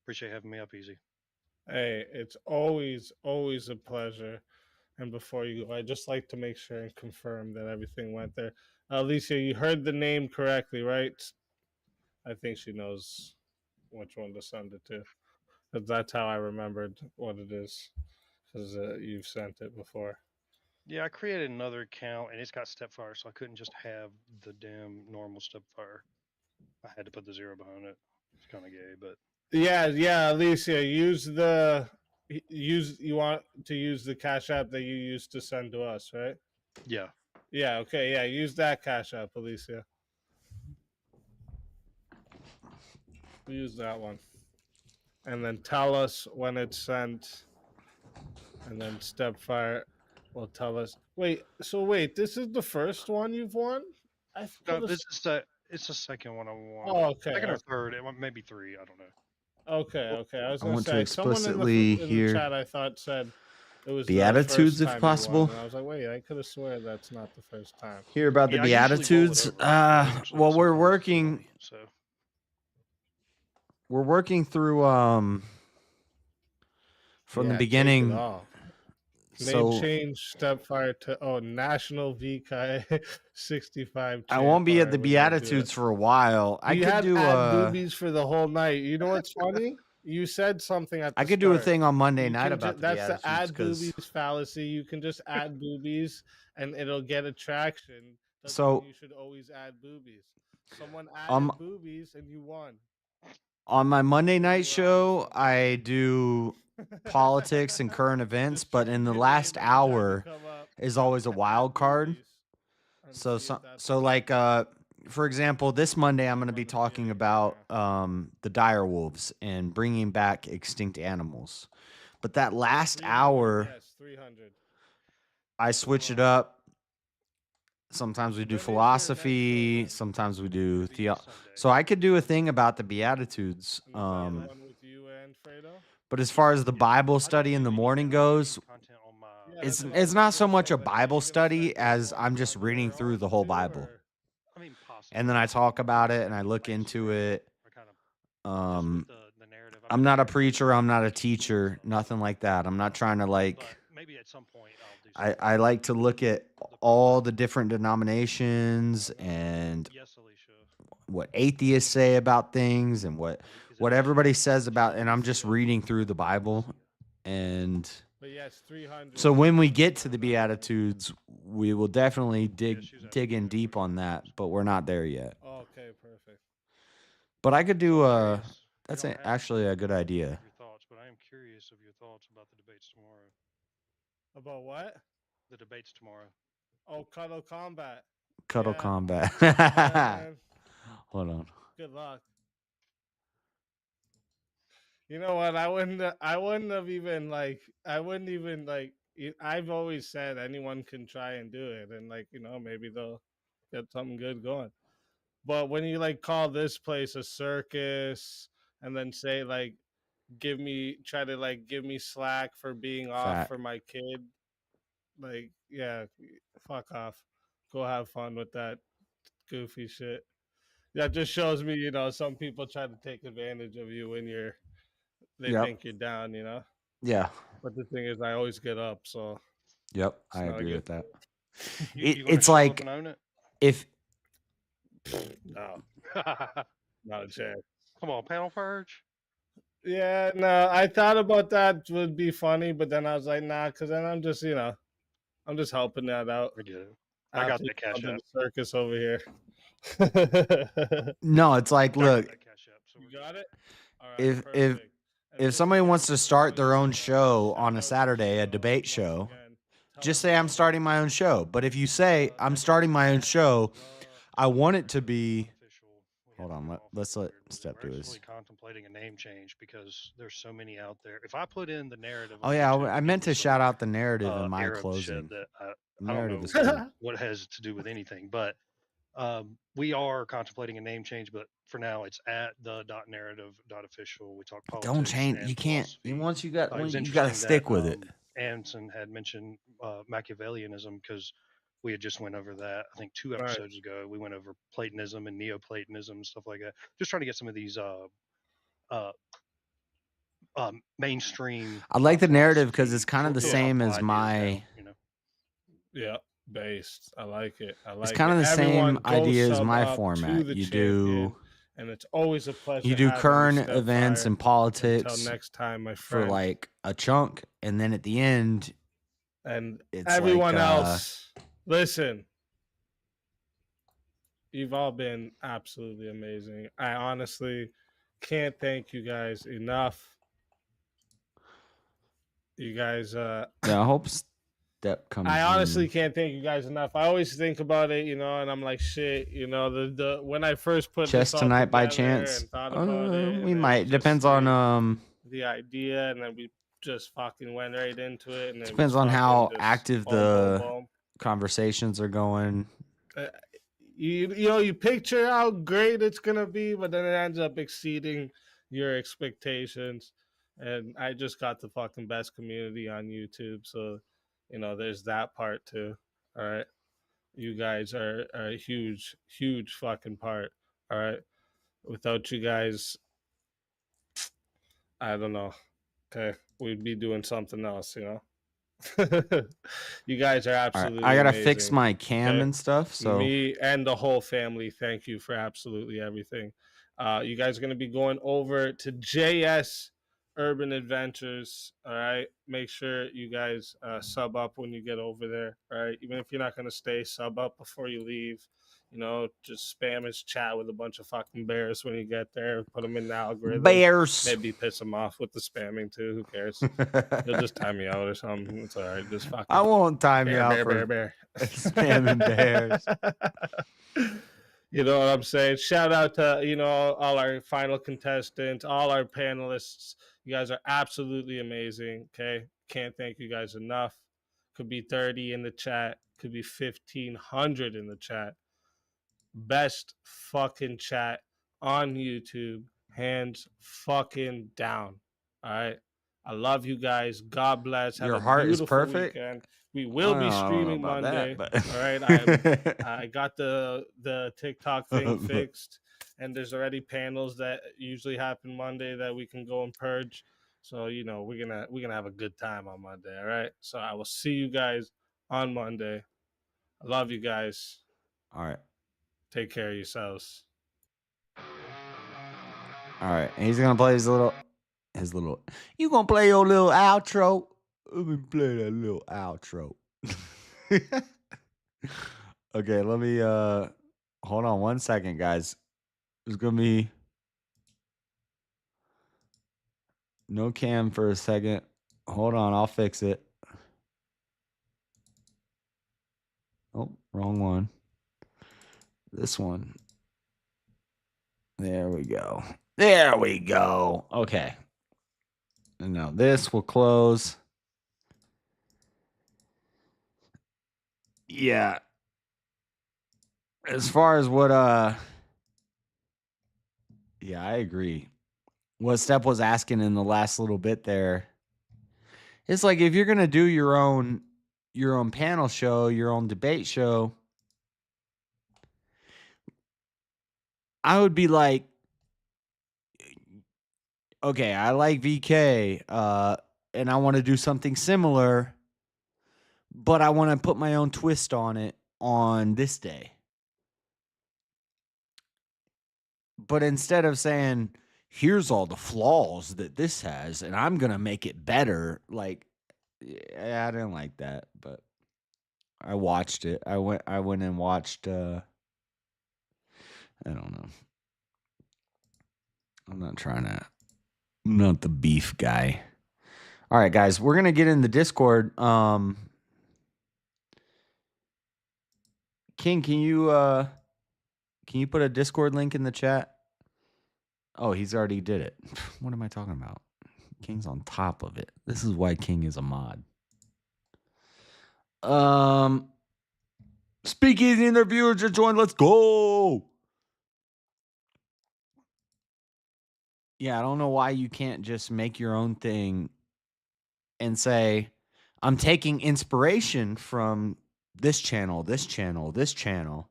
Appreciate having me up, Easy. Hey, it's always a pleasure. And before you go, I'd just like to make sure and confirm that everything went there. Alicia, you heard the name correctly, right? I think she knows which one to send it to. Because that's how I remembered what it is. Because you've sent it before. Yeah, I created another account and it's got Stepfire, so I couldn't just have the damn normal Stepfire. I had to put the 0 behind it. It's kind of gay, but Yeah, Alicia, you want to use the Cash App that you used to send to us, right? Yeah. Yeah, okay, yeah, use that Cash App, Alicia. Use that one. And then tell us when it's sent. And then Stepfire will tell us. Wait, this is the first one you've won? No, it's the second one I won. Oh, okay. Second or third, maybe 3, I don't know. Okay. I was I going want to say, someone explicitly in the hear chat I thought said it was Beatitudes, the if first time possible. you won, and I was like, wait, I could have sworn that's not the first time. Hear about the Beatitudes. Well, we're working. We're working through from the beginning. Name change Stepfire to National VKI 65. I won't be at the Beatitudes for a while. I could do boobies for the whole night. You know what's funny? You said something at the I could do a start. thing on Monday You night can about the that's Beatitudes. the add 'cause- boobies fallacy. You can just add boobies and it'll get attraction. Doesn't So- mean you should always add boobies. Someone added boobies and you won. On my Monday night show, I do politics and current events, but in the last hour is always a wild card. So like for example, this Monday I'm going to be talking about the dire wolves and bringing back extinct animals. But that last hour, I switch it up. Sometimes we do philosophy. Sometimes we do theology. So I could do a thing about the Beatitudes. But as far as the Bible study in the morning goes, it's not so much a Bible study as I'm just reading through the whole Bible. And then I talk about it and I look into it. I'm not a preacher. I'm not a teacher. Nothing like that. I'm not trying to maybe at some point I like to look at all the different denominations and what atheists say about things and what everybody says about, and I'm just reading through the Bible. And so when we get to the Beatitudes, we will definitely dig in deep on that, but we're not there yet. Okay, perfect. But I could do that's actually a good idea. Your thoughts, but I am curious of your thoughts about the debates tomorrow. About what? The debates tomorrow. Oh, Cuddle Combat. Cuddle Combat. Man. Hold on. Good luck. You know what? I wouldn't have even I've always said anyone can try and do it, and maybe they'll get something good going. But when you call this place a circus and then say give me slack for being off for my kid, yeah, fuck off. Go have fun with that goofy shit. That just shows me, some people try to take advantage of you when they think you're down, Yeah. But the thing is, I always get up, so. Yep, I agree with that. It's like if. No. Not a chance. Come on, panel purge. Yeah, no, I thought about that would be funny, but then I was like, nah, because then I'm just, I'm just helping that out. I get it. I got that Cash App. Circus over here. No, it's like, look. You got it? All right, if perfect. if somebody wants to start their own show on a Saturday, a debate show, just say I'm starting my own show. But if you say I'm starting my own show, I want it to be. Hold on, let's let Step do We're his. actually contemplating a name change because there's so many out there. If I put in the narrative, Oh on yeah, YouTube, I it meant to gives me shout some, out the narrative in my Arab closing. shit that I don't Narrative know is cool. what it has to do with anything, but we are contemplating a name change. But for now, it's at the.narrative.official. We talk politics. Don't change. And You can't. philosophy. Once you It got, was you interesting got to that, stick with it. Anson had mentioned Machiavellianism because we had just went over that. I think 2 episodes ago, we went over Platonism and Neoplatonism, stuff like that. Just trying to get some of these mainstream. I like the narrative because it's kind of the same as my. Yeah, based. I like it. I like It's kind of the Everyone same idea as sub my up to format. the You champion, do. and it's always a pleasure. You do having current Step events Fire. and politics. Until next time, my For friend. like a chunk, and then at the end, And it's everyone like, else, listen. You've all been absolutely amazing. I honestly can't thank you guys enough. You guys, yeah, I hope Step comes. I honestly can't thank you guys enough. I always think about it, and I'm like, shit, the when I first put Chess this all tonight by together chance. and thought about it, We and might. just Depends on the idea, and then we just fucking went right into it, and then Depends on how active the conversations are going. You picture how great it's gonna be, but then it ends up exceeding your expectations. And I just got the fucking best community on YouTube, so there's that part too. All right, you guys are a huge, huge fucking part. All right, without you guys, I don't know. Okay, we'd be doing something else, You guys are absolutely I gotta amazing, fix my cam and stuff. So me and the whole family, thank you for absolutely everything. You guys are gonna be going over to JS Urban Adventures. All right, make sure you guys sub up when you get over there. All right, even if you're not gonna stay, sub up before you leave. Just spam his chat with a bunch of fucking bears when you get there. Put them in the algorithm. Bears. Maybe piss them off with the spamming too. Who cares? He'll just time me out or something. It's all right. Just fucking. I won't time you out bear, for bear. spamming bears. You know what I'm saying? Shout out to all our final contestants, all our panelists. You guys are absolutely amazing. Okay, can't thank you guys enough. Could be 30 in the chat. Could be 1,500 in the chat. Best fucking chat on YouTube, hands fucking down. All right, I love you guys. God bless. Have Your a heart is beautiful perfect. Weekend. We will be I don't know streaming about Monday. that, but- All right, I got the TikTok thing fixed, and there's already panels that usually happen Monday that we can go and purge. So we're gonna have a good time on Monday. All right. So I will see you guys on Monday. I love you guys. All right. Take care of yourselves. All right, and he's gonna play his little. You gonna play your little outro? Let me play that little outro. Okay, let me. Hold on 1 second, guys. There's gonna be no cam for a second. Hold on, I'll fix it. Oh, wrong one. This one. There we go. There we go. Okay. And now this will close. Yeah. As far as what yeah, I agree. What Step was asking in the last little bit there. It's like if you're gonna do your own panel show, your own debate show, I would be like, okay, I like VK, and I want to do something similar, but I want to put my own twist on it on this day. But instead of saying, here's all the flaws that this has, and I'm going to make it better, like, yeah, I didn't like that, but I watched it. I went and watched, I don't know. I'm not not the beef guy. All right, guys, we're gonna get in the Discord. King, can you put a Discord link in the chat? Oh, he's already did it. What am I talking about? King's on top of it. This is why King is a mod. Speakeasy interviewer just joined. Let's go. Yeah, I don't know why you can't just make your own thing and say, I'm taking inspiration from this channel, this channel, this channel,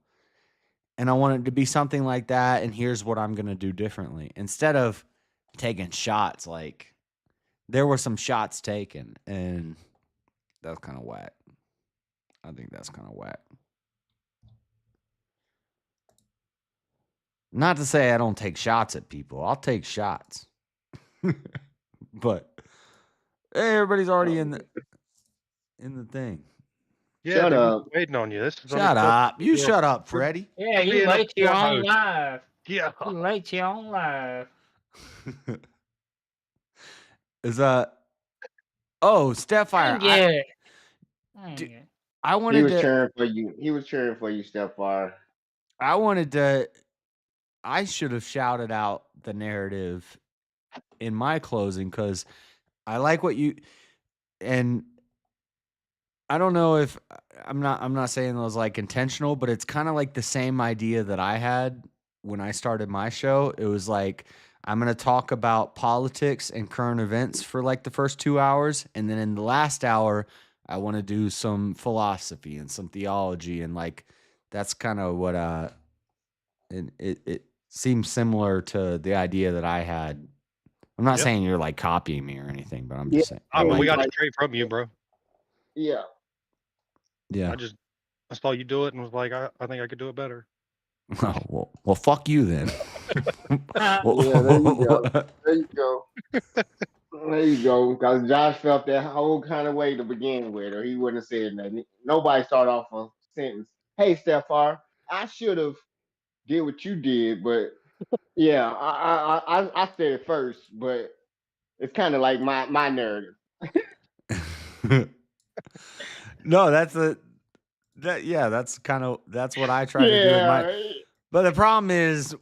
and I want it to be something like that, and here's what I'm going to do differently. Instead of taking shots, like, there were some shots taken, and that's kind of whack. I think that's kind of whack. Not to say I don't take shots at people. I'll take shots. But hey, everybody's already in the thing. Yeah, Shut dude, up. waiting on you. This is Shut up. You shut up, Freddie. Yeah, you being a late to your poor own host. life. Yeah. You late to your own life. Is Stepfire. Yeah. I He wanted was to. cheering for you. He was cheering for you, Stepfire. I wanted to. I should have shouted out the narrative in my closing because I like what you and I don't know if I'm not saying it was like intentional, but it's kind of like the same idea that I had when I started my show. It was like I'm going to talk about politics and current events for like the first 2 hours, and then in the last hour I want to do some philosophy and some theology, and like that's kind of what and it seems similar to the idea that I had. I'm not saying you're like copying me or anything, but I'm just saying. I mean, we got like- it straight from you, bro. Yeah. Yeah. I saw you do it and was like, I think I could do it better. Oh, well, fuck you then. Yeah, there you go. There you go. There you go. Because Josh felt that whole kind of way to begin with, or he wouldn't have said nothing. Nobody started off a sentence. Hey, Stepfire, I should have did what you did, but yeah, I said it first, but it's kind of like my narrative. No, that's what I try to do with my. But the problem is,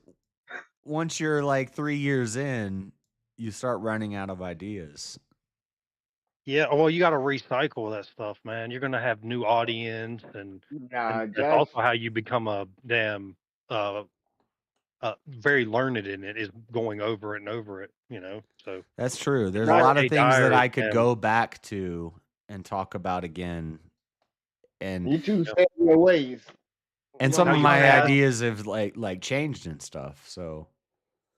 once you're like 3 years in, you start running out of ideas. Yeah, well, you got to recycle that stuff, man. You're gonna have new audience, and that's Josh- also how you become a damn very learned in it, is going over it and over it. You know, so That's true. There's a Not lot of a things that diary, I could man. go back to and talk about again. And You two stay in your ways. and You some don't of need my to have- ideas have like changed and stuff. So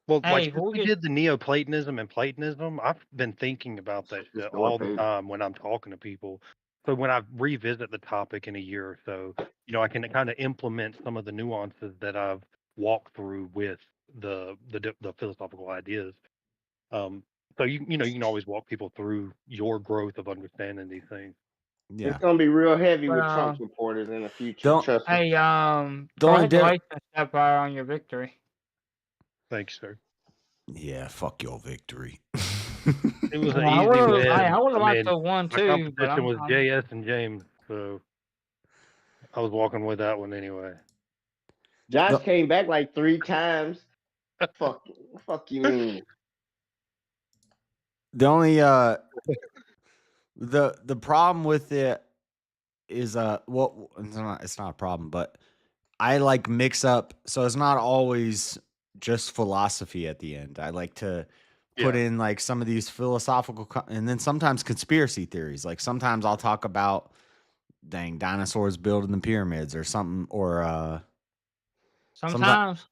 Well, Hey, like since who we gets- did the Neoplatonism and Platonism, I've been thinking about that shit all the time when I'm talking to people. So when I revisit the topic in a year or so, you know, I can kind of implement some of the nuances that I've walked through with the philosophical ideas. So you can always walk people through your growth of understanding these things. yeah. It's gonna be real heavy with But, Trump supporters in the future. Don't- Trust me. Hey, The only congratulations, Stepfire, on your victory. Thanks, sir. Yeah, fuck your victory. It was an Well, I easy would've- win. I would've liked mean, to have won my too, but competition was I'm- JS and James, so I was walking with that one anyway. Josh came back like 3 times. Fuck you mean. The only the problem with it is well, it's not a problem, but I like mix up, so it's not always just philosophy at the end. I like to put in like some of these philosophical and then sometimes conspiracy theories. Like sometimes I'll talk about dang dinosaurs building the pyramids or something, or Sometimes.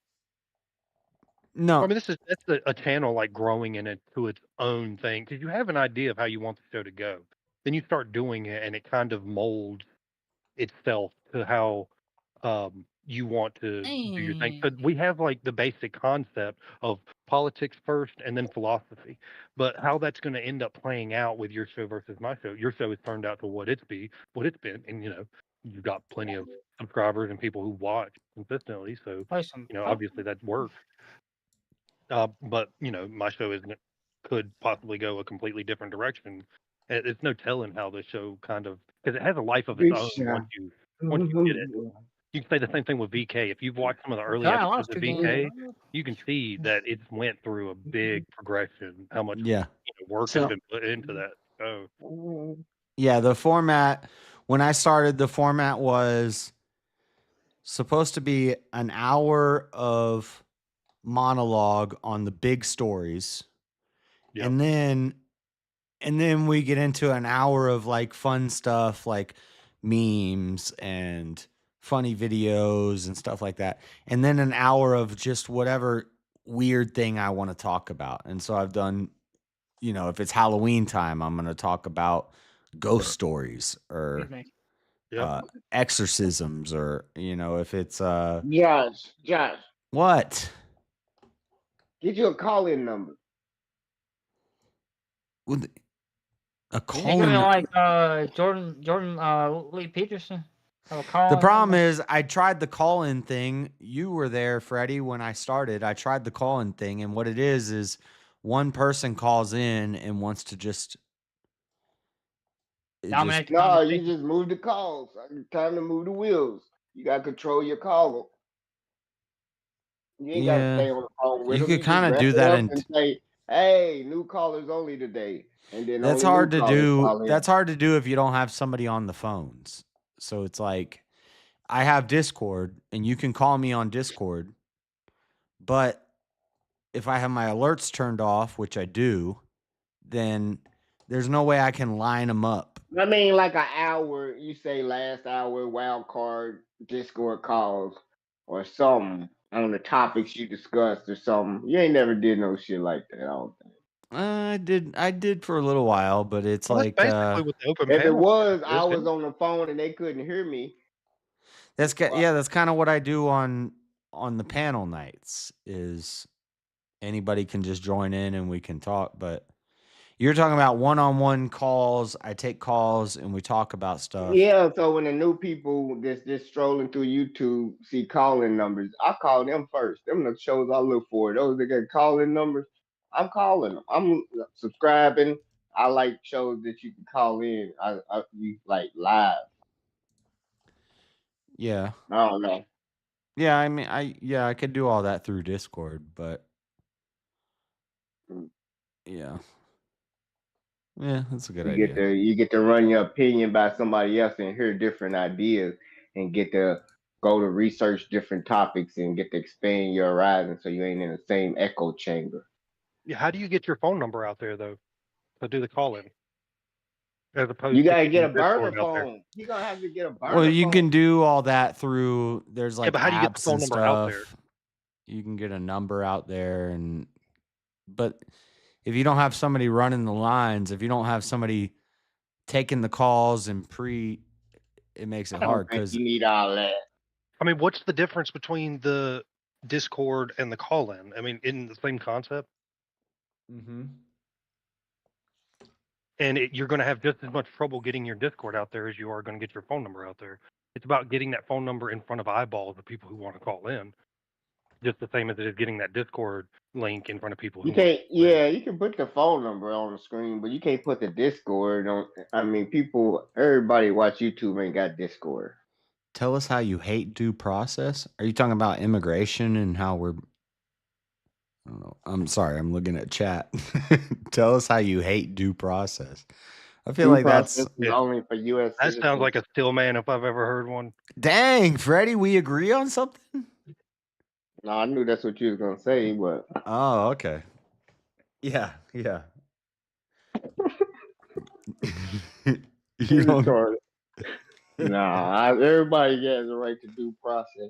No, I mean that's a channel like growing into its own thing, because you have an idea of how you want the show to go. Then you start doing it, and it kind of molds itself to how you want to do your thing. So we have like the basic concept of politics first and then philosophy, but how that's going to end up playing out with your show versus my show. Your show has turned out to what it's been, and you've got plenty of subscribers and people who watch consistently. So Play some obviously that works. But my show isn't could possibly go a completely different direction. It's no telling how this show kind of, because it has a life of its own once you get it. You can say the same thing with VK. If you've watched some of the early I episodes lost of 2 games. VK, you can see that it's went through a big progression. How much work has been put into that show. Yeah, the format, when I started, the format was supposed to be an hour of monologue on the big stories. Yep. And then we get into an hour of like fun stuff like memes and funny videos and stuff like that. And then an hour of just whatever weird thing I want to talk about. And so I've done, if it's Halloween time, I'm going to talk about ghost stories or exorcisms, or if it's Josh, what? Get you a call-in number. With a You call think of it like Jordan Lee Peterson? The problem is I tried the call-in thing. You were there, Freddie, when I started. I tried the call-in thing, and what it is one person calls in and wants to just No, you just move the calls. Time to move the wheels. You got to control your call. You ain't got to stay on the phone with you them. could You kind just of wrap do it that up in. and say, "Hey, new callers only today," and then That's only hard new to callers do. call in. That's hard to do if you don't have somebody on the phones. So it's like I have Discord, and you can call me on Discord, but if I have my alerts turned off, which I do, then there's no way I can line them up. I mean, like an hour. You say last hour wild card Discord calls or something on the topics you discussed or something. You ain't never did no shit like that. I don't think. I did for a little while, but it's like basically what the open if it was, I was on the phone and they couldn't hear me. that's kind of what I do on the panel nights. Is anybody can just join in and we can talk, but you're talking about one-on-one calls. I take calls and we talk about stuff. Yeah, so when the new people just strolling through YouTube see calling numbers, I call them first. Them the shows I look for. Those that get calling numbers, I'm calling them. I'm subscribing. I like shows that you can call in. You like live. Yeah. I don't know. Yeah, I mean, I could do all that through Discord, but yeah. Yeah, that's a good idea. You get to run your opinion by somebody else and hear different ideas and get to go to research different topics and get to expand your horizon so you ain't in the same echo chamber. Yeah, how do you get your phone number out there though? To do the call in. As opposed You gotta to get a Discord burner out there. phone. You're gonna have to get a burner Well, you phone. can do all that through there's like but how do you get the apps phone and number out stuff. there? You can get a number out there, but if you don't have somebody running the lines, if you don't have somebody taking the calls and it makes it hard because you need all that. I mean, what's the difference between the Discord and the call in? I mean, in the same concept? Mm-hmm. And you're going to have just as much trouble getting your Discord out there as you are going to get your phone number out there. It's about getting that phone number in front of eyeballs of people who want to call in. Just the same as it is getting that Discord link in front of people who You can't. Yeah, you can put the phone number on the screen, but you can't put the Discord on. I mean, everybody watch YouTube ain't got Discord. Tell us how you hate due process. Are you talking about immigration and how we're? I don't know. I'm sorry. I'm looking at chat. Tell us how you hate due process. I feel like that's only for U.S. That sounds like a still man if I've ever heard one. Dang, Freddie, we agree on something? No, I knew that's what you was gonna say, but oh, okay. Yeah. You don't... Nah, everybody has a right to due process.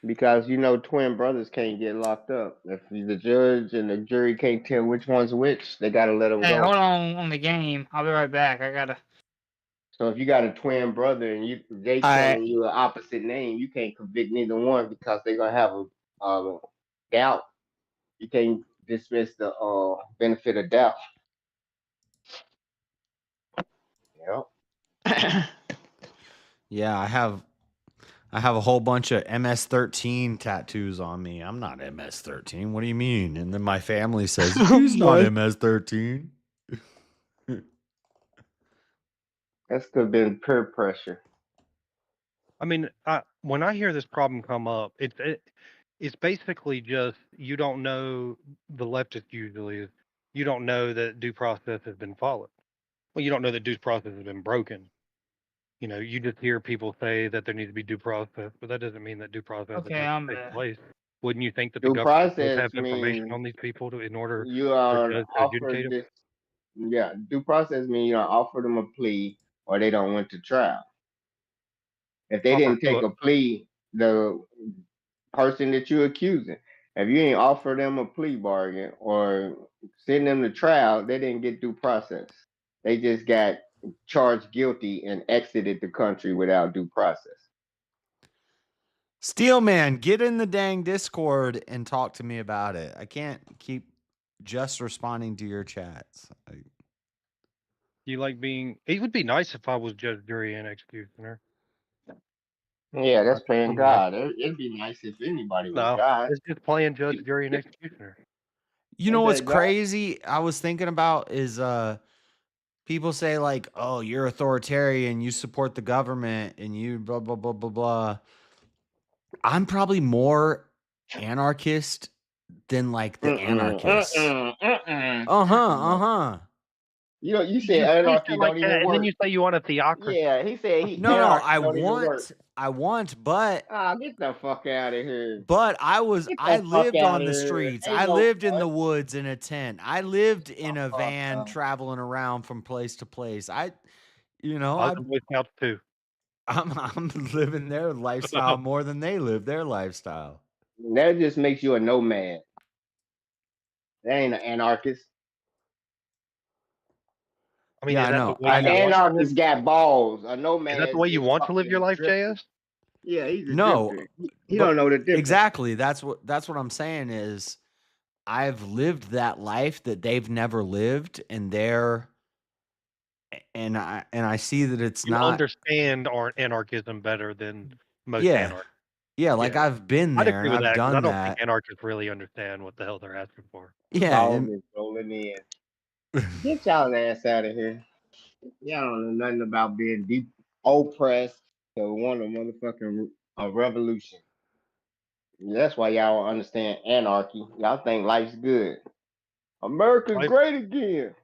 Because twin brothers can't get locked up. If the judge and the jury can't tell which one's which, they gotta let them Hey, go. hold on the game. I'll be right back. I gotta. So if you got a twin brother and they telling you an opposite name, you can't convict neither one because they're gonna have a doubt. You can't dismiss the benefit of doubt. Yep. Yeah, I I have a whole bunch of MS-13 tattoos on me. I'm not MS-13. What do you mean? And then my family says, he's not What? MS-13. That's could have been peer pressure. I mean, when I hear this problem come up, it's basically just you don't know the leftist usually. You don't know that due process has been followed. Well, you don't know that due process has been broken. You know, you just hear people say that there needs to be due process, but that doesn't mean that due process Okay, has I'm taken back. place. Wouldn't you think that the Due government would process have information means on these people in order you for are judge to adjudicate offered them? this. Yeah, due process means you are offered them a plea or they don't went to trial. If they didn't take a plea, the person that you're accusing, if you ain't offer them a plea bargain or send them to trial, they didn't get due process. They just got charged guilty and exited the country without due process. Steelman, get in the dang Discord and talk to me about it. I can't keep just responding to your chats. You like being? It would be nice if I was judge, jury, and executioner. Yeah, that's playing I'm God. It'd be nice if anybody was No, God. it's just playing judge, jury, and executioner. You know Is what's that God? crazy? I was thinking about is people say like, "Oh, you're authoritarian, you support the government and you blah blah blah blah blah." I'm probably more anarchist than like the anarchists. Uh-huh. You say anarchy like don't that, even and work. then you say you want a theocracy. Yeah, he said No, anarchy I don't even work. want, but Get the fuck out of here. But I Get the fuck lived out on of the here. streets. Ain't I no lived in what? the woods in a tent. I lived in a fuck van no. traveling around from place to place. I was a Boy Scout too. I'm living their lifestyle more than they live their lifestyle. That just makes you a nomad. That ain't an anarchist. I mean, Yeah, is I that know. the way An you want to live? anarchist got balls. A Is nomad that the way you just want to live your fucking life, drifting. JS? Yeah, he's a No, drifter. He but don't know the difference. exactly. That's what I'm saying is I've lived that life that they've never lived, and I see that it's You not. understand anarchism better than most Yeah. anarchists. Yeah, like I've been I'd there agree and with I've that because I done don't that. think anarchists really understand what the hell they're asking for. Yeah, Dog and- is rolling in. Get y'all ass out of here. Y'all don't know nothing about being deep oppressed to want a motherfucking revolution. That's why y'all don't understand anarchy. Y'all think life's good. America's great again.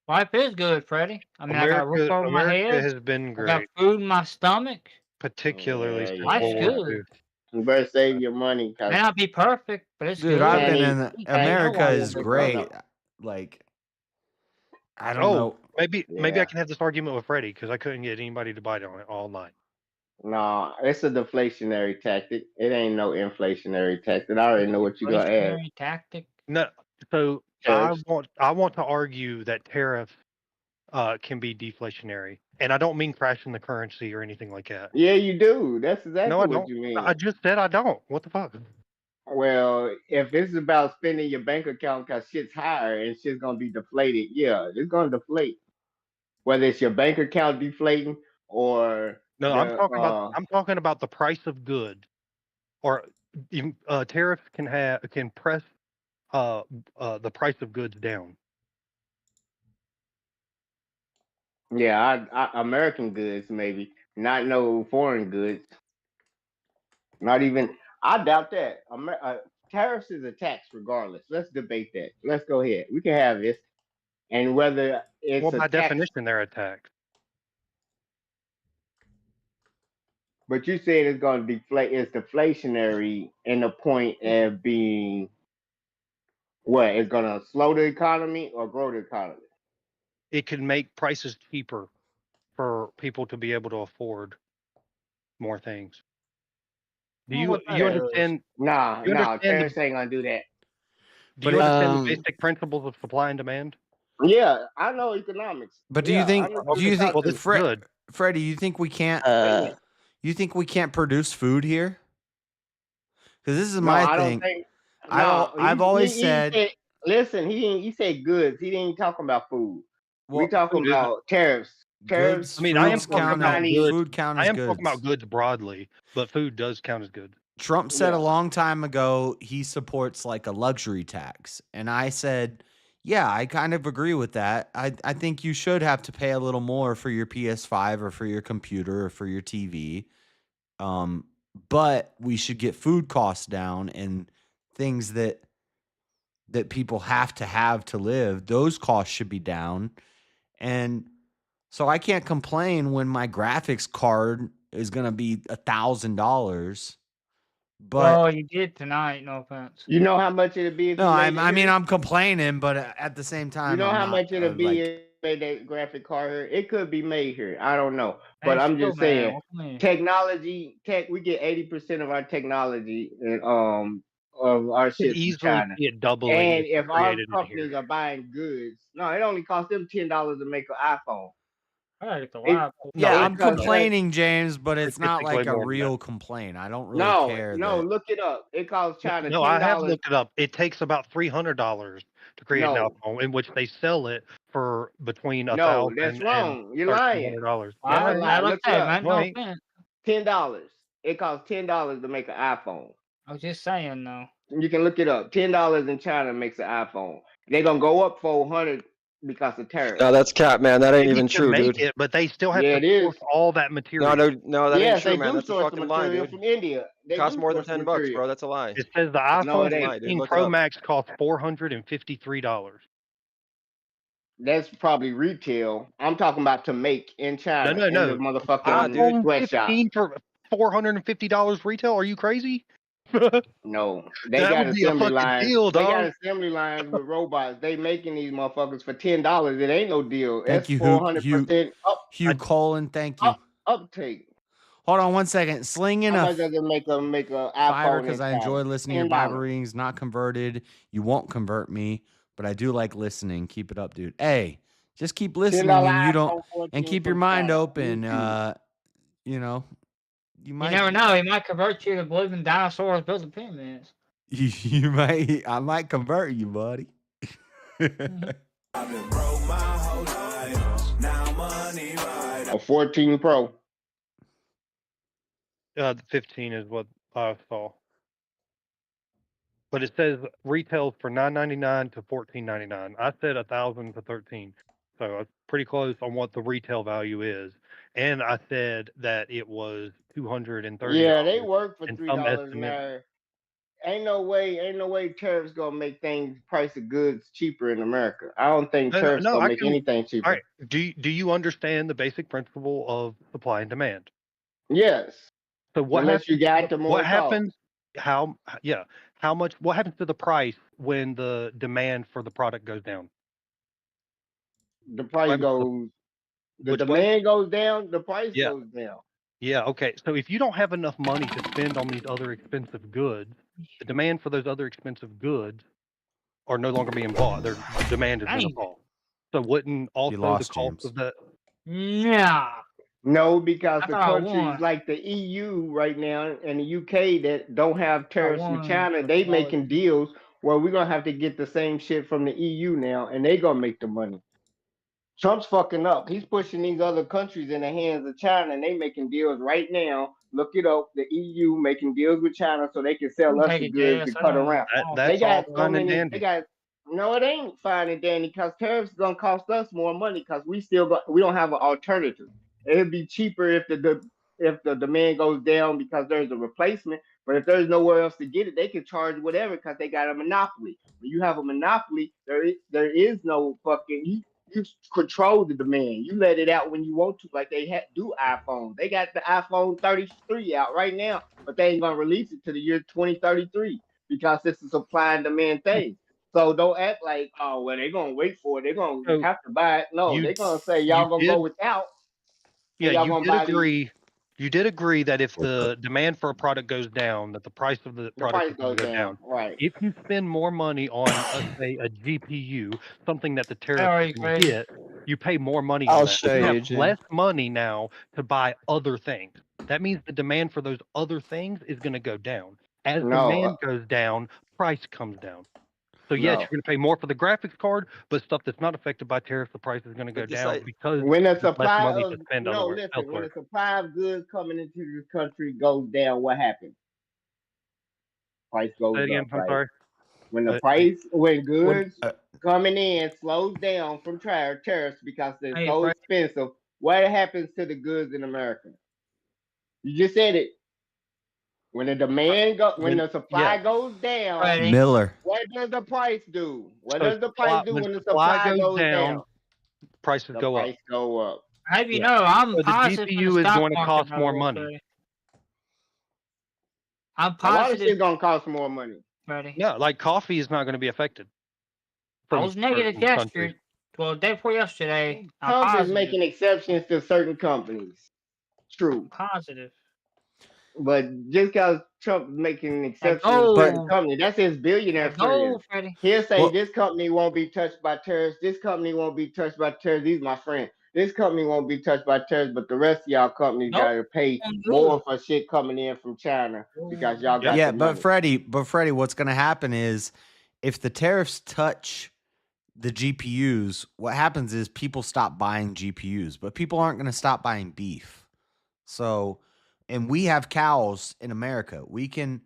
Life is good, Freddie. I mean, I got a roof over my head. has been I great, got food in my stomach. particularly since Life's World War good. II. You better save your money, cause May not be perfect, but it's dude, good. I've been Can't in eat- America I is don't great. Like I don't know. Maybe I Yeah. can have this argument with Freddie because I couldn't get anybody to bite on it all night. Nah, it's a deflationary tactic. It ain't no inflationary tactic. I already know what you're gonna ask. Inflationary tactic. No, so Tariffs. I want to argue that tariffs can be deflationary, and I don't mean crashing the currency or anything like that. Yeah, you do. That's exactly No, I what don't. you mean. I just said I don't. What the fuck? Well, if it's about spending your bank account because shit's higher and shit's gonna be deflated, yeah, it's gonna deflate. Whether it's your bank account deflating or No, the I'm talking about the price of good, or tariffs can press the price of goods down. yeah, American goods maybe, not no foreign goods. Not even. I doubt that. Tariffs is a tax regardless. Let's debate that. Let's go ahead. We can have this, and whether it's Well, a by tax. definition, they're a tax. But you said it's going to deflate. It's deflationary in the point of being what? It's going to slow the economy or grow the economy? It can make prices cheaper for people to be able to afford more things. Do you understand? Nah, you understand tariffs ain't going to do that. Do you understand the basic principles of supply and demand? Yeah, I know economics. But do Yeah, you think? I know Do you think? well, Freddie, you think we can't? Wait. You think we can't produce food here? Because this is No, my I thing. don't think. I've always said. Listen, he said goods. He didn't talk about food. We Well, talking about tariffs. Goods, I mean, I am foods talking count about as goods. food count I as am talking about goods. goods broadly, but food does count as goods. Trump said a long time ago he supports like a luxury tax. And I said, yeah, I kind of agree with that. I think you should have to pay a little more for your PS5 or for your computer or for your TV. But we should get food costs down and things that people have to live. Those costs should be down. And so I can't complain when my graphics card is going to be $1,000. But Well, you did tonight. No offense. You know how much it'd be if no, you made I it mean, here? I'm complaining, but at the same time, You know I'm how not much it'd be like, if you made that graphic card here? It could be made here. I don't know. But Hey, I'm still, just man. saying, What do you mean? technology, we get 80% of our technology and of our Could shit from easily China. see it doubling And if you if our created it here. companies are buying goods, no, it only costs them $10 to make an iPhone. I get the It, live. yeah, it I'm costs complaining, James, but it's not It's way like a more than that. real complaint. I don't really care no, that. look it up. It costs China No, I have $10. looked it up. It takes about $300 to create an No, iPhone, in which they sell it for between no, $1,000 that's and wrong. You're lying. $1,300. That's I a lie. like Look it that, up. man. No Right. offense. $10. It costs $10 to make an iPhone. I was just saying, though. You can look it up. $10 in China makes an iPhone. They're gonna go up 400 because of tariffs. No, that's cap, man. That ain't Maybe even to true, make dude. it, but they still have Yeah, to it is. source all that material. No, that ain't Yes, true, they man. do That's a source the fucking lie, material dude. from India. They It costs do more than source the $10, bro. material. That's a lie. It says the That's a No, iPhone it ain't. lie, dude. 15 Look it Pro up. Max costs $453. That's probably retail. I'm talking about to make in China in the No. motherfucking iPhone sweatshop. 15 for $450 retail? Are you crazy? No, they That got would be a assembly fucking lines. deal, They got dog. assembly lines with robots. They making these motherfuckers for $10. It ain't no deal. Thank That's you, 400% Hugh Colin. Thank you. uptake. Hold on one second. Slinging How a much does it make a Fiverr iPhone because in I China? enjoy listening to your Bible $10. readings. Not converted. You won't convert me, but I do like listening. Keep it up, dude. Hey, just keep listening and you don't iPhone 14 and keep your from mind China. open. YouTube. You know, you You might never know. He might convert you to believing dinosaurs building pyramids. you might I might convert you, buddy. A 14 Pro. The 15 is what I saw. But it says retails for $9.99 to $14.99. I said $1,000 to $13. So it's pretty close on what the retail value is. And I said that it was $230. Yeah, they work for and $3 some an estimate. hour. Ain't no way tariffs gonna make things price of goods cheaper in America. I don't think tariffs No, gonna I make can. anything All cheaper. right. Do you understand the basic principle of supply and demand? Yes. So what Unless happens? you got the more What cost. happens? How? Yeah. How much? What happens to the price when the demand for the product goes down? The price goes. The Which way? demand goes down. The price Yeah. goes down. Yeah. Okay. So if you don't have enough money to spend on these other expensive goods, the demand for those other expensive goods are no longer being bought. Their demand is going to fall. So wouldn't also lost, the cost James. of that? Yeah. No, because I the thought I countries won. like the EU right now and the UK that don't have tariffs from won China, for they quality. making deals where we're gonna have to get the same shit from the EU now, and they gonna make the money. Trump's fucking up. He's pushing these other countries in the hands of China, and they making deals right now. Look it up. The EU making deals with China so they can sell us Take the it, goods Jess. to I cut know. around. That's They got all so fine and many. dandy. They got no. It ain't fine and dandy because tariffs gonna cost us more money because we don't have an alternative. It'd be cheaper if the demand goes down because there's a replacement. But if there's nowhere else to get it, they can charge whatever because they got a monopoly. When you have a monopoly, there is no fucking you control the demand. You let it out when you want to, like they do iPhones. They got the iPhone 33 out right now, but they ain't gonna release it to the year 2033 because it's a supply and demand thing. So don't act like, oh well, they're gonna wait for it. They're gonna So have to buy it. No, they're gonna say you y'all gonna did go without. Yeah, and y'all you gonna did buy these. agree. You did agree that if the demand for a product goes down, that the price of the product price is going to goes go down, down. right. If you spend more money on, say, a GPU, something that the tariff Sorry, can Greg. get, you pay more money I'll on that. show You you, have Jim. less money now to buy other things. That means the demand for those other things is going to go down. As No, demand goes down, price comes down. So yes, No. you're going to pay more for the graphics card, but stuff that's not affected by tariffs, the price is going to go down because When the there's less supply money of to spend no, listen, when elsewhere. the supply of goods coming into this country goes down, what happens? Price goes Say it up, again. I'm right? sorry. When goods coming in slows down from tariffs because they're Hey, so Fred. expensive, what happens to the goods in America? You just said it. When the demand when the supply goes down, Freddie. Miller. what does the price do? What So does the price do when when the supply supply goes down? prices The go up. price go up. Have you know, I'm So the positive GPU for the is stock going to market, cost by more the way, money. Freddie. I'm A lot of positive, shit's gonna cost more money. Freddie. No, like coffee is not going to be affected. I was negative certain yesterday. countries. Well, the day before yesterday, I'm Trump is positive. making exceptions to certain companies. True. Positive. But just because Trump is making an exception to gold. certain company, that's his billionaire That friends. gold, Freddie. He'll say Well- this company won't be touched by tariffs. This company won't be touched by tariffs. These are my friends. This company won't be touched by tariffs, but the rest of y'all companies Nope. gotta pay more for shit coming in from China because y'all got Yeah, the but money. Freddie, what's going to happen is if the tariffs touch the GPUs, what happens is people stop buying GPUs, but people aren't going to stop buying beef. So, and we have cows in America. We can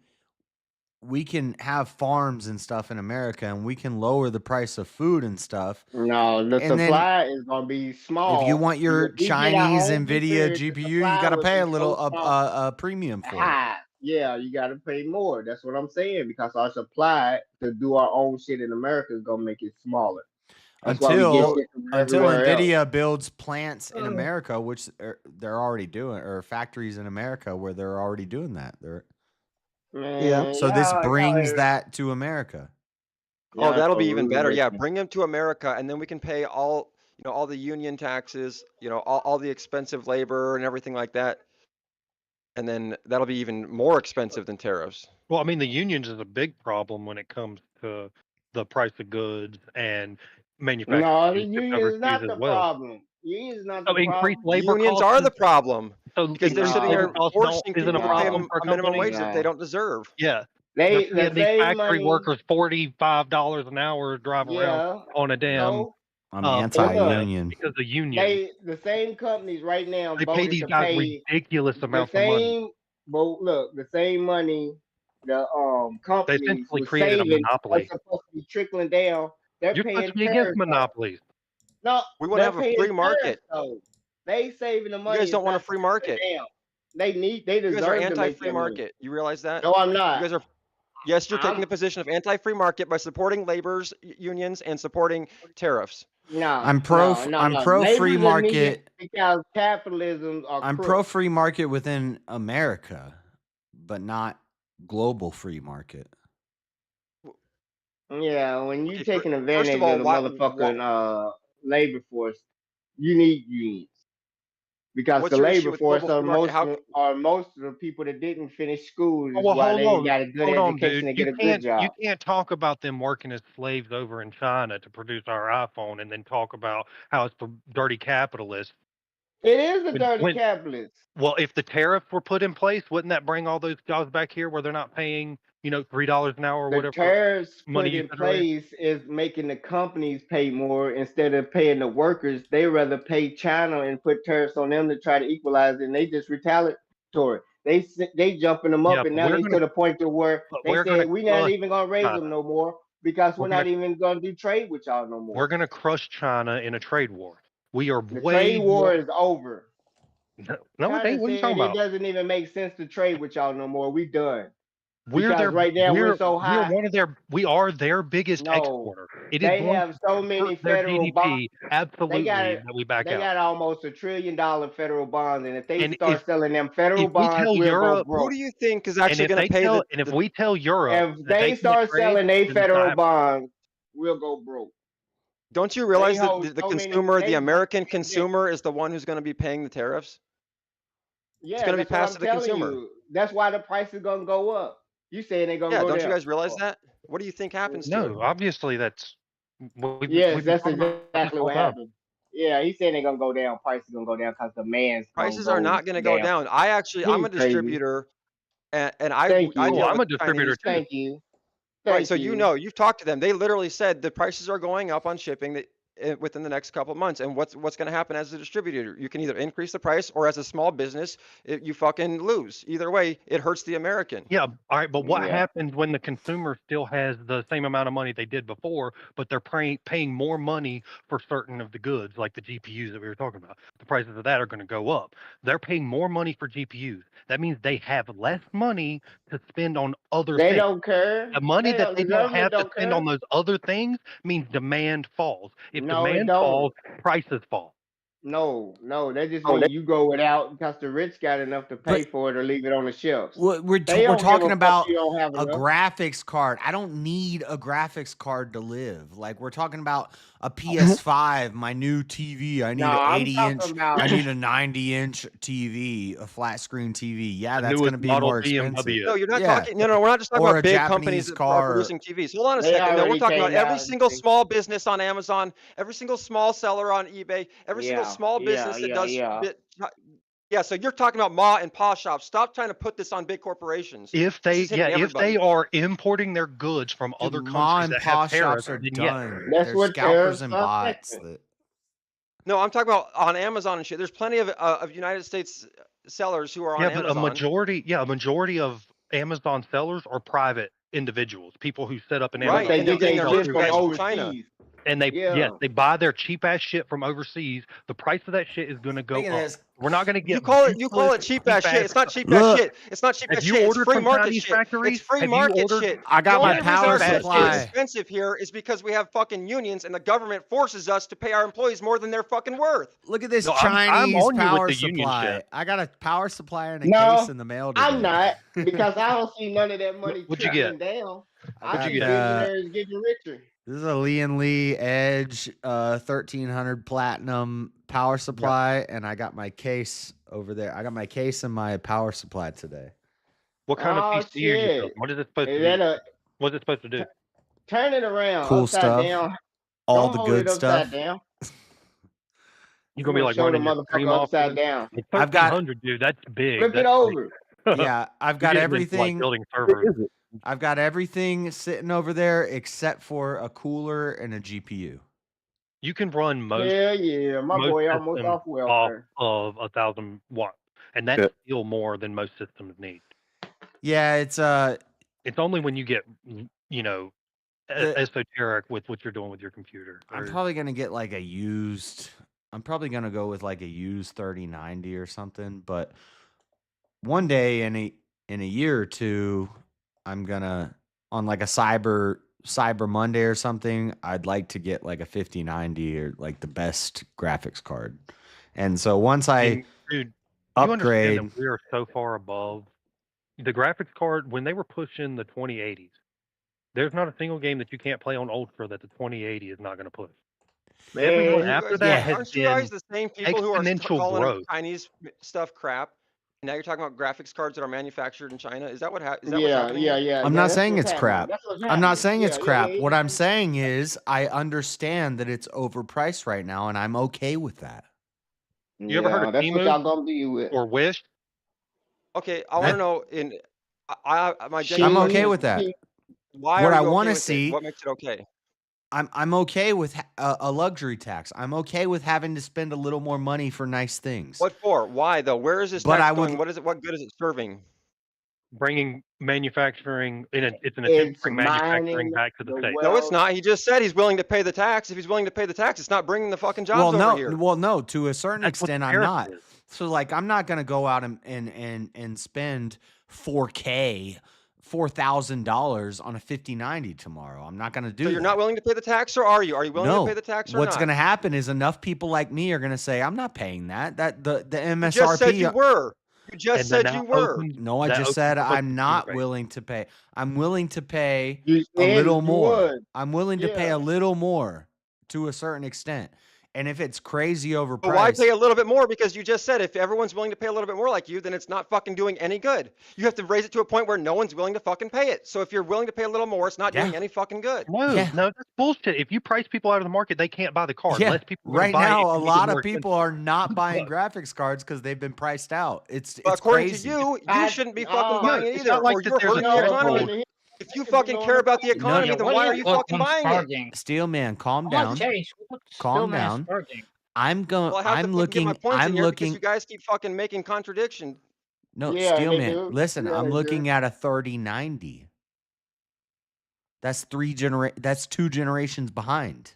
have farms and stuff in America, and we can lower the price of food and stuff. No, the And then supply is gonna be small. if you want your If we get our Chinese own NVIDIA research, the GPU, you supply got to would pay be a little so small. a premium for it. High. Yeah, you got to pay more. That's what I'm saying because our supply to do our own shit in America is gonna make it smaller. That's why we get shit from Until everywhere else. NVIDIA builds plants in America, which they're already doing, or factories in America where they're already doing that. So this brings that to America. Oh, that'll be even better. Yeah, bring them to America, and then we can pay all the union taxes, all the expensive labor and everything like that, and then that'll be even more expensive than tariffs. Well, I mean, the unions is a big problem when it comes to the price of goods and manufacturing. No, the union is not the well. problem. Union is not the increased problem. labor Unions costs are the problem because they're sitting there forcing isn't people a to pay problem them for a minimum companies. wage that they don't deserve. Yeah, They they're the paying these same factory money. workers $45 an hour to drive around on a damn. No. I'm anti-union. Because the union. The same companies right now They pay voted these to guys pay ridiculous the amounts of money. same. But look, the same money the companies essentially was created a saving monopoly. are supposed to be trickling down. They're You're paying supposed to be against tariffs. monopolies. No, We want to they're have a paying free market. tariffs, though. They saving the money. You guys don't want a it's free not market. trickling down. They You guys are deserve to make anti-free that money. market. You realize that? No, I'm not. You guys are. Yes, you're taking I'm- a position of anti-free market by supporting labor's unions and supporting tariffs. No, I'm pro free Labor's market. needed because capitalism are I'm crook. pro free market within America, but not global free market. Yeah, when you taking first advantage of all, of the motherfucking labor force, you need unions. Because What's the your issue labor with force global are free market? most of the people that didn't finish school. Is Well, why hold they on, got a good hold on, education dude. and get a good job. You can't talk about them working as slaves over in China to produce our iPhone, and then talk about how it's for dirty capitalists. It is a dirty capitalist. Well, if the tariffs were put in place, wouldn't that bring all those jobs back here where they're not paying, $3 an hour or The whatever tariffs money put you in said earlier? place is making the companies pay more instead of paying the workers. They rather pay China and put tariffs on them to try to equalize it, and they just retaliatory. They jumping them up, Yeah, and but now we're they gonna- to the point to where but they we're gonna said we're not crush even gonna raise China. them no more because we're We're not gonna- even gonna do trade with y'all no more. We're going to crush China in a trade war. We are The way trade war more. is over. No, it China ain't. What are you said talking it about? doesn't even make sense to trade with y'all no more. We done. We're Because their, right now we're so high. We are their biggest No, exporter. It is they going have to so many hurt their federal GDP. bonds. Absolutely, They that we back They out. got almost $1 trillion federal bonds, and if they And start selling them federal if we bonds, tell we'll Europe, go broke. Who do you think is and actually if going they to pay tell, the? and if we tell Europe If that they can't start trade, selling their then it's federal not- bonds, we'll go broke. Don't you realize They that hold the so many- consumer, they the hold American so many- consumer, is the one who's going to be paying the tariffs? Yeah, It's going to be that's what passed I'm to the telling consumer. you. That's why the price is gonna go up. You saying they're gonna Yeah, go don't down? you guys realize that? What do you think happens to it? No, obviously that's. We've Yes, been that's talking about this exactly whole what time. happened. Yeah, he's saying they're gonna go down. Prices gonna go down because demand's Prices are not going to go down. I'm a He's crazy. distributor, and I Thank I you. deal I'm with a distributor Chinese. too. Thank you. Right. So you. you've talked to them. They literally said the prices are going up on shipping within the next couple of months. And what's going to happen as a distributor? You can either increase the price, or as a small business, you fucking lose. Either way, it hurts the American. Yeah, all right, but what Yeah. happens when the consumer still has the same amount of money they did before, but they're paying more money for certain of the goods, like the GPUs that we were talking about? The prices of that are going to go up. They're paying more money for GPUs. That means they have less money to spend on other They things. don't care. The money that they The don't government have to don't spend care. on those other things means demand falls. If No, it demand don't. falls, prices fall. No, that just means you go without because the rich got enough to pay for it or leave it on the shelves. We're They don't give talking a fuck about you don't have a enough. graphics card. I don't need a graphics card to live. Like, we're talking about a PS5, my new TV. I need No, an I'm 80-inch. talking about- I need a 90-inch TV, a flat screen TV. Yeah, The that's going to newest be model more expensive. BMW. No, you're not Yeah. talking. No, we're not just talking Or about a big Japanese companies that car. are producing TVs. Hold on a They second. No, we're already talking about came every out single and- small business on Amazon, every single small seller on eBay, every single Yeah, small business that does. yeah. Yeah, so you're talking about ma and pa shops. Stop trying to put this on big corporations. If This they is hitting if everybody. they are importing their goods from Dude, other ma countries and that pa have tariffs, shops are then yes. done. That's They're what scalpers tariffs and are bots. affecting. No, I'm talking about on Amazon and shit. There's plenty of United States sellers who are on Yeah, but Amazon. a majority of Amazon sellers are private individuals, people who set up an Right, Amazon. They and they're get getting their their shit shit from from China. overseas. And they Yeah. they buy their cheap ass shit from overseas. The price of that shit is going to go Look at up. this. We're not going to get You call it cheap ass shit. It's not cheap ass Look. shit. It's not cheap Have ass you shit. It's ordered free from market Chinese shit. factories? It's free Have you market ordered- shit. I got The my only reason power our shit supply. is expensive here is because we have fucking unions and the government forces us to pay our employees more than they're fucking worth. Look at this No, I'm Chinese on you with power the union supply. shit. I got a power supply and a No, case in the mail today. I'm not because I don't see none of that money What'd you trickling get? down. I I see got, billionaires getting richer. This is a Lee Edge 1300 platinum power supply, and I got my case over there. I got my case and my power supply today. What kind of Oh, PC are you shit. building? What is it supposed Is to that do? a What's it supposed to do? turn it around Cool upside stuff. down? All Don't the hold good it upside stuff. down. You're gonna be like show the running your stream motherfucker off upside of down. it? I've got- 1300, dude. That's big. Flip That's it over. Yeah, I've You're got getting into, everything. like building servers. I've got everything sitting over there except for a cooler and a GPU. You can run most Hell yeah, my most boy almost systems off welfare. of 1,000 watts, and that's still more than most systems need. Yeah, it's It's only when you get The- esoteric with what you're doing with your computer. I'm Or- probably gonna get like a used. I'm probably gonna go with like a used 3090 or something. But one day in a year or two, I'm gonna on like a Cyber Monday or something. I'd like to get like a 5090 or like the best graphics card. And so once I dude, you upgrade, understand that we are so far above the graphics card when they were pushing the 2080s. There's not a single game that you can't play on Ultra that the 2080 is not going to push. Everyone after that has Aren't you guys been the same people who are exponential calling growth. Chinese stuff crap? Now you're talking about graphics cards that are manufactured in China. Is that what is that what's Yeah, happening? yeah. I'm not saying it's crap. That's what's I'm not happening. saying it's Yeah, crap. yeah, What I'm saying is I understand that it's overpriced right now, and I'm okay with that. You ever heard of that's what y'all Temu gonna deal with. or Wish? Okay, I want to know my I'm okay with that. Why What are I you okay want to with it? see, What makes it okay? I'm okay with a luxury tax. I'm okay with having to spend a little more money for nice things. What for? Why though? Where is this But tax I would- going? What is it? What good is it serving? Bringing manufacturing it's an attempt It's to bring manufacturing mining back to the the state. No, it's not. He just said he's willing to pay the tax. If he's willing to pay the tax, it's not bringing the fucking jobs over here. Well, no. To a certain That's what extent, the I'm tariff not. is. So, like, I'm not gonna go out and spend $4,000 on a 5090 tomorrow. I'm not gonna do. So you're that. not willing to pay the tax, or are you? Are you willing No. to pay the tax or What's not? going to happen is enough people like me are going to say, I'm not paying that. That the You MSRP. just said you were. You just And said then you that were. opens- No, I that just said opens up I'm the not rate. willing to pay. I'm willing to pay You a said little you more. would. I'm willing to pay Yeah. a little more to a certain extent. And if it's crazy overpriced, But why pay a little bit more? Because you just said if everyone's willing to pay a little bit more like you, then it's not fucking doing any good. You have to raise it to a point where no one's willing to fucking pay it. So if you're willing to pay a little more, it's not doing Yeah. any fucking good. No, Yeah. no, that's bullshit. If you price people out of the market, they can't buy the card. yeah, Less people are gonna right buy it now if a you make it lot more of people are not buying graphics cards because they've been priced out. It's But according crazy. to you, you shouldn't be fucking no, buying it it's either, not like or that you're there's a hurting the threshold. economy. If you fucking care about the economy, then why are you fucking buying it? Steelman, calm down. Calm down. I'm going. Well, I have I'm to fucking get my looking. points in I'm here because looking. you guys keep fucking making contradiction. No, Yeah, they Steelman. do. Listen, Yeah, I'm they looking do. at a 3090. That's 2 generations behind.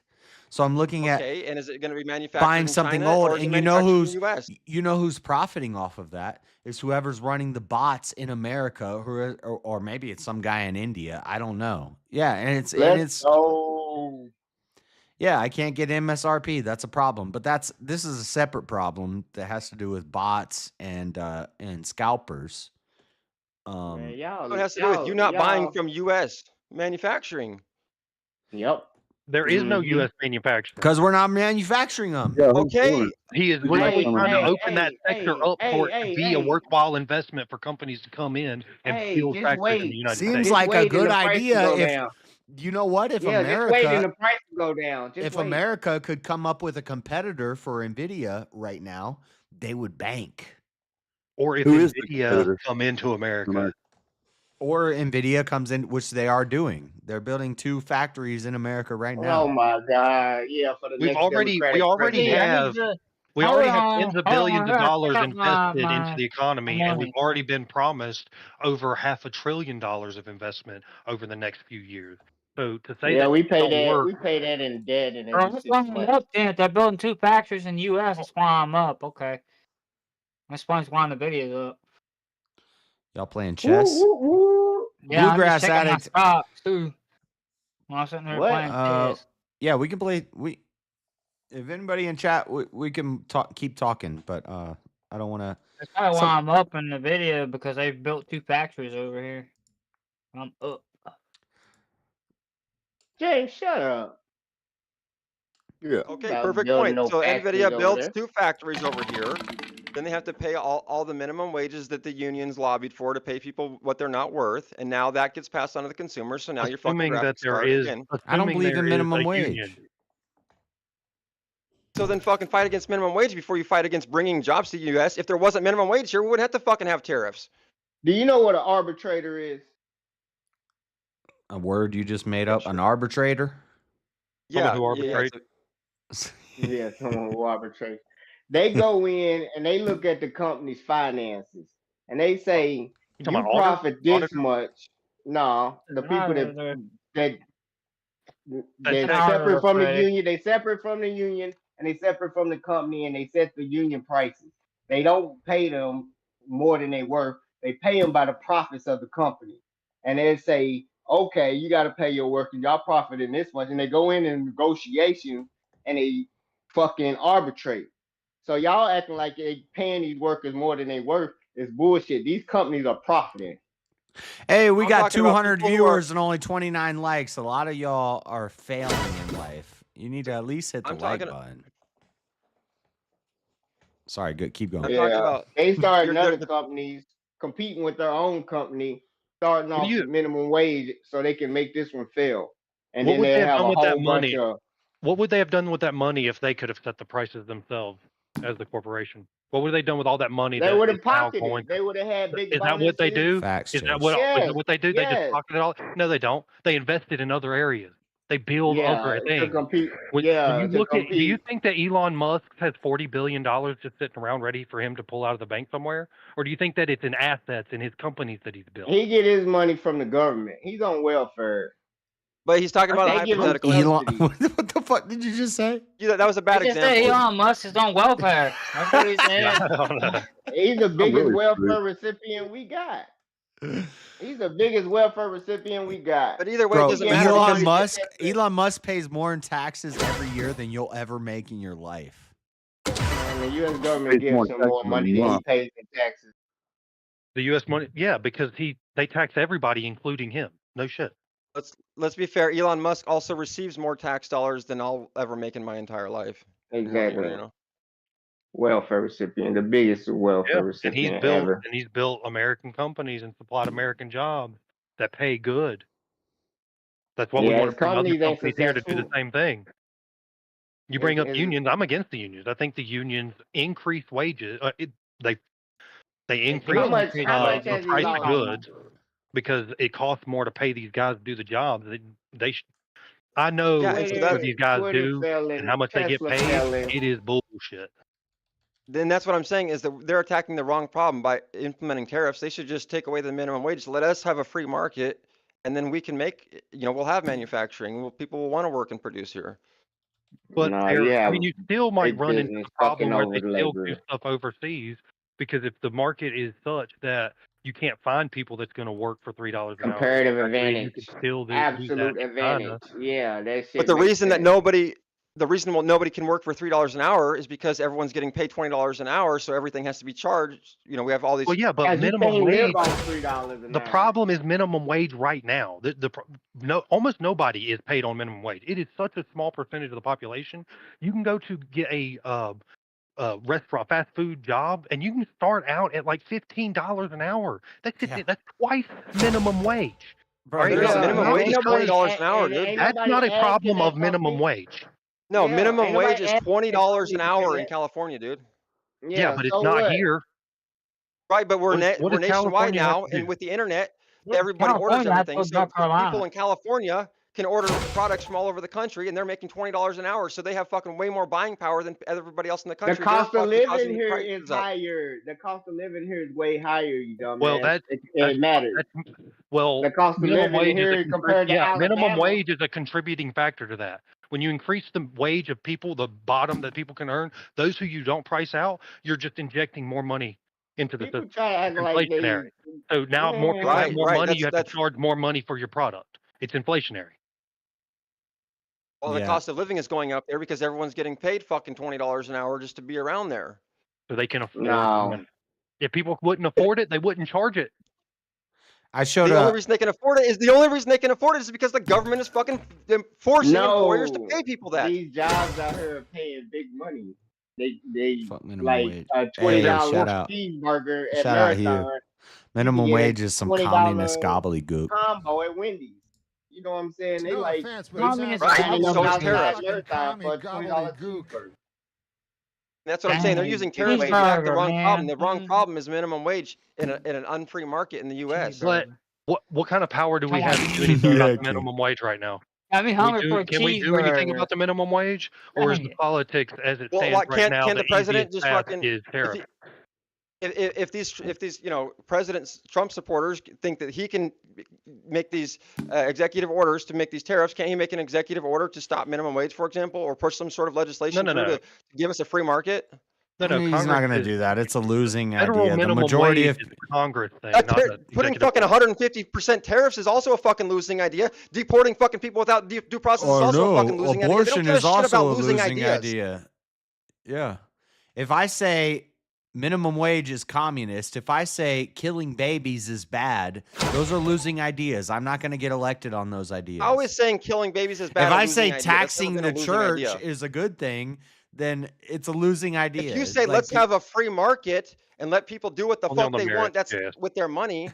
So I'm looking at Okay, and is it going to be manufactured buying in something China, old, or is it and you know manufactured in who's the US? you know who's profiting off of that is whoever's running the bots in America, or maybe it's some guy in India. I don't know. Yeah, and Let's go. yeah, I can't get MSRP. That's a problem. But this is a separate problem that has to do with bots and scalpers. Man, It y'all, has to do with you not buying y'all. from US manufacturing. Yep. There is no U.S. manufacturing. Because we're not manufacturing them. Okay. He is literally trying to open that sector up for it to be a worthwhile investment for companies to come in and build factories in the United States. Seems like a good the price idea. go If down. you know what, if Yeah, just wait and America, the price will go down. Just if wait. America could come up with a competitor for Nvidia right now, they would bank. Or if Who is the Nvidia competitor? come into America. Or Nvidia comes in, which they are doing. They're building 2 factories in America right now. Oh my God! Yeah, for the We next already Democratic have president. tens of billions of dollars invested into the economy, and we've already been promised over $500 billion of investment over the next few years. So to say Yeah, that we it pay don't that. work, We pay that in debt, and Bro, it's let's just line them money. up then. If they're building 2 factories in the U.S., let's line them up. Okay. Let's line the videos up. Y'all playing chess? Yeah, I'm Bluegrass just checking Addict. my stocks too. While I'm sitting there playing chess. Yeah, we can play. If anybody in chat, we can keep talking, but I don't want to. That's probably why I'm up in the video, because they've built 2 factories over here. I'm up. James, shut up. Yeah. Okay, About perfect building point. no So factories NVIDIA over builds there. 2 factories over here. Then they have to pay all the minimum wages that the unions lobbied for to pay people what they're not worth. And now that gets passed on to the consumer. So now your fucking assuming that graphics there card is, again. I don't believe in minimum wage. Union. So then fucking fight against minimum wage before you fight against bringing jobs to the U.S. If there wasn't minimum wage here, we wouldn't have to fucking have tariffs. Do you know what an arbitrator is? A word you just made up, an arbitrator? Yeah, who arbitrates. Yeah, someone who arbitrates. They go in and they look at the company's finances, and they say, You "You talking about profit this auditor? much." No, the people that they're That's separate from the arbitrary. union. They separate from the union, and they separate from the company, and they set the union prices. They don't pay them more than they worth. They pay them by the profits of the company, and they say, "Okay, you got to pay your workers. Y'all profit in this much," and they go in negotiation and they fucking arbitrate. So y'all acting like they paying these workers more than they worth is bullshit. These companies are profiting. Hey, we I'm got talking about 200 people who are- viewers and only 29 likes. A lot of y'all are failing in life. You need to at least hit the I'm like talking- button. Sorry, good. Keep going. I'm talking about They started you're- other the- companies competing with their own company, starting What do off you- with minimum wage so they can make this one fail. And What then would they they have have done a with that whole bunch money? of What would they have done with that money if they could have set the prices themselves as the corporation? What would they done with all that money? they that would is have now pocketed going? it. They would have had big Is that what they do? Facts, Is that Chase. what? Is Yes, that what they do? They yes. just pocket it all? No, they don't. They invest it in other areas. They build other to things. compete. When Yeah, you to look at, do you compete. think that Elon Musk has $40 billion just sitting around ready for him to pull out of the bank somewhere, or do you think that it's in assets in his companies that he's built? He get his money from the government. He's on welfare. But he's talking about a They give him hypothetical. Elon, subsidies. what the fuck did you just say? Yeah, that was a bad He just said example. Elon Musk is on welfare. That's what he said. I don't know. He's the biggest really welfare recipient we got. He's the biggest welfare recipient we got. But either way, Bro, it doesn't matter because Elon Musk pays more in taxes every year than you'll ever make in your life. And the U.S. government gives him more money than he pays in taxes. The U.S. money, yeah, because they tax everybody, including him. No shit. let's be fair. Elon Musk also receives more tax dollars than I'll ever make in my entire life. Exactly. You know? Welfare recipient, the biggest welfare recipient ever. And he's built American companies and supplied American jobs that pay good. That's what we Yeah, want his to bring other companies ain't companies here to do the successful. same thing. You bring up It's- unions. I'm against the unions. I think the unions increase wages. They increase How much the has price Elon of goods. because it costs more to pay these guys to do the jobs. I know Yeah, what so some of these guys Twitter do fell and in, how much they get Tesla paid. fell in. It is bullshit. then that's what I'm saying is that they're attacking the wrong problem by implementing tariffs. They should just take away the minimum wage. Let us have a free market, and then we can make, we'll have manufacturing. People will want to work and produce here. But No, I mean, you still might big run into business the problem fucking where over they the still do labor. stuff overseas, because if the market is such that you can't find people that's going to work for $3 an hour, Comparative you advantage. can still do that Absolute in advantage. China. Yeah, that shit But the makes reason that sense. nobody can work for $3 an hour is because everyone's getting paid $20 an hour, so everything has to be charged. We have all these. Well, yeah, but Guys, you minimum can't wage. live on $3 an The hour. problem is minimum wage right now. Almost nobody is paid on minimum wage. It is such a small percentage of the population. You can go to get a restaurant, fast food job, and you can start out at like $15 an hour. That's twice minimum wage. Bro, All right, minimum wage is $20 an hour, dude. That's not a problem of minimum wage. No, Yeah, minimum ain't wage nobody is asking $20 an that hour company in to California, dude. Yeah, but it's so not what? here. Right, but we're What does nationwide California have now, to do? and with the internet, Yeah, everybody orders California has to everything. go to So North people Carolina. in California can order products from all over the country, and they're making $20 an hour. So they have fucking way more buying power than everybody else in the The country. cost They're of fucking living causing the here is prices up. higher. The cost of living here is way higher, you dumb Well, man. that's It matters. well, The cost of minimum living wage is here compared to minimum Alabama. wage is a contributing factor to that. When you increase the wage of people, the bottom that people can earn, those who you don't price out, you're just injecting more money into the People system. try to act It's like they. inflationary. So now more people have more Right. money, you have to charge more money for your product. It's inflationary. Well, the Yeah. cost of living is going up there because everyone's getting paid fucking $20 an hour just to be around there. So they can afford No. money. If people wouldn't afford it, they wouldn't charge it. I showed The only reason they can afford it is because the government is fucking forcing employers to pay people that. These jobs out here are paying big money. They minimum like wage. a Hey, $20 shout out. cheeseburger at Shout out here. Marathon. Minimum get a wage is some $20 communist gobbledygook. combo at Wendy's. You know what I'm saying? They No like offense, but they it sounds Right, lining up so is outside tariffs. Marathon for a $20 gobbledygook. cheeseburger. That's what I'm saying. They're Dang, using tariffs to attack the cheeseburger, wrong problem. man. The wrong problem is minimum wage in an unfree market in the U.S. But what kind of power do we have to do anything Yeah, about the kid. minimum wage right now? Got me hungry for a Can we do anything cheeseburger. about the minimum wage, or is Dang the it. politics as it Well, stands right can't now the the president easiest just path fucking is tariff? if these President Trump supporters think that he can make these executive orders to make these tariffs, can't he make an executive order to stop minimum wage, for example, or push some sort of legislation No. to give us a free market? No, He's not Congress going to is do that. It's a losing federal idea. The minimum majority wage of is a Congress thing, not the Putting executive fucking order. 150% tariffs is also a fucking losing idea. Deporting fucking people without due process is Oh also a fucking no, losing idea. They abortion don't give is a shit also about a losing losing ideas. idea. Yeah. If I say minimum wage is communist, if I say killing babies is bad, those are losing ideas. I'm not going to get elected on those ideas. I always saying killing babies is bad. If a I losing say idea. That's never taxing been a the losing church idea. is a good thing, then it's a losing idea. If you say let's have a free market and let people do what the Only on fuck the they want, merits, that's yes. with their money.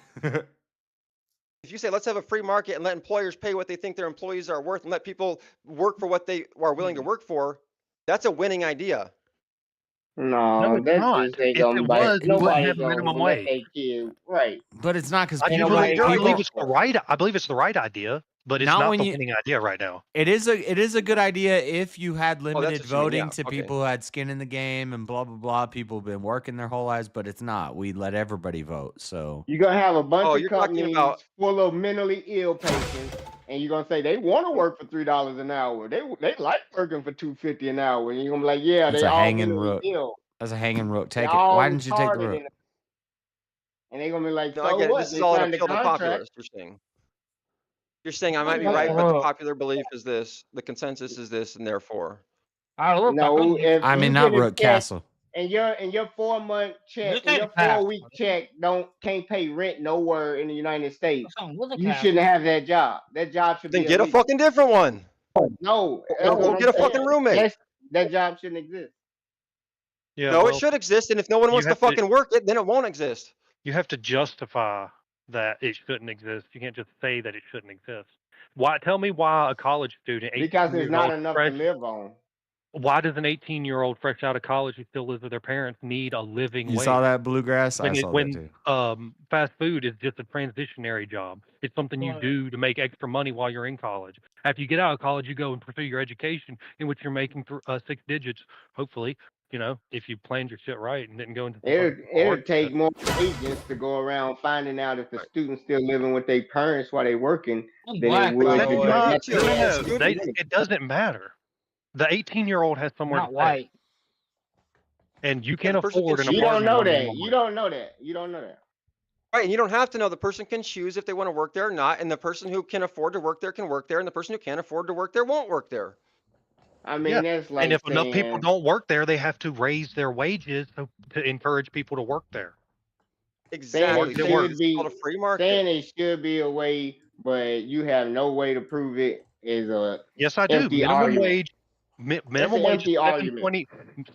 If you say let's have a free market and let employers pay what they think their employees are worth and let people work for what they are willing to work for, that's a winning idea. No, it's that's not. just ain't If gonna it bite. was, we wouldn't Nobody have a gonna minimum let wage. their kid right. But it's not because I people. believe it's the right. I believe it's the right idea, but it's Not not when the you- winning idea right now. It is a good idea if you had limited what you mean, voting yeah, to okay. people who had skin in the game and blah blah blah. People have been working their whole lives, but it's not. We let everybody vote. So You're gonna have a bunch Oh, of you're talking companies about- full of mentally ill patients, and you're gonna say they want to work for $3 an hour. They like working for $2.50 an hour, and you're gonna be like, yeah, that's they a all hanging mentally root. ill. That's a hanging root. They Take it. all Why didn't you take the retarded root? in it. And they're gonna be like, No, I so get it. what? This is They all an signed the appeal to contract. populace, you're saying. You're saying I might be Fuck right, that. but the popular belief is this, the consensus is this, and therefore. No, if I mean, you not get a Root check Castle. and your 4-month check Look and at your it, Pat. 4-week check can't pay rent nowhere in the United States, Look at you Pat. shouldn't have that job. That job should Then be get a illegal. fucking different one. No, that's Or what I'm get a saying. fucking roommate. That job shouldn't exist. Yeah, No, well, it should exist, and if no one you wants to have to- fucking work it, then it won't exist. You have to justify that it shouldn't exist. You can't just say that it shouldn't exist. Why? Tell me why a college student, 18 Because there's years not old, enough fresh, to live on. Why does an 18-year-old fresh out of college who still lives with their parents need a living You wage? saw that, Bluegrass? I saw that too. Fast food is just a transitionary job. It's something you do to make extra money while you're in college. After you get out of college, you go and pursue your education, in which you're making 6 digits, hopefully, if you planned your shit right and didn't go into It'll take more agents to go around finding out if the student's still living with their parents while they working than it would to get it doesn't matter. The 18-year-old has somewhere Not to white. stay. And you can't afford an You don't apartment know on that. minimum You wage. don't know that. You don't know that. Right, and you don't have to know. The person can choose if they want to work there or not, and the person who can afford to work there can work there, and the person who can't afford to work there won't work there. I mean, that's like and if enough people saying don't work there, they have to raise their wages to encourage people to work there. Exactly. saying So it it's should be called a free market. saying it should be a way, but you have no way to prove it is a Yes, I do. empty Minimum argument. wage. That's Minimum an wage empty is argument.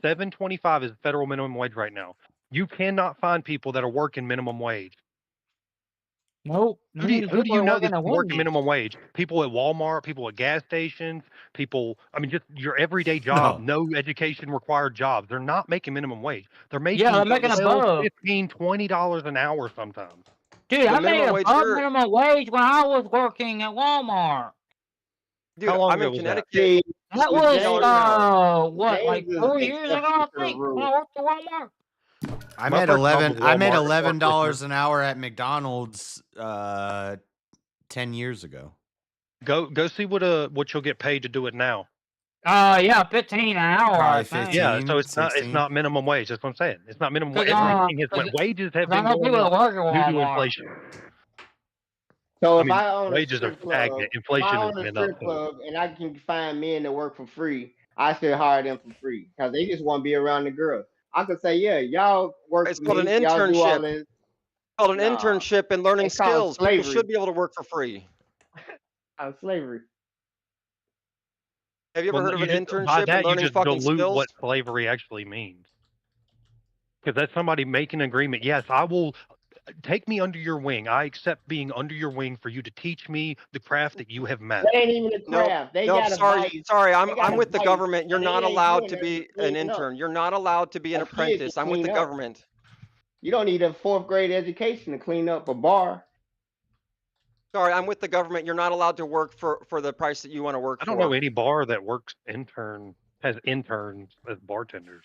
$7.25 is federal minimum wage right now. You cannot find people that are working minimum wage. Nope. Who do you know that's working Wendy's. minimum wage? People at Walmart, people at gas stations, people. I mean, just your everyday job, no education required jobs. They're not making minimum wage. They're making they're making above. $15, $20 an hour sometimes. Dude, I made above minimum wage when I was working at Walmart. Dude, How long I'm ago in was that? Connecticut. That with was $10 an hour. what, like James is 4 years ago, I exception to the think, when rule. I worked at Walmart. I My made first job 11. was I made Walmart. $11 an hour at McDonald's 10 years ago. Go see what you'll get paid to do it now. Yeah, 15 an hour. Probably I think. 15. Yeah, so it's 16. not minimum wage. That's what I'm saying. It's not minimum wage. 'Cause, Everything has went. Wages have 'cause I been know going people that up work at due to Walmart. inflation. So I if mean, I own a wages are strip club, stagnant. if Inflation I has own a been up. strip club and I can find men that work for free, I should hire them for free because they just want to be around the girls. I could say, yeah, y'all work It's for called an me, y'all do all internship. this. It's called an Nah, internship and learning it's called skills. People slavery. should be able to work for free. Slavery. Have you ever heard of an By internship and that, you learning just fucking dilute skills? what slavery actually means. Because that's somebody making an agreement. Yes, I will take me under your wing. I accept being under your wing for you to teach me the craft that you have mastered. That ain't even a craft. They No, got a sorry, vice. sorry. They got I'm a with the vice, government. You're and they not ain't allowed doing to nothing be but an cleaning up. intern. You're not allowed to be an A kid can apprentice. I'm with the clean up. government. You don't need a 4th grade education to clean up a bar. Sorry, I'm with the government. You're not allowed to work for the price that you want to work I for. don't know any bar that has interns as bartenders.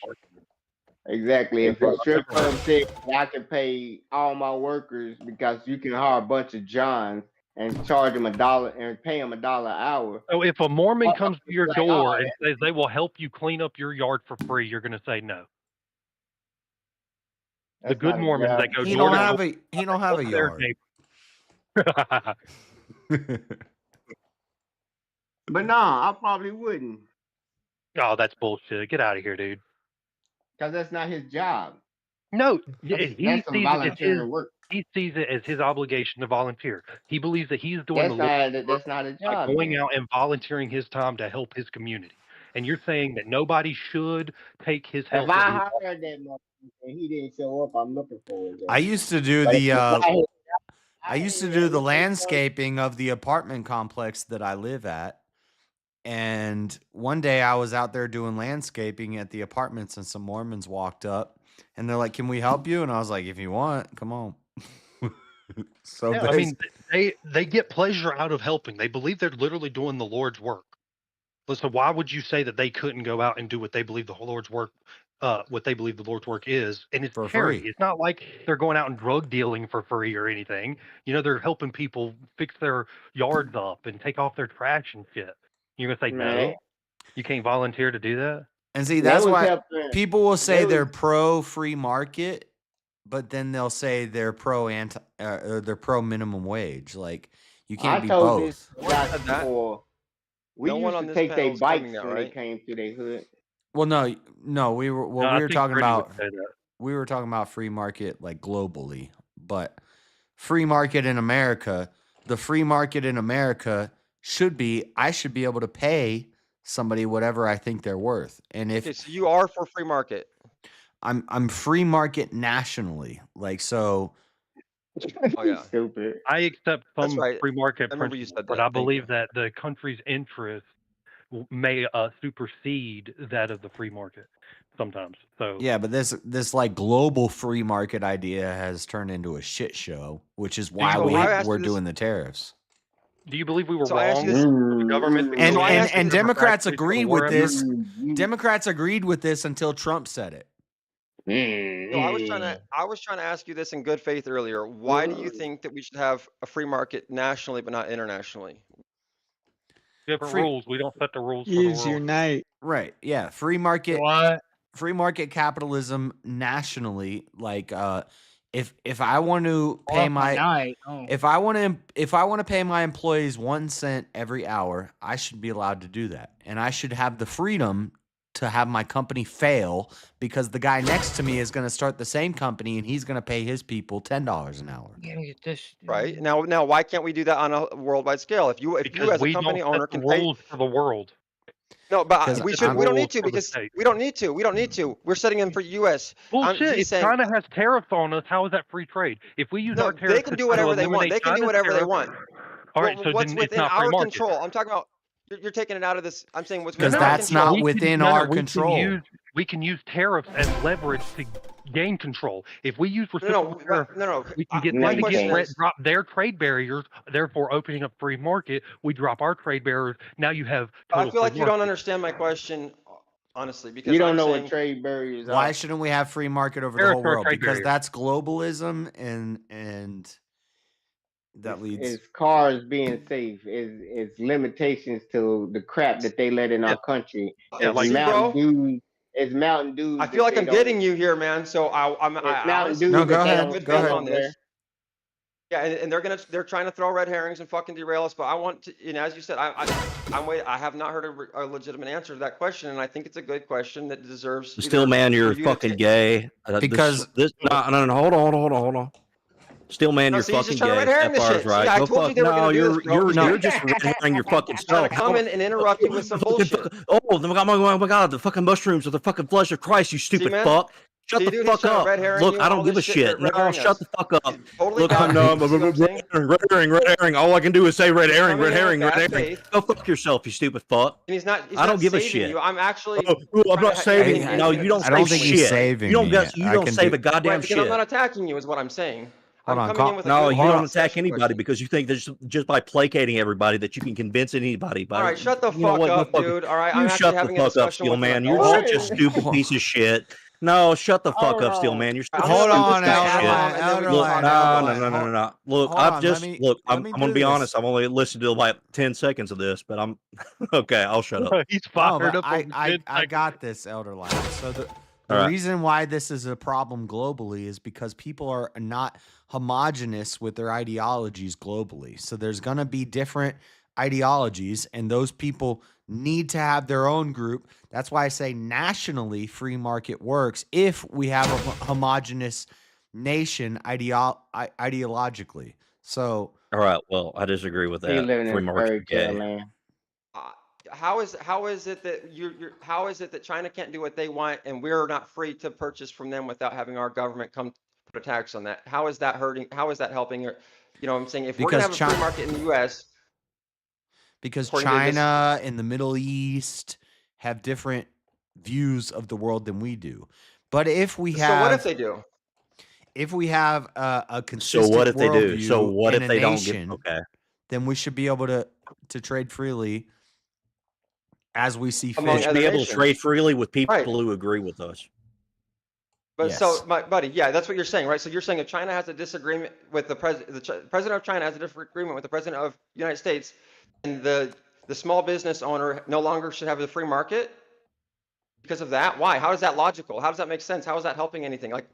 Exactly. If a strip club said I can pay all my workers because you can hire a bunch of Johns and charge them $1 and pay them $1 an hour. So if a Mormon comes to your like, door oh, and says they will help you clean up your yard for free, you're going to say no. The good Mormons that go He door don't to have door. he don't have a yard. But nah, I probably wouldn't Oh, that's bullshit. Get out of here, dude. because that's not his job. No, That's he some sees it as volunteering work. he sees it as his obligation to volunteer. He believes that he's doing That's not a by job. going then. out and volunteering his time to help his community. And you're saying that nobody should take his help. If I hired that motherfucker and he didn't show up, I'm looking for it. I used to do the landscaping of the apartment complex that I live at. And one day I was out there doing landscaping at the apartments and some Mormons walked up and they're like, "Can we help you?" And I was like, "If you want, come on." So yeah, I mean, they get pleasure out of helping. They believe they're literally doing the Lord's work. So why would you say that they couldn't go out and do what they believe the Lord's work, what they believe the Lord's work is? And it's for charity. free. It's not like they're going out and drug dealing for free or anything. They're helping people fix their yards up and take off their trash and shit. You're gonna say no? You can't volunteer to do that? And see, that's why people will say they're pro free market, but then they'll say they're pro they're pro minimum wage. Like you can't be both. This guy before. We used to take their bikes when they came to their hood. Well, no, we were I we were think talking Freddie would about say that. we were talking about free market like globally, but free market in America, the free market in America I should be able to pay somebody whatever I think they're worth. And if Okay, so you are for free market. I'm free market nationally, like so. Oh yeah, stupid. I accept That's some right. free market I remember you principles, said but that. I Thank believe that the country's interest may supersede that of the free market sometimes. So Yeah, but this like global free market idea has turned into a shit show, which is why we're doing the tariffs. do you believe we were So I ask wrong you this- for the government to And go in and Democrats factories agreed or with wherever? this. Democrats agreed with this until Trump said it. So I was trying to ask you this in good faith earlier. Why do you think that we should have a free market nationally but not internationally? Different Free- rules. We don't set the rules for the world. night. Right. Yeah. Free market. What? Free market capitalism nationally. Like, if I want to pay if I want to pay my employees 1 cent every hour, I should be allowed to do that, and I should have the freedom to have my company fail because the guy next to me is going to start the same company and he's going to pay his people $10 an hour. Right now, why can't we do that on a worldwide scale? If you as a company owner can pay rules for the world. No, but Because we I'm- don't need to for the because state. we don't need to. We don't need to. We're setting them for U.S. Bullshit. he's If saying- China has tariffs on us, how is that free trade? If we use No, our tariffs, they can do whatever they want. They can do whatever they want. All right, so what's then it's within not free our market. control? I'm talking about you're taking it out of this. I'm saying what's Because within our that's control. not within our control. We can use tariffs as leverage to gain control. If we use reciprocal tariffs, we can get them to drop their trade barriers, therefore opening up free market. We drop our trade barriers. Now you have. I total feel like free you don't market. understand my question, honestly, because You don't I'm know saying, what trade barriers are. Why shouldn't we have free market over the Tariffs whole are a world? trade Because barrier. that's globalism and that leads. It's cars being safe. It's limitations to the crap that they let in our country. Yeah, It's like- Mountain See, Dew. It's Mountain Dew. I feel like I'm getting you here, man. So I'm Mountain Dew. No, go that they ahead. don't Go sell ahead. on there. Yeah, and they're trying to throw red herrings and fucking derail us. But I want to, as you said, I'm waiting. I have not heard a legitimate answer to that question, and I think it's a good question that deserves. Still, man, you're for you to fucking take- gay. Because- this no, hold on. Still, man, No, you're see, he's fucking just trying to gay. red herring That this bar's shit. right. See, I Go told you fuck. they were No, gonna do you're this, bro. you're just red herring your fucking He's trying self. to come in and interrupt you with some bullshit. Oh my god, the fucking mushrooms are the fucking flesh of Christ, you stupid man? fuck. Shut See, the dude, he's fuck trying to up. red herring Look, you I and don't all give a this shit, shit. red No, herring shut us. the fuck up. Totally Look, bad I'm no, faith, you know what I'm saying? red herring. All I can do is say red herring, coming red in with herring, red bad herring. faith. Go fuck yourself, you stupid fuck. And he's not I don't give a saving shit. you. I'm actually. Oh, I'm trying not to saving. have No, you you don't I don't save think shit. he's saving You don't me. get. You I don't can save do- a goddamn Right, because shit. I'm not attacking you, is what I'm saying. Hold I'm on, coming in with a No, good you don't conceptual attack anybody question. because you think that just by placating everybody that you can convince anybody. All right, shut the You know fuck what? Go up, fucking- dude. All right, You I'm shut actually the having a fuck up, discussion Steel with Man. an You're adult. such a stupid piece of shit. No, shut the fuck up, Steel Man. You're such a Hold stupid on, piece of Elder shit. Lad, Elder Look, Lad, no. Look, Hold I've on, just let me I'm gonna do be this. honest. I've only listened to like 10 seconds of this, but I'm okay. I'll shut up. He's No, fired but up. on I 10 seconds. got this, Elder Lad. So the All right. reason why this is a problem globally is because people are not homogenous with their ideologies globally. So there's going to be different ideologies, and those people need to have their own group. That's why I say nationally free market works if we have a homogenous nation ideologically. So All right. Well, I disagree with He that. living in Free a market fairy tale gay. land. How is it that how is it that China can't do what they want and we're not free to purchase from them without having our government come put a tax on that? How is that hurting? How is that helping? You know what I'm saying? If we're gonna have Because a free market in the U.S. because according to this- China and the Middle East have different views of the world than we do. But if we have, So what if they do? If we have a So consistent what if they do? So worldview what in if a they don't nation, get okay? then we should be able to trade freely as we see Among We fit. should be other able to nations. trade freely with people Right. who agree with us. But so, Yes. my buddy, yeah, that's what you're saying, right? So you're saying if China has a disagreement with the president of China has a different agreement with the president of the United States, and the small business owner no longer should have the free market because of that? Why? How is that logical? How does that make sense? How is that helping anything? Like,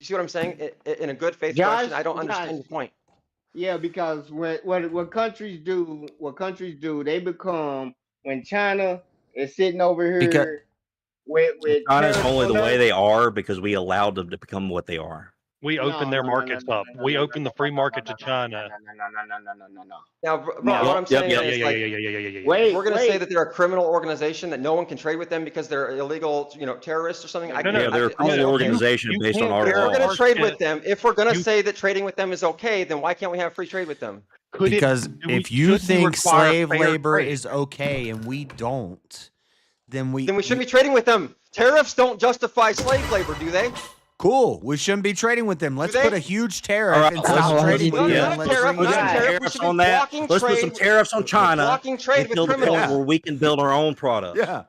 you see what I'm saying? In a good faith Josh, question, I don't understand Josh. your point. Yeah, because what countries do, they become when China is sitting over here Because- with China's tariffs only the on way us. they are because we allowed them to become what they are. We open their markets up. We open the free market to China. No. Now, bro, No. what I'm saying Yeah. is, like, Wait, we're going to say wait. that they're a criminal organization that no one can trade with them because they're illegal, terrorists or something. No, no, Yeah, they're a criminal okay. organization based on our If we're going laws. to trade with them, if we're going to say that trading with them is okay, then why can't we have free trade with them? Because if you think slave labor is okay and we don't, then we shouldn't be trading with them. Tariffs don't justify slave labor, do they? Cool. We shouldn't be trading with them. Let's they? put a huge tariff right, and let's- stop trading with yeah. them. Let's Let's tariff, bring not them. tariff. We Tariffs should be on that. blocking Let's put some trade. tariffs on China Blocking trade with until the point criminals. where we can build our own products. Yeah.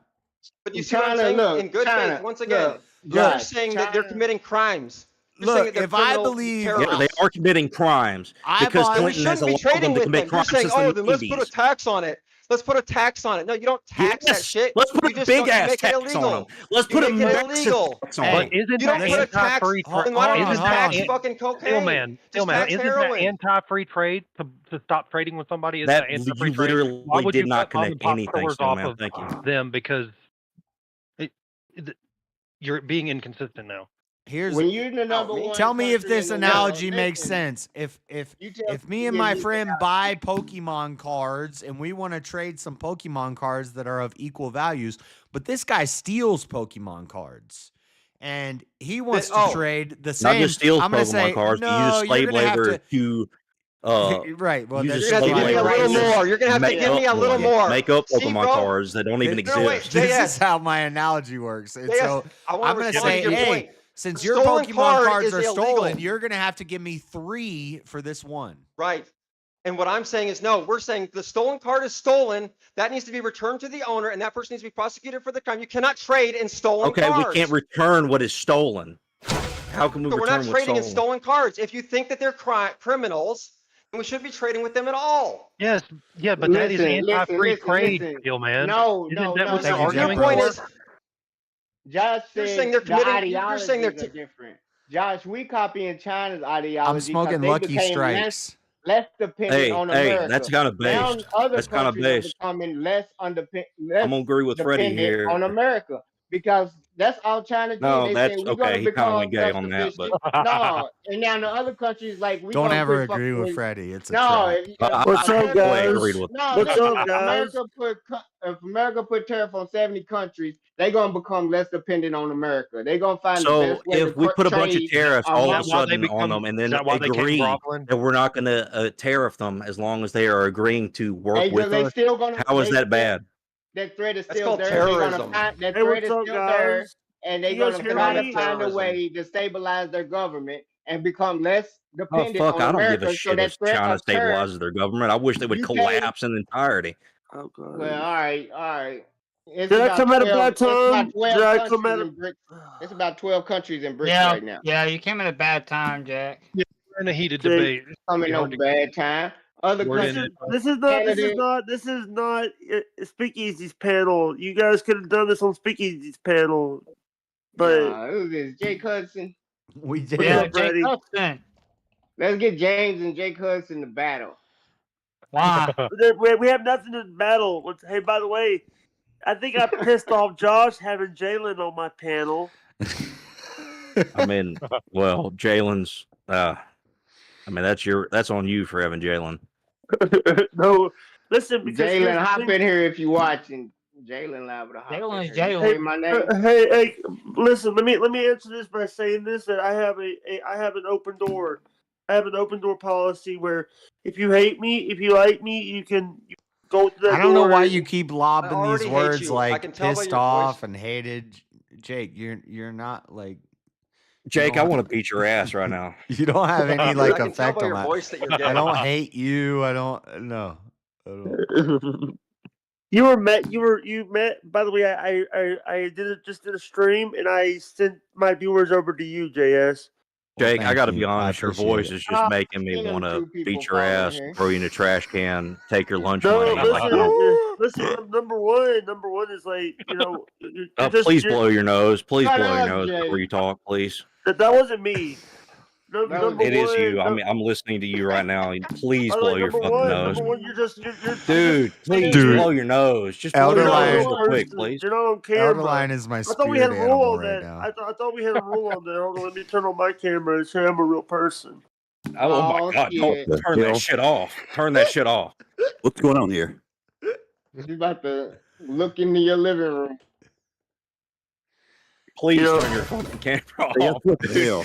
But you see what I'm China, saying? look, In good China, faith, once again, look, you're Josh, saying that they're committing crimes. You're Look, saying that they're if I criminal believe- Yeah, terrorists. they are committing crimes because Then we Clinton has shouldn't be allowed trading them to with commit them. You're crimes saying, since oh, the then let's put a 80s. tax on it. Let's put a tax on it. No, you don't tax that Yes, shit. let's put You a just big don't ass make it tax illegal. on them. Let's You put a make it massive illegal. tax on But them. isn't You don't that put a tax. anti-free trade? Then why don't you Isn't just that tax an- fucking cocaine? Stillman, Just tax isn't heroin. that anti-free trade to stop trading with somebody? Isn't That that anti-free you trade? literally Why would did you not cut mom connect and pop anything, stores off Stillman. of Thank you. them because you're being inconsistent now. Here's when you're the number one. tell me if country this in the world, analogy makes listen, sense. If you tell me and yeah, my you friend buy Pokemon cards and we want to trade some Pokemon cards that are of equal values, but this guy steals Pokemon cards and he wants to trade the same. Not just steals I'm gonna Pokemon say, cards, no, but uses you're slave gonna have labor to right. Well, uses You're gonna have to slave give me a labor little more. You're gonna have to make give me a up little one. more. Make up See, Pokemon bro? cards that don't even No, wait, exist. This is how my analogy works. And JS, so I wanna I'm going to respond to say, your hey, point. since A your stolen Pokemon card cards is are illegal. stolen, you're going to have to give me 3 for this one. Right. And what I'm saying is, no, we're saying the stolen card is stolen. That needs to be returned to the owner, and that person needs to be prosecuted for the crime. You cannot trade in stolen Okay, cards. we can't return what is stolen. How can we So we're return not what's trading in stolen? stolen cards. If you think that they're criminals, then we should be trading with them at all. Yes, yeah, but that is anti-free trade, Steel man. No, Isn't no, that no, what no. you're Your arguing point for? is, Josh you're said saying they're the committing. You're saying they're. ideologies are different. Josh, we copying China's ideology. I'm 'cause smoking they Lucky became Strikes. less dependent on America. That's kind of Now based. other That's kind of countries are based. becoming less I'm gonna agree with Freddie dependent here. on America because that's all China did. No, They that's said we're going okay. to He kind of become went gay on that, self-sufficient. but No, and now the other countries like we Don't gonna ever quit agree fucking with Freddie. It's a no. trap. If America- agreed with. No, What's listen, up, guys? if America put tariff on 70 countries, they're gonna become less dependent on America. They're gonna find the So best way if to we put a bunch of trade tariffs all of a amongst- sudden on them and then agree that we're not going to tariff them as long as they are agreeing to work with they us, still gonna, how is they that still- bad? That threat is That's still called there. They're terrorism. gonna find that Hey, threat what's is up, still there, guys? and they're You guys gonna hear try to me? find a Terrorism. way to stabilize their government and become less Oh dependent fuck! on I don't give America. a So shit that if threat China of terror. stabilizes their government. I wish they would You can't- collapse in entirety. Oh, God. Well, all right. It's Did I about come at a 12 bad it's about time? 12 Did I countries come at in a... BRICS. It's about 12 countries in BRICS Yeah, right now. yeah, you came at a bad time, Jack. Yeah, we're in a heated Okay. debate. It's Coming hard no to- bad time. Other We're in countries. it. This is not Speakeasy's panel. You guys could have done this on Speakeasy's panel, but Who's this? Jake Hudson. We did. What's Yeah, up, Jake Freddie? Hudson. Let's get James and Jake Hudson to battle. Why? we have nothing to battle. Hey, by the way, I think I pissed off Josh having Jalen on my panel. I mean, well, Jalen's. I mean, that's on you for having Jalen. No, listen, because here's Jalen, the hop thing. in here if you're watching. Jalen liable to hop Jalen's in here. Jalen. Say my name. Hey, listen. Let me answer this by saying this: that I have an open door. I have an open door policy where if you hate me, if you like me, you can go to that I don't know door why and- you keep lobbing already these hate words you. I like can tell by pissed your off voice. and hated. Jake, you're not like Jake, I want to beat your ass right now. you don't have any Dude, like I can tell effect by on your that. voice that you're I gay. don't hate you. I don't. No. I don't. You met. By the way, I just did a stream and I sent my viewers over to you, JS. Jake, Well, I got to thank be you. I honest. Your appreciate voice it. is just making me seen them want to two people beat your following ass, here. throw you in a trash can, take your lunch No, money. Like, listen. Number one is like please blow your nose. Please Shut blow your up, nose Jake. before you talk, please. that wasn't me. Number It is you. I one, mean, I'm listening to you right now. Please by the blow way, your number fucking one, nose. number one, you're Dude, please Dude. blow your nose. Just blow Elder your Lion- nose real quick, please. You're not on camera. Elder Lion is my I thought we had spirit a rule animal on right that. now. I thought we had a rule on that. Hold on, let me turn on my camera and say I'm a real person. Oh my God! shit. Don't turn that shit off. Turn that shit off. What's going on here? You about to look into your living room. Please You know- turn your fucking camera Hey, off. what the hell?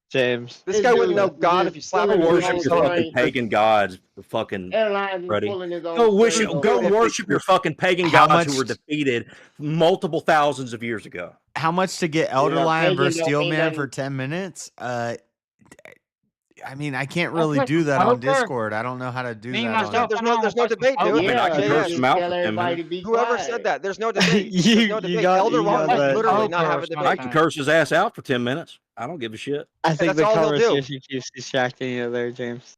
James. This guy wouldn't know God if you slap Go him. worship your fucking pagan gods, fucking Freddie. Go worship your fucking pagan How gods who much- were defeated multiple thousands of years ago. How much to get Elder Yeah, Lion pagan versus don't Steel mean Man nothing. for 10 minutes? I mean, I can't That's really like do that on poker. Discord. I don't know how to do Me, that. myself, There's I know no how to debate, poker. dude. I can Yeah, curse yeah. him out Tell for 10 everybody minutes. to be Whoever quiet. said that, there's no debate. You- There's no you debate. got- Elder you Ron got would that. literally not have a Poker, debate. I can curse his ass out for 10 minutes. I don't give a shit. I think that's the all he'll do. conversation keeps distracting you there, James.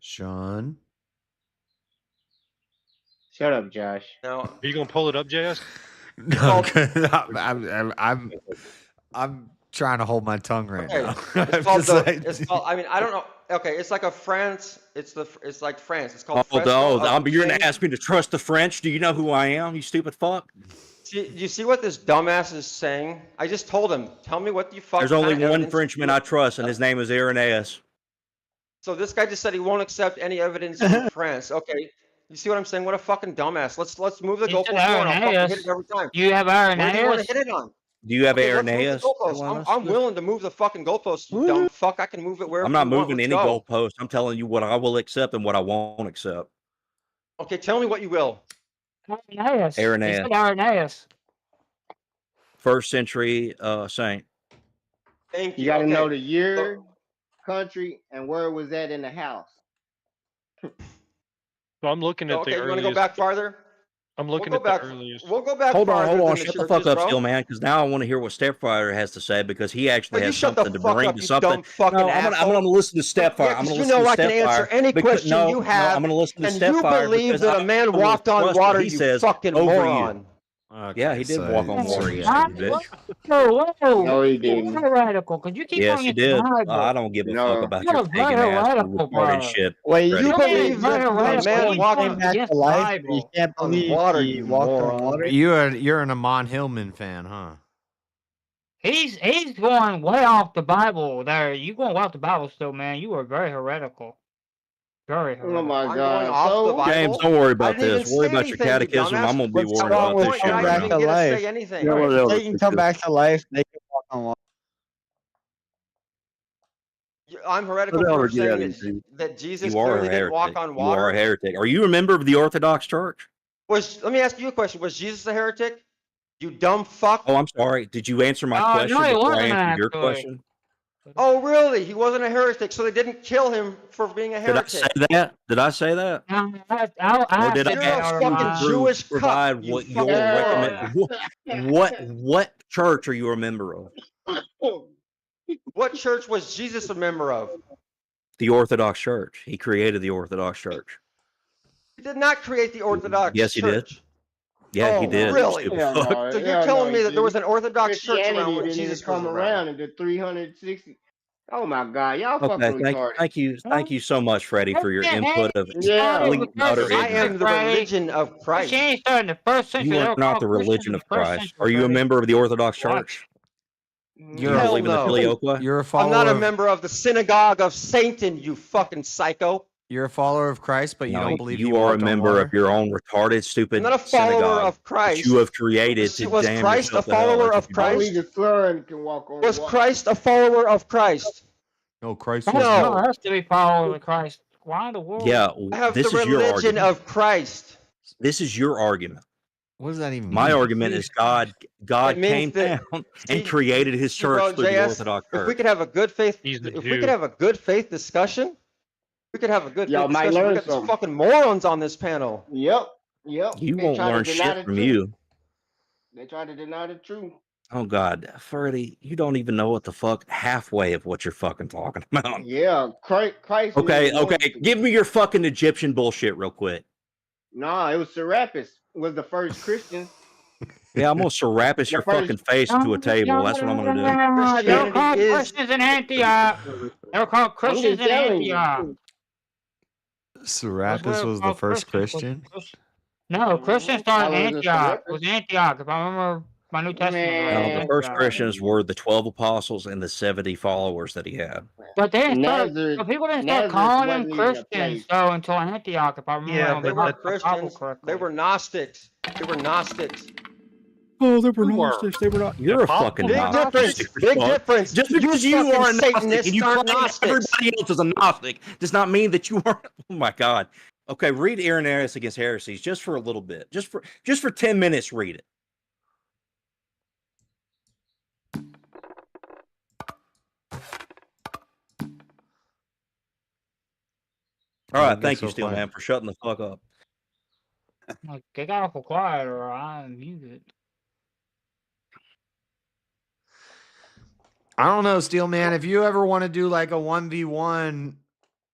Sean. Shut up, Josh. Now, Are you gonna pull it up, JS? No, I'm trying to hold my tongue right okay, now. it's I'm called just the. like, It's called. I mean, I don't know. Okay, it's like a France. It's like France. It's called Oh, Fresco of you're gonna Change. ask me to trust the French? Do you know who I am? You stupid fuck. See, you see what this dumbass is saying? I just told him. Tell me what you fuck. There's only kind of one evidence Frenchman you- I trust, and his name is Irenaeus. So this guy just said he won't accept any evidence from France. Okay, you see what I'm saying? What a fucking dumbass. Let's move the He said goalpost more, and I'll fucking hit Irenaeus. it every time. You have Where do you want Irenaeus? to hit it on? Do you have Okay, let's move the Irenaeus? goalpost. I'm willing to move the fucking goalpost, you dumb fuck. I can move it wherever I'm not you want. moving Let's any go. goalpost. I'm telling you what I will accept and what I won't accept. Okay, tell me what you will. Irenaeus. He Irenaeus. said Irenaeus. First century saint. Thank you. You got to okay. know the year, country, and where it was at in the house. So I'm looking at Okay, the you want earliest. to go back farther? I'm looking We'll at go the back. earliest. We'll go back Hold farther on. than the Shut the churches, fuck up, bro. still, man, because now I want to hear what Stepfather has to say because he actually No, you has shut the something to fuck bring up, to you something. dumb fucking No, I'm asshole. gonna listen to Stepfather. Yeah, I'm 'cause gonna you listen know to I can Stepfather. answer any question no, you have, I'm gonna listen to and you Stepfather believe because that a man I will walked on trust what water, he you says fucking over moron. you. Yeah, he did walk on water, you Huh? stupid bitch. Whoa. No, he You're didn't. heretical because you keep Yes, on he the did. Bible. I don't give a fuck No. about You're your very pagan ass heretical, retarded bro. shit. Wait, Freddie. you You You're believe very that a heretical. man He's walked going came back against to the life, but you Bible. can't on believe water, he you walked on moron. water. you're an Amon Hillman fan, huh? He's going way off the Bible there. You going off the Bible still, man. You are very heretical. Very Oh heretical. my I'm going God. off the So Bible. James, don't worry I about didn't even this. Worry say about your anything, you catechism. dumbass. I'm gonna be What's worried wrong about with this Point, shit come I right didn't back now. even to get to life? say anything. All right, If they can come back to life, they can walk on water. I'm heretical for saying that Jesus You are clearly a didn't walk heretic. on You are a water. heretic. Are you a member of the Orthodox Church? Let me ask you a question. Was Jesus a heretic? You dumb fuck. Oh, I'm sorry. Did you answer my No, question he before I wasn't answered your actually. question? Oh, really? He wasn't a heretic, so they didn't kill him for being a Did I heretic. say that? Did I say that? No, Or did I You're a ask you fucking to Jewish cuck, provide you what fucking your moron. recommend? What church are you a member of? What church was Jesus a member of? The Orthodox Church. He created the Orthodox Church. He did not create the Orthodox Yes, he did. Church. Yeah, he Oh, did. really? Stupid hell fuck. no. So you're Hell telling no, me he that there was didn't. an Orthodox church around Christianity when didn't Jesus even was come around? around in the 360. Oh my God, y'all Okay, fucking retarded. thank you so much, Freddie, for your input of Yeah. complete and utter I am ignorance. the religion of Christ. Christianity started in the first century. You They are were not called the Christians religion in of the first Christ. century, Are you a buddy. member of the Orthodox What? Church? Do you Hell believe in the no. filioque? You're a I'm follower not a of member of the synagogue of Satan, you fucking psycho. you're a follower of Christ, but you No, don't believe you he are a walked on member water. of your own retarded, I'm stupid not a follower synagogue of that Christ. you have created to Was damn Christ a yourself to hell. follower That's of what you do. Only Christ? the Son can walk on Was water. Christ a follower of Christ? No, Christ That's was not No. us to be followers of Christ. Why in the world? Yeah, I have this the is your religion argument. of Christ. This is your argument. What does that even My mean? argument is God It means came that- down See, and created his see, bro, church through the JS, Orthodox if we Church. could have a good faith, He's the if we Jew. could have a good faith discussion, we could have a good Y'all faith might discussion. We learn got these something. fucking morons on this panel. Yep. You They won't try to learn deny shit the from truth. you. They try to deny the truth. Oh God, Freddie, you don't even know what the fuck halfway of what you're fucking talking about. Yeah, Christ. Okay, never okay, wanted give me your fucking Egyptian bullshit real quick. Nah, it was Serapis was the first Christian. Yeah, I'm gonna Serapis your fucking face into a table. That's what I'm gonna do. They were called Christianity is. Christians in Antioch. They were called Christians in telling you. Antioch. Serapis was the first Christian. No, Christians started in Followers of Antioch. It Serapis? was Antioch, if I remember my New Testament. Man. right, No, it the was first Antioch. Christians were the 12 apostles and the 70 followers that he had. But they didn't start. Nazareth, So people didn't start Nazareth calling them wasn't even a Christians place. though until Antioch, if I remember. Yeah, They but were that's the Bible Christians. correctly. They were Gnostics. They were Gnostics. Oh, they were Who were? Gnostics. They were not. You're a fucking Big Gnostic. difference. stupid Big fuck. difference. Just because you fucking are a Gnostic Satanists and you aren't claim Gnostics. everybody else is a Gnostic does not mean that you are. Oh my God. Okay, read Irenaeus Against Heresies just for a little bit. Just for 10 minutes, read it. All right, thank you, Steel Man, for shutting the fuck up. Like, they got awful quiet, or I mute it. I don't know, Steel Man. If you ever want to do like a 1v1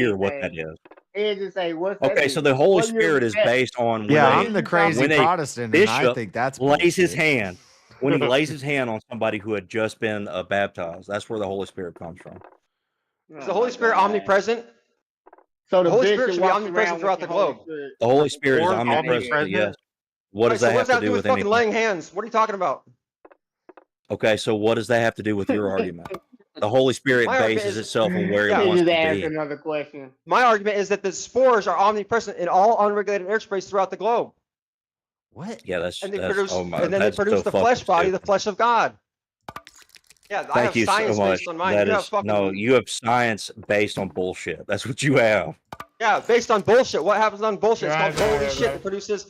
clear what that anything. is. Ed just say, "What's that?" Okay, so mean? the Holy What you Spirit is expect? based on when Yeah, a, I'm the crazy when a Protestant, and I bishop think that's lays his bullshit. hand when he lays his hand on somebody who had just been baptized. That's where the Holy Spirit comes from. Is the Holy Spirit omnipresent? So The the Holy Spirit bishop should be walks omnipresent around throughout with the the Holy globe. Spirit. The Holy Spirit is Or omnipresent. Yes. omnipresent? What Right, does so that what have does to that do do with with fucking anything? laying hands? What are you talking about? Okay, so what does that have to do with your argument? The Holy Spirit My argument bases is- itself on where Yeah. it He wants just to asked be. another question. My argument is that the spores are omnipresent in all unregulated airspace throughout the globe. What? Yeah, that's And they that's produce, oh my, and then they that's produce so the fucking flesh body, stupid. the flesh of God. Yeah, I Thank have you so science much. based on mine. That You have is fucking no, you have science based on bullshit. That's what you have. yeah, based on bullshit. What happens on bullshit? It's called holy shit. It produces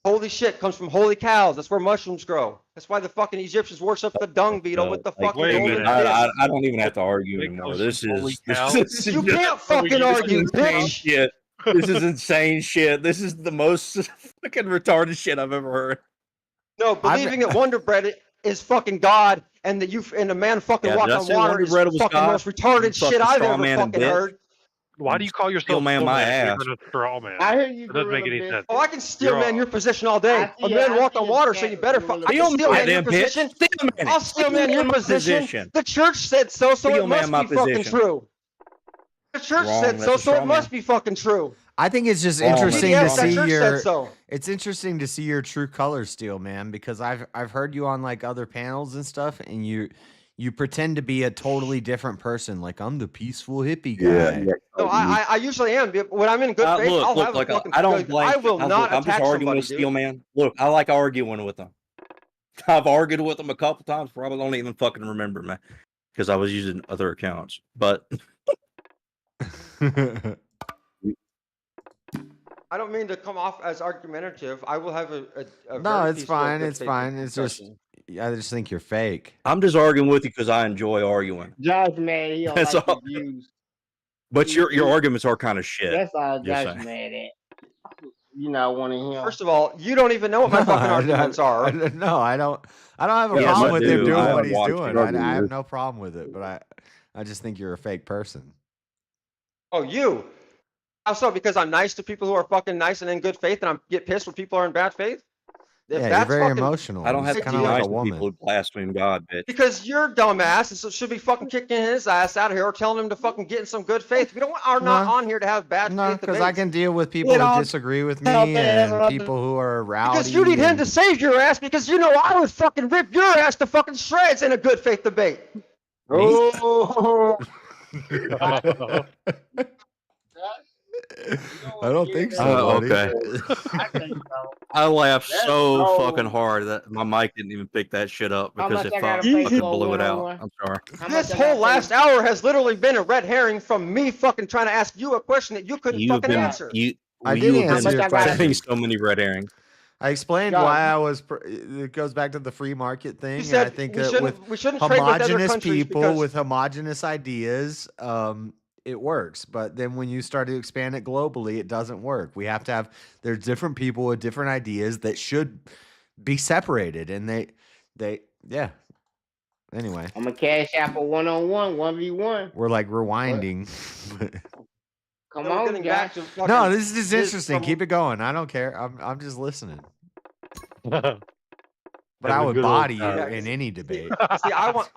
holy shit. Comes from holy cows. That's where mushrooms grow. That's why the fucking Egyptians worship the dung beetle with the Like, fucking wait a golden minute. I disc. don't even have to argue It anymore. comes This from holy is cows? this is You just- can't fucking argue, insane bitch. shit. This is insane shit. This is the most fucking retarded shit I've ever heard. No, believing that Wonder Bread is fucking God and that a man fucking Yeah, walked did I on say water Wonder is Bread was fucking God? most retarded You shit fucking I've straw ever man and fucking bitch. heard. Why do you call yourself Steel man my Superman if ass. you're going to straw man? I hear you, It doesn't make Gorilla any Biscuit. sense. Oh, I can steel You're man wrong. your position all day. I A see man it. walked I on see water, it, so you better. Gorilla I can Steel steel man, man your damn bitch. position. Steel man it. I'll steel man your my position. The church said so, so Steel it man must my be fucking position. true. The church Wrong. said That's so, a so straw it must man. be fucking true. I think it's just Wrong, that's a interesting to Yes, that see church your. said so. It's interesting to see your true colors, Steel Man, because I've heard you on like other panels and stuff, and you pretend to be a totally different person. Like I'm the peaceful hippie guy. No, I usually am. But when I'm in good faith, I'll have a fucking. I don't blame. I will not I'm just attack arguing somebody, with Steel dude. Man. Look, I like arguing with them. I've argued with them a couple times. Probably don't even fucking remember, man, because I was using other accounts. But I don't mean to come off as argumentative. I will have a No, very it's peaceful, fine. good It's faith fine. It's just discussion. I just think you're fake. I'm just arguing with you because I enjoy arguing. Josh mad. He don't That's like all. your views. But your arguments are kind of shit. That's all Just Josh saying. mad at. You not wanting him. First of all, you don't even know what my fucking arguments are. No, I don't have a Yes, problem I with do. him doing I what have he's watched doing. your I have videos. no problem with it, but I just think you're a fake person. Oh, you? How so? Because I'm nice to people who are fucking nice and in good faith, and I get pissed when people are in bad faith? If Yeah, you're that's very fucking, emotional. I don't have It's to kind be of like nice a to woman. people who blaspheme God, bitch. Because you're dumbass, and so should be fucking kicking his ass out of here or telling him to fucking get in some good faith. We are not No. on here to have bad No, faith because debates. I can deal with people Get who on- disagree with me Tell me and about people who are rowdy. Because you need him and- to save your ass, because you know I would fucking rip your ass to fucking shreds in a good faith debate. Oh. I don't think so, buddy. Okay. I think so. I laughed That's so cold. fucking hard that my mic didn't even pick that shit up How because much it I gotta fucking pay for blew it out. one-on-one? I'm sorry. How This much I whole gotta last pay? hour has literally been a red herring from me fucking trying to ask you a question that you couldn't You've fucking been answer. I you did have answer been your setting question. so many red herrings. I explained John, why I was. It goes back to the free market thing. You And said I think we that shouldn't- with we shouldn't trade with other homogenous countries people because- with homogenous ideas, it works. But then when you start to expand it globally, it doesn't work. We have to have. There's different people with different ideas that should be separated, and they yeah. Anyway, I'm a Cash App a 1-on-1, 1v1. we're like rewinding. Come Then we're on, getting Josh. back to fucking No, this is just his- interesting. from- Keep it going. I don't care. I'm just listening. But But I would body you in any debate. See, I want.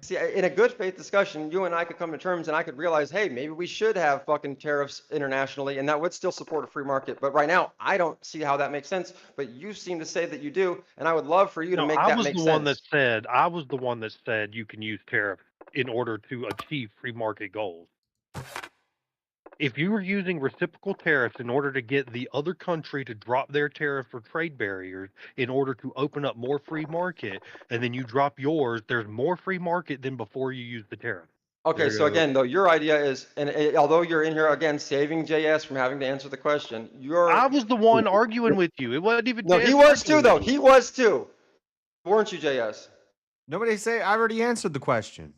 See, in a good faith discussion, you and I could come to terms, and I could realize, hey, maybe we should have fucking tariffs internationally, and that would still support a free market. But right now, I don't see how that makes sense. But you seem to say that you do, and I would love for you to No, make I that was make the sense. one that said I was the one that said you can use tariff in order to achieve free market goals. If you were using reciprocal tariffs in order to get the other country to drop their tariff or trade barriers in order to open up more free market, and then you drop yours, there's more free market than before you use the tariff. Okay, so again, though, your idea is, and although you're in here again saving JS from having to answer the question, I was the one arguing with you. It wasn't even. No, JS he was too, arguing though. with you. He was too, weren't you, JS? Nobody say I already answered the question.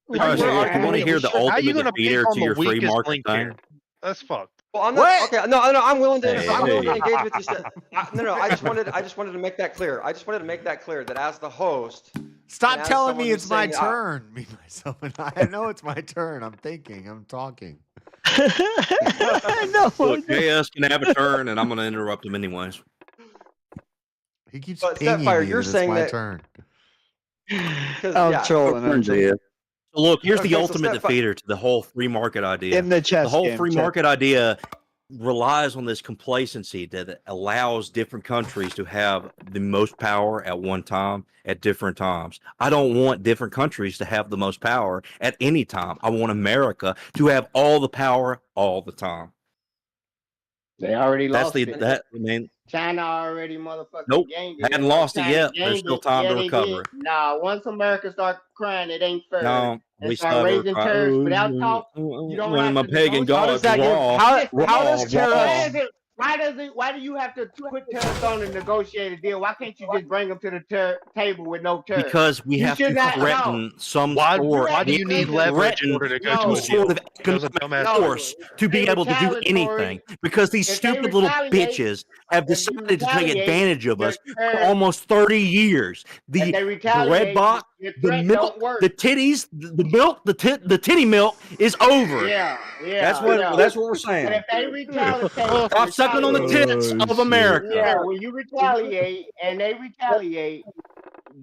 All right, so you want to hear the How you ultimate gonna defeater pick on to the your free weakest market link thing? here? That's fucked. Well, I'm not okay. No, I'm willing to. Hey, I'm willing to hey. engage with you. No. I just wanted to make that clear. I just wanted to make that clear that as the host. Stop and as telling someone me who's it's my saying, turn. Me, myself, and I know it's my turn. I'm thinking. I'm talking. No, Look, JS can have a turn, and I'm going to interrupt him anyways. He keeps But pinging Sapphire, me you're that it's saying my that turn. I'm trolling. I'm trolling. So look, here's the Okay, so ultimate defeater to the whole free market idea. In the chess The whole game, free chess. market idea relies on this complacency that allows different countries to have the most power at one time at different times. I don't want different countries to have the most power at any time. I want America to have all the power all the time. They already lost it. I mean, China already motherfucking nope, gained it. hadn't lost it China yet. There's gained still it. time Yeah, to they recover did. it. Nah, once America start crying, it ain't fair. No, and we start still have raising tariffs without talk. You don't when have my to pagan negotiate. gods raw, Why do you have to put tariffs on and negotiate a deal? Why can't you just bring them to the table with no tariffs? because we You have should to not- threaten some Why sort. do you need leverage in order to go to a some sort deal? of Because of economic dumbass force to be able to do anything. Because these If they stupid little retaliate- bitches have if you decided to take retaliate, advantage of us your for tariff- almost 30 years. The If they bread retaliate, box, your the threat milk, don't work. the titties, the milk, the titty milk is over. Yeah. That's what we're saying. But if they retaliate, Stop sucking on the tits of America. Yeah, when you retaliate and they retaliate,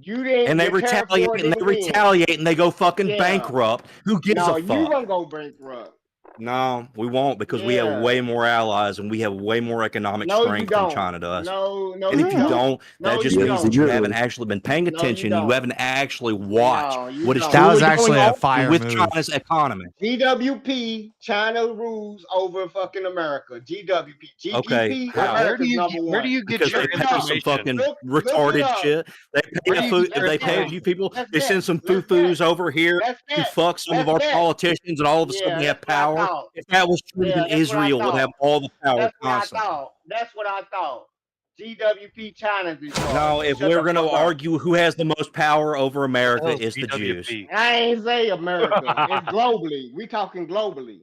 you didn't. And they your tariff war retaliate and they didn't win. retaliate and they go fucking Yeah. bankrupt. Who gives No, a you fuck? gonna go bankrupt. No, we won't because we have Yeah. way more allies and we have way more economic No, you strength than don't. China does. No, And if you don't, No, that just you means that don't. you haven't actually been paying No, you attention. don't. You haven't actually watched No, you what is don't. That was truly actually going a on fire with move. China's economy. GWP, China rules over fucking America. GWP, GDP, Okay, how? America's number one. Where do you get Because your they pay some fucking retarded up. shit. They pay Where a do you food. get They your pay a information? few people. Let's They bet. send some Let's foo-foos over here Let's to bet. fuck some of Let's our bet. politicians, and all of a sudden Yeah, they have that's what I power. thought. If that was true, Yeah, then that's what I Israel would thought. have all the power That's what I constantly. thought. That's what I thought. GWP, China's in charge. No, if Shut we're the going to fuck up. argue who has the most power over America, Oh, it's the Jews. I ain't say America. It's globally. We talking globally.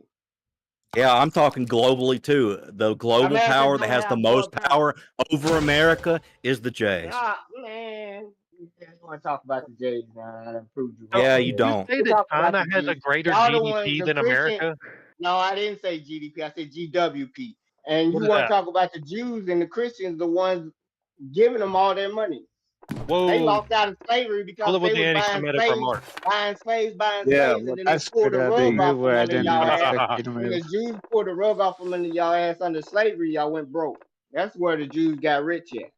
Yeah, I'm talking globally too. The global Americans power that don't has the have most more power over America is the Jays. Ah, man. You just want to talk about the Jays now. I done proved you Yeah, wrong. you don't. Say We that talk about China the has a Jays. greater Y'all the GDP ones, the than Christian. America? No, I didn't say GDP. I said GWP. And What you is want that? to talk about the Jews and the Christians, the ones giving them all their money. They Whoa. lost out of slavery because Pull it they with was the buying anti-Semitic slaves, remark. Yeah, and well, then they that's pulled good. the That'd be rug good off from where I under didn't y'all ass. expect you to When the move. Jews pulled the rug off from under y'all ass under slavery, y'all went broke. That's where the Jews got rich at.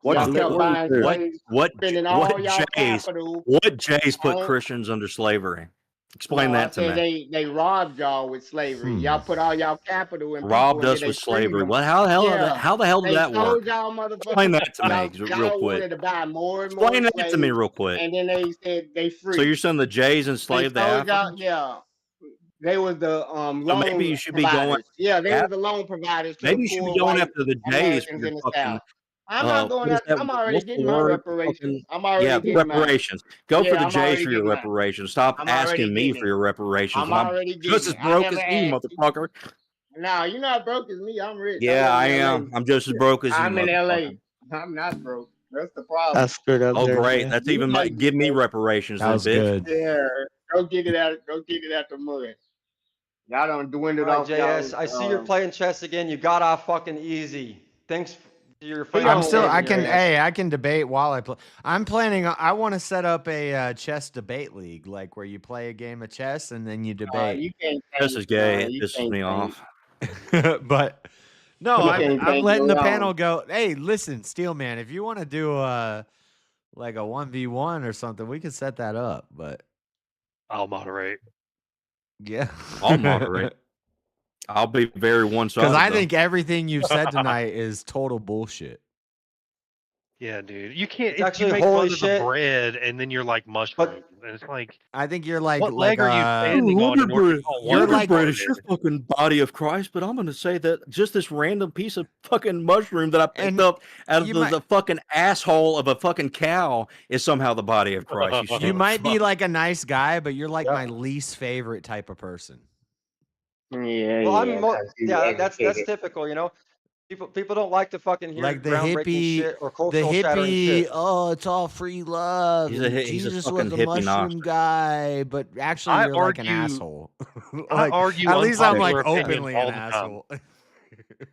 Y'all kept buying slaves, spending all y'all capital. What Jays put on- Christians under slavery? Explain No, that to I said me. they robbed y'all with slavery. Y'all put all y'all capital in people Robbed and us then with they freed slavery. them. What? How the hell? Yeah. How the hell did They that sold work? y'all motherfuckers. Explain that to y'all, me y'all real wanted quick. to buy more and more Explain that slaves, to me real quick. and then they said they free. So you're saying the Jays They enslaved the sold y'all, Africans? yeah. They was the loan So maybe you should be going. providers. Yeah, they Yeah. was the loan providers to Maybe the you should poor be going white after the Jays for Americans your in the fucking. South. I'm not going What is after. that? I'm already What's the getting my word? reparations. Fucking, I'm already yeah, getting mine. reparations. Go for Yeah, the I'm Jays already for your getting mine. reparations. Stop I'm already asking me getting for it. your reparations. I'm when I'm already just getting as it. I broke never as you, asked you. motherfucker. No, you're not broke as me. I'm rich. Yeah, I live in am. LA. I'm just as broke as you, I'm in motherfucker. LA. I'm not broke. That's the problem. That's good up Oh, there. great. Yeah. That's You even might be give me broke. reparations, That then, was bitch. good. Yeah, go get it out. Go get it out the mud. Y'all done dwindled All right, off JS, y'all. I see you're playing chess again. You got off fucking easy. Thanks to your He friend. don't I'm still. win, I can. JS. Hey, I can debate while I play. I'm planning. I want to set up a chess debate league, like where you play a game of chess and then you debate. You can't This think. is gay. It You pisses can't me think. off. But no, You I'm can't think. letting You're the panel wrong. go. Hey, listen, Steelman, if you want to do like a 1v1 or something, we could set that up. But I'll moderate. yeah, I'll moderate. I'll be very one-sided. because I though. think everything you've said tonight is total bullshit. Yeah, dude. You can't. It's If actually you make holy fun of shit. the bread and then you're like mushrooms, and it's like, I think you're like what leg are you standing on in order to call you're one like- bread is your fucking body of Christ, but I'm going to say that just this random piece of fucking mushroom that I picked And up out of you the, might- the fucking asshole of a fucking cow is somehow the body of Christ. You might be like a nice guy, but you're like my least favorite type of person. Yeah, Well, yeah. I'm mo- 'cause he's yeah, that's educated. typical, you know. People don't like to fucking hear Like the groundbreaking hippie, shit or the cultural shattering hippie. shit. Oh, it's all free love. He's And a Jesus was fucking a hippie mushroom Gnostic. guy, but actually I you're like an argue. asshole. I Like argue at least I'm like unpopular opinions openly all an the time. asshole.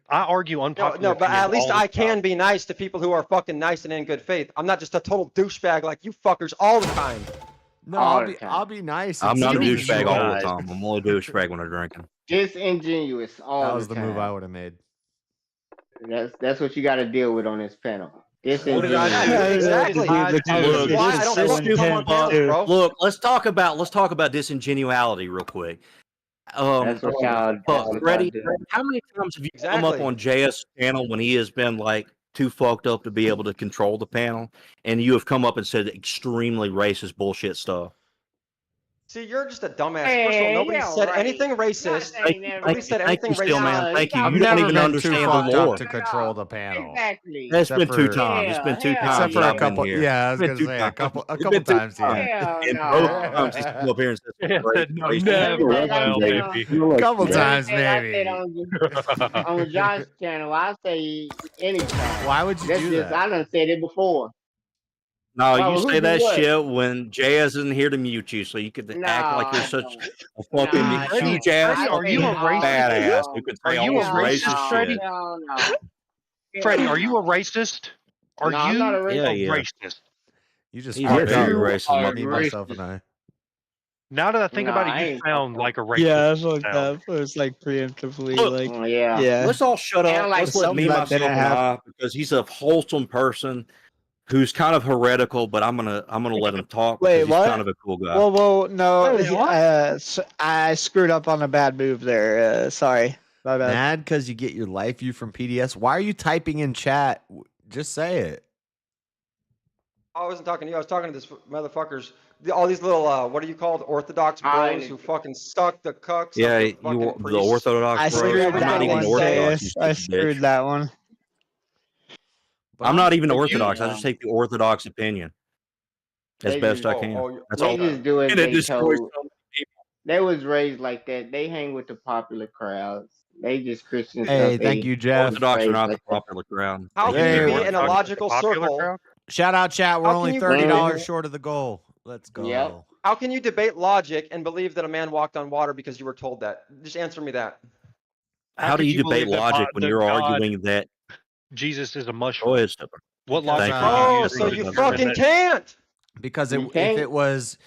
I argue unpopular No, but opinions at least all the I time. can be nice to people who are fucking nice and in good faith. I'm not just a total douchebag like you fuckers all the time. No, All I'll the be time. I'll be nice. I'm and not a still douchebag all the destroy. time. I'm only a douchebag when I'm drinking. Disingenuous all That was the the move I time. would have made. That's what you got to deal with on this panel. What did I do? Disingenuous. Exactly. This is why I don't fucking come on panels, bro. Look, let's talk about disingenuality real quick. That's what y'all Freddie, do. how many times have you come up on JS channel when he has been like too fucked up to be able to control the panel, and you have come up and said extremely racist bullshit stuff? See, you're just a dumbass. First of all, nobody said anything racist. Nobody said anything racist. Stillman. Thank you. I've You don't never even been understand too the fucked lore. up to control the panel. Exactly. It's been two for- times. It's been two times. Except for that a I've been couple. here. Yeah, I was It's gonna been two say a times. couple It's been two times. Yeah. And Hell both no. times he's come up here and said Yeah, racist, no, racist, never racist, will, racist. baby. Couple times Everything I maybe. said on John's channel, I say anytime. Why would you That's do just, that? I done said it before. No, Why, you who say do that what? shit when JS isn't here to mute you, so you could act like you're such a fucking Nah, huge ass Freddie, are you a fucking racist? badass who could say Are all you a this racist, racist Freddie? shit. Hell no. Freddie, are you a racist? Are No, I'm you not a Yeah, a yeah. racist? You just He's fucked very up. racist. Me, myself, and I. Now that I think No, about I it, you ain't sound like a racist. Yeah, that's fucked sound. up. It was like preemptively, Look, like, yeah. yeah. Let's all shut And up. like Let's let something me, that myself, didn't and happen. I, because he's a wholesome person who's kind of heretical, but I'm gonna let him talk Wait, because he's what? kind of a cool guy. Whoa, no. Wait, what? I screwed up on a bad move there. Sorry. My bad. Mad because you get your life view from PDS. Why are you typing in chat? Just say it. I wasn't talking to you. I was talking to this motherfuckers. All these little, what are you called? Orthodox bros who fucking suck the cucks. Yeah, Of the fucking the priests. Orthodox I bros. screwed I'm not that even one, Orthodox. You JS. I stupid screwed bitch. that one. I'm not even But you- Orthodox. I just take the Orthodox opinion as They best just- I can. That's They all. just do it. And it They destroys told. so many people. They was raised like that. They hang with the popular crowds. They just Christian Hey, stuff. thank you, Jeff. Orthodox are not the like that. popular crowd. How They can you do be what in a Orthodox- logical circle? Shout out, chat. We're How only can you $30 debate- short of the goal. Let's go. Yep. How can you debate logic and believe that a man walked on water because you were told that? Just answer me that. How do could you debate believe that logic God- when that you're God- arguing that? Jesus is a Go mushroom. ahead, Stephen. What Because, logic? uh, would you Oh, use so to you determine fucking that? can't. Because You if can't. it was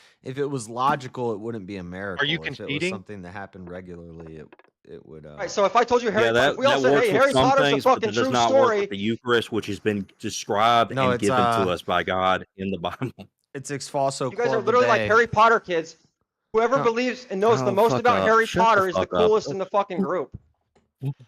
logical, it wouldn't be a miracle. you If it was conceding? something that happened regularly, it would. Right, so if I told you Harry Yeah, Potter, that, if we all that said, works hey, with Harry some Potter's things, a but fucking it does true not work story. with the Eucharist, which has been described No, and it's, given to us by God in the Bible. It's ex falso. You guys are literally like Harry Potter kids. Whoever No. believes and knows the Oh, most fuck about up. Harry Shut the Potter is the fuck up. coolest in the fucking group.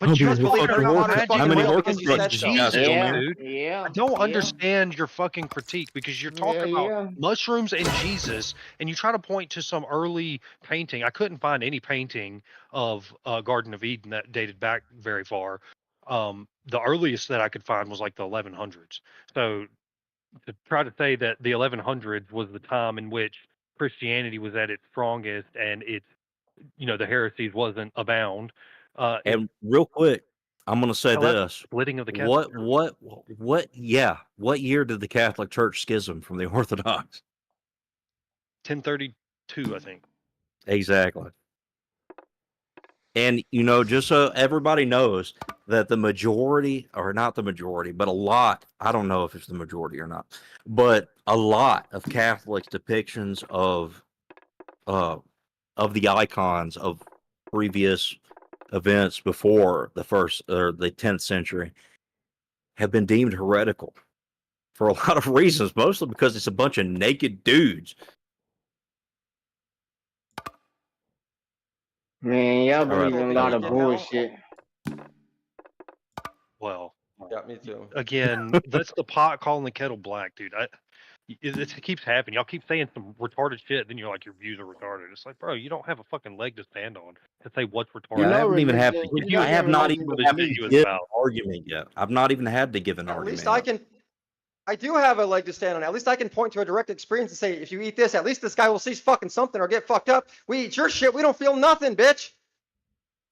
But you guys believe fucking Harry Potter's magic fucking How many real and because you said Horcruxes so. you got, Jesus, Stillman? dude. Yeah. I don't yeah. understand your fucking critique because you're talking about mushrooms and Jesus, and you try to point to some early painting. I couldn't find any painting of Garden of Eden that dated back very far. The earliest that I could find was like the 1100s. So to try to say that the 1100s was the time in which Christianity was at its strongest and its, the heresies wasn't abound. And real quick, I'm going to say Well, that's this: splitting of the Catholic what year did the Catholic Church schism from the Orthodox? 1032, I think. Exactly. And just so everybody knows that the majority, or not the majority, but a lot, I don't know if it's the majority or not, but a lot of Catholics' depictions of the icons of previous events before the 1st or the 10th century have been deemed heretical for a lot of reasons, mostly because it's a bunch of naked dudes. Man, y'all believe in a lot of Get bullshit. Well, Yeah, me too. again, that's the pot calling the kettle black, dude. It keeps happening. Y'all keep saying some retarded shit, then you're like, your views are retarded. It's like, bro, you don't have a fucking leg to stand on to say what's retarded. I haven't even had to. What you I have not religion even was had to ambiguous give an about. argument yet. I've not even had to give an At argument. least I can. I do have a leg to stand on. At least I can point to a direct experience and say, if you eat this, at least this guy will see fucking something or get fucked up. We eat your shit, we don't feel nothing, bitch.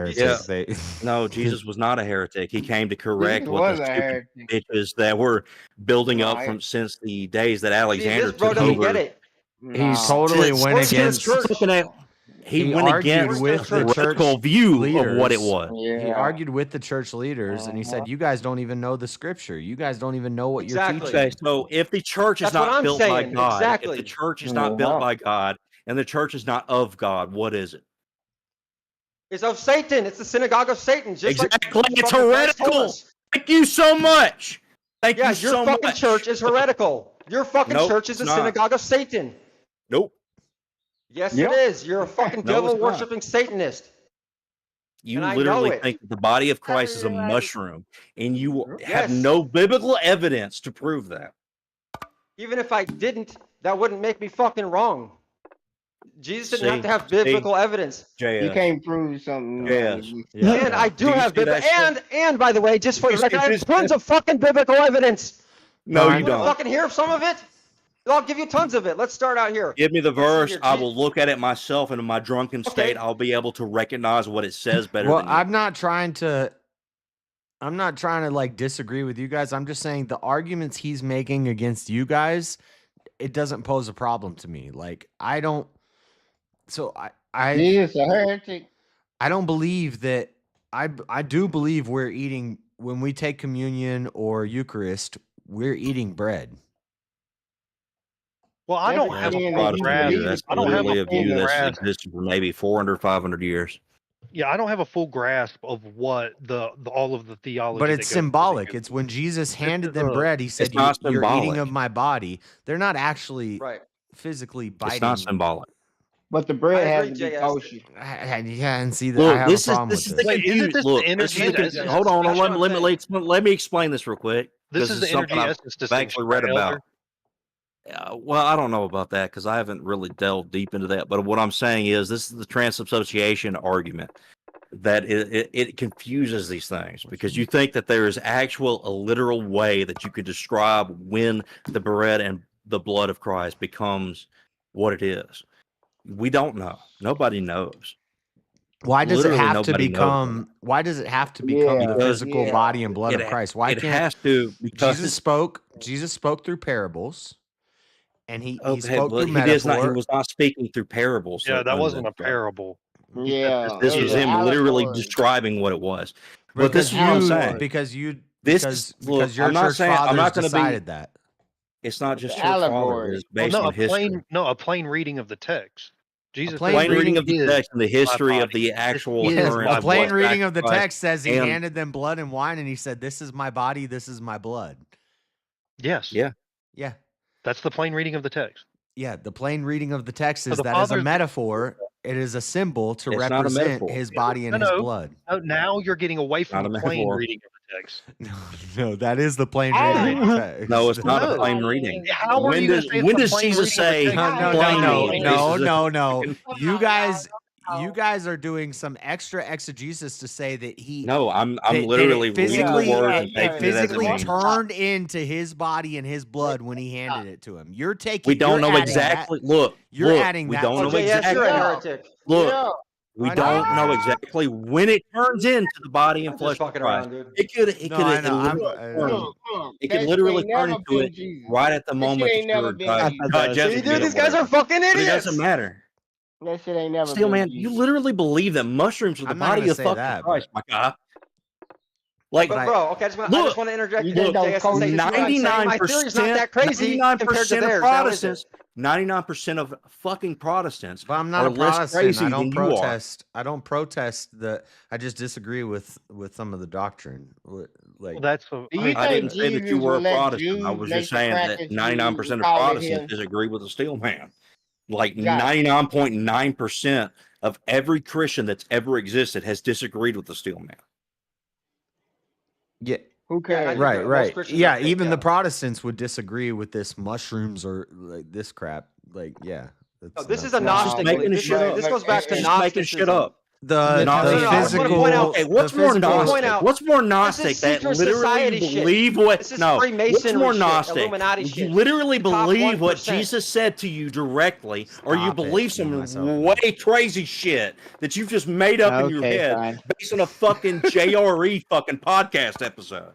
heretic. Yeah. They No, Jesus was not a heretic. He came to Jesus correct what was the a stupid heretic. bitches that were building up Right. from since the days that See, Alexander this bro took doesn't over. get it. Nah. totally went Where's his against. church? He went argued against with the the church radical view leaders. of what it was. He Yeah. argued with the church leaders, and he said, "You guys don't even know the scripture. You guys don't even know what Exactly. you're teaching." Okay, so if the church is That's what not I'm built by saying. God, if Exactly. the church is not built Yeah. by God, and the church is not of God, what is it? It's of Satan. It's the synagogue of Satan. Just Exactly. like It's fucking Christ told heretical. us. Thank you so much. Thank Yeah, you your so fucking much. church is heretical. Your fucking Nope, church is the it's not. synagogue of Satan. Nope. Yes, Yep. it is. You're a fucking No, it's devil worshipping Satanist. You And I know literally it. think that the body of Christ is a mushroom, and you have Yes. no biblical evidence to prove that. Even if I didn't, that wouldn't make me fucking wrong. Jesus didn't have to have biblical evidence. You JS. can't prove something. And I do have biblical. And by the way, just for the record, I have tons of fucking biblical evidence. No, you You don't. fucking hear some of it? I'll give you tons of it. Let's start out here. Give me the verse. here, I will look at it myself, and in my drunken state, I'll be able to recognize what it says better Well, than you. I'm not trying to like disagree with you guys. I'm just saying the arguments he's making against you guys, it doesn't pose a problem to me. Like I don't. So He is a heretic. I don't believe that. I do believe we're eating when we take communion or Eucharist. We're eating bread. Well, I don't have a full grasp. That's I don't have literally a a view full that's grasp. existed for maybe 400, 500 years. Yeah, I don't have a full grasp of what the all of the theology. But it's symbolic. It's when Jesus handed them bread. He said, not "You're eating symbolic. of my body." They're not actually physically biting. It's not symbolic. But the bread I has agree, to be JS. kosher. Yeah, and see that Look, I have this a problem is with the this. Wait, isn't confusion. this Look, the this is the energy con- essence? hold on. That's what I'm Let me explain this real quick. This because is it's the energy something I've essence distinction, actually read right, about. Elder? Well, I don't know about that because I haven't really delved deep into that. But what I'm saying is this is the transubstantiation argument that it confuses these things because you think that there is a literal way that you could describe when the bread and the blood of Christ becomes what it is. We don't know. Nobody knows. Why does Literally it have to nobody knows. become? Why does it have to become the physical body and blood of Christ? Why it can't has to? Because Jesus spoke through parables, and he okay, spoke but through he metaphor. was not speaking through parables. Yeah, that wasn't a Unbelievable. parable. Yeah. This was him literally allegory. describing what it was. But this is what I'm you, saying. because you, This because, is look, because your I'm not church saying I'm fathers not going to decided be. that. It's not just It's church fathers. allegory. It's based Well, no, on history. a plain reading of the text. Jesus plain said, Plain reading of the "This text and the is history my of the body. actual This is occurrence. my A plain what reading of the sacrifice text says he and- handed them blood and wine, and he said, "This is my body. This is my blood." Yes. Yeah. Yeah. That's the plain reading of the text. Yeah, the plain reading of the text So is the that as a Father's- metaphor, it is a symbol to It's not a represent metaphor. his body and No, his no. blood. Now you're getting away from Not the a plain metaphor. reading of the text. No, that is the plain reading of the text. No, it's not No. a plain reading. How are When you going does to say when it's does a plain Jesus reading of the say? text? No. You guys are doing some extra exegesis to say that he. No, I'm that literally it physically, reading the words and it taking it as it physically means. turned into his body and his blood when he handed it to him. You're taking. We don't you're know adding exactly. That, Look, you're look, adding we that. don't to know it. Yes, you're a exactly. heretic. Look, we I don't know. know exactly when it turns into the body and I'm flesh just of fucking Christ. around, dude. It could No, I know. it That could literally shit ain't turn never into been it Jesus. right at the That moment shit that ain't never you're been Jesus. digesting See, dude, it or these guys whatever. are fucking But it idiots. doesn't matter. That shit ain't never Still, been man, Jesus. you literally believe that mushrooms are the I'm not body gonna of say fucking that, Christ, my guy. Like, But bro, okay, I just look, want to interject you here, think those JS, and say coaches- this. You know what I'm saying? My theory's not that crazy compared to 99% of theirs. Now, is it? Protestants, 99% of fucking Protestants But I'm not are a less Protestant. crazy I don't than you are. protest. I don't protest the. I just disagree with some of the doctrine. Like Well, that's a, Do you I think didn't say that you Jesus were a would let Protestant. I Jews was make just the saying that practice 99% of call it Protestants him? disagree with the steel man. Like Josh. 99.9% of every Christian that's ever existed has disagreed with the steel man. Yeah. Who cares? Right. Yeah, even the Protestants would disagree with this mushrooms or like this crap. Like, yeah. Oh, this is a Gnostic making belief. shit up. This goes back to Just Gnosticism. making shit up. The physical. Okay, what's more Gnostic? What's more Gnostic? That literally believe what? This is No. What's Freemasonry more shit, Gnostic? Illuminati You shit. literally The top believe what 1%. Jesus said to you directly, or you Stop it, believe some myself. way crazy shit that you've just made up in your Okay, head fine. based on a fucking JRE fucking podcast episode.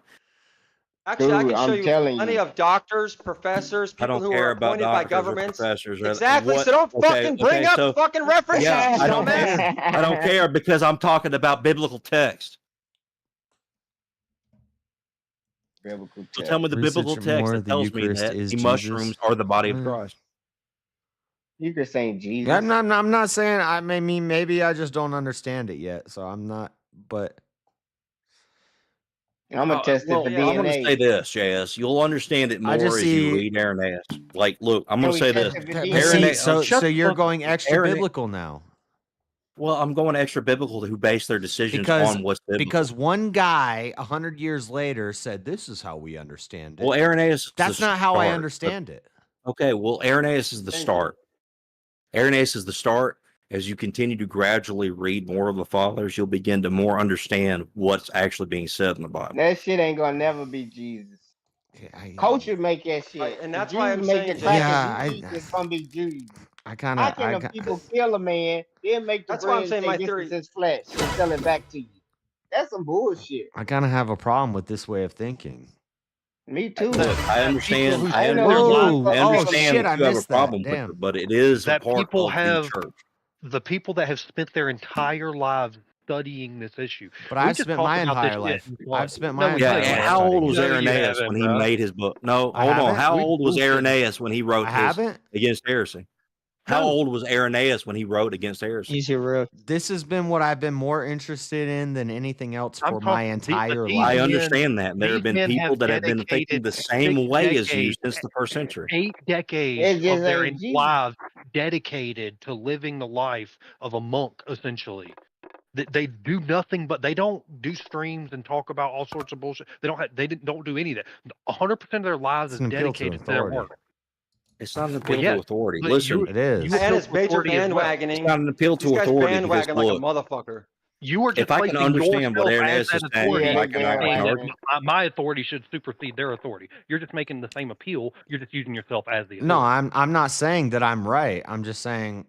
Actually, I Dude, can show I'm you telling plenty you. of doctors, professors, I people don't who care are about appointed by doctors or governments. professors. Exactly. What? So don't Okay, fucking bring up so fucking references, yeah, you I don't dumbass. care. I don't care because I'm talking about biblical text. Biblical So text. tell me the biblical Research text more that the tells me Eucharist that is the Jesus. mushrooms are the body of Uh, Christ. You could say Yeah, Jesus. I'm not saying. I mean, maybe I just don't understand it yet. So I'm not. But I'm gonna test it Well, for I'm going to say DNA. this, JS. You'll understand it I more just as you see. read Irenaeus. Like, look, I'm Can going to we say test this. it for But DNA? see, Irenaeus, so shut the you're fuck going up. extra Irenaeus. biblical now Well, I'm going extra biblical who base their decisions on what's biblical. because one guy 100 years later said this is how we understand it. Well, Irenaeus is That's the not how I start, understand it. Okay, well, Irenaeus is the start. Irenaeus is the start. As you continue to gradually read more of the fathers, you'll begin to more understand what's actually being said in the Bible. That shit ain't gonna never be Jesus. Culture make that shit. Right, and If that's why Jesus I'm make the saying, crackers Yeah, you eat, it's gonna be Jesus. I kind How of, can the people kill a man, then make the That's why I'm bread and saying say my this theory. is his flesh and sell it back to you? That's some bullshit. I kind of have a problem with this way of thinking. Me too. Look, I understand. who I I know understand. Jesus I Oh understand shit! that I you have a missed that. problem with Damn. it, but it is a that part people of have the church. the people that have spent their entire lives studying this issue. But We I've just spent talked my about this entire life. shit in I've class. spent No, my Yeah, entire and life how old studying was it. No, you Irenaeus haven't, when he bro. made his book? No, I hold on. haven't. How We old was bullshitting. Irenaeus when he wrote I his haven't. against heresy? How No. old was Irenaeus when he wrote against heresy? Easy road. This has been what I've been more interested in than anything else I'm for my talking. entire These I life. understand that. And there have these been men people have that have been thinking dedicated the 6 same way as you decades, since the first century. 8 decades It just of their ain't Jesus. lives dedicated to living the life of a monk, essentially. They do nothing, but they don't do streams and talk about all sorts of bullshit. Don't do any of that. 100% of their lives It's is an appeal to dedicated to their authority. work. It's not an Well, appeal to yes, authority. but Listen, It is. you And appeal it's to major authority as well. it's bandwagoning. not an appeal These to guys authority because bandwagon like a look, motherfucker. You are just if I can placing understand what yourself as Irenaeus is that saying, authority, Yeah, I they can saying that argue. bandwagon. my authority should supersede their authority. You're just making the same appeal. You're just using yourself as the No, authority. I'm not saying that I'm right. I'm just saying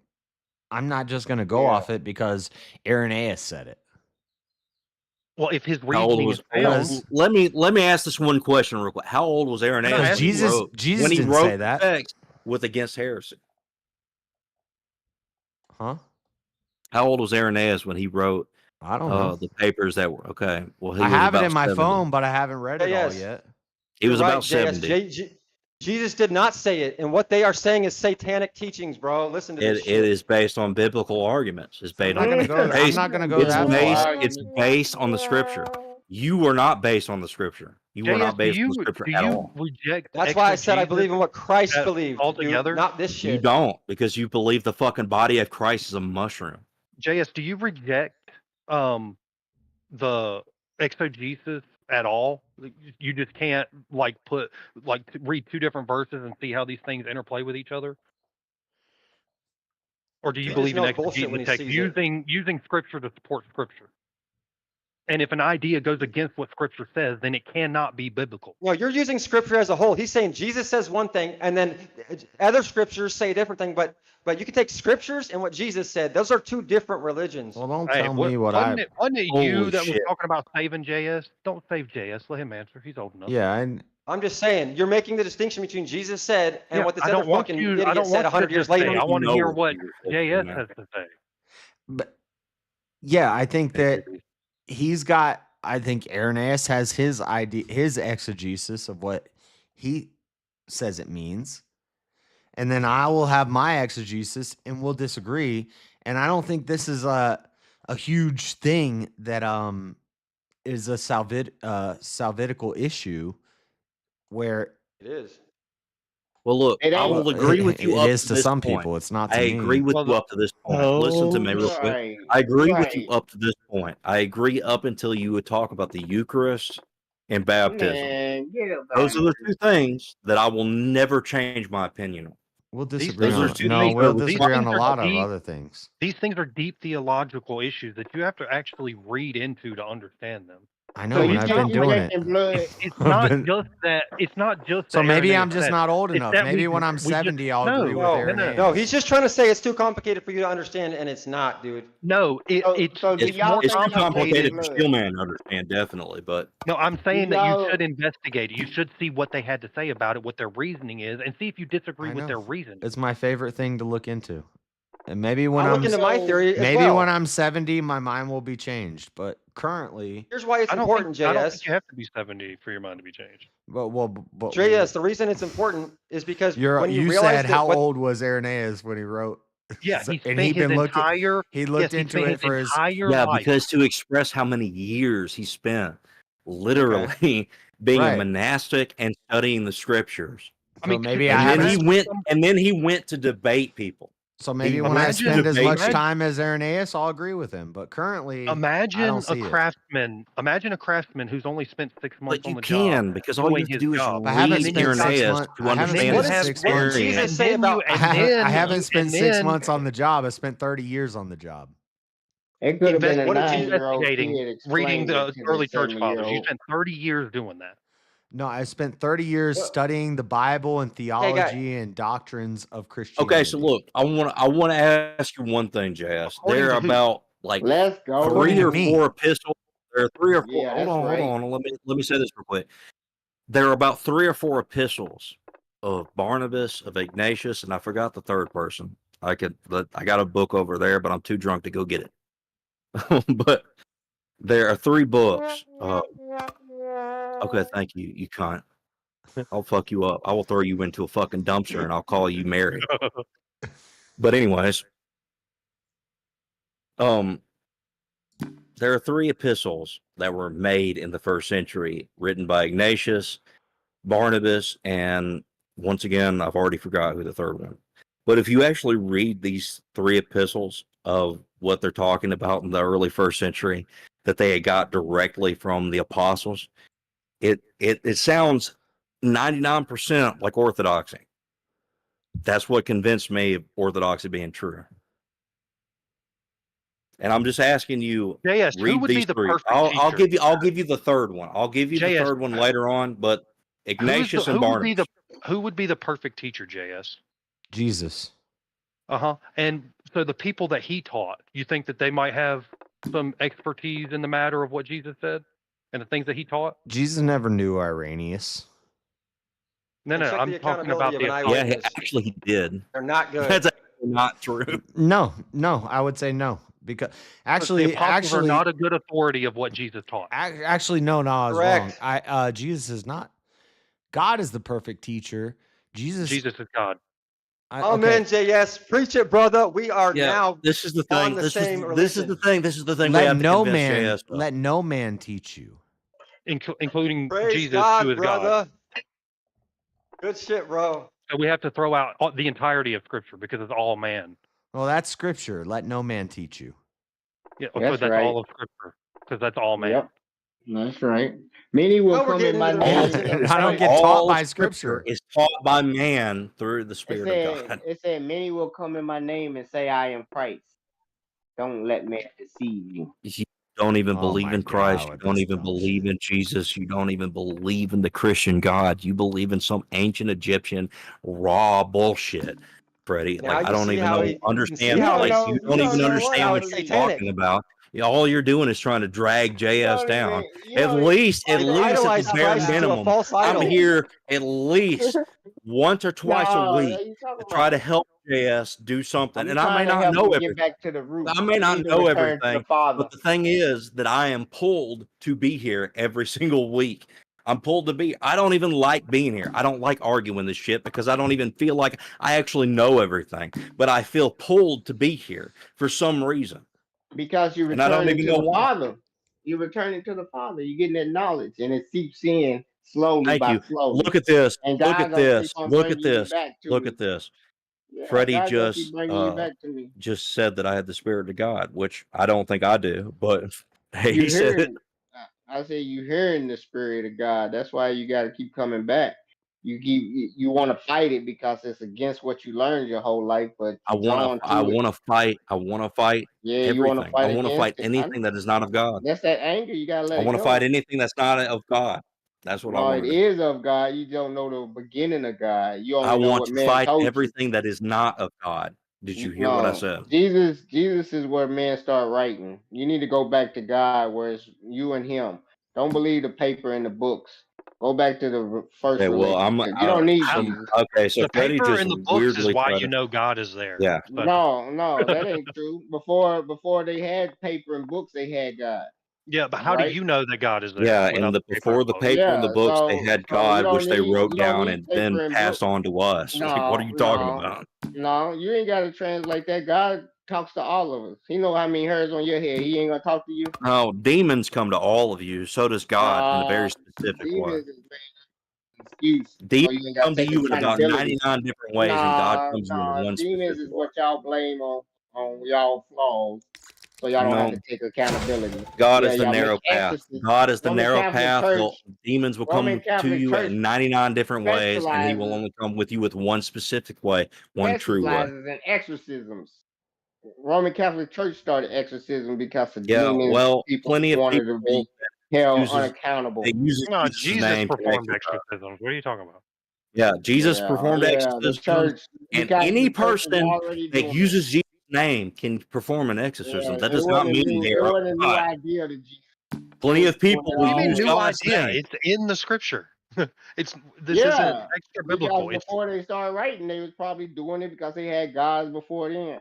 I'm not just going to go Yeah. off it because Irenaeus said it. Well, if his How old reasoning was? is Hold on, sound, let me ask this one question real quick. How old was Irenaeus Because when he Jesus wrote didn't say the that. text with against heresy? Huh? How old was Irenaeus when he wrote I don't know. the papers that were okay? Well, he I was have it about in my 70. phone, but I haven't read it all Yes. yet. He was You're right, about 70. Jesus did not say it, and what they are saying is satanic teachings, bro. Listen to this It shit. is based on biblical arguments. It's I'm based not on gonna go. I'm based, not gonna go it's that based far. it's based on the scripture. You are not based on the scripture. You are JS, not based on the scripture do at you all. reject That's why I said I exegesis believe in what Christ believed. altogether? Not this shit. You don't, because you believe the fucking body of Christ is a mushroom. JS, do you reject the exegesis at all? You just can't read 2 different verses and see how these things interplay with each other? Or do you He just believe in knows bullshit exegeting when the he text, sees it. using scripture to support scripture? And if an idea goes against what scripture says, then it cannot be biblical. No, you're using scripture as a whole. He's saying Jesus says one thing, and then other scriptures say a different thing. But you can take scriptures and what Jesus said. Those are 2 different religions. Well, don't Hey, tell me what wasn't I. it you Holy that was shit. talking about saving JS? Don't save JS. Let him answer. He's old enough. Yeah, I'm just saying you're making the distinction between Jesus said and Yeah, what this I other don't want fucking you. I idiot don't said want 100 you years to say. later. I want to know hear what what Jesus said, JS man. has to say. but yeah, I think that he's got. I think Irenaeus has his idea, his exegesis of what he says it means, and then I will have my exegesis, and we'll disagree. And I don't think this is a huge thing that is a salvitical issue where It is. Well, look, It I ain't. will agree with you it up is to to this some point. people. It's not to I agree me. with you up to this point. Listen to me real quick. Right. I agree with you Right. up to this point. I agree up until you would talk about the Eucharist and baptism. Man, get up out Those of are the here. 2 things that I will never change my opinion on. We'll These disagree Those are on 2 no. things We'll that disagree on things a are lot of deep. other things. These things are deep theological issues that you have to actually read into to understand them. I know, So and you I've think been you doing it. drinking blood? It's I've not been- just that. It's not just So that maybe Irenaeus I'm just said. not old It's enough. that Maybe when I'm we just 70, I'll agree with No, Irenaeus. no, he's just trying to say it's too complicated for you to understand, and it's not, dude. No, it's So do It's, y'all it's think too y'all complicated drinking for blood? Steel Man to understand, definitely. But No, I'm saying Do that you y'all- should investigate it. You should see what they had to say about it, what their reasoning is, and see if you disagree I with know. their reasoning. It's my favorite thing to look into. And maybe when I'll I'm look into my theory as maybe well. when I'm 70, my mind will be changed. But currently, Here's why it's I don't important, think JS. you have to be 70 for your mind to be changed. but JS, the reason it's important is because when you you realize said that how what old was Irenaeus when he wrote? Yeah, So- he and spent he'd his been looking. entire He looked he into spent it for his. entire yeah, life. because to express how many years he spent literally being a Right. monastic and studying the scriptures. I mean, maybe and I then haven't. he went to debate people. So maybe He when went I to spend as debate much people. time as Irenaeus, I'll agree with him. But currently, I Imagine don't a see it. craftsman. Imagine a craftsman who's only spent 6 months But on you the can, job because all you doing have to his do is job. I haven't read spent 6 Irenaeus months. to I haven't understand spent his 6 what did months. Jesus And say then about? you, I and haven't, then I haven't you, spent and 6 then months on the job. I spent 30 years on the job. It could have been a What did Jesus 9-year-old investigating, kid reading explaining the it to the early church fathers. You 7-year-old. spent 30 years doing that. No, I spent 30 years What? studying the Bible and Hey, guy. theology and doctrines of Christianity. Okay, so look, I want to ask you one thing, JS. According There to are who? about like Let's go. According 3 to or me. 4 epistles. There are 3 or 4. Yeah, hold that's on, right. hold on. Let me say this real quick. There are about 3 or 4 epistles of Barnabas, of Ignatius, and I forgot the third person. I got a book over there, but I'm too drunk to go get it. But there are 3 books. Okay, thank you, you cunt. I'll fuck you up. I will throw you into a fucking dumpster and I'll call you Mary. But anyways, there are 3 epistles that were made in the first century, written by Ignatius, Barnabas, and once again, I've already forgot who the third one. But if you actually read these 3 epistles of what they're talking about in the early first century that they had got directly from the apostles, it sounds 99% like orthodoxy. That's what convinced me of orthodoxy being true. And I'm just asking you, JS, who read would be these the 3. perfect I'll teacher? give you the third one. I'll give you the JS, third one later on, but Ignatius and Barnabas. who would be the perfect teacher, JS? Jesus. And so the people that he taught, you think that they might have some expertise in the matter of what Jesus said and the things that he taught? Jesus never knew Irenaeus. No, And check I'm the talking accountability about of an the Yeah, eyewitness. actually he did. They're not good. That's actually not true. No, I would say no because the apostles are actually, not a good authority of what Jesus taught. actually, no, I was Correct. wrong. Jesus is not. God is the perfect teacher. Jesus is God. Amen, JS. Preach it, brother. We are now This is the on thing. the This same is religion. the thing. This is the thing. we Let have to no convince man JS of. let no man teach you. Including Praise Jesus, God, who is brother. God. Good shit, bro. So we have to throw out the entirety of Scripture because it's all man. Well, that's scripture. Let no man teach you. Yeah, That's that's right. all of Scripture because that's all man. Yep, that's right. Many will Now we're come getting in my into the name. religion of I don't Christ. get taught All by Scripture scripture. is taught by man through the It Spirit of God. said, it said, many will come in my name and say, I am Christ. Don't let man deceive you. You don't even Oh believe my in Christ. God, You with don't this even dumb believe shit. in Jesus. You don't even believe in the Christian God. You believe in some ancient Egyptian raw bullshit, Freddie. Now Like I you don't see even how know he, you see understand. how Like he's, you You don't you even don't see know understand how what it's you're satanic. talking about. All you're doing is trying to drag you JS don't down. even you At don't least, at You understand least what at you're the idolize talking bare Christ into a about. minimum, false I'm idol. here at least once or twice a No, week what are you talking to try to about? help JS do something. I'm And I may trying to not help know him get everything. back to the root. I may He not need to know return to the everything, Father. but the thing is that I am pulled to be here every single week. I'm pulled to be. I don't even like being here. I don't like arguing this shit because I don't even feel like I actually know everything. But I feel pulled to be here for some reason. Because you're And I don't returning even to know the why. Father. You're returning to the Father. You're getting that knowledge, and it seeps in slowly Thank by you. slowly. Look at this. And Look God at gonna keep this. on Look at bringing you this. back to Look me. at this. Yeah, Freddie God gonna keep bringing you back to me. just said that I had the Spirit of God, which I don't think I do, but hey, You he said it. hearing? I say you hearing the Spirit of God. That's why you got to keep coming back. you want to fight it because it's against what you learned your whole life, but I you're want drawn to. I to it. want to fight. I want to fight Yeah, you want to everything. I fight want to against fight it. anything that is not of God. That's that anger. You gotta I let it want to go. fight anything that's not of God. That's what I No, want it to do. is of God. You don't know the beginning of God. You I only know want what to man fight told you. everything that is not of God. Did you hear what I No, said? Jesus is where men start writing. You need to go back to God, where it's you and Him. Don't believe the paper and the books. Go back to the first Okay, well, relationship. You don't need Jesus. okay. So The Freddie paper just in the books is weirdly why tried you to. know God is there. Yeah. No, that ain't true. Before they had paper and books, they had God. Yeah, but how Right? do you know that God is there Yeah, without and the paper before and the book? paper and the Yeah, books, they had so God, which they wrote you don't down need and then paper and passed books. on to us. Like, what are you talking about? No, you ain't gotta translate that. God talks to all of us. He know how many hairs on your head. He ain't gonna talk to you. No, demons come to all of you. So does God in a very specific way. Demons is an excuse, so Demons you ain't gotta come to take you in about accountability. 99 different ways, and God comes to you in one Demons specific is way. what y'all blame on y'all flaws, so y'all don't have No, to take accountability. God Yeah, is the y'all make narrow path. exorcisms. God is the Roman narrow Catholic path. Church. Well, demons will Roman come to Catholic you Church in 99 different ways, and He will specializes only come with you with one specific way, one true way. specializes in exorcisms. Roman Catholic Church started exorcism because of Yeah, demons. well, People plenty of wanted to people be held uses unaccountable. they uses No, Jesus' Jesus name to performed exercise. exorcisms. What are you talking about? Yeah, Jesus performed Yeah, the exorcisms, church, and because any the church was person already that doing it. uses Jesus' name can perform an exorcism. Yeah, That does not mean they it are of wasn't a new God. idea to Jesus. Plenty of people Doing it will What do you mean use new already. God's idea? name. It's in the scripture. This isn't Yeah, extra because biblical. It's before they started writing, they was probably doing it because they had gods before then.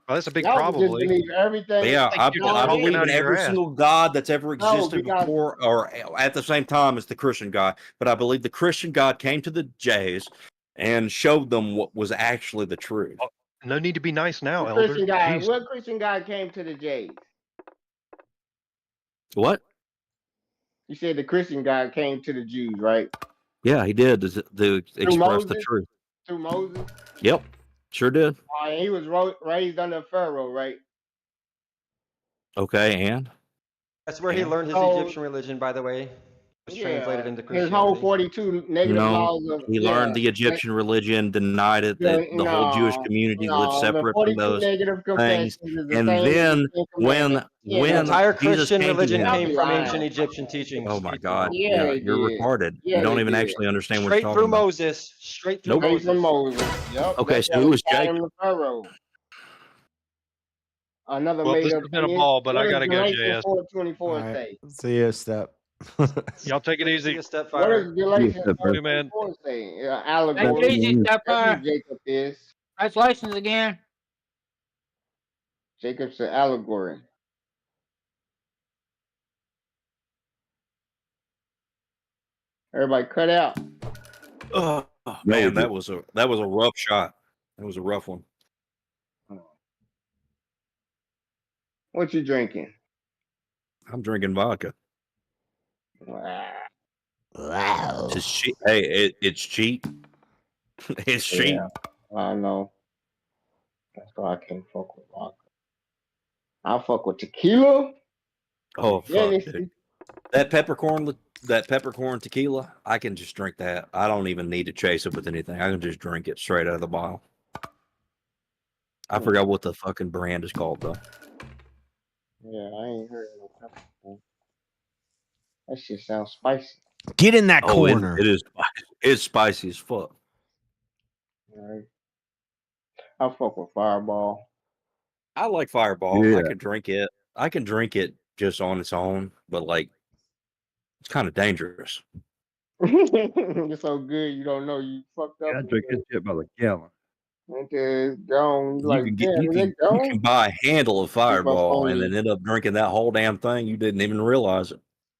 that's a big Y'all would just probably. believe everything. Yeah, Think you're just I God talking believe is. out in of your every ass. single God that's ever No, existed because before or at the same time as the Christian God. But I believe the Christian God came to the Jays and showed them what was actually the truth. Oh, no need to be nice now, the Elder. Christian guy, Jeez. what Christian guy came to the Jays? What? You said the Christian guy came to the Jews, right? Yeah, he did to Through express the Moses. truth. Through Moses. Yep, sure did. And he was raised under Pharaoh, right? Okay, and That's where he learned his So Egyptian religion, by the way. It was translated into his whole Christianity. 42 negative no, laws of he learned the Egyptian religion, denied it, that the whole Jewish community lived the separate from 42 those negative things. confessions is the And same as then the 10 commandments. The entire Jesus Christian came to religion him, Y'all came be from lying. ancient Egyptian teachings. oh my God, Yeah, they you're did. retarded. Yeah, You don't they even did. actually understand what you're Straight talking through about. Moses. Straight through Nope. Straight from Moses. Moses. Yep. Okay, That's so why who they was got Jacob? him to Pharaoh. Another Well, made this up has been a thing. ball, but What I does gotta go, Galatians JS. 4:24 say? See you, Step. Y'all take it See easy. you, step What fire. does Galatians Hey, man. 4:24 say? Take it Allegory. easy, That's who Stepper. Jacob is. Congratulations again. Jacob's an allegory. Everybody cut out. Oh man, that was a rough shot. That was a rough one. What you drinking? I'm drinking vodka. Wow. It's just cheap. Hey, it's cheap. It's cheap. Yeah, I know. That's why I can't fuck with vodka. I fuck with tequila. Oh fuck, Hennessy. dude. That peppercorn tequila, I can just drink that. I don't even need to chase it with anything. I can just drink it straight out of the bottle. I forgot what the fucking brand is called though. Yeah, I ain't heard of no peppercorn. That shit sounds spicy. Get in that Oh, corner. it is. It's spicy as fuck. All right. I fuck with Fireball. I like Fireball. Yeah. I can drink it. I can drink it just on its own, but like, it's kind of dangerous. You're so good, you don't know you fucked up. I drink this shit by the gallon. Until it's gone. You Like, can damn, is it you gone? can buy a handle of Keep up Fireball on and you. then end up drinking that whole damn thing. You didn't even realize it.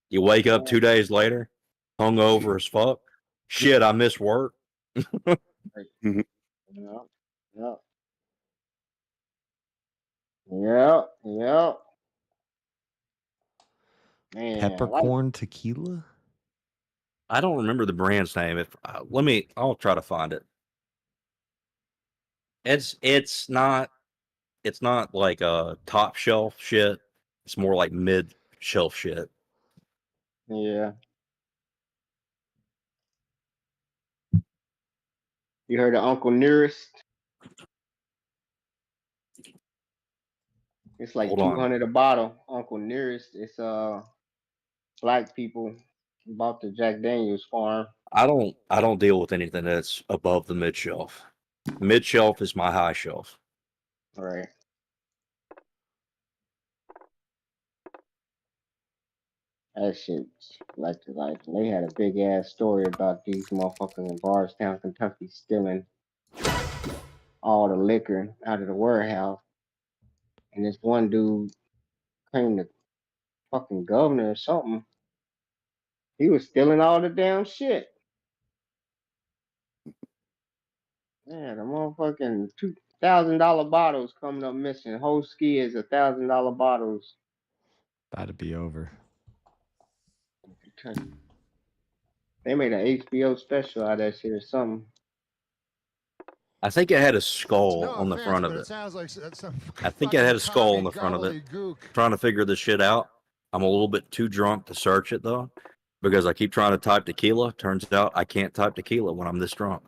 You wake up 2 days later, hungover as fuck. Shit, I missed work. Yeah, yeah. Yeah, yeah. Man, Peppercorn tequila? I don't remember the brand's name. If I'll try to find it. It's not like a top shelf shit. It's more like mid shelf shit. yeah. You heard of Uncle Nearest? It's like Hold on. 200 a bottle. Uncle Nearest. It's black people bought the Jack Daniels farm. I don't deal with anything that's above the mid shelf. Mid shelf is my high shelf. All right. That shit like they had a big ass story about these motherfuckers in Bardstown, Kentucky stealing all the liquor out of the warehouse. And this one dude claimed the fucking governor or something. He was stealing all the damn shit. Man, the motherfucking $2,000 bottles coming up missing. Whole ski is $1,000 bottles. About to be over. They made an HBO special out of that shit or something. I think it had a skull on the front of it. Sounds like some I think it had a skull on the front of it. Trying to figure this shit out. I'm a little bit too drunk to search it though, because I keep trying to type tequila. Turns out I can't type tequila when I'm this drunk.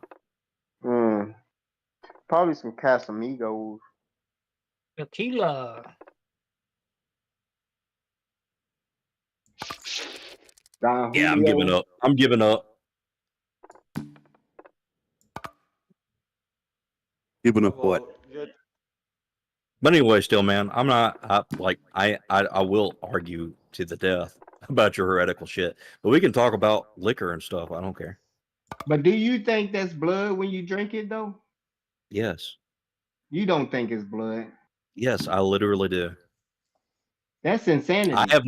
Probably some Casamigos. Tequila. Yeah, I'm giving up. I'm giving up. Giving up what? But anyway, still, man, I'm not I will argue to the death about your heretical shit, but we can talk about liquor and stuff. I don't care. But do you think that's blood when you drink it though? Yes. You don't think it's blood? Yes, I literally do. That's insanity. I've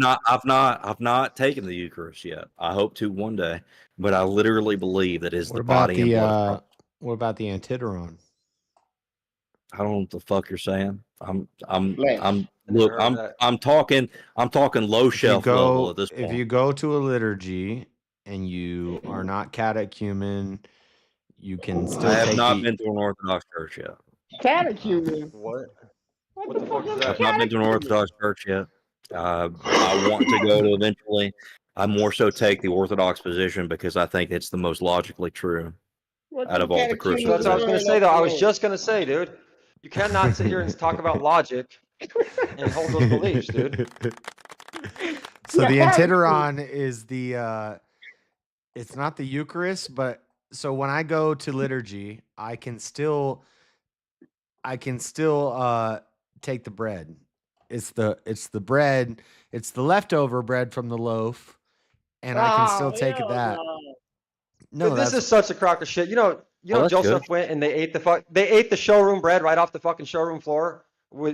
not taken the Eucharist yet. I hope to one day, but I literally believe that is the body and blood. What about the Antidron? I don't know what the fuck you're saying. I'm talking low shelf level at this point. If you go to a liturgy and you are not catechumen, you can still. I have not been to an Orthodox church yet. Catechumen? What? What the fuck is that? I've not been to an Orthodox church yet. I want to go to eventually. I more so take the Orthodox position because I think it's the most logically true out of all the Christians. That's what I was going to say, though. I was just going to say, dude, you cannot sit here and talk about logic and hold those beliefs, dude. So the Antidron is the, it's not the Eucharist, but so when I go to liturgy, I can still take the bread. It's the bread. It's the leftover bread from the loaf, and I can still take that. No, dude, this is such a crock of shit. You know, Joseph good. went and they ate the showroom bread right off the fucking showroom floor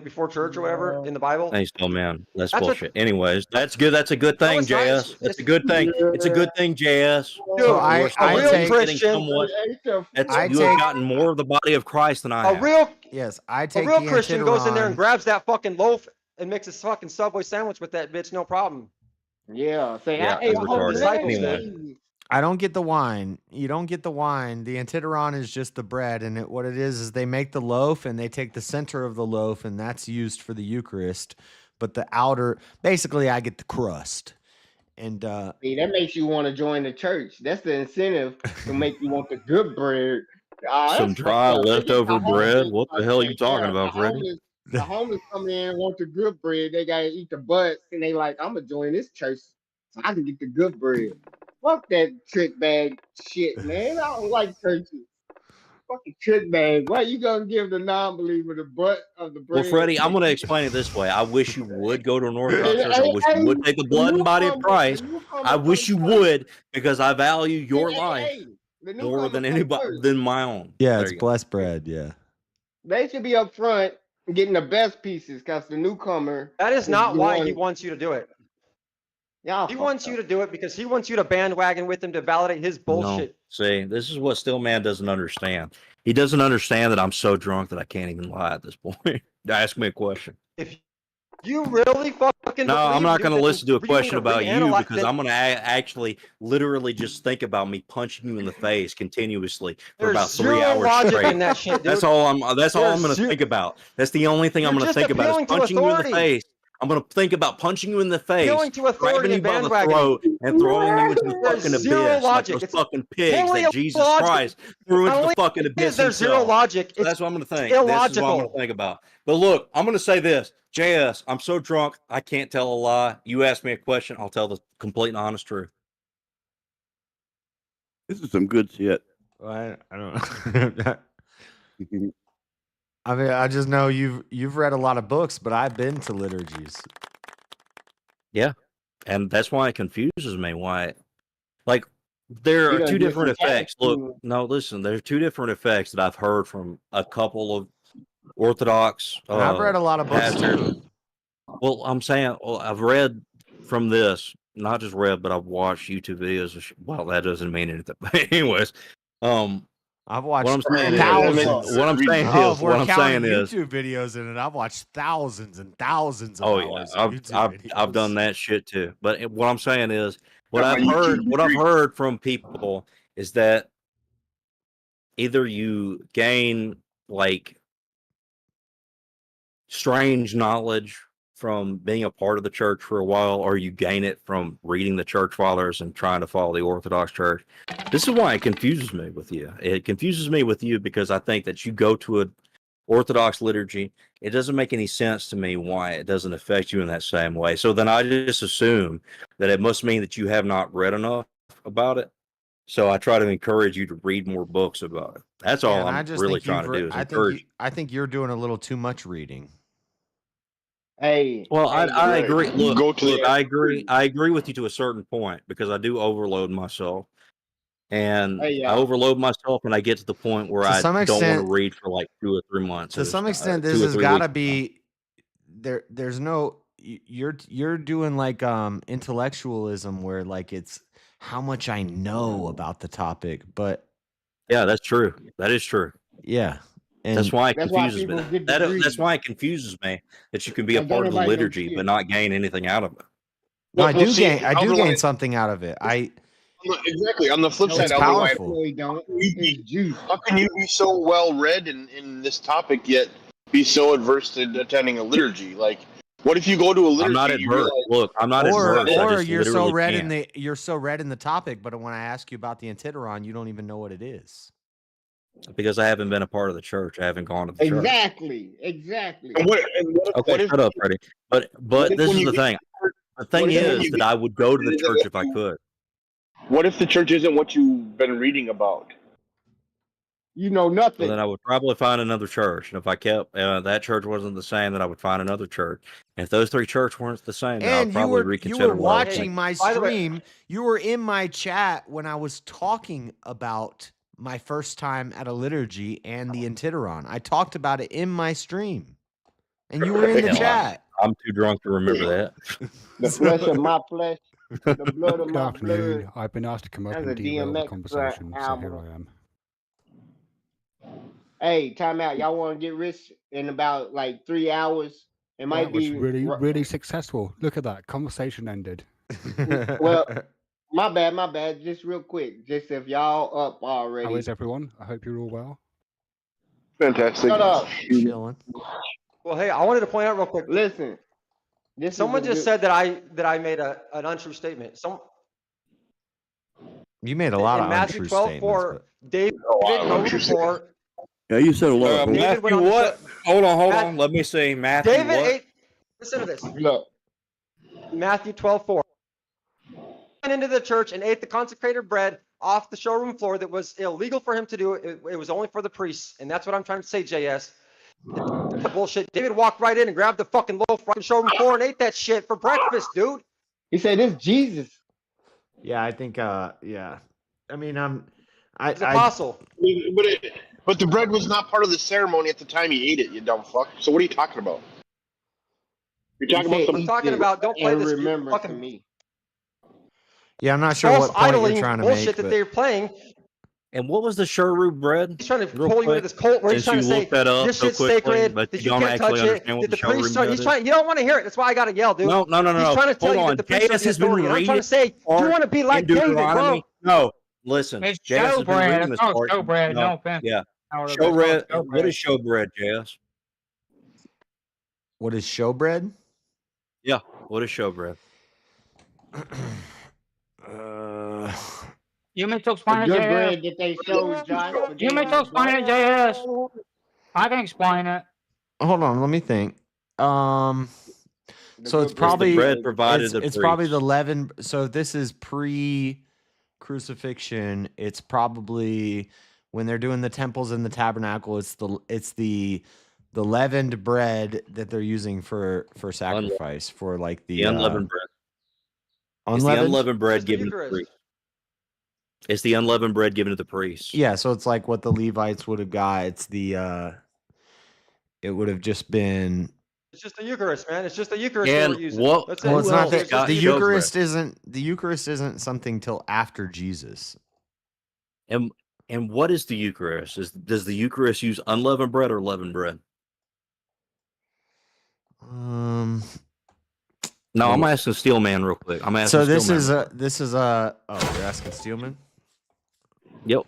before church or whatever in the Bible. Thanks, no man. That's bullshit. Anyways, that's good. That's a good thing, JS. That's a good thing. It's a good thing, JS. Dude, So a real Christian. You have gotten more of the body of Christ than I have. A real Christian Christian goes in there and grabs that fucking loaf and makes a fucking Subway sandwich with that bitch, no problem. Yeah, I don't get the wine. You don't get the wine. The Antidron is just the bread, and what it is they make the loaf and they take the center of the loaf, and that's used for the Eucharist. But the outer, basically, I get the crust. And see, that makes you want to join the church. That's the incentive to make you want the good bread. Some dry leftover bread. What the hell are you talking about, Freddie? The homeless come in and want the good bread. They gotta eat the butts, and they like, I'm gonna join this church so I can get the good bread. Fuck that trick bag shit, man. I don't like churches. Fucking trick bag. Why you gonna give the non-believer the butt of the bread? Well, Freddie, I'm gonna explain it this way. I wish you would go to an Orthodox church. I wish you would take the blood and body of Christ. I wish you would, because I value your life more than anybody than my own. yeah, it's blessed bread. Yeah. They should be up front getting the best pieces, because the newcomer. That is not why he wants you to do it. He wants you to do it because he wants you to bandwagon with him to validate his bullshit. No. See, this is what Stillman doesn't understand. He doesn't understand that I'm so drunk that I can't even lie at this point. Ask me a question. If you really fucking No, I'm not going to to listen to a question about you, because I'm going to actually literally just think about me punching you in the face continuously for about 3 hours straight. In that shit, dude. That's all I'm going to think about. That's the only thing I'm going to think about is punching you in the face. I'm going to think about punching you in the face, Appealing to authority grabbing you and by the bandwagoning. throat, and throwing you into the There's fucking zero abyss like logic. those It's fucking pigs totally that Jesus illogical. Christ threw Not into the only fucking is abyss there zero himself. logic, So it's that's what I'm going to think. illogical. This is what I'm going to think about. But look, I'm going to say this. JS, I'm so drunk, I can't tell a lie. You ask me a question, I'll tell the complete and honest truth. This is some good shit. I don't know. I mean, I just know you've read a lot of books, but I've been to liturgies. Yeah. And that's why it confuses me. Why, like, there are two different effects. Look, no, listen, there are two different effects that I've heard from a couple of Orthodox. And I've read a lot of books pastors. too. Well, I'm saying, I've read from this, not just read, but I've watched YouTube videos. Well, that doesn't mean anything. But anyways, I've watched what I'm saying thousands. is, what I'm saying Oh, is, if we're what I'm counting saying is, YouTube videos in it, I've watched thousands and thousands of oh yeah, hours of YouTube I've videos. done that shit too. But what I'm saying is, what Yeah, I've my heard, YouTube what I've degree. heard from people is that either you gain like strange knowledge from being a part of the church for a while, or you gain it from reading the church fathers and trying to follow the Orthodox Church. This is why it confuses me with you. It confuses me with you because I think that you go to an Orthodox liturgy. It doesn't make any sense to me why it doesn't affect you in that same way. So then I just assume that it must mean that you have not read enough about it. So I try to encourage you to read more books about it. That's all And I I'm just really think trying to do is encourage. I think you're doing a little too much reading. Hey, Well, I agree. Look, Go to look, the- I agree with you to a certain point because I do overload myself, and Hey, I overload myself, and I get to the point where To I some don't want extent- to read for like 2 or 3 months. To at a some time, extent, 2 this or has 3 got to weeks. be there's no you're doing like intellectualism where like it's how much I know about the topic, but Yeah, that's true. That is true. yeah. And That's why it That's why confuses me. people get That's degrees. why it confuses me that you can be a Like, don't part of the nobody know liturgy shit. but not gain anything out of it. no, I Well, do see, gain Alderline- something out of it. Exactly. On the flip No, side, It's Alderline, powerful. No, he don't. It's juice. how can you be so well read in this topic yet be so adverse to attending a liturgy? Like, what if you go to a liturgy? I'm not you adverse. realize- Look, I'm not Or adverse. I just you're so literally read can't. you're so read in the topic, but when I ask you about the Antiteron, you don't even know what it is. Because I haven't been a part of the church. I haven't gone to the church. Exactly. And what if, Okay, shut up, Freddie. But what if this when is you the get- thing. The what thing if when is you that get- I would go to the church if I could. What if the church isn't what you've been reading about? You know So nothing. then I would probably find another church. And if I kept that church wasn't the same, then I would find another church. And if those 3 churches weren't the same, then I would And you probably were reconsider what I was watching thinking. my By the way- stream. You were in my chat when I was talking about my first time at a liturgy and the Antiteron. I talked about it in my stream, and you were in the Hell, chat. I'm too drunk to remember that. The flesh of my flesh, the blood of Good my afternoon. blood. I've been asked to come up That's and a derail the DMX conversation, so here album. I am. Hey, time out. Y'all want to get rich in about like 3 hours? It might That was be really, really successful. Look at that. Conversation ended. well. My bad. Just real quick. Just if y'all up already. How is everyone? I hope you're all well. Fantastic. Shut up. Chilling. Well, hey, I wanted to point out real quick. Listen. This Someone is a just good- said that I made an untrue statement. You made a lot in of Matthew untrue 12:4, statements. David untrue before. Yeah, you said a lot. of David Matthew went on the what? show- Hold on. Matt- Let me see. Matthew David what? ate. Listen to this. Look. Matthew 12:4. Went into the church and ate the consecrated bread off the showroom floor that was illegal for him to do. It was only for the priests, and that's what I'm trying to say, JS. It's bullshit. David walked right in and grabbed the fucking loaf from the showroom floor and ate that shit for breakfast, dude. He said, "This Jesus." Yeah, I think. Yeah, I mean, He's an apostle. But the bread was not part of the ceremony at the time he ate it, you dumb fuck. So what are you talking about? You're talking about I'm talking about don't play and this remember fucking to me. Yeah, I'm not sure false what point idling you're trying to bullshit make. that But they're playing. And what was the sure bread? He's trying to Real pull you into quick, this cult where he's since trying to you say looked that up this so shit's quickly, sacred, but that you you don't can't touch actually it, understand what that the the priests showroom are. He's is? trying. You don't want to hear it. That's why I gotta yell, dude. No. He's trying to tell Hold you on. that the priests are JS the has been authority. And I'm trying to say you part want to be like in David, bro. Deuteronomy. No, listen. It's JS has been showbread. reading It's this not part. showbread. No offense. Yeah. However, it's Showbread. called What showbread. is showbread, JS? what is showbread? Yeah. What is showbread? You mean to The explain it, good JS? bread that they showed, Josh. But You they mean to explain it, JS? I can explain it. Hold on, let me think. So it's good probably bread provided the it's probably the priest. leaven. So if this is pre-crucifixion, it's probably when they're doing the temples and the tabernacle. It's the leavened bread that they're using for sacrifice for like The unleavened bread. It's the unleavened. unleavened bread It's the given to the Eucharist. priest. It's the unleavened bread given to the priest. Yeah, so it's like what the Levites would have got. It's the it would have just been. It's just the Eucharist, man. It's just the Eucharist they And were using. what? That's it. Well, it's who not else that got the showbread? Eucharist isn't something till after Jesus. And what is the Eucharist? Does the Eucharist use unleavened bread or leavened bread? Um. No, I'm asking Steelman real quick. I'm asking. So this Steelman. is a. Oh, you're asking Steelman. Yep.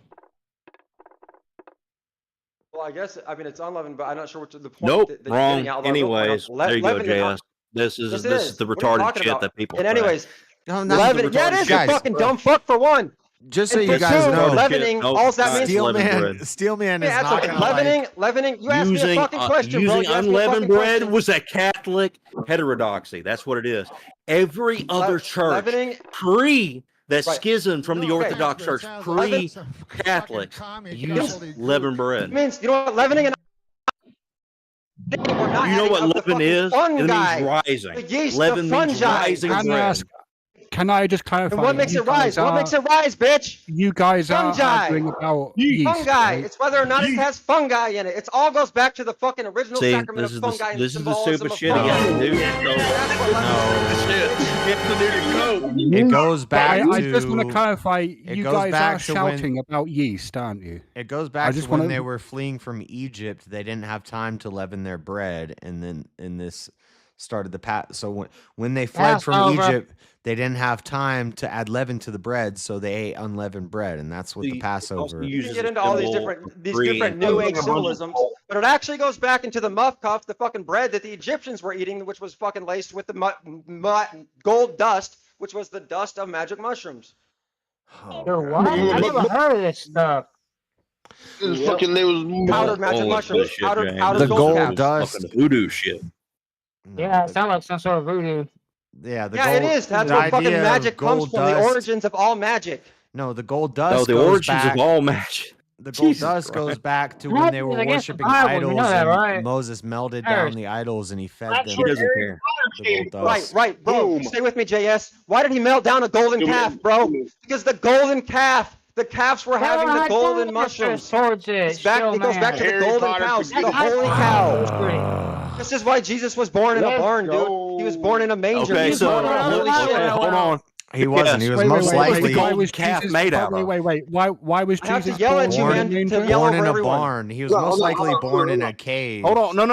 Well, I guess it's unleavened, but I'm not sure what the point Nope. that you're Wrong. getting at. Although I will point out, Anyways, there you go, leavened and JS. This is Yes, it this is is. the What are you retarded talking shit about? that people. And say. anyways, No, not the leavening. Yeah, it retarded is. You shit. fucking dumb fuck for one. Just so And you for guys two, know, leavening. Nope, All that not means. leavened Steelman Yeah, is that's not okay. gonna Leavening. like Leavening. You asked me a Using fucking question, bro. using You asked me a fucking unleavened bread question. was a Catholic heterodoxy. That's what it is. Every other church leavening. pre that Right. schism from the Okay. Orthodox Church, pre-Catholic, used leavened bread. It means, you know what, leavening and we're not You know having what of the leaven fucking is? It fungi. means rising. The yeast, Leaven the means fungi. rising Can I bread. ask? Can I just clarify? And what makes you it rise? guys What are- makes it rise, bitch? You guys are Fungi. arguing about yeast, Fungi. right? It's whether or not it has fungi in it. It all goes back to the fucking original See, sacrament this of is fungi and this is the symbolism stupid of shit fungi. again, dude. it goes But back I to. just want to clarify. You goes guys back are to when- shouting about yeast, aren't you? It goes I back to just when wanna- they were fleeing from Egypt. They didn't have time to leaven their bread, and then this started the So when they fled from Passover. Egypt, they didn't have time to add leaven to the bread, so they ate unleavened bread, and that's what the Passover. You can get into all these different New Age symbolisms, but it actually goes back into the muffcuff, the fucking bread that the Egyptians were eating, which was fucking laced with the gold dust, which was the dust of magic mushrooms. Yo, what? I never heard of this stuff. This fucking there was Powdered magic mushrooms, powdered The gold gold caps. dust. Fucking voodoo shit. Yeah, it sounds like some sort of voodoo. Yeah, the Yeah, gold, it is. That's the where fucking idea of magic comes gold from. The dust- origins of all magic. No, the gold dust. No, the goes origins back, of all magic. The gold Jesus dust goes Christ. back to What? when they were It's against the worshiping Bible, you idols, know that, and right? Moses melted Yes. down the idols, and he fed them. He doesn't care. The gold Right, dust. right, bro. Boom. Stay with me, JS. Why did he melt down a golden calf, bro? Because the golden calf. The calves were having the golden mushrooms. Towards it. It goes back to the Harry golden Potter cows, forget the it. holy cow. This is why Jesus was born in a Let's barn, dude. go. He was born in a manger. Okay, He was so born in a holy okay, shit. hold on. He wasn't. He was Wait, most wait, wait, likely why golden was calf Jesus, made out of? wait. Why was I have Jesus to yell at you, born man, in to manger? yell born over in a everyone. barn. He was No, most hold on, likely hold on, born in hold a cave. Hold on. No.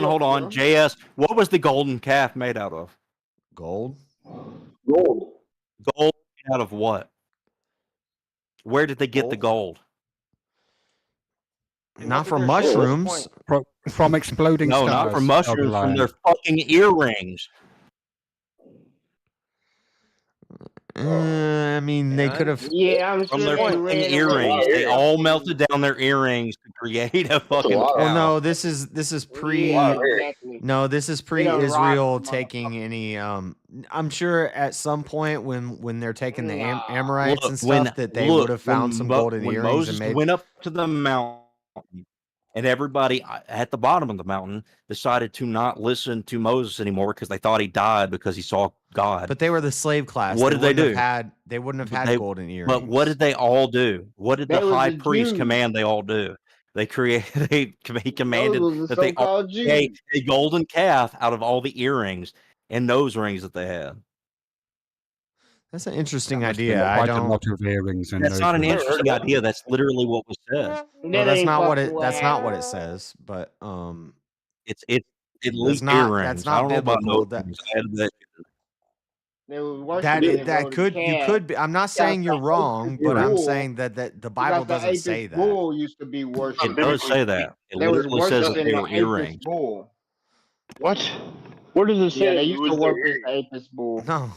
Hold on. JS, what was the golden calf made out of? Gold. gold. Gold made out of what? Where did they get the gold? Not from mushrooms. From exploding No, stars. not from mushrooms. From their fucking earrings. I mean, they could have. Yeah, I'm From sure their they fucking ran away. earrings. They all melted down their earrings to create a fucking cow. Well, no, this is pre. Yeah, exactly. No, this is They done pre-Israel rocked them, taking any. I'm sure at some point when they're taking the Nah. Amorites and Look, stuff that they would have found some golden when earrings Moses and made. went up to the mountain, and everybody at the bottom of the mountain decided to not listen to Moses anymore because they thought he died because he saw God. But they were the slave class. What did they wouldn't do? They wouldn't have had They- golden earrings. But what did they all do? What did That the was high the priest Jews. command they all do? They created. He commanded Those was the that they all so-called create Jews. a golden calf out of all the earrings and nose rings that they had. That's an interesting That must have been idea. I quite a don't. lot of earrings and That's not an nose rings. interesting idea. That's literally what was said. No, that's ain't not what fucking it. That's not what it happened. says. But It's at That's least not- earrings. that's I not don't know about biblical. nose rings. I added that. They was that worshiping that golden could you calf. could be. I'm not saying you're wrong, but I'm saying that the Bible Because the doesn't say Apis that. bull used to be worshipped. It does say that. It They was literally says that worshiping they the were Apis earrings. bull. What? Where does it Yeah, say they it used to was their worship earring? the Apis bull. No.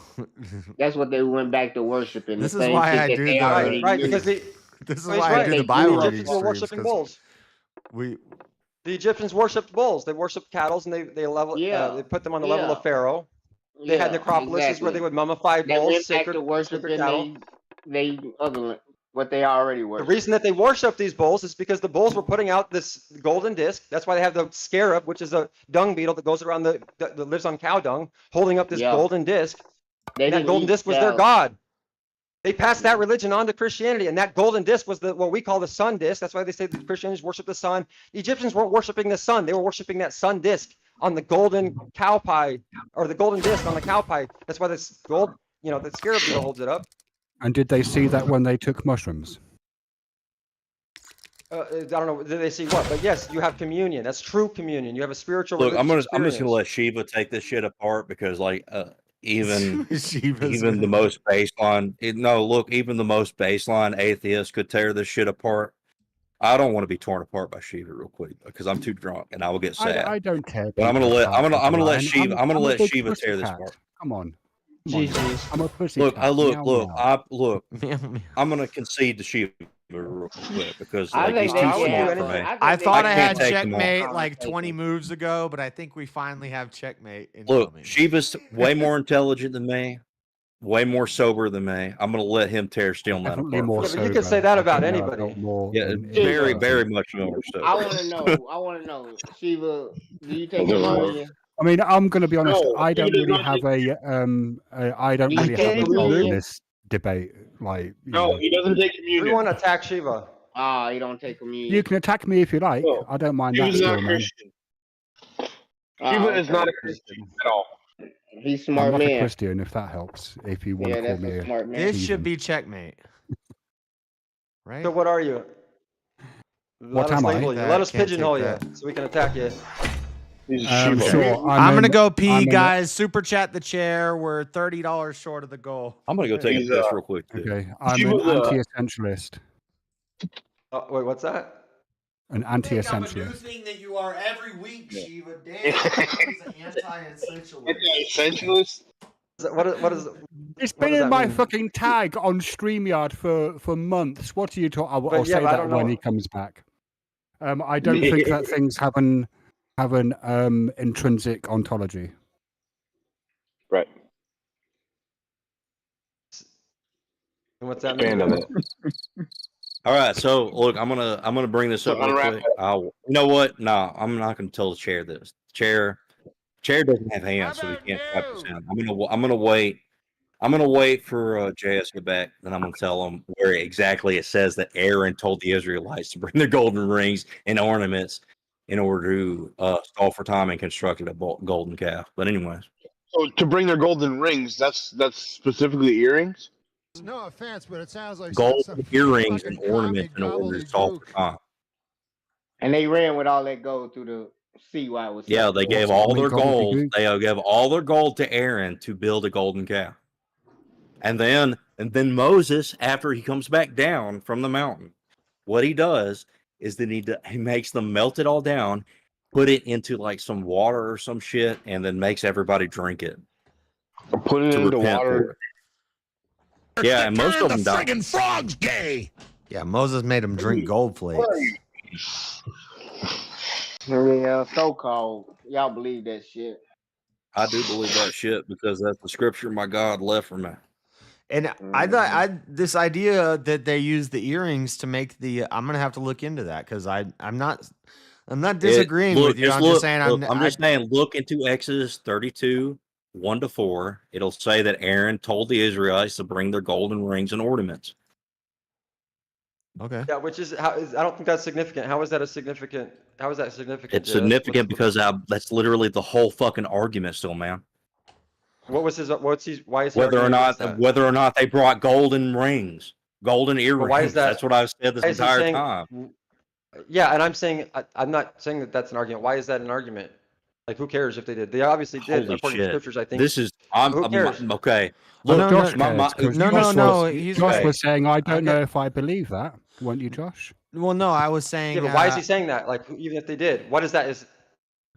That's what they went back to worshiping. The This is same why shit I that do they the already Right, knew. because this is well, he's why I right. do the They Bible The grew up reading Egyptians were streams worshiping because bulls. we The Egyptians worshipped bulls. They worshipped cattle, and they level Yeah, they put them on the level of Pharaoh. They had yeah, necropolises where exactly. they would mummify They bulls, went back to sacred worshiping cattle. they other what they already The worshiped. reason that they worship these bulls is because the bulls were putting out this golden disc. That's why they have the scarab, which is a dung beetle that goes around that lives on cow dung, holding up this Yeah. golden disc. They And that didn't golden eat disc was their cows. god. They passed that religion on to Christianity, and that golden disc was what we call the sun disc. That's why they say that Christians worship the sun. The Egyptians weren't worshiping the sun; they were worshiping that sun disc on the golden cow pie, or the golden disc on the cow pie. That's why this gold, the scarab beetle holds it up. And did they see that when they took mushrooms? I don't know. Did they see what? But yes, you have communion. That's true communion. You have a spiritual. Look, I'm religious just gonna experience. let Shiva take this shit apart because even Shiva's even the most baseline even the most baseline atheist could tear this shit apart. I don't want to be torn apart by Shiva real quick because I'm too drunk and I will get sad. I don't care. But I'm gonna let Shiva I'm a let big Shiva tear this pussycat. apart. Come on. GG. I'm a pussy. Look, cat. I'm gonna concede to Shiva real quick because I he's think too they can smart have for me. I thought I can't had take them all. checkmate like 20 moves ago, but I think we finally have checkmate. Look, Shiva's way more intelligent than me, way more sober than me. I'm gonna let him tear Steelman Definitely apart. more Yeah, but you can say that about anybody. Yeah, very, very much more sober. I want to know, Shiva, do you take communion? I mean, I'm going to be honest. No, I don't Shiva does really not have I don't Do you really take have a dog in communion? this debate. Like, No, he doesn't take communion. Everyone attack Shiva. Ah, you don't take communion. you can attack me if you like. No, I don't mind that. Shiva's not Still, man. Christian. Shiva is not a Christian at all. He's a I'm smart not a man. Christian, if that helps. If you want Yeah, to call that's me a a smart man. This should heathen. be checkmate. Right? So what are you? What Let us am I? label you. That- Let us can't pigeonhole take you that. so we can attack you. He's a Shiva. Sure. I'm gonna go pee, I'm guys. Super chat the chair. We're $30 short of the goal. I'm gonna go take a He's, piss real quick too. Okay. I'm Shiva's an anti-essentialist. Oh, wait, what's that? An anti-essentialist. thing that you are every week, Shiva. Damn, he's an anti-essentialist. Anti-essentialist? What is It's what been does in that my mean? fucking tag on StreamYard for months. What are you talking? I'll But yeah, say but I that don't when know. he comes back. I don't think that things have an intrinsic ontology. Right. And what's that Expand mean? on that. All right, so look, I'm gonna bring this up real unwrap quick. You know what? No, I'm not gonna tell the chair this. Chair doesn't have hands, so he can't clap his hand. I'm gonna wait. I'm gonna wait for JS to get back, then I'm gonna tell him where exactly it says that Aaron told the Israelites to bring their golden rings and ornaments in order to stall for time and constructed a golden calf. But anyways, So to bring their golden rings, that's specifically earrings? No offense, but it sounds like gold some earrings fucking and ornaments in order to stall for time. And they ran with all that gold through the sea while it was Yeah, sucking. they gave all their gold. They gave all their gold to Aaron to build a golden calf. And then Moses, after he comes back down from the mountain, what he does is that he makes them melt it all down, put it into like some water or some shit, and then makes everybody drink it. Put it to into repent water. for it. Yeah, and most of them died. friggin' frog's gay. Yeah, Moses made him drink gold flakes. Yeah, so-called. Y'all believe that shit. I do believe that shit because that's the scripture my God left for me. And I thought this idea that they use the earrings to make the I'm gonna have to look into that because I'm not disagreeing with you. I'm just saying look into Exodus 32, 1-4. It'll say that Aaron told the Israelites to bring their golden rings and ornaments. Okay. Yeah, which is I don't think that's significant. How is that significant? It's significant because that's literally the whole fucking argument still, man. Why is he whether or arguing against that? not they brought golden rings, golden earrings. why is that- That's what I've said this why is he entire saying- time. Yeah, and I'm saying I'm not saying that that's an argument. Why is that an argument? Like, who cares if they did? They obviously did, Holy according to shit. scriptures. I think. This is Who cares? okay. Well, Look, Josh Josh was saying, I don't know if I believe that. Weren't you, Josh? Well, no, I was saying. Yeah, but why is he saying that? Like, even if they did, what is that?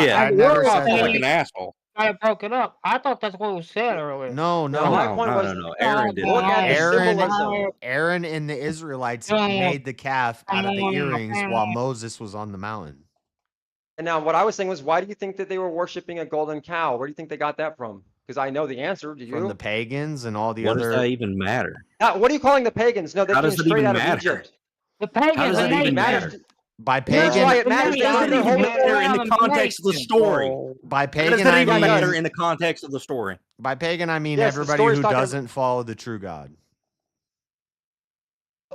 shit. I never said Sound that. like an asshole. I broke it up. I thought that's what was said earlier. No, No, no. my point was Aaron did look at the symbolism. Aaron and the Israelites Yeah. made the calf out of the Come on, earrings come while on. Moses was on the mountain. And now what I was saying was, why do you think that they were worshiping a golden cow? Where do you think they got that from? Because I know the answer. Do you? From the pagans and all the What other. does that even matter? What are you calling the pagans? No, they How came does it straight even out of matter? Egypt. The How pagans does are it even nations. matter? By That's pagan, why it matters. They doesn't live their even whole matter in the context of the story. by It pagan, doesn't I even matter mean in the context of the story. by pagan, I mean Yes, the everybody story's who talking- doesn't follow the true God.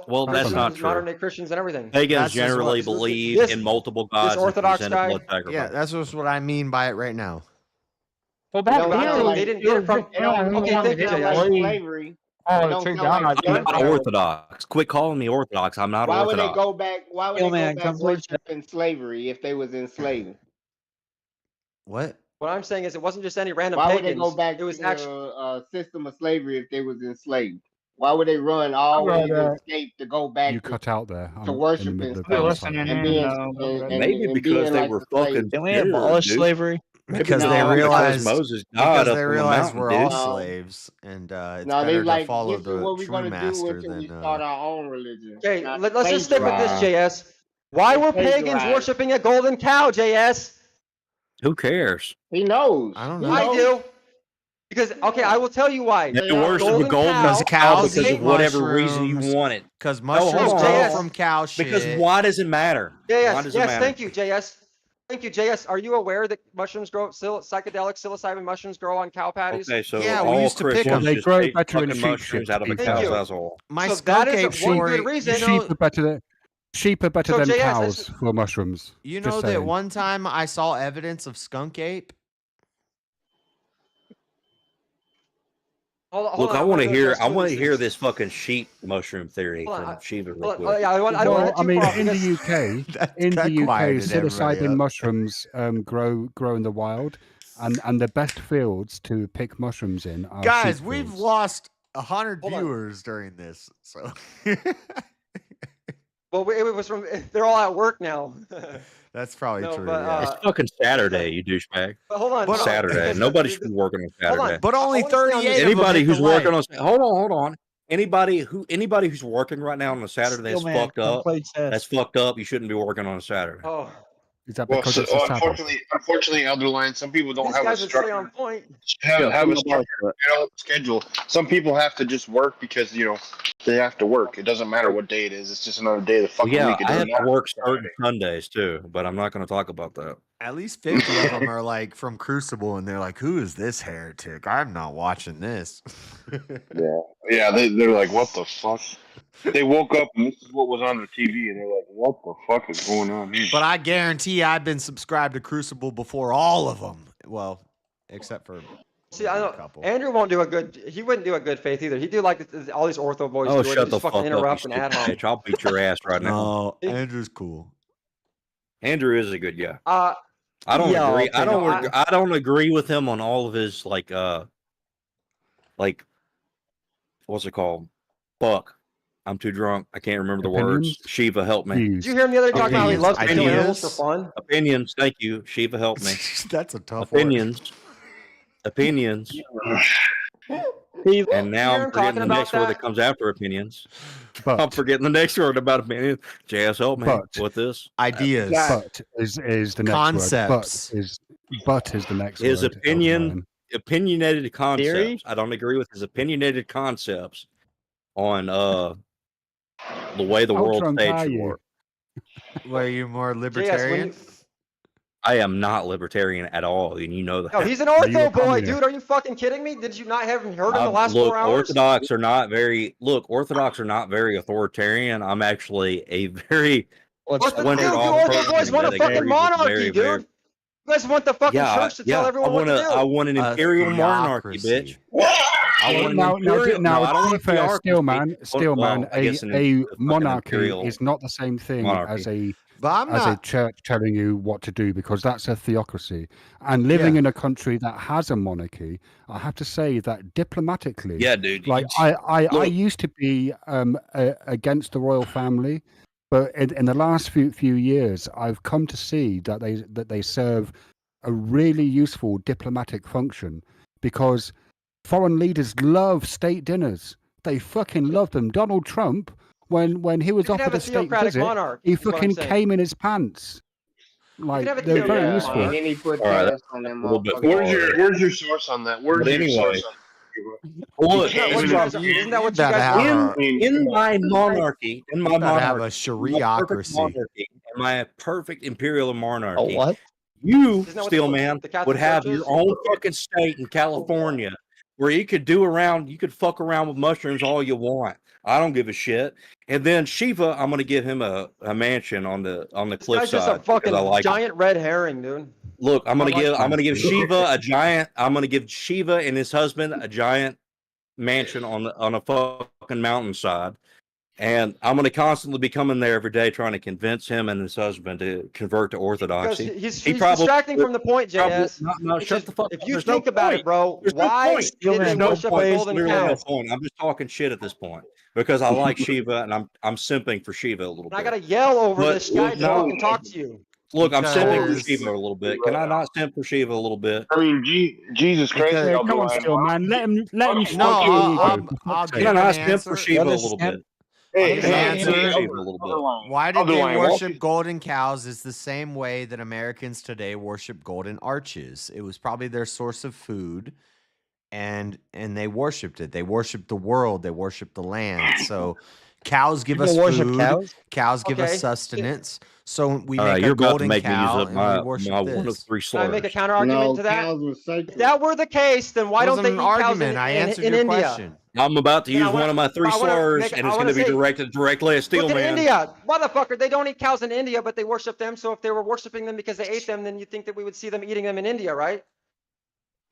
Well, that's not Christians, modern true. day Christians and everything. Pagans That's just generally what- believe this- in multiple this gods and Orthodox presented guy- blood sacrifice. Yeah, that's just what I mean by it right now. Well, No, back but I then, don't- they didn't get it from. It don't Okay, sound thank you, like JS. slavery. Oh, It the don't true sound like God. I'm not slavery. Orthodox. Quit calling me Orthodox. I'm not Why would they Orthodox. go back? Why would Yo, they man, go come back please. worshiping slavery if they was enslaved? What? What I'm saying is, it wasn't just any random Why would pagans. they go back It was to actually. the system of slavery if they was enslaved? Why would they run all the way to escape to go back You cut out there. to I'm in worship the and middle of stuff listening and in, being Maybe because they like were the slaves? fucking Can we scared, abolish dude. slavery? Maybe Because not they because realized Moses died because up they on the realized mountain, we're dude. all slaves, and it's No, they better to like follow this is what the we're true gonna do master until we than. start our own religion. Okay, not let's just stick with this, plagiarize. JS. Why They were pagans plagiarize. worshiping a golden cow, JS? Who cares? He knows. I don't He know. I knows. do. Because okay, I will tell you why. They worship a Golden golden cow. cow cows because eat of whatever reason you mushrooms. want it. Because No, hold mushrooms on, grow JS. from cow shit. Because why does it matter? Why JS, does it yes, matter? thank you, JS. Thank you, JS. Are you aware that mushrooms grow, psychedelic psilocybin mushrooms grow on cow patties? Okay, so Yeah, we all used to pick Christians 'em. They just grow take better in fucking sheep mushrooms shit, out to of a be Thank cow's you. asshole. My So skunk that is ape one story. good reason. Sheep are better than So, than JS, cows for mushrooms. You Just know that saying. one time I saw evidence of skunk ape. Hold Look, on, I want to wanna hear. address I two of want to these hear things. this fucking sheep mushroom theory Hold on, from Shiva real Hold on, quick. yeah, I don't want to Well, get I too mean, far in because the UK, That quieted everybody psilocybin up. mushrooms grow in the wild, and the best fields to pick mushrooms in are Guys, sheep we've fields. lost 100 Hold on. viewers during this. So well, it was from. They're all at work now. that's probably No, true. but, yeah. It's fucking Saturday, you douchebag. But hold on. But, Saturday. because Nobody should be working on Hold on. Saturday. but only I wanna stay on 38 this- of them Anybody hit the who's working like. on hold on. Anybody who's working right now on a Saturday Steel is man, fucked up. complete sense. That's fucked up. You shouldn't be working on a Saturday. Oh, Is that Well, because so, it's a Sabbath? unfortunately, Elder Lion, some people don't these have a guys would stay on structure. point. Have a structure, schedule. Some people have to just work because they have to work. It doesn't matter what day it is. It's just another day of the Well, fucking yeah, week. It I doesn't have to matter. work certain Sundays too, but I'm not going to talk about that. At least 50 of them are like from Crucible, and they're like, "Who is this heretic? I'm not watching this." Yeah, they're like, what the fuck? They woke up and this is what was on their TV, and they're like, what the fuck is going on here? But I guarantee I've been subscribed to Crucible before all of them. Well, except for See, I a don't. couple. Andrew won't do a good. He wouldn't do a good faith either. He'd do like all these ortho boys Oh, do. shut and the just fuck fucking up, you interrupt and stupid ad hom. bitch! I'll beat your ass right now. No, Andrew's cool. Andrew is a good guy. I don't yeah, agree. okay, I don't. no, I don't agree with him on all of his like what's it called? Fuck. I'm too drunk. I can't remember the words. Opinions? Shiva, help me. Views. Did you hear him the other day talking about how he loves to kill Opinions. animals for fun? Opinions. Thank you. Shiva, help me. That's a tough one. Opinions. Opinions. And now hear I'm him talking forgetting the about next word that? that comes after opinions. But- I'm forgetting the next word about opinions. JS, help me But- with this. Ideas. But is the next Concepts. word. But is the next His word. opinion, opinionated concepts. Theory? I don't agree with his opinionated concepts on the way the world Ultron stage should value. work. Were you more JS, when libertarian? you, I am not libertarian at all, and you know that. no, he's an Are you ortho a boy, communist? dude. Are you fucking kidding me? Did you not have heard him the last Look, 4 hours? Orthodox are not very authoritarian. I'm actually a very What the splintered dude, you off ortho boys person want a that fucking agrees with monarchy, very, dude. very- You guys want the fucking church to tell everyone what to do. I want an A imperial monarchy, theocracy. bitch. I want an imperial. No, I don't to want be a fair, theocracy. Steelman, I guess a fucking monarchy imperial is not the same thing monarchy. as a But I'm as a not. church telling you what to do, because that's a theocracy. And living in a country that has a monarchy, I have to say that diplomatically, Yeah, dude. like I Look. used to be against the royal family, but in the last few years, I've come to see that they serve a really useful diplomatic function, because foreign leaders love state dinners. They fucking love them. Donald Trump, when he was You can have offered a a state theocratic visit, monarch, he is what I'm fucking saying. came in his pants. Like, have a they're very theocratic useful. monarch. And then he put All right, tariffs on them a little bit motherfuckers. Where's your source on that? Where's But your anyway, source on that? look, Isn't that what you guys are- isn't that what you That guys have want? a- in my monarchy, Gotta have a my perfect shariocracy. monarchy, my perfect imperial monarchy, what? you, Isn't that what Steel the Man, would Catholic have Church your is? own fucking state in California where you could fuck around with mushrooms all you want. I don't give a shit. And then Shiva, I'm gonna give him a mansion on the This guy's just a cliffside because I fucking like him. giant red herring, dude. Look, I'm gonna that. give Shiva a giant. I'm gonna give Shiva and his husband a giant mansion on a fucking mountainside, and I'm gonna constantly be coming there every day trying to convince him and his husband to convert to Because orthodoxy. he's He probably distracting from the point, JS. no, It's shut just, the fuck if up. you There's no think about it, point. bro, There's no why point. did There's they no worship a point. golden Literally no cow? point. I'm just talking shit at this point because I like Shiva and I'm simping for Shiva a little And I bit. gotta yell over But this guy to no, fucking talk to you. look, I'm simping for Because- Shiva a little bit. Can I not simp for Shiva a little bit? I mean, Jesus Christ, Because- I'll Come on, lie. Steel Man. Let him speak No, to your ego. I'll for fuck's give sake. Can I an not simp answer. for Shiva a little bit? Hey, I'll give hey, an hey, answer. hey, Shiva a little bit. Why did Other they line, worship Walter. golden cows? Is the same way that Americans today worship golden arches. It was probably their source of food, and they worshipped it. They worshipped the world. They worshipped the land. So cows give us People worship food. cows? Cows give Okay. us sustenance. So we All right, make you're a about to golden make me use cow up and my we worship one of this. three Can I make a slurs. counter argument No, to that? cows were If sacred. that were the case, then why It don't wasn't they an eat cows argument. I answered in your India? question. I'm about to Then I use wanna- one of my three I wanna slurs, make- and I it's wanna going to be say- directed directly at Steel Look at Man. India, motherfucker. They don't eat cows in India, but they worship them. So if they were worshiping them because they ate them, then you'd think that we would see them eating them in India, right?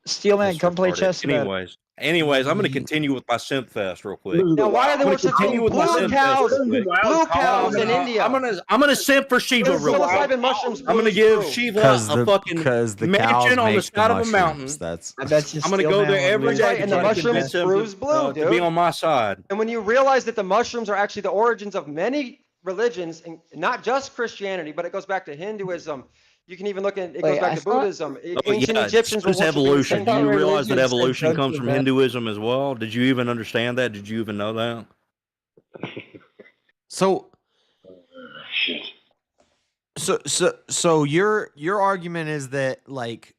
Steel Man, That's come play retarded. chess about it. Anyways, I'm going to continue with my simp fest real quick. Now, why are they I'm gonna worshiping continue with my blue simp cows? fest real quick. Blue cows in India. I'm gonna simp for Shiva Because real quick. psilocybin mushrooms I'm gonna blues give blue. Shiva Because a fucking the mansion cows on the make the side of a mushrooms. mountain. That's I bet you I'm gonna Steel go Man there would every lose. day Right, to and the try to mushrooms convince him bruise blue, to be dude. on my side. And when you realize that the mushrooms are actually the origins of many religions, and not just Christianity, but it goes back to Hinduism. You can even look at it goes Wait, back I to thought- Buddhism. Oh, Ancient yeah, Egyptians so were is worshiping the evolution. same Do you thing. realize that religions are evolution drugs comes are from bad. Hinduism as well? Did you even understand that? Did you even know that? so so your argument is that like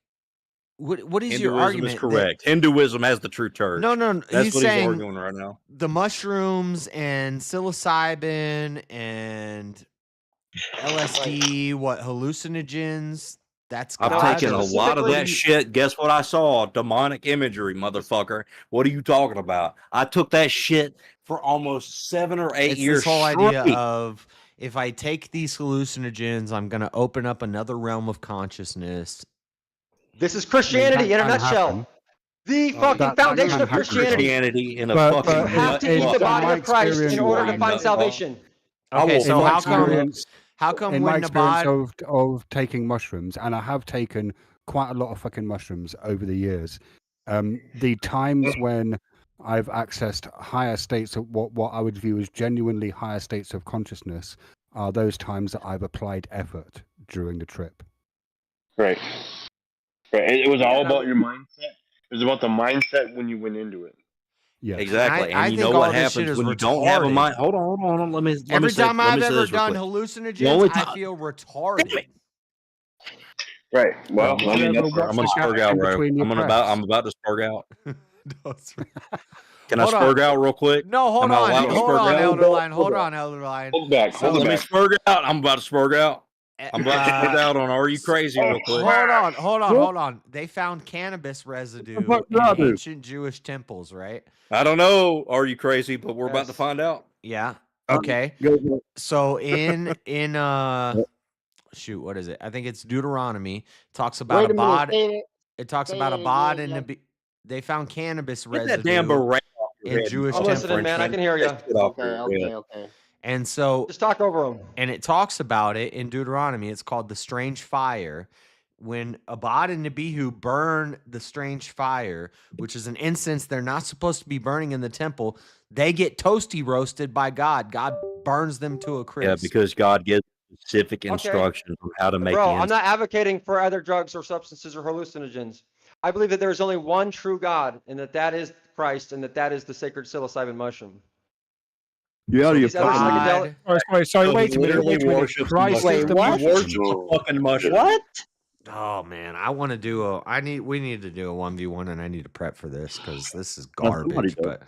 what is your Hinduism argument? is correct. Hinduism has the true church. No, That's he's what saying he's arguing right now. the mushrooms and psilocybin and LSD, what hallucinogens? That's I've God. taken a lot of that shit. Guess what I saw? Demonic imagery, motherfucker. What are you talking about? I took that shit for almost 7 or 8 It's years this whole idea straight. of if I take these hallucinogens, I'm going to open up another realm of consciousness. This is Christianity in a can nutshell. happen. The fucking that foundation can of happen. Christianity. in a But- fucking You have to eat nut the fuck. body my of Christ in experience- order to You find nut salvation. Okay, will so fuck how you come experience- in my when the experience body of taking mushrooms, and I have taken quite a lot of fucking mushrooms over the years, the times when I've accessed higher states of what I would view as genuinely higher states of consciousness are those times that I've applied effort during the trip. Right. Right. It was all Yeah, about your mindset. It was about the mindset when you went into it. Yes. Exactly. I And you think know all what this shit happens is when you don't have a retarded. mind. Hold on. Let me Every say, time let I've me say ever this real done quick. hallucinogens, only I time- feel retarded. Right. Well, Did I you mean, ever that's watch I'm gonna the gap spurg out in right. between your I'm preps? about to spurg out. That's right. Can I Hold on. spurg out real quick? No, hold Am I on, allowed to spurg out? Hold on, Elderline. Hold back. So- Hold Let me back. spurg out. I'm about to spurg out. I'm about to spurg out on Are You Crazy real quick. Hold on. They found cannabis residue fuck in did I do? ancient Jewish temples, right? I don't know. Are you crazy? But we're about to Yes. find out. Yeah. Okay. Go. So in shoot, what is it? I think it's Deuteronomy. Talks about Wait a a minute. bod. Say it. It talks say about a it bod again, and they found cannabis Get that damn residue beret off your in head, Jewish you I'm fucking listening, man. I Frenchman. can hear Get you. that shit off Okay. your Okay. head. Okay. And so Just talk over them. and it talks about it in Deuteronomy. It's called the strange fire. When Abad and Nebihu burn the strange fire, which is an incense they're not supposed to be burning in the temple, they get toasty roasted by God. God burns them to a crisp. Yeah, because God gives specific Okay. instructions on how to make Bro, the I'm not advocating for other drugs or substances or hallucinogens. I believe that there is only one true God, and that is Christ, and that is the sacred psilocybin mushroom. You out of your These other fucking psychedelic. Sorry, So wait he a minute. literally Wait a minute. worships the Christ mushroom. is the Wait, what? He mushroom. worships the fucking mushroom. What? Oh man, I want to do we need to do a 1v1 and I need to prep for this because this is somebody garbage. does.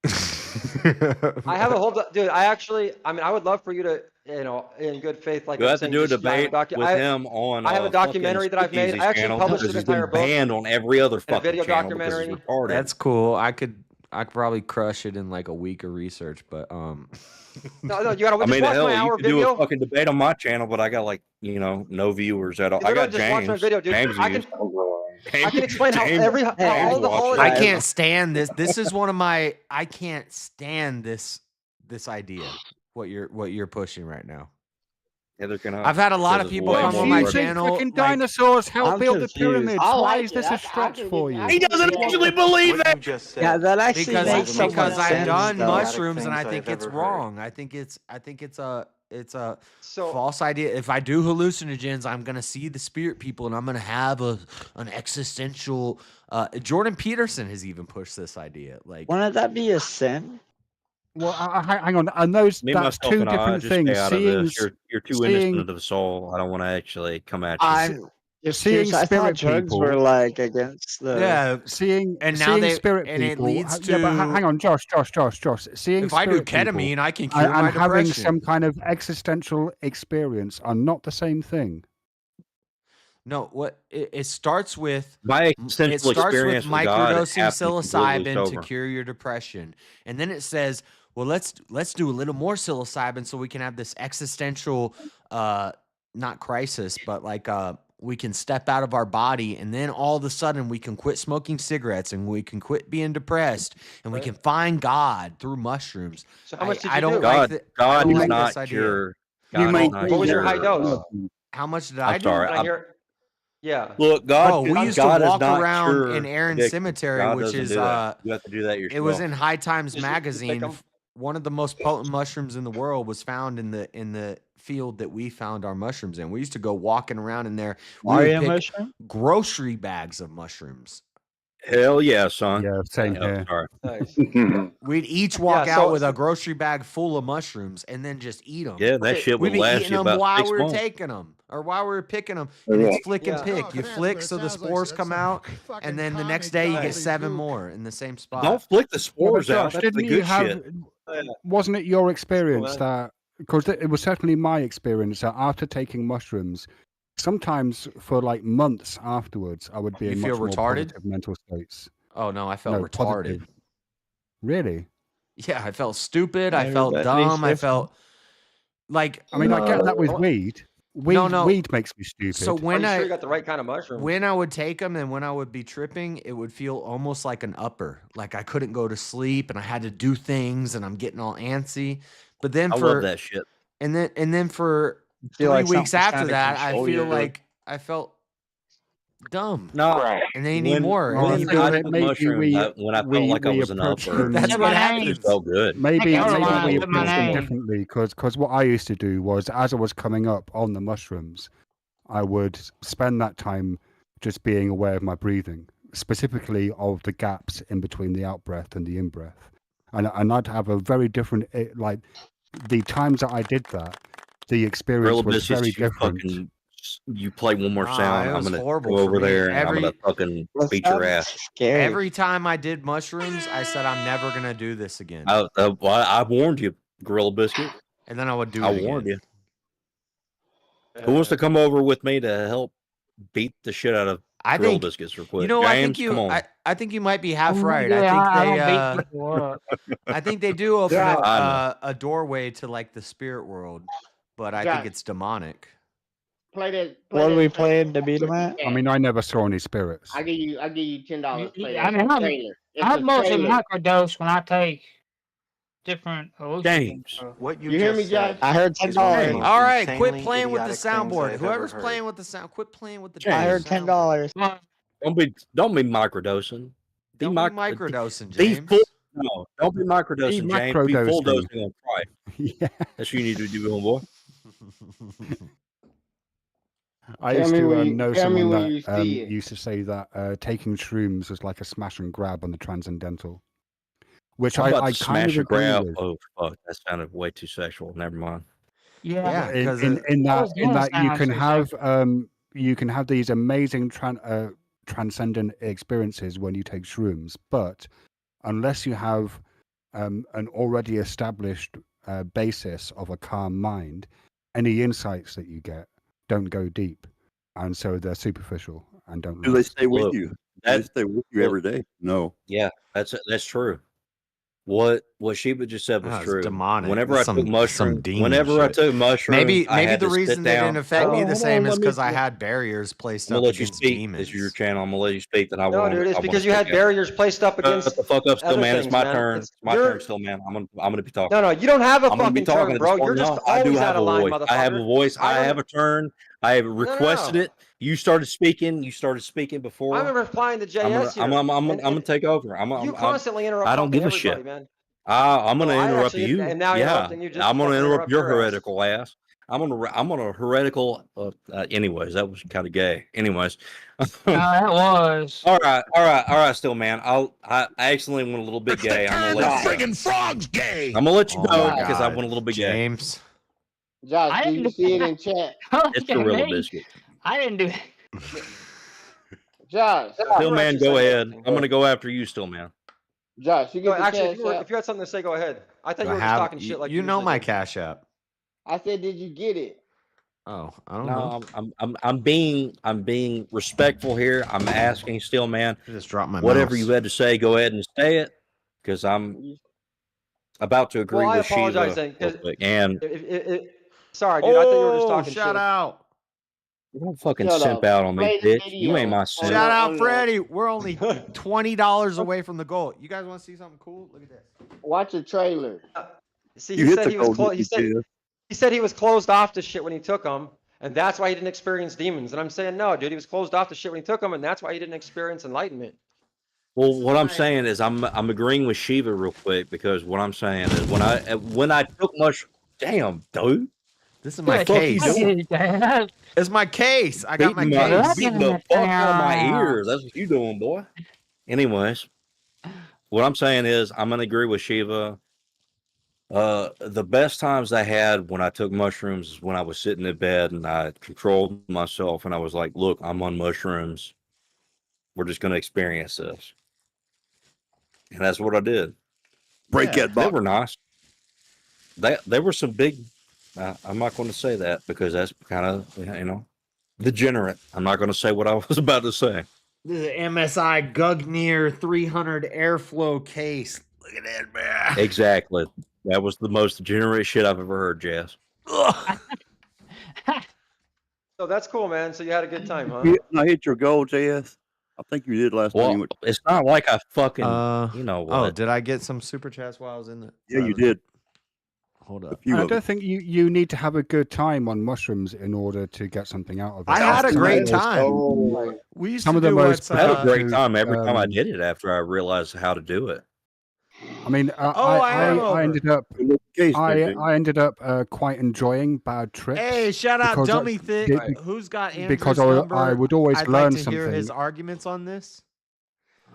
But I have a whole, dude. I would love for you to in good faith, like You I'm have to saying, do a just I have debate with him on I have a fucking documentary that I've made. Speakeasy's I actually channel published because an he's been entire book banned on every other and a fucking video channel because he's documentary. retarded. That's cool. I could probably crush it in like a week of research, but No, you gotta I just mean, watch hell, my you hour could do a video. fucking debate on my channel, but I got like no viewers at all. I Literally got just watch my James. video, dude. James I views. can explain how James- every how James all the watches holidays. I it. can't stand this. This is one of my. I can't stand this idea. What you're pushing right now. Neither can I. I've had a lot of Because it's people way come more on my work. channel. Freaking like- dinosaurs help I'm build the confused. pyramids. I Why like is this it. a stretch for you? He doesn't actually believe that. Yeah, that actually makes so because much I've sense, done though. mushrooms and I think it's wrong. I think it's a false idea. If I do hallucinogens, I'm gonna see the spirit people and I'm gonna have an existential. Jordan Peterson has even pushed this idea. Like, Wouldn't that be a sin? Well, hang on. And those Me, that's myself, two and I different just things. stay out of this. You're too seeing- innocent of the soul. I don't want to actually come at you. I'm just seeing curious. I thought spirit drugs people. were like against the. yeah, Seeing and now seeing they spirit and it people. leads to. Yeah, but hang on, Josh. Seeing if I do spirit people ketamine, I can cure and my having depression. some kind of existential experience are not the same thing. No, what it starts with. My It existential starts with experience with God microdosing happened completely psilocybin to sober. cure your depression, and then it says, "Well, let's do a little more psilocybin so we can have this existential, not crisis, but like we can step out of our body, and then all of a sudden we can quit smoking cigarettes and we can quit being depressed and we can find God through mushrooms." So how much did I you don't do? like that. I God don't is like not this idea. your. You God may- is not What was your high your, dose? How much did I I'm do? sorry. Did I hear? Yeah. Look, God. Bro, we used God to is walk not around your in Aaron addiction. Cemetery, God which doesn't is do that. You have to do that yourself. it was in High Times Just pick magazine. 'em. One of the most potent mushrooms in the world was found in the field that we found our mushrooms in. We used to go walking around in there. We would Mario pick mushroom? grocery bags of mushrooms. Hell yeah, son. Yeah, same Yeah, here. sorry. Nice. We'd each walk Yeah, out so- with a grocery bag full of mushrooms and then just eat them. Yeah, that shit We'd would be last eating you them about while 6 we were months. taking them or while we were picking them. And it's flick and Yeah. pick. No You offense, flick but it so the sounds like spores that's come some out, fucking and then the next comic day you get garbage 7 goop. more in the same spot. Don't flick the Yeah, but spores out. Josh, That's didn't the you good have? shit. Wasn't it your experience man. that? Because it was certainly my experience that after taking mushrooms, sometimes for like months afterwards, I would be You in feel much more retarded? positive mental states. Oh no, I felt No, retarded. positive. Really? Yeah, I felt stupid. I Maybe felt that dumb. I makes felt like I mean, I get that with No. weed. No. Weed makes me stupid. so Are when you sure you I got the right kind of mushrooms? when I would take them and when I would be tripping, it would feel almost like an upper. Like I couldn't go to sleep and I had to do things and I'm getting all antsy. But then I for love that shit. and then for feel 3 like weeks something's after trying to that, I control feel you. like I felt dumb. No, And then you need when, more. Well, And I when then feel I that took maybe mushrooms, when I felt like I was an approach upper, them. that's Say what my happens. name. it felt good. Maybe Hey, hold maybe on, we say my approach them name. differently because what I used to do was as I was coming up on the mushrooms, I would spend that time just being aware of my breathing, specifically of the gaps in between the out breath and the in breath, and I'd have a very different like the times that I did that, the experience Gorilla was Biscuits, very you different. fucking, you play one more Nah, sound, it I'm was gonna horrible go for over me. there and I'm gonna fucking beat your ass. Scary. Every time I did mushrooms, I said I'm never gonna do this again. I warned you, Gorilla Biscuit. And then I would do I it warned again. you. Who wants to come over with me to help beat the shit out of I Gorilla think Biscuits real quick? you know. James, come on. I think you might be half Oh, right. yeah, I I don't think beat people up. I think they do open Yeah. a doorway to like the spirit world, but I Yeah. think it's demonic. Play that. What are that we trailer. playing to beat them at? I mean, I never saw any spirits. I give you $10. Play I that mean, trailer. It's I a mostly trailer. microdose when I take different hallucinogens. James. So. What You hear me, Josh? I heard $10. All right, quit playing with the soundboard. Whoever's playing with the sound, quit playing with the. I heard damn $10. Well, Don't be microdosing. Be Don't be mic- microdosing, Be James. full. No, don't be microdosing, James. Be full macrodosing. dosing on Christ. Yeah. That's what you need to do, homeboy. I Tell used me to where you- know tell me someone where you that see it. used to say that taking shrooms was like a smash and grab on the transcendental, which I'm about I to kind smash of a agree grab. with. Oh fuck, that sounded way too sexual. Never mind. yeah. In, because in, in that was gonna you can have these amazing transcendent experiences when you take shrooms, but unless you have an already established basis of a calm mind, any insights that you get don't go deep, and so they're superficial and don't. Do they last. stay with Look, you? Do they stay with you every day? No. Yeah, that's true. What Sheba just said was It's true. demonic. Whenever I Some- took some mushrooms, demon whenever I shit. took mushrooms, Maybe I had the to sit reason they down. didn't affect me Hold the on, same is let me- because I had barriers placed I'm up gonna let you against speak. demons. This is your channel. I'm gonna let you speak. Then I No, want. dude, it's I because wanna you had speak after. barriers placed up against Shut the fuck up, still, other man. It's things, my man. turn. It's It's my you're turn, still, man. I'm gonna be talking. no, you don't have a I'm gonna be fucking talking turn, at bro. this point. You're just No, I do always have out a of line, voice. I have a motherfucker. voice. I have a turn. I have No, requested no. it. You started speaking. You started speaking before. I'm replying to I'm JS here. I'm and gonna take over. you constantly interrupt I don't fucking give a everybody, shit. man. I'm Well, gonna I interrupt actually you. am now Yeah, interrupting you just I'm to gonna fucking interrupt interrupt your your ass. heretical ass. I'm gonna heretical. Anyways, that was kind of gay. Anyways, that was. all right. Still, man. I accidentally went a little bit gay. I'm gonna let you go. Friggin' frog's gay. I'm gonna let you Oh go my because I God. went a little bit James. Josh, I do didn't you do see it that. in chat? Don't It's look at Gorilla me. Biscuit. I didn't do that. Josh, Still, You're man, actually go saying ahead. everything. I'm gonna go after you, still, man. Josh, you No, get the actually, cash if app? you had something to say, go ahead. I thought Do you I were just have? talking shit like You know usually my do. Cash App. I said, did you get it? Oh, I don't know. No, I'm being respectful here. I'm asking, still, man. I just dropped my Whatever mouse. you had to say, go ahead and say it, because I'm about to agree Well, I with apologize Shiva then. real 'Cause quick. And sorry, dude. I thought you were just Oh, talking shout shit. out. don't fucking Shut simp up. out on me, Play the bitch. You ain't video. my simp. Shout out, on Freddie. We're only $20 away from the goal. You guys want to see something cool? Look at this. Watch the trailer. See, You he hit said the he was gold. close. He said he was closed off to shit when he took them, and that's why he didn't experience demons. And I'm saying, no, dude, he was closed off to shit when he took them, and that's why he didn't experience enlightenment. Well, what I'm saying is I'm agreeing with Shiva real quick, because what I'm saying is when I took damn, dude. This is What my the fuck you case. doing? It's my case. I got my Beating case. beating the fuck out of my ears. That's what you doing, boy. Anyways, what I'm saying is I'm gonna agree with Shiva. The best times I had when I took mushrooms is when I was sitting in bed and I controlled myself and I was like, look, I'm on mushrooms. We're just gonna experience this. And that's what I did. Break that They box. were nice. They were some big. I'm not going to say that because that's kind of degenerate. I'm not going to say what I was about to say. This is an MSI Gugnir 300 airflow case. Look at that, man. Exactly. That was the most degenerate shit I've ever heard, Jazz. So that's cool, man. So you had a good time, huh? I hit your goal, JS. I think you did last time. Well, it's not like I fucking, Oh, what? did I get some super chats while I was in the? Yeah, you did. Hold up. And I don't think you need to have a good time on mushrooms in order to get something out of it. I had a great Some of time. those- We used some to of the do most what's, I had a great productive, time every time I did it after I realized how to do it. I mean, I ended up I ended up quite enjoying bad trips. Hey, shout out because Dummy Thick. be- Who's got Andrew's because number? I would always I'd learn like to hear his something. arguments on this.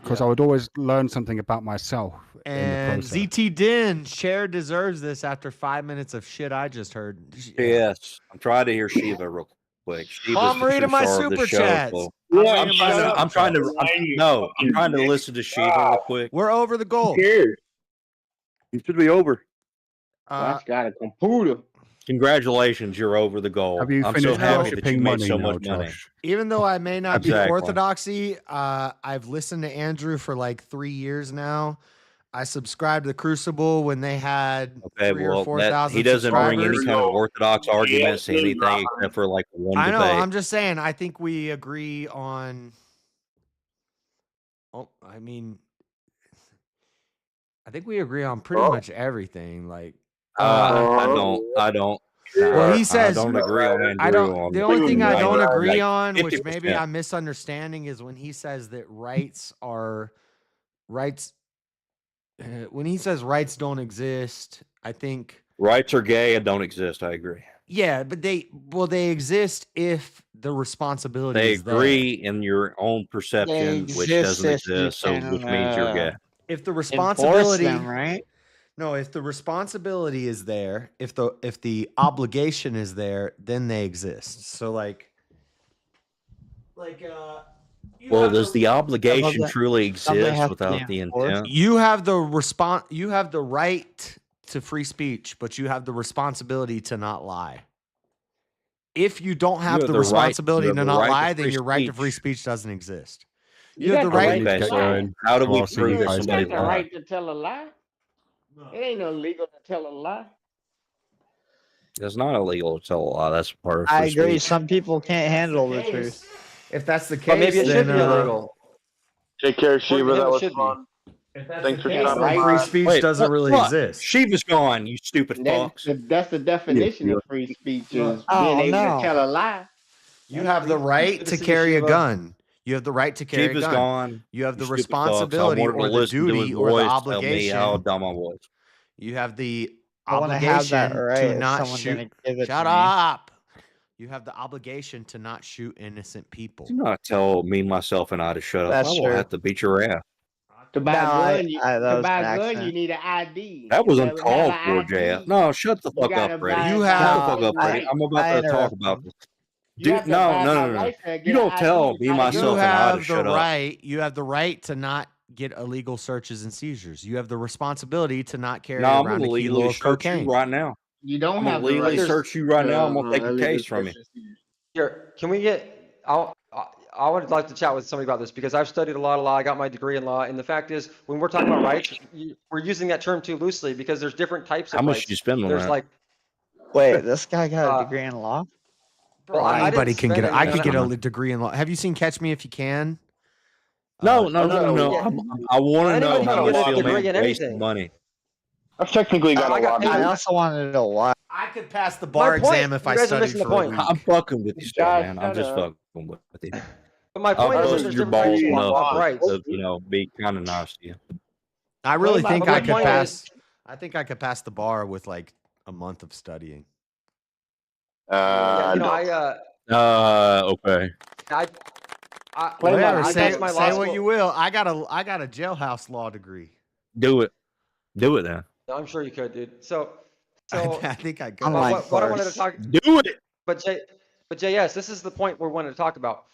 Because I would always learn something about myself in the And process. ZT Din, Cher deserves this after 5 minutes of shit I just heard. Yes, I'm trying to hear Shiva real quick. Shiva's I'm the true reading my star of the super show, chats. so- I'm I'm trying to listen to Shiva real quick. We're over the goal. Here. You should be over. Josh got a computer. Congratulations, you're over the goal. Have you I'm so finished happy that you worshipping made money so now, much money. Josh? Even though I may not Exactly. be orthodoxy, I've listened to Andrew for like 3 years now. I subscribed to the Crucible when they had Okay, 3 or well, 4,000 he doesn't bring any subscribers. kind of orthodox arguments to anything except for like one I know. debate. I'm just saying. I think we agree on. Oh, I mean, I think we agree on pretty much everything. Like, I don't. Well, he says I don't agree on Andrew. I don't. The only thing I don't agree like on, which 50%. maybe I'm misunderstanding, is when he says that rights are rights. When he says rights don't exist, I think Rights are gay and don't exist. I agree. yeah, but they exist if the responsibility. They is there. agree in your own perception, which exist doesn't if you exist, so which can, means you're gay. If the enforce responsibility, them, right? no, if the responsibility is there, if the obligation is there, then they exist. So like. Well, does the obligation that truly somebody exist has to without the enforce. intent? You have the right to free speech, but you have the responsibility to not lie. If you don't have the responsibility to not lie, then your right to free speech doesn't exist. You have the right. How do we I'll see you prove that guys You somebody got the lied? right to tell a lie. It ain't illegal to tell a lie. It's not illegal to tell a lie. That's part of I free agree. speech. Some people can't handle the truth. If that's the case, But maybe it should then, be illegal. Take care, According Shiva. to him, That it was should be. fun. Thanks for case, stopping then by. free speech doesn't really exist. Shiva's gone, you stupid fox. That's the definition of free speech is Oh, being able no. to tell a lie. You have the right to carry a gun. You have the right to carry Shiva's a gun. gone. You have the You stupid fox. I responsibility wanted to or the listen to his duty or the voice tell me how obligation. dumb I was. You have the I want to have that obligation right to if not someone's shoot. gonna give it Shut to me. up. You have the obligation to not shoot innocent people. Do not tell me, myself, and I to shut up. That's I will true. have to beat your ass. To buy No, a gun, that to was buy an a gun, accident. you need an ID. That was You gotta uncalled have for, an JF. ID. No, shut the fuck gotta up, Freddie. buy- You Shut have- the fuck up, Freddie. I'm about I to talk interrupt about him. this. You have to No. buy my license and You get don't an tell ID. me, You gotta myself, You and I to have the shut up. right. You have the right to not get illegal searches and seizures. You have the responsibility to not carry No, I'm around gonna a kilo legally of search you cocaine. right now. You don't I'm have gonna the legally right. search you right now. I'm gonna take a illegal case from you. search and seizure. Here, can we get? I would like to chat with somebody about this because I've studied a lot of law. I got my degree in law, and the fact is, when we're talking about rights, we're using that term too loosely because there's different types of How much rights. did you spend on There's that? like, Wait, this guy got a degree in law? bro, I Anybody didn't can get. spend I any could on get it. a degree in law. Have you seen Catch Me If You Can? No. Yeah. I want to know Anybody how can much get a Steel degree Man in wasted anything. money. I've technically got I a got lot. I paid. also wanted to know why. I could pass the bar My point- exam if you I guys are studied missing the for a point. week. I'm fucking with you, Steel Josh, Man. I'm shut just up. fucking with you. But my I'll point is, bust there's your different types balls enough of rights. to, be kind of nice to you. I really Well, think my I could point pass. is- I think I could pass the bar with like a month of studying. Yeah, you know, No. Okay. Whatever. I Say, passed my say law what school- you will. I got a jailhouse law degree. Do it. Do it then. I'm sure you could, dude. So I think I could. I'm but like, what I wanted to talk, Do it. but JS, this is the point we wanted to talk about.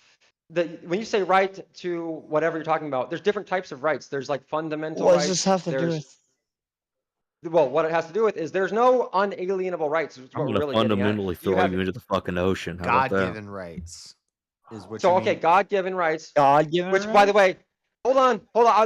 When you say right to whatever you're talking about, there's different types of rights. There's like fundamental What rights. does this have to do there's- with? Well, what it has to do with is there's no unalienable rights. Is I'm what we're gonna really getting at. fundamentally throw you into the fucking ocean. How about that? God-given rights is what So you okay, mean. God-given rights. God-given Which, by the way, hold on.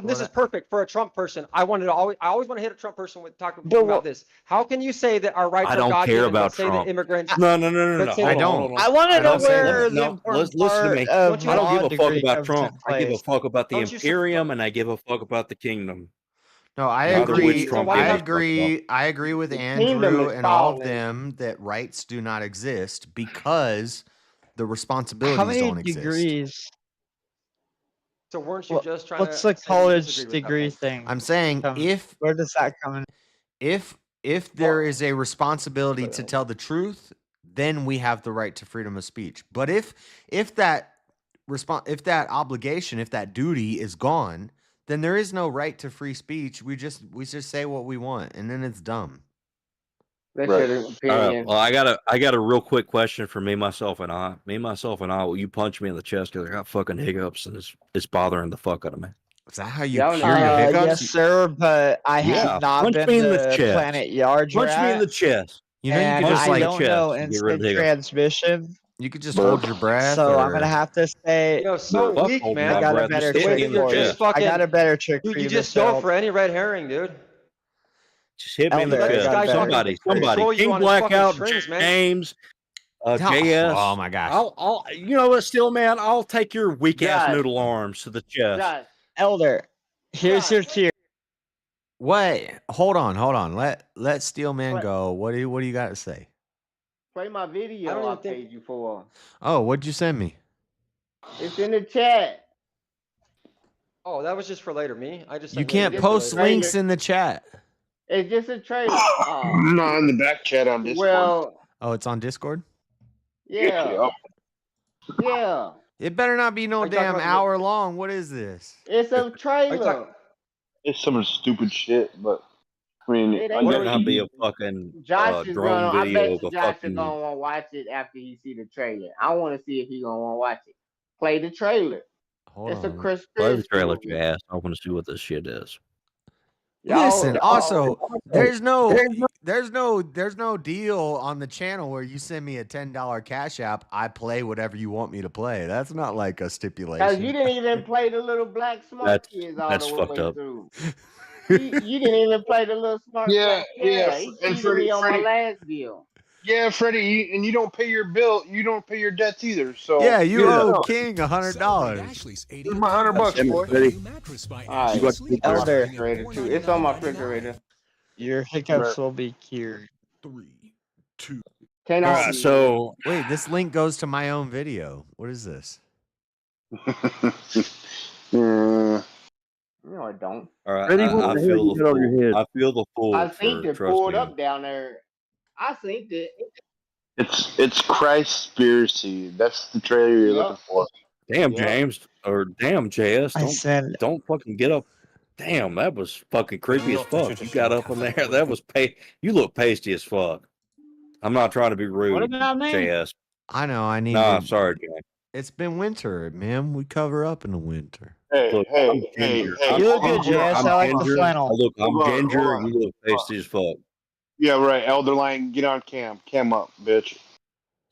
This What? is perfect for a Trump person. I always want to hit a Trump person with talking But about this. How can you say that our rights I are don't care God-given, about but say Trump. that immigrants? No. But say I that- don't. I want to know don't say where that. the No, important listen to part me. of I don't law give a fuck degree about comes Trump. into I give a place. fuck about the Don't you Imperium, and I give a fuck about the kingdom. No, I Neither agree. which Trump why do you I have- agree. I agree with The kingdom Andrew is and all of fallen. them that rights do not exist because the How responsibilities many don't exist. degrees? So weren't you What- just trying What's to the say you college disagree with that degree point? thing? I'm saying Where does that come in? if there is a responsibility to tell the truth, then we have the right to freedom of speech. But if that obligation, if that duty is gone, then there is no right to free speech. We just say what we want, and then it's dumb. That's Right. your All right. opinion. Well, I got a real quick question for me, myself, and I. Will you punch me in the chest because I got fucking hiccups and it's bothering the fuck out of me? Is that how you Y'all cure your know- hiccups? Yes, sir, but I Yeah, have not punch been me in the to chest. Planet Yard Punch me in the chest. You know, you and could just I like don't know chest and get rid of instant the hiccups. transmission, you could just hold your breath. so I'm or- gonna have to say You know, so Fuck weak, holding man. my I got breath. a better Just hit me trick in the for you. chest. Fucking- I got a better trick Dude, for you you, just Mr. go Elder. for any red herring, dude. Just hit me in the Elder, chest. I got better. Somebody. Control you King on his fucking Blackout, strings, man. James, Oh, JS. oh my gosh. I'll. You know what, Steel Man? I'll take your weak ass Josh. noodle arms to the chest. Josh, Elder, here's your tier. What? Hold on. Let Steelman What? go. What do you got to say? play my I don't video even I think- paid you for. Oh, what'd you send me? It's in the chat. Oh, that was just for later. Me? I just You sent can't videos post for later. links in the chat. It's just a trailer. Oh, Not in the back chat on Discord. well, Oh, it's on Discord? yeah. Yeah. It better not be no Are you talking damn about the- hour long. What is this? It's a trailer. It's some stupid shit, but I mean, It I ain't It guess might not be a fucking Josh is drone gonna. I video bet of you a Josh is fucking. gonna want to watch it after he see the trailer. I want to see if he gonna want to watch it. Play the trailer. Hold It's a on. Chris Play the Christie trailer, movie. your ass. I want to see what this shit is. Listen, Y'all, also, there's no deal on the channel where you send me a $10 Cash App. I play whatever you want me to play. That's not like a because stipulation. you didn't even play the little black smart kids all the fucked way up. through. You didn't even play the little smart black. Yeah, he And cheated me on my last deal. Yeah, Freddie, and you don't pay your bill. You don't pay your debts either. So Yeah, you owe King $100. Here's my $100, boy. All right, Elder. Refrigerator too. It's on my refrigerator. Your hiccups will be cured. 3, 2. Can All I? right, so Wait, this link goes to my own video. What is this? No, I don't. all right, Freddie, what I the hell feel you the got on your pull. head? I feel the pull I for think it trust pulled me. up down there. I think it. It's Christ-spiracy. That's the trailer you're looking for. Damn, Yeah. James, or damn, JS, I said don't fucking get up. Damn, that was fucking creepy as fuck. You got up on there. That was you look pasty as fuck. I'm not trying to be rude, What about me? JS. I know. I need. Nah, to- sorry, James. It's been winter, man. We cover up in the winter. Hey, Look, hey, I'm hey, ginger. hey. You look good, JS. I'm I like the ginger. flannel. Look, I'm Hold on, ginger. hold on. You look pasty as fuck. Yeah, right. Elder Lion, get on cam. Cam up, bitch.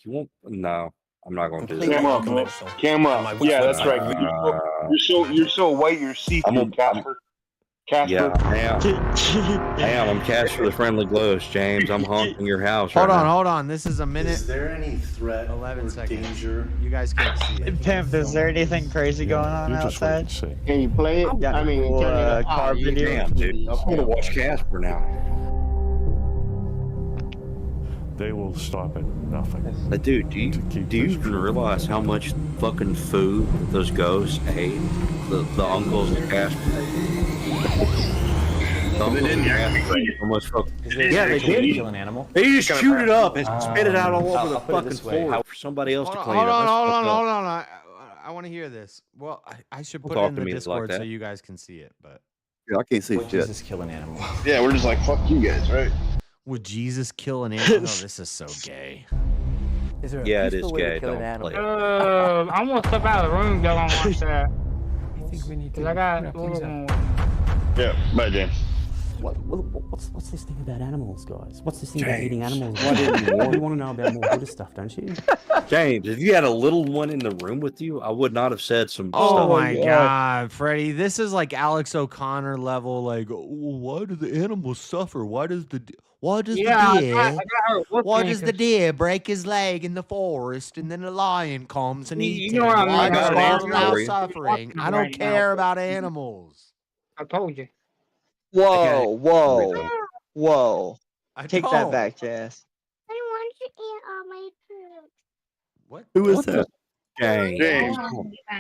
You won't? No, I'm not going to do Cam that. up, bro. Cam up. Yeah, that's right. You're so white. You're see-through, Casper. Yeah, I am. I'm Casper the Friendly Ghost, James. I'm haunting your house Hold right on, now. hold on. This is a minute. Is there any threat 11 or seconds. danger? You guys can't see it. Pimp, is there anything crazy going on outside? Can you play it? Yeah, I mean, cool, turn it up. car you video. can. Damn, dude. I'm Okay. going to watch Casper now. They will stop at nothing. But dude, do you even realize how much fucking food those ghosts ate? The uncles and Casper. The uncles and Casper ate so much fucking. Yeah, they did. Kill an animal. They just shoot it up and spit it out all over the fucking floor for somebody else to clean Hold up. on, That's hold fucked on, up. hold on. I want to hear this. Well, I should Don't put it talk in to the me like Discord so that. you guys can see it. But Yeah, I can't see Would shit. Jesus kill an animal? Yeah, we're just like, fuck you guys, right? would Jesus kill an animal? No, this is so gay. Is there a Yeah, it peaceful is way to gay. kill an Don't animal? play it. I'm gonna step out of the room, y'all, and watch that. I think we need to Cause I got a wrap little things up. more. Yeah, bye, James. What's this thing about animals, guys? What's this thing about eating James, animals? what did you want? You want to know about more Buddhist stuff, don't you? James, if you had a little one in the room with you, I would not have said some Oh stuff. my God, Freddie! This is like Alex O'Connor level. Like, why do the animals suffer? Why does the Yeah, I deer? got her with Why me does the 'cause- deer break his leg in the forest, and then the lion comes and You eats know him? what I Why mean. does I got an God answer allow for you. suffering? I don't Right now. care about animals. I told you. Whoa, whoa, whoa. I Take don't. that back, Jazz. I want to eat all my food. What? Who is that? James, James.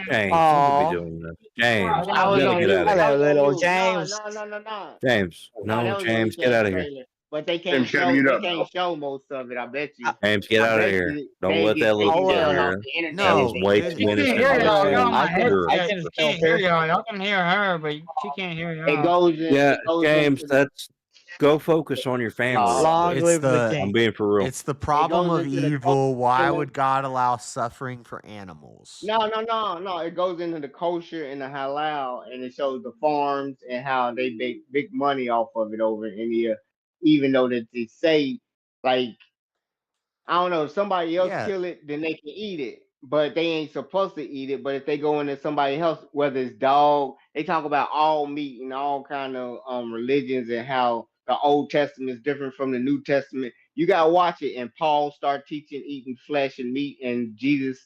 James, Aw. don't be doing this. James, I you was gotta on get you. out of here. Hello, little No, James. No. James, that no, was James, the get out of here. trailer. But they can't James, gotta show. mute They up, can't bro. show most of it. I bet you. James, get I out of bet here. you Don't they let get that they little get kid off hear. the internet. That was No, way dude, too She can't innocent. hear y'all. Y'all on my I can headset. She still can't hear hear. y'all. Y'all can hear her, but she can't hear It y'all. goes in. Yeah, It goes James, into the, that's go focus on your family. real Long quick. live the I'm king. being for real. It's the problem goes of into the evil. Why culture. would God allow suffering for animals? No. It goes into the kosher and the halal, and it shows the farms and how they make big money off of it over in India. Even though that they say, like, I don't know, if somebody else Yeah. kill it, then they can eat it, but they ain't supposed to eat it. But if they go into somebody else, whether it's dog, they talk about all meat and all kind of religions and how the Old Testament is different from the New Testament. You gotta watch it. And Paul start teaching eating flesh and meat, and Jesus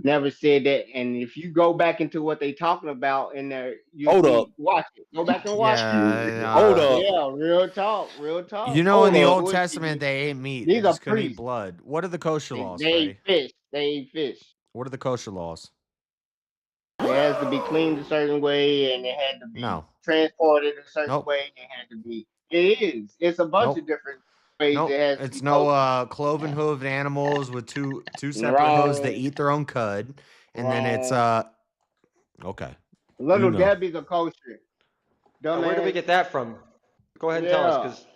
never said that. And if you go back into what they talking about in there, you Hold see, up. watch it. Go back and watch it. Yeah. Hold up. Yeah, real talk, real talk. You know, in the Hold up. Old What- Testament, they ate meat. They These are just couldn't eat priests. blood. What are the kosher laws, They Freddie? ate fish. They ate fish. What are the kosher laws? It has to be cleaned a certain way, and it had to be No. transported a certain Nope. way. It had to be. It is. It's a bunch Nope. of different ways. Nope. It has to It's be no kosher. cloven hooved animals with two separate hooves that Wrong. eat their own cud. And then it's okay. Little You know. Debbie's are kosher. Now, where do we Dumbass. get that from? Go ahead and tell us, Yeah. because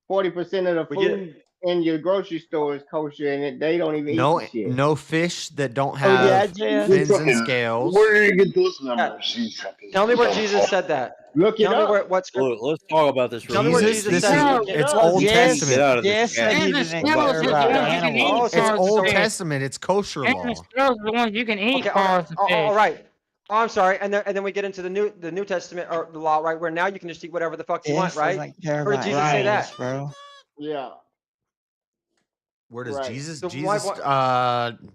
40% of the we get food in your grocery store is kosher, and they don't even No eat the shit. no fish that don't Oh, yeah, have Jazz. fins and Fucking- scales. Where do you get those numbers? You fucking tell me where dumb Jesus fuck. said that. Look it Tell me up. what scripture. Look, let's talk about this. Tell me what Jesus, Jesus this said. is You can't- it's Old Yes, Testament. Get out of this yes, said chat. he And the didn't smells care is the about ones you can eat animals. It's for Old the fish. Testament. It's kosher And the law. smells are the ones you can eat Okay, for all, the all fish. right. Oh, I'm sorry. And then we get into the New Testament or the law, right? Where now you can just eat whatever the fuck you want, Yes, right? doesn't care Where did about Jesus say animals, that? bro. Yeah. Where does Right. Jesus? So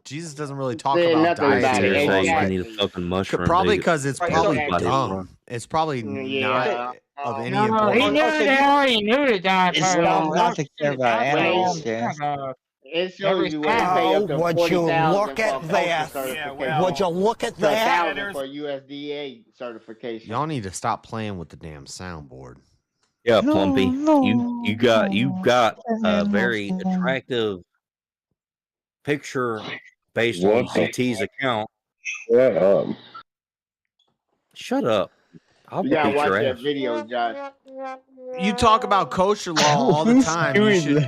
Jesus doesn't really talk Said about nothing about dietary it. laws. You Like, can eat a fucking mushroom. probably dude. because it's Right, probably so- Body dumb. run. It's probably Yeah. not of any No, he importance. knew Oh, so they you- already knew the giant It's turtle. dumb They not were to care seeing the about giant turtle animals, all the yes. time. It Every shows you where they time. pay Oh, up to would you 40,000 look for at kosher that? certification. Would you look at To that? 1,000 for USDA certification. Y'all need to stop playing with the damn soundboard. Yeah, No, Plumpy. no, You got a animals, very no. attractive picture based on What the CT's account. Shut up. Shut up. I'll You gotta beat watch your that ass. video, Josh. You talk about kosher law all the Who's time. You doing should. this?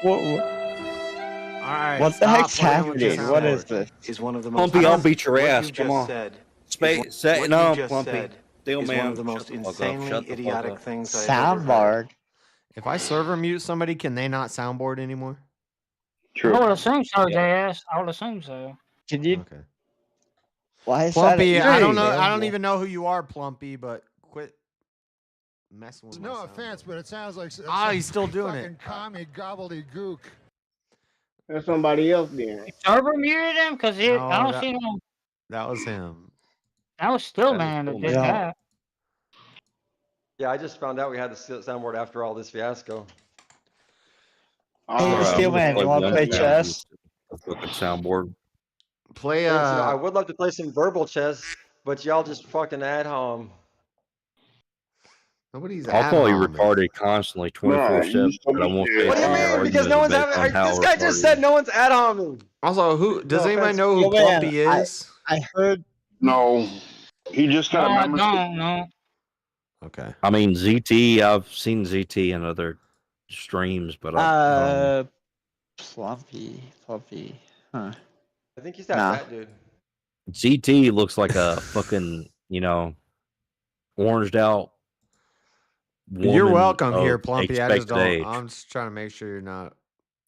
What, All right. what the stop heck's playing with the happening? What is soundboard. this? Is one of the most. Plumpy, I I'll don't- beat your what ass. you Come just on. said. Say What no, you just Plumpy. said Deal, is man. one of the Shut most the fuck up. insanely Shut the fuck idiotic up. things I've ever heard. Soundboard. If I server mute somebody, can they not soundboard anymore? I would True. assume so, Yeah. JS. I would assume so. Can you? Okay. Why is Plumpy, that? I don't know. I available? don't even know who you are, Plumpy, but quit messing with my No soundboard. offense, but it sounds like Ah, he's still doing fucking it. commie gobbledygook. There's somebody else there. Server muted him because No, I don't that- see no. That was him. That was Stillman that did Yeah. that. Yeah, I just found out we had the soundboard after all this fiasco. Hey, Steelman, you want to play chess? A fucking soundboard. Play Thanks, I would love to play some verbal chess, but y'all just fucking at home. Nobody's I'll at call you home. retarded constantly, 24/7. But I won't say What do you mean? Because no one's having. This guy just said no one's at home. Also, who does No anybody offense. know who Steelman, Plumpy is? I heard. No. He just got a No, membership. no. Okay. I mean, ZT. I've seen ZT in other streams, but Plumpy. Huh. I think he's that Nah. fat dude. ZT looks like a fucking, oranged out. You're woman welcome of here, Plumpy. I just expected don't. age. I'm just trying to make sure you're not.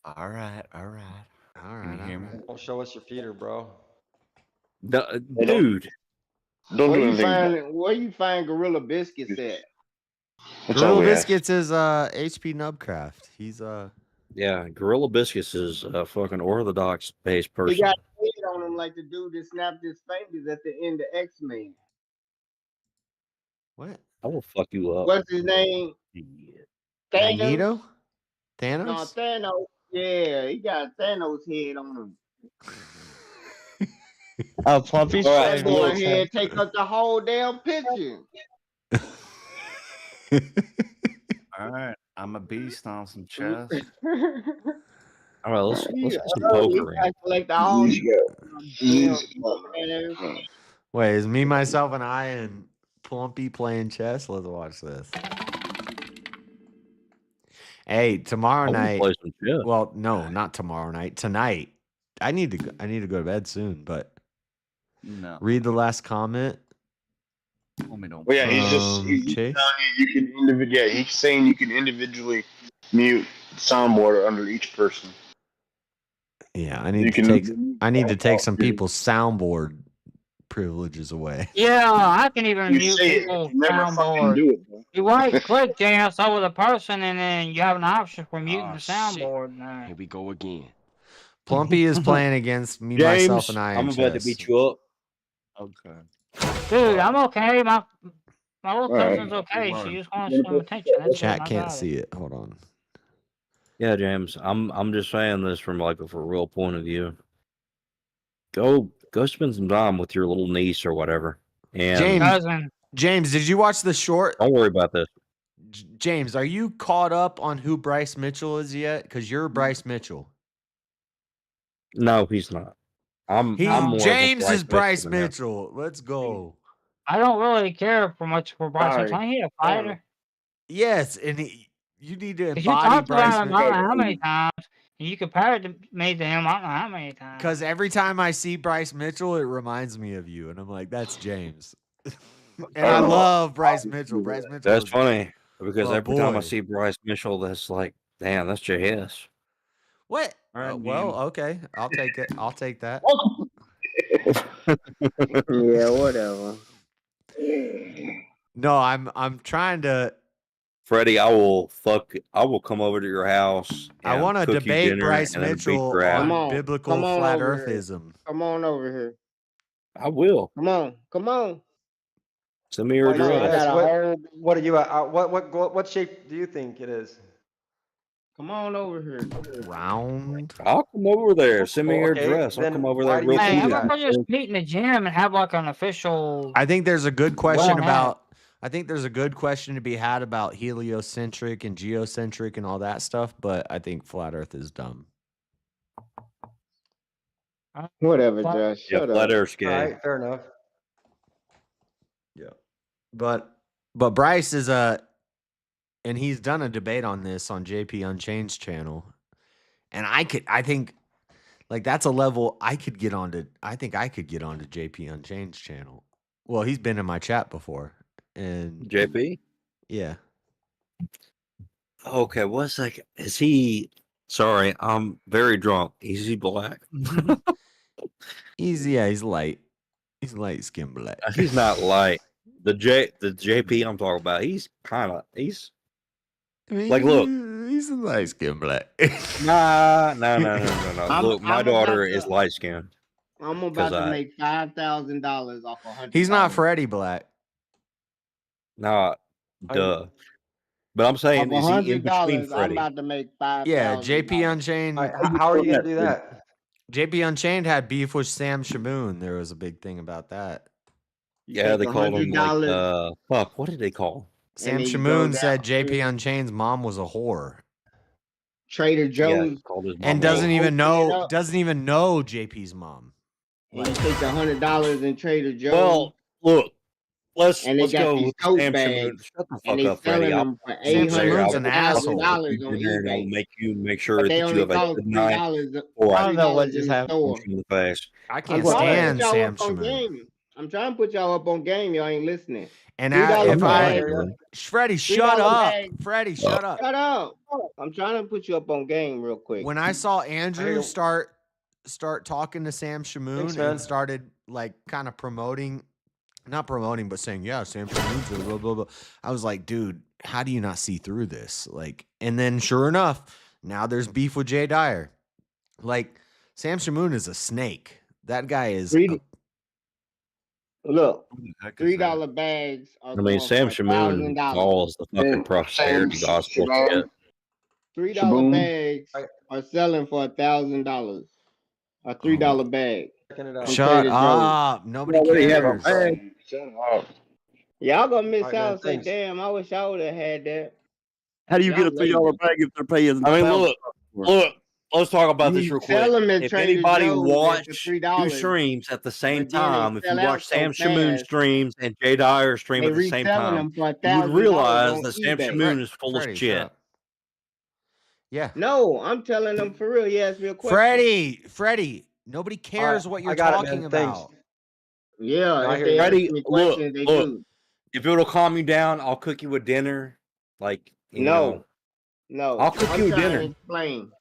All right. All right. Don't show us your feeder, bro. Dude. Don't Where do you anything. where you find Gorilla Biscuits at? That's all Gorilla we ask. Biscuits is HP Nubcraft. He's Yeah, Gorilla Biscuits is a fucking orthodox based He person. got a head on him like the dude that snapped his fingers at the end of X-Men. what? I will fuck you up. What's his name? Thanos? Magneto? No, Thanos? Thanos. Yeah, he got Thanos head on him. Oh, Plumpy's All trying right, to go be ahead, take up the whole damn picture. All right. I'm a beast on some chess. All right, let's Yeah, get some poker in. I collect the whole Wait, is me, myself, and I and Plumpy playing chess? Let's watch this. Hey, tomorrow I wanna night. play some chess. Well, no, not tomorrow night. Tonight. I need to go to bed soon, but No. read the last comment. Homie, don't. Well, yeah, he's just he's Chase? telling you can he's saying you can individually mute soundboard under each person. Yeah, I You need to can- take some people's soundboard privileges away. Yeah, I can even You mute say it, people's you never fucking soundboard. do it, bro. You right click JS over the person, and then you have an option for muting Oh, the shit. soundboard. Now. Here we go again. Plumpy is playing against me, James, myself, and I. I'm in about to chess. beat you up. Okay. Dude, I'm okay. My little Alright. cousin's okay. She just wants some attention. That's it. Chat I can't got it. see it. Hold on. Yeah, James. I'm just saying this from like a real point of view. Go spend some time with your little niece or whatever. And Cousin. James, did you watch the short? don't worry about this. James, are you caught up on who Bryce Mitchell is yet? Because you're Bryce Mitchell. No, he's not. I'm more of a James is Bryce than him. Mitchell. Let's go. I don't really care for much for Bryce. Sorry. Ain't he a fighter? Yes, and you need to 'Cause you embody talked Bryce about him I don't know how Mitchell. many times, and you compared me to him I don't know how many times. Because every time I see Bryce Mitchell, it reminds me of you, and I'm like, that's James. And I love Bryce Mitchell. Bryce Mitchell. That's is funny because a every time I boy. see Bryce Mitchell, that's like, damn, that's JS. What? All right, Well, man. okay. I'll take it. I'll take that. Yeah, whatever. No, I'm trying to. Freddie, I will come over to your house I and want to cook you debate dinner Bryce and then beat Mitchell your ass. Come on on, biblical come on flat over here. earthism. Come on over here. I will. Come on. Send me your White Come on, I address. got JS, a whole. what are you at? What shape do you think it is? Come on over here. Round. I'll come over there. Send me Well, your okay, address. I'll then come over why there do you real Hey, think how quick. about that? we just meet in the gym and have like an official? I think there's a good question Going at it. about. I think there's a good question to be had about heliocentric and geocentric and all that stuff, but I think flat Earth is dumb. Whatever, Flat- Josh. Yeah, Shut flat up. Earth's All gay. right, fair enough. Yeah. But Bryce is and he's done a debate on this on JP Unchanged channel. And I think like that's a level I think I could get onto JP Unchanged channel. Well, he's been in my chat before. And JP? yeah. Okay, one second. Is he sorry, I'm very drunk. Is he black? He's light. He's light skinned black. He's not light. The JP I'm talking about, he's like, look. He's a light skinned black. No. Look, my I'm daughter about is to- light skinned. I'm about to make $5,000 off $100. He's not Freddie Black. Nah, duh. But I'm saying, is he in between $100. I'm Freddie? about to make $5,000. Yeah, JP Unchained. All right, how are you gonna do that? JP Unchained had beef with Sam Shamoon. There was a big thing about that. Yeah, they take called him like $100 fuck. What did they call him? Sam then you go Shamoon down said to JP Unchained's mom was a whore. Trader Yeah, he Joe's. called his mom And a doesn't whore. even Open it know up. JP's mom. And you take the $100 in Trader Joe's. Well, look, let's and they got go these with tote Sam bags, Shamoon. Shut the and fuck they up, Freddie. selling I'll them for Sam Shamoon's an $800,000 asshole. on you dinner and I'll eBay. make sure But they that only you have a cost good night $3. before I don't know what $3 just in the happened. store. punch you in the face. I I'm can't trying to stand put y'all Sam up on Shamoon. game. I'm trying to put y'all up on game. Y'all ain't listening. And $3 if I, bag. Freddie, $3 shut up. bag. Freddie, shut up. Shut up. I'm trying to put you up on game real quick. When I saw Andrew start talking to Sam Shamoon Thanks, man. and started like kind of not promoting, but saying, yeah, Sam Shamoon's a blah, blah, blah. I was like, dude, how do you not see through this? Like, and then sure enough, now there's beef with Jay Dyer. Like, Sam Shamoon is a snake. That guy is. Look, $3 bags are I mean, going Sam for Shamoon $1,000. calls the fucking prosperity gospel shit. $3 bags are selling for $1,000. A $3 bag. from Shut Trader Joe's. up. Nobody already have a cares. bag. Shut up. Y'all gonna miss All right, man, out and say, thanks. damn, I wish I would have had that. How do you get a Y'all $3 lazy. bag if they're paying? I mean, $1,000 look. Let's talk about this You real sell quick. 'em at If Trader anybody Joe's watch for two $3, streams at the same but then they time, if you sell out watch so Sam Shamoon fast, streams and Jay Dyer stream they at the same reselling time, them for you would $1,000 realize on that Sam eBay. Shamoon is full Freddie, of shut shit. up. Yeah. No, I'm telling them for real. He asked me a question. Freddie, nobody cares what you're I got it, talking man. Thanks. about. Yeah, No, I if hear they you. ask Freddie, me look, questions, they look. do. If it'll calm you down, I'll cook you a dinner. Like, you know, No, I'll cook I'm you a trying to dinner. explain.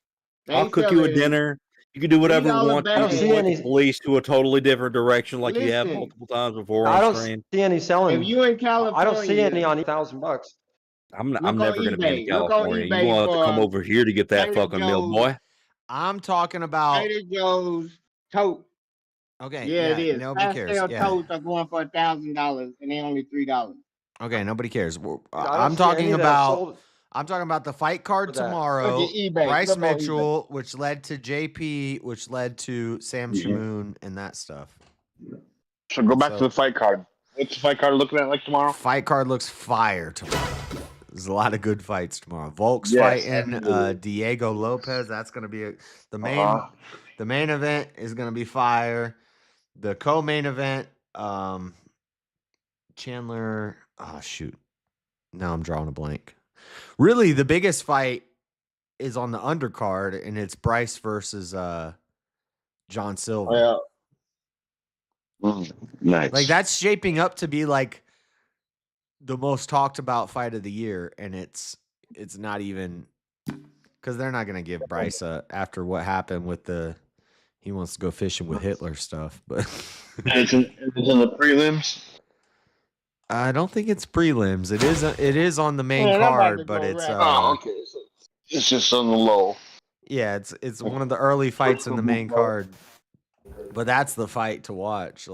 They I'll ain't cook you a selling dinner. You can do whatever you $3 want. You I don't can see point any. the police to a totally different direction, like you have Listen, multiple times before I on don't stream. see any if selling. you in I don't see any California, on $1,000. I'm look never on going to be in eBay. Look on California. You eBay want to come for over here to get that Trader fucking meal, Joe's. boy? I'm talking about. Trader Joe's tote. Okay. Yeah, it is. Nobody cares. Pastel Yeah. totes are going for $1,000 and they only $3. Okay. Nobody cares. I don't I'm see talking any that about. sold I'm talking about the fight card for that. tomorrow. Look at eBay. Bryce Look on eBay. Mitchell, which led to JP, which led to Sam Shamoon, and that stuff. So go back to the fight card. What's the fight card looking at like tomorrow? Fight card looks fire tomorrow. There's a lot of good fights tomorrow. Volk's Yes, fighting absolutely. Diego Lopez. That's gonna be the main. The main event is gonna be fire. The co-main event, Chandler. Oh shoot! Now I'm drawing a blank. Really, the biggest fight is on the undercard, and it's Bryce versus John Silver. Nice. Like that's shaping up to be like the most talked about fight of the year, and it's not even because they're not gonna give Bryce after what happened with he wants to go fishing with Hitler stuff, but It's in the prelims. I don't think it's prelims. It is on the main Man, I'm about to card, but go it's rap. Oh, okay. So it's just on the low. yeah, it's one of the early fights in the main card. But that's the fight to watch,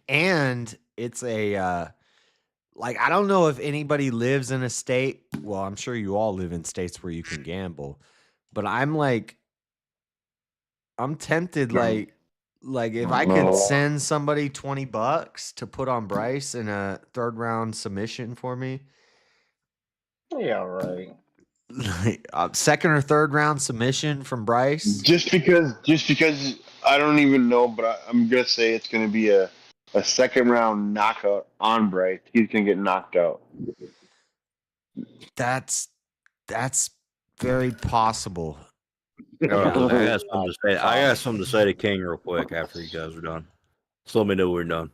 and it's a I don't know if anybody lives in a state. Well, I'm sure you all live in states where you can gamble, but I'm tempted if I could send somebody $20 to put on Bryce in a 3rd round submission for me. Yeah, right. 2nd or 3rd round submission from Bryce. Just because I don't even know, but I'm gonna say it's gonna be a 2nd round knockout on Bryce. He's gonna get knocked out. That's very possible. I got something to say to King real quick after you guys are done. Just let me know we're done.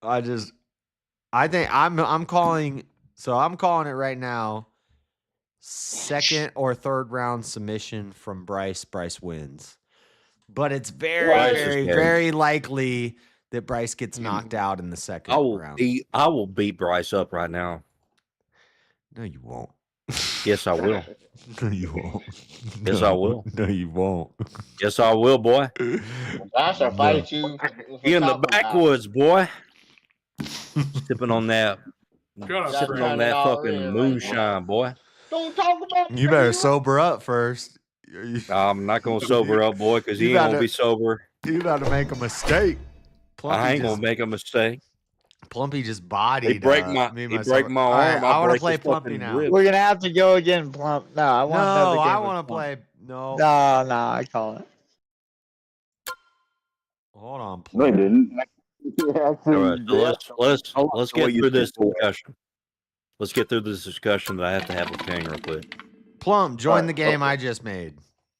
I think I'm calling. So I'm calling it right now. 2nd or 3rd round submission from Bryce. Bryce wins, but it's very likely that Bryce gets knocked out in the 2nd round. I will beat Bryce up right now. No, you won't. Yes, I will. No, you won't. Yes, I will. No, you won't. Yes, I will, boy. I shall fight you. You in the backwoods, boy. Sipping on that. Sipping on that fucking moonshine, boy. Don't talk about You better sober up first. I'm not gonna sober up, boy, because he ain't gonna be sober. You about to make a mistake. I ain't gonna make a mistake. Plumpy just bodied. He break my arm. I want to play Plumpy now. Rib. We're gonna have to go again, Plump. No, I want another game. I want to play. No, I call it. Hold on, Plump. No, he didn't. All right, so let's get through this discussion. Let's get through this discussion that I have to have with King real quick. Plump, join the game I just made.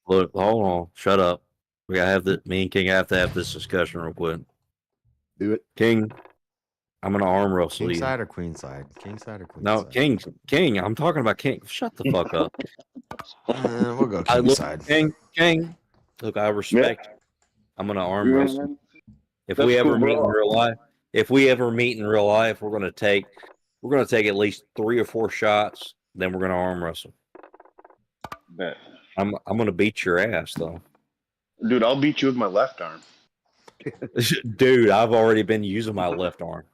Look, hold on, shut up. We gotta have me and King have to have this discussion real quick. Do it, King. I'm gonna arm wrestle King you. side or queen side? King side or queen No, side? King. I'm talking about King. Shut the fuck up. We'll go king side. King. Look, I respect. I'm gonna arm wrestle. If we ever meet in real life, we're gonna take at least 3 or 4 shots. Then we're gonna arm wrestle. Bet. I'm gonna beat your ass though. Dude, I'll beat you with my left arm. Dude, I've already been using my left arm.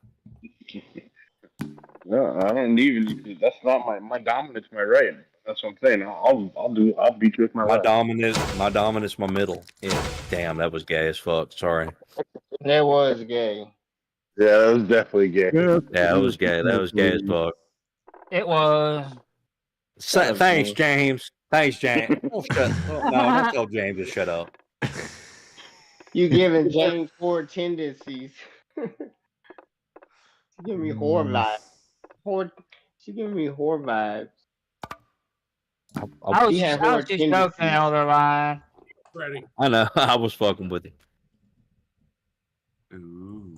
No, I don't even. That's not my dominance. My right. That's what I'm saying. I'll beat you with my left. My dominance, my middle. Yeah, damn, that was gay as fuck. Sorry. That was gay. Yeah, that was definitely gay. Yeah, that was gay. That was gay as fuck. It was. Thanks, James. Thanks, James. No, don't tell James to shut up. You giving James Ford tendencies. She giving me whore vibes. She giving me whore vibes. I was just joking on the other line. Ready. I know. I was fucking with you. Ooh.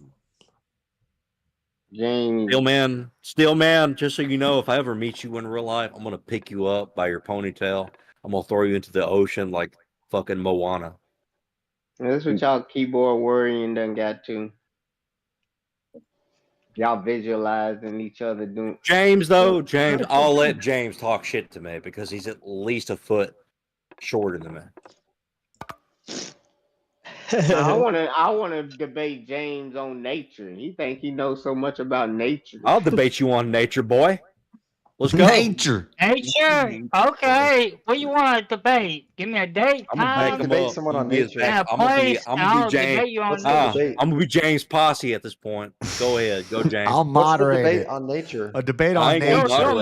James. Steel man, just so you know, if I ever meet you in real life, I'm going to pick you up by your ponytail. I'm going to throw you into the ocean like fucking Moana. That's what y'all keyboard worrying done got to. Y'all visualizing each other doing. James, I'll let James talk shit to me because he's at least a foot shorter than me. I want to debate James on nature. He think he knows so much about nature. I'll debate you on nature, boy. Let's go. Nature. Okay. What do you want to debate? Give me a date. I'm gonna debate someone on nature. I'm gonna be James Posse at this point. Go ahead, go James. I'll moderate debate it. on nature. A debate on nature. I'm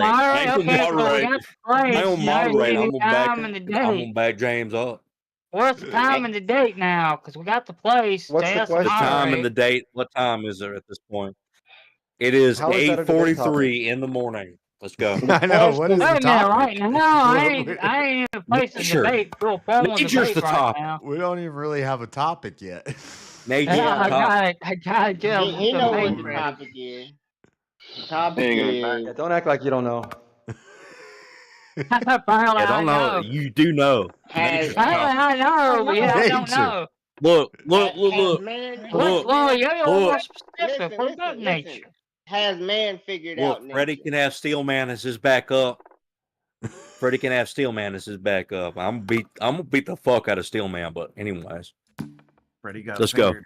gonna back James up. What's the time and the date now? Because we got the place. What's the question? The time and the date. What time is there at this point? It is 8:43 in the morning. Let's go. I know. What is the topic? Right now, I ain't in a place to debate. Real formal Nature's debate the right topic. now. We don't even really have a topic yet. I gotta get He know what the topic is. Topic is Yeah, don't act like you don't know. Apparently Yeah, don't I know. know. You do know. has Nature's Apparently tough. I know, but yeah, I don't Nature. know. Look, has man Well, look, you're the one more specific. listen, What about listen. nature? Has man figured look. out Freddie nature? can have Steelman as his backup. Freddie can have Steelman as his backup. I'm gonna beat the fuck out of Steelman. But anyways, Freddie got let's go. fingered.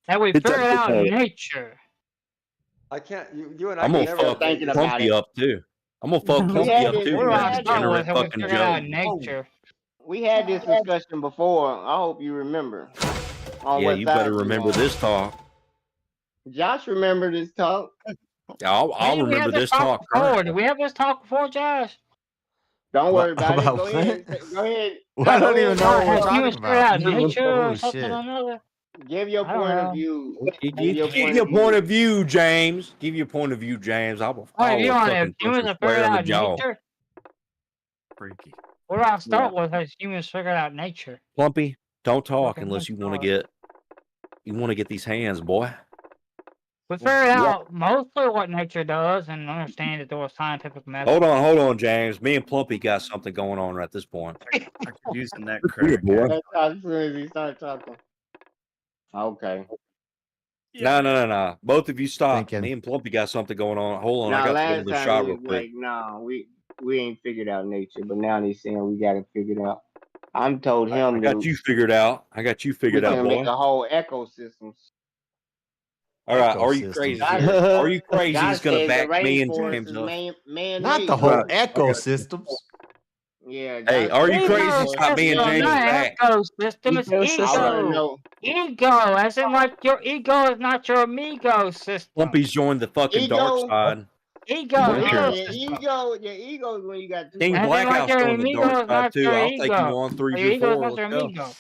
Have we It's figured a- out it's a- nature? I can't. You and I I'm can gonna never fuck debate thinking this. about Clumpy it. up too. I'm gonna fuck We Clumpy had up this. too. What do We You I had start with? degenerate Have we fucking figured out Joe. nature? we had this discussion before. I hope you remember. On Yeah, what you side better you remember on. this talk. Josh, remember this talk? I'll Didn't we remember have this this talk talk. before? Current. Did we have this talk before, Josh? Don't worry about it. About Go what? ahead. Go ahead. Well, I Go don't even ahead. know what we're Has talking humans figured about. out nature or Oh something shit. or another? Give your I don't point of know. view. Give Give your point your of point view. of view, James. Give your point of view, James. I will Point of view on if fucking punch humans you have square figured in the out jaw. nature. Freaky. Where do I Yeah. start with? Has humans figured out nature? Plumpy, don't talk Okay, unless let's you want to start. get these hands, boy. We figured out mostly what nature does and understand it through a scientific method. Hold on, James. Me and Plumpy got something going on right this point. I could use the net Yeah, crack. boy. Let's talk as soon as he starts talking. Okay. No. Both of you stop. Thinking. Me and Plumpy got something going on. Hold on, I Now, got to go last to the time shot he real was quick. like, "No, we ain't figured out nature," but now he's saying we got it figured out. I'm told I him got that you figured out. I got you we figured out, can make boy. a whole ecosystem. All right, are you Ecosystem. crazy? God- Are you crazy? God He's gonna says the back me and rainforest James is up. man-made. Not the whole Right. ecosystems. Yeah. Hey, Josh are you says crazy? rainforest Got me and is Ecosystem, James not back. ecosystem. It's I want to ego. know. Ego, as in like your ego is not your amigo system. Plumpy's joined the fucking dark Ego. side. Ego, Your ecosystem. ego is when you got two. King As in like Blackhouse your joined the amigo dark is side not too. your I'll take you ego. on 3 Your ego is 4. not your Let's go. amigo.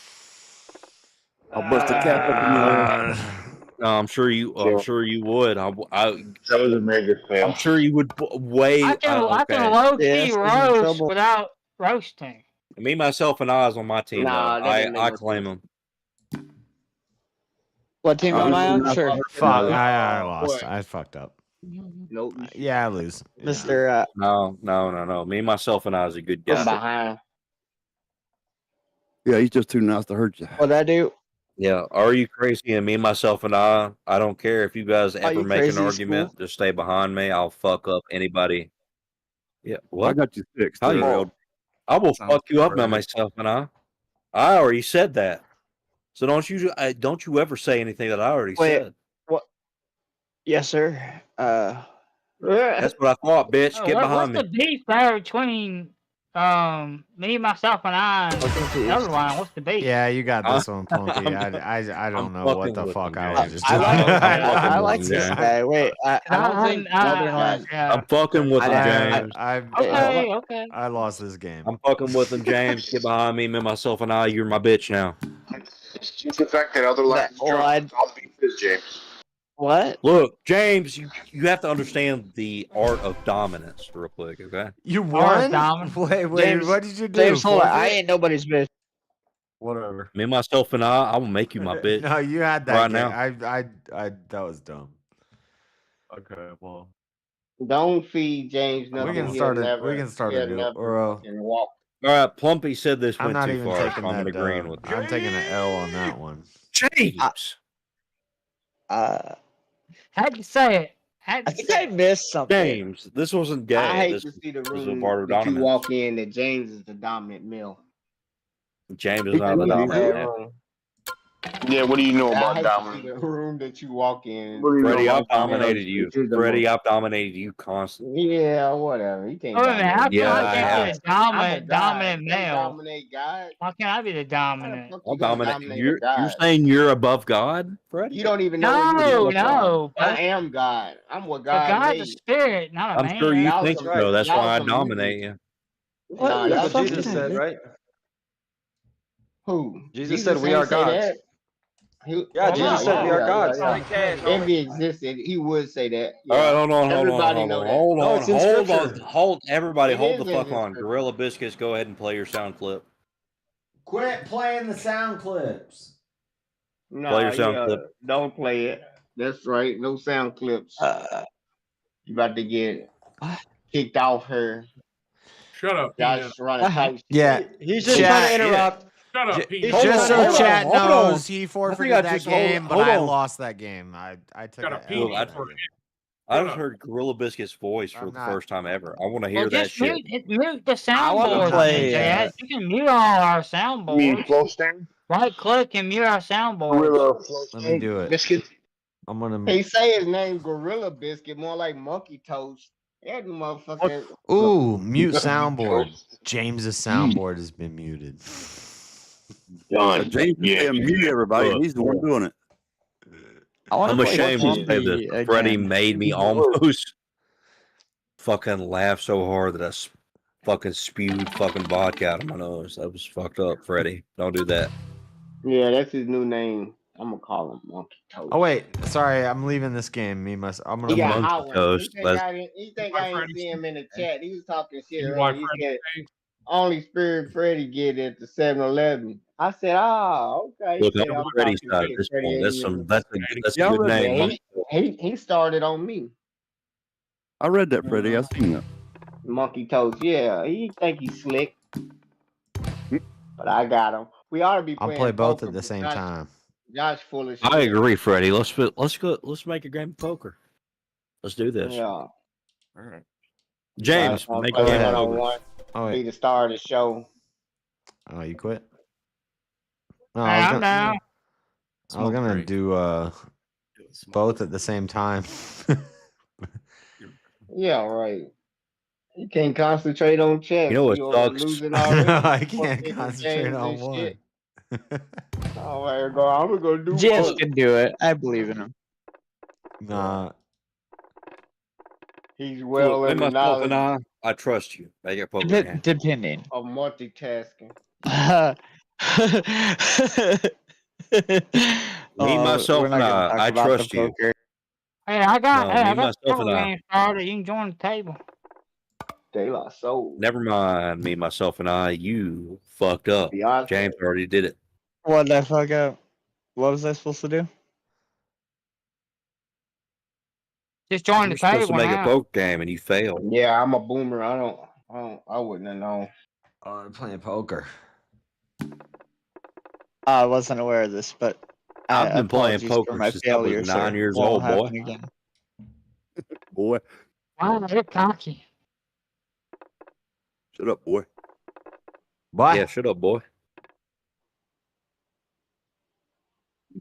I'll bust a cap up in your No, I'm sure you would. That was a major fail. I'm sure you would way. I can Okay. low key Yes, I'm in roast trouble. without roasting. Me, myself, and I is on my team. Nah, though. that didn't make I no claim sense. him. What team am I on? Sure. Fuck. I lost. What? I fucked up. Nope. Yeah, I lose. Yeah. Mr. No. Me, myself, and I is a good I'm guy. behind. Yeah, he's just too nice to hurt you. What'd I do? Yeah. Are you crazy? And me, myself, and I don't care if you guys ever you make an crazy, argument. Just stay behind me. I'll fuck up anybody. Yeah. I What? got you fixed. How there. you? I will Sounds fuck you up by correct. myself, and I already said that. So don't you ever say anything that I already Wait. said. What? Yes, sir. That's what I thought, bitch. Oh, Get what's behind me. the beef there between me, myself, and I? And the other one. What's the beef? Yeah, you got this one, Plumpy. I don't know what fucking the with fuck him, I James. was just I doing. like, fucking I with like him, this James. guy. Wait, I don't think I'm fucking with him, James. Okay. I lost this game. I'm fucking with him, James. Get behind me, myself, and I. You're my bitch now. It's the fact that other lines all beef is James. What? Look, James, you have to understand the art of dominance real quick, okay? You won? Wait, James, what did you do? James, hold on. I Forfeit? ain't nobody's bitch. Whatever. Me, myself, and I will make you my bitch. No, you had that right game. now. That was dumb. Okay, well. Don't feed James nothing. We can He'll start never, a he'll new never or fucking walk. All right, Plumpy said this I'm went not too even far. taking So I'm that agreeing with you. I'm taking an L on that one. James. Had to say it. I think I missed something. James, this wasn't gay. I hate this to see the was a room part of that you dominance. walk in that James is the dominant male. James is not the dominant man. Yeah, what do you know I about hate dominance? to see the room that you walk in. Freddie, I've about dominated you. which is the Freddie, most- I've dominated you constantly. Yeah, whatever. He can't. Oh, man, how dominate. can Yeah, I I can't have. be the dominant God. dominant You can't male? dominate God. Why can't I be the dominant? Fuck I'll you gonna dominate. dominate You're a God? saying you're above God, Freddie? You don't even know who you are. No. I am God. I'm what But God God's a made. spirit, not a I'm man. sure you Y'all think some- so. That's y'all why I some dominate mutants. you. What? Nah, That's y'all what some Jesus mutants. said, right? Who? Jesus said we ain't are say gods. that. Yeah, Jesus said we are gods. If he existed, he would say that. All right, hold on. Everybody know that. No, it's in scripture. Hold, everybody, It hold is the in fuck the on. scripture. Gorilla Biscuits, go ahead and play your sound clip. Quit playing the sound clips. No, Play your sound clip. don't play it. That's right. No sound clips. You about to get kicked off her. Shut up, Josh Peanut. running tight. Yeah. He's just trying to interrupt. Shut up, Peanut. Just so Hold on, chat hold on. knows, he I forfeited think I that just game, but hold I on. lost that game. I took Got a a L Peanut in that for game. I just heard Gorilla Biscuit's voice for I'm the not- first time ever. I want to Well, hear that just shit. mute the I wanna soundboard. play, Jazz. You can mute all our You mean soundboards. flow stand? Right click and mute our soundboards. Gorilla flow Let me do it. biscuit. I'm gonna. He say his name Gorilla Biscuit, more like Monkey Toast. That motherfucker. Ooh, mute soundboard. James's soundboard has been muted. Done. James Yeah. mute everybody. He's the one doing it. I'm ashamed to say this. Freddie made me almost fucking laugh so hard that I fucking spewed fucking vodka out of my nose. That was fucked up, Freddie. Don't do that. Yeah, that's his new name. I'm gonna call him Monkey Toast. Oh wait, sorry, I'm leaving this game. I'm gonna. He got Monkey hot one. Toast. He think I didn't see him in the chat. He was talking shit earlier. He said only Spirit Freddy get it at the 7-Eleven. I said, okay. Look, He said, I'm Freddie's talking side at shit. this Freddie point. ain't That's even- that's a good name. He started on me. I read that, Freddie. I seen that. Monkey Toast. Yeah, he think he's slick. But I got him. We ought to be I'll playing play both poker, at the but same Josh- time. Josh full of shit. I agree, Freddie. Let's go. Let's make a game of poker. Let's do this. Yeah. All right. James, Josh wanna make play a game of one-on-one. poker. Oh, Be wait. the star of the show. Oh, you quit? No, Hey, I'm down. I was gonna do both at the same time. Yeah, right. You can't concentrate on chess. You know what You sucks? losing I already. know, I Fuck can't picking concentrate games on and one. shit. All right, go. I'm gonna do Jeff both. can do it. I believe in him. Nah. He's well Look, in me, the myself, and knowledge I trust you. Make a poker game. Depending. of multitasking. Me, myself, we're not and gonna talk I about the trust you. poker. Hey, I got No, hey, me, I got myself, the and poker I. game started. You can join the table. De La Soul. Never mind. Me, myself, and I. You fucked up. Beyonce. James already did it. What the fuck up? What was I supposed to do? Just join You the were supposed to table make a now. poker game, and you failed. Yeah, I'm a boomer. I wouldn't have known. Oh, I'm playing poker. I wasn't aware of this, but I've been playing apologies poker for my since I was failure, 9 sir. years Won't old, boy. happen again. Boy, Wow, you're cocky. shut up, boy. What? Yeah, shut up, boy.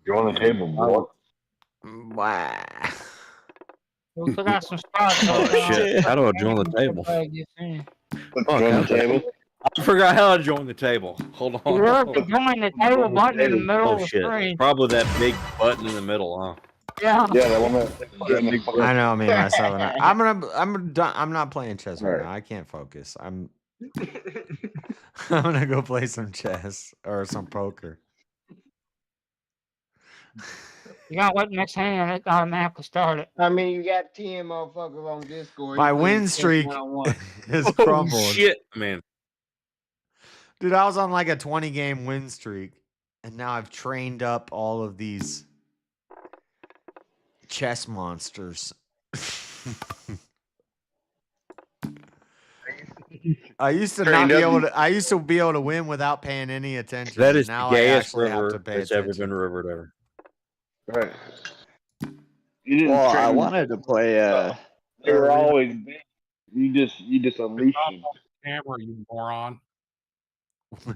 You're on the table, boy. Wow. We still got some spots. Oh shit! How do I join the table? Join Fuck, the table. I forgot how to join the table. Hold on. You have to join the table button in the middle Oh of the shit! screen. Probably that big button in the middle, huh? Yeah. Yeah, that one that. I know me, myself, and I. I'm not playing chess right now. I can't focus. I'm gonna go play some chess or some poker. You gotta wait next hand. It automatically started. I mean, you got 10 motherfuckers on Discord. My You win playing streak one-on-one. has Oh crumbled. shit, man! Dude, I was on like a 20-game win streak, and now I've trained up all of these chess monsters. I used to not be able to. I used to be able to win without paying any attention. That is now the I gayest actually have to river pay that's ever attention. been rivered ever. Right. You didn't Well, I train. wanted to play. They were always big. You just unleashed them. Camera, you moron.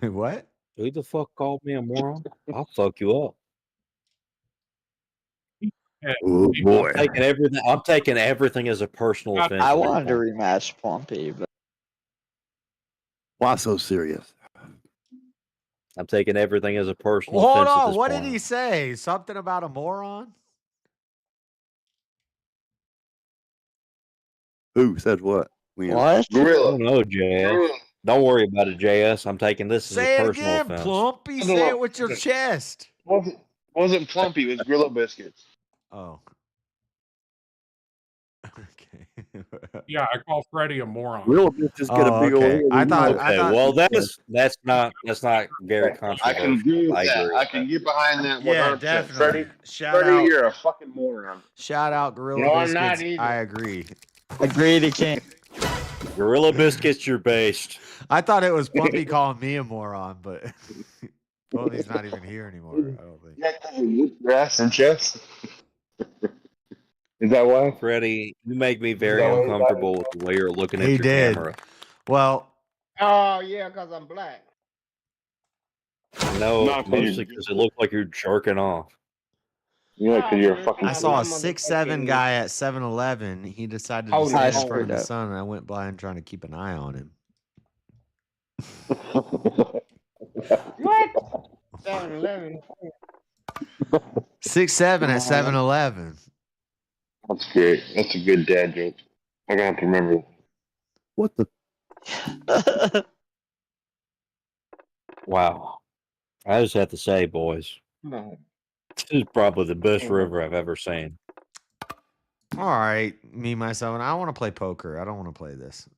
Wait, what? Who the fuck called me a moron? I'll fuck you up. Oh boy. I'm taking everything as a personal offense. I wanted to rematch Plumpy, but Why so serious? I'm taking everything as a personal Hold offense. at on. this What point. did he say? Something about a moron? Who said what? When? I don't know, JS. Don't worry about it, JS. I'm taking this Say as a it personal again, offense. Plumpy. Say it with your chest. Wasn't Plumpy, it was Grillo Biscuits. Oh. Okay. Yeah, I call Freddie a moron. Real bitch just get a big old. okay. I thought. Okay, well that's not very I controversial. can agree with I that. agree I with can that. get behind that 100%. Yeah, definitely. Freddie, Shout Freddie, out. you're a fucking moron. Shout out, Gorilla No, I'm not Biscuits. either. I agree. Agreed, he can't. Gorilla Biscuits, you're based. I thought it was Puppy calling me a moron, but Puppy's not even here anymore. I don't think. Your ass and chest. Is that why? Freddie, you make me very uncomfortable with the way you're looking at He your did. camera. Well, Oh yeah, because I'm black. No, Not 'cause mostly you're- because it looked like you're jerking off. Yeah, because you're a fucking. I saw a I'm 6'7" motherfucking- guy at 7-Eleven. He decided to Oh, stand no. in front of the Screwed up. sun, and I went by and trying to keep an eye on him. What? 7-Eleven. 6'7" at 7-Eleven. That's great. That's a good dad joke. I'm gonna have to remember. What the? Wow. I just have to say, boys, No. this is probably the best river I've ever seen. All right, me, myself, and I want to play poker. I don't want to play this.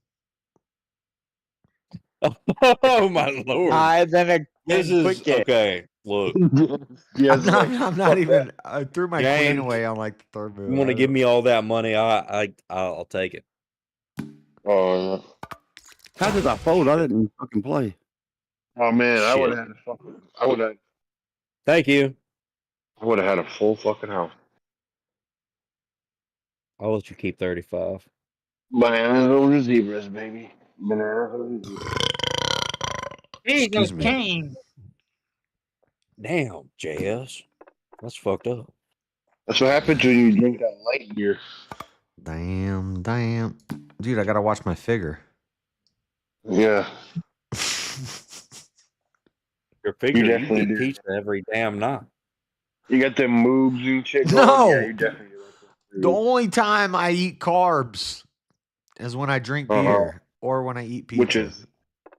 Oh, my Lord. Then a This is quick game. okay. Look, I'm not even. I threw my queen James, away on like the third move. you want to give me all that money? I'll take it. Oh, How did I fold? I didn't even fucking play. oh man, I Shit. would have had a fucking. I would have. Thank you. I would have had a full fucking house. I'll let you keep 35. Bananas over zebras, baby. Bananas over zebras. Jesus, Excuse me. King. Damn, JS. That's fucked up. That's what happens when you drink that light beer. Damn. Dude, I got to watch my figure. Yeah. Your figure, you definitely eat do. pizza every damn night. You got them moves and shit going. No! Yeah, you definitely like The only time I eat carbs is when I drink beer or when I eat pizza.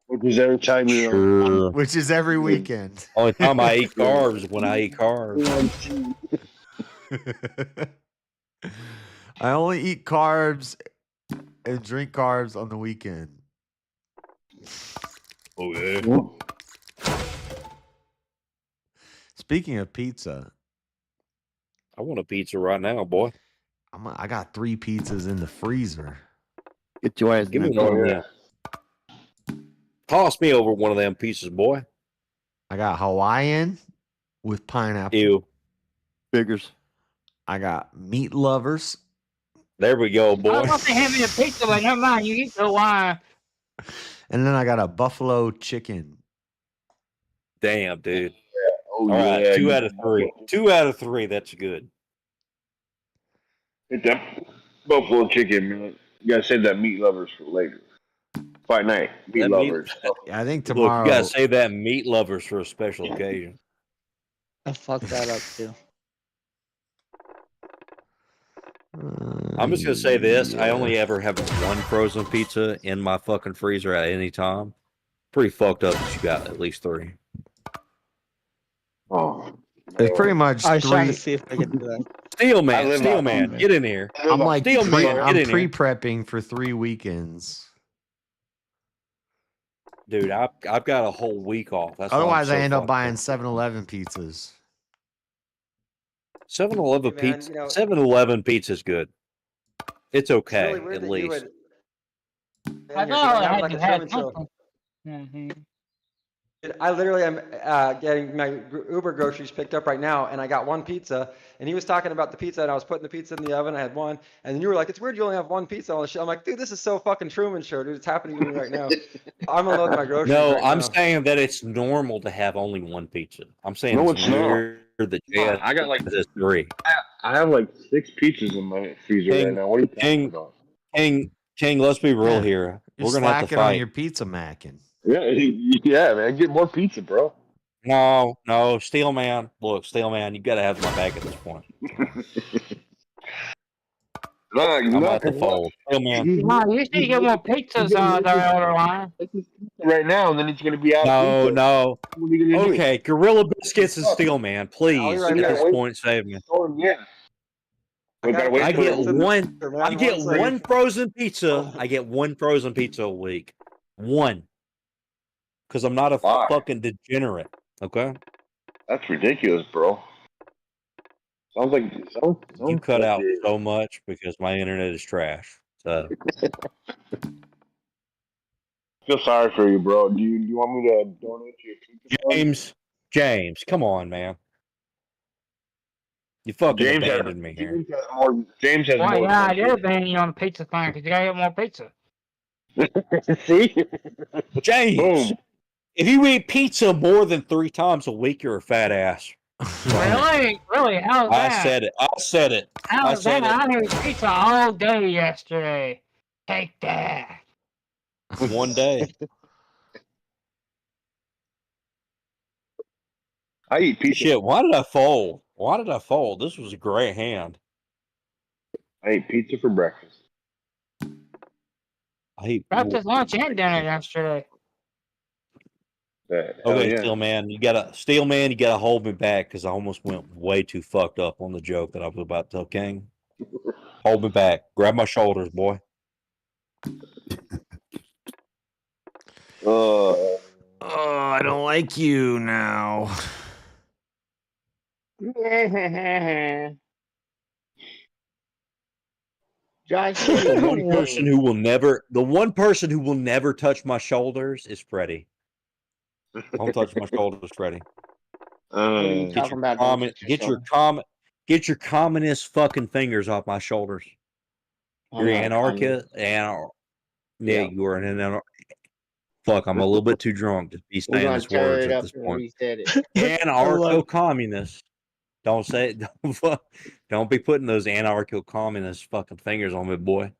Which is every time you Sure. Which is every weekend. Only time I eat carbs is when I eat carbs. I only eat carbs and drink carbs on the weekend. Oh, yeah. Speaking of pizza, I want a pizza right now, boy. I got 3 pizzas in the freezer. Get your ass Give me in one of there. them. Toss me over one of them pieces, boy. I got Hawaiian with pineapple. Ew. Figures. I got meat lovers. There we go, I boy. was going to say hand me a pizza, but never mind. You eat the wine. And then I got a buffalo chicken. Damn, dude. Oh, All right, yeah. 2 out of 3. 2 out of 3. That's good. Hit that buffalo chicken, man. You gotta save that meat lovers for later. Fight night. Meat That meat- lovers. I think Look, tomorrow. you gotta save that meat lovers for a special occasion. I fucked that up too. I'm just gonna say this: I only ever have one frozen pizza in my fucking freezer at any time. Pretty fucked up that you got at least 3. Oh. It's pretty much I was trying to 3. see if I could do that. Steel I man, live steel off man, of it. get in here. I'm like Steel man, get I'm in here. pre-prepping for 3 weekends. Dude, I've got a whole week off. That's why I'm Otherwise, so I end up fucked buying up. 7-Eleven pizzas. 7-Eleven Hey, man, pizza. you know- 7-Eleven pizza's good. It's It's okay, really weird at that you least. would. I Man, know you're gonna I have had like to a have Truman Show. something. Mm-hmm. Dude, I literally am getting my Uber groceries picked up right now, and I got 1 pizza. And he was talking about the pizza, and I was putting the pizza in the oven. I had 1, and then you were like, "It's weird you only have 1 pizza on the show." I'm like, "Dude, this is so fucking Truman Show, dude. It's happening to me right now." I'm unloading my groceries. No, right I'm now. saying that it's normal to have only 1 pizza. I'm saying No, it's it's not. weird that JS I got like has 3. I have like 6 pizzas in my freezer right now. What are you talking about? King, let's be real Yeah, here. You're We're gonna have to slacking on fight. your pizza macking. Yeah, man. Get more pizza, bro. No, Steel Man. Look, Steel Man, you gotta have my back at this point. I'm at the fold. Steel Man. Come you should get more pizzas there on the line. Right now, and then he's gonna be out. No, of pizza. no. What are you gonna do? Okay, Gorilla Biscuits and Steel Man, please right at there. this point save me. Oh, yeah. We gotta wait I for get it. one. Man, I get one second. one frozen pizza. I get 1 frozen pizza a week. 1. Because I'm not a Why? fucking degenerate. Okay. That's ridiculous, bro. Sounds like You cut out so much because my internet is trash. So Feel sorry for you, bro. Do you want me to donate to your pizza fund? James, come on, man. You fucking abandoned me here. James has Well, more. yeah, I did abandon you on the pizza thing because you gotta get more pizza. See? James, Boom. if you eat pizza more than 3 times a week, you're a fat ass. Really? Really? How's that? I said it. How's that? I ate pizza all day yesterday. Take that. One day. I eat pizza. Shit, why did I fold? This was a great hand. I ate pizza for breakfast. Breakfast, lunch, and dinner yesterday. Okay, Steelman, you gotta hold me back because I almost went way too fucked up on the joke that I was about to tell King. Hold me back. Grab my shoulders, boy. Oh, I don't like you now. Josh, The one person who will never touch my shoulders is Freddie. Don't touch my shoulders, Freddie. What are you talking about? Get your communist fucking fingers off my shoulders. I'm You're not anarchist. Yeah, you are an anarchist. Fuck, I'm a little bit too drunk to be saying this words at this point. Anarcho-communist. Don't say it. Don't be putting those anarcho-communist fucking fingers on me, boy.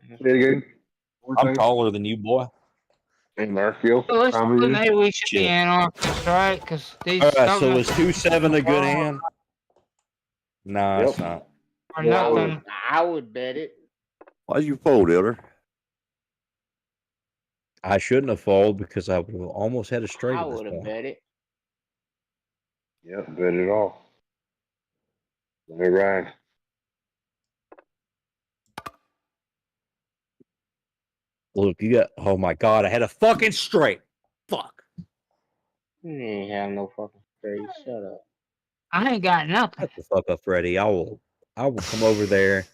Say it again. I'm taller than you, boy. Anarcho-communist. Maybe we should be anarchists, right? Because these. All right, so is 2-7 a good hand? No, it's not. Or Yeah, nothing. I would bet it. Why'd you fold, Elder? I shouldn't have folded because I would have almost had a straight I at this would have point. bet it. Yep, bet it all. Let it ride. Look, you got. Oh my god, I had a fucking straight. Fuck. You ain't have no fucking straight. Shut up. I ain't got nothing. Shut the fuck up, Freddie. I will come over there.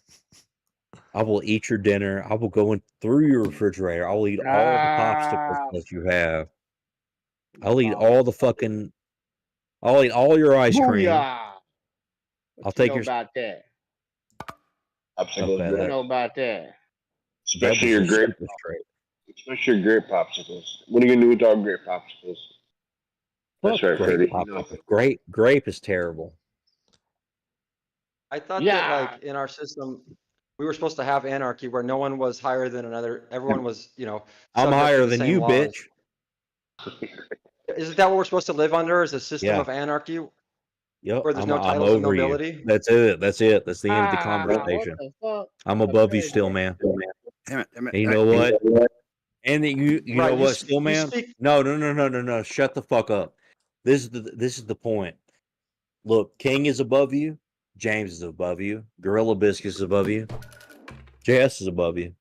I will eat your dinner. I will go in through your refrigerator. I'll eat all the popsicles that you have. I'll eat all the fucking. I'll eat all your ice cream. Booyah. I'll take your. about that. Popsicles. What you know about that? Especially your grape. Especially your grape popsicles. What are you gonna do with all grape popsicles? That's right, Freddie. Grape is terrible. I thought that like in our system, we were supposed to have anarchy where no one was higher than another. Everyone was, I'm subject to higher the than same you, laws. bitch. Isn't that what we're supposed to live under? Is a system of anarchy? Yep. Where there's I'm no titles and over nobility? you. That's it. That's the end of the conversation. I'm above you still, man. And you know what? And you know what, still, man? No. Shut the fuck up. This is the point. Look, King is above you. James is above you. Gorilla Biscuit is above you. JS is above you.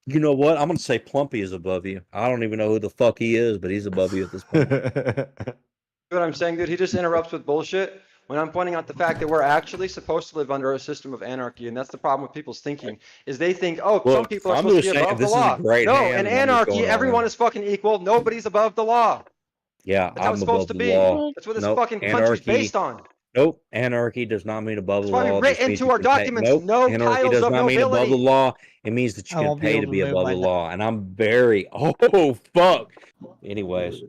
You know what? I'm gonna say Plumpy is above you. I don't even know who the fuck he is, but he's above you at this point. What I'm saying, dude, he just interrupts with bullshit when I'm pointing out the fact that we're actually supposed to live under a system of anarchy, and that's the problem with people's thinking, is they think, some people are supposed to be above the law. No, in anarchy, everyone is fucking equal. Nobody's above the law. Yeah, That's how I'm it's supposed above to the be. law. That's what this fucking country's based on. Nope, anarchy does not mean above the law. That's why we write into our documents, no anarchy titles does of not mean above the nobility. law. It means that you can pay to be above the law. And I'm very fuck. Anyways,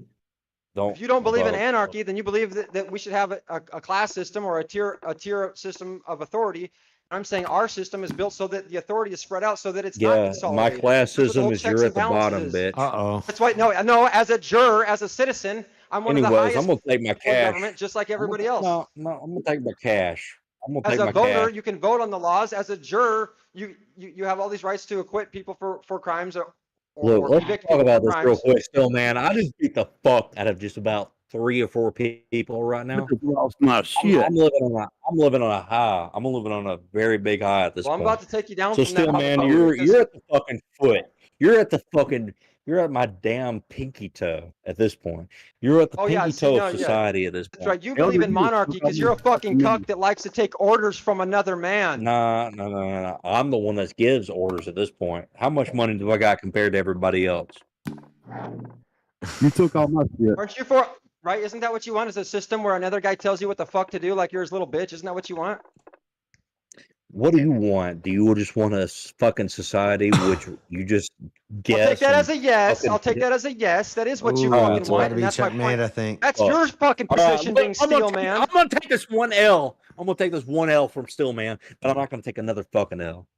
If you don't believe in anarchy, then you believe that we should have a class system or a tier system of authority. I'm saying our system is built so that the authority is spread out so that it's not my consolidated. classism is you're at the bottom, bitch. That's why no, as a juror, as a citizen, I'm one of the highest. I'm gonna take my cash. Government, just like everybody else. No, I'm gonna take my cash. I'm gonna As take a my voter, cash. you can vote on the laws. As a juror, you have all these rights to acquit people for crimes or Look, let's convict talk people about for this crimes. real quick. Still, man, I just beat the fuck out of just about 3 or 4 people right now. My shit. I'm living on a high. I'm living on a very big high at this Well, I'm point. about to take you down So from still, that. man, you're at the fucking foot. You're at the fucking You're at my damn pinky toe at this point. You're at the Oh yeah, pinky see, toe no, of yeah, society at this that's point. right. You believe in monarchy because you're a fucking cuck that likes to take orders from another man. No. I'm the one that gives orders at this point. How much money do I got compared to everybody else? You took all my shit. Aren't you for right? Isn't that what you want? Is a system where another guy tells you what the fuck to do, like you're his little bitch? Isn't that what you want? What do you want? Do you just want a fucking society which you just guess? I'll take that as a and yes. fucking- I'll take that as a yes. That is what you Ooh, fucking it's about want, to and be that's my checkmate, point. I think. That's Oh. your fucking position being steel, man. I'm gonna take this one L. I'm gonna take this one L from Steel Man, but I'm not gonna take another fucking L.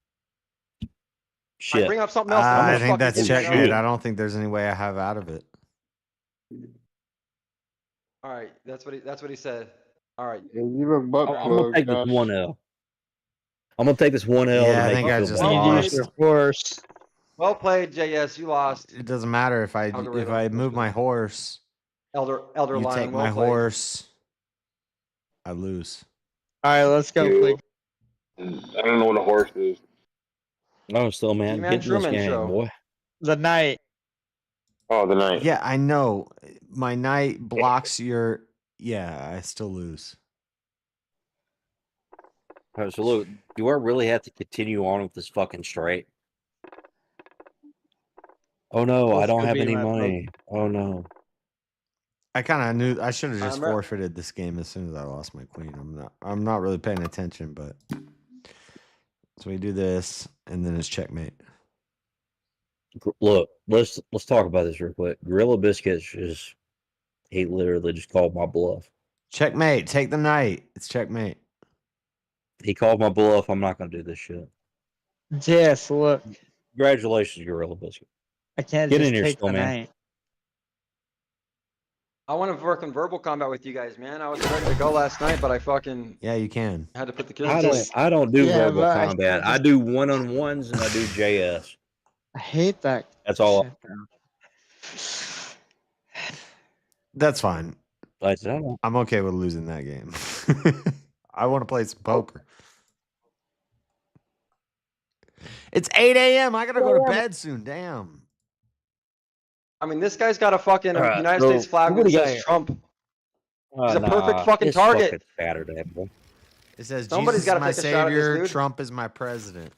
Shit. Bring up something else. that I'm I gonna think fucking that's do, you know? checkmate. I don't think there's any way I have out of it. All right, that's what he said. All right. Yeah, you a butt I'm gonna plug, take this Josh. one L. I'm gonna take this one L Yeah, to I make think you I feel just better. lost. Use your horse. Well played, JS. You lost. It doesn't matter if I Algorithm. move my horse. Elder You Lion. take Well my played. horse. I lose. All right, let's go. Ew. Play I don't know what a horse is. No, Steel Man, He-Man get in this Truman game, Show. boy. the night. Oh, the knight. Yeah, I know. My knight blocks your. Yeah, I still lose. All right, so look, do I really have to continue on with this fucking straight? Oh no, I Let's don't go have be any my plug. money. Oh no. I kind of knew I should have just I'm re- forfeited this game as soon as I lost my queen. I'm not really paying attention, but so we do this and then it's checkmate. Look, let's talk about this real quick. Gorilla Biscuits he literally just called my bluff. Checkmate. Take the knight. It's checkmate. He called my bluff. I'm not gonna do this shit. Yes, look. Congratulations, Gorilla Biscuit. I can't Get just in here, take Steel the Man. night. I want to work in verbal combat with you guys, man. I was ready to go last night, but I fucking Yeah, you can. had to put the kids. I don't do Yeah, verbal but I combat. can't I do one-on-ones and I do JS. I hate that. That's all. shit, bro. That's fine. I don't. I'm okay with losing that game. I want to play some poker. It's 8 a.m. I gotta go to bed soon. Damn. I mean, this guy's got a fucking All right, United so States flag what that do you says got? Trump. He's a perfect fucking it's target. Fucking Saturday, boy. It says Somebody's Jesus is gotta my take a shot at this savior. dude. Trump is my president.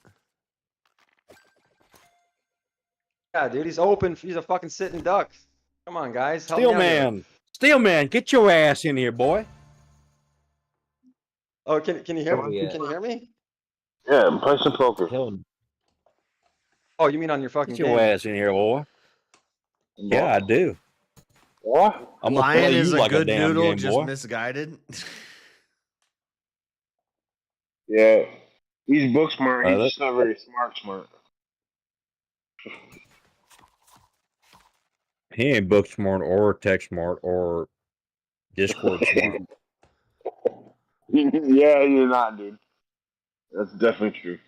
Yeah, dude, he's open. He's a fucking sitting duck. Come on, guys. Help me Steel out here. Man, Steel Man, get your ass in here, boy. Oh, can you hear Oh, me? yeah. Can you hear me? Yeah, play some poker. Oh, you mean on your fucking Get your game? ass in here, boy. Yeah, I do. What? I'm gonna Lion play is you a like good damn noodle, game, just boy. misguided. Yeah. He's book smart. He's that- just not very smart. He ain't book smart or tech smart or Discord smart. Yeah, you're not, dude. That's definitely true.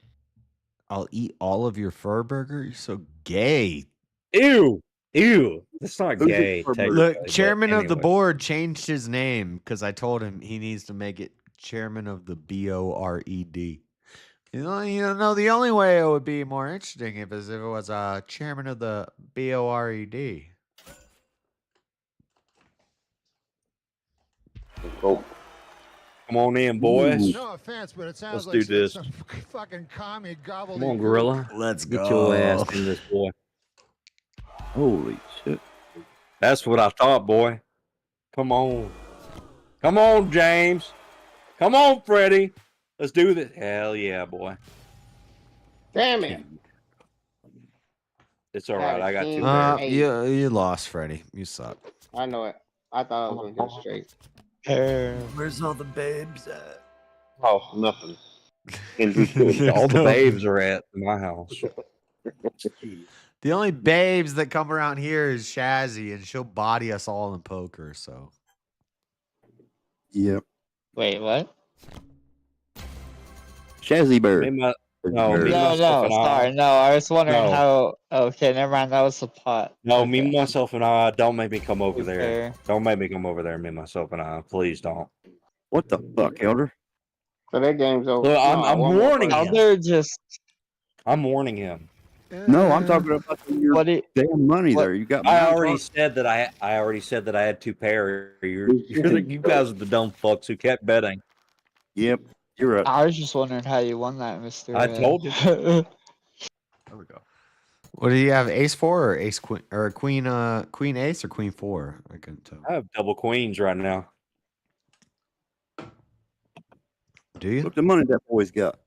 I'll eat all of your fur burger. You're so gay. Ew. That's not Who's gay. it for, technically, Look, but chairman of the anyway. board changed his name because I told him he needs to make it chairman of the BORED. You know, the only way it would be more interesting if it was chairman of the BORED. Oh. Come on in, boys. No offense, but it sounds Let's do like this. some fucking commie gobbledygook. Come on, Gorilla. Let's Get your ass in this, boy. Holy shit. That's what I thought, boy. Come on. Come on, James. Come on, Freddie. Let's do this. Hell yeah, boy. Damn it. It's all right. I got two. You lost, Freddie. You suck. I know it. I thought I was gonna get straight. Where's all the babes at? Oh, nothing. All the babes are at my house. The only babes that come around here is Shazzy, and she'll body us all in poker. So, Yep. Wait, what? Shazzy Bird. No, No, sorry, no. I was wondering No. how. Okay, never mind. That was the pot. No, me, myself, and I. Don't make me come over there. Fair. Don't make me come over there. Me, myself, and I. Please don't. What the fuck, Elder? So that game's over. Look, I'm one more warning question. him. Elder just. I'm warning him. No, I'm talking about your What do you- damn money what- there. You got. I mine already covered. said that I already said that I had 2 pair. You guys are the dumb fucks who kept betting. Yep, you're right. I was just wondering how you won that, Mister. I told you. There we go. What do you have? Ace 4 or ace queen or queen queen ace or queen 4? I couldn't tell. I have double queens right now. Do you? Look the money that boy's got.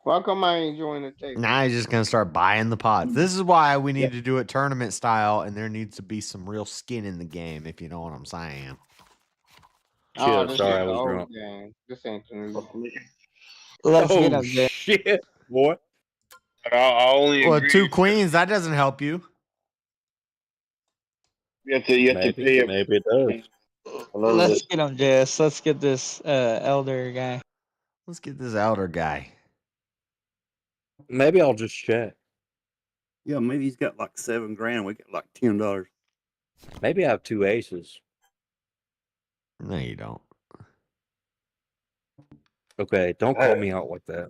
Why come I ain't joining the table? Now he's just gonna start buying the pots. This is why we need to do it tournament style, and there needs to be some real skin in the game, if you know what I'm saying. Oh, Chill, this sorry, is I the was old drunk. game. This ain't the new. Let's get Oh him there. shit, boy! I'll only Well, agree. 2 queens, that doesn't help you. You have to pay him. Maybe it does. Let's get him, Jess. Let's get this elder guy. Let's get this elder guy. Maybe I'll just check. Yeah, maybe he's got like $7,000. We got like $10. Maybe I have 2 aces. No, you don't. Okay, don't call me out like that.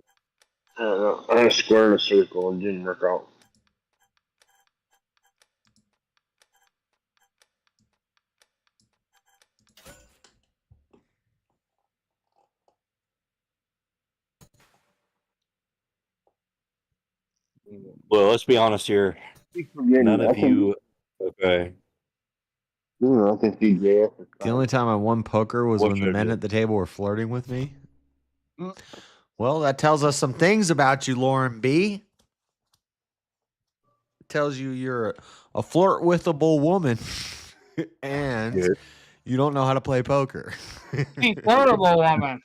I had a square in a circle and didn't work out. Well, let's be honest here. None of you. Okay. I think DJ. The only time I won poker was What when the should men you? at the table were flirting with me. Well, that tells us some things about you, Lauren B. It tells you you're a flirt-withable woman, and Good. you don't know how to play poker. Flirtable woman.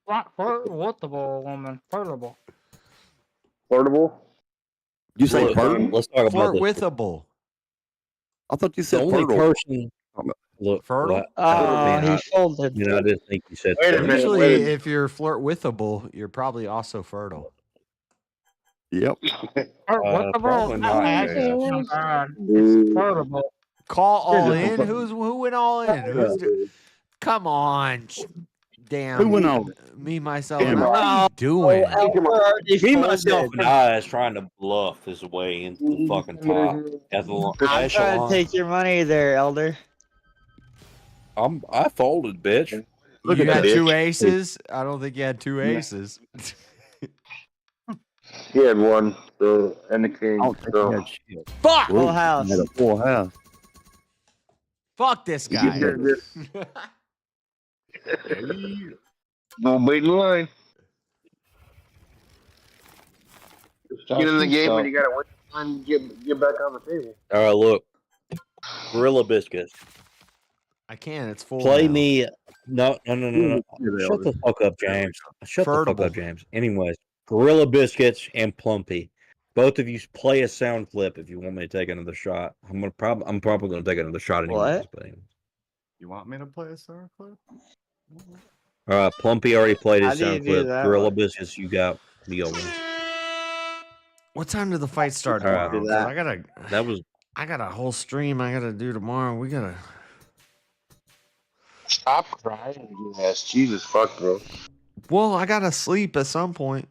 Flirtable woman. Flirtable. Portable? You say Look, pardon? let's talk about this. Flirt-withable. I thought you The said only fertile. person. Look, Fertile? man, he folded. I didn't think you said. Wait a fertile. minute. Usually, if you're flirt-withable, you're probably also fertile. Yep. Probably not. Jay. It's flirtable. Call all in? Who went all in? Come on. Damn. Who went all Me, myself, Damn. and I. What are you doing? Me, myself, and I is trying to bluff his way into the fucking top. At the I'm trying to echelon. take your money there, elder. I folded, bitch. You at had that. 2 aces? I don't think you had 2 aces. He had one, so, and the king. I don't think So. he had shit. Fuck! Full house. He had a full house. Fuck this You guy. get this. Don't wait in line. Get in the game and you gotta wait in line to get back on the table. All right, look. Gorilla Biscuits. I can. It's full. Play now. me. No. Shut the fuck up, James. Shut the fuck Fertile. up, James. Anyways, Gorilla Biscuits and Plumpy. Both of you play a sound clip if you want me to take another shot. I'm probably gonna take another shot anyways. What? But anyways. You want me to play a star clip? All right, Plumpy already played How his do you sound do clip. that Gorilla one? Biscuits, you got the one. What time did the fight start All right. tomorrow? 'Cause That was I got a whole stream I gotta do tomorrow. We gotta. Stop crying, you ass. Jesus fuck, bro. Well, I gotta sleep at some point.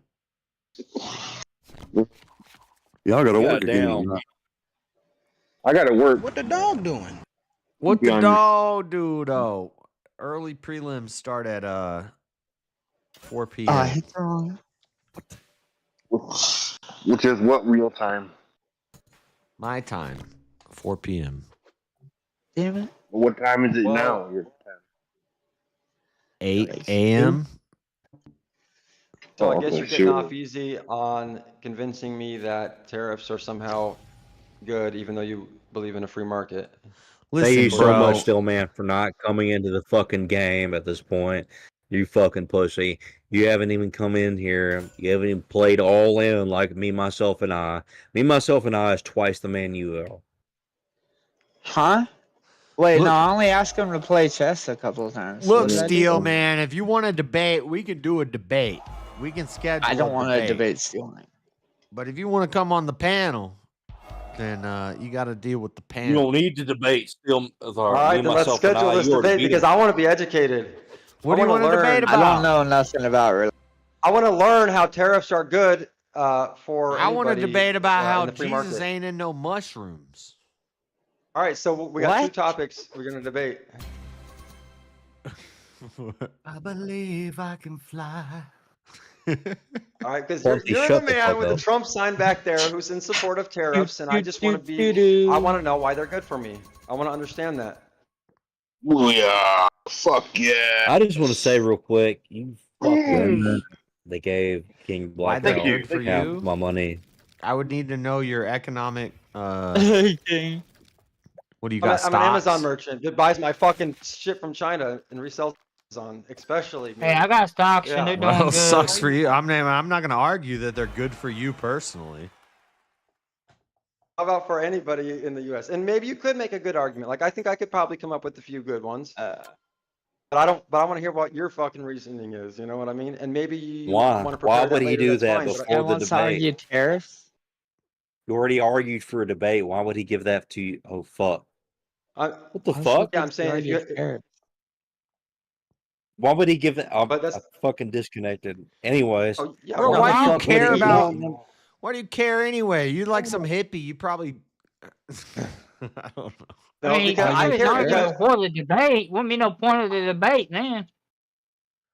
Y'all got to work Goddamn. again. I gotta work. What the dog doing? What Be the on- dog do though? Early prelims start at 4 p.m. I hit the wrong. Which is what real time? My time, 4 p.m. Damn it. What time is it Well- now? Your time. 8 a.m. So I Oh, guess okay, you're getting sure. off easy on convincing me that tariffs are somehow good, even though you believe in a free market. Thank you Listen, so bro. much, Stillman, for not coming into the fucking game at this point. You fucking pussy. You haven't even come in here. You haven't even played all in like me, myself, and I. Me, myself, and I is twice the man you are. Huh? Wait, Look- no, I only asked him to play chess a couple of times. Look, What did I do? Steel Man, if you want to debate, we can do a debate. We can schedule. I don't want to debate Steel Man. But if you want to come on the panel, then you got to deal with the panel. You don't need to debate Still. All right, then let's schedule this debate because I want to be educated. What do you want to debate I about? don't know nothing about it. I want to learn how tariffs are good for I want to anybody, debate about in how the free Jesus market. ain't in no mushrooms. All right, so we got two What? topics we're gonna debate. I believe I can fly. All right, because Bumpy, you're the shut the man fuck with the up. Trump sign back there who's in support of tariffs, and I just want to be. I want to know why they're good for me. I want to understand that. Booyah! Fuck yeah! I just want to say real quick, you fuckers, they gave King Why Black they're Out good for half you? my money. I would need to know your economic. What do you got? I'm an Amazon stocks? merchant that buys my fucking shit from China and resells Amazon, especially me. Hey, I got stocks and they're doing Well, good. sucks for you. I'm not going to argue that they're good for you personally. How about for anybody in the U.S.? And maybe you could make a good argument. Like I think I could probably come up with a few good ones. But I don't. But I want to hear what your fucking reasoning is. You know what I mean? And maybe you Why? want to Why prepare would that he later, do that's that fine, but before the wants to argue debate? tariffs? You already argued for a debate. Why would he give that to you? Oh fuck! What the fuck? Yeah, I'm saying if you. Why would he give that? I'm that's- fucking disconnected. Anyways, Oh, yeah, Bro, well, why do you fuck would care he about? even- Why do you care anyway? You like some hippie? You probably. I don't know. No, because I I care because before the debate. Wouldn't be no point of the debate, man.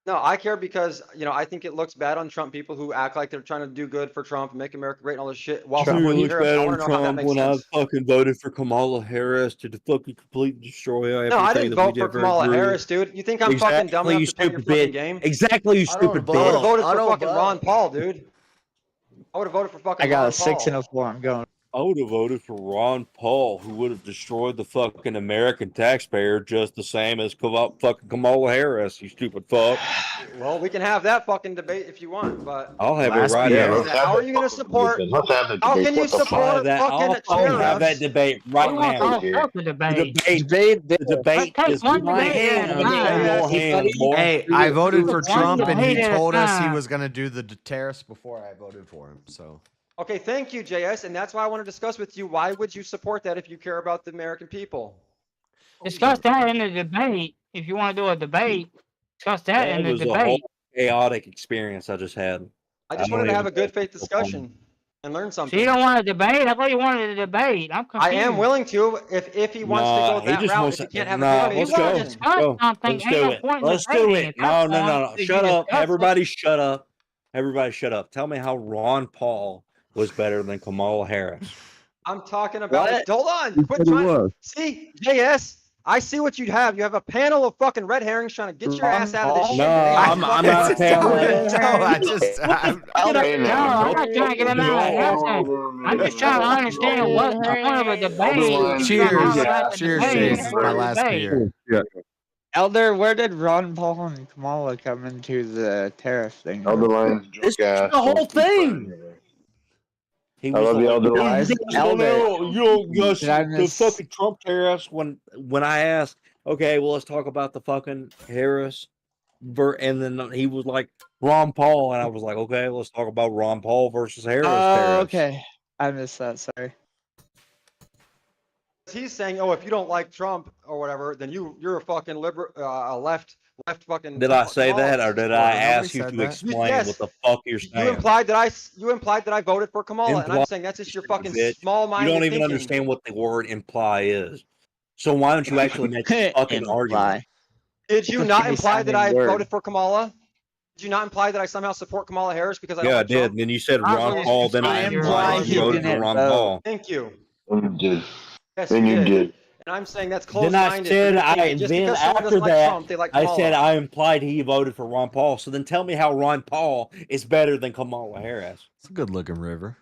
no, I care because I think it looks bad on Trump people who act like they're trying to do good for Trump and make America great and all this shit while Sure, supporting looks tariffs. bad I on want to know how that Trump makes when sense. I fucking voted for Kamala Harris to fucking completely destroy everything No, I didn't that vote we for ever Kamala agreed. Harris, dude. You think I'm fucking dumb Exactly, enough you to play your stupid fucking bitch. game? Exactly, you I would stupid have bitch. voted for fucking Ron Paul, dude. I would have voted for fucking I got Ron a 6 and Paul. a 4. I'm going. I would have voted for Ron Paul, who would have destroyed the fucking American taxpayer just the same as fucking Kamala Harris, you stupid fuck. Well, we can have that fucking debate if you want, but I'll have it right yeah, now. how are you going to support? Let's have the How debate. can you What the fuck? support I'll fucking fucking have that tariffs? debate right We want now. all sorts of debate. The debate Let's take is one my debate at a hand time. in your hand, boy. Hey, I voted for One Trump, and he debate at a told us he time. was going to do the tariffs before I voted for him. So. Okay, thank you, JS, and that's why I want to discuss with you. Why would you support that if you care about the American people? Discuss that in the debate. If you want to do a debate, discuss that in That the was a whole debate. chaotic experience I just had. I just don't wanted to have even a good faith know. discussion and learn So something. you don't want to debate? I thought you wanted to debate. I'm confused. I am willing to if he wants to Nah, go he that just route. wants If he to. can't have Nah, a good let's faith go. discussion. discuss Go. something. Let's Ain't do no it. point in Let's do debating it. at that No. point. If Shut you up. discuss it. Everybody shut up. Everybody shut up. Tell me how Ron Paul was better than Kamala Harris. I'm talking about. What? Hold on. You Quit said it trying. was. See, JS. I see what you have. You have a panel of fucking red herrings trying to get your ass out of this shit. No, that ain't I'm fucking not a sense. fan of No, I'm Hey, No, now, I'm not trying to get him out. Listen, I'm just trying to understand what's the point of a debate. If you're gonna Cheers. talk about the Cheers, debate Jason. It's before my the last debate. beer. Yeah. Elder, where did Ron Paul and Kamala come into the tariff thing? Elder Lion's This drunk is ass. the whole thing. He I was love like, you, Elder Why Lion. is Elder? Did I the miss? fucking Trump tariffs when I asked, okay, well, let's talk about the fucking Harris, and then he was like Ron Paul, and I was like, okay, let's talk about Ron Paul versus Harris Oh, tariffs. okay. I missed that. Sorry. He's saying, oh, if you don't like Trump or whatever, then you're a fucking left fucking. Did I say that, or did I ask you said to that. explain Yes. what the fuck you're You saying? implied that I voted for Kamala, and I'm Imply- saying that's just your fucking bitch. small-minded You don't even thinking. understand what the word imply is. So why don't you actually make a fucking argument? Did you It's a not funny imply that sounding I word. voted for Kamala? Did you not imply that I somehow support Kamala Harris because I don't Yeah, I like did. Trump? And then you said I Ron really Paul, then think I you're implied right. you voted for didn't Ron vote. Paul. Thank you. And you did. Yes, And you you did. did. And I'm saying that's Then I close-minded. said for you to think that just then because someone after doesn't like that, Trump, they like I Kamala. said I implied he voted for Ron Paul. So then tell me how Ron Paul is better than Kamala Harris. It's a good looking river.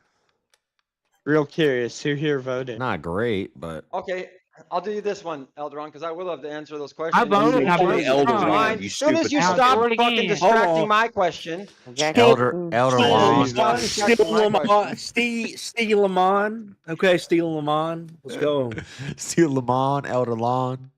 Real curious. Who here voted? Not great, but Okay, I'll do you this one, Elderon, because I would love to answer those I questions. voted. I Call me voted for Elder Trump. Ron, Fine. you As soon as stupid you Now fuck. stop do it fucking again. distracting on. my question, Elder as soon as you Lon. stop distracting my question, Steve Lamont. Okay, Steve Lamont. Let's go. Steel Lamont, Elder Lon.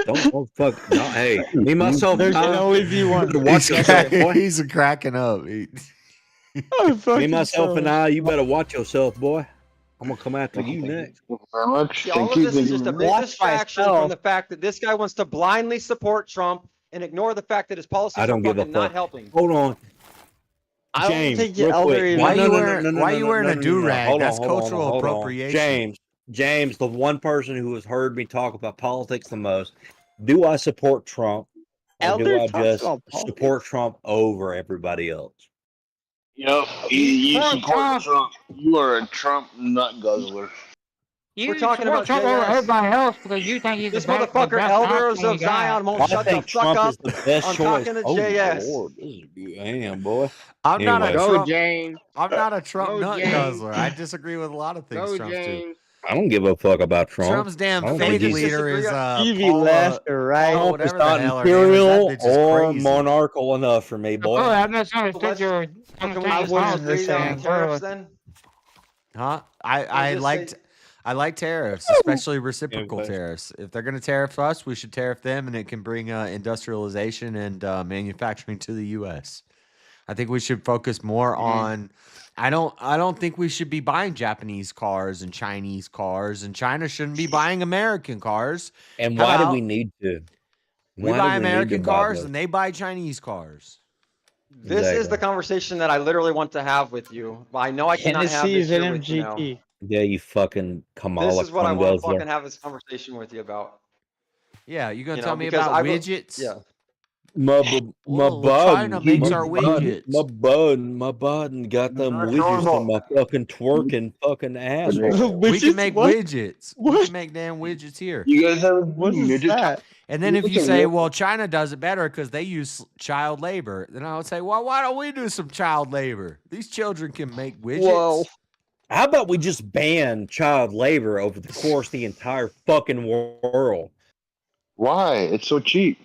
Don't fuck. No, hey, me myself. There can only be one. You better watch yourself, boy. He's cracking up. Me, myself, and I. You better watch yourself, boy. I'm gonna come after you next. Thank you very much. see, all Thank of you. this is just a big Watch distraction myself. from the fact that this guy wants to blindly support Trump and ignore the fact that his policies I don't are give a fucking not fuck. helping. Hold on. I don't James, think the real elder quick. even- Why No, you no, no, wearing no, no, why no, you no, wearing no, a no, no, do no. rag? Hold on, That's hold on, cultural hold on. appropriation. James, the one person who has heard me talk about politics the most. Do I support Trump, or do Elder I talks just about support politics. Trump over everybody else? Yep, you support support Trump. Trump. You are a Trump nut guzzler. You We're talking support about Trump over JS. everybody else because you think he's This the motherfucker, best elders option you of Zion, got. won't I shut the think fuck Trump up. is the best I'm choice. talking to Oh my JS. lord, this is damn boy. I'm not a Anyway, Go, Trump. James. I'm not a Trump Go, nut James. guzzler. I disagree with a lot of things Go, Trump's do. James. I don't give a fuck about Trump. Trump's damn I don't Can we think faith just he's leader disagree is on? TV Paula, left or right. Paula, Trump is whatever the not hell her name is. That imperial bitch is or crazy. monarchical enough for me, Bro, boy. I've So misunderstood let's. your So can we I just wouldn't disagree on understand. tariffs then? Huh? Can we I just liked say I like tariffs, especially reciprocal Anyway. tariffs. If they're going to tariff us, we should tariff them, and it can bring industrialization and manufacturing to the U.S. I think we should focus more on. I don't think we should be buying Japanese cars and Chinese cars, and China shouldn't be buying American cars. And How why do we about need to? we Why buy do we need to American buy cars those? and they buy Chinese cars? this is the Exactly. conversation that I literally want to have with you. I know I cannot have Hennessy this is here an with you now. MGT. Yeah, you fucking This Kamala is what I cum want to guzzler. fucking have this conversation with you about. Yeah, you gonna You tell know, me because about I will. widgets? Yeah. My Well, China button, makes our widgets. my button got them Not widgets normal. in my fucking twerking fucking asshole. We can Widgets? make What? widgets. We What? can make damn widgets here. You guys haven't What seen is midget? that? And then if What's you a say, real- well, China does it better because they use child labor, then I would say, well, why don't we do some child labor? These children can make widgets. Whoa. How about we just ban child labor over the course of the entire fucking world? Why? It's so cheap.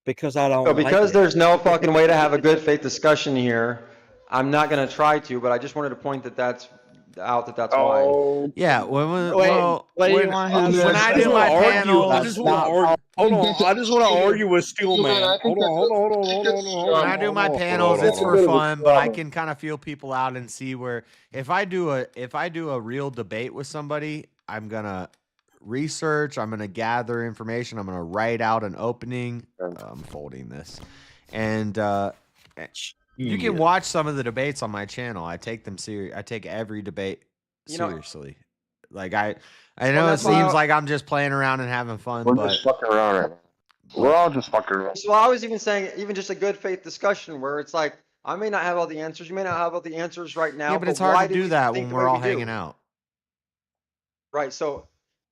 Because I don't So like because it. there's no fucking way to have a good faith discussion here, I'm not gonna try to. But I just wanted to point that's why. Oh, Yeah, when, Wait, well, what do you when, want to have? when I do my panels, I just want to argue. Hold on. I just want to argue with Steelman. I think Hold on. when I do my panels, it's for fun, but I can kind of feel people out and see where if I do a real debate with somebody, I'm gonna research, I'm gonna gather information, I'm gonna write out an opening. I'm folding this, and you can watch some of the debates on my channel. I take them serious. I take every debate You know- seriously. Like I know it that's why seems like I'm just playing around and having fun, we're but just fucking around right now. We're all just fucking around. So I was even saying, even just a good faith discussion where it's like, I may not have all the answers, you may not have all the answers right now. yeah, but it's why hard to do do we that think when the we're way all we do? hanging out. Right. So,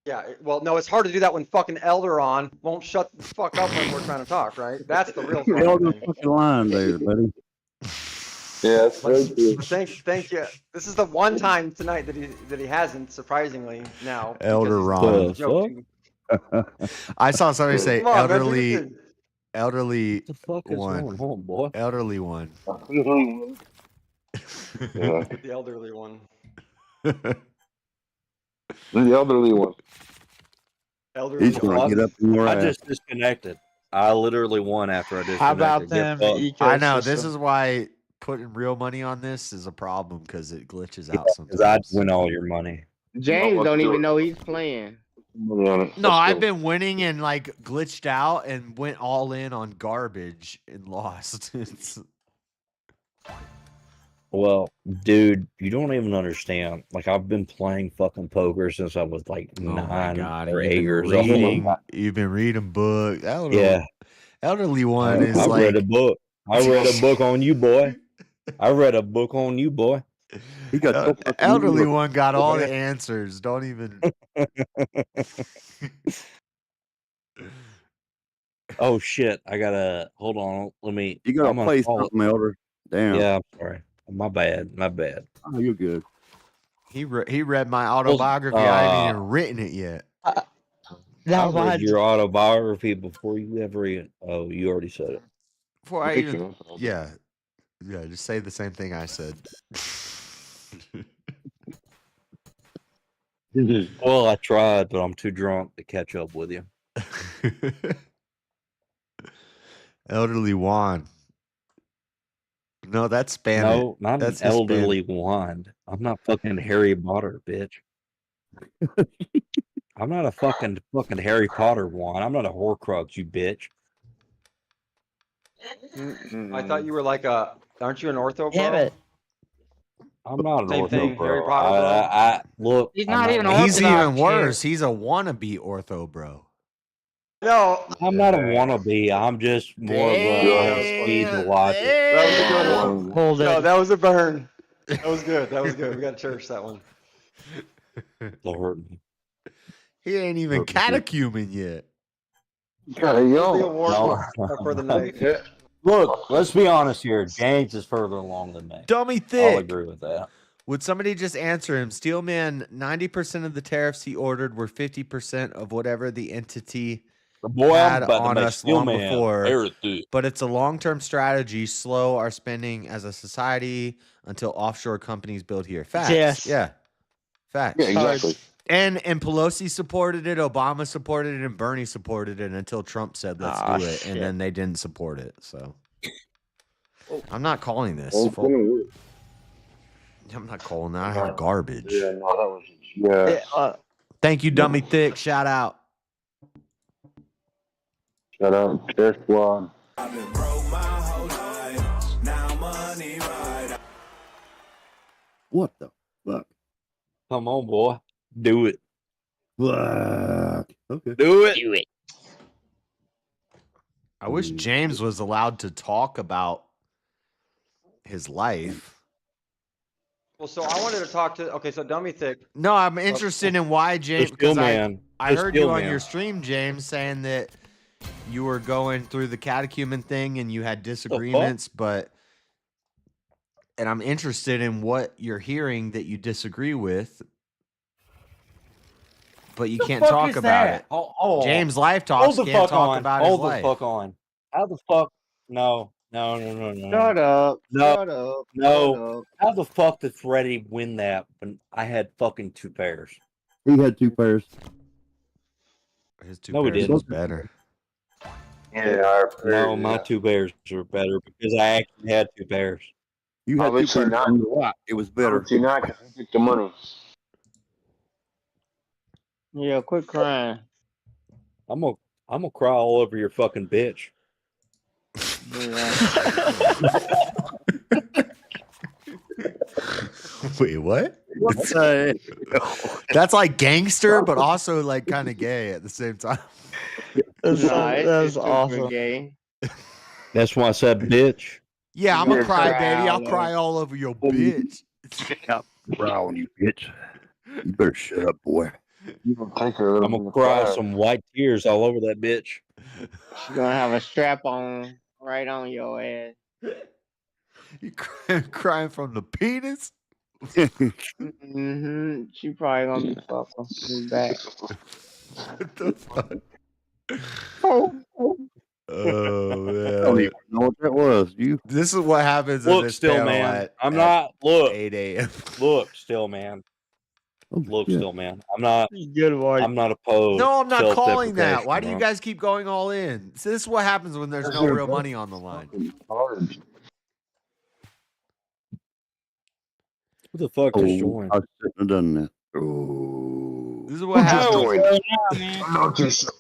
yeah. Well, no, it's hard to do that when fucking Elderon won't shut the fuck up when we're trying to talk. Right. That's the real You're on fucking the thing. fucking line there, buddy. Yeah, that's very true. Thank you. This is the one time tonight that he hasn't, surprisingly now. Elder because he's Ron. joking. I saw somebody say Come on, man, do elderly, your thing. elderly What the fuck is one, going on, boy? elderly one. Yeah. The elderly one. The elderly one. Elderly He's gonna get up and I right. just disconnected. I literally won after I disconnected. How about Get them fucked. I know this ecosystem? is why putting real money on this is a problem because it glitches out Because I'd sometimes. win all your money. James let's don't do even it. know he's playing. Money on it. No, Let's I've go. been winning and like glitched out and went all in on garbage and lost. It's, Well, dude, you don't even understand. Like I've been playing fucking poker since I was like oh my 9 god! or You've 8 been years reading. old. You've been reading books. Elderly, Yeah, elderly one is I read a like book. I read a book on you, boy. I read a book on you, boy. He got so fucking elderly evil. one got all the answers. Don't even. Oh shit! I gotta hold on. Let me. You gotta I'm gonna play call it. something, Elder. Damn. Yeah, I'm sorry. My bad. My bad. Oh, you're good. He read my autobiography. I haven't even written it yet. I read your autobiography before you ever even. Oh, you already said it. Before I even, yeah, just say the same thing I said. Well, I tried, but I'm too drunk to catch up with you. Elderly Juan. No, that's Spanish. No, not that's an elderly wand. I'm not fucking Harry Potter, bitch. I'm not a fucking Harry Potter wand. I'm not a Horcrux, you bitch. I thought you were like a. Aren't you an ortho, bro? Damn it. I'm not an Same ortho, thing, bro. Harry Potter, bro. I look. He's I'm not even an He's Orthodox even worse. He's a wannabe ortho, bro. No. I'm not a wannabe. I'm just more of a speed and logic. That was a good one. Hold No, it. that was a burn. That was good. That was good. We got to church that one. That hurt me. He ain't even catechuming yet. Kind of The young. award for the night. Look, let's be honest here. James is further along than me. Dummy I'll thick. agree with that. Would somebody just answer him? Steelman, 90% of the tariffs he ordered were 50% of whatever the entity Boy, had I'm about to on make us long Steelman before. everything. But it's a long-term strategy. Slow our spending as a society until offshore companies build here. Facts. Yes. Yeah. Facts. Yeah, exactly. And Pelosi supported it, Obama supported it, and Bernie supported it until Trump said, let's do it. And then they didn't support it. So I'm not calling this. Well, it's gonna work. I'm not calling that garbage. Yeah, no, that was yeah. Thank you, Dummy Thick. Shout out. Shout out Test Squad. What the fuck? Come on, boy. Do it. Fuck. Okay. Do it. Do it. I wish James was allowed to talk about his life. Well, so I wanted to talk to. Okay, so Dummy Thick. No, I'm interested in why James. Just Because still, man. I Just heard still, you on man. your stream, James, saying that you were going through the catechumen thing and you had disagreements, and I'm interested in what you're hearing that you disagree with, but you can't talk about it. James Life Talks can't talk about his life. Hold the fuck on. How the fuck? No. Shut up. No. Shut up. No. Shut up. How the fuck did Freddie win that when I had fucking 2 pairs? He had 2 pairs. His 2 No, he pairs didn't. was better. Yeah, No, my 2 pairs were better because I actually had 2 pairs. You had 2 Obviously pairs not. on your watch. It was better. Obviously not, 'cause I took the money. Yeah, quit crying. I'm gonna cry all over your fucking bitch. Wait, what? That's like gangster, but also like kind of gay at the same time. That's awesome. Gay. That's why I said bitch. Yeah, I'm a You're cry proud, baby. I'll man. cry all over your bitch. Brown, you bitch. You better shut up, boy. You don't take her. I'm gonna cry some white tears all over that bitch. She's gonna have a strap on right on your ass. You crying from the penis? Mm-hmm. She probably gonna be fucking back. What the fuck? Oh, Oh I don't man. even know what that was. You This is what happens in Look, this still panel man. at I'm not. Look, 8 a.m. look, still man. Look, shit. still man. I'm not. Good one. I'm not opposed. No, I'm not calling that. self-deprecation, Why do you bro. guys keep going all in? So this is what happens when there's no real money on the line. Hard. Who the fuck just joined? I shouldn't have done that. Oh. This is what happens. Mount yourself.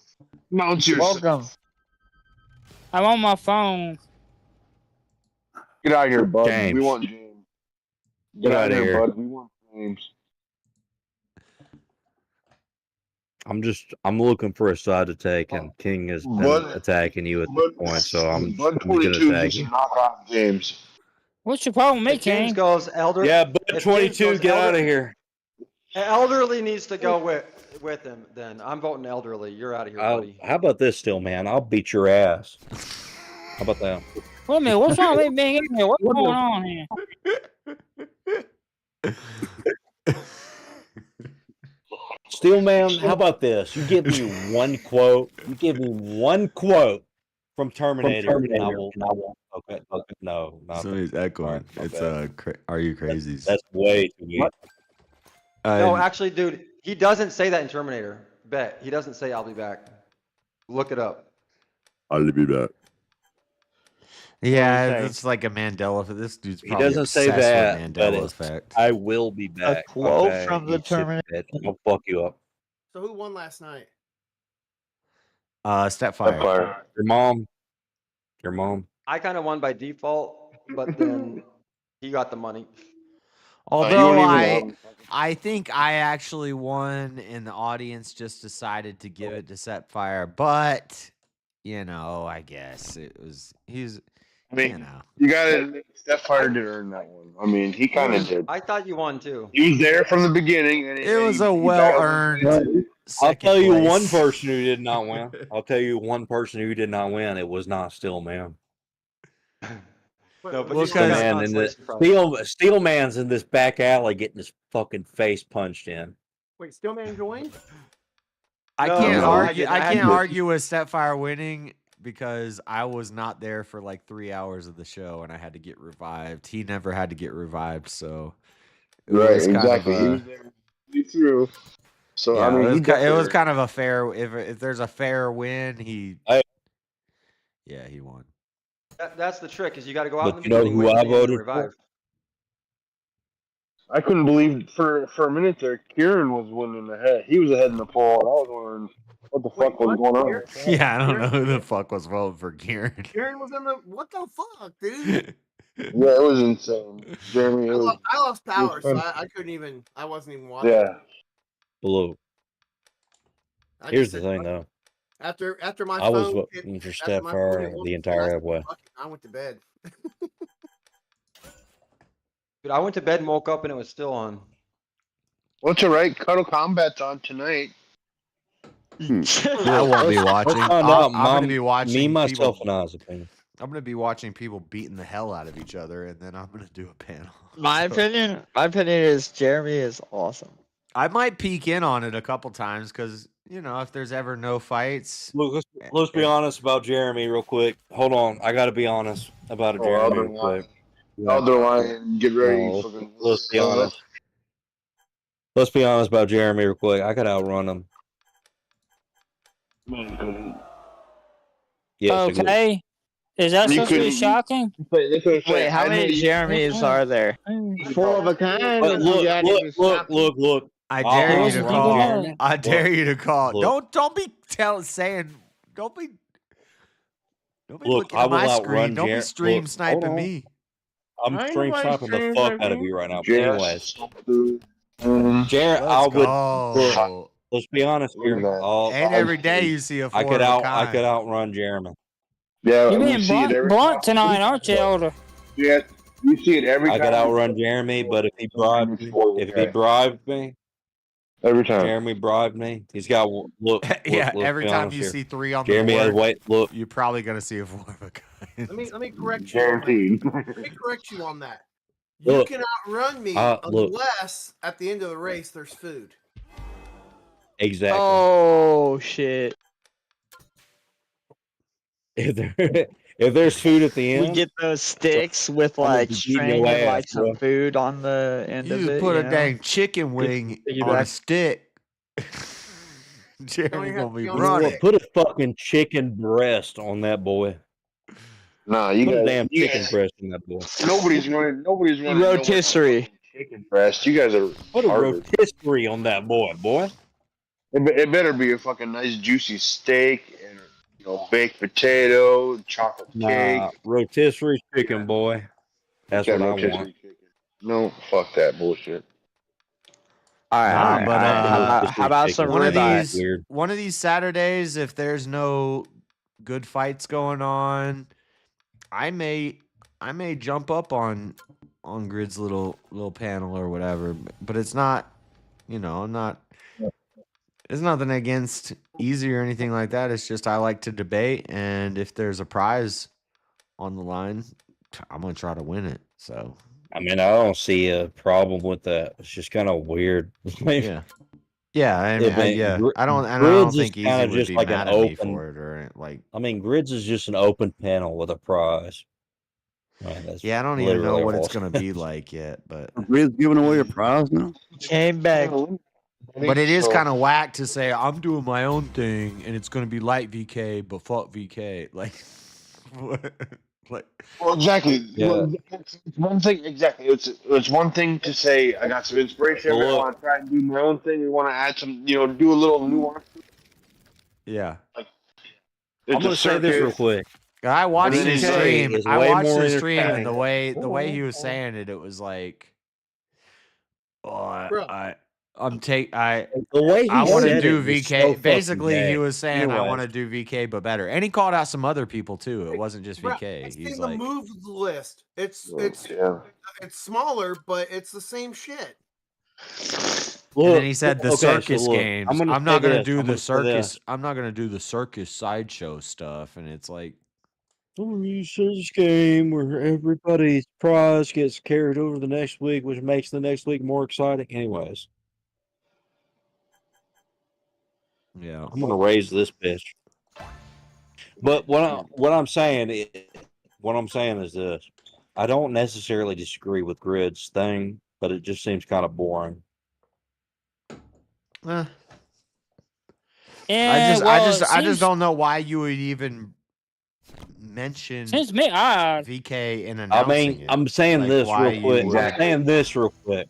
Mount yourself. Welcome. I'm on my phone. Get out of here, bud. James. We want James. Get Get out outta of here, here. bud. We want James. I'm looking for a side to take, and King has been Bud- attacking you at this point, so I'm Bud gonna 22 attack needs you. to knock off James. What's your problem with me, If James King? goes elder. Yeah, but if James 22, goes get out elder- of here. Elderly needs to go with him. Then I'm voting elderly. You're out of here, buddy. How about this, still man? I'll beat your ass. How about that? Wait a minute, what's wrong with me being in here? What's going on here? Steel man, how about this? You give me one quote. You give me one quote from Terminator, and I will. Okay, no, not Somebody's echoing. my It's bad. Are You Crazies? That's way too weak. No, actually, dude, he doesn't say that in Terminator. Bet he doesn't say "I'll be back." Look it up. I'll be back. Yeah, What do you it's like a Mandela effect. This dude's He probably doesn't say obsessed that, with but Mandela it's, effect. I will be back. quote okay? from the Eat shit, Terminator. bitch. I'll fuck you up. So who won last night? Stepfire. Your mom. Your mom. I kind of won by default, but then he got the money. Although you weren't even I think I actually won, and the audience just decided to give it to Setfire. But you know, I guess he's. I mean, You know, you got to. Stepfire did earn that one. I mean, he kind of did. I thought you won too. He was there from the beginning, and it was a he well battled earned. I'll tell you one person who did not win. I'll tell you one person who did not win. It was not Steelman. No, but Well, Steelman in the Steelman's in this back alley getting his fucking face punched in. Wait, Steelman joined? I No, can't no, I argue. didn't. I I had can't to- argue with Setfire winning because I was not there for like 3 hours of the show, and I had to get revived. He never had to get revived, so it Right, was kind exactly. of He a, was there. He threw. So yeah, I mean, it was kind of a fair. If there's a fair win, he won. That's the trick, is you got to go out in But the you know beginning, who wait I till the end, and voted revive. I couldn't believe for a minute there, Kieran was winning ahead. He was ahead in the poll. I was wondering what the fuck was going on. Yeah, I don't know who the fuck was voting for Kieran. Kieran was in the. What the fuck, dude? Yeah, it was insane. Jeremy, it was, I lost power, so fun. I couldn't even. I wasn't even watching. Yeah. Blue. I Here's just the said, thing, though. After my I was phone voting for after my phone hit Stepfire 1%, the entire way. I went to bed. Dude, I went to bed and woke up and it was still on. What's all right? Cuddle Combat's on tonight. I won't be watching. Let's find I'm out. going to be watching. Me, myself, people, and I's opinion. I'm going to be watching people beating the hell out of each other, and then I'm going to do a panel. My opinion is Jeremy is awesome. I might peek in on it a couple times because, you know, if there's ever no fights. Look, let's be honest about Jeremy real quick. Hold on. I got to be honest about Jeremy real quick. Elder Lion, get ready. No, let's be honest. Let's be honest about Jeremy real quick. I could outrun him. Yes, okay. Is that supposed to be shocking? Wait, how many Jeremys are there? 4 of a kind. But look. I dare you to call. Jeremy. I dare you to call. Look. Don't be saying. Don't be Look, looking I at will my outrun screen. Don't be Jeremy. stream sniping me. I'm stream sniping the fuck out of you right now. But anyways, Mm-hmm. Jeremy, I would. Look, let's be honest here. ain't every day you see a four I could of a kind. I could outrun Jeremy. Yeah, You're we being see it every blunt tonight, aren't you, Elder? Yeah, you see it every I time. could outrun Jeremy, but if he bribed me, every time. Jeremy bribed me. He's got look. Yeah, let's every be time honest you here. see 3 on Jeremy the has board, wait. Look, you're probably gonna see a four of a kind. Let me correct you. Guaranteed. Let me correct you on that. You Look, can outrun me look. unless at the end of the race there's food. Exactly. Oh shit! If there's food at the end, We get those sticks with I'm gonna like be beating string your and like ass, some bro. food on the end You of just it. put you a know? dang chicken wing on a stick. Jeremy have gonna to be be on running. stick. put a fucking chicken breast on that boy. Nah, you Put a guys. damn chicken breast on that boy. Nobody's going. Nobody's going. Rotisserie. Chicken breast. You guys are. Put a retarded. rotisserie on that boy. It better be a fucking nice juicy steak and baked potato, chocolate cake. Nah, rotisserie chicken, boy. That's Yeah, what I rotisserie want. chicken. No, fuck that bullshit. All right, Nah, all right, but, all right. How about chicken. some One of ribeye? these, Weird. one of these Saturdays, if there's no good fights going on, I may jump up on Grid's little panel or whatever. But it's not, I'm not. It's nothing against easy or anything like that. It's just I like to debate, and if there's a prize on the line, I'm gonna try to win it. So I mean, I don't see a problem with that. It's just kind of weird. yeah. Yeah, I mean, I don't Grids is think Easy kinda would just be like mad an at me open- for it or like. I mean, Grids is just an open panel with a prize. Man, that's Yeah, I don't even know literally what it's all. gonna be like yet, but Grid's giving away a prize now. Came back. but it is kind of whack to say I'm doing my own thing and it's gonna be like VK, but fuck VK. Like, what? Like, Well, exactly. Yeah. Well, it's one thing. Exactly. It's one thing to say I got some inspiration. I Well, want to try and do my own thing. We want to add some, do a little nuance. yeah. I'm gonna say this real quick. I watched then his he's like- stream. is I way watched more his stream, and entertaining. the way he was saying it, it was like, oh, Bro. The way he I want to said do it was VK. so fucking Basically, he gay. was saying I want Anyway. to do VK, but better. And he called out some other people too. It wasn't just Bro, VK. I've He's seen the like, move list. It's Yeah. smaller, but it's the same shit. and then he said the okay, so circus look, games. I'm I'm gonna not say gonna this, do I'm the gonna say circus. this. I'm not gonna do the circus sideshow stuff. And it's like, This game where everybody's prize gets carried over the next week, which makes the next week more exciting. Anyways, yeah, I'm gonna raise this bitch. But what I'm saying is this: I don't necessarily disagree with Grid's thing, but it just seems kind of boring. eh. Yeah, I just don't know why you would even mention Seems to me odd. VK in I announcing mean, it. I'm saying Like, this why real quick. you I'm would- saying this real quick.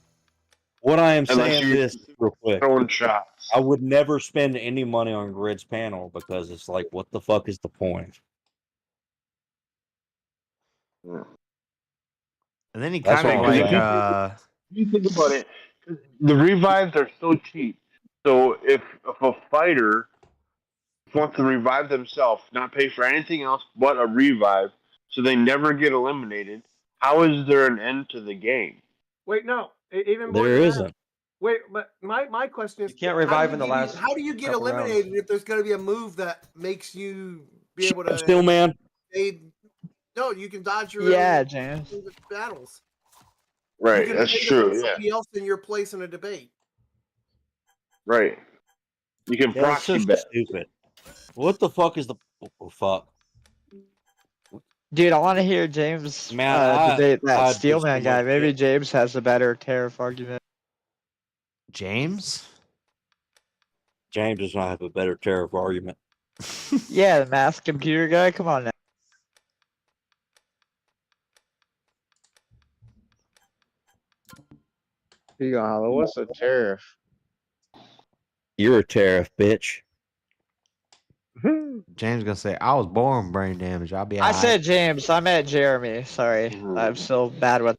What I am Unless saying you're this real quick. throwing shots. I would never spend any money on Grid's panel because it's like, what the fuck is the point? And then he That's kind of all I'm like, saying. You think about it, the revives are so cheap. So if a fighter wants to revive themselves, not pay for anything else but a revive, so they never get eliminated, how is there an end to the game? Wait, no, even more There than isn't. that. Wait, but my question is, You can't how revive do in the you get- last How do you get couple rounds. eliminated if there's going to be a move that makes you be able to? Still, man. No, you can dodge your Yeah, own James. battles. Right, You can that's pay to true. put Yeah, somebody else in your place in a debate. right. You can Yeah, it's so proxy bet. stupid. What the fuck is the fuck? Dude, I want to hear James Man, debate that I Steelman just guy. looked Maybe at- James has a better tariff argument. James? James does not have a better tariff argument. Yeah, the math computer guy. Come on now. You gonna holler, what's a tariff? You're a tariff, bitch. James gonna say, I was born brain damage. I'll be I alright." said James. I meant Jeremy. Sorry, I'm so bad with.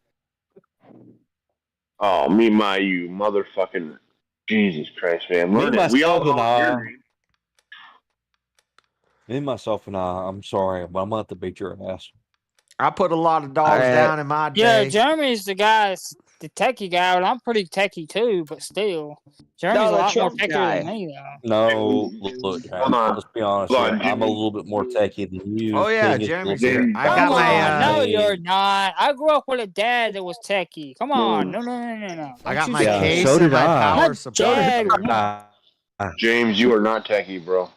Oh, me, my, you motherfucking Jesus Christ, man! Me, Learn it. We all myself, and know your I. name. Me, myself, and I. I'm sorry, but I'm gonna have to beat your ass. I put a lot of dogs Alright. down in my Yeah, day. Jeremy's the guy, the techie guy, and I'm pretty techie too, but still. Jeremy's No, a the lot more Trump techier guy. than me, though. No, look, James, Hold on. let's be honest Hold here. on, I'm a Jimmy. little bit more techie than you. Oh, yeah, King is a Jeremy's little here. bit I got Come my, on, no, techie. you're not. I grew up with a dad that was techie. Come on, no. I Don't got you my say case so and did my I. power My supply. dad was not. James, you are not techie, bro.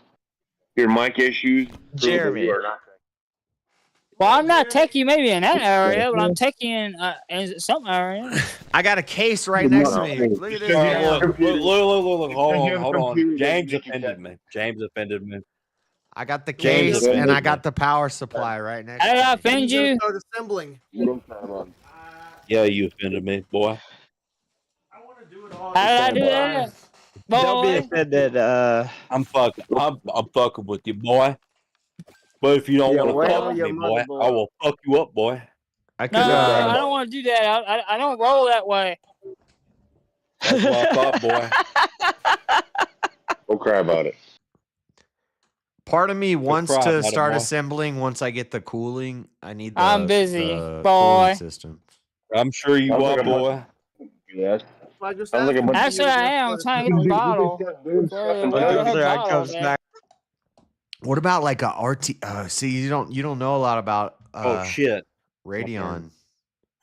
Your mic issues prove that Jeremy. you are not techie. Well, I'm not techie maybe in that area, but I'm techie in some area. I got a case right next to me. Look at this. damn- Look, hold Him on. computer James doesn't make you offended me. James offended me. I got the James case and I offended got me. the power supply right next Did I to me. offend You're gonna you? start assembling. Yeah, you offended me, boy. How did I do that? Don't be Boy. offended. I'm fucking with you, boy. But if you don't Yeah, want to where fuck are with your me, boy, motherboard? I will fuck you up, boy. I could, No, I don't want to do that. I don't roll that way. That's what I thought, boy. Don't cry about it. part of me wants cry to about it, start boy. assembling once I get the cooling. I need the, I'm busy, the boy. cooling system. I'm sure you Sounds are, like a boy. Yes. I just Sounds like a asked bunch you, Actually, you're I gonna am. I'm start trying to get the bottle. Where the heck Loser, I bottle comes at? back. What about like a RT? See, you don't know a lot about Oh shit. Radeon.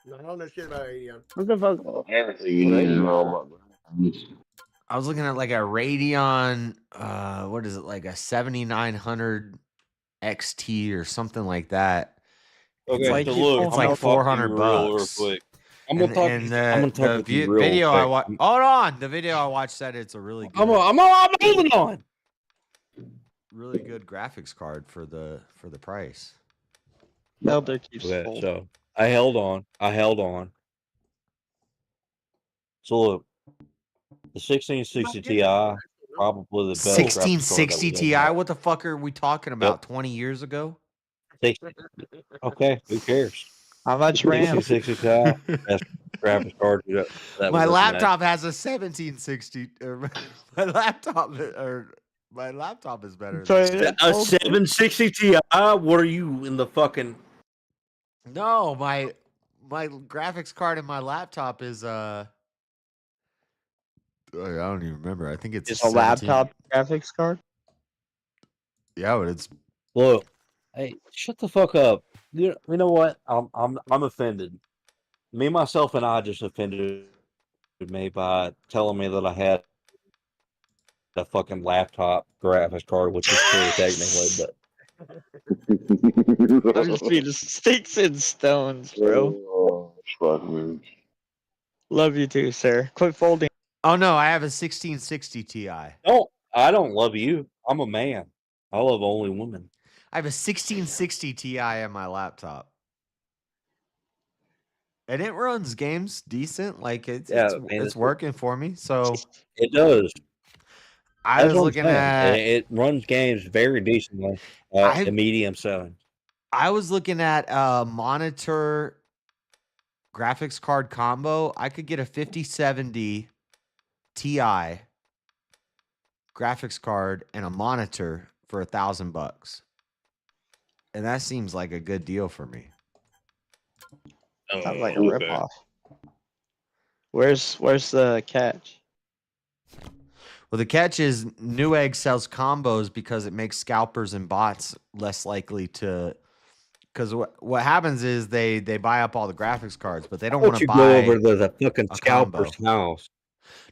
I don't know shit about Adion. What the fuck? Everything you need to know about I was looking at like a Radeon. What is it? Like a 7900 XT or something like that. Okay, It's like so look, it's I'm like gonna talk to you $400. real quick. I'm gonna talk. I'm gonna talk with you real video I quick. watched. Hold on, the video I watched said it's a really good, I'm holding on. really good graphics card for the price. Elder keeps Okay, full. so I held on. So look, the 1660 Ti, probably the best. 1660 Ti. What the fuck are we talking about? 20 years ago? Okay, who cares? How much RAM? 6060 Ti. Best graphics card that My was laptop has a 1760. My laptop is better than a 760 Ti. What are you in the fucking? No, my graphics card in my laptop is I don't even remember. I think it's It's a laptop graphics card. Yeah, but it's Look. Hey, shut the fuck up. You know what? I'm offended. Me, myself, and I just offended me by telling me that I had a fucking laptop graphics card, which is true technically, but I'm just being sticks and stones, bro. Oh, fuck, man. Love you too, sir. Quit folding. Oh no, I have a 1660 Ti. no, I don't love you. I'm a man. I love only women. I have a 1660 Ti on my laptop. And it runs games decent. Like it's working for me. So it does. I That's was what I'm looking saying. at It runs games very decently. The medium settings. I was looking at a monitor graphics card combo. I could get a 5070 Ti graphics card and a monitor for $1,000. And that seems like a good deal for me. Sounds like a ripoff. Where's the catch? Well, the catch is Newegg sells combos because it makes scalpers and bots less likely to. Because what happens is they buy up all the graphics cards, but they don't want to buy. Go over the fucking scalper's house.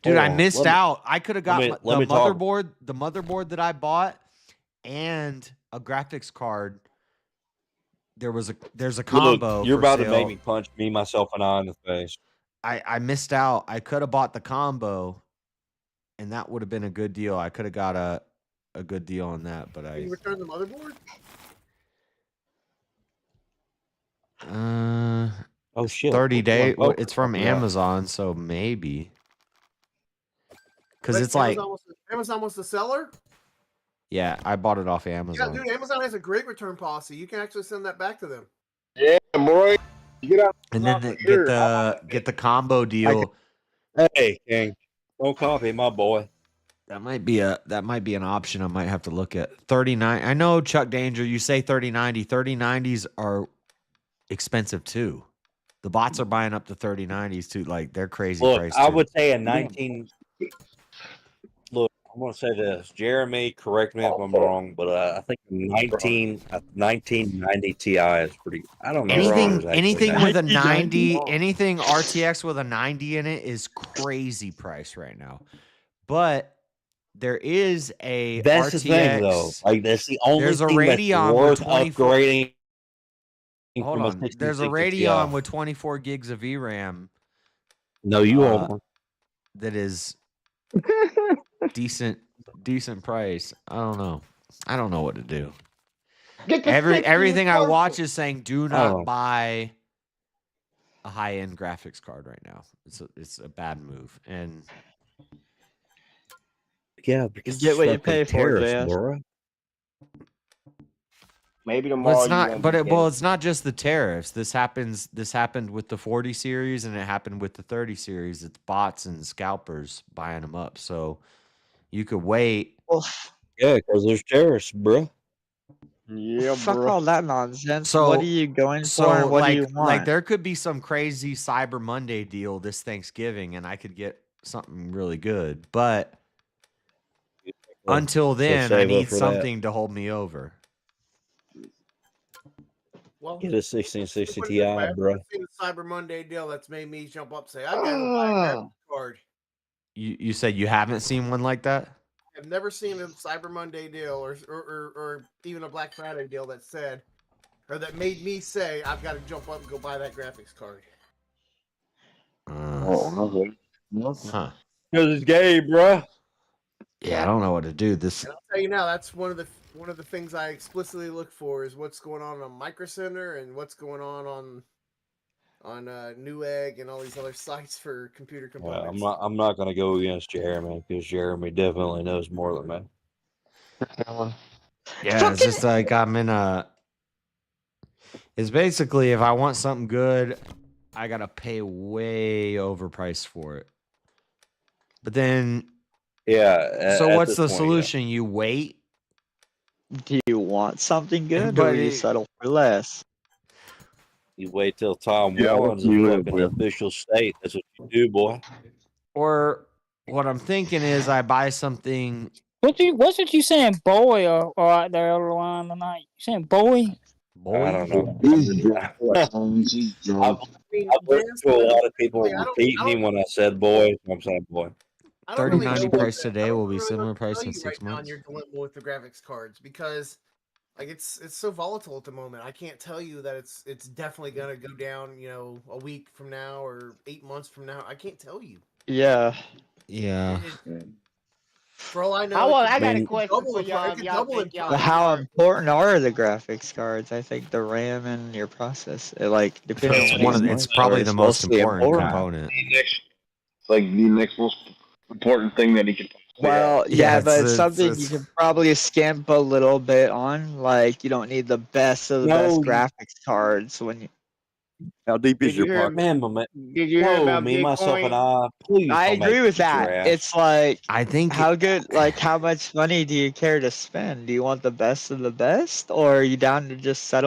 Dude, Hold I on. missed out. I could have got let me talk. the motherboard that I bought and a graphics card. There's a combo. Look, you're for about to sale. make me punch me, myself, and I in the face. I missed out. I could have bought the combo, and that would have been a good deal. I could have got a good deal on that, but Can you return the motherboard? Oh shit! 30 day. Oh, It's from yeah. Amazon, so maybe. Because Like, it's like, Amazon wants the seller. yeah, I bought it off Yeah, Amazon. dude, Amazon has a great return policy. You can actually send that back to them. Yeah, boy. Get out. And then get the combo deal. Hey, King, don't copy my boy. That might be an option I might have to look at. 39. I know, Chuck Danger, you say 3090. 3090s are expensive too. The bots are buying up to 3090s too. Like they're crazy Look, price. I too. would say a 19. Look, I'm going to say this. Jeremy, correct me if I'm wrong, but I think a 1990 Ti is pretty. I don't know. Anything with a 90, anything RTX with a 90 in it is crazy price right now. But there is a That's RTX. the thing, though. Like that's the only There's a thing Radeon that's with worth 24 upgrading. Hold from a on. There's a 1660 Radeon Ti. with 24 gigs of VRAM. No, you won't. That is decent price. I don't know. I don't know what to do. Everything I watch is saying do not buy a high-end graphics card right now. It's a bad move. And yeah, because get what you fucking pay for, tariffs, JS. bro. Maybe well, tomorrow. it's not. But it's not just the tariffs. This happened with the 40 series, and it happened with the 30 series. It's bots and scalpers buying them up. So you could wait. Yeah, because there's tariffs, bro. Yeah, Fuck bro. all that nonsense. So what are you going for? And what do you want? Like there could be some crazy Cyber Monday deal this Thanksgiving, and I could get something really good. But until then, I need something to hold me over. Well, Get a 1660 Ti, bro. I've seen a Cyber Monday deal that's made me jump up and say, I gotta buy a graphics card. You said you haven't seen one like that? I've never seen a Cyber Monday deal or even a Black Friday deal that said, or that made me say, I've got to jump up and go buy that graphics card. Huh. Because it's gay, bro. Yeah, I don't know what to do. This. And I'll tell you now, that's one of the things I explicitly look for is what's going on Micro Center and what's going on Newegg and all these other sites for computer components. I'm not going to go against Jeremy because Jeremy definitely knows more than me. Yeah, it's just like I'm in a is basically if I want something good, I gotta pay way overpriced for it. But then, Yeah. so at what's this the point, solution? You wait. Do you want something good, But or you it- settle for less? You wait till Tom Yeah, Warren's a you live, fucking bro. official state. That's what you do, boy. Or what I'm thinking is I buy something. What's it you saying, boy, or out there over the line tonight? You saying boy? I don't know. He's drunk. I've listened to a lot of people repeat me when I said boy. So I'm saying boy. I don't really know $30.90 what price to- today I don't will be really know similar what to price tell in you 6 right now on months. your dilemma with the graphics cards because like it's so volatile at the moment. I can't tell you that it's definitely gonna go down, you know, a week from now or 8 months from now. I can't tell you. Yeah. Yeah. For all I know, I it got a could question double for in pri- y'all. it If could y'all double in think y'all But price. how important are the graphics cards? I think the RAM and your process, like depending It's on one what of you it's want, probably it's the most mostly important component. It's like the next most important thing that he can possibly have. Well, Yeah, yeah, but it's- it's something it's- you can probably skimp a little bit on. Like you don't need the best of the best graphics cards when you. How deep Did is you your hear? pocket? Man, Did you hear no, about me, myself, and Bitcoin? I. Please I don't make agree with me that. trash. It's like I think how good, like how much money do you care to spend? Do you want the best of the best, or are you down to just settle